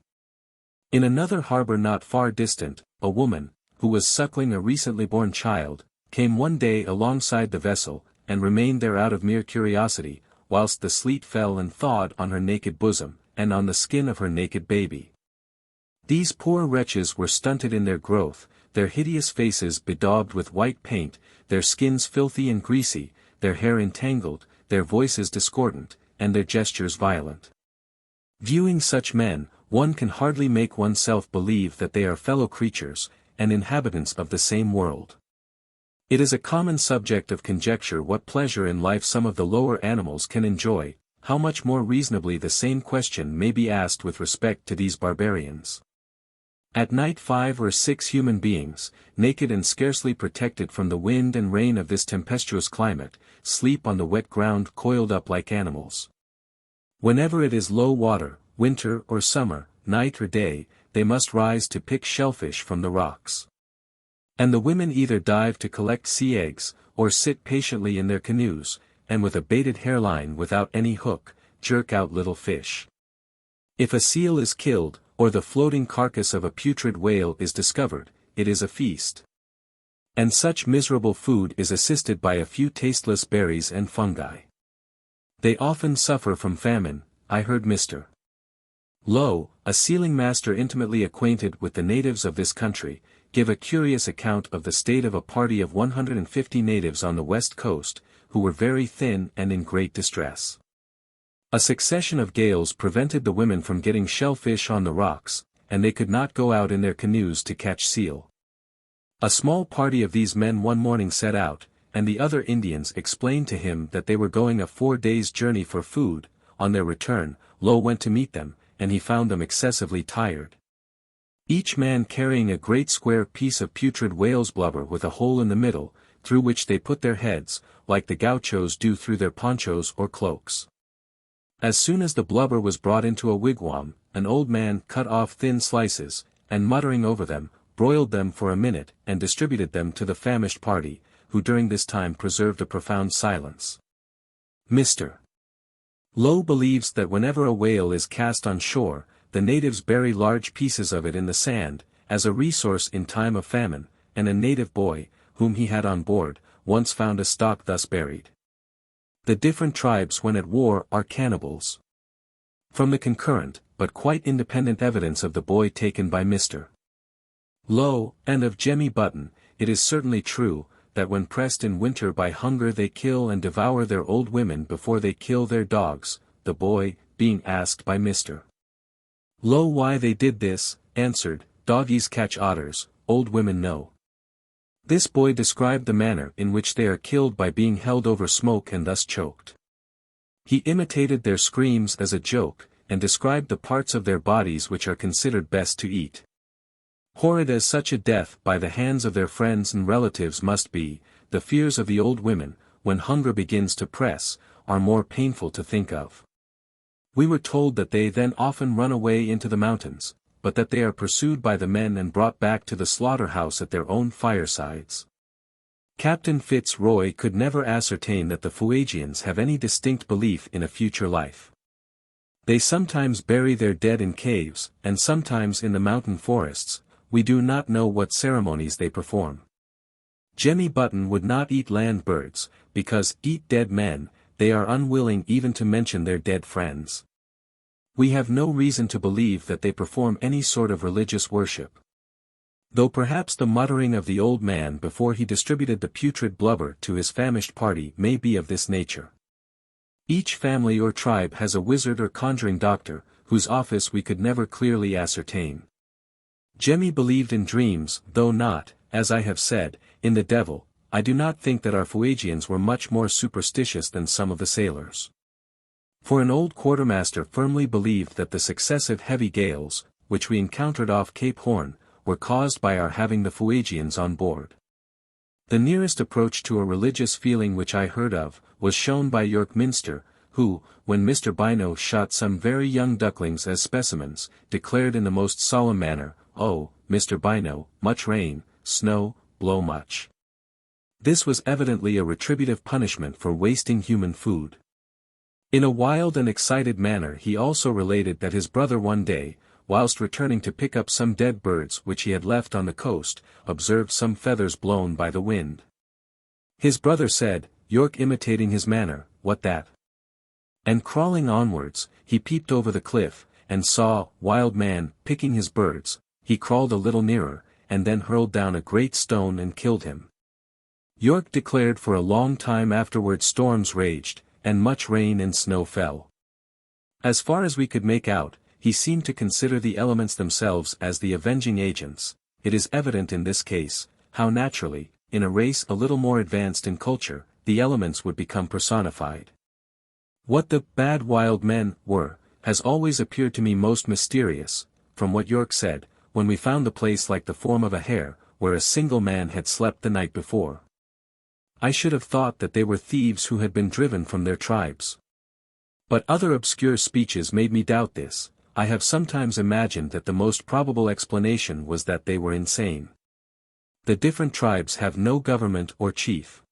In another harbor not far distant, a woman, who was suckling a recently born child, came one day alongside the vessel, and remained there out of mere curiosity, whilst the sleet fell and thawed on her naked bosom, and on the skin of her naked baby. These poor wretches were stunted in their growth, their hideous faces bedaubed with white paint, their skins filthy and greasy, their hair entangled, their voices discordant, and their gestures violent. Viewing such men, one can hardly make oneself believe that they are fellow creatures, and inhabitants of the same world. It is a common subject of conjecture what pleasure in life some of the lower animals can enjoy, how much more reasonably the same question may be asked with respect to these barbarians. At night 5 or 6 human beings, naked and scarcely protected from the wind and rain of this tempestuous climate, sleep on the wet ground coiled up like animals. Whenever it is low water, winter or summer, night or day, they must rise to pick shellfish from the rocks. And the women either dive to collect sea eggs, or sit patiently in their canoes, and with a baited hairline without any hook, jerk out little fish. If a seal is killed, or the floating carcass of a putrid whale is discovered, it is a feast. And such miserable food is assisted by a few tasteless berries and fungi. They often suffer from famine, I heard Mr. Lowe, a sealing master intimately acquainted with the natives of this country, give a curious account of the state of a party of 150 natives on the west coast, who were very thin and in great distress. A succession of gales prevented the women from getting shellfish on the rocks, and they could not go out in their canoes to catch seal. A small party of these men one morning set out, and the other Indians explained to him that they were going a 4 days' journey for food. On their return, Lowe went to meet them, and he found them excessively tired. Each man carrying a great square piece of putrid whale's blubber with a hole in the middle, through which they put their heads, like the gauchos do through their ponchos or cloaks. As soon as the blubber was brought into a wigwam, an old man cut off thin slices, and muttering over them, broiled them for a minute and distributed them to the famished party, who during this time preserved a profound silence. Mr. Lowe believes that whenever a whale is cast on shore, the natives bury large pieces of it in the sand, as a resource in time of famine, and a native boy, whom he had on board, once found a stock thus buried. The different tribes when at war are cannibals. From the concurrent, but quite independent evidence of the boy taken by Mr. Lowe, and of Jemmy Button, it is certainly true, that when pressed in winter by hunger they kill and devour their old women before they kill their dogs. The boy, being asked by Mr. Lowe why they did this, answered, "Doggies catch otters, old women know. This boy described the manner in which they are killed by being held over smoke and thus choked. He imitated their screams as a joke, and described the parts of their bodies which are considered best to eat. Horrid as such a death by the hands of their friends and relatives must be, the fears of the old women, when hunger begins to press, are more painful to think of. We were told that they then often run away into the mountains, but that they are pursued by the men and brought back to the slaughterhouse at their own firesides. Captain FitzRoy could never ascertain that the Fuegians have any distinct belief in a future life. They sometimes bury their dead in caves, and sometimes in the mountain forests. We do not know what ceremonies they perform. Jemmy Button would not eat land birds, because, eat dead men, they are unwilling even to mention their dead friends. We have no reason to believe that they perform any sort of religious worship. Though perhaps the muttering of the old man before he distributed the putrid blubber to his famished party may be of this nature. Each family or tribe has a wizard or conjuring doctor, whose office we could never clearly ascertain. Jemmy believed in dreams, though not, as I have said, in the devil. I do not think that our Fuegians were much more superstitious than some of the sailors. For an old quartermaster firmly believed that the successive heavy gales, which we encountered off Cape Horn, were caused by our having the Fuegians on board. The nearest approach to a religious feeling which I heard of, was shown by York Minster, who, when Mr. Bino shot some very young ducklings as specimens, declared in the most solemn manner, "Oh, Mr. Bino, much rain, snow, blow much." This was evidently a retributive punishment for wasting human food. In a wild and excited manner he also related that his brother one day, whilst returning to pick up some dead birds which he had left on the coast, observed some feathers blown by the wind. His brother said, York imitating his manner, "What that?" And crawling onwards, he peeped over the cliff, and saw, Wild Man, picking his birds. He crawled a little nearer, and then hurled down a great stone and killed him. York declared for a long time afterward storms raged, and much rain and snow fell. As far as we could make out, he seemed to consider the elements themselves as the avenging agents. It is evident in this case, how naturally, in a race a little more advanced in culture, the elements would become personified. What the bad wild men were, has always appeared to me most mysterious. From what York said, when we found the place like the form of a hare, where a single man had slept the night before. I should have thought that they were thieves who had been driven from their tribes. But other obscure speeches made me doubt this. I have sometimes imagined that the most probable explanation was that they were insane. The different tribes have no government or chief.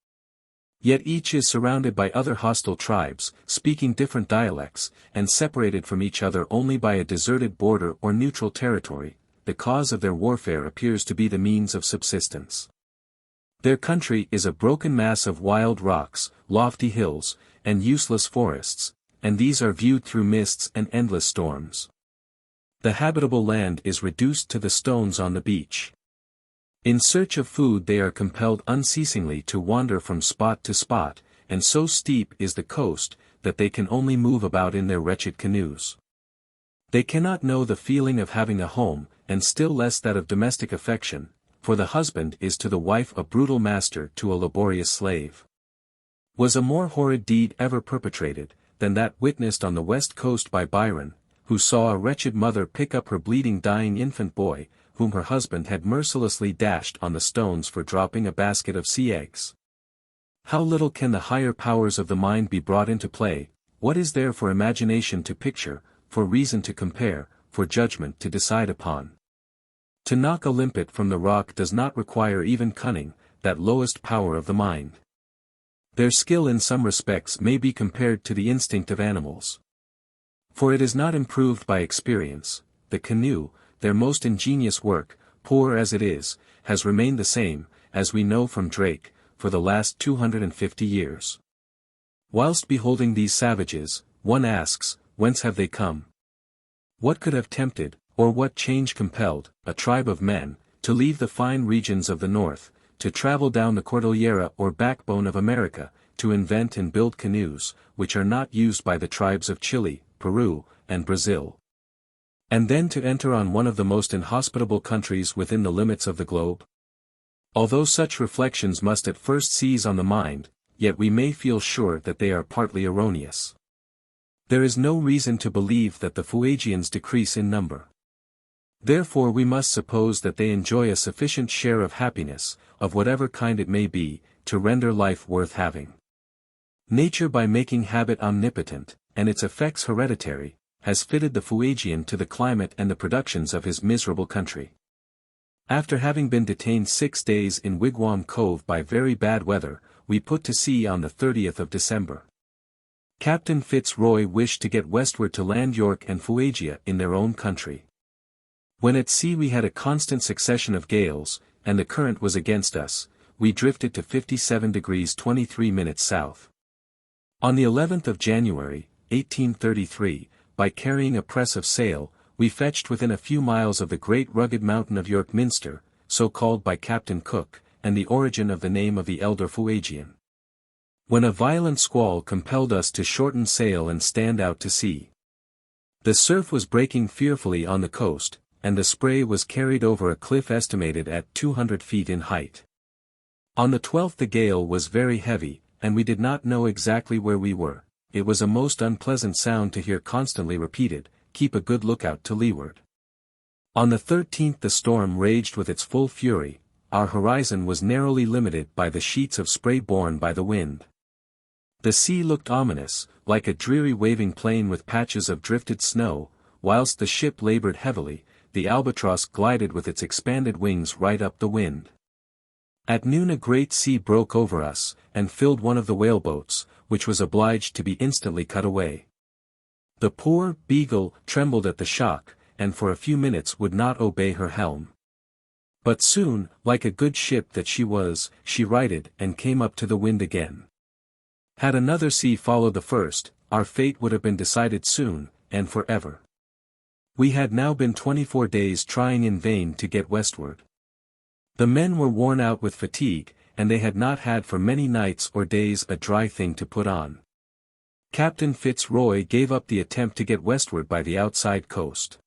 Yet each is surrounded by other hostile tribes, speaking different dialects, and separated from each other only by a deserted border or neutral territory. The cause of their warfare appears to be the means of subsistence. Their country is a broken mass of wild rocks, lofty hills, and useless forests, and these are viewed through mists and endless storms. The habitable land is reduced to the stones on the beach. In search of food they are compelled unceasingly to wander from spot to spot, and so steep is the coast, that they can only move about in their wretched canoes. They cannot know the feeling of having a home, and still less that of domestic affection, for the husband is to the wife a brutal master to a laborious slave. Was a more horrid deed ever perpetrated, than that witnessed on the west coast by Byron, who saw a wretched mother pick up her bleeding dying infant boy, whom her husband had mercilessly dashed on the stones for dropping a basket of sea eggs? How little can the higher powers of the mind be brought into play? What is there for imagination to picture, for reason to compare, for judgment to decide upon? To knock a limpet from the rock does not require even cunning, that lowest power of the mind. Their skill in some respects may be compared to the instinct of animals. For it is not improved by experience. The canoe, their most ingenious work, poor as it is, has remained the same, as we know from Drake, for the last 250 years. Whilst beholding these savages, one asks, whence have they come? What could have tempted, or what change compelled, a tribe of men, to leave the fine regions of the north, to travel down the Cordillera or backbone of America, to invent and build canoes, which are not used by the tribes of Chile, Peru, and Brazil? And then to enter on one of the most inhospitable countries within the limits of the globe? Although such reflections must at first seize on the mind, yet we may feel sure that they are partly erroneous. There is no reason to believe that the Fuegians decrease in number. Therefore we must suppose that they enjoy a sufficient share of happiness, of whatever kind it may be, to render life worth having. Nature, by making habit omnipotent, and its effects hereditary, has fitted the Fuegian to the climate and the productions of his miserable country. After having been detained 6 days in Wigwam Cove by very bad weather, we put to sea on the 30th of December. Captain FitzRoy wished to get westward to land York and Fuegia in their own country. When at sea we had a constant succession of gales, and the current was against us, we drifted to 57 degrees 23 minutes south. On the 11th of January, 1833, by carrying a press of sail, we fetched within a few miles of the great rugged mountain of York Minster, so called by Captain Cook, and the origin of the name of the elder Fuegian. When a violent squall compelled us to shorten sail and stand out to sea. The surf was breaking fearfully on the coast, and the spray was carried over a cliff estimated at 200 feet in height. On the 12th the gale was very heavy, and we did not know exactly where we were. It was a most unpleasant sound to hear constantly repeated, "Keep a good lookout to leeward." On the 13th the storm raged with its full fury, our horizon was narrowly limited by the sheets of spray borne by the wind. The sea looked ominous, like a dreary waving plain with patches of drifted snow, whilst the ship laboured heavily. The albatross glided with its expanded wings right up the wind. At noon a great sea broke over us, and filled one of the whaleboats, which was obliged to be instantly cut away. The poor Beagle trembled at the shock, and for a few minutes would not obey her helm. But soon, like a good ship that she was, she righted and came up to the wind again. Had another sea followed the first, our fate would have been decided soon, and for ever. We had now been 24 days trying in vain to get westward. The men were worn out with fatigue, and they had not had for many nights or days a dry thing to put on. Captain FitzRoy gave up the attempt to get westward by the outside coast.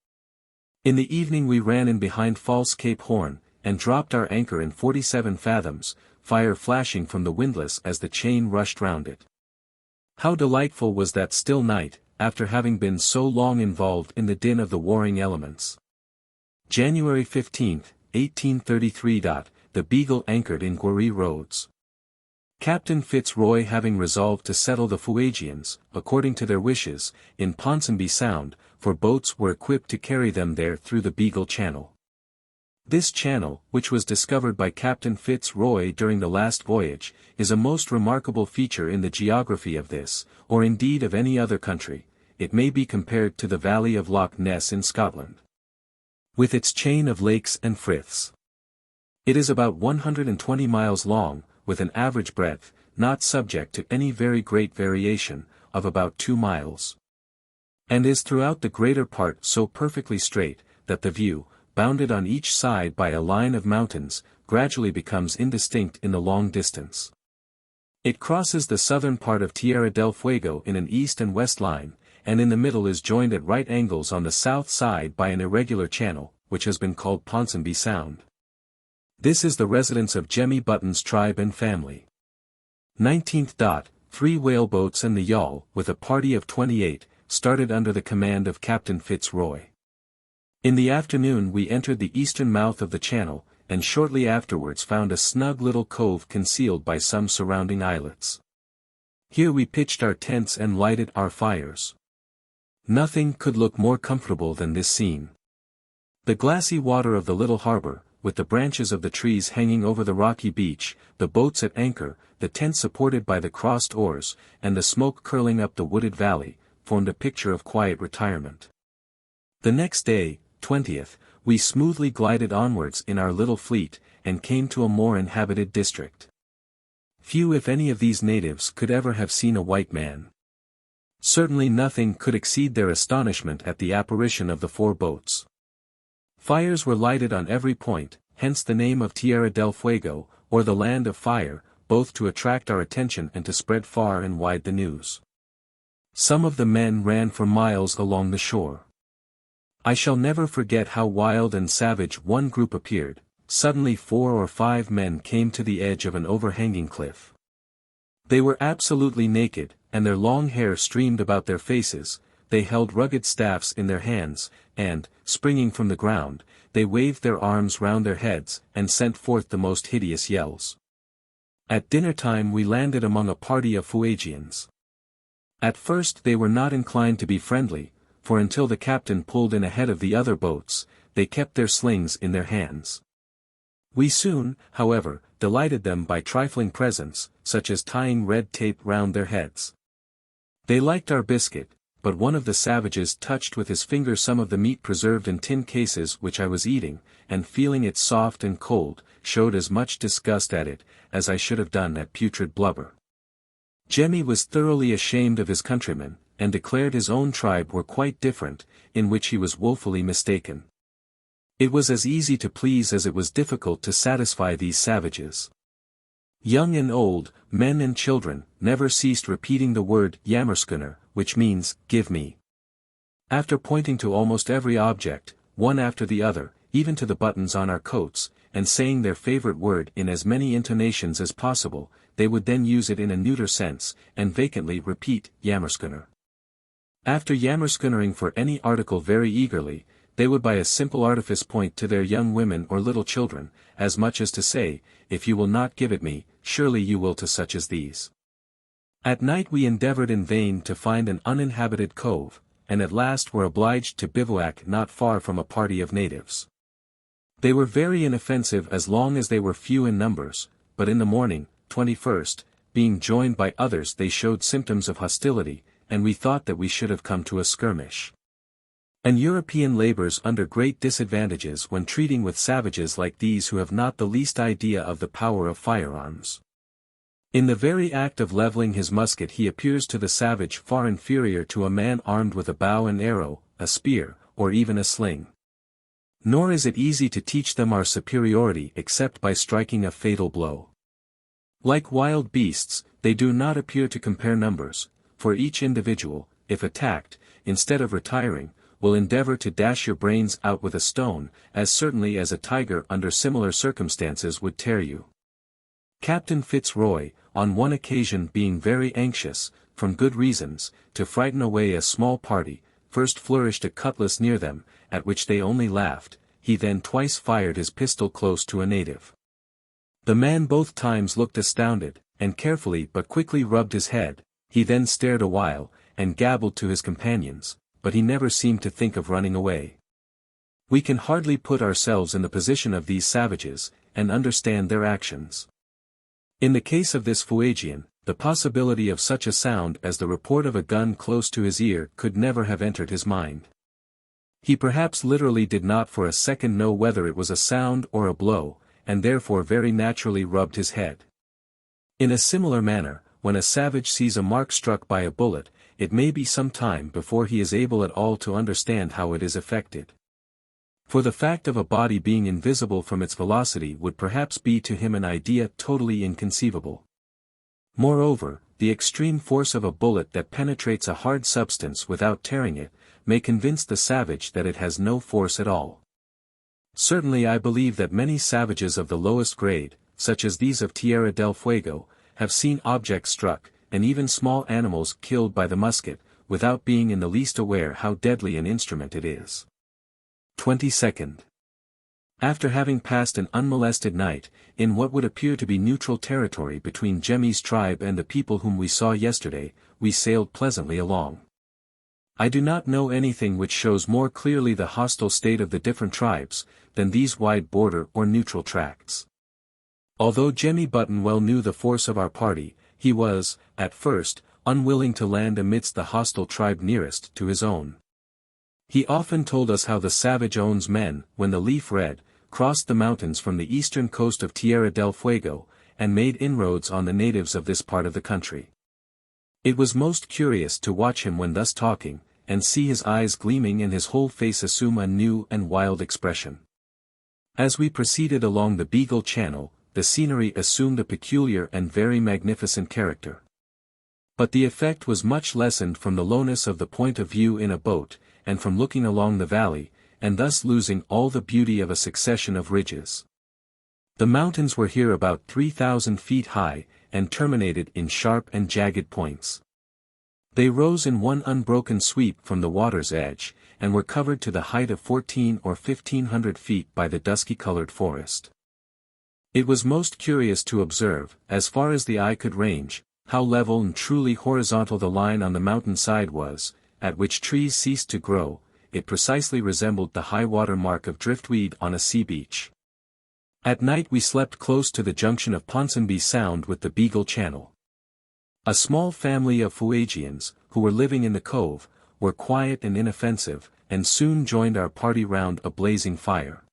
In the evening we ran in behind false Cape Horn, and dropped our anchor in 47 fathoms, fire flashing from the windlass as the chain rushed round it. How delightful was that still night, after having been so long involved in the din of the warring elements. January 15, 1833. The Beagle anchored in Guaree Roads. Captain FitzRoy having resolved to settle the Fuegians, according to their wishes, in Ponsonby Sound, for boats were equipped to carry them there through the Beagle Channel. This channel, which was discovered by Captain FitzRoy during the last voyage, is a most remarkable feature in the geography of this, or indeed of any other country. It may be compared to the valley of Loch Ness in Scotland, with its chain of lakes and friths. It is about 120 miles long, with an average breadth, not subject to any very great variation, of about 2 miles. And is throughout the greater part so perfectly straight, that the view, bounded on each side by a line of mountains, gradually becomes indistinct in the long distance. It crosses the southern part of Tierra del Fuego in an east and west line, and in the middle is joined at right angles on the south side by an irregular channel, which has been called Ponsonby Sound. This is the residence of Jemmy Button's tribe and family. 19th. 3 whaleboats and the yawl, with a party of 28, started under the command of Captain FitzRoy. In the afternoon we entered the eastern mouth of the channel, and shortly afterwards found a snug little cove concealed by some surrounding islets. Here we pitched our tents and lighted our fires. Nothing could look more comfortable than this scene. The glassy water of the little harbor, with the branches of the trees hanging over the rocky beach, the boats at anchor, the tent supported by the crossed oars, and the smoke curling up the wooded valley, formed a picture of quiet retirement. The next day, 20th, we smoothly glided onwards in our little fleet, and came to a more inhabited district. Few if any of these natives could ever have seen a white man. Certainly nothing could exceed their astonishment at the apparition of the 4 boats. Fires were lighted on every point, hence the name of Tierra del Fuego, or the Land of Fire, both to attract our attention and to spread far and wide the news. Some of the men ran for miles along the shore. I shall never forget how wild and savage one group appeared. Suddenly 4 or 5 men came to the edge of an overhanging cliff. They were absolutely naked, and their long hair streamed about their faces. They held rugged staffs in their hands, and, springing from the ground, they waved their arms round their heads, and sent forth the most hideous yells. At dinner time we landed among a party of Fuegians. At first they were not inclined to be friendly, for until the captain pulled in ahead of the other boats, they kept their slings in their hands. We soon, however, delighted them by trifling presents, such as tying red tape round their heads. They liked our biscuit, but one of the savages touched with his finger some of the meat preserved in tin cases which I was eating, and feeling it soft and cold, showed as much disgust at it, as I should have done at putrid blubber. Jemmy was thoroughly ashamed of his countrymen, and declared his own tribe were quite different, in which he was woefully mistaken. It was as easy to please as it was difficult to satisfy these savages. Young and old, men and children, never ceased repeating the word "jammerschooner," which means, "give me." After pointing to almost every object, one after the other, even to the buttons on our coats, and saying their favorite word in as many intonations as possible, they would then use it in a neuter sense, and vacantly repeat, "jammerschooner." After jammerschoonering for any article very eagerly, they would by a simple artifice point to their young women or little children, as much as to say, "If you will not give it me, surely you will to such as these." At night we endeavored in vain to find an uninhabited cove, and at last were obliged to bivouac not far from a party of natives. They were very inoffensive as long as they were few in numbers, but in the morning, 21st, being joined by others they showed symptoms of hostility, and we thought that we should have come to a skirmish. An European labors under great disadvantages when treating with savages like these who have not the least idea of the power of firearms. In the very act of leveling his musket he appears to the savage far inferior to a man armed with a bow and arrow, a spear, or even a sling. Nor is it easy to teach them our superiority except by striking a fatal blow. Like wild beasts, they do not appear to compare numbers, for each individual, if attacked, instead of retiring, will endeavor to dash your brains out with a stone, as certainly as a tiger under similar circumstances would tear you. Captain FitzRoy, on one occasion being very anxious, from good reasons, to frighten away a small party, first flourished a cutlass near them, at which they only laughed. He then twice fired his pistol close to a native. The man both times looked astounded, and carefully but quickly rubbed his head. He then stared a while, and gabbled to his companions, but he never seemed to think of running away. We can hardly put ourselves in the position of these savages, and understand their actions. In the case of this Fuegian, the possibility of such a sound as the report of a gun close to his ear could never have entered his mind. He perhaps literally did not for a second know whether it was a sound or a blow, and therefore very naturally rubbed his head. In a similar manner, when a savage sees a mark struck by a bullet, it may be some time before he is able at all to understand how it is effected. For the fact of a body being invisible from its velocity would perhaps be to him an idea totally inconceivable. Moreover, the extreme force of a bullet that penetrates a hard substance without tearing it, may convince the savage that it has no force at all. Certainly I believe that many savages of the lowest grade, such as these of Tierra del Fuego, have seen objects struck, and even small animals killed by the musket, without being in the least aware how deadly an instrument it is. 22nd. After having passed an unmolested night, in what would appear to be neutral territory between Jemmy's tribe and the people whom we saw yesterday, we sailed pleasantly along. I do not know anything which shows more clearly the hostile state of the different tribes, than these wide border or neutral tracts. Although Jemmy Button well knew the force of our party, he was, at first, unwilling to land amidst the hostile tribe nearest to his own. He often told us how the savage Own's men, when the leaf red, crossed the mountains from the eastern coast of Tierra del Fuego, and made inroads on the natives of this part of the country. It was most curious to watch him when thus talking, and see his eyes gleaming and his whole face assume a new and wild expression. As we proceeded along the Beagle Channel, the scenery assumed a peculiar and very magnificent character. But the effect was much lessened from the lowness of the point of view in a boat, and from looking along the valley, and thus losing all the beauty of a succession of ridges. The mountains were here about 3,000 feet high, and terminated in sharp and jagged points. They rose in one unbroken sweep from the water's edge, and were covered to the height of 1,400 or 1,500 feet by the dusky-colored forest. It was most curious to observe, as far as the eye could range, how level and truly horizontal the line on the mountain side was, at which trees ceased to grow. It precisely resembled the high-water mark of driftweed on a sea beach. At night we slept close to the junction of Ponsonby Sound with the Beagle Channel. A small family of Fuegians, who were living in the cove, were quiet and inoffensive, and soon joined our party round a blazing fire.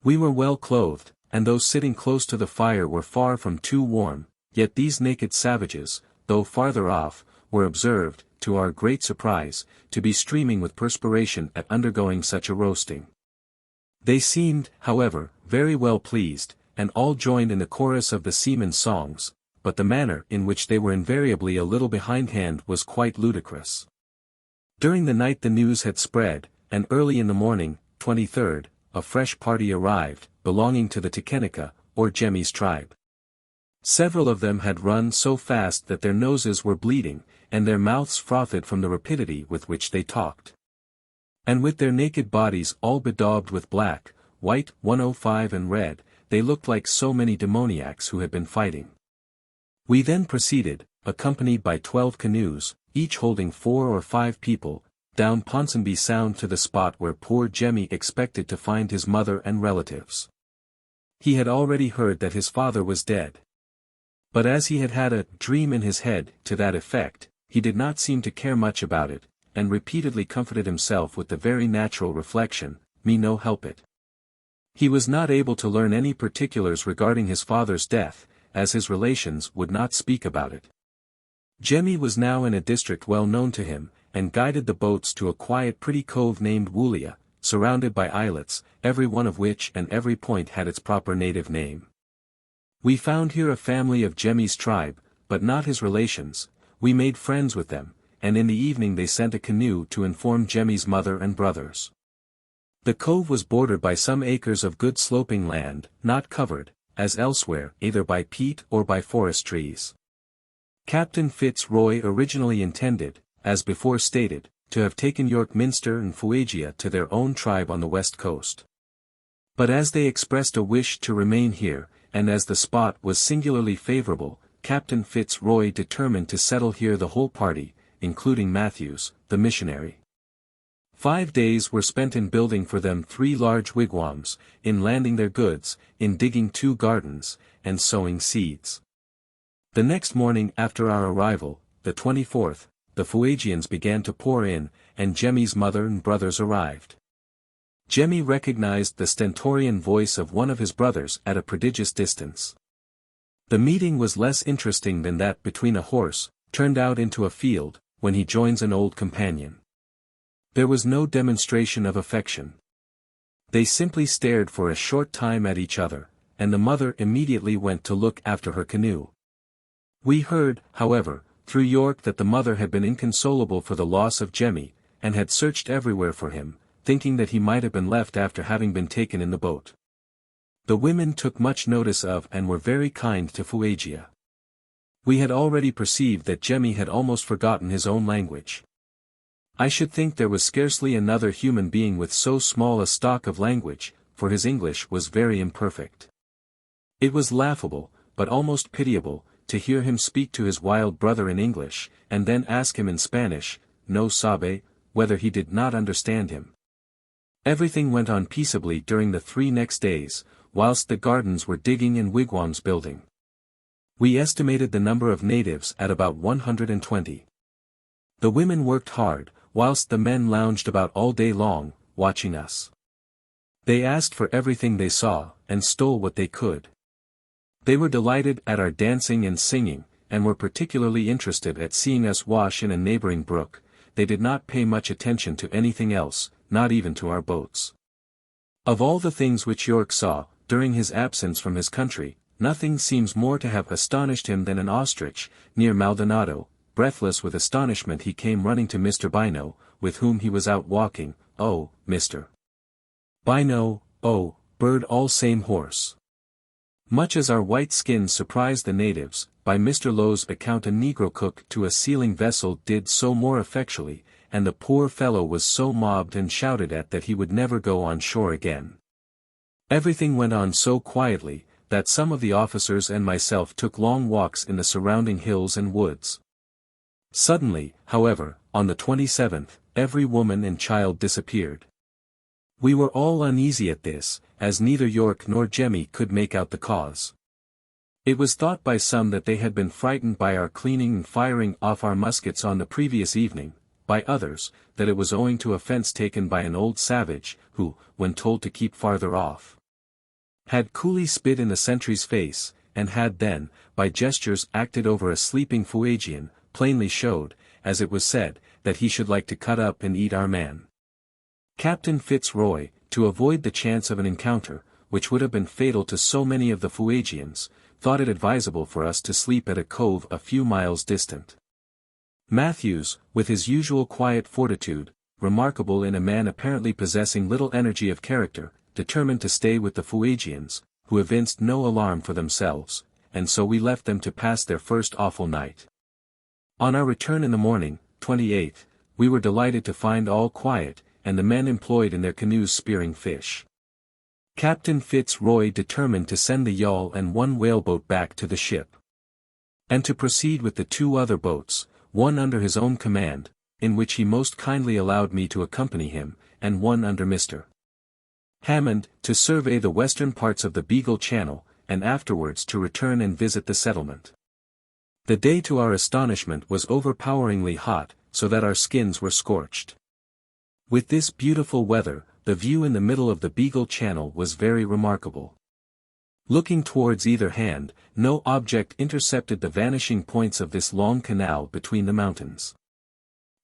We were well clothed, and those sitting close to the fire were far from too warm, yet these naked savages, though farther off, were observed, to our great surprise, to be streaming with perspiration at undergoing such a roasting. They seemed, however, very well pleased, and all joined in the chorus of the seamen's songs, but the manner in which they were invariably a little behindhand was quite ludicrous. During the night the news had spread, and early in the morning, 23rd, a fresh party arrived, belonging to the Tekenika, or Jemmy's tribe. Several of them had run so fast that their noses were bleeding, and their mouths frothed from the rapidity with which they talked. And with their naked bodies all bedaubed with black, white, 105 and red, they looked like so many demoniacs who had been fighting. We then proceeded, accompanied by 12 canoes, each holding 4 or 5 people, down Ponsonby Sound to the spot where poor Jemmy expected to find his mother and relatives. He had already heard that his father was dead. But as he had had a dream in his head to that effect, he did not seem to care much about it, and repeatedly comforted himself with the very natural reflection, "Me no help it." He was not able to learn any particulars regarding his father's death, as his relations would not speak about it. Jemmy was now in a district well known to him, and guided the boats to a quiet pretty cove named Woollya, surrounded by islets, every one of which and every point had its proper native name. We found here a family of Jemmy's tribe, but not his relations. We made friends with them, and in the evening they sent a canoe to inform Jemmy's mother and brothers. The cove was bordered by some acres of good sloping land, not covered, as elsewhere, either by peat or by forest trees. Captain FitzRoy originally intended, as before stated, to have taken York Minster and Fuegia to their own tribe on the west coast. But as they expressed a wish to remain here, and as the spot was singularly favorable, Captain FitzRoy determined to settle here the whole party, including Matthews, the missionary. 5 days were spent in building for them 3 large wigwams, in landing their goods, in digging 2 gardens, and sowing seeds. The next morning after our arrival, the 24th, the Fuegians began to pour in, and Jemmy's mother and brothers arrived. Jemmy recognized the stentorian voice of one of his brothers at a prodigious distance. The meeting was less interesting than that between a horse, turned out into a field, when he joins an old companion. There was no demonstration of affection. They simply stared for a short time at each other, and the mother immediately went to look after her canoe. We heard, however, through York that the mother had been inconsolable for the loss of Jemmy, and had searched everywhere for him, thinking that he might have been left after having been taken in the boat. The women took much notice of and were very kind to Fuegia. We had already perceived that Jemmy had almost forgotten his own language. I should think there was scarcely another human being with so small a stock of language, for his English was very imperfect. It was laughable, but almost pitiable, to hear him speak to his wild brother in English, and then ask him in Spanish, "No sabe," whether he did not understand him. Everything went on peaceably during the 3 next days, whilst the gardens were digging and wigwams building. We estimated the number of natives at about 120. The women worked hard, whilst the men lounged about all day long, watching us. They asked for everything they saw, and stole what they could. They were delighted at our dancing and singing, and were particularly interested at seeing us wash in a neighboring brook. They did not pay much attention to anything else, not even to our boats. Of all the things which York saw, during his absence from his country, nothing seems more to have astonished him than an ostrich, near Maldonado. Breathless with astonishment he came running to Mr. Bino, with whom he was out walking. "Oh, Mr. Bino, oh, bird all same horse." Much as our white skins surprised the natives, by Mr. Lowe's account a negro cook to a sealing vessel did so more effectually, and the poor fellow was so mobbed and shouted at that he would never go on shore again. Everything went on so quietly, that some of the officers and myself took long walks in the surrounding hills and woods. Suddenly, however, on the 27th, every woman and child disappeared. We were all uneasy at this, as neither York nor Jemmy could make out the cause. It was thought by some that they had been frightened by our cleaning and firing off our muskets on the previous evening, by others, that it was owing to offence taken by an old savage, who, when told to keep farther off, had coolly spit in the sentry's face, and had then, by gestures acted over a sleeping Fuegian, plainly showed, as it was said, that he should like to cut up and eat our man. Captain FitzRoy, to avoid the chance of an encounter, which would have been fatal to so many of the Fuegians, thought it advisable for us to sleep at a cove a few miles distant. Matthews, with his usual quiet fortitude, remarkable in a man apparently possessing little energy of character, determined to stay with the Fuegians, who evinced no alarm for themselves, and so we left them to pass their first awful night. On our return in the morning, 28th, we were delighted to find all quiet, and the men employed in their canoes spearing fish. Captain FitzRoy determined to send the yawl and one whaleboat back to the ship, and to proceed with the 2 other boats, one under his own command, in which he most kindly allowed me to accompany him, and one under Mr. Hammond, to survey the western parts of the Beagle Channel, and afterwards to return and visit the settlement. The day to our astonishment was overpoweringly hot, so that our skins were scorched. With this beautiful weather, the view in the middle of the Beagle Channel was very remarkable. Looking towards either hand, no object intercepted the vanishing points of this long canal between the mountains.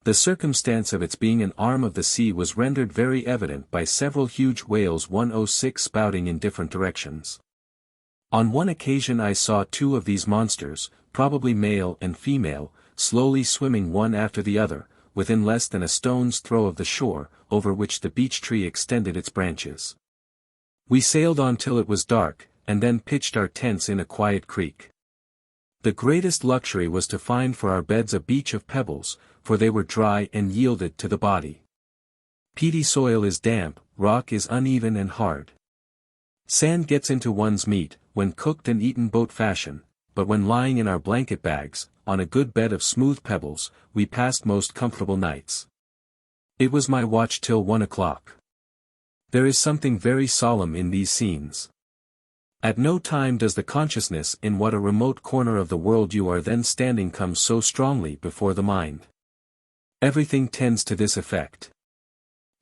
The circumstance of its being an arm of the sea was rendered very evident by several huge whales 106 spouting in different directions. On one occasion I saw 2 of these monsters, probably male and female, slowly swimming one after the other, within less than a stone's throw of the shore, over which the beech tree extended its branches. We sailed on till it was dark, and then pitched our tents in a quiet creek. The greatest luxury was to find for our beds a beach of pebbles, for they were dry and yielded to the body. Peaty soil is damp, rock is uneven and hard. Sand gets into one's meat, when cooked and eaten boat fashion, but when lying in our blanket bags, on a good bed of smooth pebbles, we passed most comfortable nights. It was my watch till 1 o'clock. There is something very solemn in these scenes. At no time does the consciousness in what a remote corner of the world you are then standing come so strongly before the mind. Everything tends to this effect.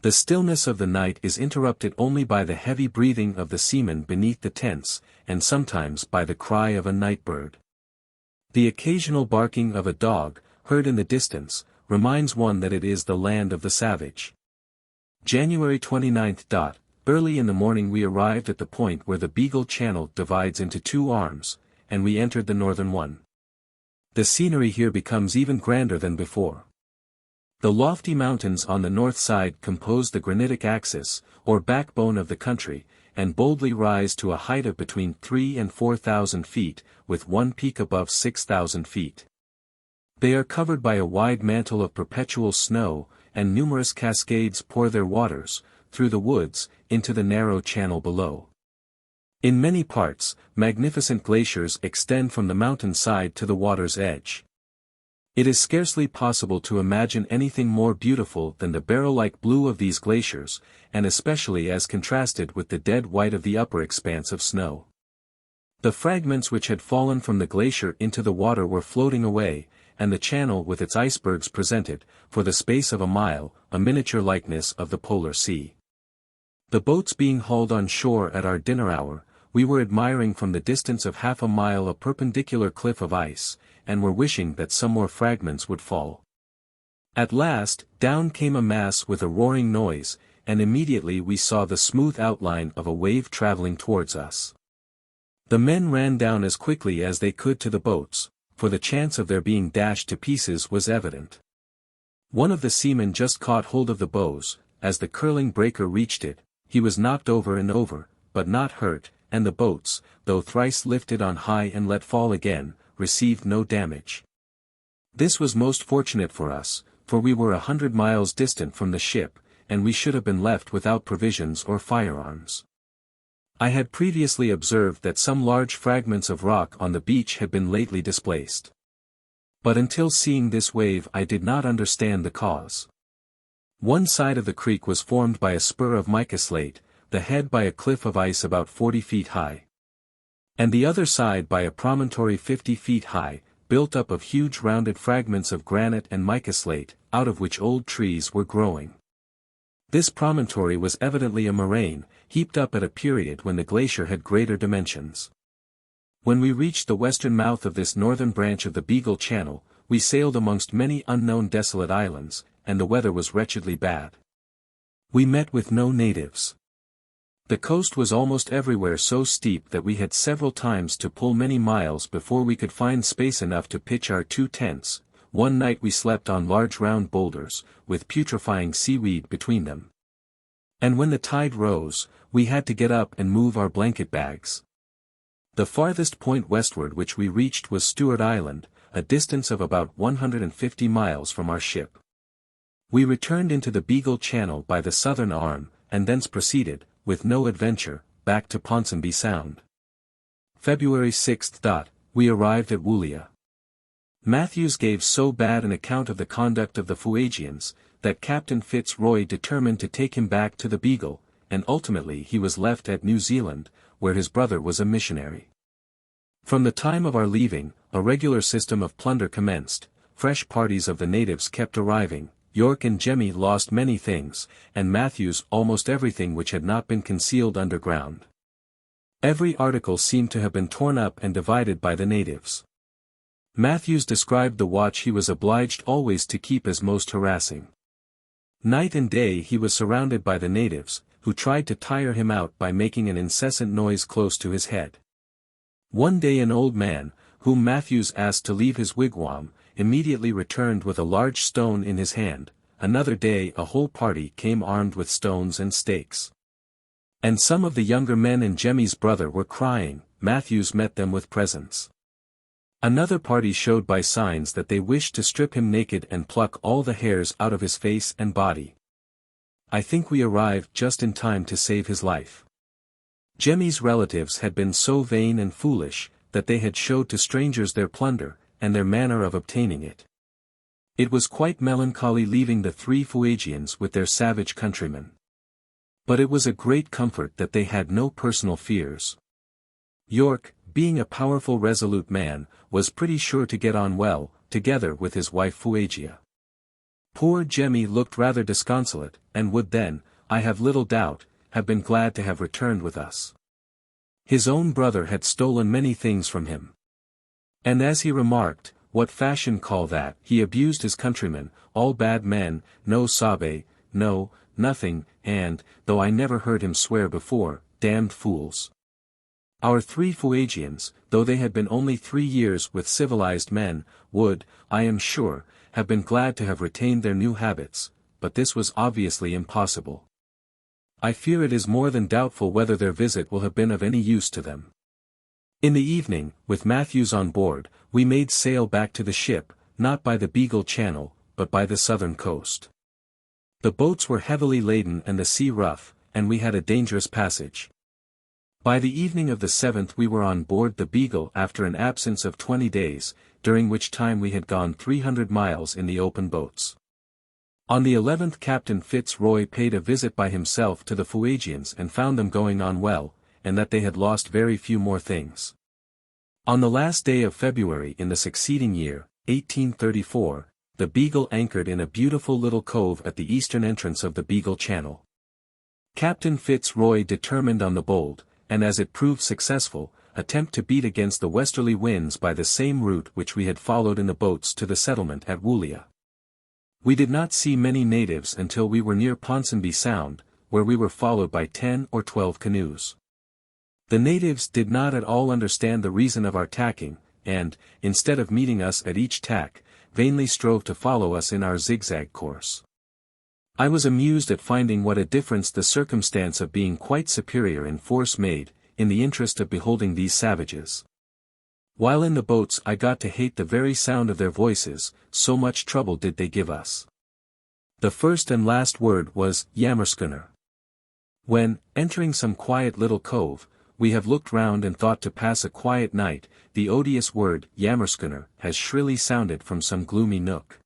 The stillness of the night is interrupted only by the heavy breathing of the seamen beneath the tents, and sometimes by the cry of a night bird. The occasional barking of a dog, heard in the distance, reminds one that it is the land of the savage. January 29th. Early in the morning we arrived at the point where the Beagle Channel divides into 2 arms, and we entered the northern one. The scenery here becomes even grander than before. The lofty mountains on the north side compose the granitic axis, or backbone of the country, and boldly rise to a height of between 3,000 and 4,000 feet, with one peak above 6,000 feet. They are covered by a wide mantle of perpetual snow, and numerous cascades pour their waters, through the woods, into the narrow channel below. In many parts, magnificent glaciers extend from the mountain side to the water's edge. It is scarcely possible to imagine anything more beautiful than the beryl-like blue of these glaciers, and especially as contrasted with the dead white of the upper expanse of snow. The fragments which had fallen from the glacier into the water were floating away, and the channel with its icebergs presented, for the space of a mile, a miniature likeness of the polar sea. The boats being hauled on shore at our dinner hour, we were admiring from the distance of half a mile a perpendicular cliff of ice, and were wishing that some more fragments would fall. At last, down came a mass with a roaring noise, and immediately we saw the smooth outline of a wave traveling towards us. The men ran down as quickly as they could to the boats, for the chance of their being dashed to pieces was evident. One of the seamen just caught hold of the bows. As the curling breaker reached it, he was knocked over and over, but not hurt, and the boats, though thrice lifted on high and let fall again, received no damage. This was most fortunate for us, for we were 100 miles distant from the ship, and we should have been left without provisions or firearms. I had previously observed that some large fragments of rock on the beach had been lately displaced. But until seeing this wave I did not understand the cause. One side of the creek was formed by a spur of mica slate, the head by a cliff of ice about 40 feet high. And the other side by a promontory 50 feet high, built up of huge rounded fragments of granite and mica slate, out of which old trees were growing. This promontory was evidently a moraine, heaped up at a period when the glacier had greater dimensions. When we reached the western mouth of this northern branch of the Beagle Channel, we sailed amongst many unknown desolate islands, and the weather was wretchedly bad. We met with no natives. The coast was almost everywhere so steep that we had several times to pull many miles before we could find space enough to pitch our 2 tents. One night we slept on large round boulders, with putrefying seaweed between them. And when the tide rose, we had to get up and move our blanket bags. The farthest point westward which we reached was Stewart Island, a distance of about 150 miles from our ship. We returned into the Beagle Channel by the southern arm, and thence proceeded, with no adventure, back to Ponsonby Sound. February 6. We arrived at Woollya. Matthews gave so bad an account of the conduct of the Fuegians, that Captain FitzRoy determined to take him back to the Beagle, and ultimately he was left at New Zealand, where his brother was a missionary. From the time of our leaving, a regular system of plunder commenced. Fresh parties of the natives kept arriving. York and Jemmy lost many things, and Matthews almost everything which had not been concealed underground. Every article seemed to have been torn up and divided by the natives. Matthews described the watch he was obliged always to keep as most harassing. Night and day he was surrounded by the natives, who tried to tire him out by making an incessant noise close to his head. One day an old man, whom Matthews asked to leave his wigwam, immediately returned with a large stone in his hand. Another day a whole party came armed with stones and stakes. And some of the younger men and Jemmy's brother were crying. Matthews met them with presents. Another party showed by signs that they wished to strip him naked and pluck all the hairs out of his face and body. I think we arrived just in time to save his life. Jemmy's relatives had been so vain and foolish, that they had showed to strangers their plunder, and their manner of obtaining it. It was quite melancholy leaving the 3 Fuegians with their savage countrymen. But it was a great comfort that they had no personal fears. York, being a powerful resolute man, was pretty sure to get on well, together with his wife Fuegia. Poor Jemmy looked rather disconsolate, and would then, I have little doubt, have been glad to have returned with us. His own brother had stolen many things from him. And as he remarked, what fashion call that? He abused his countrymen, all bad men, no sabe, no, nothing, and, though I never heard him swear before, damned fools. Our 3 Fuegians, though they had been only 3 years with civilized men, would, I am sure, have been glad to have retained their new habits, but this was obviously impossible. I fear it is more than doubtful whether their visit will have been of any use to them. In the evening, with Matthews on board, we made sail back to the ship, not by the Beagle Channel, but by the southern coast. The boats were heavily laden and the sea rough, and we had a dangerous passage. By the evening of the 7th we were on board the Beagle after an absence of 20 days, during which time we had gone 300 miles in the open boats. On the 11th Captain FitzRoy paid a visit by himself to the Fuegians and found them going on well, and that they had lost very few more things. On the last day of February in the succeeding year, 1834, the Beagle anchored in a beautiful little cove at the eastern entrance of the Beagle Channel. Captain FitzRoy determined on the bold, and as it proved successful, attempt to beat against the westerly winds by the same route which we had followed in the boats to the settlement at Woollya. We did not see many natives until we were near Ponsonby Sound, where we were followed by 10 or 12 canoes. The natives did not at all understand the reason of our tacking, and, instead of meeting us at each tack, vainly strove to follow us in our zigzag course. I was amused at finding what a difference the circumstance of being quite superior in force made, in the interest of beholding these savages. While in the boats I got to hate the very sound of their voices, so much trouble did they give us. The first and last word was "Jammerschooner." When, entering some quiet little cove, we have looked round and thought to pass a quiet night, the odious word "Jammerschooner" has shrilly sounded from some gloomy nook.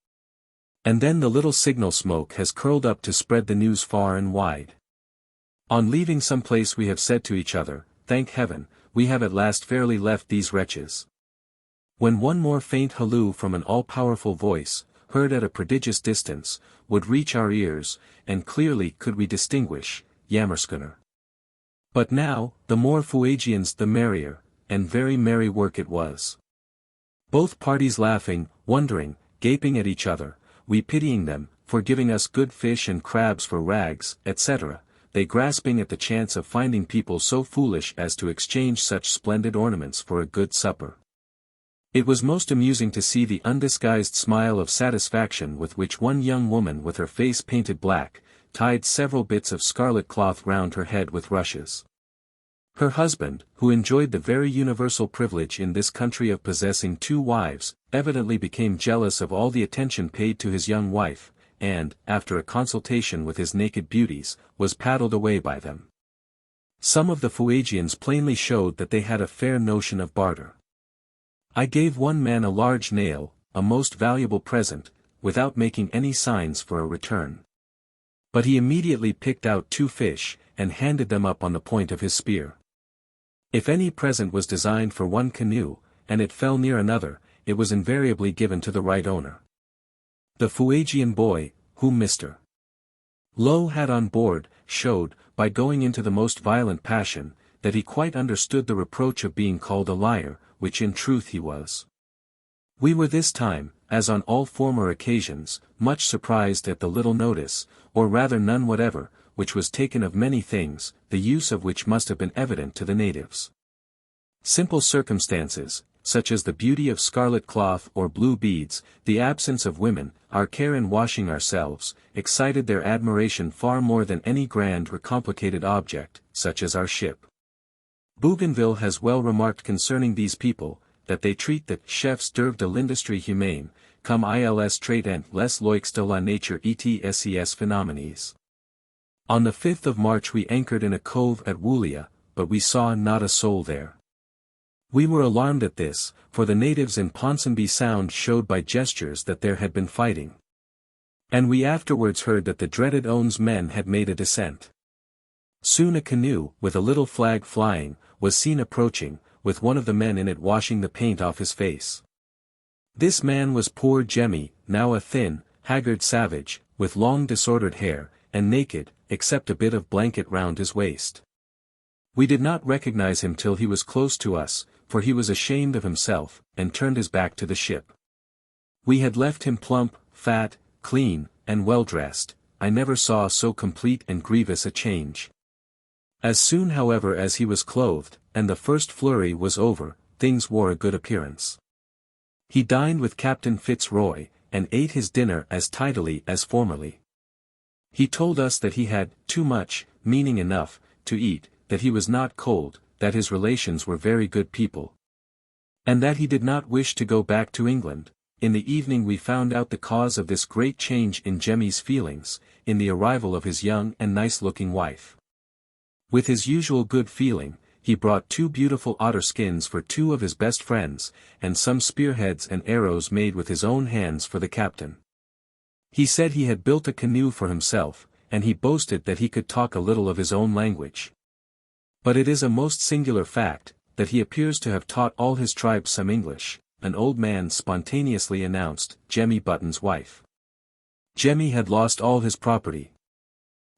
And then the little signal smoke has curled up to spread the news far and wide. On leaving some place we have said to each other, "Thank heaven, we have at last fairly left these wretches." When one more faint halloo from an all-powerful voice, heard at a prodigious distance, would reach our ears, and clearly could we distinguish, "Jammerschooner." But now, the more Fuegians the merrier, and very merry work it was. Both parties laughing, wondering, gaping at each other, we pitying them, for giving us good fish and crabs for rags, etc., they grasping at the chance of finding people so foolish as to exchange such splendid ornaments for a good supper. It was most amusing to see the undisguised smile of satisfaction with which one young woman with her face painted black, tied several bits of scarlet cloth round her head with rushes. Her husband, who enjoyed the very universal privilege in this country of possessing 2 wives, evidently became jealous of all the attention paid to his young wife, and, after a consultation with his naked beauties, was paddled away by them. Some of the Fuegians plainly showed that they had a fair notion of barter. I gave one man a large nail, a most valuable present, without making any signs for a return. But he immediately picked out 2 fish, and handed them up on the point of his spear. If any present was designed for one canoe, and it fell near another, it was invariably given to the right owner. The Fuegian boy, whom Mr. Lowe had on board, showed, by going into the most violent passion, that he quite understood the reproach of being called a liar, which in truth he was. We were this time, as on all former occasions, much surprised at the little notice, or rather none whatever, which was taken of many things, the use of which must have been evident to the natives. Simple circumstances, such as the beauty of scarlet cloth or blue beads, the absence of women, our care in washing ourselves, excited their admiration far more than any grand or complicated object, such as our ship. Bougainville has well remarked concerning these people, that they treat the chefs d'oeuvre de l'industrie humaine, comme ils traitent les loix de la nature etc. phénomènes. On the 5th of March we anchored in a cove at Woollya, but we saw not a soul there. We were alarmed at this, for the natives in Ponsonby Sound showed by gestures that there had been fighting. And we afterwards heard that the dreaded Owen's men had made a descent. Soon a canoe, with a little flag flying, was seen approaching, with one of the men in it washing the paint off his face. This man was poor Jemmy, now a thin, haggard savage, with long disordered hair, and naked, except a bit of blanket round his waist. We did not recognize him till he was close to us, for he was ashamed of himself, and turned his back to the ship. We had left him plump, fat, clean, and well dressed. I never saw so complete and grievous a change. As soon however as he was clothed, and the first flurry was over, things wore a good appearance. He dined with Captain FitzRoy, and ate his dinner as tidily as formerly. He told us that he had too much, meaning enough, to eat, that he was not cold, that his relations were very good people, and that he did not wish to go back to England. In the evening we found out the cause of this great change in Jemmy's feelings, in the arrival of his young and nice-looking wife. With his usual good feeling, he brought 2 beautiful otter skins for 2 of his best friends, and some spearheads and arrows made with his own hands for the captain. He said he had built a canoe for himself, and he boasted that he could talk a little of his own language. But it is a most singular fact, that he appears to have taught all his tribe some English, an old man spontaneously announced, Jemmy Button's wife. Jemmy had lost all his property.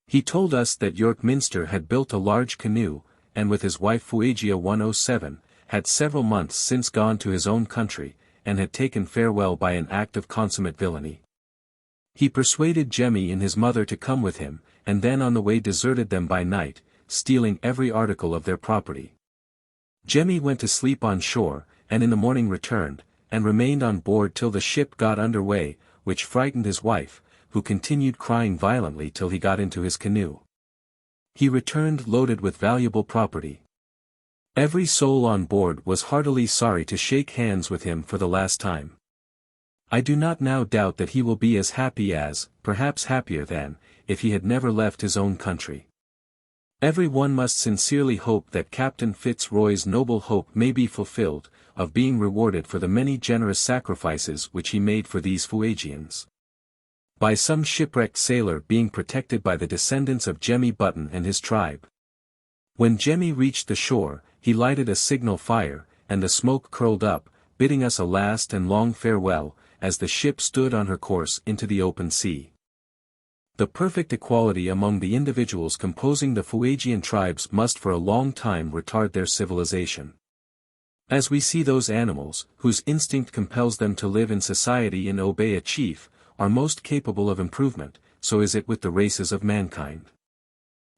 He told us that York Minster had built a large canoe, and with his wife Fuegia 107, had several months since gone to his own country, and had taken farewell by an act of consummate villainy. He persuaded Jemmy and his mother to come with him, and then on the way deserted them by night, stealing every article of their property. Jemmy went to sleep on shore, and in the morning returned, and remained on board till the ship got under way, which frightened his wife, who continued crying violently till he got into his canoe. He returned loaded with valuable property. Every soul on board was heartily sorry to shake hands with him for the last time. I do not now doubt that he will be as happy as, perhaps happier than, if he had never left his own country. Every one must sincerely hope that Captain FitzRoy's noble hope may be fulfilled, of being rewarded for the many generous sacrifices which he made for these Fuegians. By some shipwrecked sailor being protected by the descendants of Jemmy Button and his tribe. When Jemmy reached the shore, he lighted a signal fire, and the smoke curled up, bidding us a last and long farewell, as the ship stood on her course into the open sea. The perfect equality among the individuals composing the Fuegian tribes must for a long time retard their civilization. As we see those animals, whose instinct compels them to live in society and obey a chief, are most capable of improvement, so is it with the races of mankind.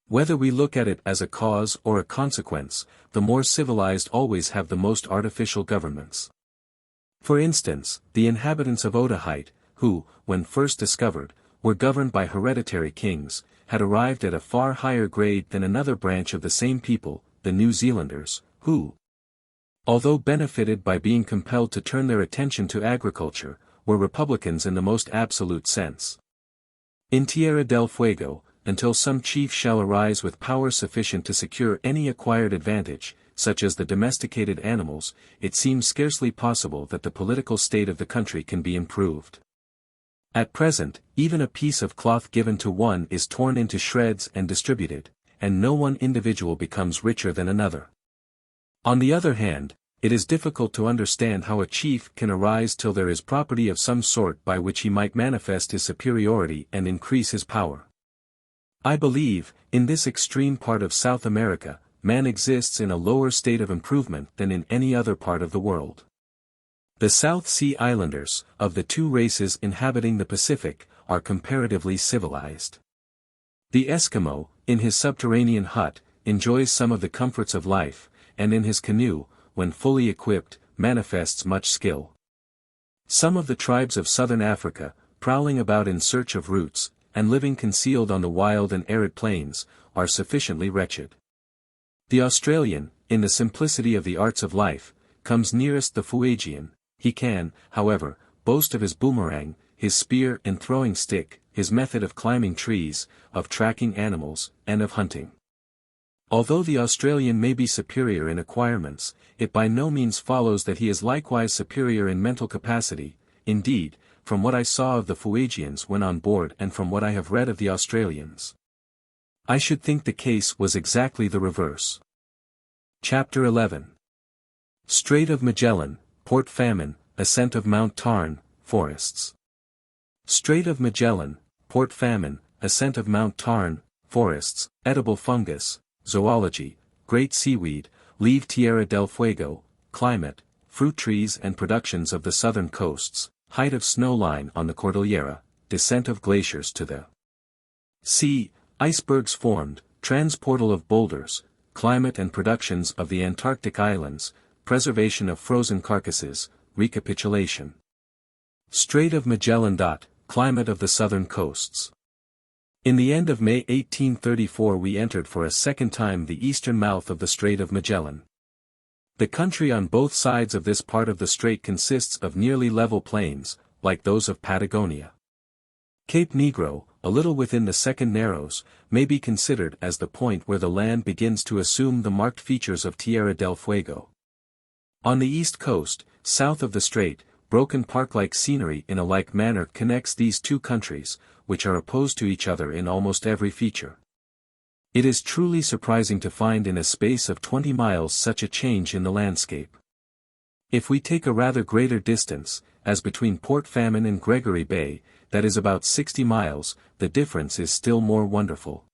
Whether we look at it as a cause or a consequence, the more civilized always have the most artificial governments. For instance, the inhabitants of Otaheite, who, when first discovered, were governed by hereditary kings, had arrived at a far higher grade than another branch of the same people, the New Zealanders, who, although benefited by being compelled to turn their attention to agriculture, were republicans in the most absolute sense. In Tierra del Fuego, until some chief shall arise with power sufficient to secure any acquired advantage, such as the domesticated animals, it seems scarcely possible that the political state of the country can be improved. At present, even a piece of cloth given to one is torn into shreds and distributed, and no one individual becomes richer than another. On the other hand, it is difficult to understand how a chief can arise till there is property of some sort by which he might manifest his superiority and increase his power. I believe, in this extreme part of South America, man exists in a lower state of improvement than in any other part of the world. The South Sea Islanders, of the two races inhabiting the Pacific, are comparatively civilized. The Eskimo, in his subterranean hut, enjoys some of the comforts of life, and in his canoe, when fully equipped, manifests much skill. Some of the tribes of southern Africa, prowling about in search of roots, and living concealed on the wild and arid plains, are sufficiently wretched. The Australian, in the simplicity of the arts of life, comes nearest the Fuegian. He can, however, boast of his boomerang, his spear and throwing stick, his method of climbing trees, of tracking animals, and of hunting. Although the Australian may be superior in acquirements, it by no means follows that he is likewise superior in mental capacity. Indeed, from what I saw of the Fuegians when on board and from what I have read of the Australians, I should think the case was exactly the reverse. Chapter 11. Strait of Magellan, Port Famine, Ascent of Mount Tarn, Forests. Strait of Magellan, Port Famine, Ascent of Mount Tarn, Forests, Edible Fungus, Zoology, Great Seaweed, Leave Tierra del Fuego, Climate, Fruit Trees and Productions of the Southern Coasts, Height of Snow Line on the Cordillera, Descent of Glaciers to the Sea, Icebergs formed, Transportal of Boulders, Climate and Productions of the Antarctic Islands, Preservation of Frozen Carcasses, Recapitulation. Strait of Magellan. Climate of the Southern Coasts. In the end of May 1834 we entered for a second time the eastern mouth of the Strait of Magellan. The country on both sides of this part of the strait consists of nearly level plains, like those of Patagonia. Cape Negro, a little within the second Narrows, may be considered as the point where the land begins to assume the marked features of Tierra del Fuego. On the east coast, south of the strait, broken park-like scenery in a like manner connects these two countries, which are opposed to each other in almost every feature. It is truly surprising to find in a space of 20 miles such a change in the landscape. If we take a rather greater distance, as between Port Famine and Gregory Bay, that is about 60 miles, the difference is still more wonderful.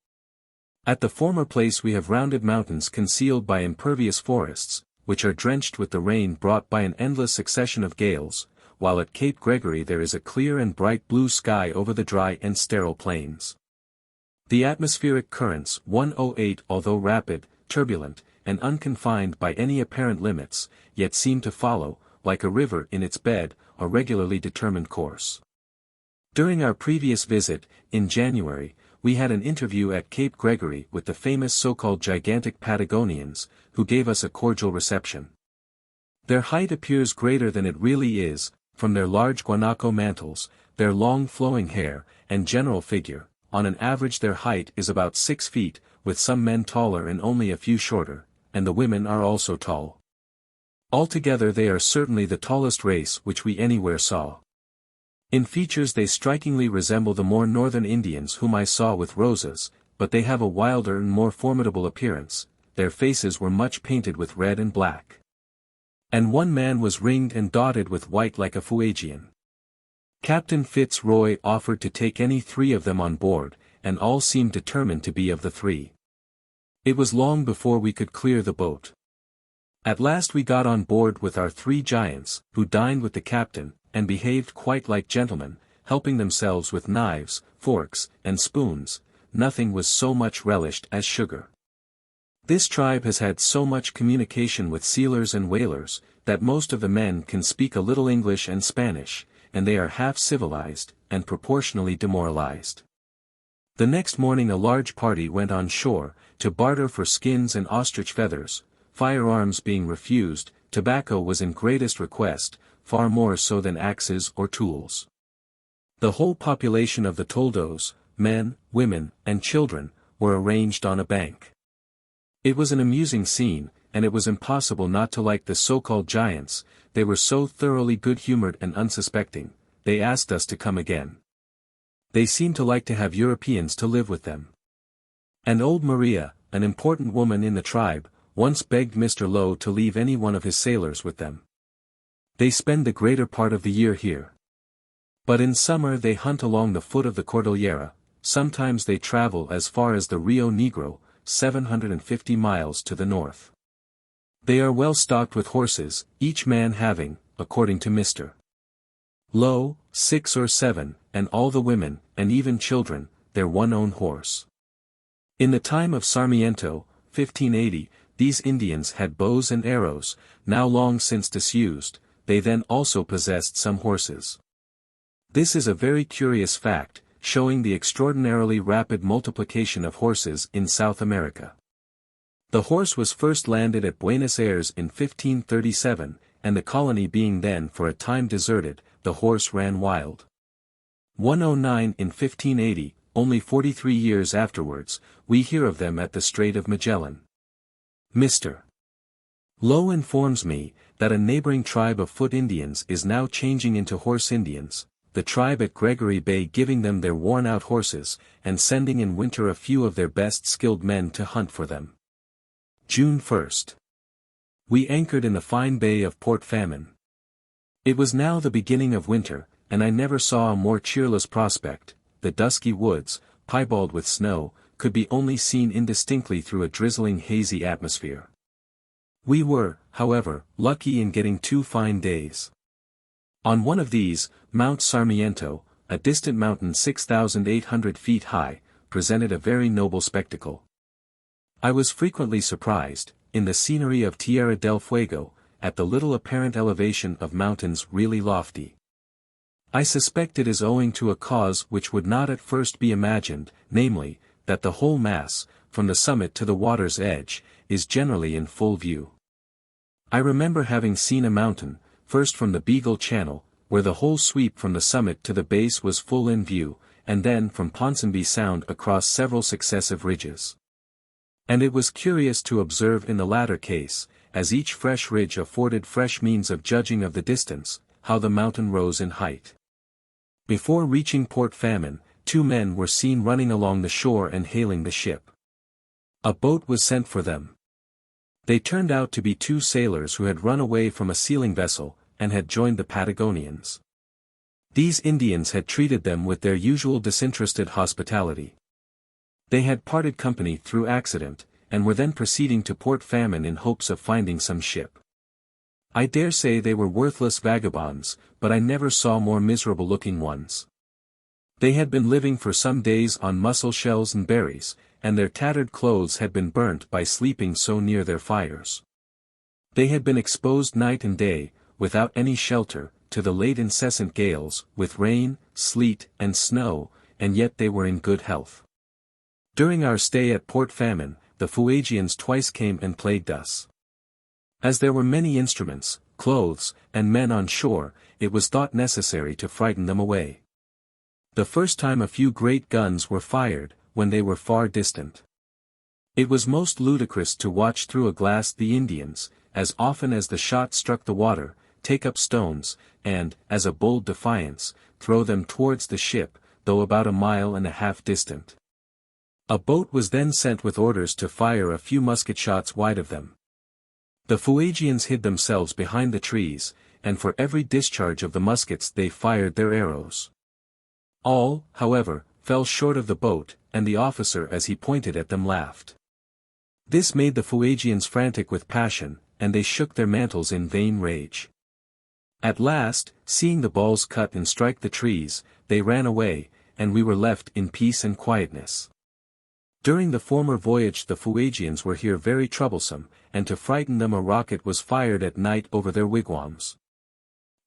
At the former place we have rounded mountains concealed by impervious forests, which are drenched with the rain brought by an endless succession of gales, while at Cape Gregory there is a clear and bright blue sky over the dry and sterile plains. The atmospheric currents 108 although rapid, turbulent, and unconfined by any apparent limits, yet seem to follow, like a river in its bed, a regularly determined course. During our previous visit, in January, we had an interview at Cape Gregory with the famous so-called gigantic Patagonians, who gave us a cordial reception. Their height appears greater than it really is, from their large guanaco mantles, their long flowing hair, and general figure. On an average their height is about 6 feet, with some men taller and only a few shorter, and the women are also tall. Altogether they are certainly the tallest race which we anywhere saw. In features they strikingly resemble the more northern Indians whom I saw with rosas, but they have a wilder and more formidable appearance. Their faces were much painted with red and black. And one man was ringed and dotted with white like a Fuegian. Captain FitzRoy offered to take any 3 of them on board, and all seemed determined to be of the 3. It was long before we could clear the boat. At last we got on board with our 3 giants, who dined with the captain, and behaved quite like gentlemen, helping themselves with knives, forks, and spoons. Nothing was so much relished as sugar. This tribe has had so much communication with sealers and whalers, that most of the men can speak a little English and Spanish, and they are half civilized, and proportionally demoralized. The next morning a large party went on shore, to barter for skins and ostrich feathers. Firearms being refused, tobacco was in greatest request, far more so than axes or tools. The whole population of the toldos, men, women, and children, were arranged on a bank. It was an amusing scene, and it was impossible not to like the so-called giants. They were so thoroughly good-humored and unsuspecting. They asked us to come again. They seemed to like to have Europeans to live with them. And old Maria, an important woman in the tribe, once begged Mr. Lowe to leave any one of his sailors with them. They spend the greater part of the year here. But in summer they hunt along the foot of the Cordillera. Sometimes they travel as far as the Rio Negro, 750 miles to the north. They are well stocked with horses, each man having, according to Mr. Lowe, 6 or 7, and all the women, and even children, their one own horse. In the time of Sarmiento, 1580, these Indians had bows and arrows, now long since disused. They then also possessed some horses. This is a very curious fact, showing the extraordinarily rapid multiplication of horses in South America. The horse was first landed at Buenos Aires in 1537, and the colony being then for a time deserted, the horse ran wild. 109 in 1580, only 43 years afterwards, we hear of them at the Strait of Magellan. Mr. Lowe informs me, that a neighboring tribe of foot Indians is now changing into horse Indians, the tribe at Gregory Bay giving them their worn-out horses, and sending in winter a few of their best skilled men to hunt for them. June 1st. We anchored in the fine bay of Port Famine. It was now the beginning of winter, and I never saw a more cheerless prospect. The dusky woods, piebald with snow, could be only seen indistinctly through a drizzling hazy atmosphere. We were, however, lucky in getting 2 fine days. On one of these, Mount Sarmiento, a distant mountain 6,800 feet high, presented a very noble spectacle. I was frequently surprised, in the scenery of Tierra del Fuego, at the little apparent elevation of mountains really lofty. I suspect it is owing to a cause which would not at first be imagined, namely, that the whole mass, from the summit to the water's edge, is generally in full view. I remember having seen a mountain, first from the Beagle Channel, where the whole sweep from the summit to the base was full in view, and then from Ponsonby Sound across several successive ridges. And it was curious to observe in the latter case, as each fresh ridge afforded fresh means of judging of the distance, how the mountain rose in height. Before reaching Port Famine, 2 men were seen running along the shore and hailing the ship. A boat was sent for them. They turned out to be 2 sailors who had run away from a sealing vessel, and had joined the Patagonians. These Indians had treated them with their usual disinterested hospitality. They had parted company through accident, and were then proceeding to Port Famine in hopes of finding some ship. I dare say they were worthless vagabonds, but I never saw more miserable-looking ones. They had been living for some days on mussel shells and berries, and their tattered clothes had been burnt by sleeping so near their fires. They had been exposed night and day, without any shelter, to the late incessant gales, with rain, sleet, and snow, and yet they were in good health. During our stay at Port Famine, the Fuegians twice came and plagued us. As there were many instruments, clothes, and men on shore, it was thought necessary to frighten them away. The first time a few great guns were fired, when they were far distant. It was most ludicrous to watch through a glass the Indians, as often as the shot struck the water, take up stones, and, as a bold defiance, throw them towards the ship, though about 1.5 miles distant. A boat was then sent with orders to fire a few musket shots wide of them. The Fuegians hid themselves behind the trees, and for every discharge of the muskets they fired their arrows. All, however, fell short of the boat, and the officer as he pointed at them laughed. This made the Fuegians frantic with passion, and they shook their mantles in vain rage. At last, seeing the balls cut and strike the trees, they ran away, and we were left in peace and quietness. During the former voyage the Fuegians were here very troublesome, and to frighten them a rocket was fired at night over their wigwams.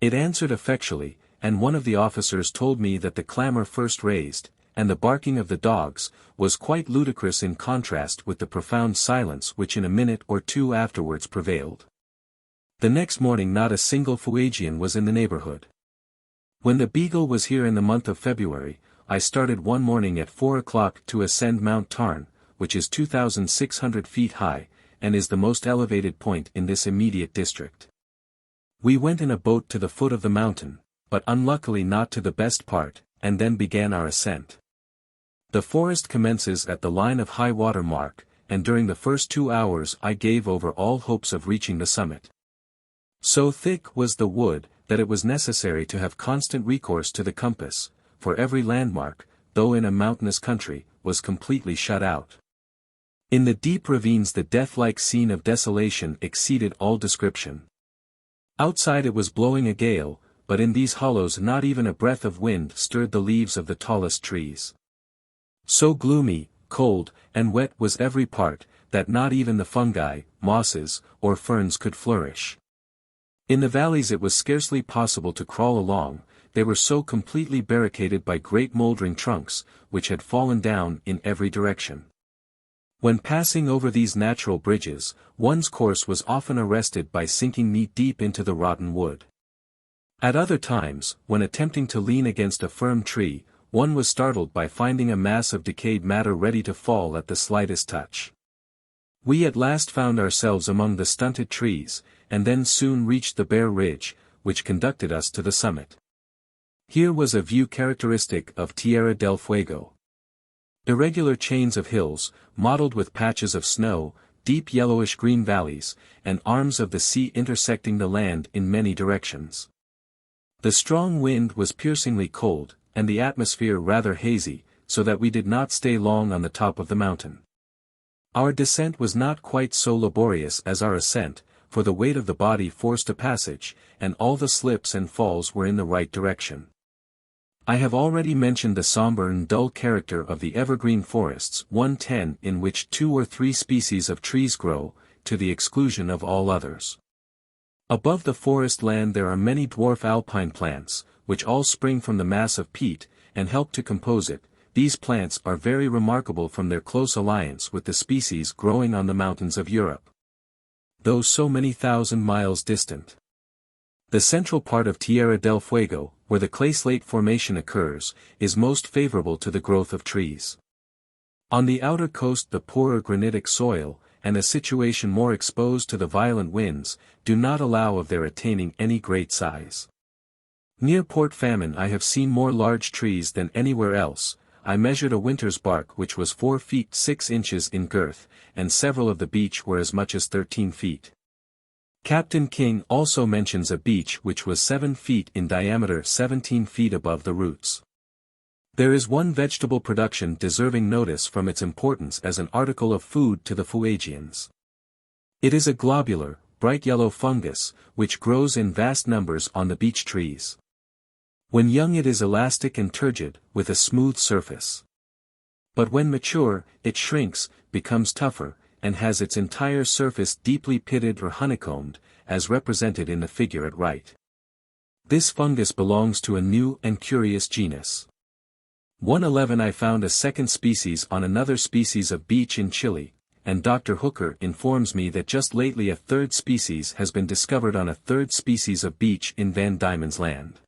It answered effectually, and one of the officers told me that the clamor first raised, and the barking of the dogs, was quite ludicrous in contrast with the profound silence which in a minute or two afterwards prevailed. The next morning not a single Fuegian was in the neighborhood. When the Beagle was here in the month of February, I started one morning at 4 o'clock to ascend Mount Tarn, which is 2,600 feet high, and is the most elevated point in this immediate district. We went in a boat to the foot of the mountain, but unluckily not to the best part, and then began our ascent. The forest commences at the line of high water mark, and during the first 2 hours I gave over all hopes of reaching the summit. So thick was the wood, that it was necessary to have constant recourse to the compass, for every landmark, though in a mountainous country, was completely shut out. In the deep ravines the death-like scene of desolation exceeded all description. Outside it was blowing a gale, but in these hollows not even a breath of wind stirred the leaves of the tallest trees. So gloomy, cold, and wet was every part, that not even the fungi, mosses, or ferns could flourish. In the valleys it was scarcely possible to crawl along, they were so completely barricaded by great mouldering trunks, which had fallen down in every direction. When passing over these natural bridges, one's course was often arrested by sinking knee-deep into the rotten wood. At other times, when attempting to lean against a firm tree, one was startled by finding a mass of decayed matter ready to fall at the slightest touch. We at last found ourselves among the stunted trees, and then soon reached the bare ridge, which conducted us to the summit. Here was a view characteristic of Tierra del Fuego. Irregular chains of hills, mottled with patches of snow, deep yellowish-green valleys, and arms of the sea intersecting the land in many directions. The strong wind was piercingly cold, and the atmosphere rather hazy, so that we did not stay long on the top of the mountain. Our descent was not quite so laborious as our ascent, for the weight of the body forced a passage, and all the slips and falls were in the right direction. I have already mentioned the somber and dull character of the evergreen forests 110 in which 2 or 3 species of trees grow, to the exclusion of all others. Above the forest land there are many dwarf alpine plants, which all spring from the mass of peat, and help to compose it. These plants are very remarkable from their close alliance with the species growing on the mountains of Europe, though so many thousand miles distant. The central part of Tierra del Fuego, where the clay-slate formation occurs, is most favorable to the growth of trees. On the outer coast the poorer granitic soil, and a situation more exposed to the violent winds, do not allow of their attaining any great size. Near Port Famine I have seen more large trees than anywhere else. I measured a winter's bark which was 4 feet 6 inches in girth, and several of the beech were as much as 13 feet. Captain King also mentions a beech which was 7 feet in diameter 17 feet above the roots. There is one vegetable production deserving notice from its importance as an article of food to the Fuegians. It is a globular, bright yellow fungus, which grows in vast numbers on the beech trees. When young it is elastic and turgid, with a smooth surface. But when mature, it shrinks, becomes tougher, and has its entire surface deeply pitted or honeycombed, as represented in the figure at right. This fungus belongs to a new and curious genus. 111. I found a second species on another species of beech in Chile, and Dr. Hooker informs me that just lately a third species has been discovered on a third species of beech in Van Diemen's Land.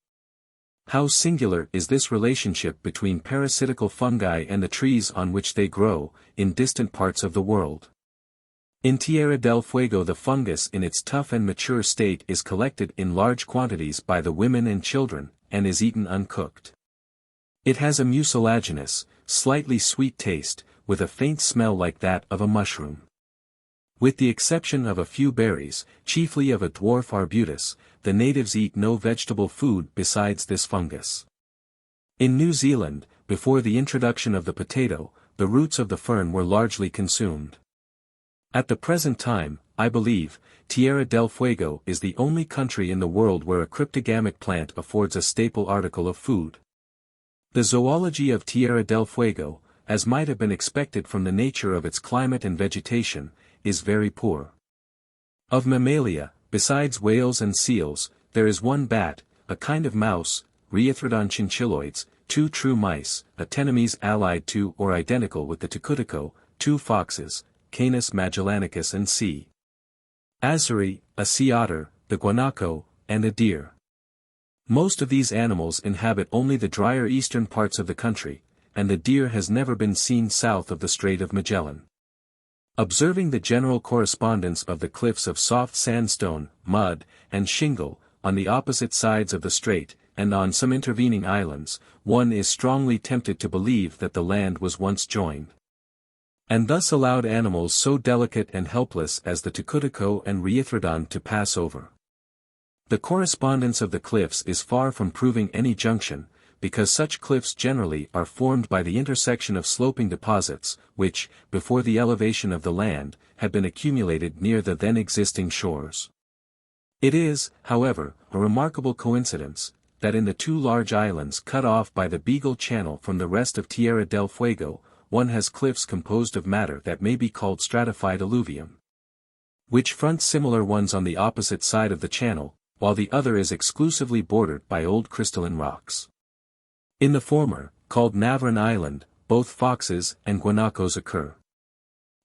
How singular is this relationship between parasitical fungi and the trees on which they grow, in distant parts of the world. In Tierra del Fuego the fungus in its tough and mature state is collected in large quantities by the women and children, and is eaten uncooked. It has a mucilaginous, slightly sweet taste, with a faint smell like that of a mushroom. With the exception of a few berries, chiefly of a dwarf arbutus, the natives eat no vegetable food besides this fungus. In New Zealand, before the introduction of the potato, the roots of the fern were largely consumed. At the present time, I believe, Tierra del Fuego is the only country in the world where a cryptogamic plant affords a staple article of food. The zoology of Tierra del Fuego, as might have been expected from the nature of its climate and vegetation, is very poor. Of mammalia, besides whales and seals, there is one bat, a kind of mouse, Rheithrodon chinchilloides, 2 true mice, Atenomys allied to or identical with the tucutico, 2 foxes, Canis magellanicus and C. azuri, a sea otter, the guanaco, and a deer. Most of these animals inhabit only the drier eastern parts of the country, and the deer has never been seen south of the Strait of Magellan. Observing the general correspondence of the cliffs of soft sandstone, mud, and shingle, on the opposite sides of the strait, and on some intervening islands, one is strongly tempted to believe that the land was once joined, and thus allowed animals so delicate and helpless as the tucutico and Rheithrodon to pass over. The correspondence of the cliffs is far from proving any junction, because such cliffs generally are formed by the intersection of sloping deposits, which, before the elevation of the land, had been accumulated near the then existing shores. It is, however, a remarkable coincidence, that in the 2 large islands cut off by the Beagle Channel from the rest of Tierra del Fuego, one has cliffs composed of matter that may be called stratified alluvium, which front similar ones on the opposite side of the channel, while the other is exclusively bordered by old crystalline rocks. In the former, called Navarin Island, both foxes and guanacos occur.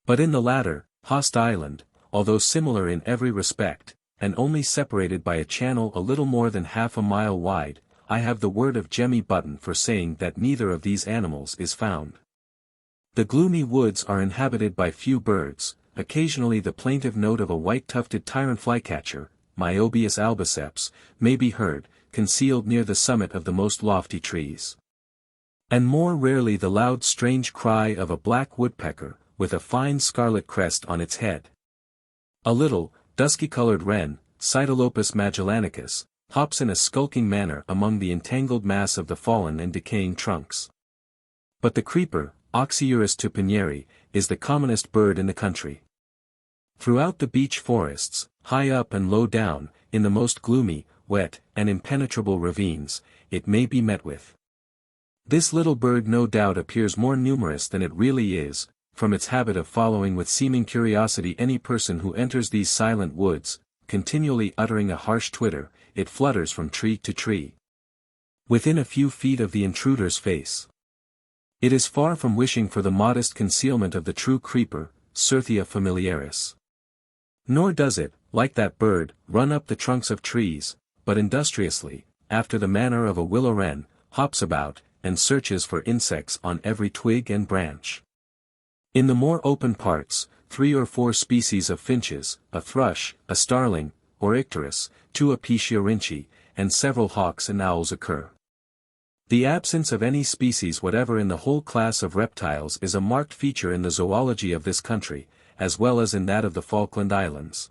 But in the latter, Host Island, although similar in every respect, and only separated by a channel a little more than half a mile wide, I have the word of Jemmy Button for saying that neither of these animals is found. The gloomy woods are inhabited by few birds, occasionally the plaintive note of a white-tufted tyrant flycatcher, Myobius albiceps, may be heard, concealed near the summit of the most lofty trees. And more rarely the loud strange cry of a black woodpecker, with a fine scarlet crest on its head. A little, dusky-colored wren, Cytalopus magellanicus, hops in a skulking manner among the entangled mass of the fallen and decaying trunks. But the creeper, Oxyurus tupinieri, is the commonest bird in the country. Throughout the beech forests, high up and low down, in the most gloomy, wet, and impenetrable ravines, it may be met with. This little bird no doubt appears more numerous than it really is, from its habit of following with seeming curiosity any person who enters these silent woods, continually uttering a harsh twitter, it flutters from tree to tree, within a few feet of the intruder's face. It is far from wishing for the modest concealment of the true creeper, Certhia familiaris. Nor does it, like that bird, run up the trunks of trees, but industriously, after the manner of a willow wren, hops about, and searches for insects on every twig and branch. In the more open parts, 3 or 4 species of finches, a thrush, a starling, or icterus, 2 apicia rynchi, and several hawks and owls occur. The absence of any species whatever in the whole class of reptiles is a marked feature in the zoology of this country, as well as in that of the Falkland Islands.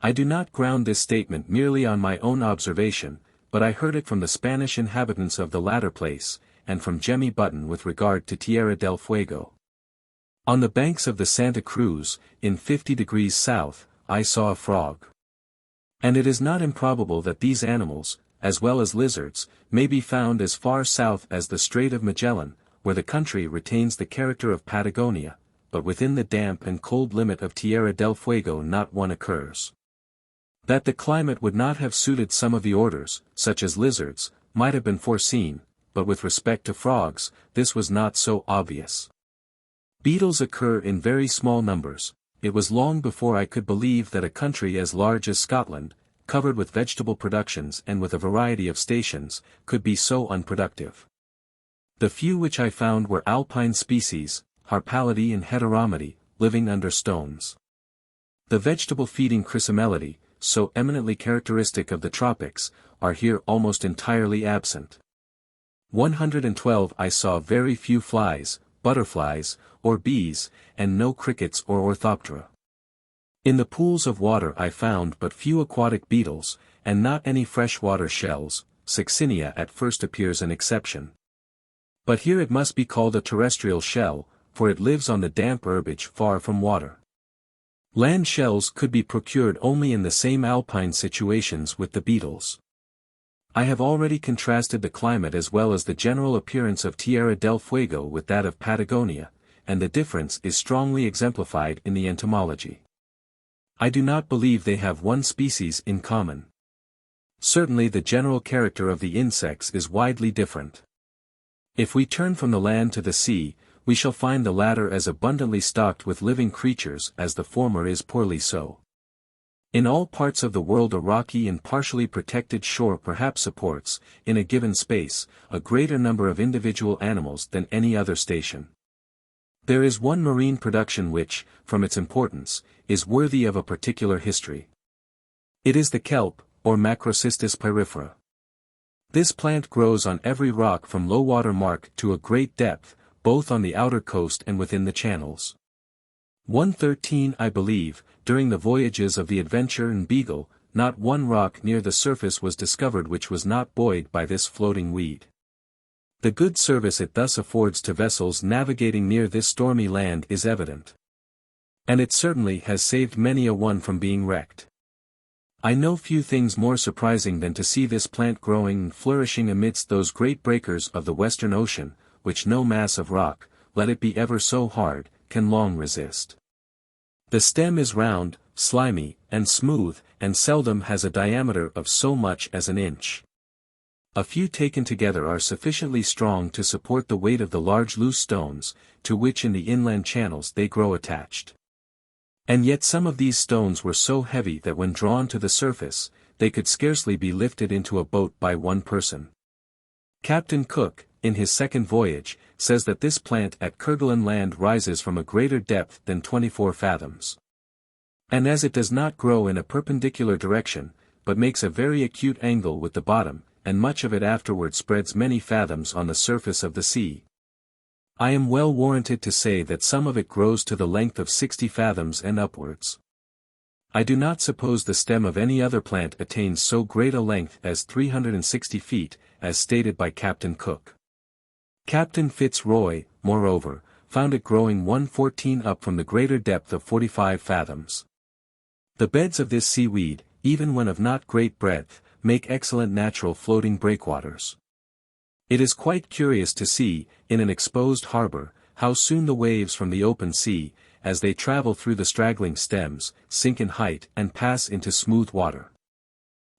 I do not ground this statement merely on my own observation, but I heard it from the Spanish inhabitants of the latter place, and from Jemmy Button with regard to Tierra del Fuego. On the banks of the Santa Cruz, in 50 degrees south, I saw a frog. And it is not improbable that these animals, as well as lizards, may be found as far south as the Strait of Magellan, where the country retains the character of Patagonia, but within the damp and cold limit of Tierra del Fuego not one occurs. That the climate would not have suited some of the orders, such as lizards, might have been foreseen, but with respect to frogs, this was not so obvious. Beetles occur in very small numbers. It was long before I could believe that a country as large as Scotland, covered with vegetable productions and with a variety of stations, could be so unproductive. The few which I found were alpine species, Harpalidae and Heteromedy, living under stones. The vegetable-feeding Chrysomelidae, so eminently characteristic of the tropics, are here almost entirely absent. 112 I saw very few flies, butterflies, or bees, and no crickets or orthoptera. In the pools of water I found but few aquatic beetles, and not any freshwater shells. Succinia at first appears an exception. But here it must be called a terrestrial shell, for it lives on the damp herbage far from water. Land shells could be procured only in the same alpine situations with the beetles. I have already contrasted the climate as well as the general appearance of Tierra del Fuego with that of Patagonia, and the difference is strongly exemplified in the entomology. I do not believe they have one species in common. Certainly the general character of the insects is widely different. If we turn from the land to the sea, we shall find the latter as abundantly stocked with living creatures as the former is poorly so. In all parts of the world a rocky and partially protected shore perhaps supports, in a given space, a greater number of individual animals than any other station. There is one marine production which, from its importance, is worthy of a particular history. It is the kelp, or Macrocystis pyrifera. This plant grows on every rock from low water mark to a great depth, both on the outer coast and within the channels. 113 I believe, during the voyages of the Adventure and Beagle, not one rock near the surface was discovered which was not buoyed by this floating weed. The good service it thus affords to vessels navigating near this stormy land is evident. And it certainly has saved many a one from being wrecked. I know few things more surprising than to see this plant growing and flourishing amidst those great breakers of the Western Ocean, which no mass of rock, let it be ever so hard, can long resist. The stem is round, slimy, and smooth, and seldom has a diameter of so much as an inch. A few taken together are sufficiently strong to support the weight of the large loose stones, to which in the inland channels they grow attached. And yet some of these stones were so heavy that when drawn to the surface, they could scarcely be lifted into a boat by one person. Captain Cook, in his second voyage, says that this plant at Kerguelen land rises from a greater depth than 24 fathoms. And as it does not grow in a perpendicular direction, but makes a very acute angle with the bottom, and much of it afterward spreads many fathoms on the surface of the sea, I am well warranted to say that some of it grows to the length of 60 fathoms and upwards. I do not suppose the stem of any other plant attains so great a length as 360 feet, as stated by Captain Cook. Captain FitzRoy, moreover, found it growing 114 up from the greater depth of 45 fathoms. The beds of this seaweed, even when of not great breadth, make excellent natural floating breakwaters. It is quite curious to see, in an exposed harbor, how soon the waves from the open sea, as they travel through the straggling stems, sink in height and pass into smooth water.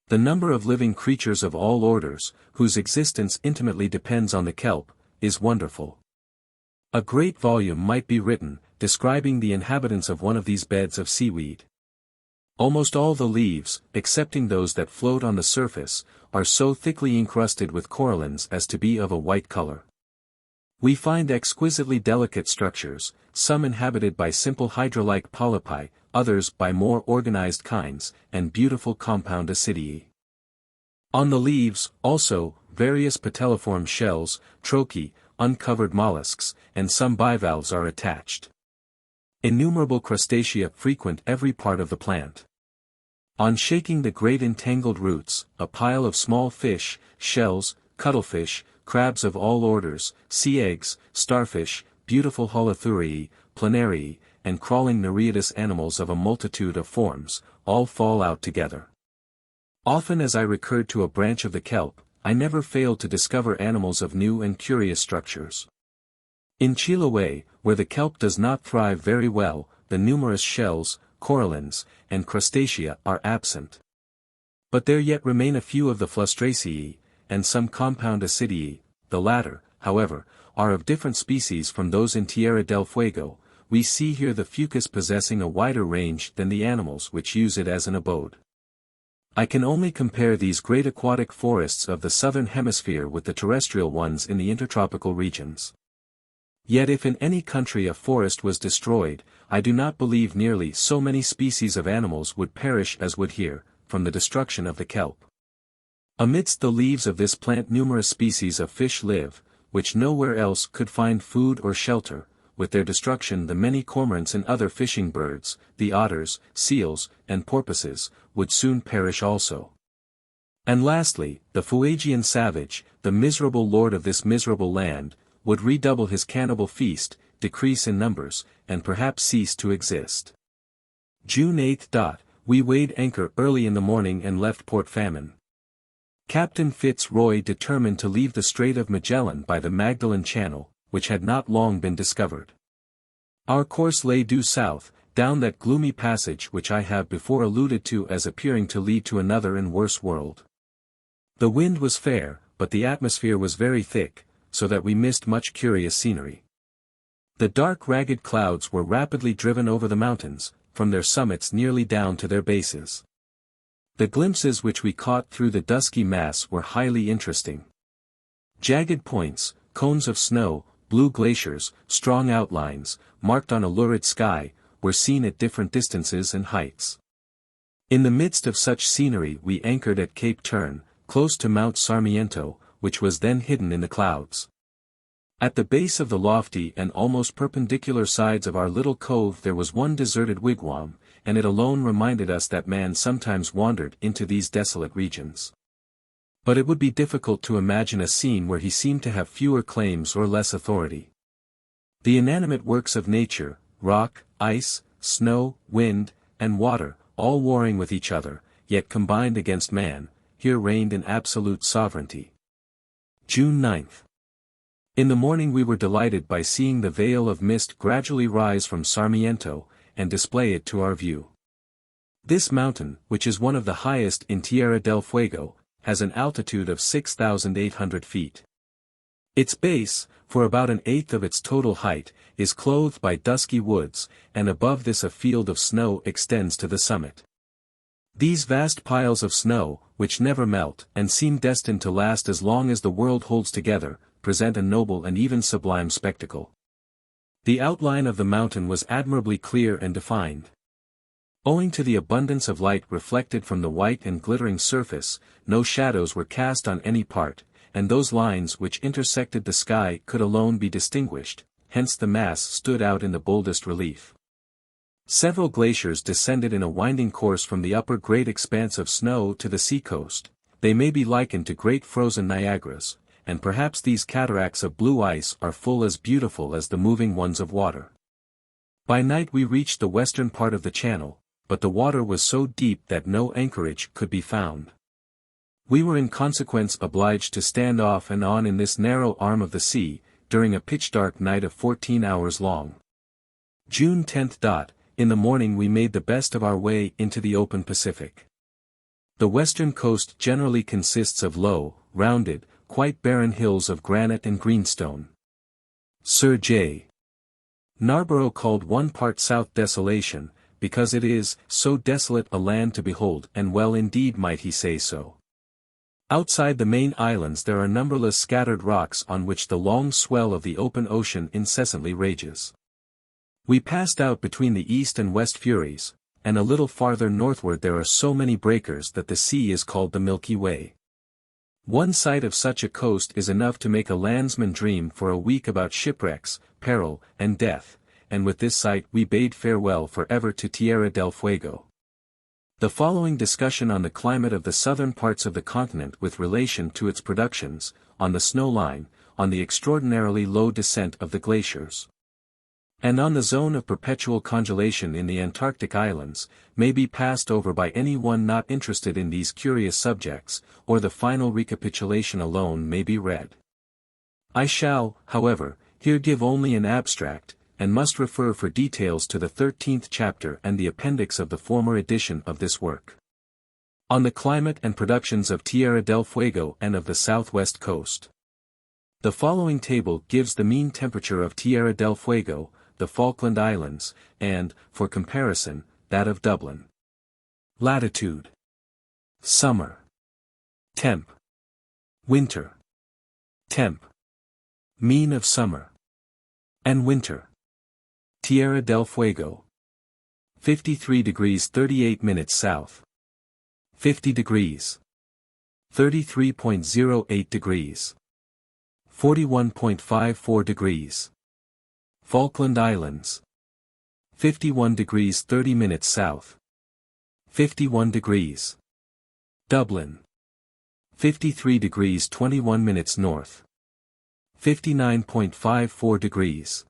The number of living creatures of all orders, whose existence intimately depends on the kelp, is wonderful. A great volume might be written, describing the inhabitants of one of these beds of seaweed. Almost all the leaves, excepting those that float on the surface, are so thickly encrusted with corallines as to be of a white color. We find exquisitely delicate structures, some inhabited by simple hydra-like polypi, others by more organized kinds, and beautiful compound ascidiae. On the leaves, also, various patelliform shells, trochee, uncovered mollusks, and some bivalves are attached. Innumerable crustacea frequent every part of the plant. On shaking the great entangled roots, a pile of small fish, shells, cuttlefish, crabs of all orders, sea eggs, starfish, beautiful holothuriae, planarii, and crawling nereidous animals of a multitude of forms, all fall out together. Often as I recurred to a branch of the kelp, I never failed to discover animals of new and curious structures. In Chiloé, where the kelp does not thrive very well, the numerous shells, corallines, and crustacea are absent. But there yet remain a few of the Flustraceae, and some compound Ascidiae. The latter, however, are of different species from those in Tierra del Fuego. We see here the fucus possessing a wider range than the animals which use it as an abode. I can only compare these great aquatic forests of the southern hemisphere with the terrestrial ones in the intertropical regions. Yet if in any country a forest was destroyed, I do not believe nearly so many species of animals would perish as would here, from the destruction of the kelp. Amidst the leaves of this plant numerous species of fish live, which nowhere else could find food or shelter. With their destruction the many cormorants and other fishing birds, the otters, seals, and porpoises, would soon perish also. And lastly, the Fuegian savage, the miserable lord of this miserable land, would redouble his cannibal feast, decrease in numbers, and perhaps cease to exist. June 8. We weighed anchor early in the morning and left Port Famine. Captain FitzRoy determined to leave the Strait of Magellan by the Magdalene Channel, which had not long been discovered. Our course lay due south, down that gloomy passage which I have before alluded to as appearing to lead to another and worse world. The wind was fair, but the atmosphere was very thick, so that we missed much curious scenery. The dark ragged clouds were rapidly driven over the mountains, from their summits nearly down to their bases. The glimpses which we caught through the dusky mass were highly interesting. Jagged points, cones of snow, blue glaciers, strong outlines, marked on a lurid sky, were seen at different distances and heights. In the midst of such scenery we anchored at Cape Turn, close to Mount Sarmiento, which was then hidden in the clouds. At the base of the lofty and almost perpendicular sides of our little cove there was one deserted wigwam, and it alone reminded us that man sometimes wandered into these desolate regions. But it would be difficult to imagine a scene where he seemed to have fewer claims or less authority. The inanimate works of nature, rock, ice, snow, wind, and water, all warring with each other, yet combined against man, here reigned in absolute sovereignty. June 9. In the morning we were delighted by seeing the veil of mist gradually rise from Sarmiento, and display it to our view. This mountain, which is one of the highest in Tierra del Fuego, has an altitude of 6,800 feet. Its base, for about an eighth of its total height, is clothed by dusky woods, and above this a field of snow extends to the summit. These vast piles of snow, which never melt and seem destined to last as long as the world holds together, present a noble and even sublime spectacle. The outline of the mountain was admirably clear and defined. Owing to the abundance of light reflected from the white and glittering surface, no shadows were cast on any part, and those lines which intersected the sky could alone be distinguished, hence the mass stood out in the boldest relief. Several glaciers descended in a winding course from the upper great expanse of snow to the sea-coast. They may be likened to great frozen Niagaras, and perhaps these cataracts of blue ice are full as beautiful as the moving ones of water. By night we reached the western part of the channel, but the water was so deep that no anchorage could be found. We were in consequence obliged to stand off and on in this narrow arm of the sea, during a pitch-dark night of 14 hours long. June 10. In the morning we made the best of our way into the open Pacific. The western coast generally consists of low, rounded, quite barren hills of granite and greenstone. Sir J. Narborough called one part South Desolation, because it is so desolate a land to behold, and well indeed might he say so. Outside the main islands there are numberless scattered rocks on which the long swell of the open ocean incessantly rages. We passed out between the east and west Furies, and a little farther northward there are so many breakers that the sea is called the Milky Way. One sight of such a coast is enough to make a landsman dream for a week about shipwrecks, peril, and death, and with this sight we bade farewell forever to Tierra del Fuego. The following discussion on the climate of the southern parts of the continent with relation to its productions, on the snow line, on the extraordinarily low descent of the glaciers, and on the zone of perpetual congelation in the Antarctic islands, may be passed over by any one not interested in these curious subjects, or the final recapitulation alone may be read. I shall, however, here give only an abstract, and must refer for details to the 13th chapter and the appendix of the former edition of this work. On the climate and productions of Tierra del Fuego and of the southwest coast. The following table gives the mean temperature of Tierra del Fuego, the Falkland Islands, and, for comparison, that of Dublin. Latitude. Summer. Temp. Winter. Temp. Mean of summer. And winter. Tierra del Fuego. 53 degrees 38 minutes south. 50 degrees. 33.08 degrees. 41.54 degrees. Falkland Islands. 51 degrees 30 minutes south. 51 degrees. Dublin. 53 degrees 21 minutes north. 59.54 degrees.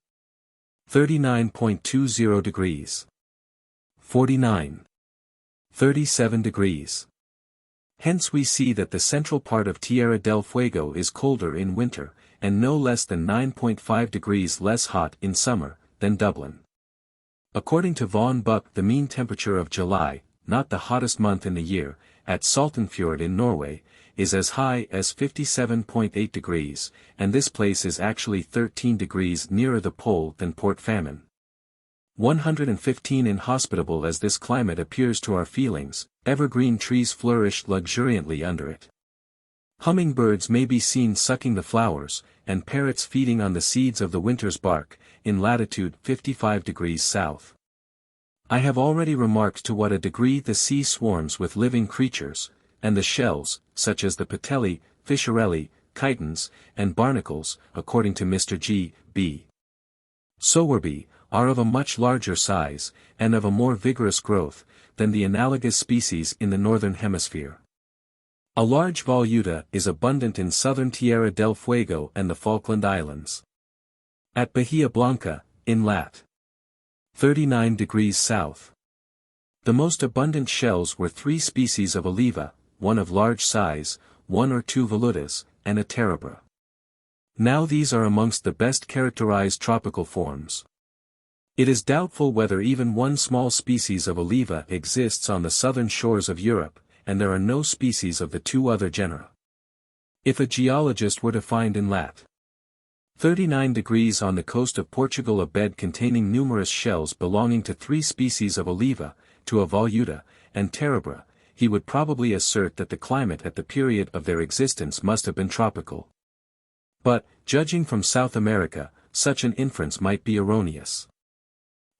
39.20 degrees. 49. 37 degrees. Hence we see that the central part of Tierra del Fuego is colder in winter, and no less than 9.5 degrees less hot in summer, than Dublin. According to von Buch, the mean temperature of July, not the hottest month in the year, at Saltenfjord in Norway, is as high as 57.8 degrees, and this place is actually 13 degrees nearer the pole than Port Famine. 115. Inhospitable as this climate appears to our feelings, evergreen trees flourish luxuriantly under it. Hummingbirds may be seen sucking the flowers, and parrots feeding on the seeds of the winter's bark, in latitude 55 degrees south. I have already remarked to what a degree the sea swarms with living creatures, and the shells, such as the patelli, fissurelli, chitons, and barnacles, according to Mr. G. B. Sowerby, are of a much larger size, and of a more vigorous growth, than the analogous species in the northern hemisphere. A large voluta is abundant in southern Tierra del Fuego and the Falkland Islands. At Bahia Blanca, in lat. 39 degrees south. The most abundant shells were 3 species of oliva, one of large size, 1 or 2 volutas, and a terebra. Now these are amongst the best characterized tropical forms. It is doubtful whether even one small species of oliva exists on the southern shores of Europe, and there are no species of the 2 other genera. If a geologist were to find in lat. 39 degrees on the coast of Portugal a bed containing numerous shells belonging to 3 species of oliva, to a voluta, and terebra, he would probably assert that the climate at the period of their existence must have been tropical. But, judging from South America, such an inference might be erroneous.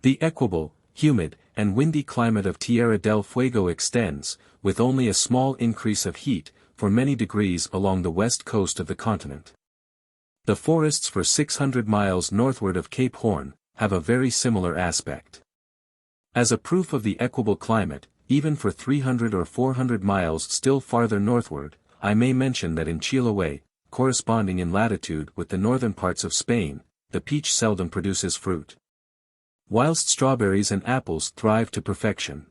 The equable, humid, and windy climate of Tierra del Fuego extends, with only a small increase of heat, for many degrees along the west coast of the continent. The forests for 600 miles northward of Cape Horn, have a very similar aspect. As a proof of the equable climate, even for 300 or 400 miles still farther northward, I may mention that in Chiloé, corresponding in latitude with the northern parts of Spain, the peach seldom produces fruit, whilst strawberries and apples thrive to perfection.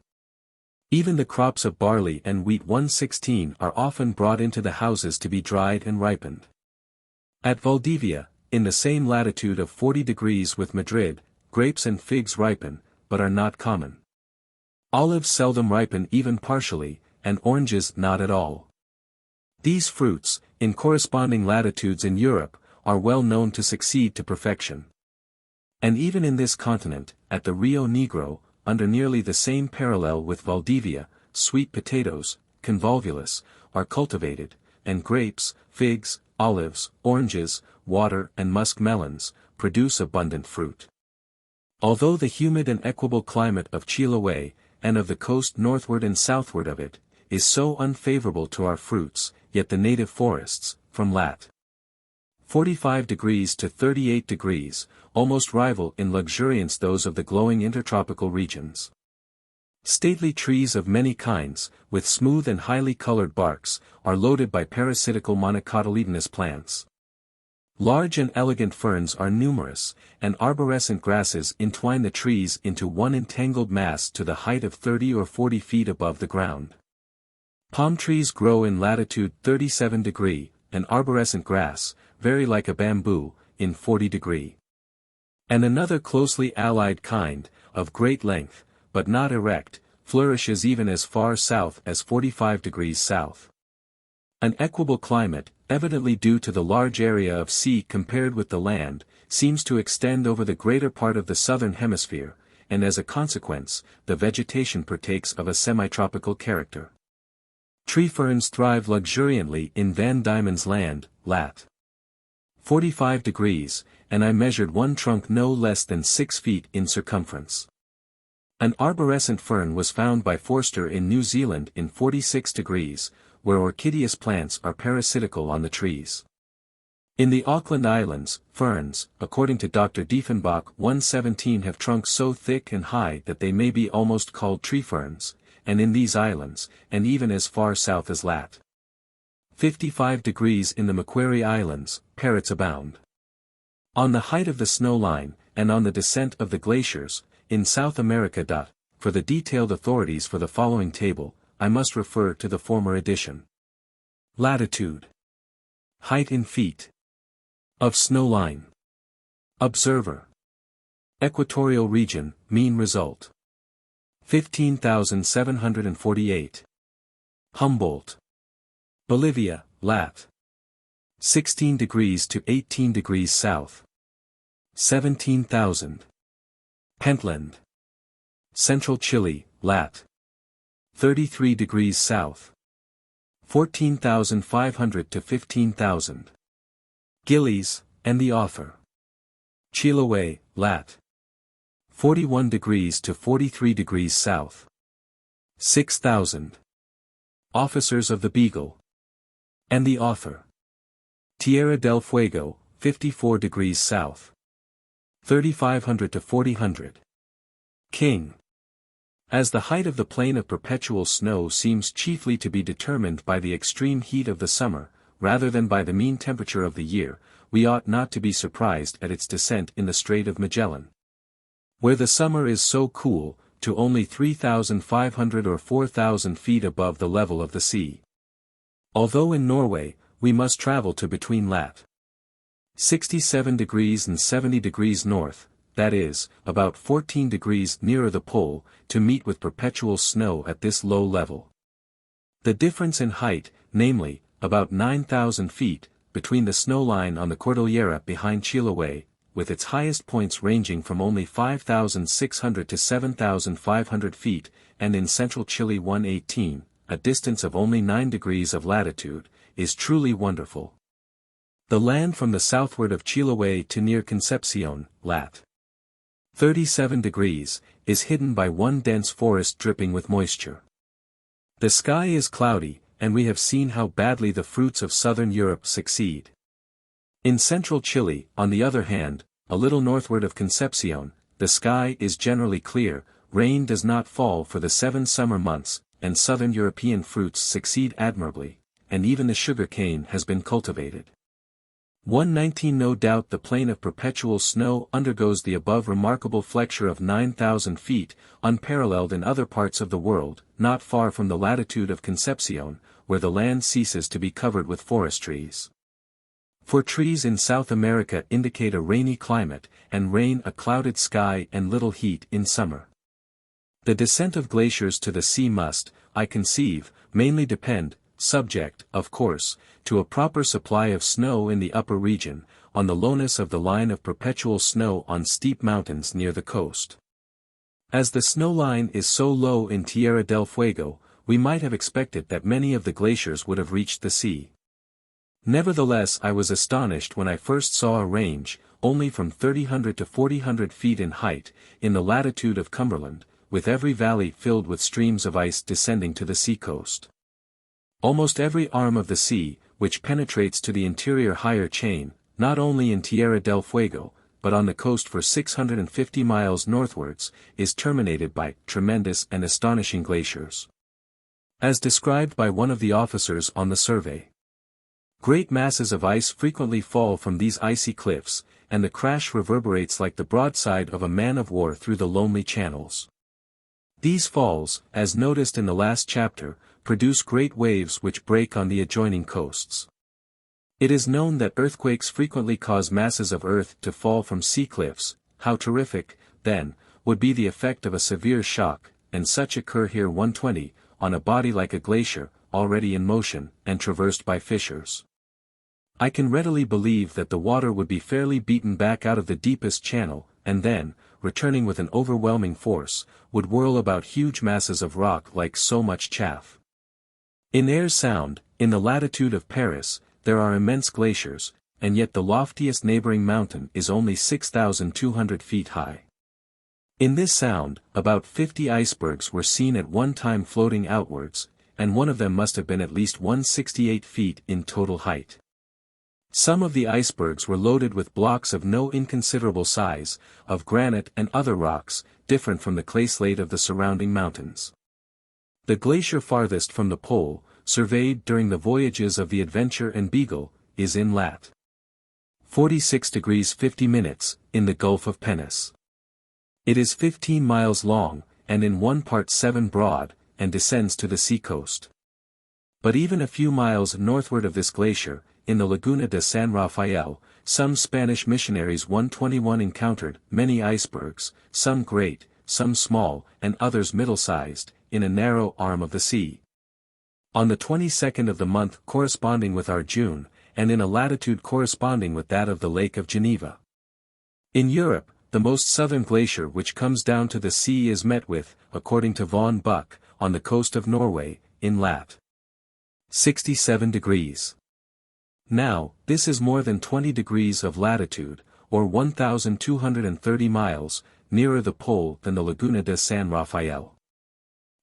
Even the crops of barley and wheat 116 are often brought into the houses to be dried and ripened. At Valdivia, in the same latitude of 40 degrees with Madrid, grapes and figs ripen, but are not common. Olives seldom ripen even partially, and oranges not at all. These fruits, in corresponding latitudes in Europe, are well known to succeed to perfection. And even in this continent, at the Rio Negro, under nearly the same parallel with Valdivia, sweet potatoes, convolvulus, are cultivated, and grapes, figs, olives, oranges, water and musk melons, produce abundant fruit. Although the humid and equable climate of Chiloé, and of the coast northward and southward of it, is so unfavorable to our fruits, yet the native forests, from lat. 45 degrees to 38 degrees, almost rival in luxuriance those of the glowing intertropical regions. Stately trees of many kinds, with smooth and highly colored barks, are loaded by parasitical monocotyledonous plants. Large and elegant ferns are numerous, and arborescent grasses entwine the trees into one entangled mass to the height of 30 or 40 feet above the ground. Palm trees grow in latitude 37 degree, and arborescent grass, very like a bamboo, in 40°. And another closely allied kind, of great length, but not erect, flourishes even as far south as 45° south. An equable climate, evidently due to the large area of sea compared with the land, seems to extend over the greater part of the southern hemisphere, and as a consequence, the vegetation partakes of a semi-tropical character. Tree ferns thrive luxuriantly in Van Diemen's Land, lat. 45°, and I measured one trunk no less than 6 feet in circumference. An arborescent fern was found by Forster in New Zealand in 46°, where orchideous plants are parasitical on the trees. In the Auckland Islands, ferns, according to Dr. Diefenbach 117 have trunks so thick and high that they may be almost called tree ferns, and in these islands, and even as far south as lat. 55° in the Macquarie Islands, parrots abound. On the height of the snow line, and on the descent of the glaciers, in South America. For the detailed authorities for the following table, I must refer to the former edition. Latitude. Height in feet. Of snow line. Observer. Equatorial region, mean result. 15,748. Humboldt. Bolivia, lat. 16° to 18° south. 17,000. Pentland. Central Chile, lat. 33° south. 14,500 to 15,000. Gillies, and the author. Chiloé, lat. 41° to 43° south. 6,000. Officers of the Beagle. And the author. Tierra del Fuego, 54° south. 3,500 to 4,000. King. As the height of the plain of perpetual snow seems chiefly to be determined by the extreme heat of the summer, rather than by the mean temperature of the year, we ought not to be surprised at its descent in the Strait of Magellan, where the summer is so cool, to only 3,500 or 4,000 feet above the level of the sea. Although in Norway, we must travel to between lat. 67° and 70° north, that is, about 14° nearer the pole, to meet with perpetual snow at this low level. The difference in height, namely, about 9,000 feet, between the snow line on the Cordillera behind Chiloé, with its highest points ranging from only 5,600 to 7,500 feet, and in central Chile 118, a distance of only 9° of latitude, is truly wonderful. The land from the southward of Chiloé to near Concepcion, lat. 37°, is hidden by one dense forest dripping with moisture. The sky is cloudy, and we have seen how badly the fruits of southern Europe succeed. In central Chile, on the other hand, a little northward of Concepcion, the sky is generally clear, rain does not fall for the 7 summer months, and southern European fruits succeed admirably, and even the sugar cane has been cultivated. 119 No doubt the plain of perpetual snow undergoes the above remarkable flexure of 9,000 feet, unparalleled in other parts of the world, not far from the latitude of Concepcion, where the land ceases to be covered with forest trees. For trees in South America indicate a rainy climate, and rain a clouded sky and little heat in summer. The descent of glaciers to the sea must, I conceive, mainly depend, subject, of course, to a proper supply of snow in the upper region, on the lowness of the line of perpetual snow on steep mountains near the coast. As the snow line is so low in Tierra del Fuego, we might have expected that many of the glaciers would have reached the sea. Nevertheless, I was astonished when I first saw a range, only from 3,000 to 4,000 feet in height, in the latitude of Cumberland, with every valley filled with streams of ice descending to the seacoast. Almost every arm of the sea, which penetrates to the interior higher chain, not only in Tierra del Fuego, but on the coast for 650 miles northwards, is terminated by tremendous and astonishing glaciers. As described by one of the officers on the survey, great masses of ice frequently fall from these icy cliffs, and the crash reverberates like the broadside of a man-of-war through the lonely channels. These falls, as noticed in the last chapter, produce great waves which break on the adjoining coasts. It is known that earthquakes frequently cause masses of earth to fall from sea cliffs. How terrific, then, would be the effect of a severe shock, and such occur here 120, on a body like a glacier, already in motion, and traversed by fissures. I can readily believe that the water would be fairly beaten back out of the deepest channel, and then, returning with an overwhelming force, would whirl about huge masses of rock like so much chaff. In Ayres Sound, in the latitude of Paris, there are immense glaciers, and yet the loftiest neighboring mountain is only 6,200 feet high. In this sound, about 50 icebergs were seen at one time floating outwards, and one of them must have been at least 168 feet in total height. Some of the icebergs were loaded with blocks of no inconsiderable size, of granite and other rocks, different from the clay slate of the surrounding mountains. The glacier farthest from the pole, surveyed during the voyages of the Adventure and Beagle, is in lat. 46 degrees 50 minutes, in the Gulf of Penis. It is 15 miles long, and in 1 part 7 broad, and descends to the sea coast. But even a few miles northward of this glacier, in the Laguna de San Rafael, some Spanish missionaries 121 encountered many icebergs, some great, some small, and others middle-sized, in a narrow arm of the sea. On the 22nd of the month corresponding with our June, and in a latitude corresponding with that of the Lake of Geneva. In Europe, the most southern glacier which comes down to the sea is met with, according to von Buch, on the coast of Norway, in lat. 67 degrees. Now, this is more than 20 degrees of latitude, or 1,230 miles, nearer the pole than the Laguna de San Rafael.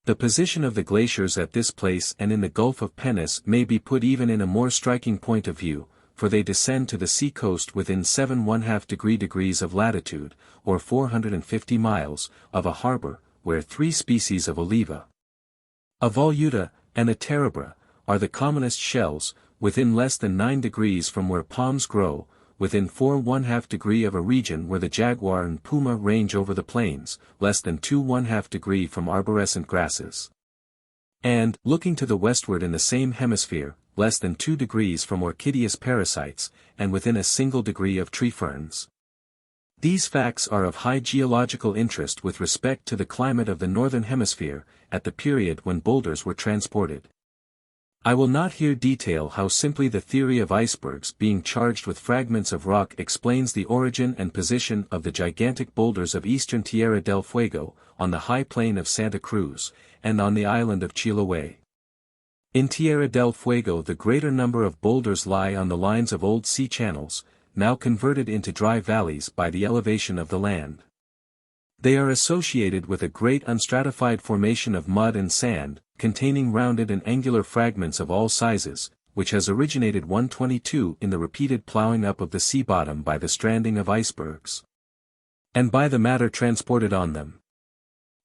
The position of the glaciers at this place and in the Gulf of Penis may be put even in a more striking point of view, for they descend to the sea coast within 7½ degrees of latitude, or 450 miles, of a harbor, where 3 species of oliva, a voluta, and a terebra, are the commonest shells, within less than 9 degrees from where palms grow, within 4½ degree of a region where the jaguar and puma range over the plains, less than 2½ degree from arborescent grasses. And, looking to the westward in the same hemisphere, less than 2 degrees from orchideous parasites, and within a single degree of tree ferns. These facts are of high geological interest with respect to the climate of the northern hemisphere, at the period when boulders were transported. I will not here detail how simply the theory of icebergs being charged with fragments of rock explains the origin and position of the gigantic boulders of eastern Tierra del Fuego, on the high plain of Santa Cruz, and on the island of Chiloé. In Tierra del Fuego the greater number of boulders lie on the lines of old sea channels, now converted into dry valleys by the elevation of the land. They are associated with a great unstratified formation of mud and sand, containing rounded and angular fragments of all sizes, which has originated 122 in the repeated ploughing up of the sea bottom by the stranding of icebergs, and by the matter transported on them.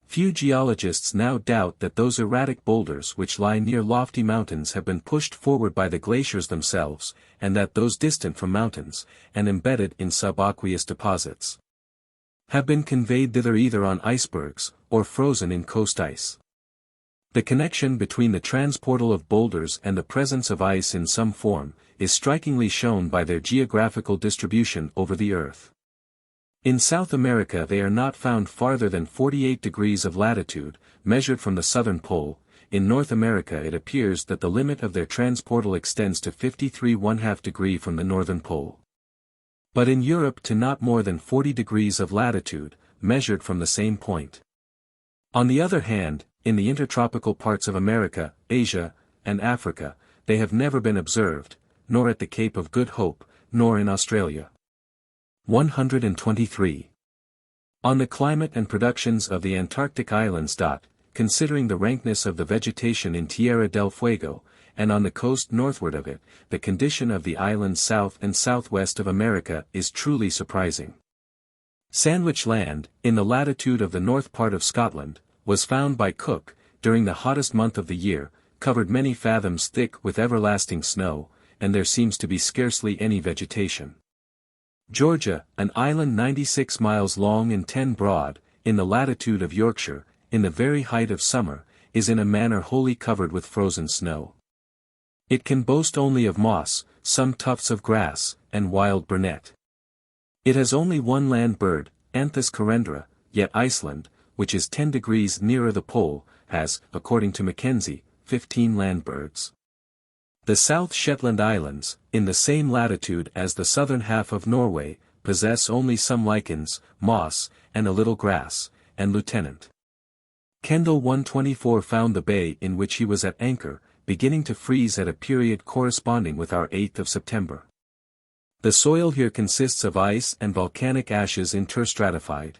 Few geologists now doubt that those erratic boulders which lie near lofty mountains have been pushed forward by the glaciers themselves, and that those distant from mountains, and embedded in subaqueous deposits, have been conveyed thither either on icebergs, or frozen in coast ice. The connection between the transportal of boulders and the presence of ice in some form, is strikingly shown by their geographical distribution over the earth. In South America they are not found farther than 48 degrees of latitude, measured from the southern pole. In North America it appears that the limit of their transportal extends to 53½ degree from the northern pole. But in Europe to not more than 40 degrees of latitude, measured from the same point. On the other hand, in the intertropical parts of America, Asia, and Africa, they have never been observed, nor at the Cape of Good Hope, nor in Australia. 123. On the climate and productions of the Antarctic islands. Considering the rankness of the vegetation in Tierra del Fuego, and on the coast northward of it, the condition of the islands south and southwest of America is truly surprising. Sandwich Land, in the latitude of the north part of Scotland, was found by Cook, during the hottest month of the year, covered many fathoms thick with everlasting snow, and there seems to be scarcely any vegetation. Georgia, an island 96 miles long and 10 broad, in the latitude of Yorkshire, in the very height of summer, is in a manner wholly covered with frozen snow. It can boast only of moss, some tufts of grass, and wild burnet. It has only one land bird, Anthus correndra, yet Iceland, which is 10 degrees nearer the pole, has, according to Mackenzie, 15 land birds. The South Shetland Islands, in the same latitude as the southern half of Norway, possess only some lichens, moss, and a little grass, and Lieutenant Kendall 124 found the bay in which he was at anchor, beginning to freeze at a period corresponding with our 8th of September. The soil here consists of ice and volcanic ashes interstratified.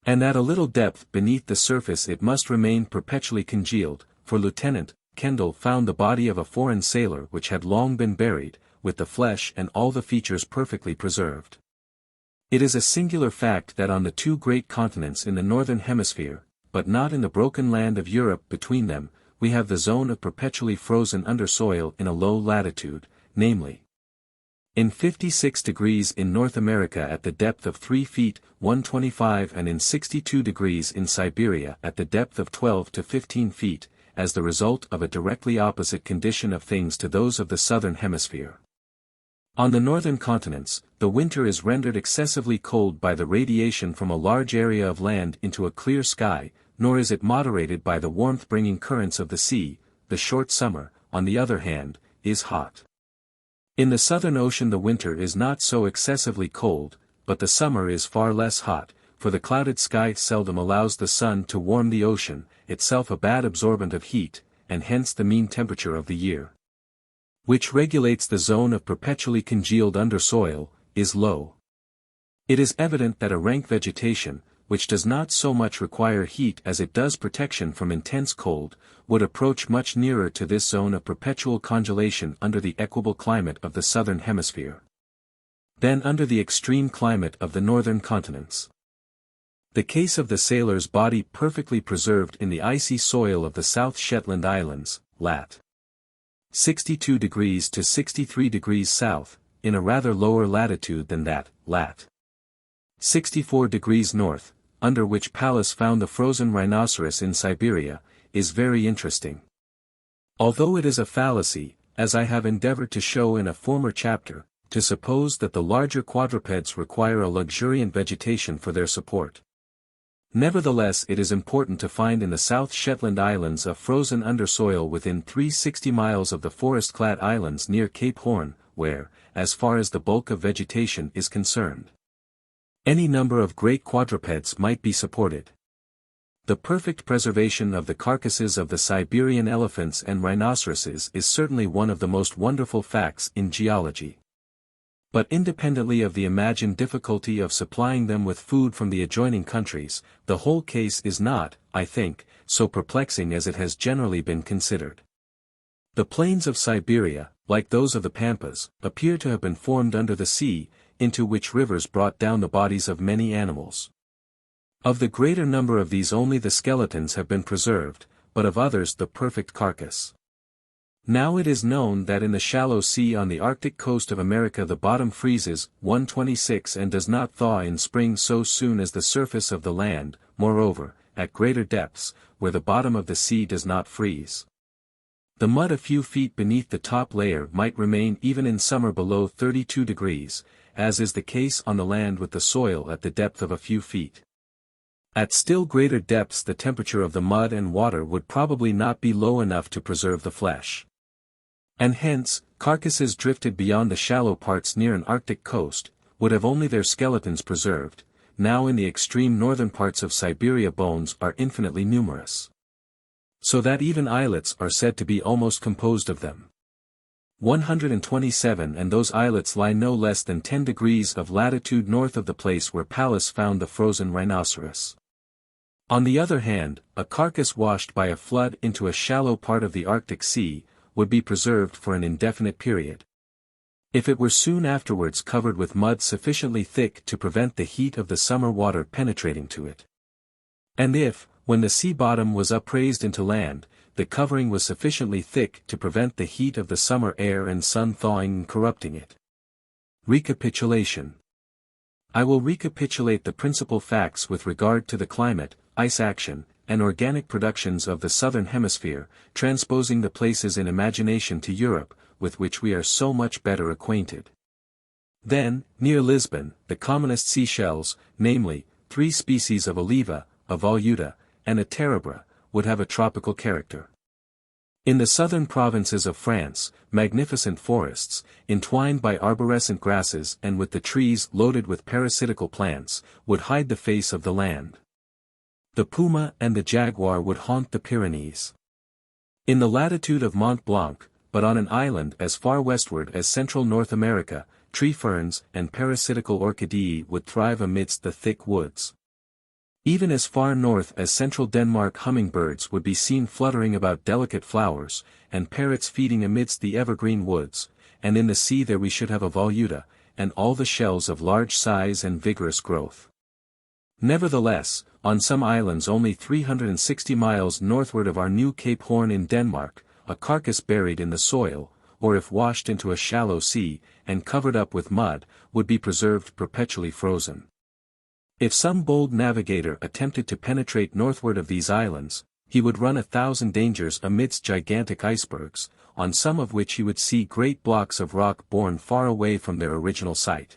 And at a little depth beneath the surface it must remain perpetually congealed, for Lieutenant Kendall found the body of a foreign sailor which had long been buried, with the flesh and all the features perfectly preserved. It is a singular fact that on the two great continents in the northern hemisphere, but not in the broken land of Europe between them, we have the zone of perpetually frozen undersoil in a low latitude, namely, in 56 degrees in North America at the depth of 3 feet 125 and in 62 degrees in Siberia at the depth of 12 to 15 feet, as the result of a directly opposite condition of things to those of the southern hemisphere. On the northern continents, the winter is rendered excessively cold by the radiation from a large area of land into a clear sky, nor is it moderated by the warmth-bringing currents of the sea. The short summer, on the other hand, is hot. In the Southern Ocean the winter is not so excessively cold, but the summer is far less hot, for the clouded sky seldom allows the sun to warm the ocean, itself a bad absorbent of heat, and hence the mean temperature of the year, which regulates the zone of perpetually congealed undersoil, is low. It is evident that a rank vegetation, which does not so much require heat as it does protection from intense cold, would approach much nearer to this zone of perpetual congelation under the equable climate of the southern hemisphere than under the extreme climate of the northern continents. The case of the sailor's body perfectly preserved in the icy soil of the South Shetland Islands, lat. 62 degrees to 63 degrees south, in a rather lower latitude than that, lat. 64 degrees north, under which Pallas found the frozen rhinoceros in Siberia, is very interesting. Although it is a fallacy, as I have endeavored to show in a former chapter, to suppose that the larger quadrupeds require a luxuriant vegetation for their support. Nevertheless it is important to find in the South Shetland Islands a frozen undersoil within 360 miles of the forest-clad islands near Cape Horn, where, as far as the bulk of vegetation is concerned, any number of great quadrupeds might be supported. The perfect preservation of the carcasses of the Siberian elephants and rhinoceroses is certainly one of the most wonderful facts in geology. But independently of the imagined difficulty of supplying them with food from the adjoining countries, the whole case is not, I think, so perplexing as it has generally been considered. The plains of Siberia, like those of the Pampas, appear to have been formed under the sea, into which rivers brought down the bodies of many animals. Of the greater number of these only the skeletons have been preserved, but of others the perfect carcass. Now it is known that in the shallow sea on the Arctic coast of America the bottom freezes 126 and does not thaw in spring so soon as the surface of the land, moreover, at greater depths, where the bottom of the sea does not freeze, the mud a few feet beneath the top layer might remain even in summer below 32 degrees, as is the case on the land with the soil at the depth of a few feet. At still greater depths the temperature of the mud and water would probably not be low enough to preserve the flesh. And hence, carcasses drifted beyond the shallow parts near an Arctic coast, would have only their skeletons preserved. Now in the extreme northern parts of Siberia bones are infinitely numerous, so that even islets are said to be almost composed of them. 127 and those islets lie no less than 10 degrees of latitude north of the place where Pallas found the frozen rhinoceros. On the other hand, a carcass washed by a flood into a shallow part of the Arctic Sea, would be preserved for an indefinite period, if it were soon afterwards covered with mud sufficiently thick to prevent the heat of the summer water penetrating to it. And if, when the sea bottom was upraised into land, the covering was sufficiently thick to prevent the heat of the summer air and sun thawing and corrupting it. Recapitulation. I will recapitulate the principal facts with regard to the climate, ice action, and organic productions of the southern hemisphere, transposing the places in imagination to Europe, with which we are so much better acquainted. Then, near Lisbon, the commonest seashells, namely, 3 species of oliva, a voluta, and a terebra, would have a tropical character. In the southern provinces of France, magnificent forests, entwined by arborescent grasses and with the trees loaded with parasitical plants, would hide the face of the land. The puma and the jaguar would haunt the Pyrenees. In the latitude of Mont Blanc, but on an island as far westward as central North America, tree ferns and parasitical orchideae would thrive amidst the thick woods. Even as far north as central Denmark hummingbirds would be seen fluttering about delicate flowers, and parrots feeding amidst the evergreen woods, and in the sea there we should have a voluta, and all the shells of large size and vigorous growth. Nevertheless, on some islands only 360 miles northward of our new Cape Horn in Denmark, a carcass buried in the soil, or if washed into a shallow sea, and covered up with mud, would be preserved perpetually frozen. If some bold navigator attempted to penetrate northward of these islands, he would run 1,000 dangers amidst gigantic icebergs, on some of which he would see great blocks of rock borne far away from their original site.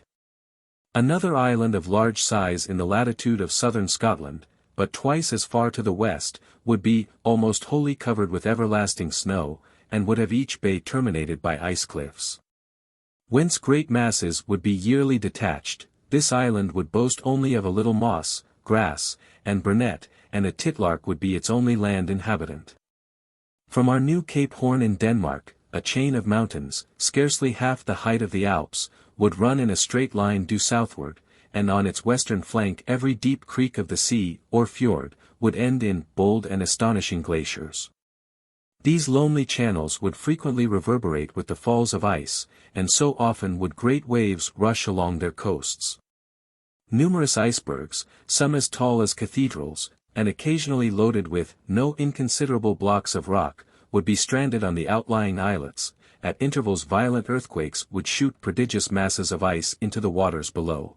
Another island of large size in the latitude of southern Scotland, but twice as far to the west, would be almost wholly covered with everlasting snow, and would have each bay terminated by ice cliffs. Whence great masses would be yearly detached. This island would boast only of a little moss, grass, and burnet, and a titlark would be its only land inhabitant. From our new Cape Horn in Denmark, a chain of mountains, scarcely half the height of the Alps, would run in a straight line due southward, and on its western flank every deep creek of the sea, or fjord, would end in bold and astonishing glaciers. These lonely channels would frequently reverberate with the falls of ice, and so often would great waves rush along their coasts. Numerous icebergs, some as tall as cathedrals, and occasionally loaded with no inconsiderable blocks of rock, would be stranded on the outlying islets. At intervals violent earthquakes would shoot prodigious masses of ice into the waters below.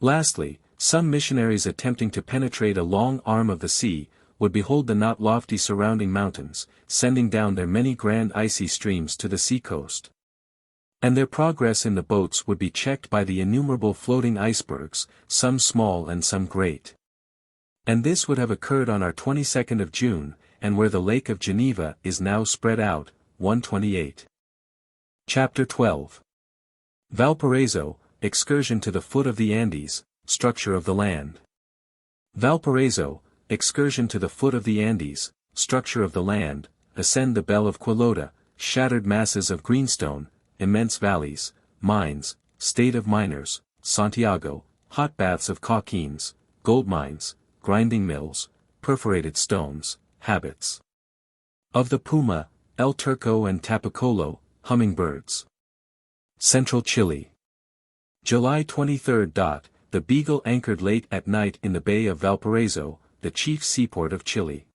Lastly, some missionaries attempting to penetrate a long arm of the sea, would behold the not lofty surrounding mountains, sending down their many grand icy streams to the sea-coast. And their progress in the boats would be checked by the innumerable floating icebergs, some small and some great. And this would have occurred on our 22nd of June, and where the Lake of Geneva is now spread out, 128. Chapter 12. Valparaiso, Excursion to the foot of the Andes, Structure of the land. Valparaiso, Excursion to the foot of the Andes, Structure of the land, ascend the Bell of Quillota, shattered masses of greenstone, immense valleys, mines, state of miners, Santiago, hot baths of coquins, gold mines, grinding mills, perforated stones, habits of the puma, El Turco and Tapicolo, hummingbirds. Central Chile. July 23. The Beagle anchored late at night in the Bay of Valparaiso, the chief seaport of Chile.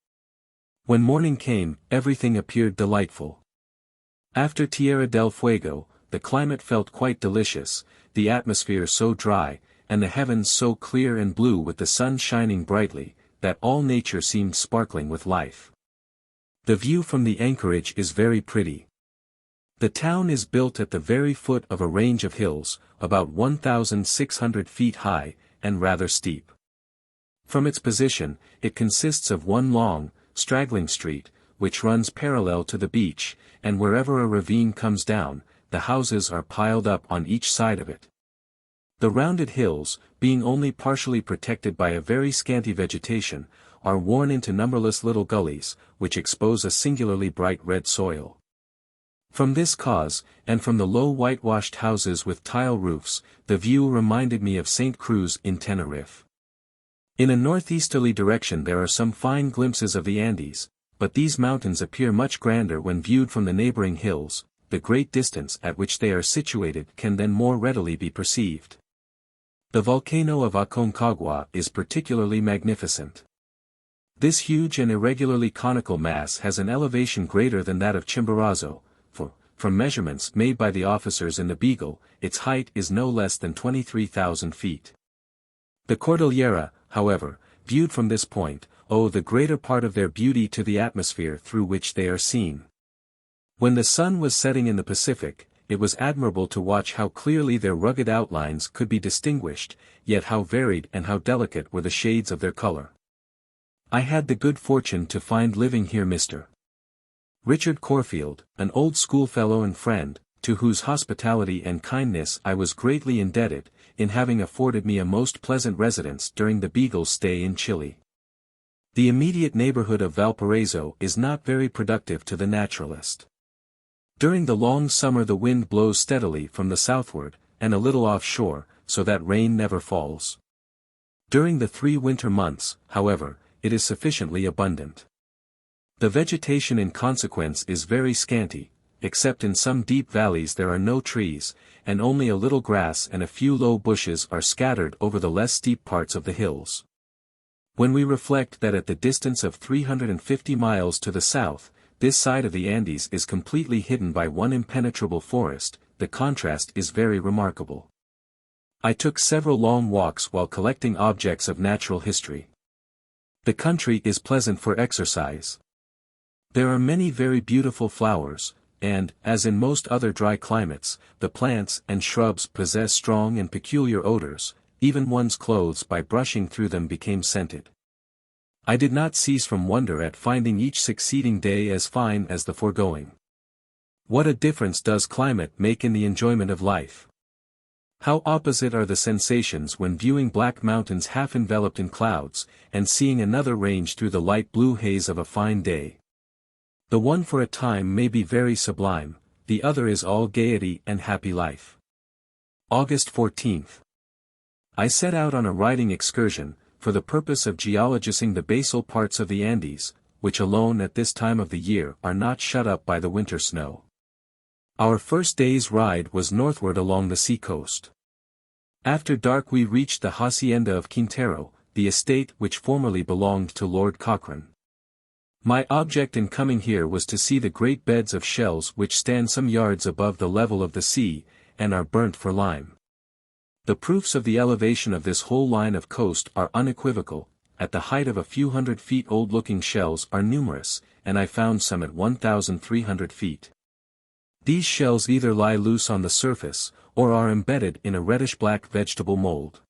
When morning came, everything appeared delightful. After Tierra del Fuego, the climate felt quite delicious, the atmosphere so dry, and the heavens so clear and blue with the sun shining brightly, that all nature seemed sparkling with life. The view from the anchorage is very pretty. The town is built at the very foot of a range of hills, about 1,600 feet high, and rather steep. From its position, it consists of one long, straggling street, which runs parallel to the beach, and wherever a ravine comes down, the houses are piled up on each side of it. The rounded hills, being only partially protected by a very scanty vegetation, are worn into numberless little gullies, which expose a singularly bright red soil. From this cause, and from the low whitewashed houses with tile roofs, the view reminded me of St. Cruz in Tenerife. In a northeasterly direction there are some fine glimpses of the Andes, but these mountains appear much grander when viewed from the neighboring hills. The great distance at which they are situated can then more readily be perceived. The volcano of Aconcagua is particularly magnificent. This huge and irregularly conical mass has an elevation greater than that of Chimborazo, for, from measurements made by the officers in the Beagle, its height is no less than 23,000 feet. The Cordillera, however, viewed from this point, owe the greater part of their beauty to the atmosphere through which they are seen. When the sun was setting in the Pacific, it was admirable to watch how clearly their rugged outlines could be distinguished, yet how varied and how delicate were the shades of their color. I had the good fortune to find living here Mr. Richard Corfield, an old schoolfellow and friend, to whose hospitality and kindness I was greatly indebted, in having afforded me a most pleasant residence during the Beagle's stay in Chile. The immediate neighborhood of Valparaiso is not very productive to the naturalist. During the long summer the wind blows steadily from the southward, and a little offshore, so that rain never falls. During the 3 winter months, however, it is sufficiently abundant. The vegetation in consequence is very scanty, except in some deep valleys there are no trees, and only a little grass and a few low bushes are scattered over the less steep parts of the hills. When we reflect that at the distance of 350 miles to the south, this side of the Andes is completely hidden by one impenetrable forest, the contrast is very remarkable. I took several long walks while collecting objects of natural history. The country is pleasant for exercise. There are many very beautiful flowers, and, as in most other dry climates, the plants and shrubs possess strong and peculiar odors, even one's clothes by brushing through them became scented. I did not cease from wonder at finding each succeeding day as fine as the foregoing. What a difference does climate make in the enjoyment of life! How opposite are the sensations when viewing black mountains half enveloped in clouds, and seeing another range through the light blue haze of a fine day. The one for a time may be very sublime, the other is all gaiety and happy life. August 14th. I set out on a riding excursion, for the purpose of geologizing the basal parts of the Andes, which alone at this time of the year are not shut up by the winter snow. Our first day's ride was northward along the sea-coast. After dark we reached the hacienda of Quintero, the estate which formerly belonged to Lord Cochrane. My object in coming here was to see the great beds of shells which stand some yards above the level of the sea, and are burnt for lime. The proofs of the elevation of this whole line of coast are unequivocal. At the height of a few hundred feet old-looking shells are numerous, and I found some at 1,300 feet. These shells either lie loose on the surface, or are embedded in a reddish-black vegetable mold.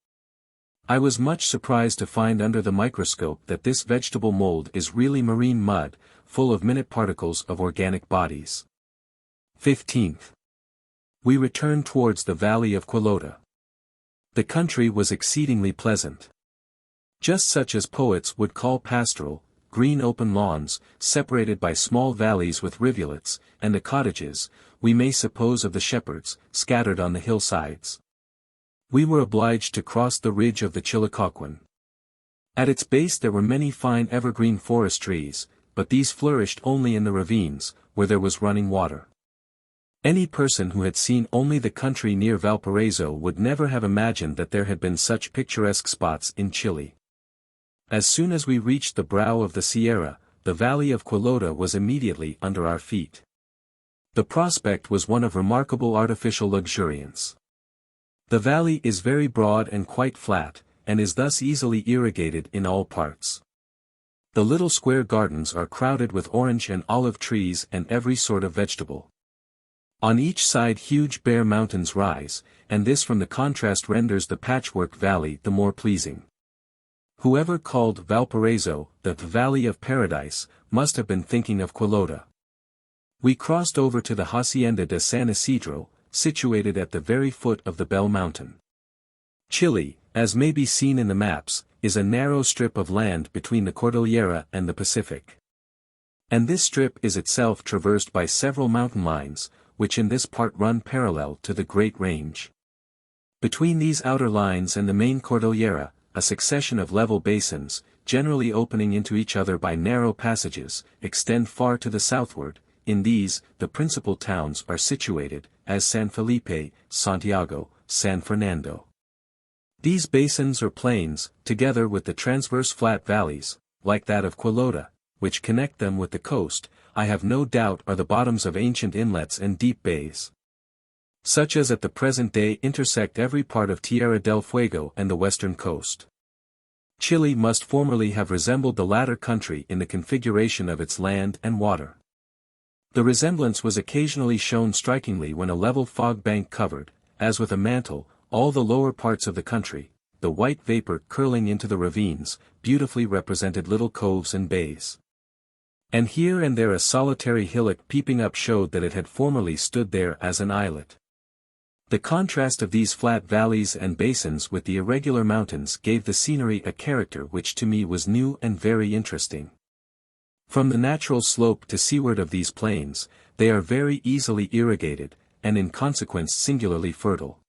I was much surprised to find under the microscope that this vegetable mold is really marine mud, full of minute particles of organic bodies. 15th. We returned towards the valley of Quilota. The country was exceedingly pleasant. Just such as poets would call pastoral, green open lawns, separated by small valleys with rivulets, and the cottages, we may suppose of the shepherds, scattered on the hillsides. We were obliged to cross the ridge of the Chilicauquin. At its base there were many fine evergreen forest trees, but these flourished only in the ravines, where there was running water. Any person who had seen only the country near Valparaiso would never have imagined that there had been such picturesque spots in Chile. As soon as we reached the brow of the Sierra, the valley of Quilota was immediately under our feet. The prospect was one of remarkable artificial luxuriance. The valley is very broad and quite flat, and is thus easily irrigated in all parts. The little square gardens are crowded with orange and olive trees and every sort of vegetable. On each side huge bare mountains rise, and this from the contrast renders the patchwork valley the more pleasing. Whoever called Valparaiso the Valley of Paradise must have been thinking of Quilota. We crossed over to the Hacienda de San Isidro, situated at the very foot of the Bell Mountain. Chile, as may be seen in the maps, is a narrow strip of land between the Cordillera and the Pacific. And this strip is itself traversed by several mountain lines, which in this part run parallel to the Great Range. Between these outer lines and the main Cordillera, a succession of level basins, generally opening into each other by narrow passages, extend far to the southward. In these, the principal towns are situated, as San Felipe, Santiago, San Fernando. These basins or plains, together with the transverse flat valleys, like that of Quilota, which connect them with the coast, I have no doubt are the bottoms of ancient inlets and deep bays. Such as at the present day intersect every part of Tierra del Fuego and the western coast. Chile must formerly have resembled the latter country in the configuration of its land and water. The resemblance was occasionally shown strikingly when a level fog bank covered, as with a mantle, all the lower parts of the country. The white vapor curling into the ravines, beautifully represented little coves and bays. And here and there a solitary hillock peeping up showed that it had formerly stood there as an islet. The contrast of these flat valleys and basins with the irregular mountains gave the scenery a character which to me was new and very interesting. From the natural slope to seaward of these plains, they are very easily irrigated, and in consequence singularly fertile.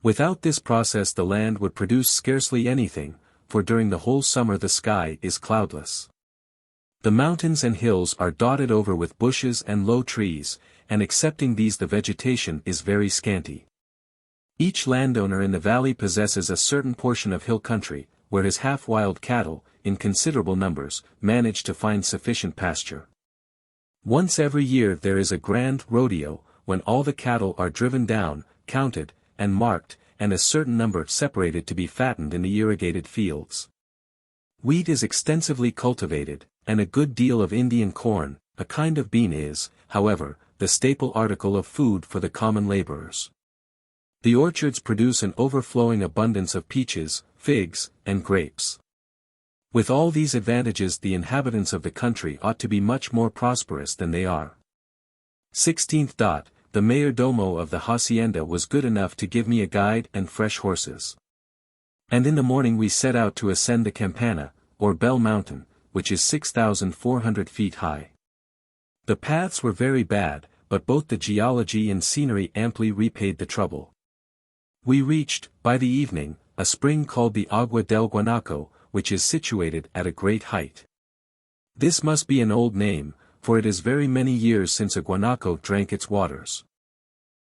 Without this process the land would produce scarcely anything, for during the whole summer the sky is cloudless. The mountains and hills are dotted over with bushes and low trees, and excepting these the vegetation is very scanty. Each landowner in the valley possesses a certain portion of hill country, where his half-wild cattle, in considerable numbers, manage to find sufficient pasture. Once every year there is a grand rodeo, when all the cattle are driven down, counted, and marked, and a certain number separated to be fattened in the irrigated fields. Wheat is extensively cultivated, and a good deal of Indian corn. A kind of bean is, however, the staple article of food for the common laborers. The orchards produce an overflowing abundance of peaches, figs, and grapes. With all these advantages the inhabitants of the country ought to be much more prosperous than they are. 16th. The mayordomo of the hacienda was good enough to give me a guide and fresh horses. And in the morning we set out to ascend the Campana, or Bell Mountain, which is 6,400 feet high. The paths were very bad, but both the geology and scenery amply repaid the trouble. We reached, by the evening, a spring called the Agua del Guanaco, which is situated at a great height. This must be an old name, for it is very many years since a guanaco drank its waters.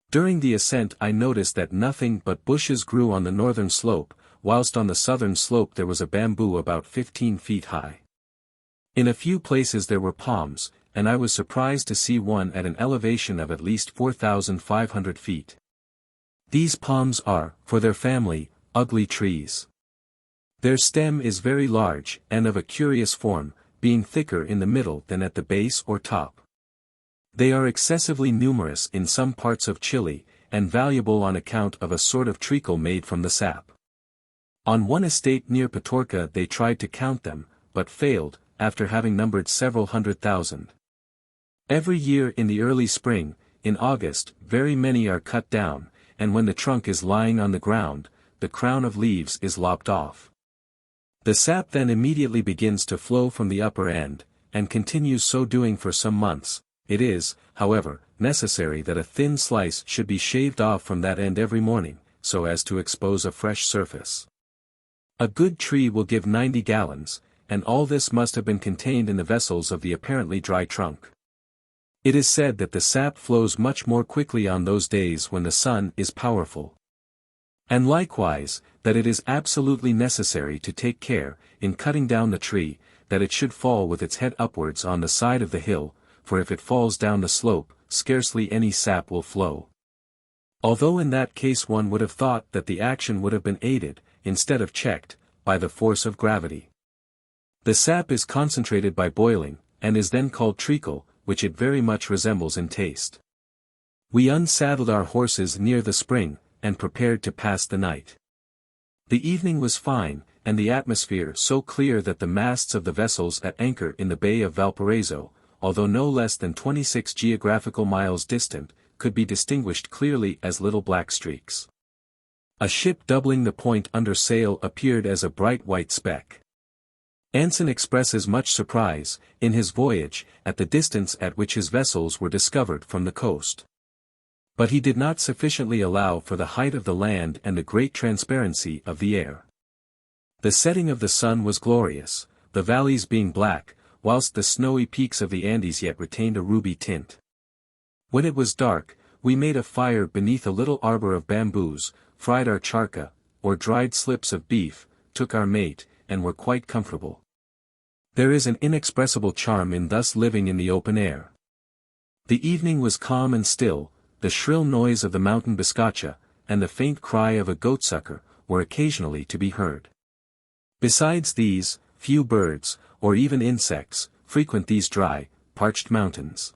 During the ascent I noticed that nothing but bushes grew on the northern slope, whilst on the southern slope there was a bamboo about 15 feet high. In a few places there were palms, and I was surprised to see one at an elevation of at least 4,500 feet. These palms are, for their family, ugly trees. Their stem is very large, and of a curious form, being thicker in the middle than at the base or top. They are excessively numerous in some parts of Chile, and valuable on account of a sort of treacle made from the sap. On one estate near Patorca they tried to count them, but failed, after having numbered several 100,000. Every year in the early spring, in August, very many are cut down, and when the trunk is lying on the ground, the crown of leaves is lopped off. The sap then immediately begins to flow from the upper end, and continues so doing for some months. It is, however, necessary that a thin slice should be shaved off from that end every morning, so as to expose a fresh surface. A good tree will give 90 gallons, and all this must have been contained in the vessels of the apparently dry trunk. It is said that the sap flows much more quickly on those days when the sun is powerful. And likewise, that it is absolutely necessary to take care, in cutting down the tree, that it should fall with its head upwards on the side of the hill, for if it falls down the slope, scarcely any sap will flow. Although in that case one would have thought that the action would have been aided, instead of checked, by the force of gravity. The sap is concentrated by boiling, and is then called treacle, which it very much resembles in taste. We unsaddled our horses near the spring, and prepared to pass the night. The evening was fine, and the atmosphere so clear that the masts of the vessels at anchor in the Bay of Valparaiso, although no less than 26 geographical miles distant, could be distinguished clearly as little black streaks. A ship doubling the point under sail appeared as a bright white speck. Anson expresses much surprise, in his Voyage, at the distance at which his vessels were discovered from the coast. But he did not sufficiently allow for the height of the land and the great transparency of the air. The setting of the sun was glorious, the valleys being black, whilst the snowy peaks of the Andes yet retained a ruby tint. When it was dark, we made a fire beneath a little arbor of bamboos, fried our charca, or dried slips of beef, took our mate, and were quite comfortable. There is an inexpressible charm in thus living in the open air. The evening was calm and still. The shrill noise of the mountain biscacha, and the faint cry of a goatsucker, were occasionally to be heard. Besides these, few birds, or even insects, frequent these dry, parched mountains.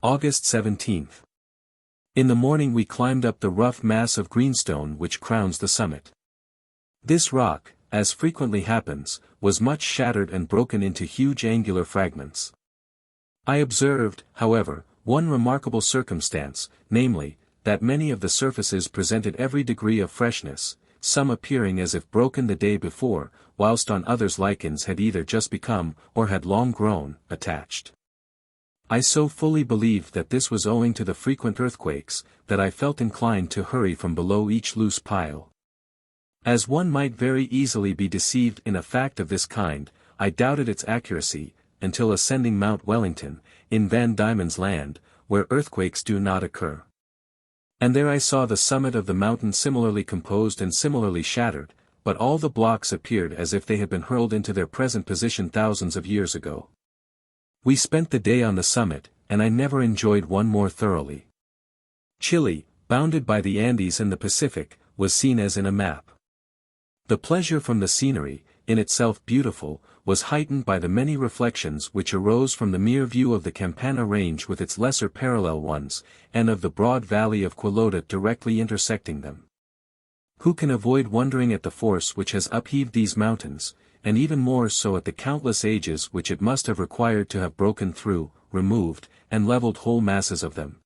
August 17th. In the morning we climbed up the rough mass of greenstone which crowns the summit. This rock, as frequently happens, was much shattered and broken into huge angular fragments. I observed, however, one remarkable circumstance, namely, that many of the surfaces presented every degree of freshness, some appearing as if broken the day before, whilst on others lichens had either just become, or had long grown, attached. I so fully believed that this was owing to the frequent earthquakes, that I felt inclined to hurry from below each loose pile. As one might very easily be deceived in a fact of this kind, I doubted its accuracy, until ascending Mount Wellington, in Van Diemen's Land, where earthquakes do not occur. And there I saw the summit of the mountain similarly composed and similarly shattered, but all the blocks appeared as if they had been hurled into their present position thousands of years ago. We spent the day on the summit, and I never enjoyed one more thoroughly. Chile, bounded by the Andes and the Pacific, was seen as in a map. The pleasure from the scenery, in itself beautiful, was heightened by the many reflections which arose from the mere view of the Campana range with its lesser parallel ones, and of the broad valley of Quillota directly intersecting them. Who can avoid wondering at the force which has upheaved these mountains, and even more so at the countless ages which it must have required to have broken through, removed, and levelled whole masses of them?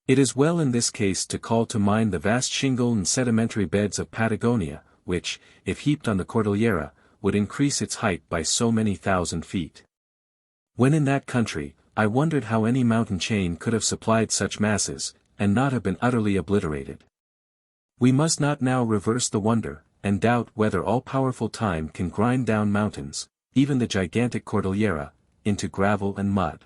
It is well in this case to call to mind the vast shingle and sedimentary beds of Patagonia, which, if heaped on the Cordillera, would increase its height by so many thousand feet. When in that country, I wondered how any mountain chain could have supplied such masses, and not have been utterly obliterated. We must not now reverse the wonder, and doubt whether all-powerful time can grind down mountains, even the gigantic Cordillera, into gravel and mud.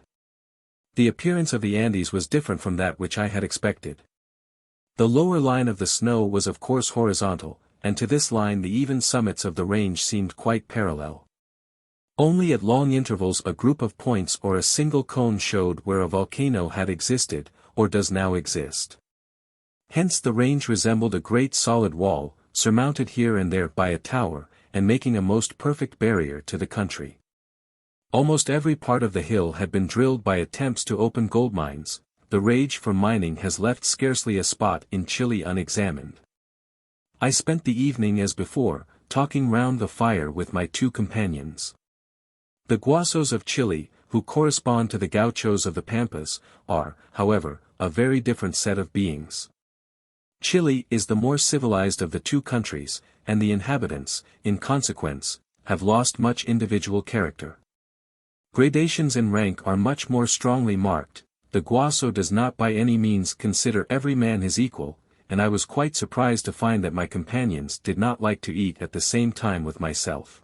The appearance of the Andes was different from that which I had expected. The lower line of the snow was of course horizontal, and to this line the even summits of the range seemed quite parallel. Only at long intervals a group of points or a single cone showed where a volcano had existed, or does now exist. Hence the range resembled a great solid wall, surmounted here and there by a tower, and making a most perfect barrier to the country. Almost every part of the hill had been drilled by attempts to open gold mines. The rage for mining has left scarcely a spot in Chile unexamined. I spent the evening as before, talking round the fire with my two companions. The Guasos of Chile, who correspond to the Gauchos of the Pampas, are, however, a very different set of beings. Chile is the more civilized of the two countries, and the inhabitants, in consequence, have lost much individual character. Gradations in rank are much more strongly marked. The Guaso does not by any means consider every man his equal, and I was quite surprised to find that my companions did not like to eat at the same time with myself.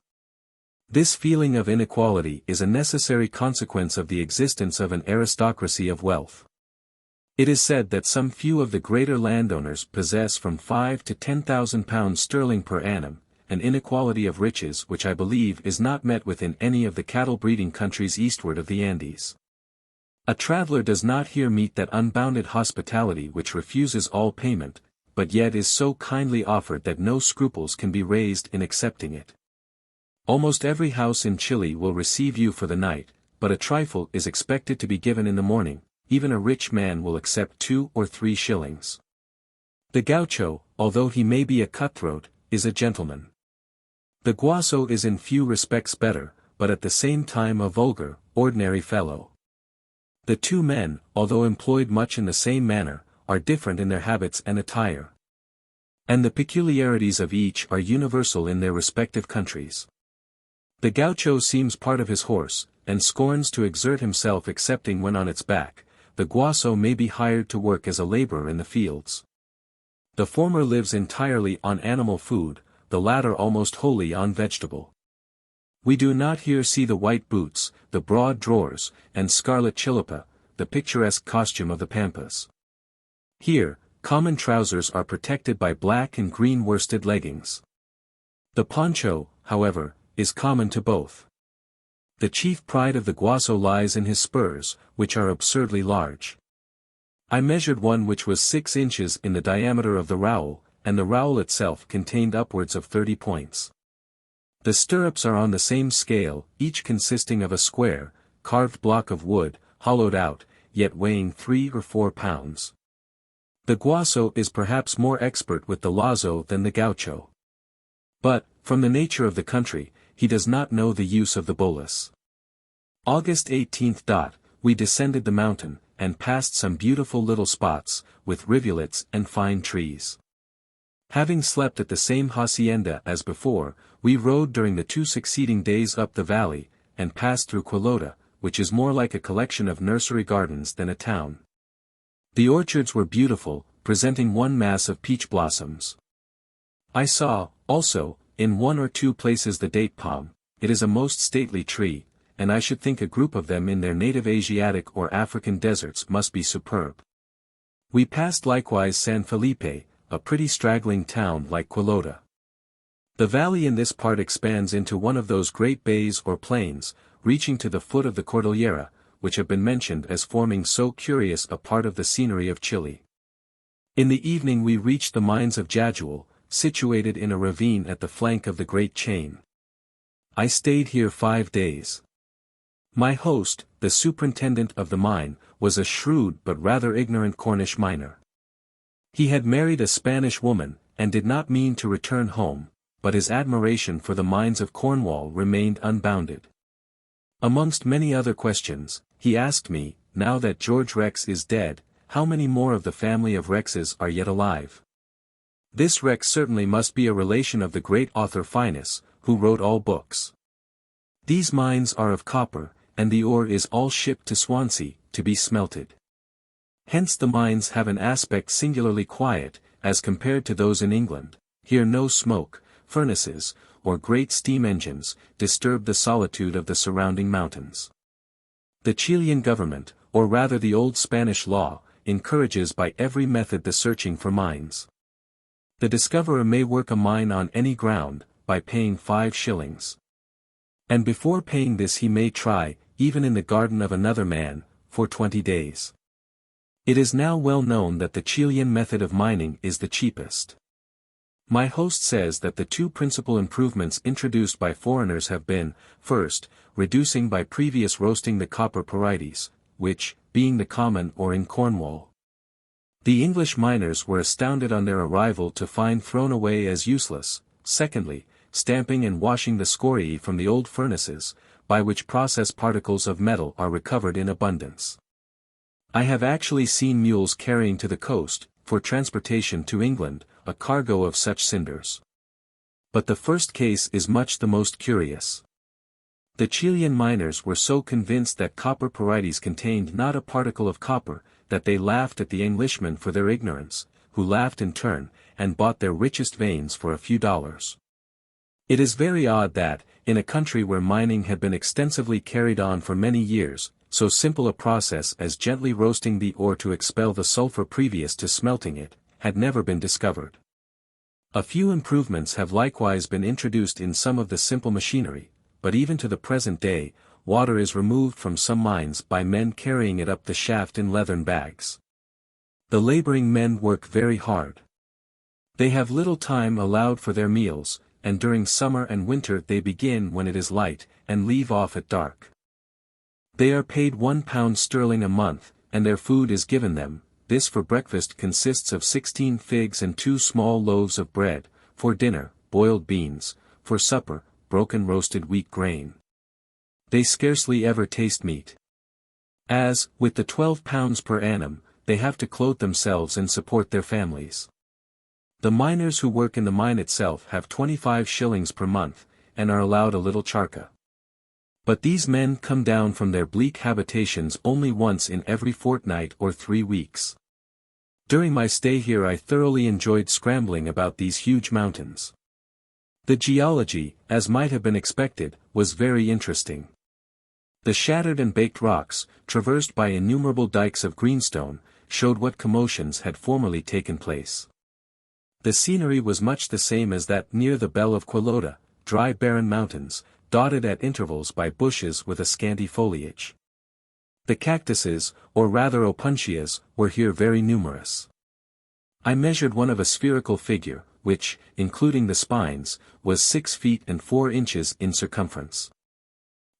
This feeling of inequality is a necessary consequence of the existence of an aristocracy of wealth. It is said that some few of the greater landowners possess from 5 to 10,000 pounds sterling per annum, an inequality of riches which I believe is not met with in any of the cattle-breeding countries eastward of the Andes. A traveller does not here meet that unbounded hospitality which refuses all payment, but yet is so kindly offered that no scruples can be raised in accepting it. Almost every house in Chile will receive you for the night, but a trifle is expected to be given in the morning. Even a rich man will accept 2 or 3 shillings. The Gaucho, although he may be a cutthroat, is a gentleman. The Guaso is in few respects better, but at the same time a vulgar, ordinary fellow. The two men, although employed much in the same manner, are different in their habits and attire. And the peculiarities of each are universal in their respective countries. The Gaucho seems part of his horse, and scorns to exert himself excepting when on its back. The Guaso may be hired to work as a laborer in the fields. The former lives entirely on animal food, the latter almost wholly on vegetable. We do not here see the white boots, the broad drawers, and scarlet chilipa, the picturesque costume of the Pampas. Here, common trousers are protected by black and green worsted leggings. The poncho, however, is common to both. The chief pride of the Guaso lies in his spurs, which are absurdly large. I measured one which was 6 inches in the diameter of the rowel, and the rowel itself contained upwards of 30 points. The stirrups are on the same scale, each consisting of a square, carved block of wood, hollowed out, yet weighing 3 or 4 pounds. The Guaso is perhaps more expert with the Lazo than the Gaucho. But, from the nature of the country, he does not know the use of the Bolas. August 18th. We descended the mountain, and passed some beautiful little spots, with rivulets and fine trees. Having slept at the same hacienda as before, we rode during the 2 succeeding days up the valley, and passed through Quilota, which is more like a collection of nursery gardens than a town. The orchards were beautiful, presenting one mass of peach blossoms. I saw, also, in 1 or 2 places the date palm. It is a most stately tree, and I should think a group of them in their native Asiatic or African deserts must be superb. We passed likewise San Felipe, a pretty straggling town like Quilota. The valley in this part expands into one of those great bays or plains, reaching to the foot of the Cordillera, which have been mentioned as forming so curious a part of the scenery of Chile. In the evening we reached the mines of Jajuel, situated in a ravine at the flank of the great chain. I stayed here 5 days. My host, the superintendent of the mine, was a shrewd but rather ignorant Cornish miner. He had married a Spanish woman, and did not mean to return home, but his admiration for the mines of Cornwall remained unbounded. Amongst many other questions, he asked me, now that George Rex is dead, how many more of the family of Rexes are yet alive? This Rex certainly must be a relation of the great author Finis, who wrote all books. These mines are of copper, and the ore is all shipped to Swansea, to be smelted. Hence the mines have an aspect singularly quiet, as compared to those in England. Here no smoke, furnaces, or great steam engines, disturb the solitude of the surrounding mountains. The Chilean government, or rather the old Spanish law, encourages by every method the searching for mines. The discoverer may work a mine on any ground, by paying 5 shillings. And before paying this he may try, even in the garden of another man, for 20 days. It is now well known that the Chilean method of mining is the cheapest. My host says that the 2 principal improvements introduced by foreigners have been, first, reducing by previous roasting the copper parites, which, being the common ore in Cornwall. The English miners were astounded on their arrival to find thrown away as useless, secondly, stamping and washing the scoriae from the old furnaces, by which process particles of metal are recovered in abundance. I have actually seen mules carrying to the coast, for transportation to England, a cargo of such cinders. But the first case is much the most curious. The Chilean miners were so convinced that copper parites contained not a particle of copper, that they laughed at the Englishmen for their ignorance, who laughed in turn, and bought their richest veins for a few dollars. It is very odd that, in a country where mining had been extensively carried on for many years, so simple a process as gently roasting the ore to expel the sulfur previous to smelting it, had never been discovered. A few improvements have likewise been introduced in some of the simple machinery, but even to the present day, water is removed from some mines by men carrying it up the shaft in leathern bags. The laboring men work very hard. They have little time allowed for their meals, and during summer and winter they begin when it is light, and leave off at dark. They are paid £1 sterling a month, and their food is given them. This for breakfast consists of 16 figs and 2 small loaves of bread, for dinner, boiled beans, for supper, broken roasted wheat grain. They scarcely ever taste meat. As, with the £12 per annum, they have to clothe themselves and support their families. The miners who work in the mine itself have 25 shillings per month, and are allowed a little charca. But these men come down from their bleak habitations only once in every fortnight or 3 weeks. During my stay here I thoroughly enjoyed scrambling about these huge mountains. The geology, as might have been expected, was very interesting. The shattered and baked rocks, traversed by innumerable dikes of greenstone, showed what commotions had formerly taken place. The scenery was much the same as that near the Bell of Quilota, dry barren mountains, dotted at intervals by bushes with a scanty foliage. The cactuses, or rather opuntias, were here very numerous. I measured one of a spherical figure, which, including the spines, was 6 feet and 4 inches in circumference.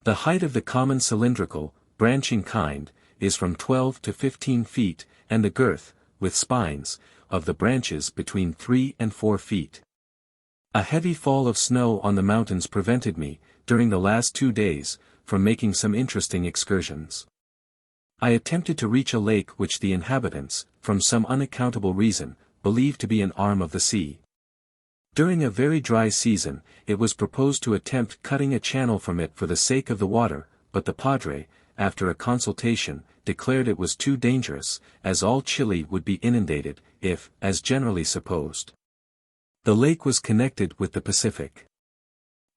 The height of the common cylindrical, branching kind, is from 12 to 15 feet, and the girth, with spines, of the branches between 3 and 4 feet. A heavy fall of snow on the mountains prevented me, during the last 2 days, from making some interesting excursions. I attempted to reach a lake which the inhabitants, from some unaccountable reason, believed to be an arm of the sea. During a very dry season, it was proposed to attempt cutting a channel from it for the sake of the water, but the padre, after a consultation, declared it was too dangerous, as all Chile would be inundated, if, as generally supposed, the lake was connected with the Pacific.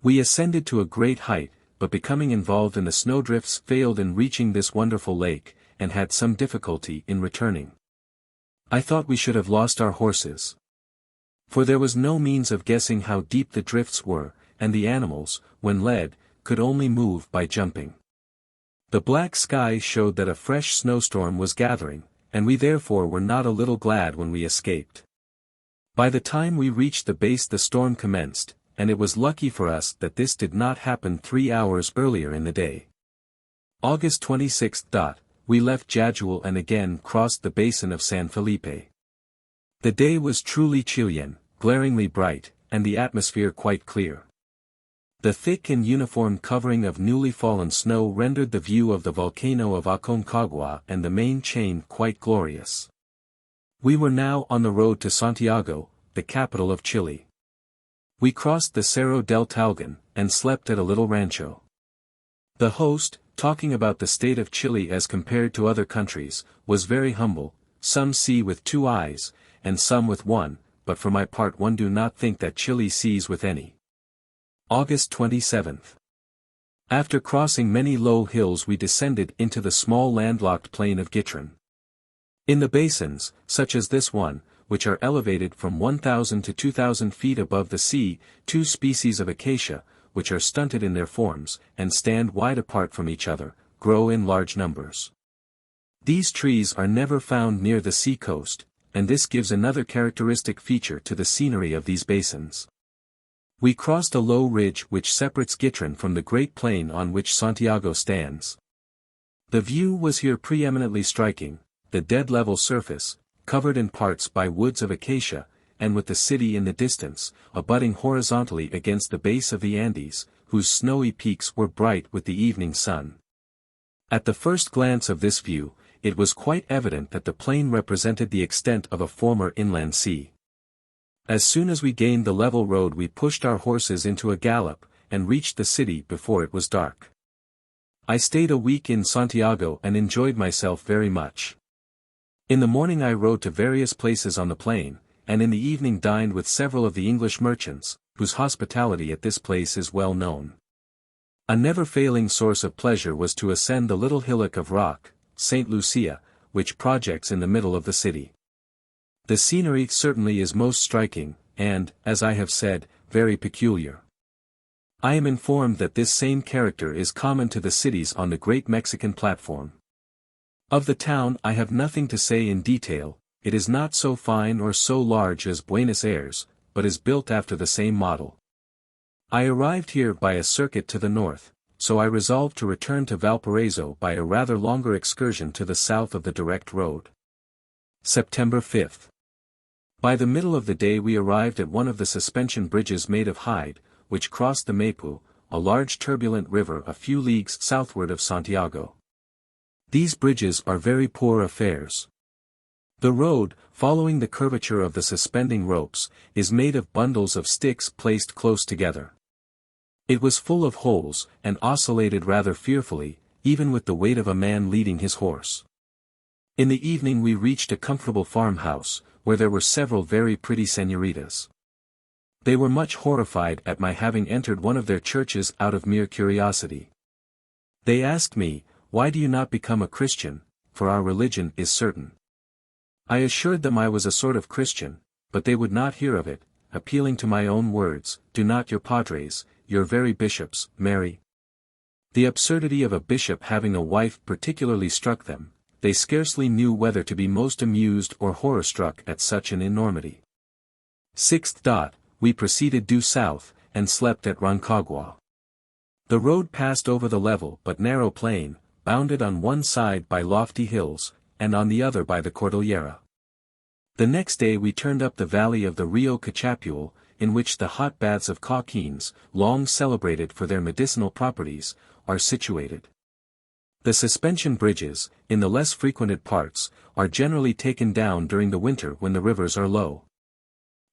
We ascended to a great height, but becoming involved in the snowdrifts failed in reaching this wonderful lake, and had some difficulty in returning. I thought we should have lost our horses. For there was no means of guessing how deep the drifts were, and the animals, when led, could only move by jumping. The black sky showed that a fresh snowstorm was gathering, and we therefore were not a little glad when we escaped. By the time we reached the base the storm commenced, and it was lucky for us that this did not happen 3 hours earlier in the day. August 26. We left Jajuel and again crossed the basin of San Felipe. The day was truly Chilean, glaringly bright, and the atmosphere quite clear. The thick and uniform covering of newly fallen snow rendered the view of the volcano of Aconcagua and the main chain quite glorious. We were now on the road to Santiago, the capital of Chile. We crossed the Cerro del Talgón, and slept at a little rancho. The host, talking about the state of Chile as compared to other countries, was very humble. Some see with 2 eyes, and some with 1, but for my part one do not think that Chile sees with any. August 27. After crossing many low hills we descended into the small landlocked plain of Guitrin. In the basins, such as this one, which are elevated from 1,000 to 2,000 feet above the sea, 2 species of acacia, which are stunted in their forms, and stand wide apart from each other, grow in large numbers. These trees are never found near the sea coast, and this gives another characteristic feature to the scenery of these basins. We crossed a low ridge which separates Guitrin from the great plain on which Santiago stands. The view was here preeminently striking, the dead level surface, covered in parts by woods of acacia, and with the city in the distance, abutting horizontally against the base of the Andes, whose snowy peaks were bright with the evening sun. At the first glance of this view, it was quite evident that the plain represented the extent of a former inland sea. As soon as we gained the level road we pushed our horses into a gallop, and reached the city before it was dark. I stayed a week in Santiago and enjoyed myself very much. In the morning I rode to various places on the plain, and in the evening dined with several of the English merchants, whose hospitality at this place is well known. A never-failing source of pleasure was to ascend the little hillock of rock, St. Lucia, which projects in the middle of the city. The scenery certainly is most striking, and, as I have said, very peculiar. I am informed that this same character is common to the cities on the great Mexican platform. Of the town I have nothing to say in detail. It is not so fine or so large as Buenos Aires, but is built after the same model. I arrived here by a circuit to the north, so I resolved to return to Valparaiso by a rather longer excursion to the south of the direct road. September 5. By the middle of the day we arrived at one of the suspension bridges made of hide, which crossed the Maipo, a large turbulent river a few leagues southward of Santiago. These bridges are very poor affairs. The road, following the curvature of the suspending ropes, is made of bundles of sticks placed close together. It was full of holes, and oscillated rather fearfully, even with the weight of a man leading his horse. In the evening we reached a comfortable farmhouse, where there were several very pretty señoritas. They were much horrified at my having entered one of their churches out of mere curiosity. They asked me, "Why do you not become a Christian, for our religion is certain?" I assured them I was a sort of Christian, but they would not hear of it, appealing to my own words, "Do not your padres, your very bishops, marry?" The absurdity of a bishop having a wife particularly struck them. They scarcely knew whether to be most amused or horror-struck at such an enormity. 6th. We proceeded due south, and slept at Rancagua. The road passed over the level but narrow plain, bounded on one side by lofty hills, and on the other by the Cordillera. The next day we turned up the valley of the Rio Cachapul, in which the hot baths of Cauquenes, long celebrated for their medicinal properties, are situated. The suspension bridges, in the less frequented parts, are generally taken down during the winter when the rivers are low.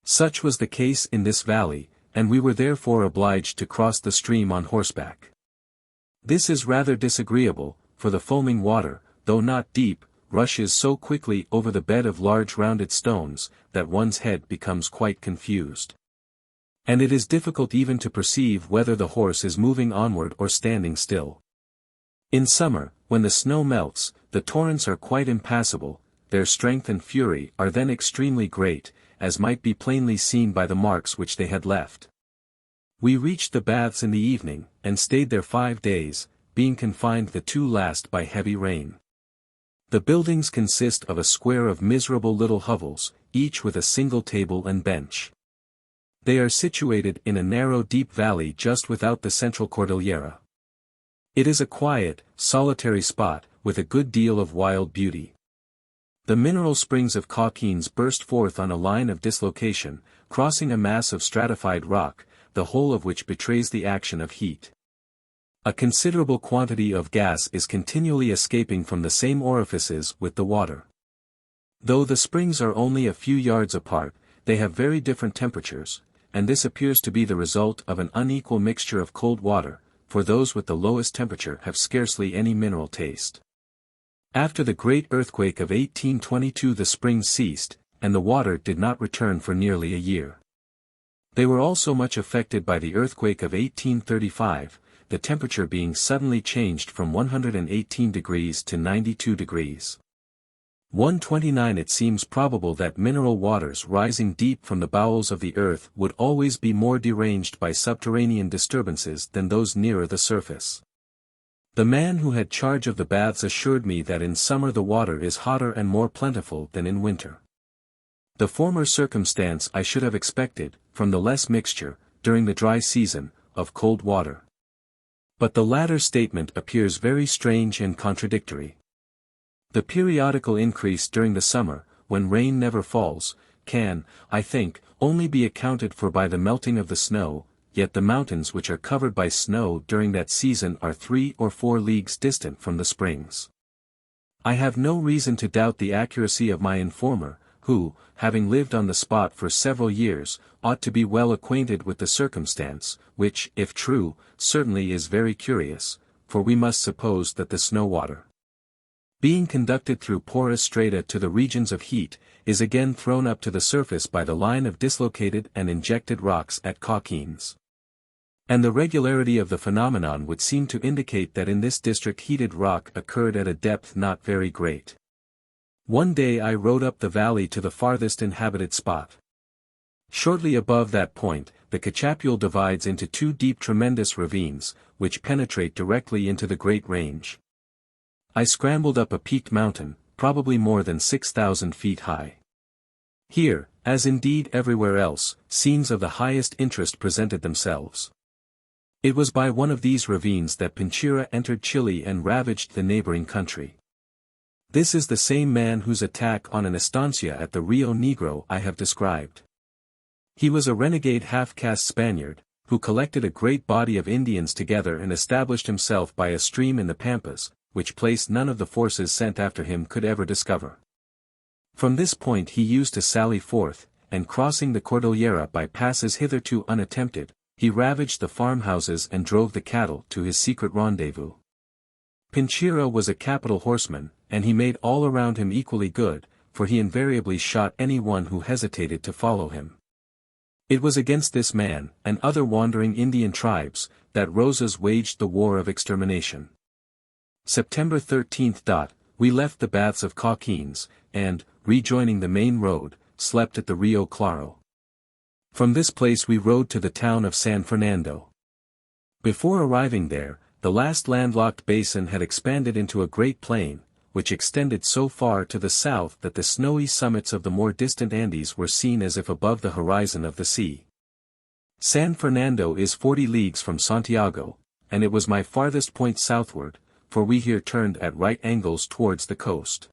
Such was the case in this valley, and we were therefore obliged to cross the stream on horseback. This is rather disagreeable, for the foaming water, though not deep, rushes so quickly over the bed of large rounded stones, that one's head becomes quite confused. And it is difficult even to perceive whether the horse is moving onward or standing still. In summer, when the snow melts, the torrents are quite impassable, their strength and fury are then extremely great, as might be plainly seen by the marks which they had left. We reached the baths in the evening, and stayed there 5 days, being confined the 2 last by heavy rain. The buildings consist of a square of miserable little hovels, each with a single table and bench. They are situated in a narrow deep valley just without the central Cordillera. It is a quiet, solitary spot, with a good deal of wild beauty. The mineral springs of Cauquenes burst forth on a line of dislocation, crossing a mass of stratified rock, the whole of which betrays the action of heat. A considerable quantity of gas is continually escaping from the same orifices with the water. Though the springs are only a few yards apart, they have very different temperatures, and this appears to be the result of an unequal mixture of cold water, for those with the lowest temperature have scarcely any mineral taste. After the great earthquake of 1822 the springs ceased, and the water did not return for nearly a year. They were also much affected by the earthquake of 1835, the temperature being suddenly changed from 118 degrees to 92 degrees. 129 It seems probable that mineral waters rising deep from the bowels of the earth would always be more deranged by subterranean disturbances than those nearer the surface. The man who had charge of the baths assured me that in summer the water is hotter and more plentiful than in winter. The former circumstance I should have expected, from the less mixture, during the dry season, of cold water. But the latter statement appears very strange and contradictory. The periodical increase during the summer, when rain never falls, can, I think, only be accounted for by the melting of the snow, yet the mountains which are covered by snow during that season are 3 or 4 leagues distant from the springs. I have no reason to doubt the accuracy of my informer, who, having lived on the spot for several years, ought to be well acquainted with the circumstance, which, if true, certainly is very curious, for we must suppose that the snow water, being conducted through porous strata to the regions of heat, is again thrown up to the surface by the line of dislocated and injected rocks at Cauquenes. And the regularity of the phenomenon would seem to indicate that in this district heated rock occurred at a depth not very great. One day I rode up the valley to the farthest inhabited spot. Shortly above that point, the Cachapul divides into 2 deep tremendous ravines, which penetrate directly into the great range. I scrambled up a peaked mountain, probably more than 6,000 feet high. Here, as indeed everywhere else, scenes of the highest interest presented themselves. It was by one of these ravines that Pinchira entered Chile and ravaged the neighboring country. This is the same man whose attack on an estancia at the Rio Negro I have described. He was a renegade half-caste Spaniard, who collected a great body of Indians together and established himself by a stream in the Pampas, which place none of the forces sent after him could ever discover. From this point he used to sally forth, and crossing the Cordillera by passes hitherto unattempted, he ravaged the farmhouses and drove the cattle to his secret rendezvous. Pinchira was a capital horseman, and he made all around him equally good, for he invariably shot any one who hesitated to follow him. It was against this man, and other wandering Indian tribes, that Rosas waged the war of extermination. September 13. We left the baths of Cauquenes, and, rejoining the main road, slept at the Rio Claro. From this place we rode to the town of San Fernando. Before arriving there, the last landlocked basin had expanded into a great plain, which extended so far to the south that the snowy summits of the more distant Andes were seen as if above the horizon of the sea. San Fernando is 40 leagues from Santiago, and it was my farthest point southward, for we here turned at right angles towards the coast.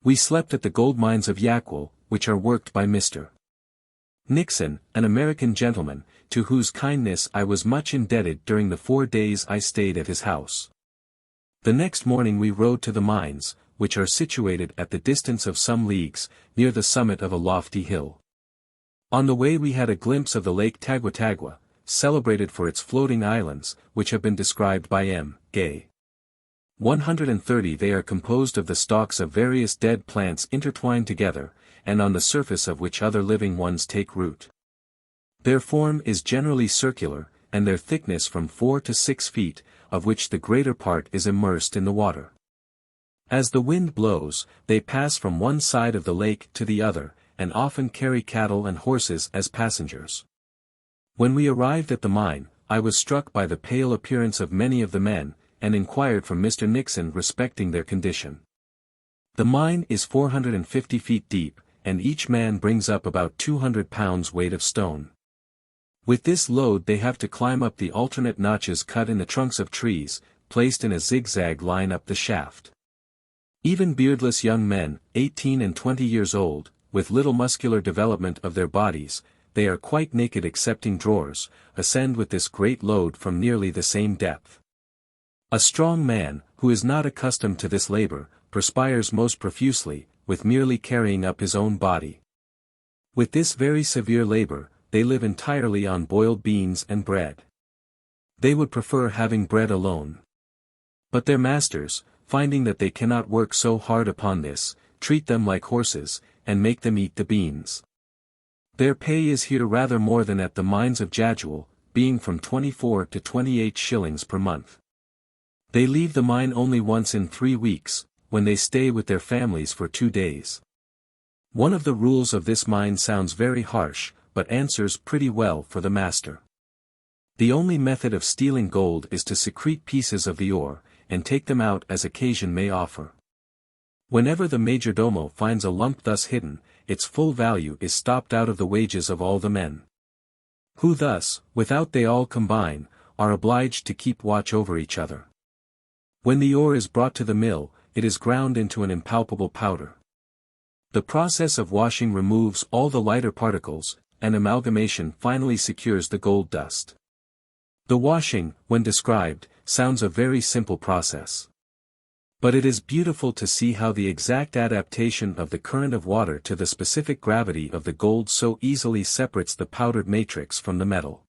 We slept at the gold mines of Yaquil, which are worked by Mr. Nixon, an American gentleman, to whose kindness I was much indebted during the 4 days I stayed at his house. The next morning we rode to the mines, which are situated at the distance of some leagues, near the summit of a lofty hill. On the way we had a glimpse of the lake Taguatagua, celebrated for its floating islands, which have been described by M. Gay. 130 they are composed of the stalks of various dead plants intertwined together, and on the surface of which other living ones take root. Their form is generally circular, and their thickness from 4 to 6 feet, of which the greater part is immersed in the water. As the wind blows, they pass from one side of the lake to the other, and often carry cattle and horses as passengers. When we arrived at the mine, I was struck by the pale appearance of many of the men, and inquired from Mr. Nixon respecting their condition. The mine is 450 feet deep, and each man brings up about 200 pounds weight of stone. With this load they have to climb up the alternate notches cut in the trunks of trees, placed in a zigzag line up the shaft. Even beardless young men, 18 and 20 years old, with little muscular development of their bodies, they are quite naked excepting drawers, ascend with this great load from nearly the same depth. A strong man, who is not accustomed to this labor, perspires most profusely, with merely carrying up his own body. With this very severe labor, they live entirely on boiled beans and bread. They would prefer having bread alone. But their masters, finding that they cannot work so hard upon this, treat them like horses, and make them eat the beans. Their pay is here rather more than at the mines of Jajuel, being from 24 to 28 shillings per month. They leave the mine only once in 3 weeks, when they stay with their families for 2 days. One of the rules of this mine sounds very harsh, but answers pretty well for the master. The only method of stealing gold is to secrete pieces of the ore, and take them out as occasion may offer. Whenever the majordomo finds a lump thus hidden, its full value is stopped out of the wages of all the men, who thus, without they all combine, are obliged to keep watch over each other. When the ore is brought to the mill, it is ground into an impalpable powder. The process of washing removes all the lighter particles, and amalgamation finally secures the gold dust. The washing, when described, sounds a very simple process. But it is beautiful to see how the exact adaptation of the current of water to the specific gravity of the gold so easily separates the powdered matrix from the metal.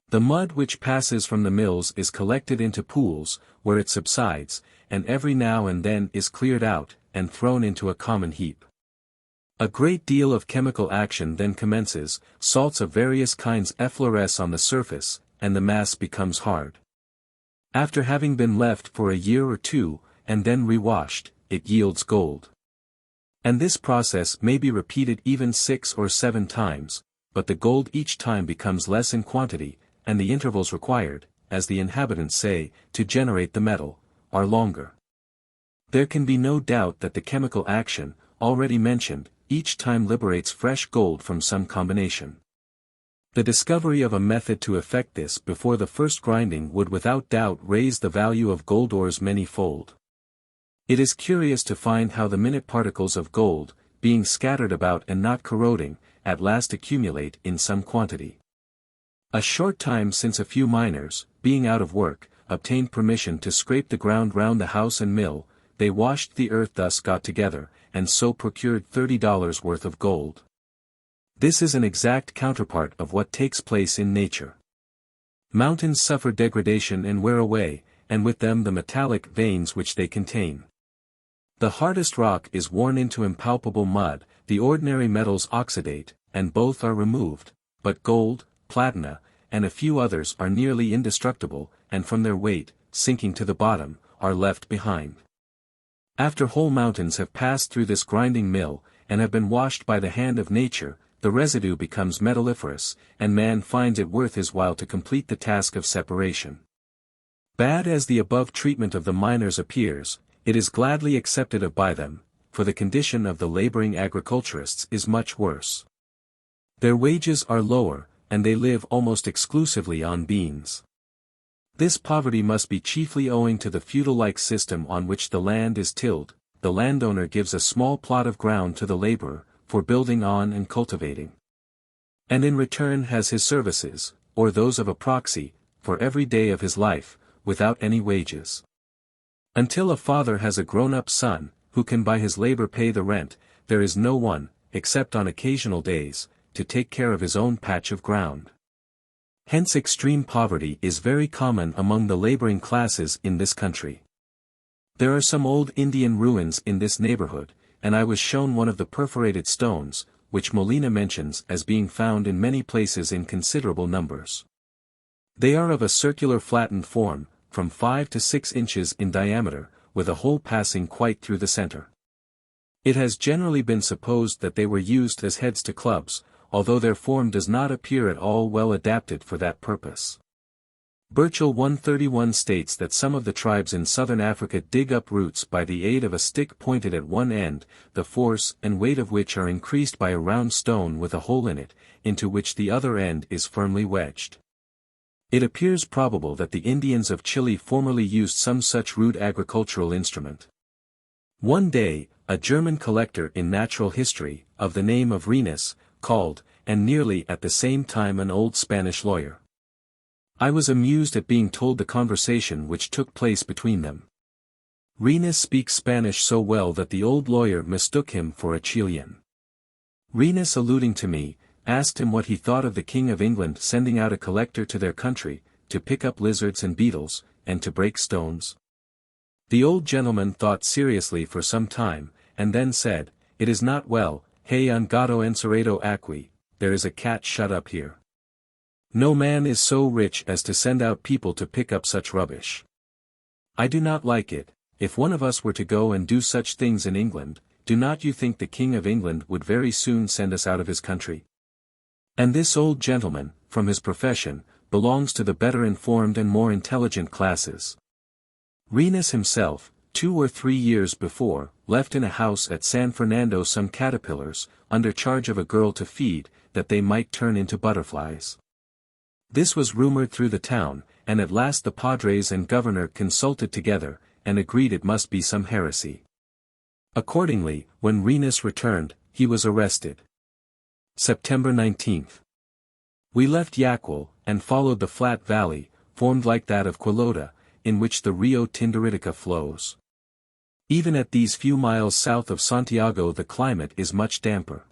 The mud which passes from the mills is collected into pools, where it subsides, and every now and then is cleared out, and thrown into a common heap. A great deal of chemical action then commences, salts of various kinds effloresce on the surface, and the mass becomes hard. After having been left for a year or 2, and then rewashed, it yields gold. And this process may be repeated even 6 or 7 times, but the gold each time becomes less in quantity, and the intervals required, as the inhabitants say, to generate the metal, are longer. There can be no doubt that the chemical action, already mentioned, each time liberates fresh gold from some combination. The discovery of a method to effect this before the first grinding would without doubt raise the value of gold ores many-fold. It is curious to find how the minute particles of gold, being scattered about and not corroding, at last accumulate in some quantity. A short time since a few miners, being out of work, obtained permission to scrape the ground round the house and mill. They washed the earth thus got together, and so procured $30 worth of gold. This is an exact counterpart of what takes place in nature. Mountains suffer degradation and wear away, and with them the metallic veins which they contain. The hardest rock is worn into impalpable mud, the ordinary metals oxidate, and both are removed, but gold, platina, and a few others are nearly indestructible, and from their weight, sinking to the bottom, are left behind. After whole mountains have passed through this grinding mill, and have been washed by the hand of nature, the residue becomes metalliferous, and man finds it worth his while to complete the task of separation. Bad as the above treatment of the miners appears, it is gladly accepted of by them, for the condition of the laboring agriculturists is much worse. Their wages are lower, and they live almost exclusively on beans. This poverty must be chiefly owing to the feudal-like system on which the land is tilled. The landowner gives a small plot of ground to the laborer, for building on and cultivating. And in return has his services, or those of a proxy, for every day of his life, without any wages. Until a father has a grown-up son, who can by his labor pay the rent, there is no one, except on occasional days, to take care of his own patch of ground. Hence extreme poverty is very common among the laboring classes in this country. There are some old Indian ruins in this neighborhood, and I was shown one of the perforated stones, which Molina mentions as being found in many places in considerable numbers. They are of a circular flattened form, from 5 to 6 inches in diameter, with a hole passing quite through the center. It has generally been supposed that they were used as heads to clubs, although their form does not appear at all well adapted for that purpose. Burchell 131 states that some of the tribes in southern Africa dig up roots by the aid of a stick pointed at one end, the force and weight of which are increased by a round stone with a hole in it, into which the other end is firmly wedged. It appears probable that the Indians of Chile formerly used some such rude agricultural instrument. One day, a German collector in natural history, of the name of Renus, called, and nearly at the same time an old Spanish lawyer. I was amused at being told the conversation which took place between them. Renus speaks Spanish so well that the old lawyer mistook him for a Chilean. Renus, alluding to me, asked him what he thought of the King of England sending out a collector to their country, to pick up lizards and beetles, and to break stones. The old gentleman thought seriously for some time, and then said, "It is not well, hey un gato encerrado aquí, there is a cat shut up here. No man is so rich as to send out people to pick up such rubbish. I do not like it. If one of us were to go and do such things in England, do not you think the King of England would very soon send us out of his country?" And this old gentleman, from his profession, belongs to the better informed and more intelligent classes. Renus himself, 2 or 3 years before, left in a house at San Fernando some caterpillars, under charge of a girl to feed, that they might turn into butterflies. This was rumored through the town, and at last the padres and governor consulted together, and agreed it must be some heresy. Accordingly, when Renus returned, he was arrested. September 19th. We left Yacual, and followed the flat valley, formed like that of Quilota, in which the Rio Tindiritica flows. Even at these few miles south of Santiago the climate is much damper.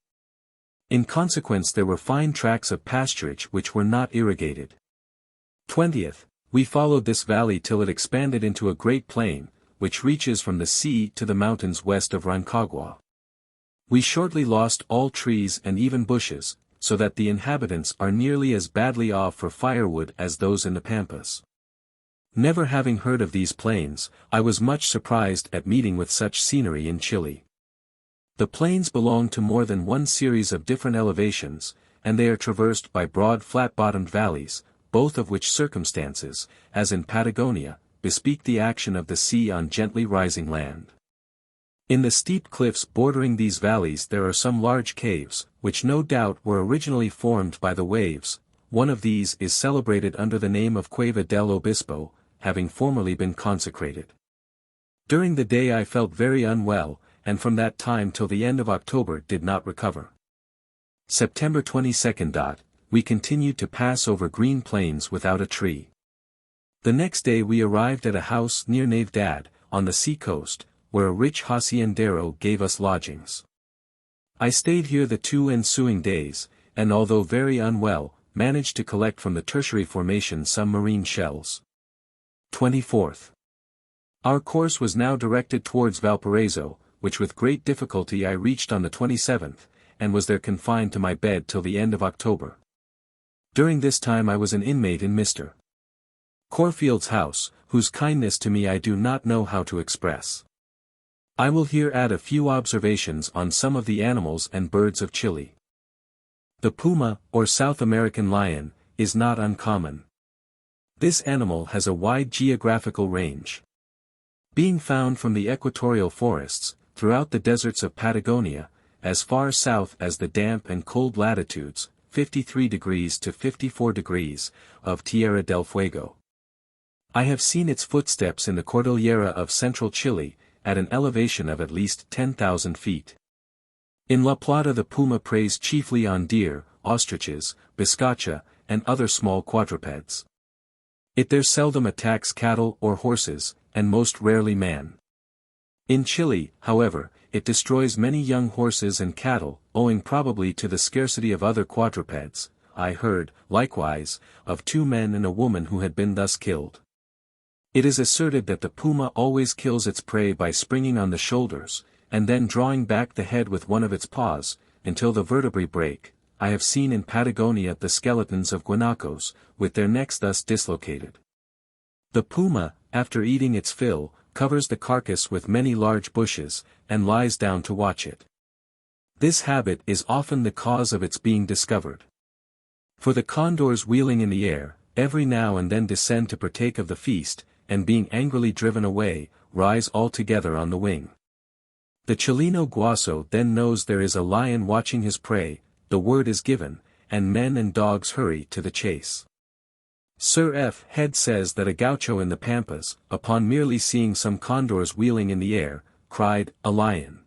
In consequence there were fine tracts of pasturage which were not irrigated. 20th, we followed this valley till it expanded into a great plain, which reaches from the sea to the mountains west of Rancagua. We shortly lost all trees and even bushes, so that the inhabitants are nearly as badly off for firewood as those in the Pampas. Never having heard of these plains, I was much surprised at meeting with such scenery in Chile. The plains belong to more than one series of different elevations, and they are traversed by broad flat-bottomed valleys, both of which circumstances, as in Patagonia, bespeak the action of the sea on gently rising land. In the steep cliffs bordering these valleys there are some large caves, which no doubt were originally formed by the waves. One of these is celebrated under the name of Cueva del Obispo, having formerly been consecrated. During the day I felt very unwell, and from that time till the end of October did not recover. September 22nd. We continued to pass over green plains without a tree. The next day we arrived at a house near Navidad, on the sea coast, where a rich haciendero gave us lodgings. I stayed here the 2 ensuing days, and although very unwell, managed to collect from the tertiary formation some marine shells. 24th. Our course was now directed towards Valparaiso, which with great difficulty I reached on the 27th, and was there confined to my bed till the end of October. During this time I was an inmate in Mr. Corfield's house, whose kindness to me I do not know how to express. I will here add a few observations on some of the animals and birds of Chile. The puma, or South American lion, is not uncommon. This animal has a wide geographical range. Being found from the equatorial forests, throughout the deserts of Patagonia, as far south as the damp and cold latitudes, 53 degrees to 54 degrees, of Tierra del Fuego. I have seen its footsteps in the Cordillera of central Chile, at an elevation of at least 10,000 feet. In La Plata the puma preys chiefly on deer, ostriches, biscacha, and other small quadrupeds. It there seldom attacks cattle or horses, and most rarely man. In Chile, however, it destroys many young horses and cattle, owing probably to the scarcity of other quadrupeds. I heard, likewise, of 2 men and a woman who had been thus killed. It is asserted that the puma always kills its prey by springing on the shoulders, and then drawing back the head with one of its paws, until the vertebrae break. I have seen in Patagonia the skeletons of guanacos, with their necks thus dislocated. The puma, after eating its fill, covers the carcass with many large bushes, and lies down to watch it. This habit is often the cause of its being discovered. For the condors wheeling in the air, every now and then descend to partake of the feast, and being angrily driven away, rise all together on the wing. The Chileno guaso then knows there is a lion watching his prey, the word is given, and men and dogs hurry to the chase. Sir F. Head says that a gaucho in the Pampas, upon merely seeing some condors wheeling in the air, cried, "A lion."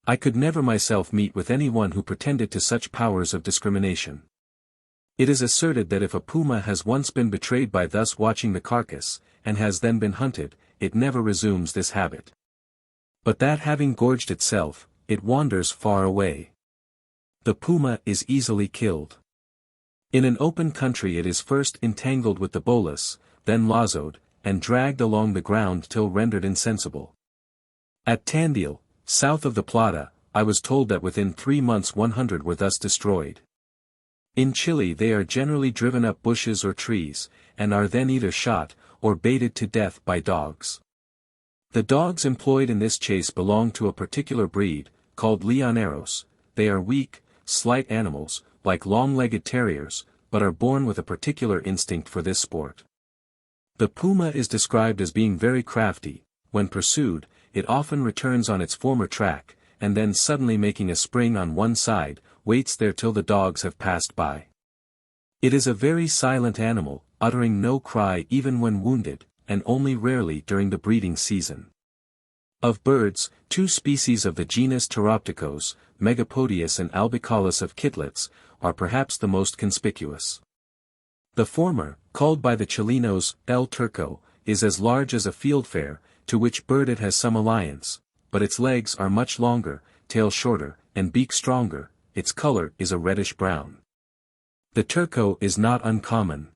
I could never myself meet with anyone who pretended to such powers of discrimination. It is asserted that if a puma has once been betrayed by thus watching the carcass, and has then been hunted, it never resumes this habit. But that having gorged itself, it wanders far away. The puma is easily killed. In an open country it is first entangled with the bolas, then lazoed, and dragged along the ground till rendered insensible. At Tandil, south of the Plata, I was told that within 3 months 100 were thus destroyed. In Chile they are generally driven up bushes or trees, and are then either shot, or baited to death by dogs. The dogs employed in this chase belong to a particular breed, called leoneros. They are weak, slight animals, like long-legged terriers, but are born with a particular instinct for this sport. The puma is described as being very crafty. When pursued, it often returns on its former track, and then suddenly making a spring on one side, waits there till the dogs have passed by. It is a very silent animal, uttering no cry even when wounded, and only rarely during the breeding season. Of birds, 2 species of the genus Pteropticos, Megapodius and Albicaulis of Kittlets, are perhaps the most conspicuous. The former, called by the Chilenos El Turco, is as large as a fieldfare, to which bird it has some alliance, but its legs are much longer, tail shorter, and beak stronger. Its color is a reddish-brown. The turco is not uncommon.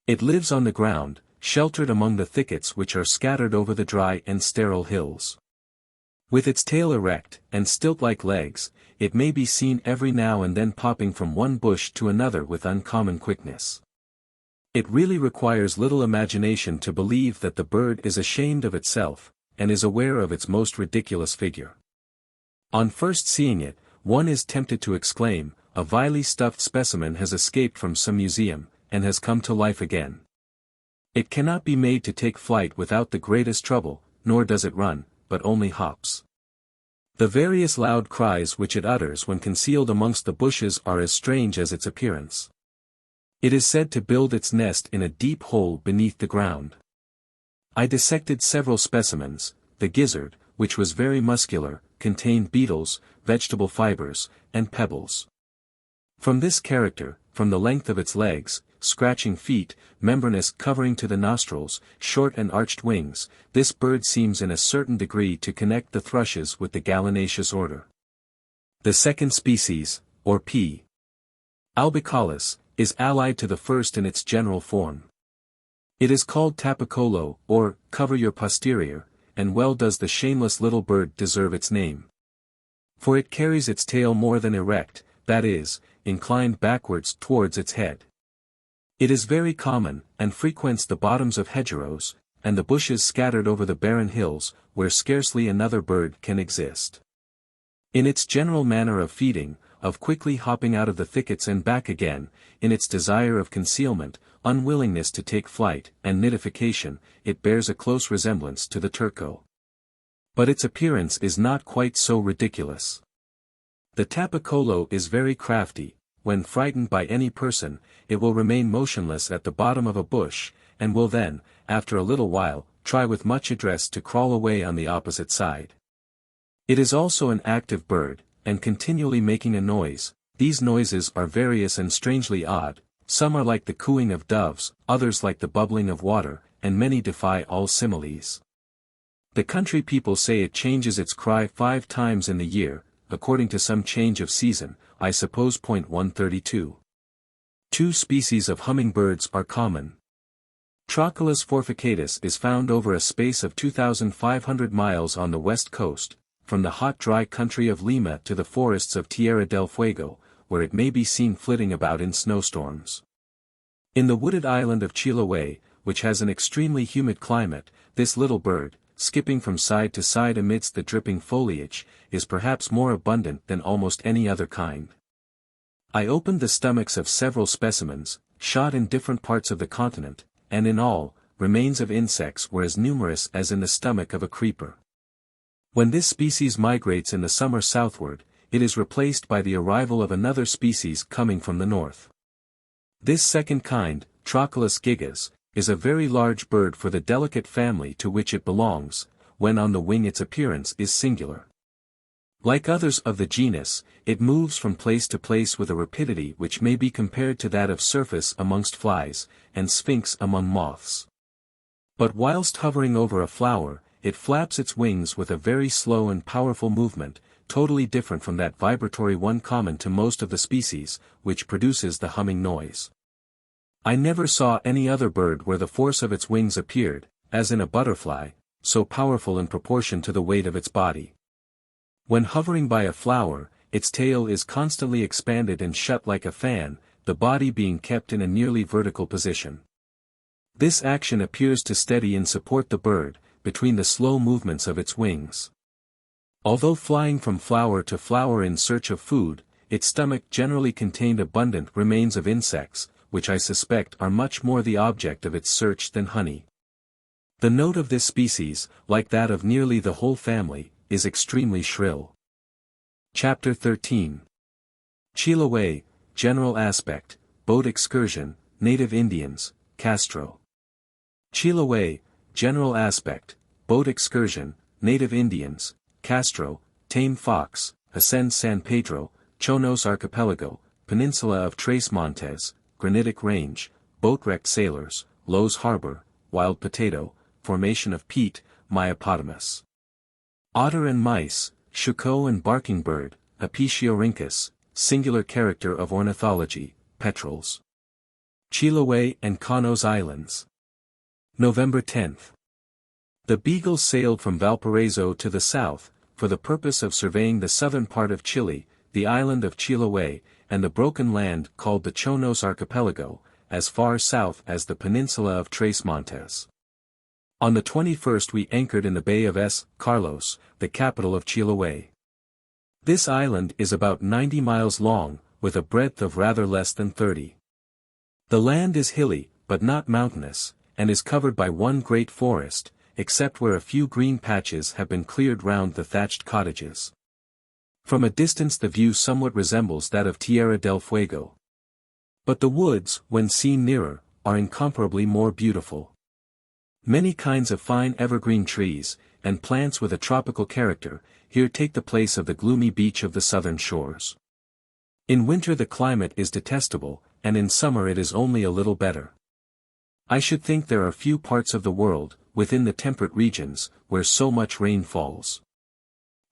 It lives on the ground, sheltered among the thickets which are scattered over the dry and sterile hills. With its tail erect, and stilt-like legs, it may be seen every now and then popping from one bush to another with uncommon quickness. It really requires little imagination to believe that the bird is ashamed of itself, and is aware of its most ridiculous figure. On first seeing it, one is tempted to exclaim, "A vilely stuffed specimen has escaped from some museum, and has come to life again." It cannot be made to take flight without the greatest trouble, nor does it run, but only hops. The various loud cries which it utters when concealed amongst the bushes are as strange as its appearance. It is said to build its nest in a deep hole beneath the ground. I dissected several specimens. The gizzard, which was very muscular, contained beetles, vegetable fibers, and pebbles. From this character, from the length of its legs, scratching feet, membranous covering to the nostrils, short and arched wings, this bird seems in a certain degree to connect the thrushes with the gallinaceous order. The second species, or P. albicaulis, is allied to the first in its general form. It is called tapicolo, or cover your posterior, and well does the shameless little bird deserve its name. For it carries its tail more than erect, that is, inclined backwards towards its head. It is very common, and frequents the bottoms of hedgerows, and the bushes scattered over the barren hills, where scarcely another bird can exist. In its general manner of feeding, of quickly hopping out of the thickets and back again, in its desire of concealment, unwillingness to take flight, and nidification, it bears a close resemblance to the turco. But its appearance is not quite so ridiculous. The tapicolo is very crafty. When frightened by any person, it will remain motionless at the bottom of a bush, and will then, after a little while, try with much address to crawl away on the opposite side. It is also an active bird, and continually making a noise. These noises are various and strangely odd, some are like the cooing of doves, others like the bubbling of water, and many defy all similes. The country people say it changes its cry 5 times in the year, according to some change of season, I suppose. 132. 2 species of hummingbirds are common. Trochilus forficatus is found over a space of 2,500 miles on the west coast, from the hot dry country of Lima to the forests of Tierra del Fuego, where it may be seen flitting about in snowstorms. In the wooded island of Chiloé, which has an extremely humid climate, this little bird, skipping from side to side amidst the dripping foliage, is perhaps more abundant than almost any other kind. I opened the stomachs of several specimens, shot in different parts of the continent, and in all, remains of insects were as numerous as in the stomach of a creeper. When this species migrates in the summer southward, it is replaced by the arrival of another species coming from the north. This second kind, Trochilus gigas, is a very large bird for the delicate family to which it belongs. When on the wing its appearance is singular. Like others of the genus, it moves from place to place with a rapidity which may be compared to that of Surface amongst flies, and Sphinx among moths. But whilst hovering over a flower, it flaps its wings with a very slow and powerful movement, totally different from that vibratory one common to most of the species, which produces the humming noise. I never saw any other bird where the force of its wings appeared, as in a butterfly, so powerful in proportion to the weight of its body. When hovering by a flower, its tail is constantly expanded and shut like a fan, the body being kept in a nearly vertical position. This action appears to steady and support the bird, between the slow movements of its wings. Although flying from flower to flower in search of food, its stomach generally contained abundant remains of insects, which I suspect are much more the object of its search than honey. The note of this species, like that of nearly the whole family, is extremely shrill. Chapter 13. Chiloé, General Aspect, Boat Excursion, Native Indians, Castro. Chiloé, General Aspect, Boat Excursion, Native Indians, Castro, Tame Fox, Ascend San Pedro, Chonos Archipelago, Peninsula of Tres Montes, Granitic Range, Boat-wrecked sailors, Lowe's Harbor, Wild Potato, Formation of Peat, Myopotamus. Otter and mice, Choucau and barking bird, Apiciorhynchus, singular character of ornithology, petrels. Chiloé and Canos Islands. November 10. The Beagle sailed from Valparaiso to the south, for the purpose of surveying the southern part of Chile, the island of Chiloé, and the broken land called the Chonos Archipelago, as far south as the peninsula of Tres Montes. On the 21st we anchored in the Bay of S. Carlos, the capital of Chiloé. This island is about 90 miles long, with a breadth of rather less than 30. The land is hilly, but not mountainous, and is covered by one great forest, except where a few green patches have been cleared round the thatched cottages. From a distance the view somewhat resembles that of Tierra del Fuego. But the woods, when seen nearer, are incomparably more beautiful. Many kinds of fine evergreen trees, and plants with a tropical character, here take the place of the gloomy beach of the southern shores. In winter the climate is detestable, and in summer it is only a little better. I should think there are few parts of the world, within the temperate regions, where so much rain falls.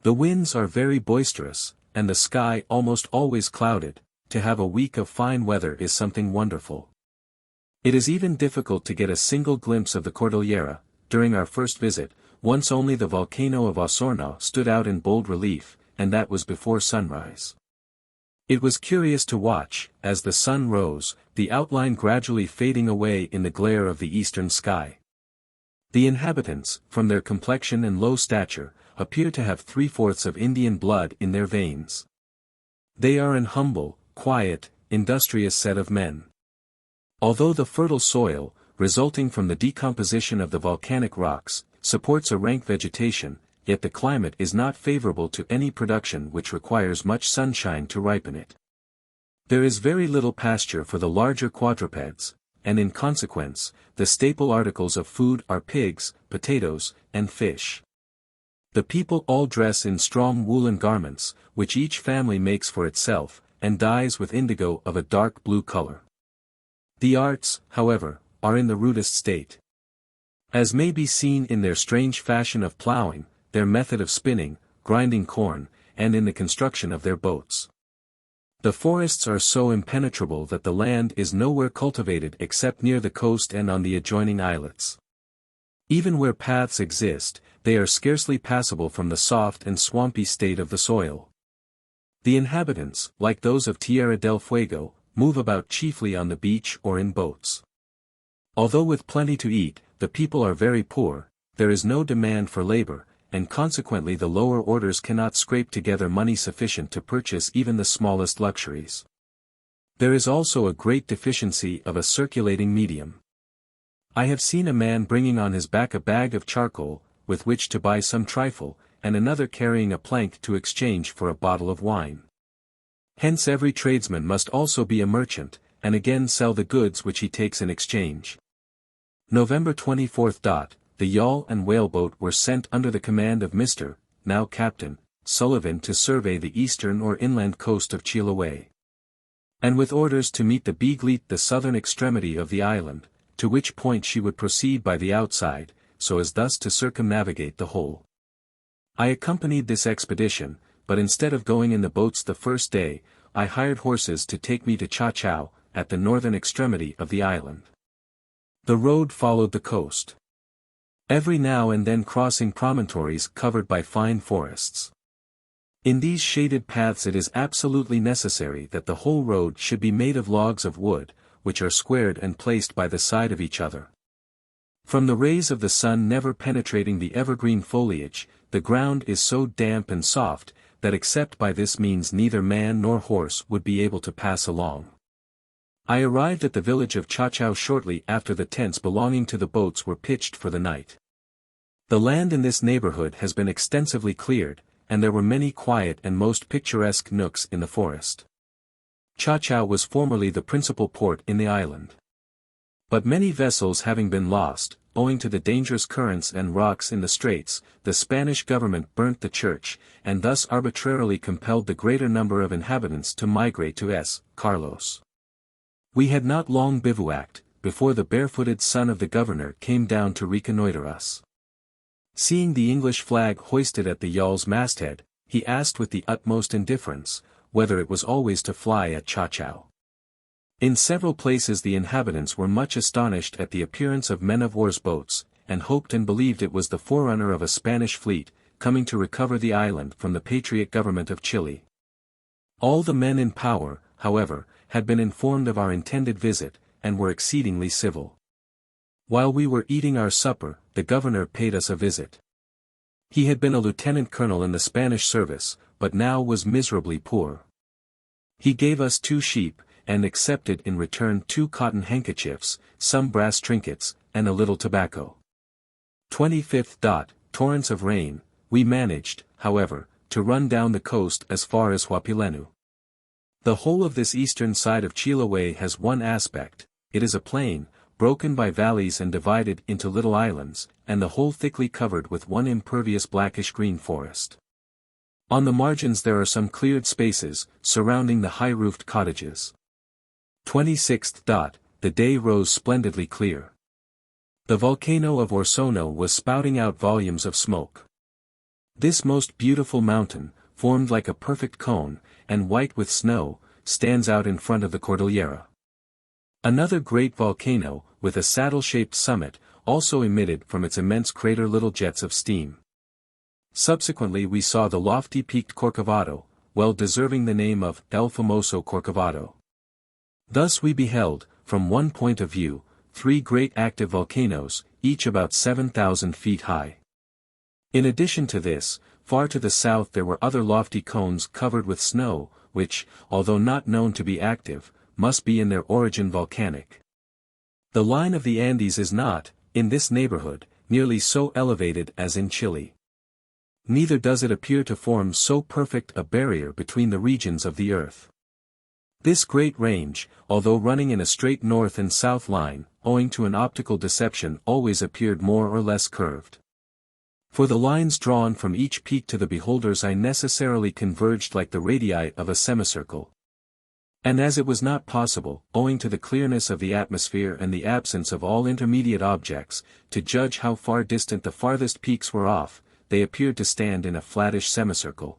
The winds are very boisterous, and the sky almost always clouded. To have a week of fine weather is something wonderful. It is even difficult to get a single glimpse of the Cordillera. During our first visit, once only the volcano of Osorno stood out in bold relief, and that was before sunrise. It was curious to watch, as the sun rose, the outline gradually fading away in the glare of the eastern sky. The inhabitants, from their complexion and low stature, appear to have 3/4 of Indian blood in their veins. They are an humble, quiet, industrious set of men. Although the fertile soil, resulting from the decomposition of the volcanic rocks, supports a rank vegetation, yet the climate is not favorable to any production which requires much sunshine to ripen it. There is very little pasture for the larger quadrupeds, and in consequence, the staple articles of food are pigs, potatoes, and fish. The people all dress in strong woolen garments, which each family makes for itself, and dyes with indigo of a dark blue color. The arts, however, are in the rudest state. As may be seen in their strange fashion of ploughing, their method of spinning, grinding corn, and in the construction of their boats. The forests are so impenetrable that the land is nowhere cultivated except near the coast and on the adjoining islets. Even where paths exist, they are scarcely passable from the soft and swampy state of the soil. The inhabitants, like those of Tierra del Fuego, move about chiefly on the beach or in boats. Although with plenty to eat, the people are very poor, there is no demand for labor, and consequently the lower orders cannot scrape together money sufficient to purchase even the smallest luxuries. There is also a great deficiency of a circulating medium. I have seen a man bringing on his back a bag of charcoal, with which to buy some trifle, and another carrying a plank to exchange for a bottle of wine. Hence every tradesman must also be a merchant, and again sell the goods which he takes in exchange. November 24. The yawl and whaleboat were sent under the command of Mr., now Captain, Sullivan to survey the eastern or inland coast of Chiloé. And with orders to meet the Beagle the southern extremity of the island, to which point she would proceed by the outside, so as thus to circumnavigate the whole. I accompanied this expedition, but instead of going in the boats the first day, I hired horses to take me to Chao, at the northern extremity of the island. The road followed the coast, every now and then crossing promontories covered by fine forests. In these shaded paths it is absolutely necessary that the whole road should be made of logs of wood, which are squared and placed by the side of each other. From the rays of the sun never penetrating the evergreen foliage, the ground is so damp and soft, that except by this means neither man nor horse would be able to pass along. I arrived at the village of Chao shortly after the tents belonging to the boats were pitched for the night. The land in this neighborhood has been extensively cleared, and there were many quiet and most picturesque nooks in the forest. Chao was formerly the principal port in the island. But many vessels having been lost, owing to the dangerous currents and rocks in the straits, the Spanish government burnt the church, and thus arbitrarily compelled the greater number of inhabitants to migrate to S. Carlos. We had not long bivouacked, before the barefooted son of the governor came down to reconnoiter us. Seeing the English flag hoisted at the yawl's masthead, he asked with the utmost indifference, whether it was always to fly at Chao. In several places the inhabitants were much astonished at the appearance of men-of-war's boats, and hoped and believed it was the forerunner of a Spanish fleet, coming to recover the island from the patriot government of Chile. All the men in power, however, had been informed of our intended visit, and were exceedingly civil. While we were eating our supper, the governor paid us a visit. He had been a lieutenant colonel in the Spanish service, but now was miserably poor. He gave us 2 sheep, and accepted in return 2 cotton handkerchiefs, some brass trinkets, and a little tobacco. 25th. Torrents of rain. We managed, however, to run down the coast as far as Huapilenu. The whole of this eastern side of Chiloé has one aspect: it is a plain, broken by valleys and divided into little islands, and the whole thickly covered with one impervious blackish-green forest. On the margins there are some cleared spaces, surrounding the high-roofed cottages. 26th. The day rose splendidly clear. The volcano of Orsono was spouting out volumes of smoke. This most beautiful mountain, formed like a perfect cone, and white with snow, stands out in front of the Cordillera. Another great volcano, with a saddle-shaped summit, also emitted from its immense crater little jets of steam. Subsequently we saw the lofty peaked Corcovado, well deserving the name of El Famoso Corcovado. Thus we beheld, from one point of view, 3 great active volcanoes, each about 7,000 feet high. In addition to this, far to the south there were other lofty cones covered with snow, which, although not known to be active, must be in their origin volcanic. The line of the Andes is not, in this neighborhood, nearly so elevated as in Chile. Neither does it appear to form so perfect a barrier between the regions of the earth. This great range, although running in a straight north and south line, owing to an optical deception always appeared more or less curved. For the lines drawn from each peak to the beholder's eye necessarily converged like the radii of a semicircle. And as it was not possible, owing to the clearness of the atmosphere and the absence of all intermediate objects, to judge how far distant the farthest peaks were off, they appeared to stand in a flattish semicircle.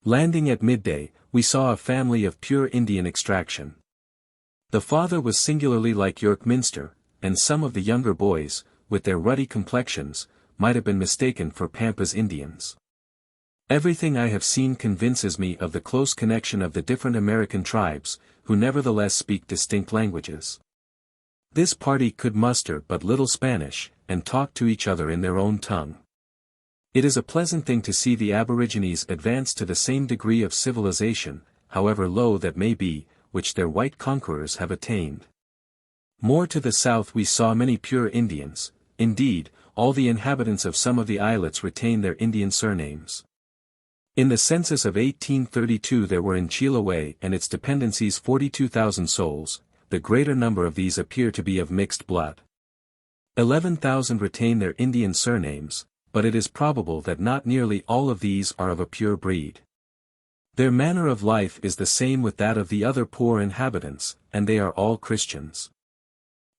Landing at midday, we saw a family of pure Indian extraction. The father was singularly like York Minster, and some of the younger boys, with their ruddy complexions, might have been mistaken for Pampas Indians. Everything I have seen convinces me of the close connection of the different American tribes, who nevertheless speak distinct languages. This party could muster but little Spanish, and talk to each other in their own tongue. It is a pleasant thing to see the aborigines advance to the same degree of civilization, however low that may be, which their white conquerors have attained. More to the south we saw many pure Indians, indeed, all the inhabitants of some of the islets retain their Indian surnames. In the census of 1832 there were in Chiloé and its dependencies 42,000 souls, the greater number of these appear to be of mixed blood. 11,000 retain their Indian surnames, but it is probable that not nearly all of these are of a pure breed. Their manner of life is the same with that of the other poor inhabitants, and they are all Christians.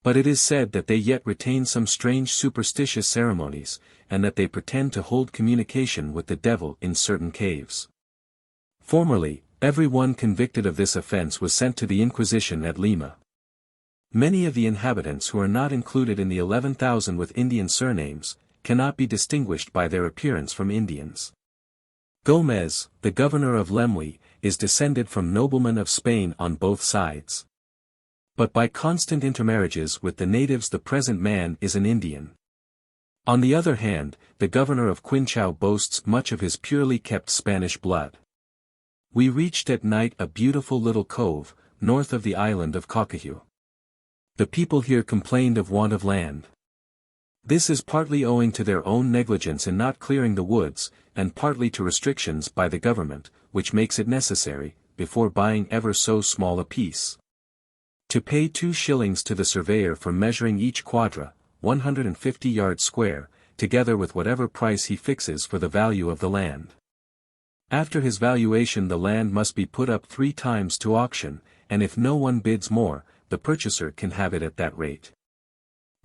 But it is said that they yet retain some strange superstitious ceremonies, and that they pretend to hold communication with the devil in certain caves. Formerly, every one convicted of this offense was sent to the Inquisition at Lima. Many of the inhabitants who are not included in the 11,000 with Indian surnames, cannot be distinguished by their appearance from Indians. Gomez, the governor of Lemuy, is descended from noblemen of Spain on both sides. But by constant intermarriages with the natives the present man is an Indian. On the other hand, the governor of Quinchao boasts much of his purely kept Spanish blood. We reached at night a beautiful little cove, north of the island of Cocajou. The people here complained of want of land. This is partly owing to their own negligence in not clearing the woods, and partly to restrictions by the government, which makes it necessary, before buying ever so small a piece, to pay 2 shillings to the surveyor for measuring each quadra, 150 yards square, together with whatever price he fixes for the value of the land. After his valuation the land must be put up 3 times to auction, and if no one bids more, the purchaser can have it at that rate.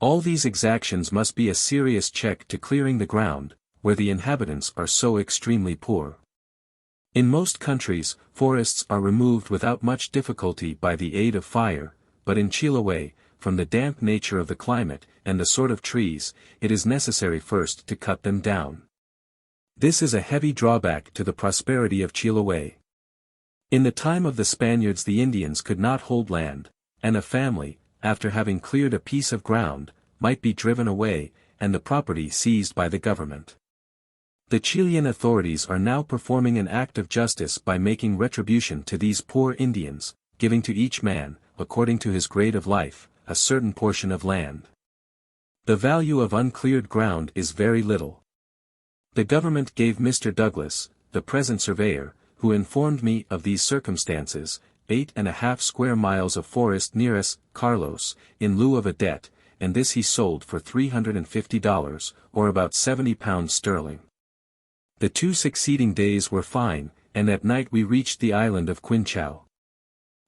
All these exactions must be a serious check to clearing the ground, where the inhabitants are so extremely poor. In most countries, forests are removed without much difficulty by the aid of fire, but in Chiloé, from the damp nature of the climate, and the sort of trees, it is necessary first to cut them down. This is a heavy drawback to the prosperity of Chiloé. In the time of the Spaniards the Indians could not hold land, and a family, after having cleared a piece of ground, might be driven away, and the property seized by the government. The Chilean authorities are now performing an act of justice by making retribution to these poor Indians, giving to each man, according to his grade of life, a certain portion of land. The value of uncleared ground is very little. The government gave Mr. Douglas, the present surveyor, who informed me of these circumstances, 8.5 square miles of forest near us, Carlos, in lieu of a debt, and this he sold for $350, or about £70 sterling. The 2 succeeding days were fine, and at night we reached the island of Quinchao.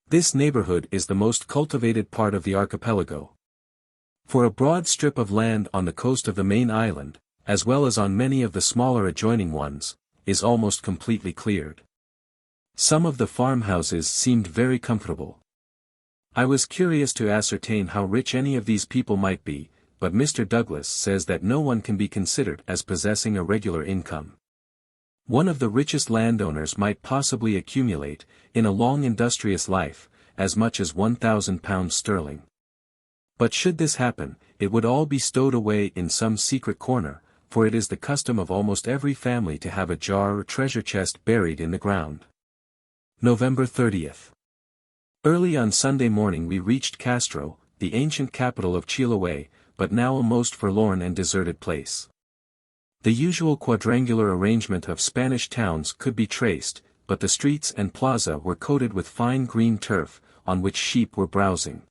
This neighborhood is the most cultivated part of the archipelago. For a broad strip of land on the coast of the main island, as well as on many of the smaller adjoining ones, is almost completely cleared. Some of the farmhouses seemed very comfortable. I was curious to ascertain how rich any of these people might be, but Mr. Douglas says that no one can be considered as possessing a regular income. One of the richest landowners might possibly accumulate, in a long industrious life, as much as £1,000 sterling. But should this happen, it would all be stowed away in some secret corner, for it is the custom of almost every family to have a jar or treasure chest buried in the ground. November 30th. Early on Sunday morning we reached Castro, the ancient capital of Chiloé, but now a most forlorn and deserted place. The usual quadrangular arrangement of Spanish towns could be traced, but the streets and plaza were coated with fine green turf, on which sheep were browsing.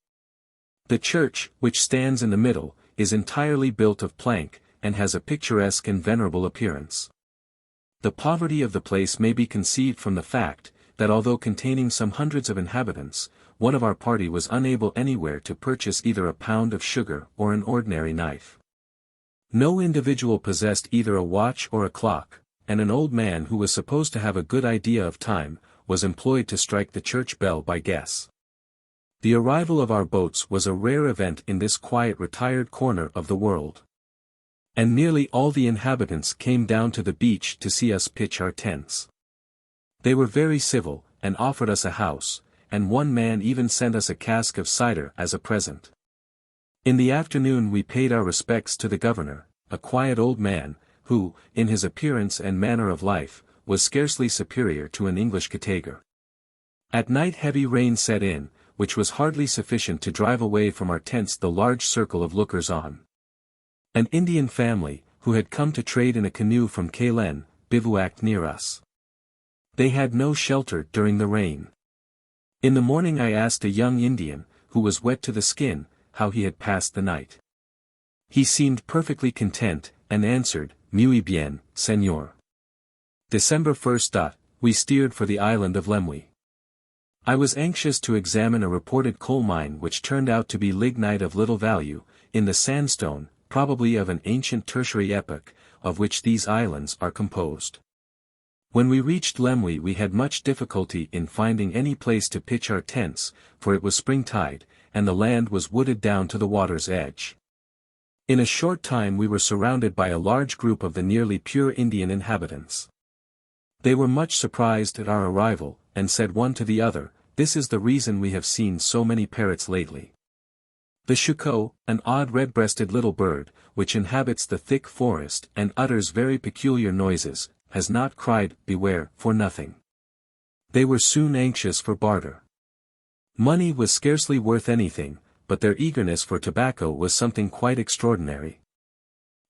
The church, which stands in the middle, is entirely built of plank, and has a picturesque and venerable appearance. The poverty of the place may be conceived from the fact, that although containing some hundreds of inhabitants, one of our party was unable anywhere to purchase either a pound of sugar or an ordinary knife. No individual possessed either a watch or a clock, and an old man who was supposed to have a good idea of time, was employed to strike the church bell by guess. The arrival of our boats was a rare event in this quiet retired corner of the world. And nearly all the inhabitants came down to the beach to see us pitch our tents. They were very civil, and offered us a house, and one man even sent us a cask of cider as a present. In the afternoon we paid our respects to the governor, a quiet old man, who, in his appearance and manner of life, was scarcely superior to an English Katager. At night heavy rain set in, which was hardly sufficient to drive away from our tents the large circle of lookers-on. An Indian family, who had come to trade in a canoe from Caylen, bivouacked near us. They had no shelter during the rain. In the morning I asked a young Indian, who was wet to the skin, how he had passed the night. He seemed perfectly content, and answered, "Muy bien, señor." December 1st. We steered for the island of Lemwy. I was anxious to examine a reported coal mine which turned out to be lignite of little value, in the sandstone, probably of an ancient tertiary epoch, of which these islands are composed. When we reached Lemwy we had much difficulty in finding any place to pitch our tents, for it was springtide, and the land was wooded down to the water's edge. In a short time we were surrounded by a large group of the nearly pure Indian inhabitants. They were much surprised at our arrival, and said one to the other, "This is the reason we have seen so many parrots lately." The shuco, an odd red-breasted little bird, which inhabits the thick forest and utters very peculiar noises, has not cried, "Beware," for nothing. They were soon anxious for barter. Money was scarcely worth anything, but their eagerness for tobacco was something quite extraordinary.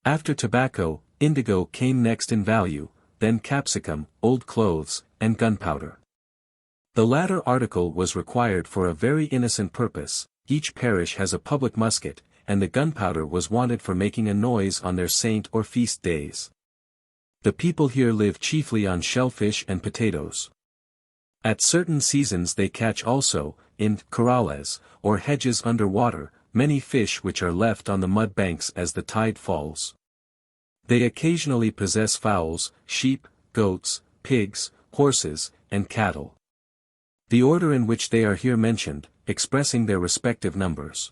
After tobacco, indigo came next in value, then capsicum, old clothes, and gunpowder. The latter article was required for a very innocent purpose. Each parish has a public musket, and the gunpowder was wanted for making a noise on their saint or feast days. The people here live chiefly on shellfish and potatoes. At certain seasons they catch also, in corrales, or hedges under water, many fish which are left on the mud banks as the tide falls. They occasionally possess fowls, sheep, goats, pigs, horses, and cattle. The order in which they are here mentioned, expressing their respective numbers.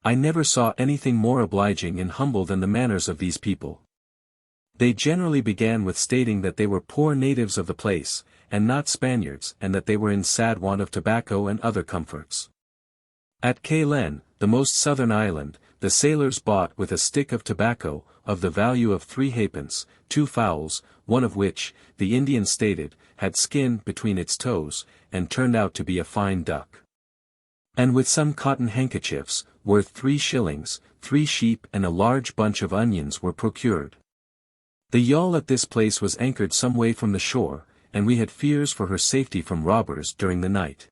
I never saw anything more obliging and humble than the manners of these people. They generally began with stating that they were poor natives of the place, and not Spaniards, and that they were in sad want of tobacco and other comforts. At Caylen, the most southern island, the sailors bought with a stick of tobacco, of the value of 3 halfpence, 2 fowls, one of which, the Indian stated, had skin between its toes, and turned out to be a fine duck. And with some cotton handkerchiefs, worth 3 shillings, 3 sheep and a large bunch of onions were procured. The yawl at this place was anchored some way from the shore, and we had fears for her safety from robbers during the night.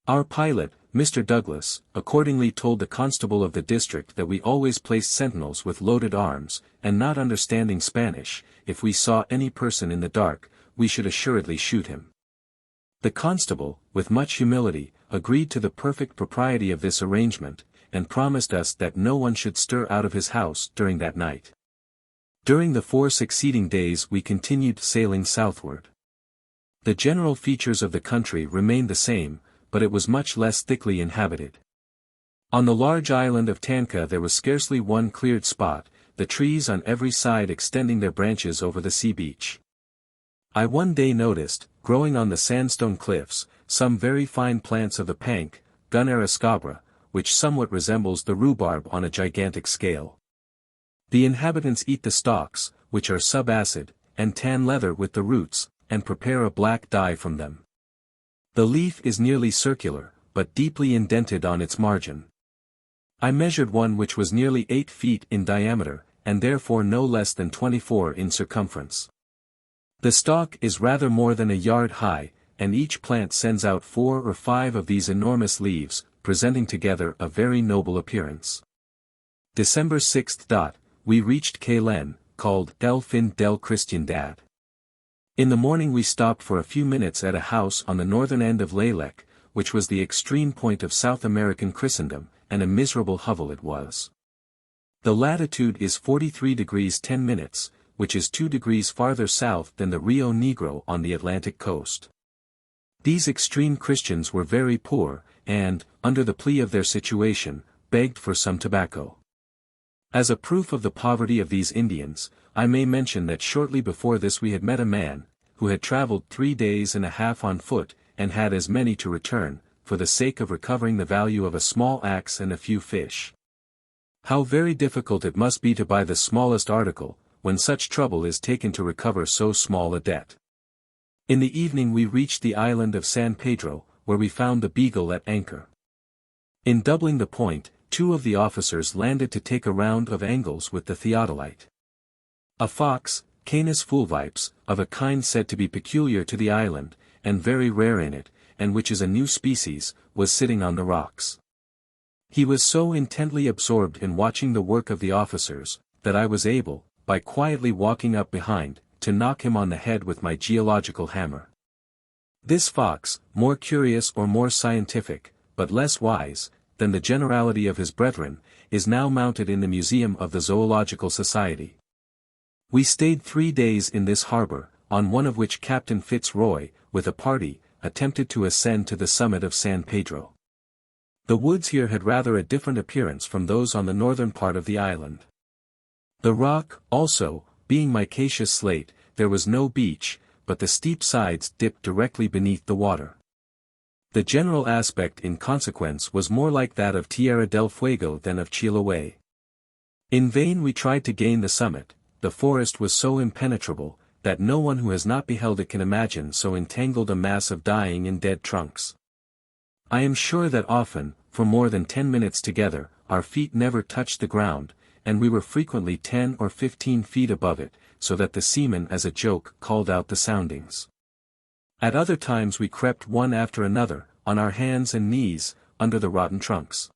Our pilot, Mr. Douglas, accordingly told the constable of the district that we always placed sentinels with loaded arms, and not understanding Spanish, if we saw any person in the dark, we should assuredly shoot him. The constable, with much humility, agreed to the perfect propriety of this arrangement, and promised us that no one should stir out of his house during that night. During the 4 succeeding days we continued sailing southward. The general features of the country remained the same, but it was much less thickly inhabited. On the large island of Tanca there was scarcely one cleared spot, the trees on every side extending their branches over the sea beach. I one day noticed, growing on the sandstone cliffs, some very fine plants of the pank, Gunera scabra, which somewhat resembles the rhubarb on a gigantic scale. The inhabitants eat the stalks, which are subacid, and tan leather with the roots, and prepare a black dye from them. The leaf is nearly circular, but deeply indented on its margin. I measured one which was nearly 8 feet in diameter, and therefore no less than 24 in circumference. The stalk is rather more than a yard high, and each plant sends out 4 or 5 of these enormous leaves, presenting together a very noble appearance. December 6. We reached Caylen, called El Fin del Cristiandad. In the morning we stopped for a few minutes at a house on the northern end of Laylec, which was the extreme point of South American Christendom, and a miserable hovel it was. The latitude is 43 degrees 10 minutes, which is 2 degrees farther south than the Rio Negro on the Atlantic coast. These extreme Christians were very poor, and, under the plea of their situation, begged for some tobacco. As a proof of the poverty of these Indians, I may mention that shortly before this we had met a man, who had traveled 3 days and a half on foot, and had as many to return, for the sake of recovering the value of a small axe and a few fish. How very difficult it must be to buy the smallest article, when such trouble is taken to recover so small a debt. In the evening we reached the island of San Pedro, where we found the Beagle at anchor. In doubling the point, 2 of the officers landed to take a round of angles with the theodolite. A fox, Canis fulvipes, of a kind said to be peculiar to the island, and very rare in it, and which is a new species, was sitting on the rocks. He was so intently absorbed in watching the work of the officers, that I was able, by quietly walking up behind, to knock him on the head with my geological hammer. This fox, more curious or more scientific, but less wise, than the generality of his brethren, is now mounted in the Museum of the Zoological Society. We stayed 3 days in this harbor, on one of which Captain FitzRoy, with a party, attempted to ascend to the summit of San Pedro. The woods here had rather a different appearance from those on the northern part of the island. The rock, also, being micaceous slate, there was no beach, but the steep sides dipped directly beneath the water. The general aspect in consequence was more like that of Tierra del Fuego than of Chiloé. In vain we tried to gain the summit, the forest was so impenetrable, that no one who has not beheld it can imagine so entangled a mass of dying and dead trunks. I am sure that often, for more than 10 minutes together, our feet never touched the ground, and we were frequently 10 or 15 feet above it, so that the seamen as a joke called out the soundings. At other times we crept one after another, on our hands and knees, under the rotten trunks.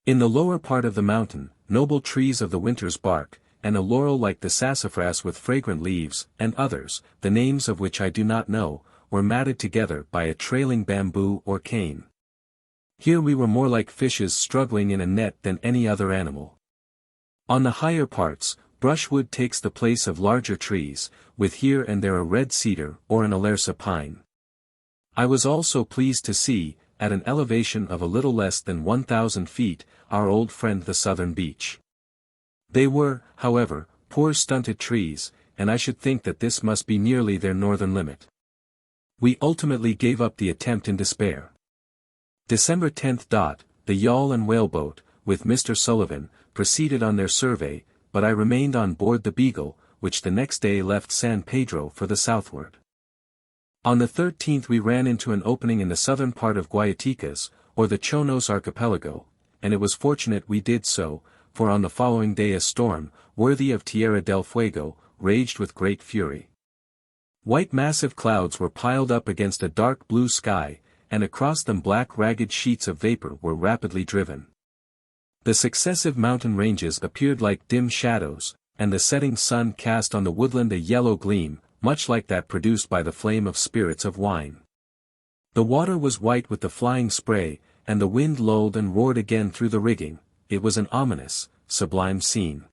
In the lower part of the mountain, noble trees of the winter's bark, and a laurel like the sassafras with fragrant leaves, and others, the names of which I do not know, were matted together by a trailing bamboo or cane. Here we were more like fishes struggling in a net than any other animal. On the higher parts, brushwood takes the place of larger trees, with here and there a red cedar or an alersa pine. I was also pleased to see, at an elevation of a little less than 1,000 feet, our old friend the southern beech. They were, however, poor stunted trees, and I should think that this must be nearly their northern limit. We ultimately gave up the attempt in despair. December 10. The yawl and whaleboat, with Mr. Sullivan, proceeded on their survey, but I remained on board the Beagle, which the next day left San Pedro for the southward. On the 13th we ran into an opening in the southern part of Guayaticas, or the Chonos archipelago, and it was fortunate we did so, for on the following day a storm, worthy of Tierra del Fuego, raged with great fury. White massive clouds were piled up against a dark blue sky, and across them black ragged sheets of vapor were rapidly driven. The successive mountain ranges appeared like dim shadows, and the setting sun cast on the woodland a yellow gleam, much like that produced by the flame of spirits of wine. The water was white with the flying spray, and the wind lulled and roared again through the rigging. It was an ominous, sublime scene.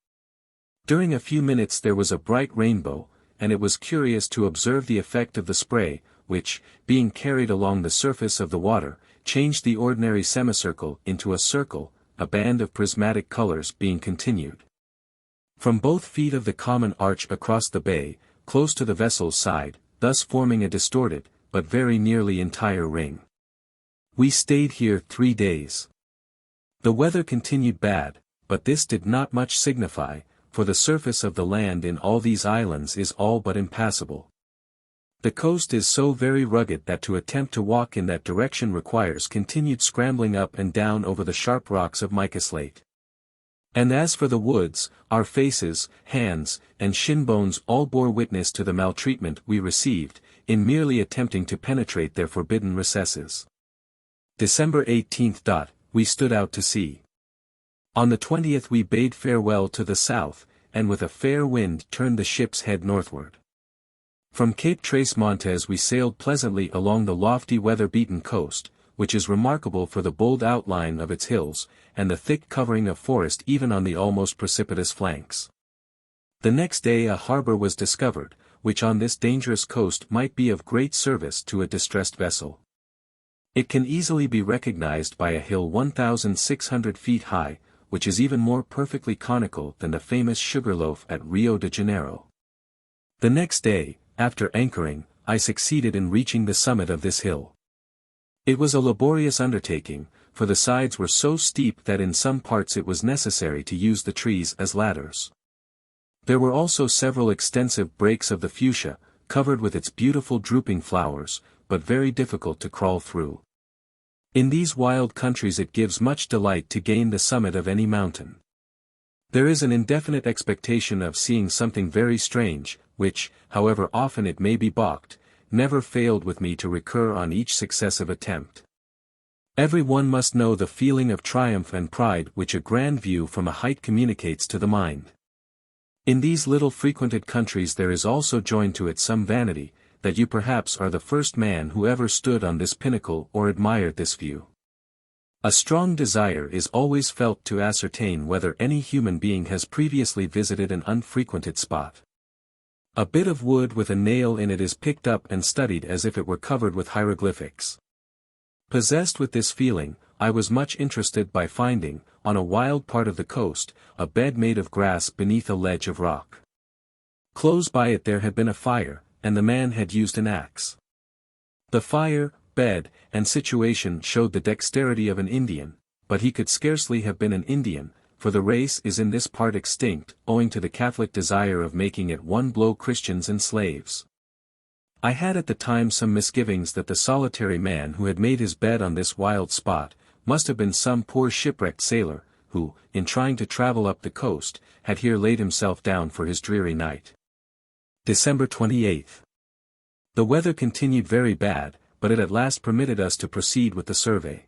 During a few minutes there was a bright rainbow, and it was curious to observe the effect of the spray, which, being carried along the surface of the water, changed the ordinary semicircle into a circle, a band of prismatic colors being continued from both feet of the common arch across the bay, close to the vessel's side, thus forming a distorted, but very nearly entire ring. We stayed here 3 days. The weather continued bad, but this did not much signify, for the surface of the land in all these islands is all but impassable. The coast is so very rugged that to attempt to walk in that direction requires continued scrambling up and down over the sharp rocks of mica slate. And as for the woods, our faces, hands, and shin bones all bore witness to the maltreatment we received, in merely attempting to penetrate their forbidden recesses. December 18th. We stood out to sea. On the 20th we bade farewell to the south, and with a fair wind turned the ship's head northward. From Cape Tres Montes we sailed pleasantly along the lofty weather-beaten coast, which is remarkable for the bold outline of its hills, and the thick covering of forest even on the almost precipitous flanks. The next day a harbor was discovered, which on this dangerous coast might be of great service to a distressed vessel. It can easily be recognized by a hill 1,600 feet high, which is even more perfectly conical than the famous Sugarloaf at Rio de Janeiro. The next day, after anchoring, I succeeded in reaching the summit of this hill. It was a laborious undertaking, for the sides were so steep that in some parts it was necessary to use the trees as ladders. There were also several extensive breaks of the fuchsia, covered with its beautiful drooping flowers, but very difficult to crawl through. In these wild countries it gives much delight to gain the summit of any mountain. There is an indefinite expectation of seeing something very strange, which, however often it may be balked, never failed with me to recur on each successive attempt. Every one must know the feeling of triumph and pride which a grand view from a height communicates to the mind. In these little frequented countries there is also joined to it some vanity, that you perhaps are the first man who ever stood on this pinnacle or admired this view. A strong desire is always felt to ascertain whether any human being has previously visited an unfrequented spot. A bit of wood with a nail in it is picked up and studied as if it were covered with hieroglyphics. Possessed with this feeling, I was much interested by finding, on a wild part of the coast, a bed made of grass beneath a ledge of rock. Close by it there had been a fire, and the man had used an axe. The fire, bed, and situation showed the dexterity of an Indian, but he could scarcely have been an Indian, for the race is in this part extinct, owing to the Catholic desire of making at one blow Christians and slaves. I had at the time some misgivings that the solitary man who had made his bed on this wild spot, must have been some poor shipwrecked sailor, who, in trying to travel up the coast, had here laid himself down for his dreary night. December 28th. The weather continued very bad, but it at last permitted us to proceed with the survey.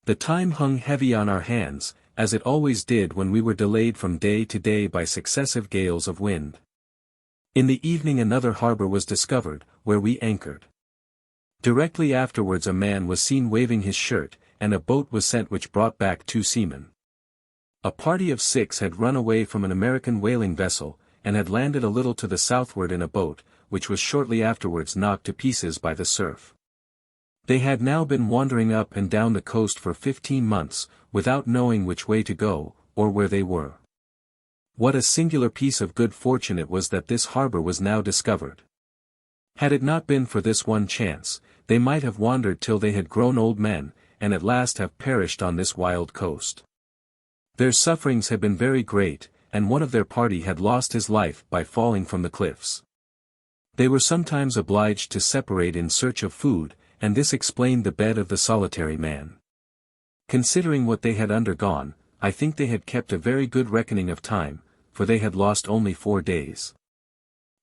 The time hung heavy on our hands, as it always did when we were delayed from day to day by successive gales of wind. In the evening another harbor was discovered, where we anchored. Directly afterwards a man was seen waving his shirt, and a boat was sent which brought back 2 seamen. A party of 6 had run away from an American whaling vessel, and had landed a little to the southward in a boat, which was shortly afterwards knocked to pieces by the surf. They had now been wandering up and down the coast for 15 months, without knowing which way to go, or where they were. What a singular piece of good fortune it was that this harbor was now discovered. Had it not been for this one chance, they might have wandered till they had grown old men, and at last have perished on this wild coast. Their sufferings had been very great, and one of their party had lost his life by falling from the cliffs. They were sometimes obliged to separate in search of food, and this explained the bed of the solitary man. Considering what they had undergone, I think they had kept a very good reckoning of time, for they had lost only 4 days.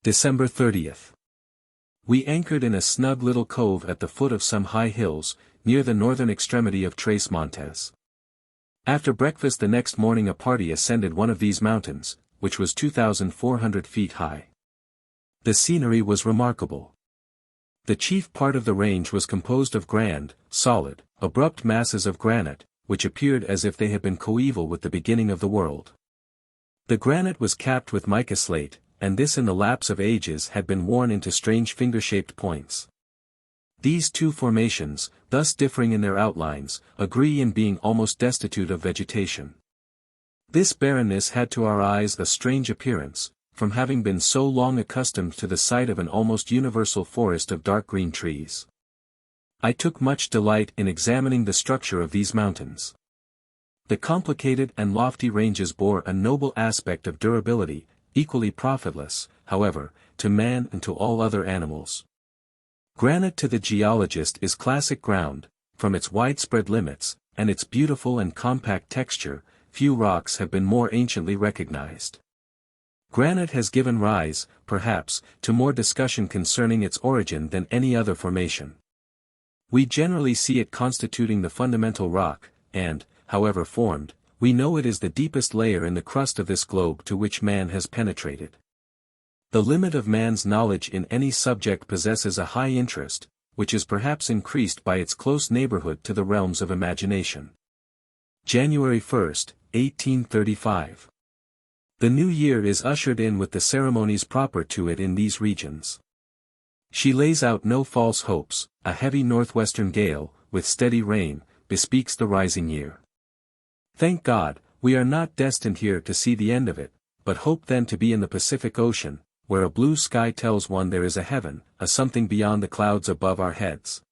December 30th. We anchored in a snug little cove at the foot of some high hills, near the northern extremity of Tres Montes. After breakfast the next morning a party ascended one of these mountains, which was 2,400 feet high. The scenery was remarkable. The chief part of the range was composed of grand, solid, abrupt masses of granite, which appeared as if they had been coeval with the beginning of the world. The granite was capped with mica slate, and this in the lapse of ages had been worn into strange finger-shaped points. These 2 formations, thus differing in their outlines, agree in being almost destitute of vegetation. This barrenness had to our eyes a strange appearance, from having been so long accustomed to the sight of an almost universal forest of dark green trees. I took much delight in examining the structure of these mountains. The complicated and lofty ranges bore a noble aspect of durability, equally profitless, however, to man and to all other animals. Granite to the geologist is classic ground. From its widespread limits, and its beautiful and compact texture, few rocks have been more anciently recognized. Granite has given rise, perhaps, to more discussion concerning its origin than any other formation. We generally see it constituting the fundamental rock, and, however formed, we know it is the deepest layer in the crust of this globe to which man has penetrated. The limit of man's knowledge in any subject possesses a high interest, which is perhaps increased by its close neighborhood to the realms of imagination. January 1, 1835. The new year is ushered in with the ceremonies proper to it in these regions. She lays out no false hopes. A heavy northwestern gale, with steady rain, bespeaks the rising year. Thank God, we are not destined here to see the end of it, but hope then to be in the Pacific Ocean, where a blue sky tells one there is a heaven, a something beyond the clouds above our heads.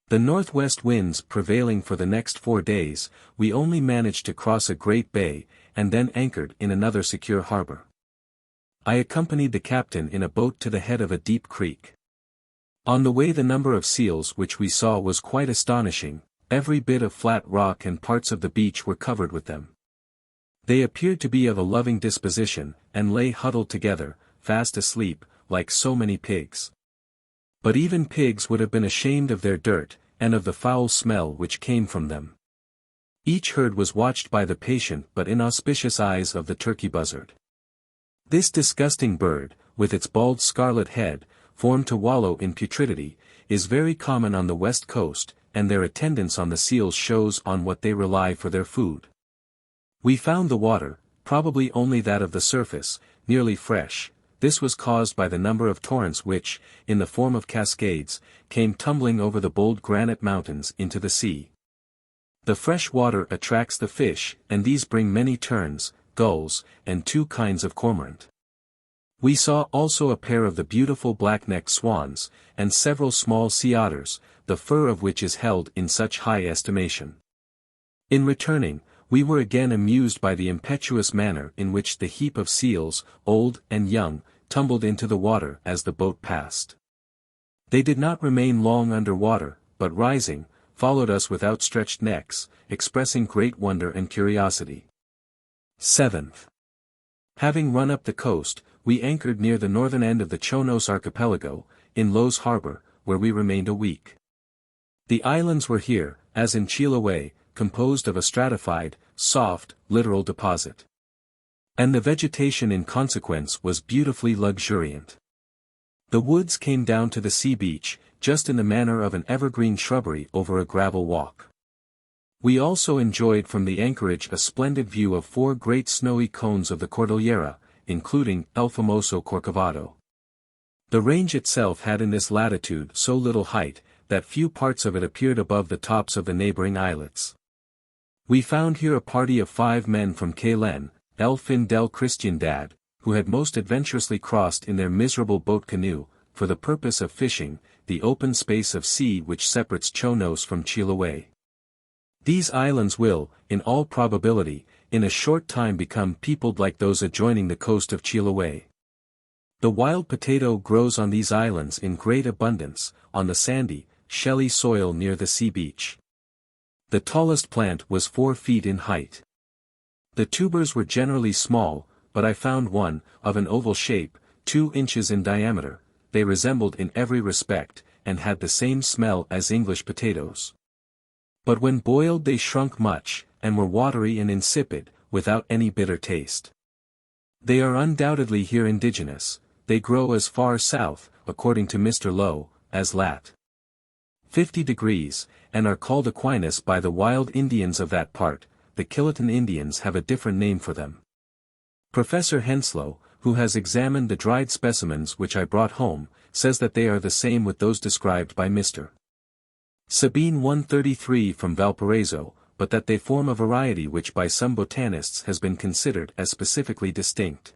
The northwest winds prevailing for the next 4 days, we only managed to cross a great bay, and then anchored in another secure harbor. I accompanied the captain in a boat to the head of a deep creek. On the way the number of seals which we saw was quite astonishing. Every bit of flat rock and parts of the beach were covered with them. They appeared to be of a loving disposition, and lay huddled together, fast asleep, like so many pigs. But even pigs would have been ashamed of their dirt, and of the foul smell which came from them. Each herd was watched by the patient but inauspicious eyes of the turkey buzzard. This disgusting bird, with its bald scarlet head, formed to wallow in putridity, is very common on the west coast, and their attendance on the seals shows on what they rely for their food. We found the water, probably only that of the surface, nearly fresh. This was caused by the number of torrents which, in the form of cascades, came tumbling over the bold granite mountains into the sea. The fresh water attracts the fish, and these bring many terns, gulls, and 2 kinds of cormorant. We saw also a pair of the beautiful black-necked swans, and several small sea otters, the fur of which is held in such high estimation. In returning, we were again amused by the impetuous manner in which the heap of seals, old and young, tumbled into the water as the boat passed. They did not remain long under water, but rising, followed us with outstretched necks, expressing great wonder and curiosity. 7th. Having run up the coast, we anchored near the northern end of the Chonos archipelago, in Lo's harbor, where we remained a week. The islands were here, as in Chiloé, composed of a stratified, soft, littoral deposit. And the vegetation in consequence was beautifully luxuriant. The woods came down to the sea beach, just in the manner of an evergreen shrubbery over a gravel walk. We also enjoyed from the anchorage a splendid view of 4 great snowy cones of the Cordillera, including El Famoso Corcovado. The range itself had in this latitude so little height, that few parts of it appeared above the tops of the neighboring islets. We found here a party of 5 men from Caylen, El Fin del Cristiandad, who had most adventurously crossed in their miserable boat canoe, for the purpose of fishing, the open space of sea which separates Chonos from Chiloé. These islands will, in all probability, in a short time become peopled like those adjoining the coast of Chiloé. The wild potato grows on these islands in great abundance, on the sandy, shelly soil near the sea beach. The tallest plant was 4 feet in height. The tubers were generally small, but I found one, of an oval shape, 2 inches in diameter. They resembled in every respect, and had the same smell as English potatoes. But when boiled they shrunk much, and were watery and insipid, without any bitter taste. They are undoubtedly here indigenous. They grow as far south, according to Mr. Lowe, as lat. 50 degrees, and are called Aquinas by the wild Indians of that part. The Kilotan Indians have a different name for them. Professor Henslow, who has examined the dried specimens which I brought home, says that they are the same with those described by Mr. Sabine 133 from Valparaiso, but that they form a variety which by some botanists has been considered as specifically distinct.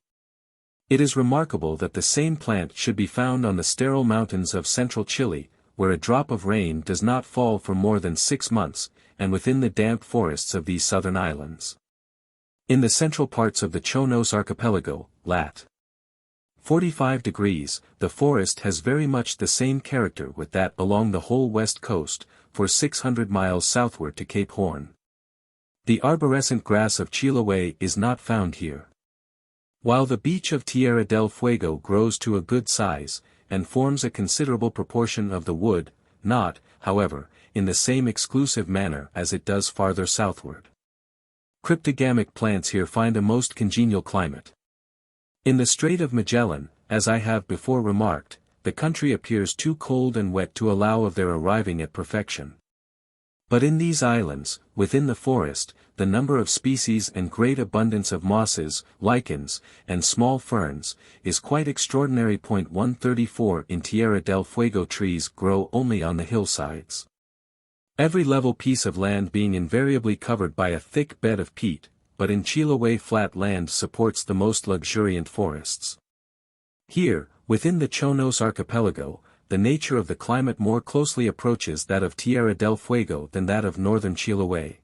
It is remarkable that the same plant should be found on the sterile mountains of central Chile, where a drop of rain does not fall for more than 6 months, and within the damp forests of these southern islands. In the central parts of the Chonos archipelago, lat. 45 degrees, the forest has very much the same character with that along the whole west coast, for 600 miles southward to Cape Horn. The arborescent grass of Chiloé is not found here. While the beech of Tierra del Fuego grows to a good size, and forms a considerable proportion of the wood, not, however, in the same exclusive manner as it does farther southward. Cryptogamic plants here find a most congenial climate. In the Strait of Magellan, as I have before remarked, the country appears too cold and wet to allow of their arriving at perfection. But in these islands, within the forest, the number of species and great abundance of mosses, lichens, and small ferns, is quite extraordinary. 134 In Tierra del Fuego trees grow only on the hillsides. Every level piece of land being invariably covered by a thick bed of peat, but in Chiloé flat land supports the most luxuriant forests. Here, within the Chonos archipelago, the nature of the climate more closely approaches that of Tierra del Fuego than that of northern Chiloé.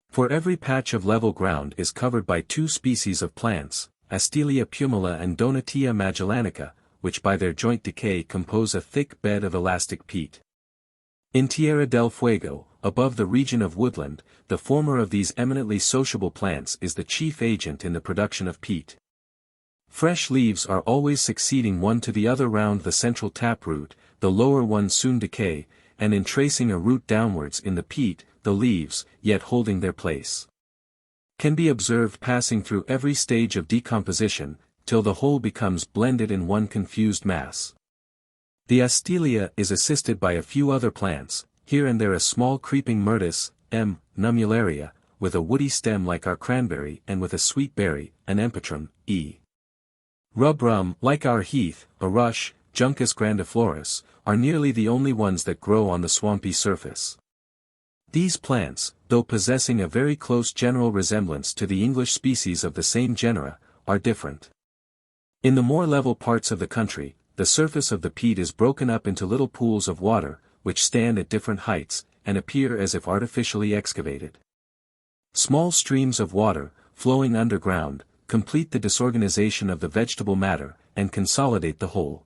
For every patch of level ground is covered by two species of plants, Astelia pumila and Donatia magellanica, which by their joint decay compose a thick bed of elastic peat. In Tierra del Fuego, above the region of woodland, the former of these eminently sociable plants is the chief agent in the production of peat. Fresh leaves are always succeeding one to the other round the central taproot, the lower ones soon decay, and in tracing a root downwards in the peat, the leaves, yet holding their place, can be observed passing through every stage of decomposition, till the whole becomes blended in one confused mass. The Astelia is assisted by a few other plants, here and there a small creeping myrtus, M. nummularia, with a woody stem like our cranberry and with a sweet berry, an empetrum, E. rubrum, like our heath, a rush, Juncus grandiflorus, are nearly the only ones that grow on the swampy surface. These plants, though possessing a very close general resemblance to the English species of the same genera, are different. In the more level parts of the country, the surface of the peat is broken up into little pools of water, which stand at different heights, and appear as if artificially excavated. Small streams of water, flowing underground, complete the disorganization of the vegetable matter, and consolidate the whole.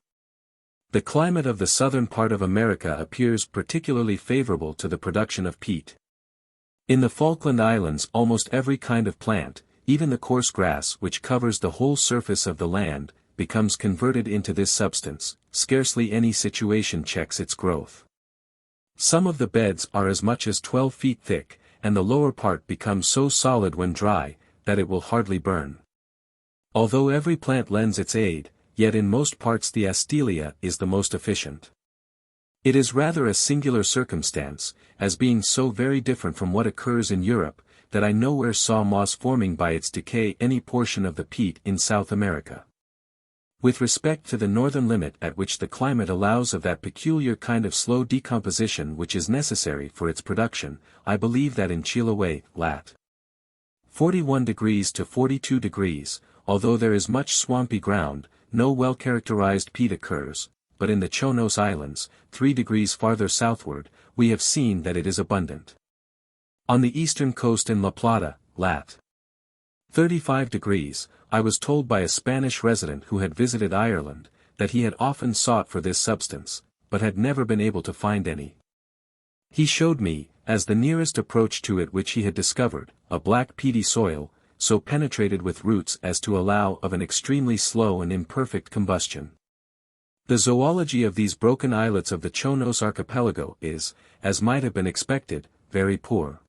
The climate of the southern part of America appears particularly favorable to the production of peat. In the Falkland Islands almost every kind of plant, even the coarse grass which covers the whole surface of the land, becomes converted into this substance, scarcely any situation checks its growth. Some of the beds are as much as 12 feet thick, and the lower part becomes so solid when dry, that it will hardly burn. Although every plant lends its aid, yet in most parts the Astelia is the most efficient. It is rather a singular circumstance, as being so very different from what occurs in Europe, that I nowhere saw moss forming by its decay any portion of the peat in South America. With respect to the northern limit at which the climate allows of that peculiar kind of slow decomposition which is necessary for its production, I believe that in Chiloé, lat. 41 degrees to 42 degrees, although there is much swampy ground, no well-characterized peat occurs, but in the Chonos Islands, 3 degrees farther southward, we have seen that it is abundant. On the eastern coast in La Plata, lat. 35 degrees, I was told by a Spanish resident who had visited Ireland, that he had often sought for this substance, but had never been able to find any. He showed me, as the nearest approach to it which he had discovered, a black peaty soil, so penetrated with roots as to allow of an extremely slow and imperfect combustion. The zoology of these broken islets of the Chonos archipelago is, as might have been expected, very poor.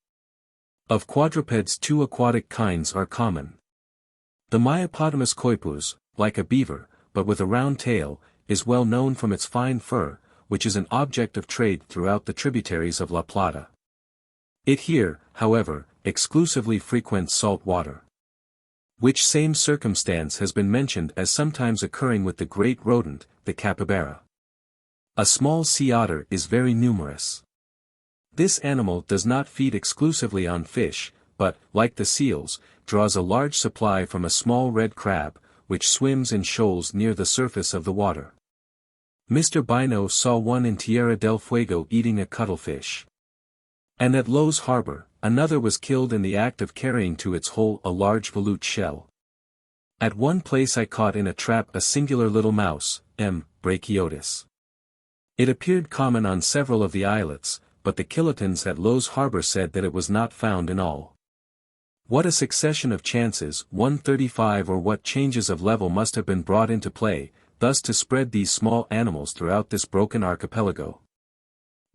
Of quadrupeds 2 aquatic kinds are common. The Myopotamus coipus, like a beaver, but with a round tail, is well known from its fine fur, which is an object of trade throughout the tributaries of La Plata. It here, however, exclusively frequents salt water. Which same circumstance has been mentioned as sometimes occurring with the great rodent, the capybara. A small sea otter is very numerous. This animal does not feed exclusively on fish, but, like the seals, draws a large supply from a small red crab, which swims in shoals near the surface of the water. Mr. Bino saw one in Tierra del Fuego eating a cuttlefish. And at Low's Harbor, another was killed in the act of carrying to its hole a large volute shell. At one place I caught in a trap a singular little mouse, M. brachiotis. It appeared common on several of the islets, but the kilotins at Low's Harbor said that it was not found in all. What a succession of chances, 135 or what changes of level must have been brought into play, thus to spread these small animals throughout this broken archipelago.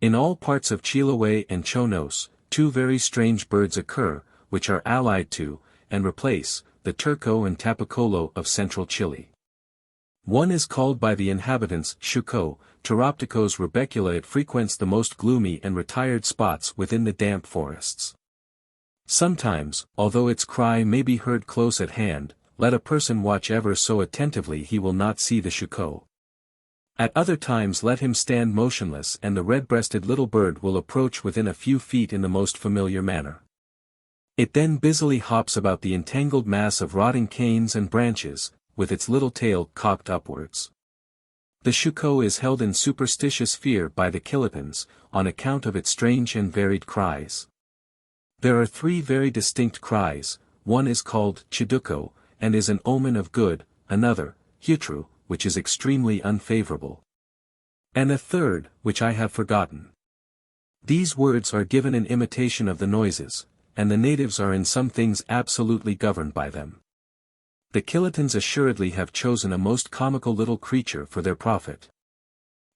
In all parts of Chiloé and Chonos, two very strange birds occur, which are allied to, and replace, the turco and tapicolo of central Chile. One is called by the inhabitants Chuco, Pteropticos rubecula. It frequents the most gloomy and retired spots within the damp forests. Sometimes, although its cry may be heard close at hand, let a person watch ever so attentively he will not see the Chuco. At other times let him stand motionless and the red-breasted little bird will approach within a few feet in the most familiar manner. It then busily hops about the entangled mass of rotting canes and branches, with its little tail cocked upwards. The Chuco is held in superstitious fear by the kilotins, on account of its strange and varied cries. There are three very distinct cries, one is called chiduco, and is an omen of good, another, hutru, which is extremely unfavorable. And a third, which I have forgotten. These words are given in imitation of the noises, and the natives are in some things absolutely governed by them. The kilotins assuredly have chosen a most comical little creature for their prophet.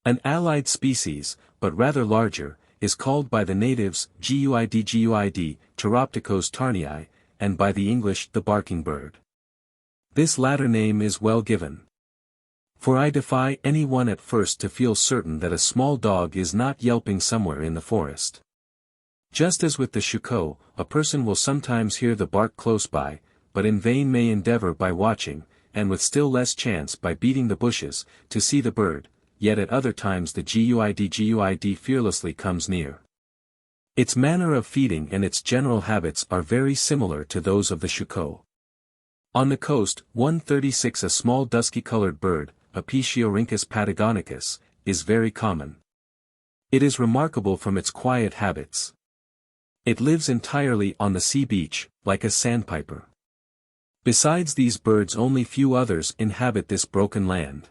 An allied species, but rather larger, is called by the natives guid, Pteropticos tarnii, and by the English the barking bird. This latter name is well given. For I defy anyone at first to feel certain that a small dog is not yelping somewhere in the forest. Just as with the Chuco, a person will sometimes hear the bark close by, but in vain may endeavor by watching, and with still less chance by beating the bushes, to see the bird, yet at other times the guid fearlessly comes near. Its manner of feeding and its general habits are very similar to those of the Chuco. On the coast, 136 a small dusky-colored bird, Apiciorhynchus patagonicus, is very common. It is remarkable from its quiet habits. It lives entirely on the sea beach, like a sandpiper. Besides these birds only few others inhabit this broken land.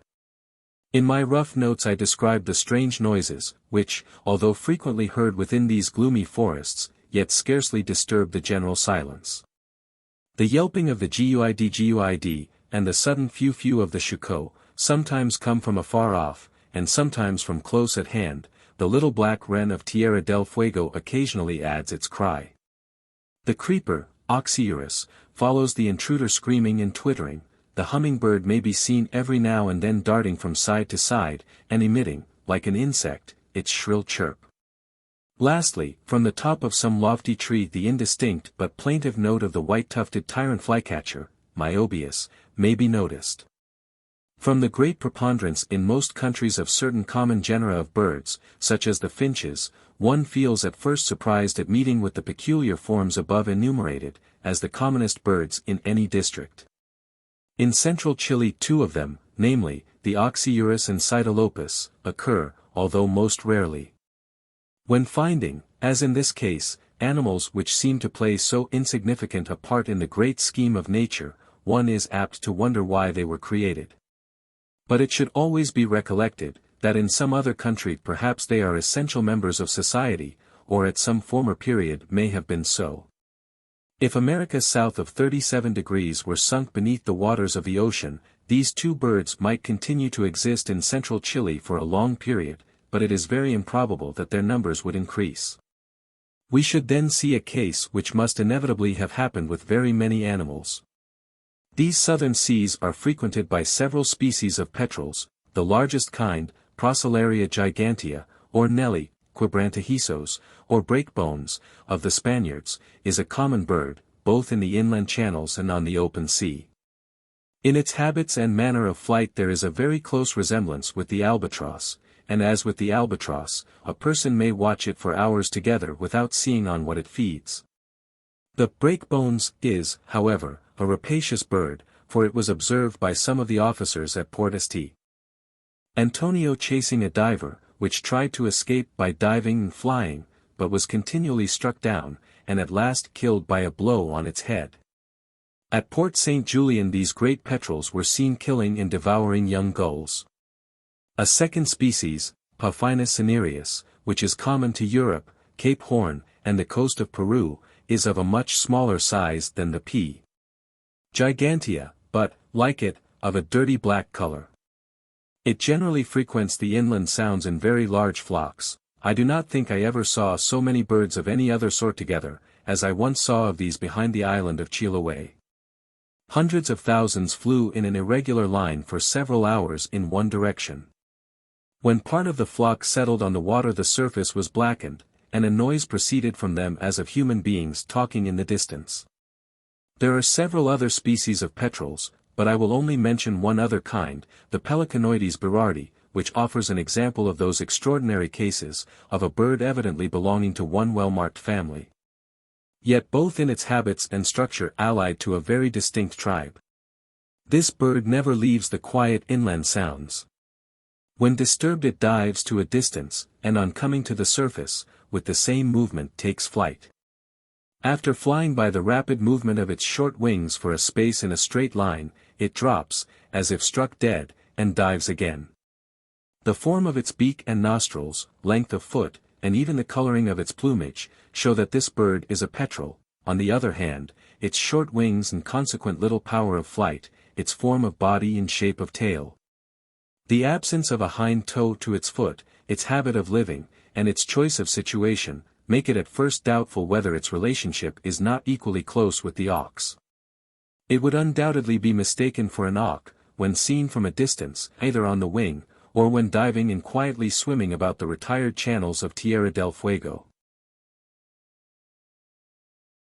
In my rough notes I described the strange noises, which, although frequently heard within these gloomy forests, yet scarcely disturb the general silence. The yelping of the guid, and the sudden few of the Chuco, sometimes come from afar off, and sometimes from close at hand. The little black wren of Tierra del Fuego occasionally adds its cry. The creeper, Oxyurus, follows the intruder screaming and twittering. The hummingbird may be seen every now and then darting from side to side, and emitting, like an insect, its shrill chirp. Lastly, from the top of some lofty tree the indistinct but plaintive note of the white-tufted tyrant flycatcher, Myobius, may be noticed. From the great preponderance in most countries of certain common genera of birds, such as the finches, one feels at first surprised at meeting with the peculiar forms above enumerated, as the commonest birds in any district. In central Chile two of them, namely, the Oxyurus and Cytalopus, occur, although most rarely. When finding, as in this case, animals which seem to play so insignificant a part in the great scheme of nature, one is apt to wonder why they were created. But it should always be recollected, that in some other country perhaps they are essential members of society, or at some former period may have been so. If America south of 37 degrees were sunk beneath the waters of the ocean, these two birds might continue to exist in central Chile for a long period, but it is very improbable that their numbers would increase. We should then see a case which must inevitably have happened with very many animals. These southern seas are frequented by several species of petrels, the largest kind, Procellaria gigantea, or Nelly, Quebrantahisos, or breakbones, of the Spaniards, is a common bird, both in the inland channels and on the open sea. In its habits and manner of flight there is a very close resemblance with the albatross, and as with the albatross, a person may watch it for hours together without seeing on what it feeds. The breakbones is, however, a rapacious bird, for it was observed by some of the officers at Port St. Antonio chasing a diver, which tried to escape by diving and flying, but was continually struck down, and at last killed by a blow on its head. At Port St. Julian these great petrels were seen killing and devouring young gulls. A second species, Paphinus cinereus, which is common to Europe, Cape Horn, and the coast of Peru, is of a much smaller size than the P. gigantea, but, like it, of a dirty black color. It generally frequents the inland sounds in very large flocks. I do not think I ever saw so many birds of any other sort together, as I once saw of these behind the island of Chiloé. Hundreds of thousands flew in an irregular line for several hours in one direction. When part of the flock settled on the water the surface was blackened, and a noise proceeded from them as of human beings talking in the distance. There are several other species of petrels, but I will only mention one other kind, the Pelecanoides berardi, which offers an example of those extraordinary cases, of a bird evidently belonging to one well-marked family. Yet both in its habits and structure allied to a very distinct tribe. This bird never leaves the quiet inland sounds. When disturbed it dives to a distance, and on coming to the surface, with the same movement takes flight. After flying by the rapid movement of its short wings for a space in a straight line, it drops, as if struck dead, and dives again. The form of its beak and nostrils, length of foot, and even the coloring of its plumage, show that this bird is a petrel. On the other hand, its short wings and consequent little power of flight, its form of body and shape of tail, the absence of a hind toe to its foot, its habit of living, and its choice of situation, make it at first doubtful whether its relationship is not equally close with the ox. It would undoubtedly be mistaken for an auk, when seen from a distance, either on the wing, or when diving and quietly swimming about the retired channels of Tierra del Fuego.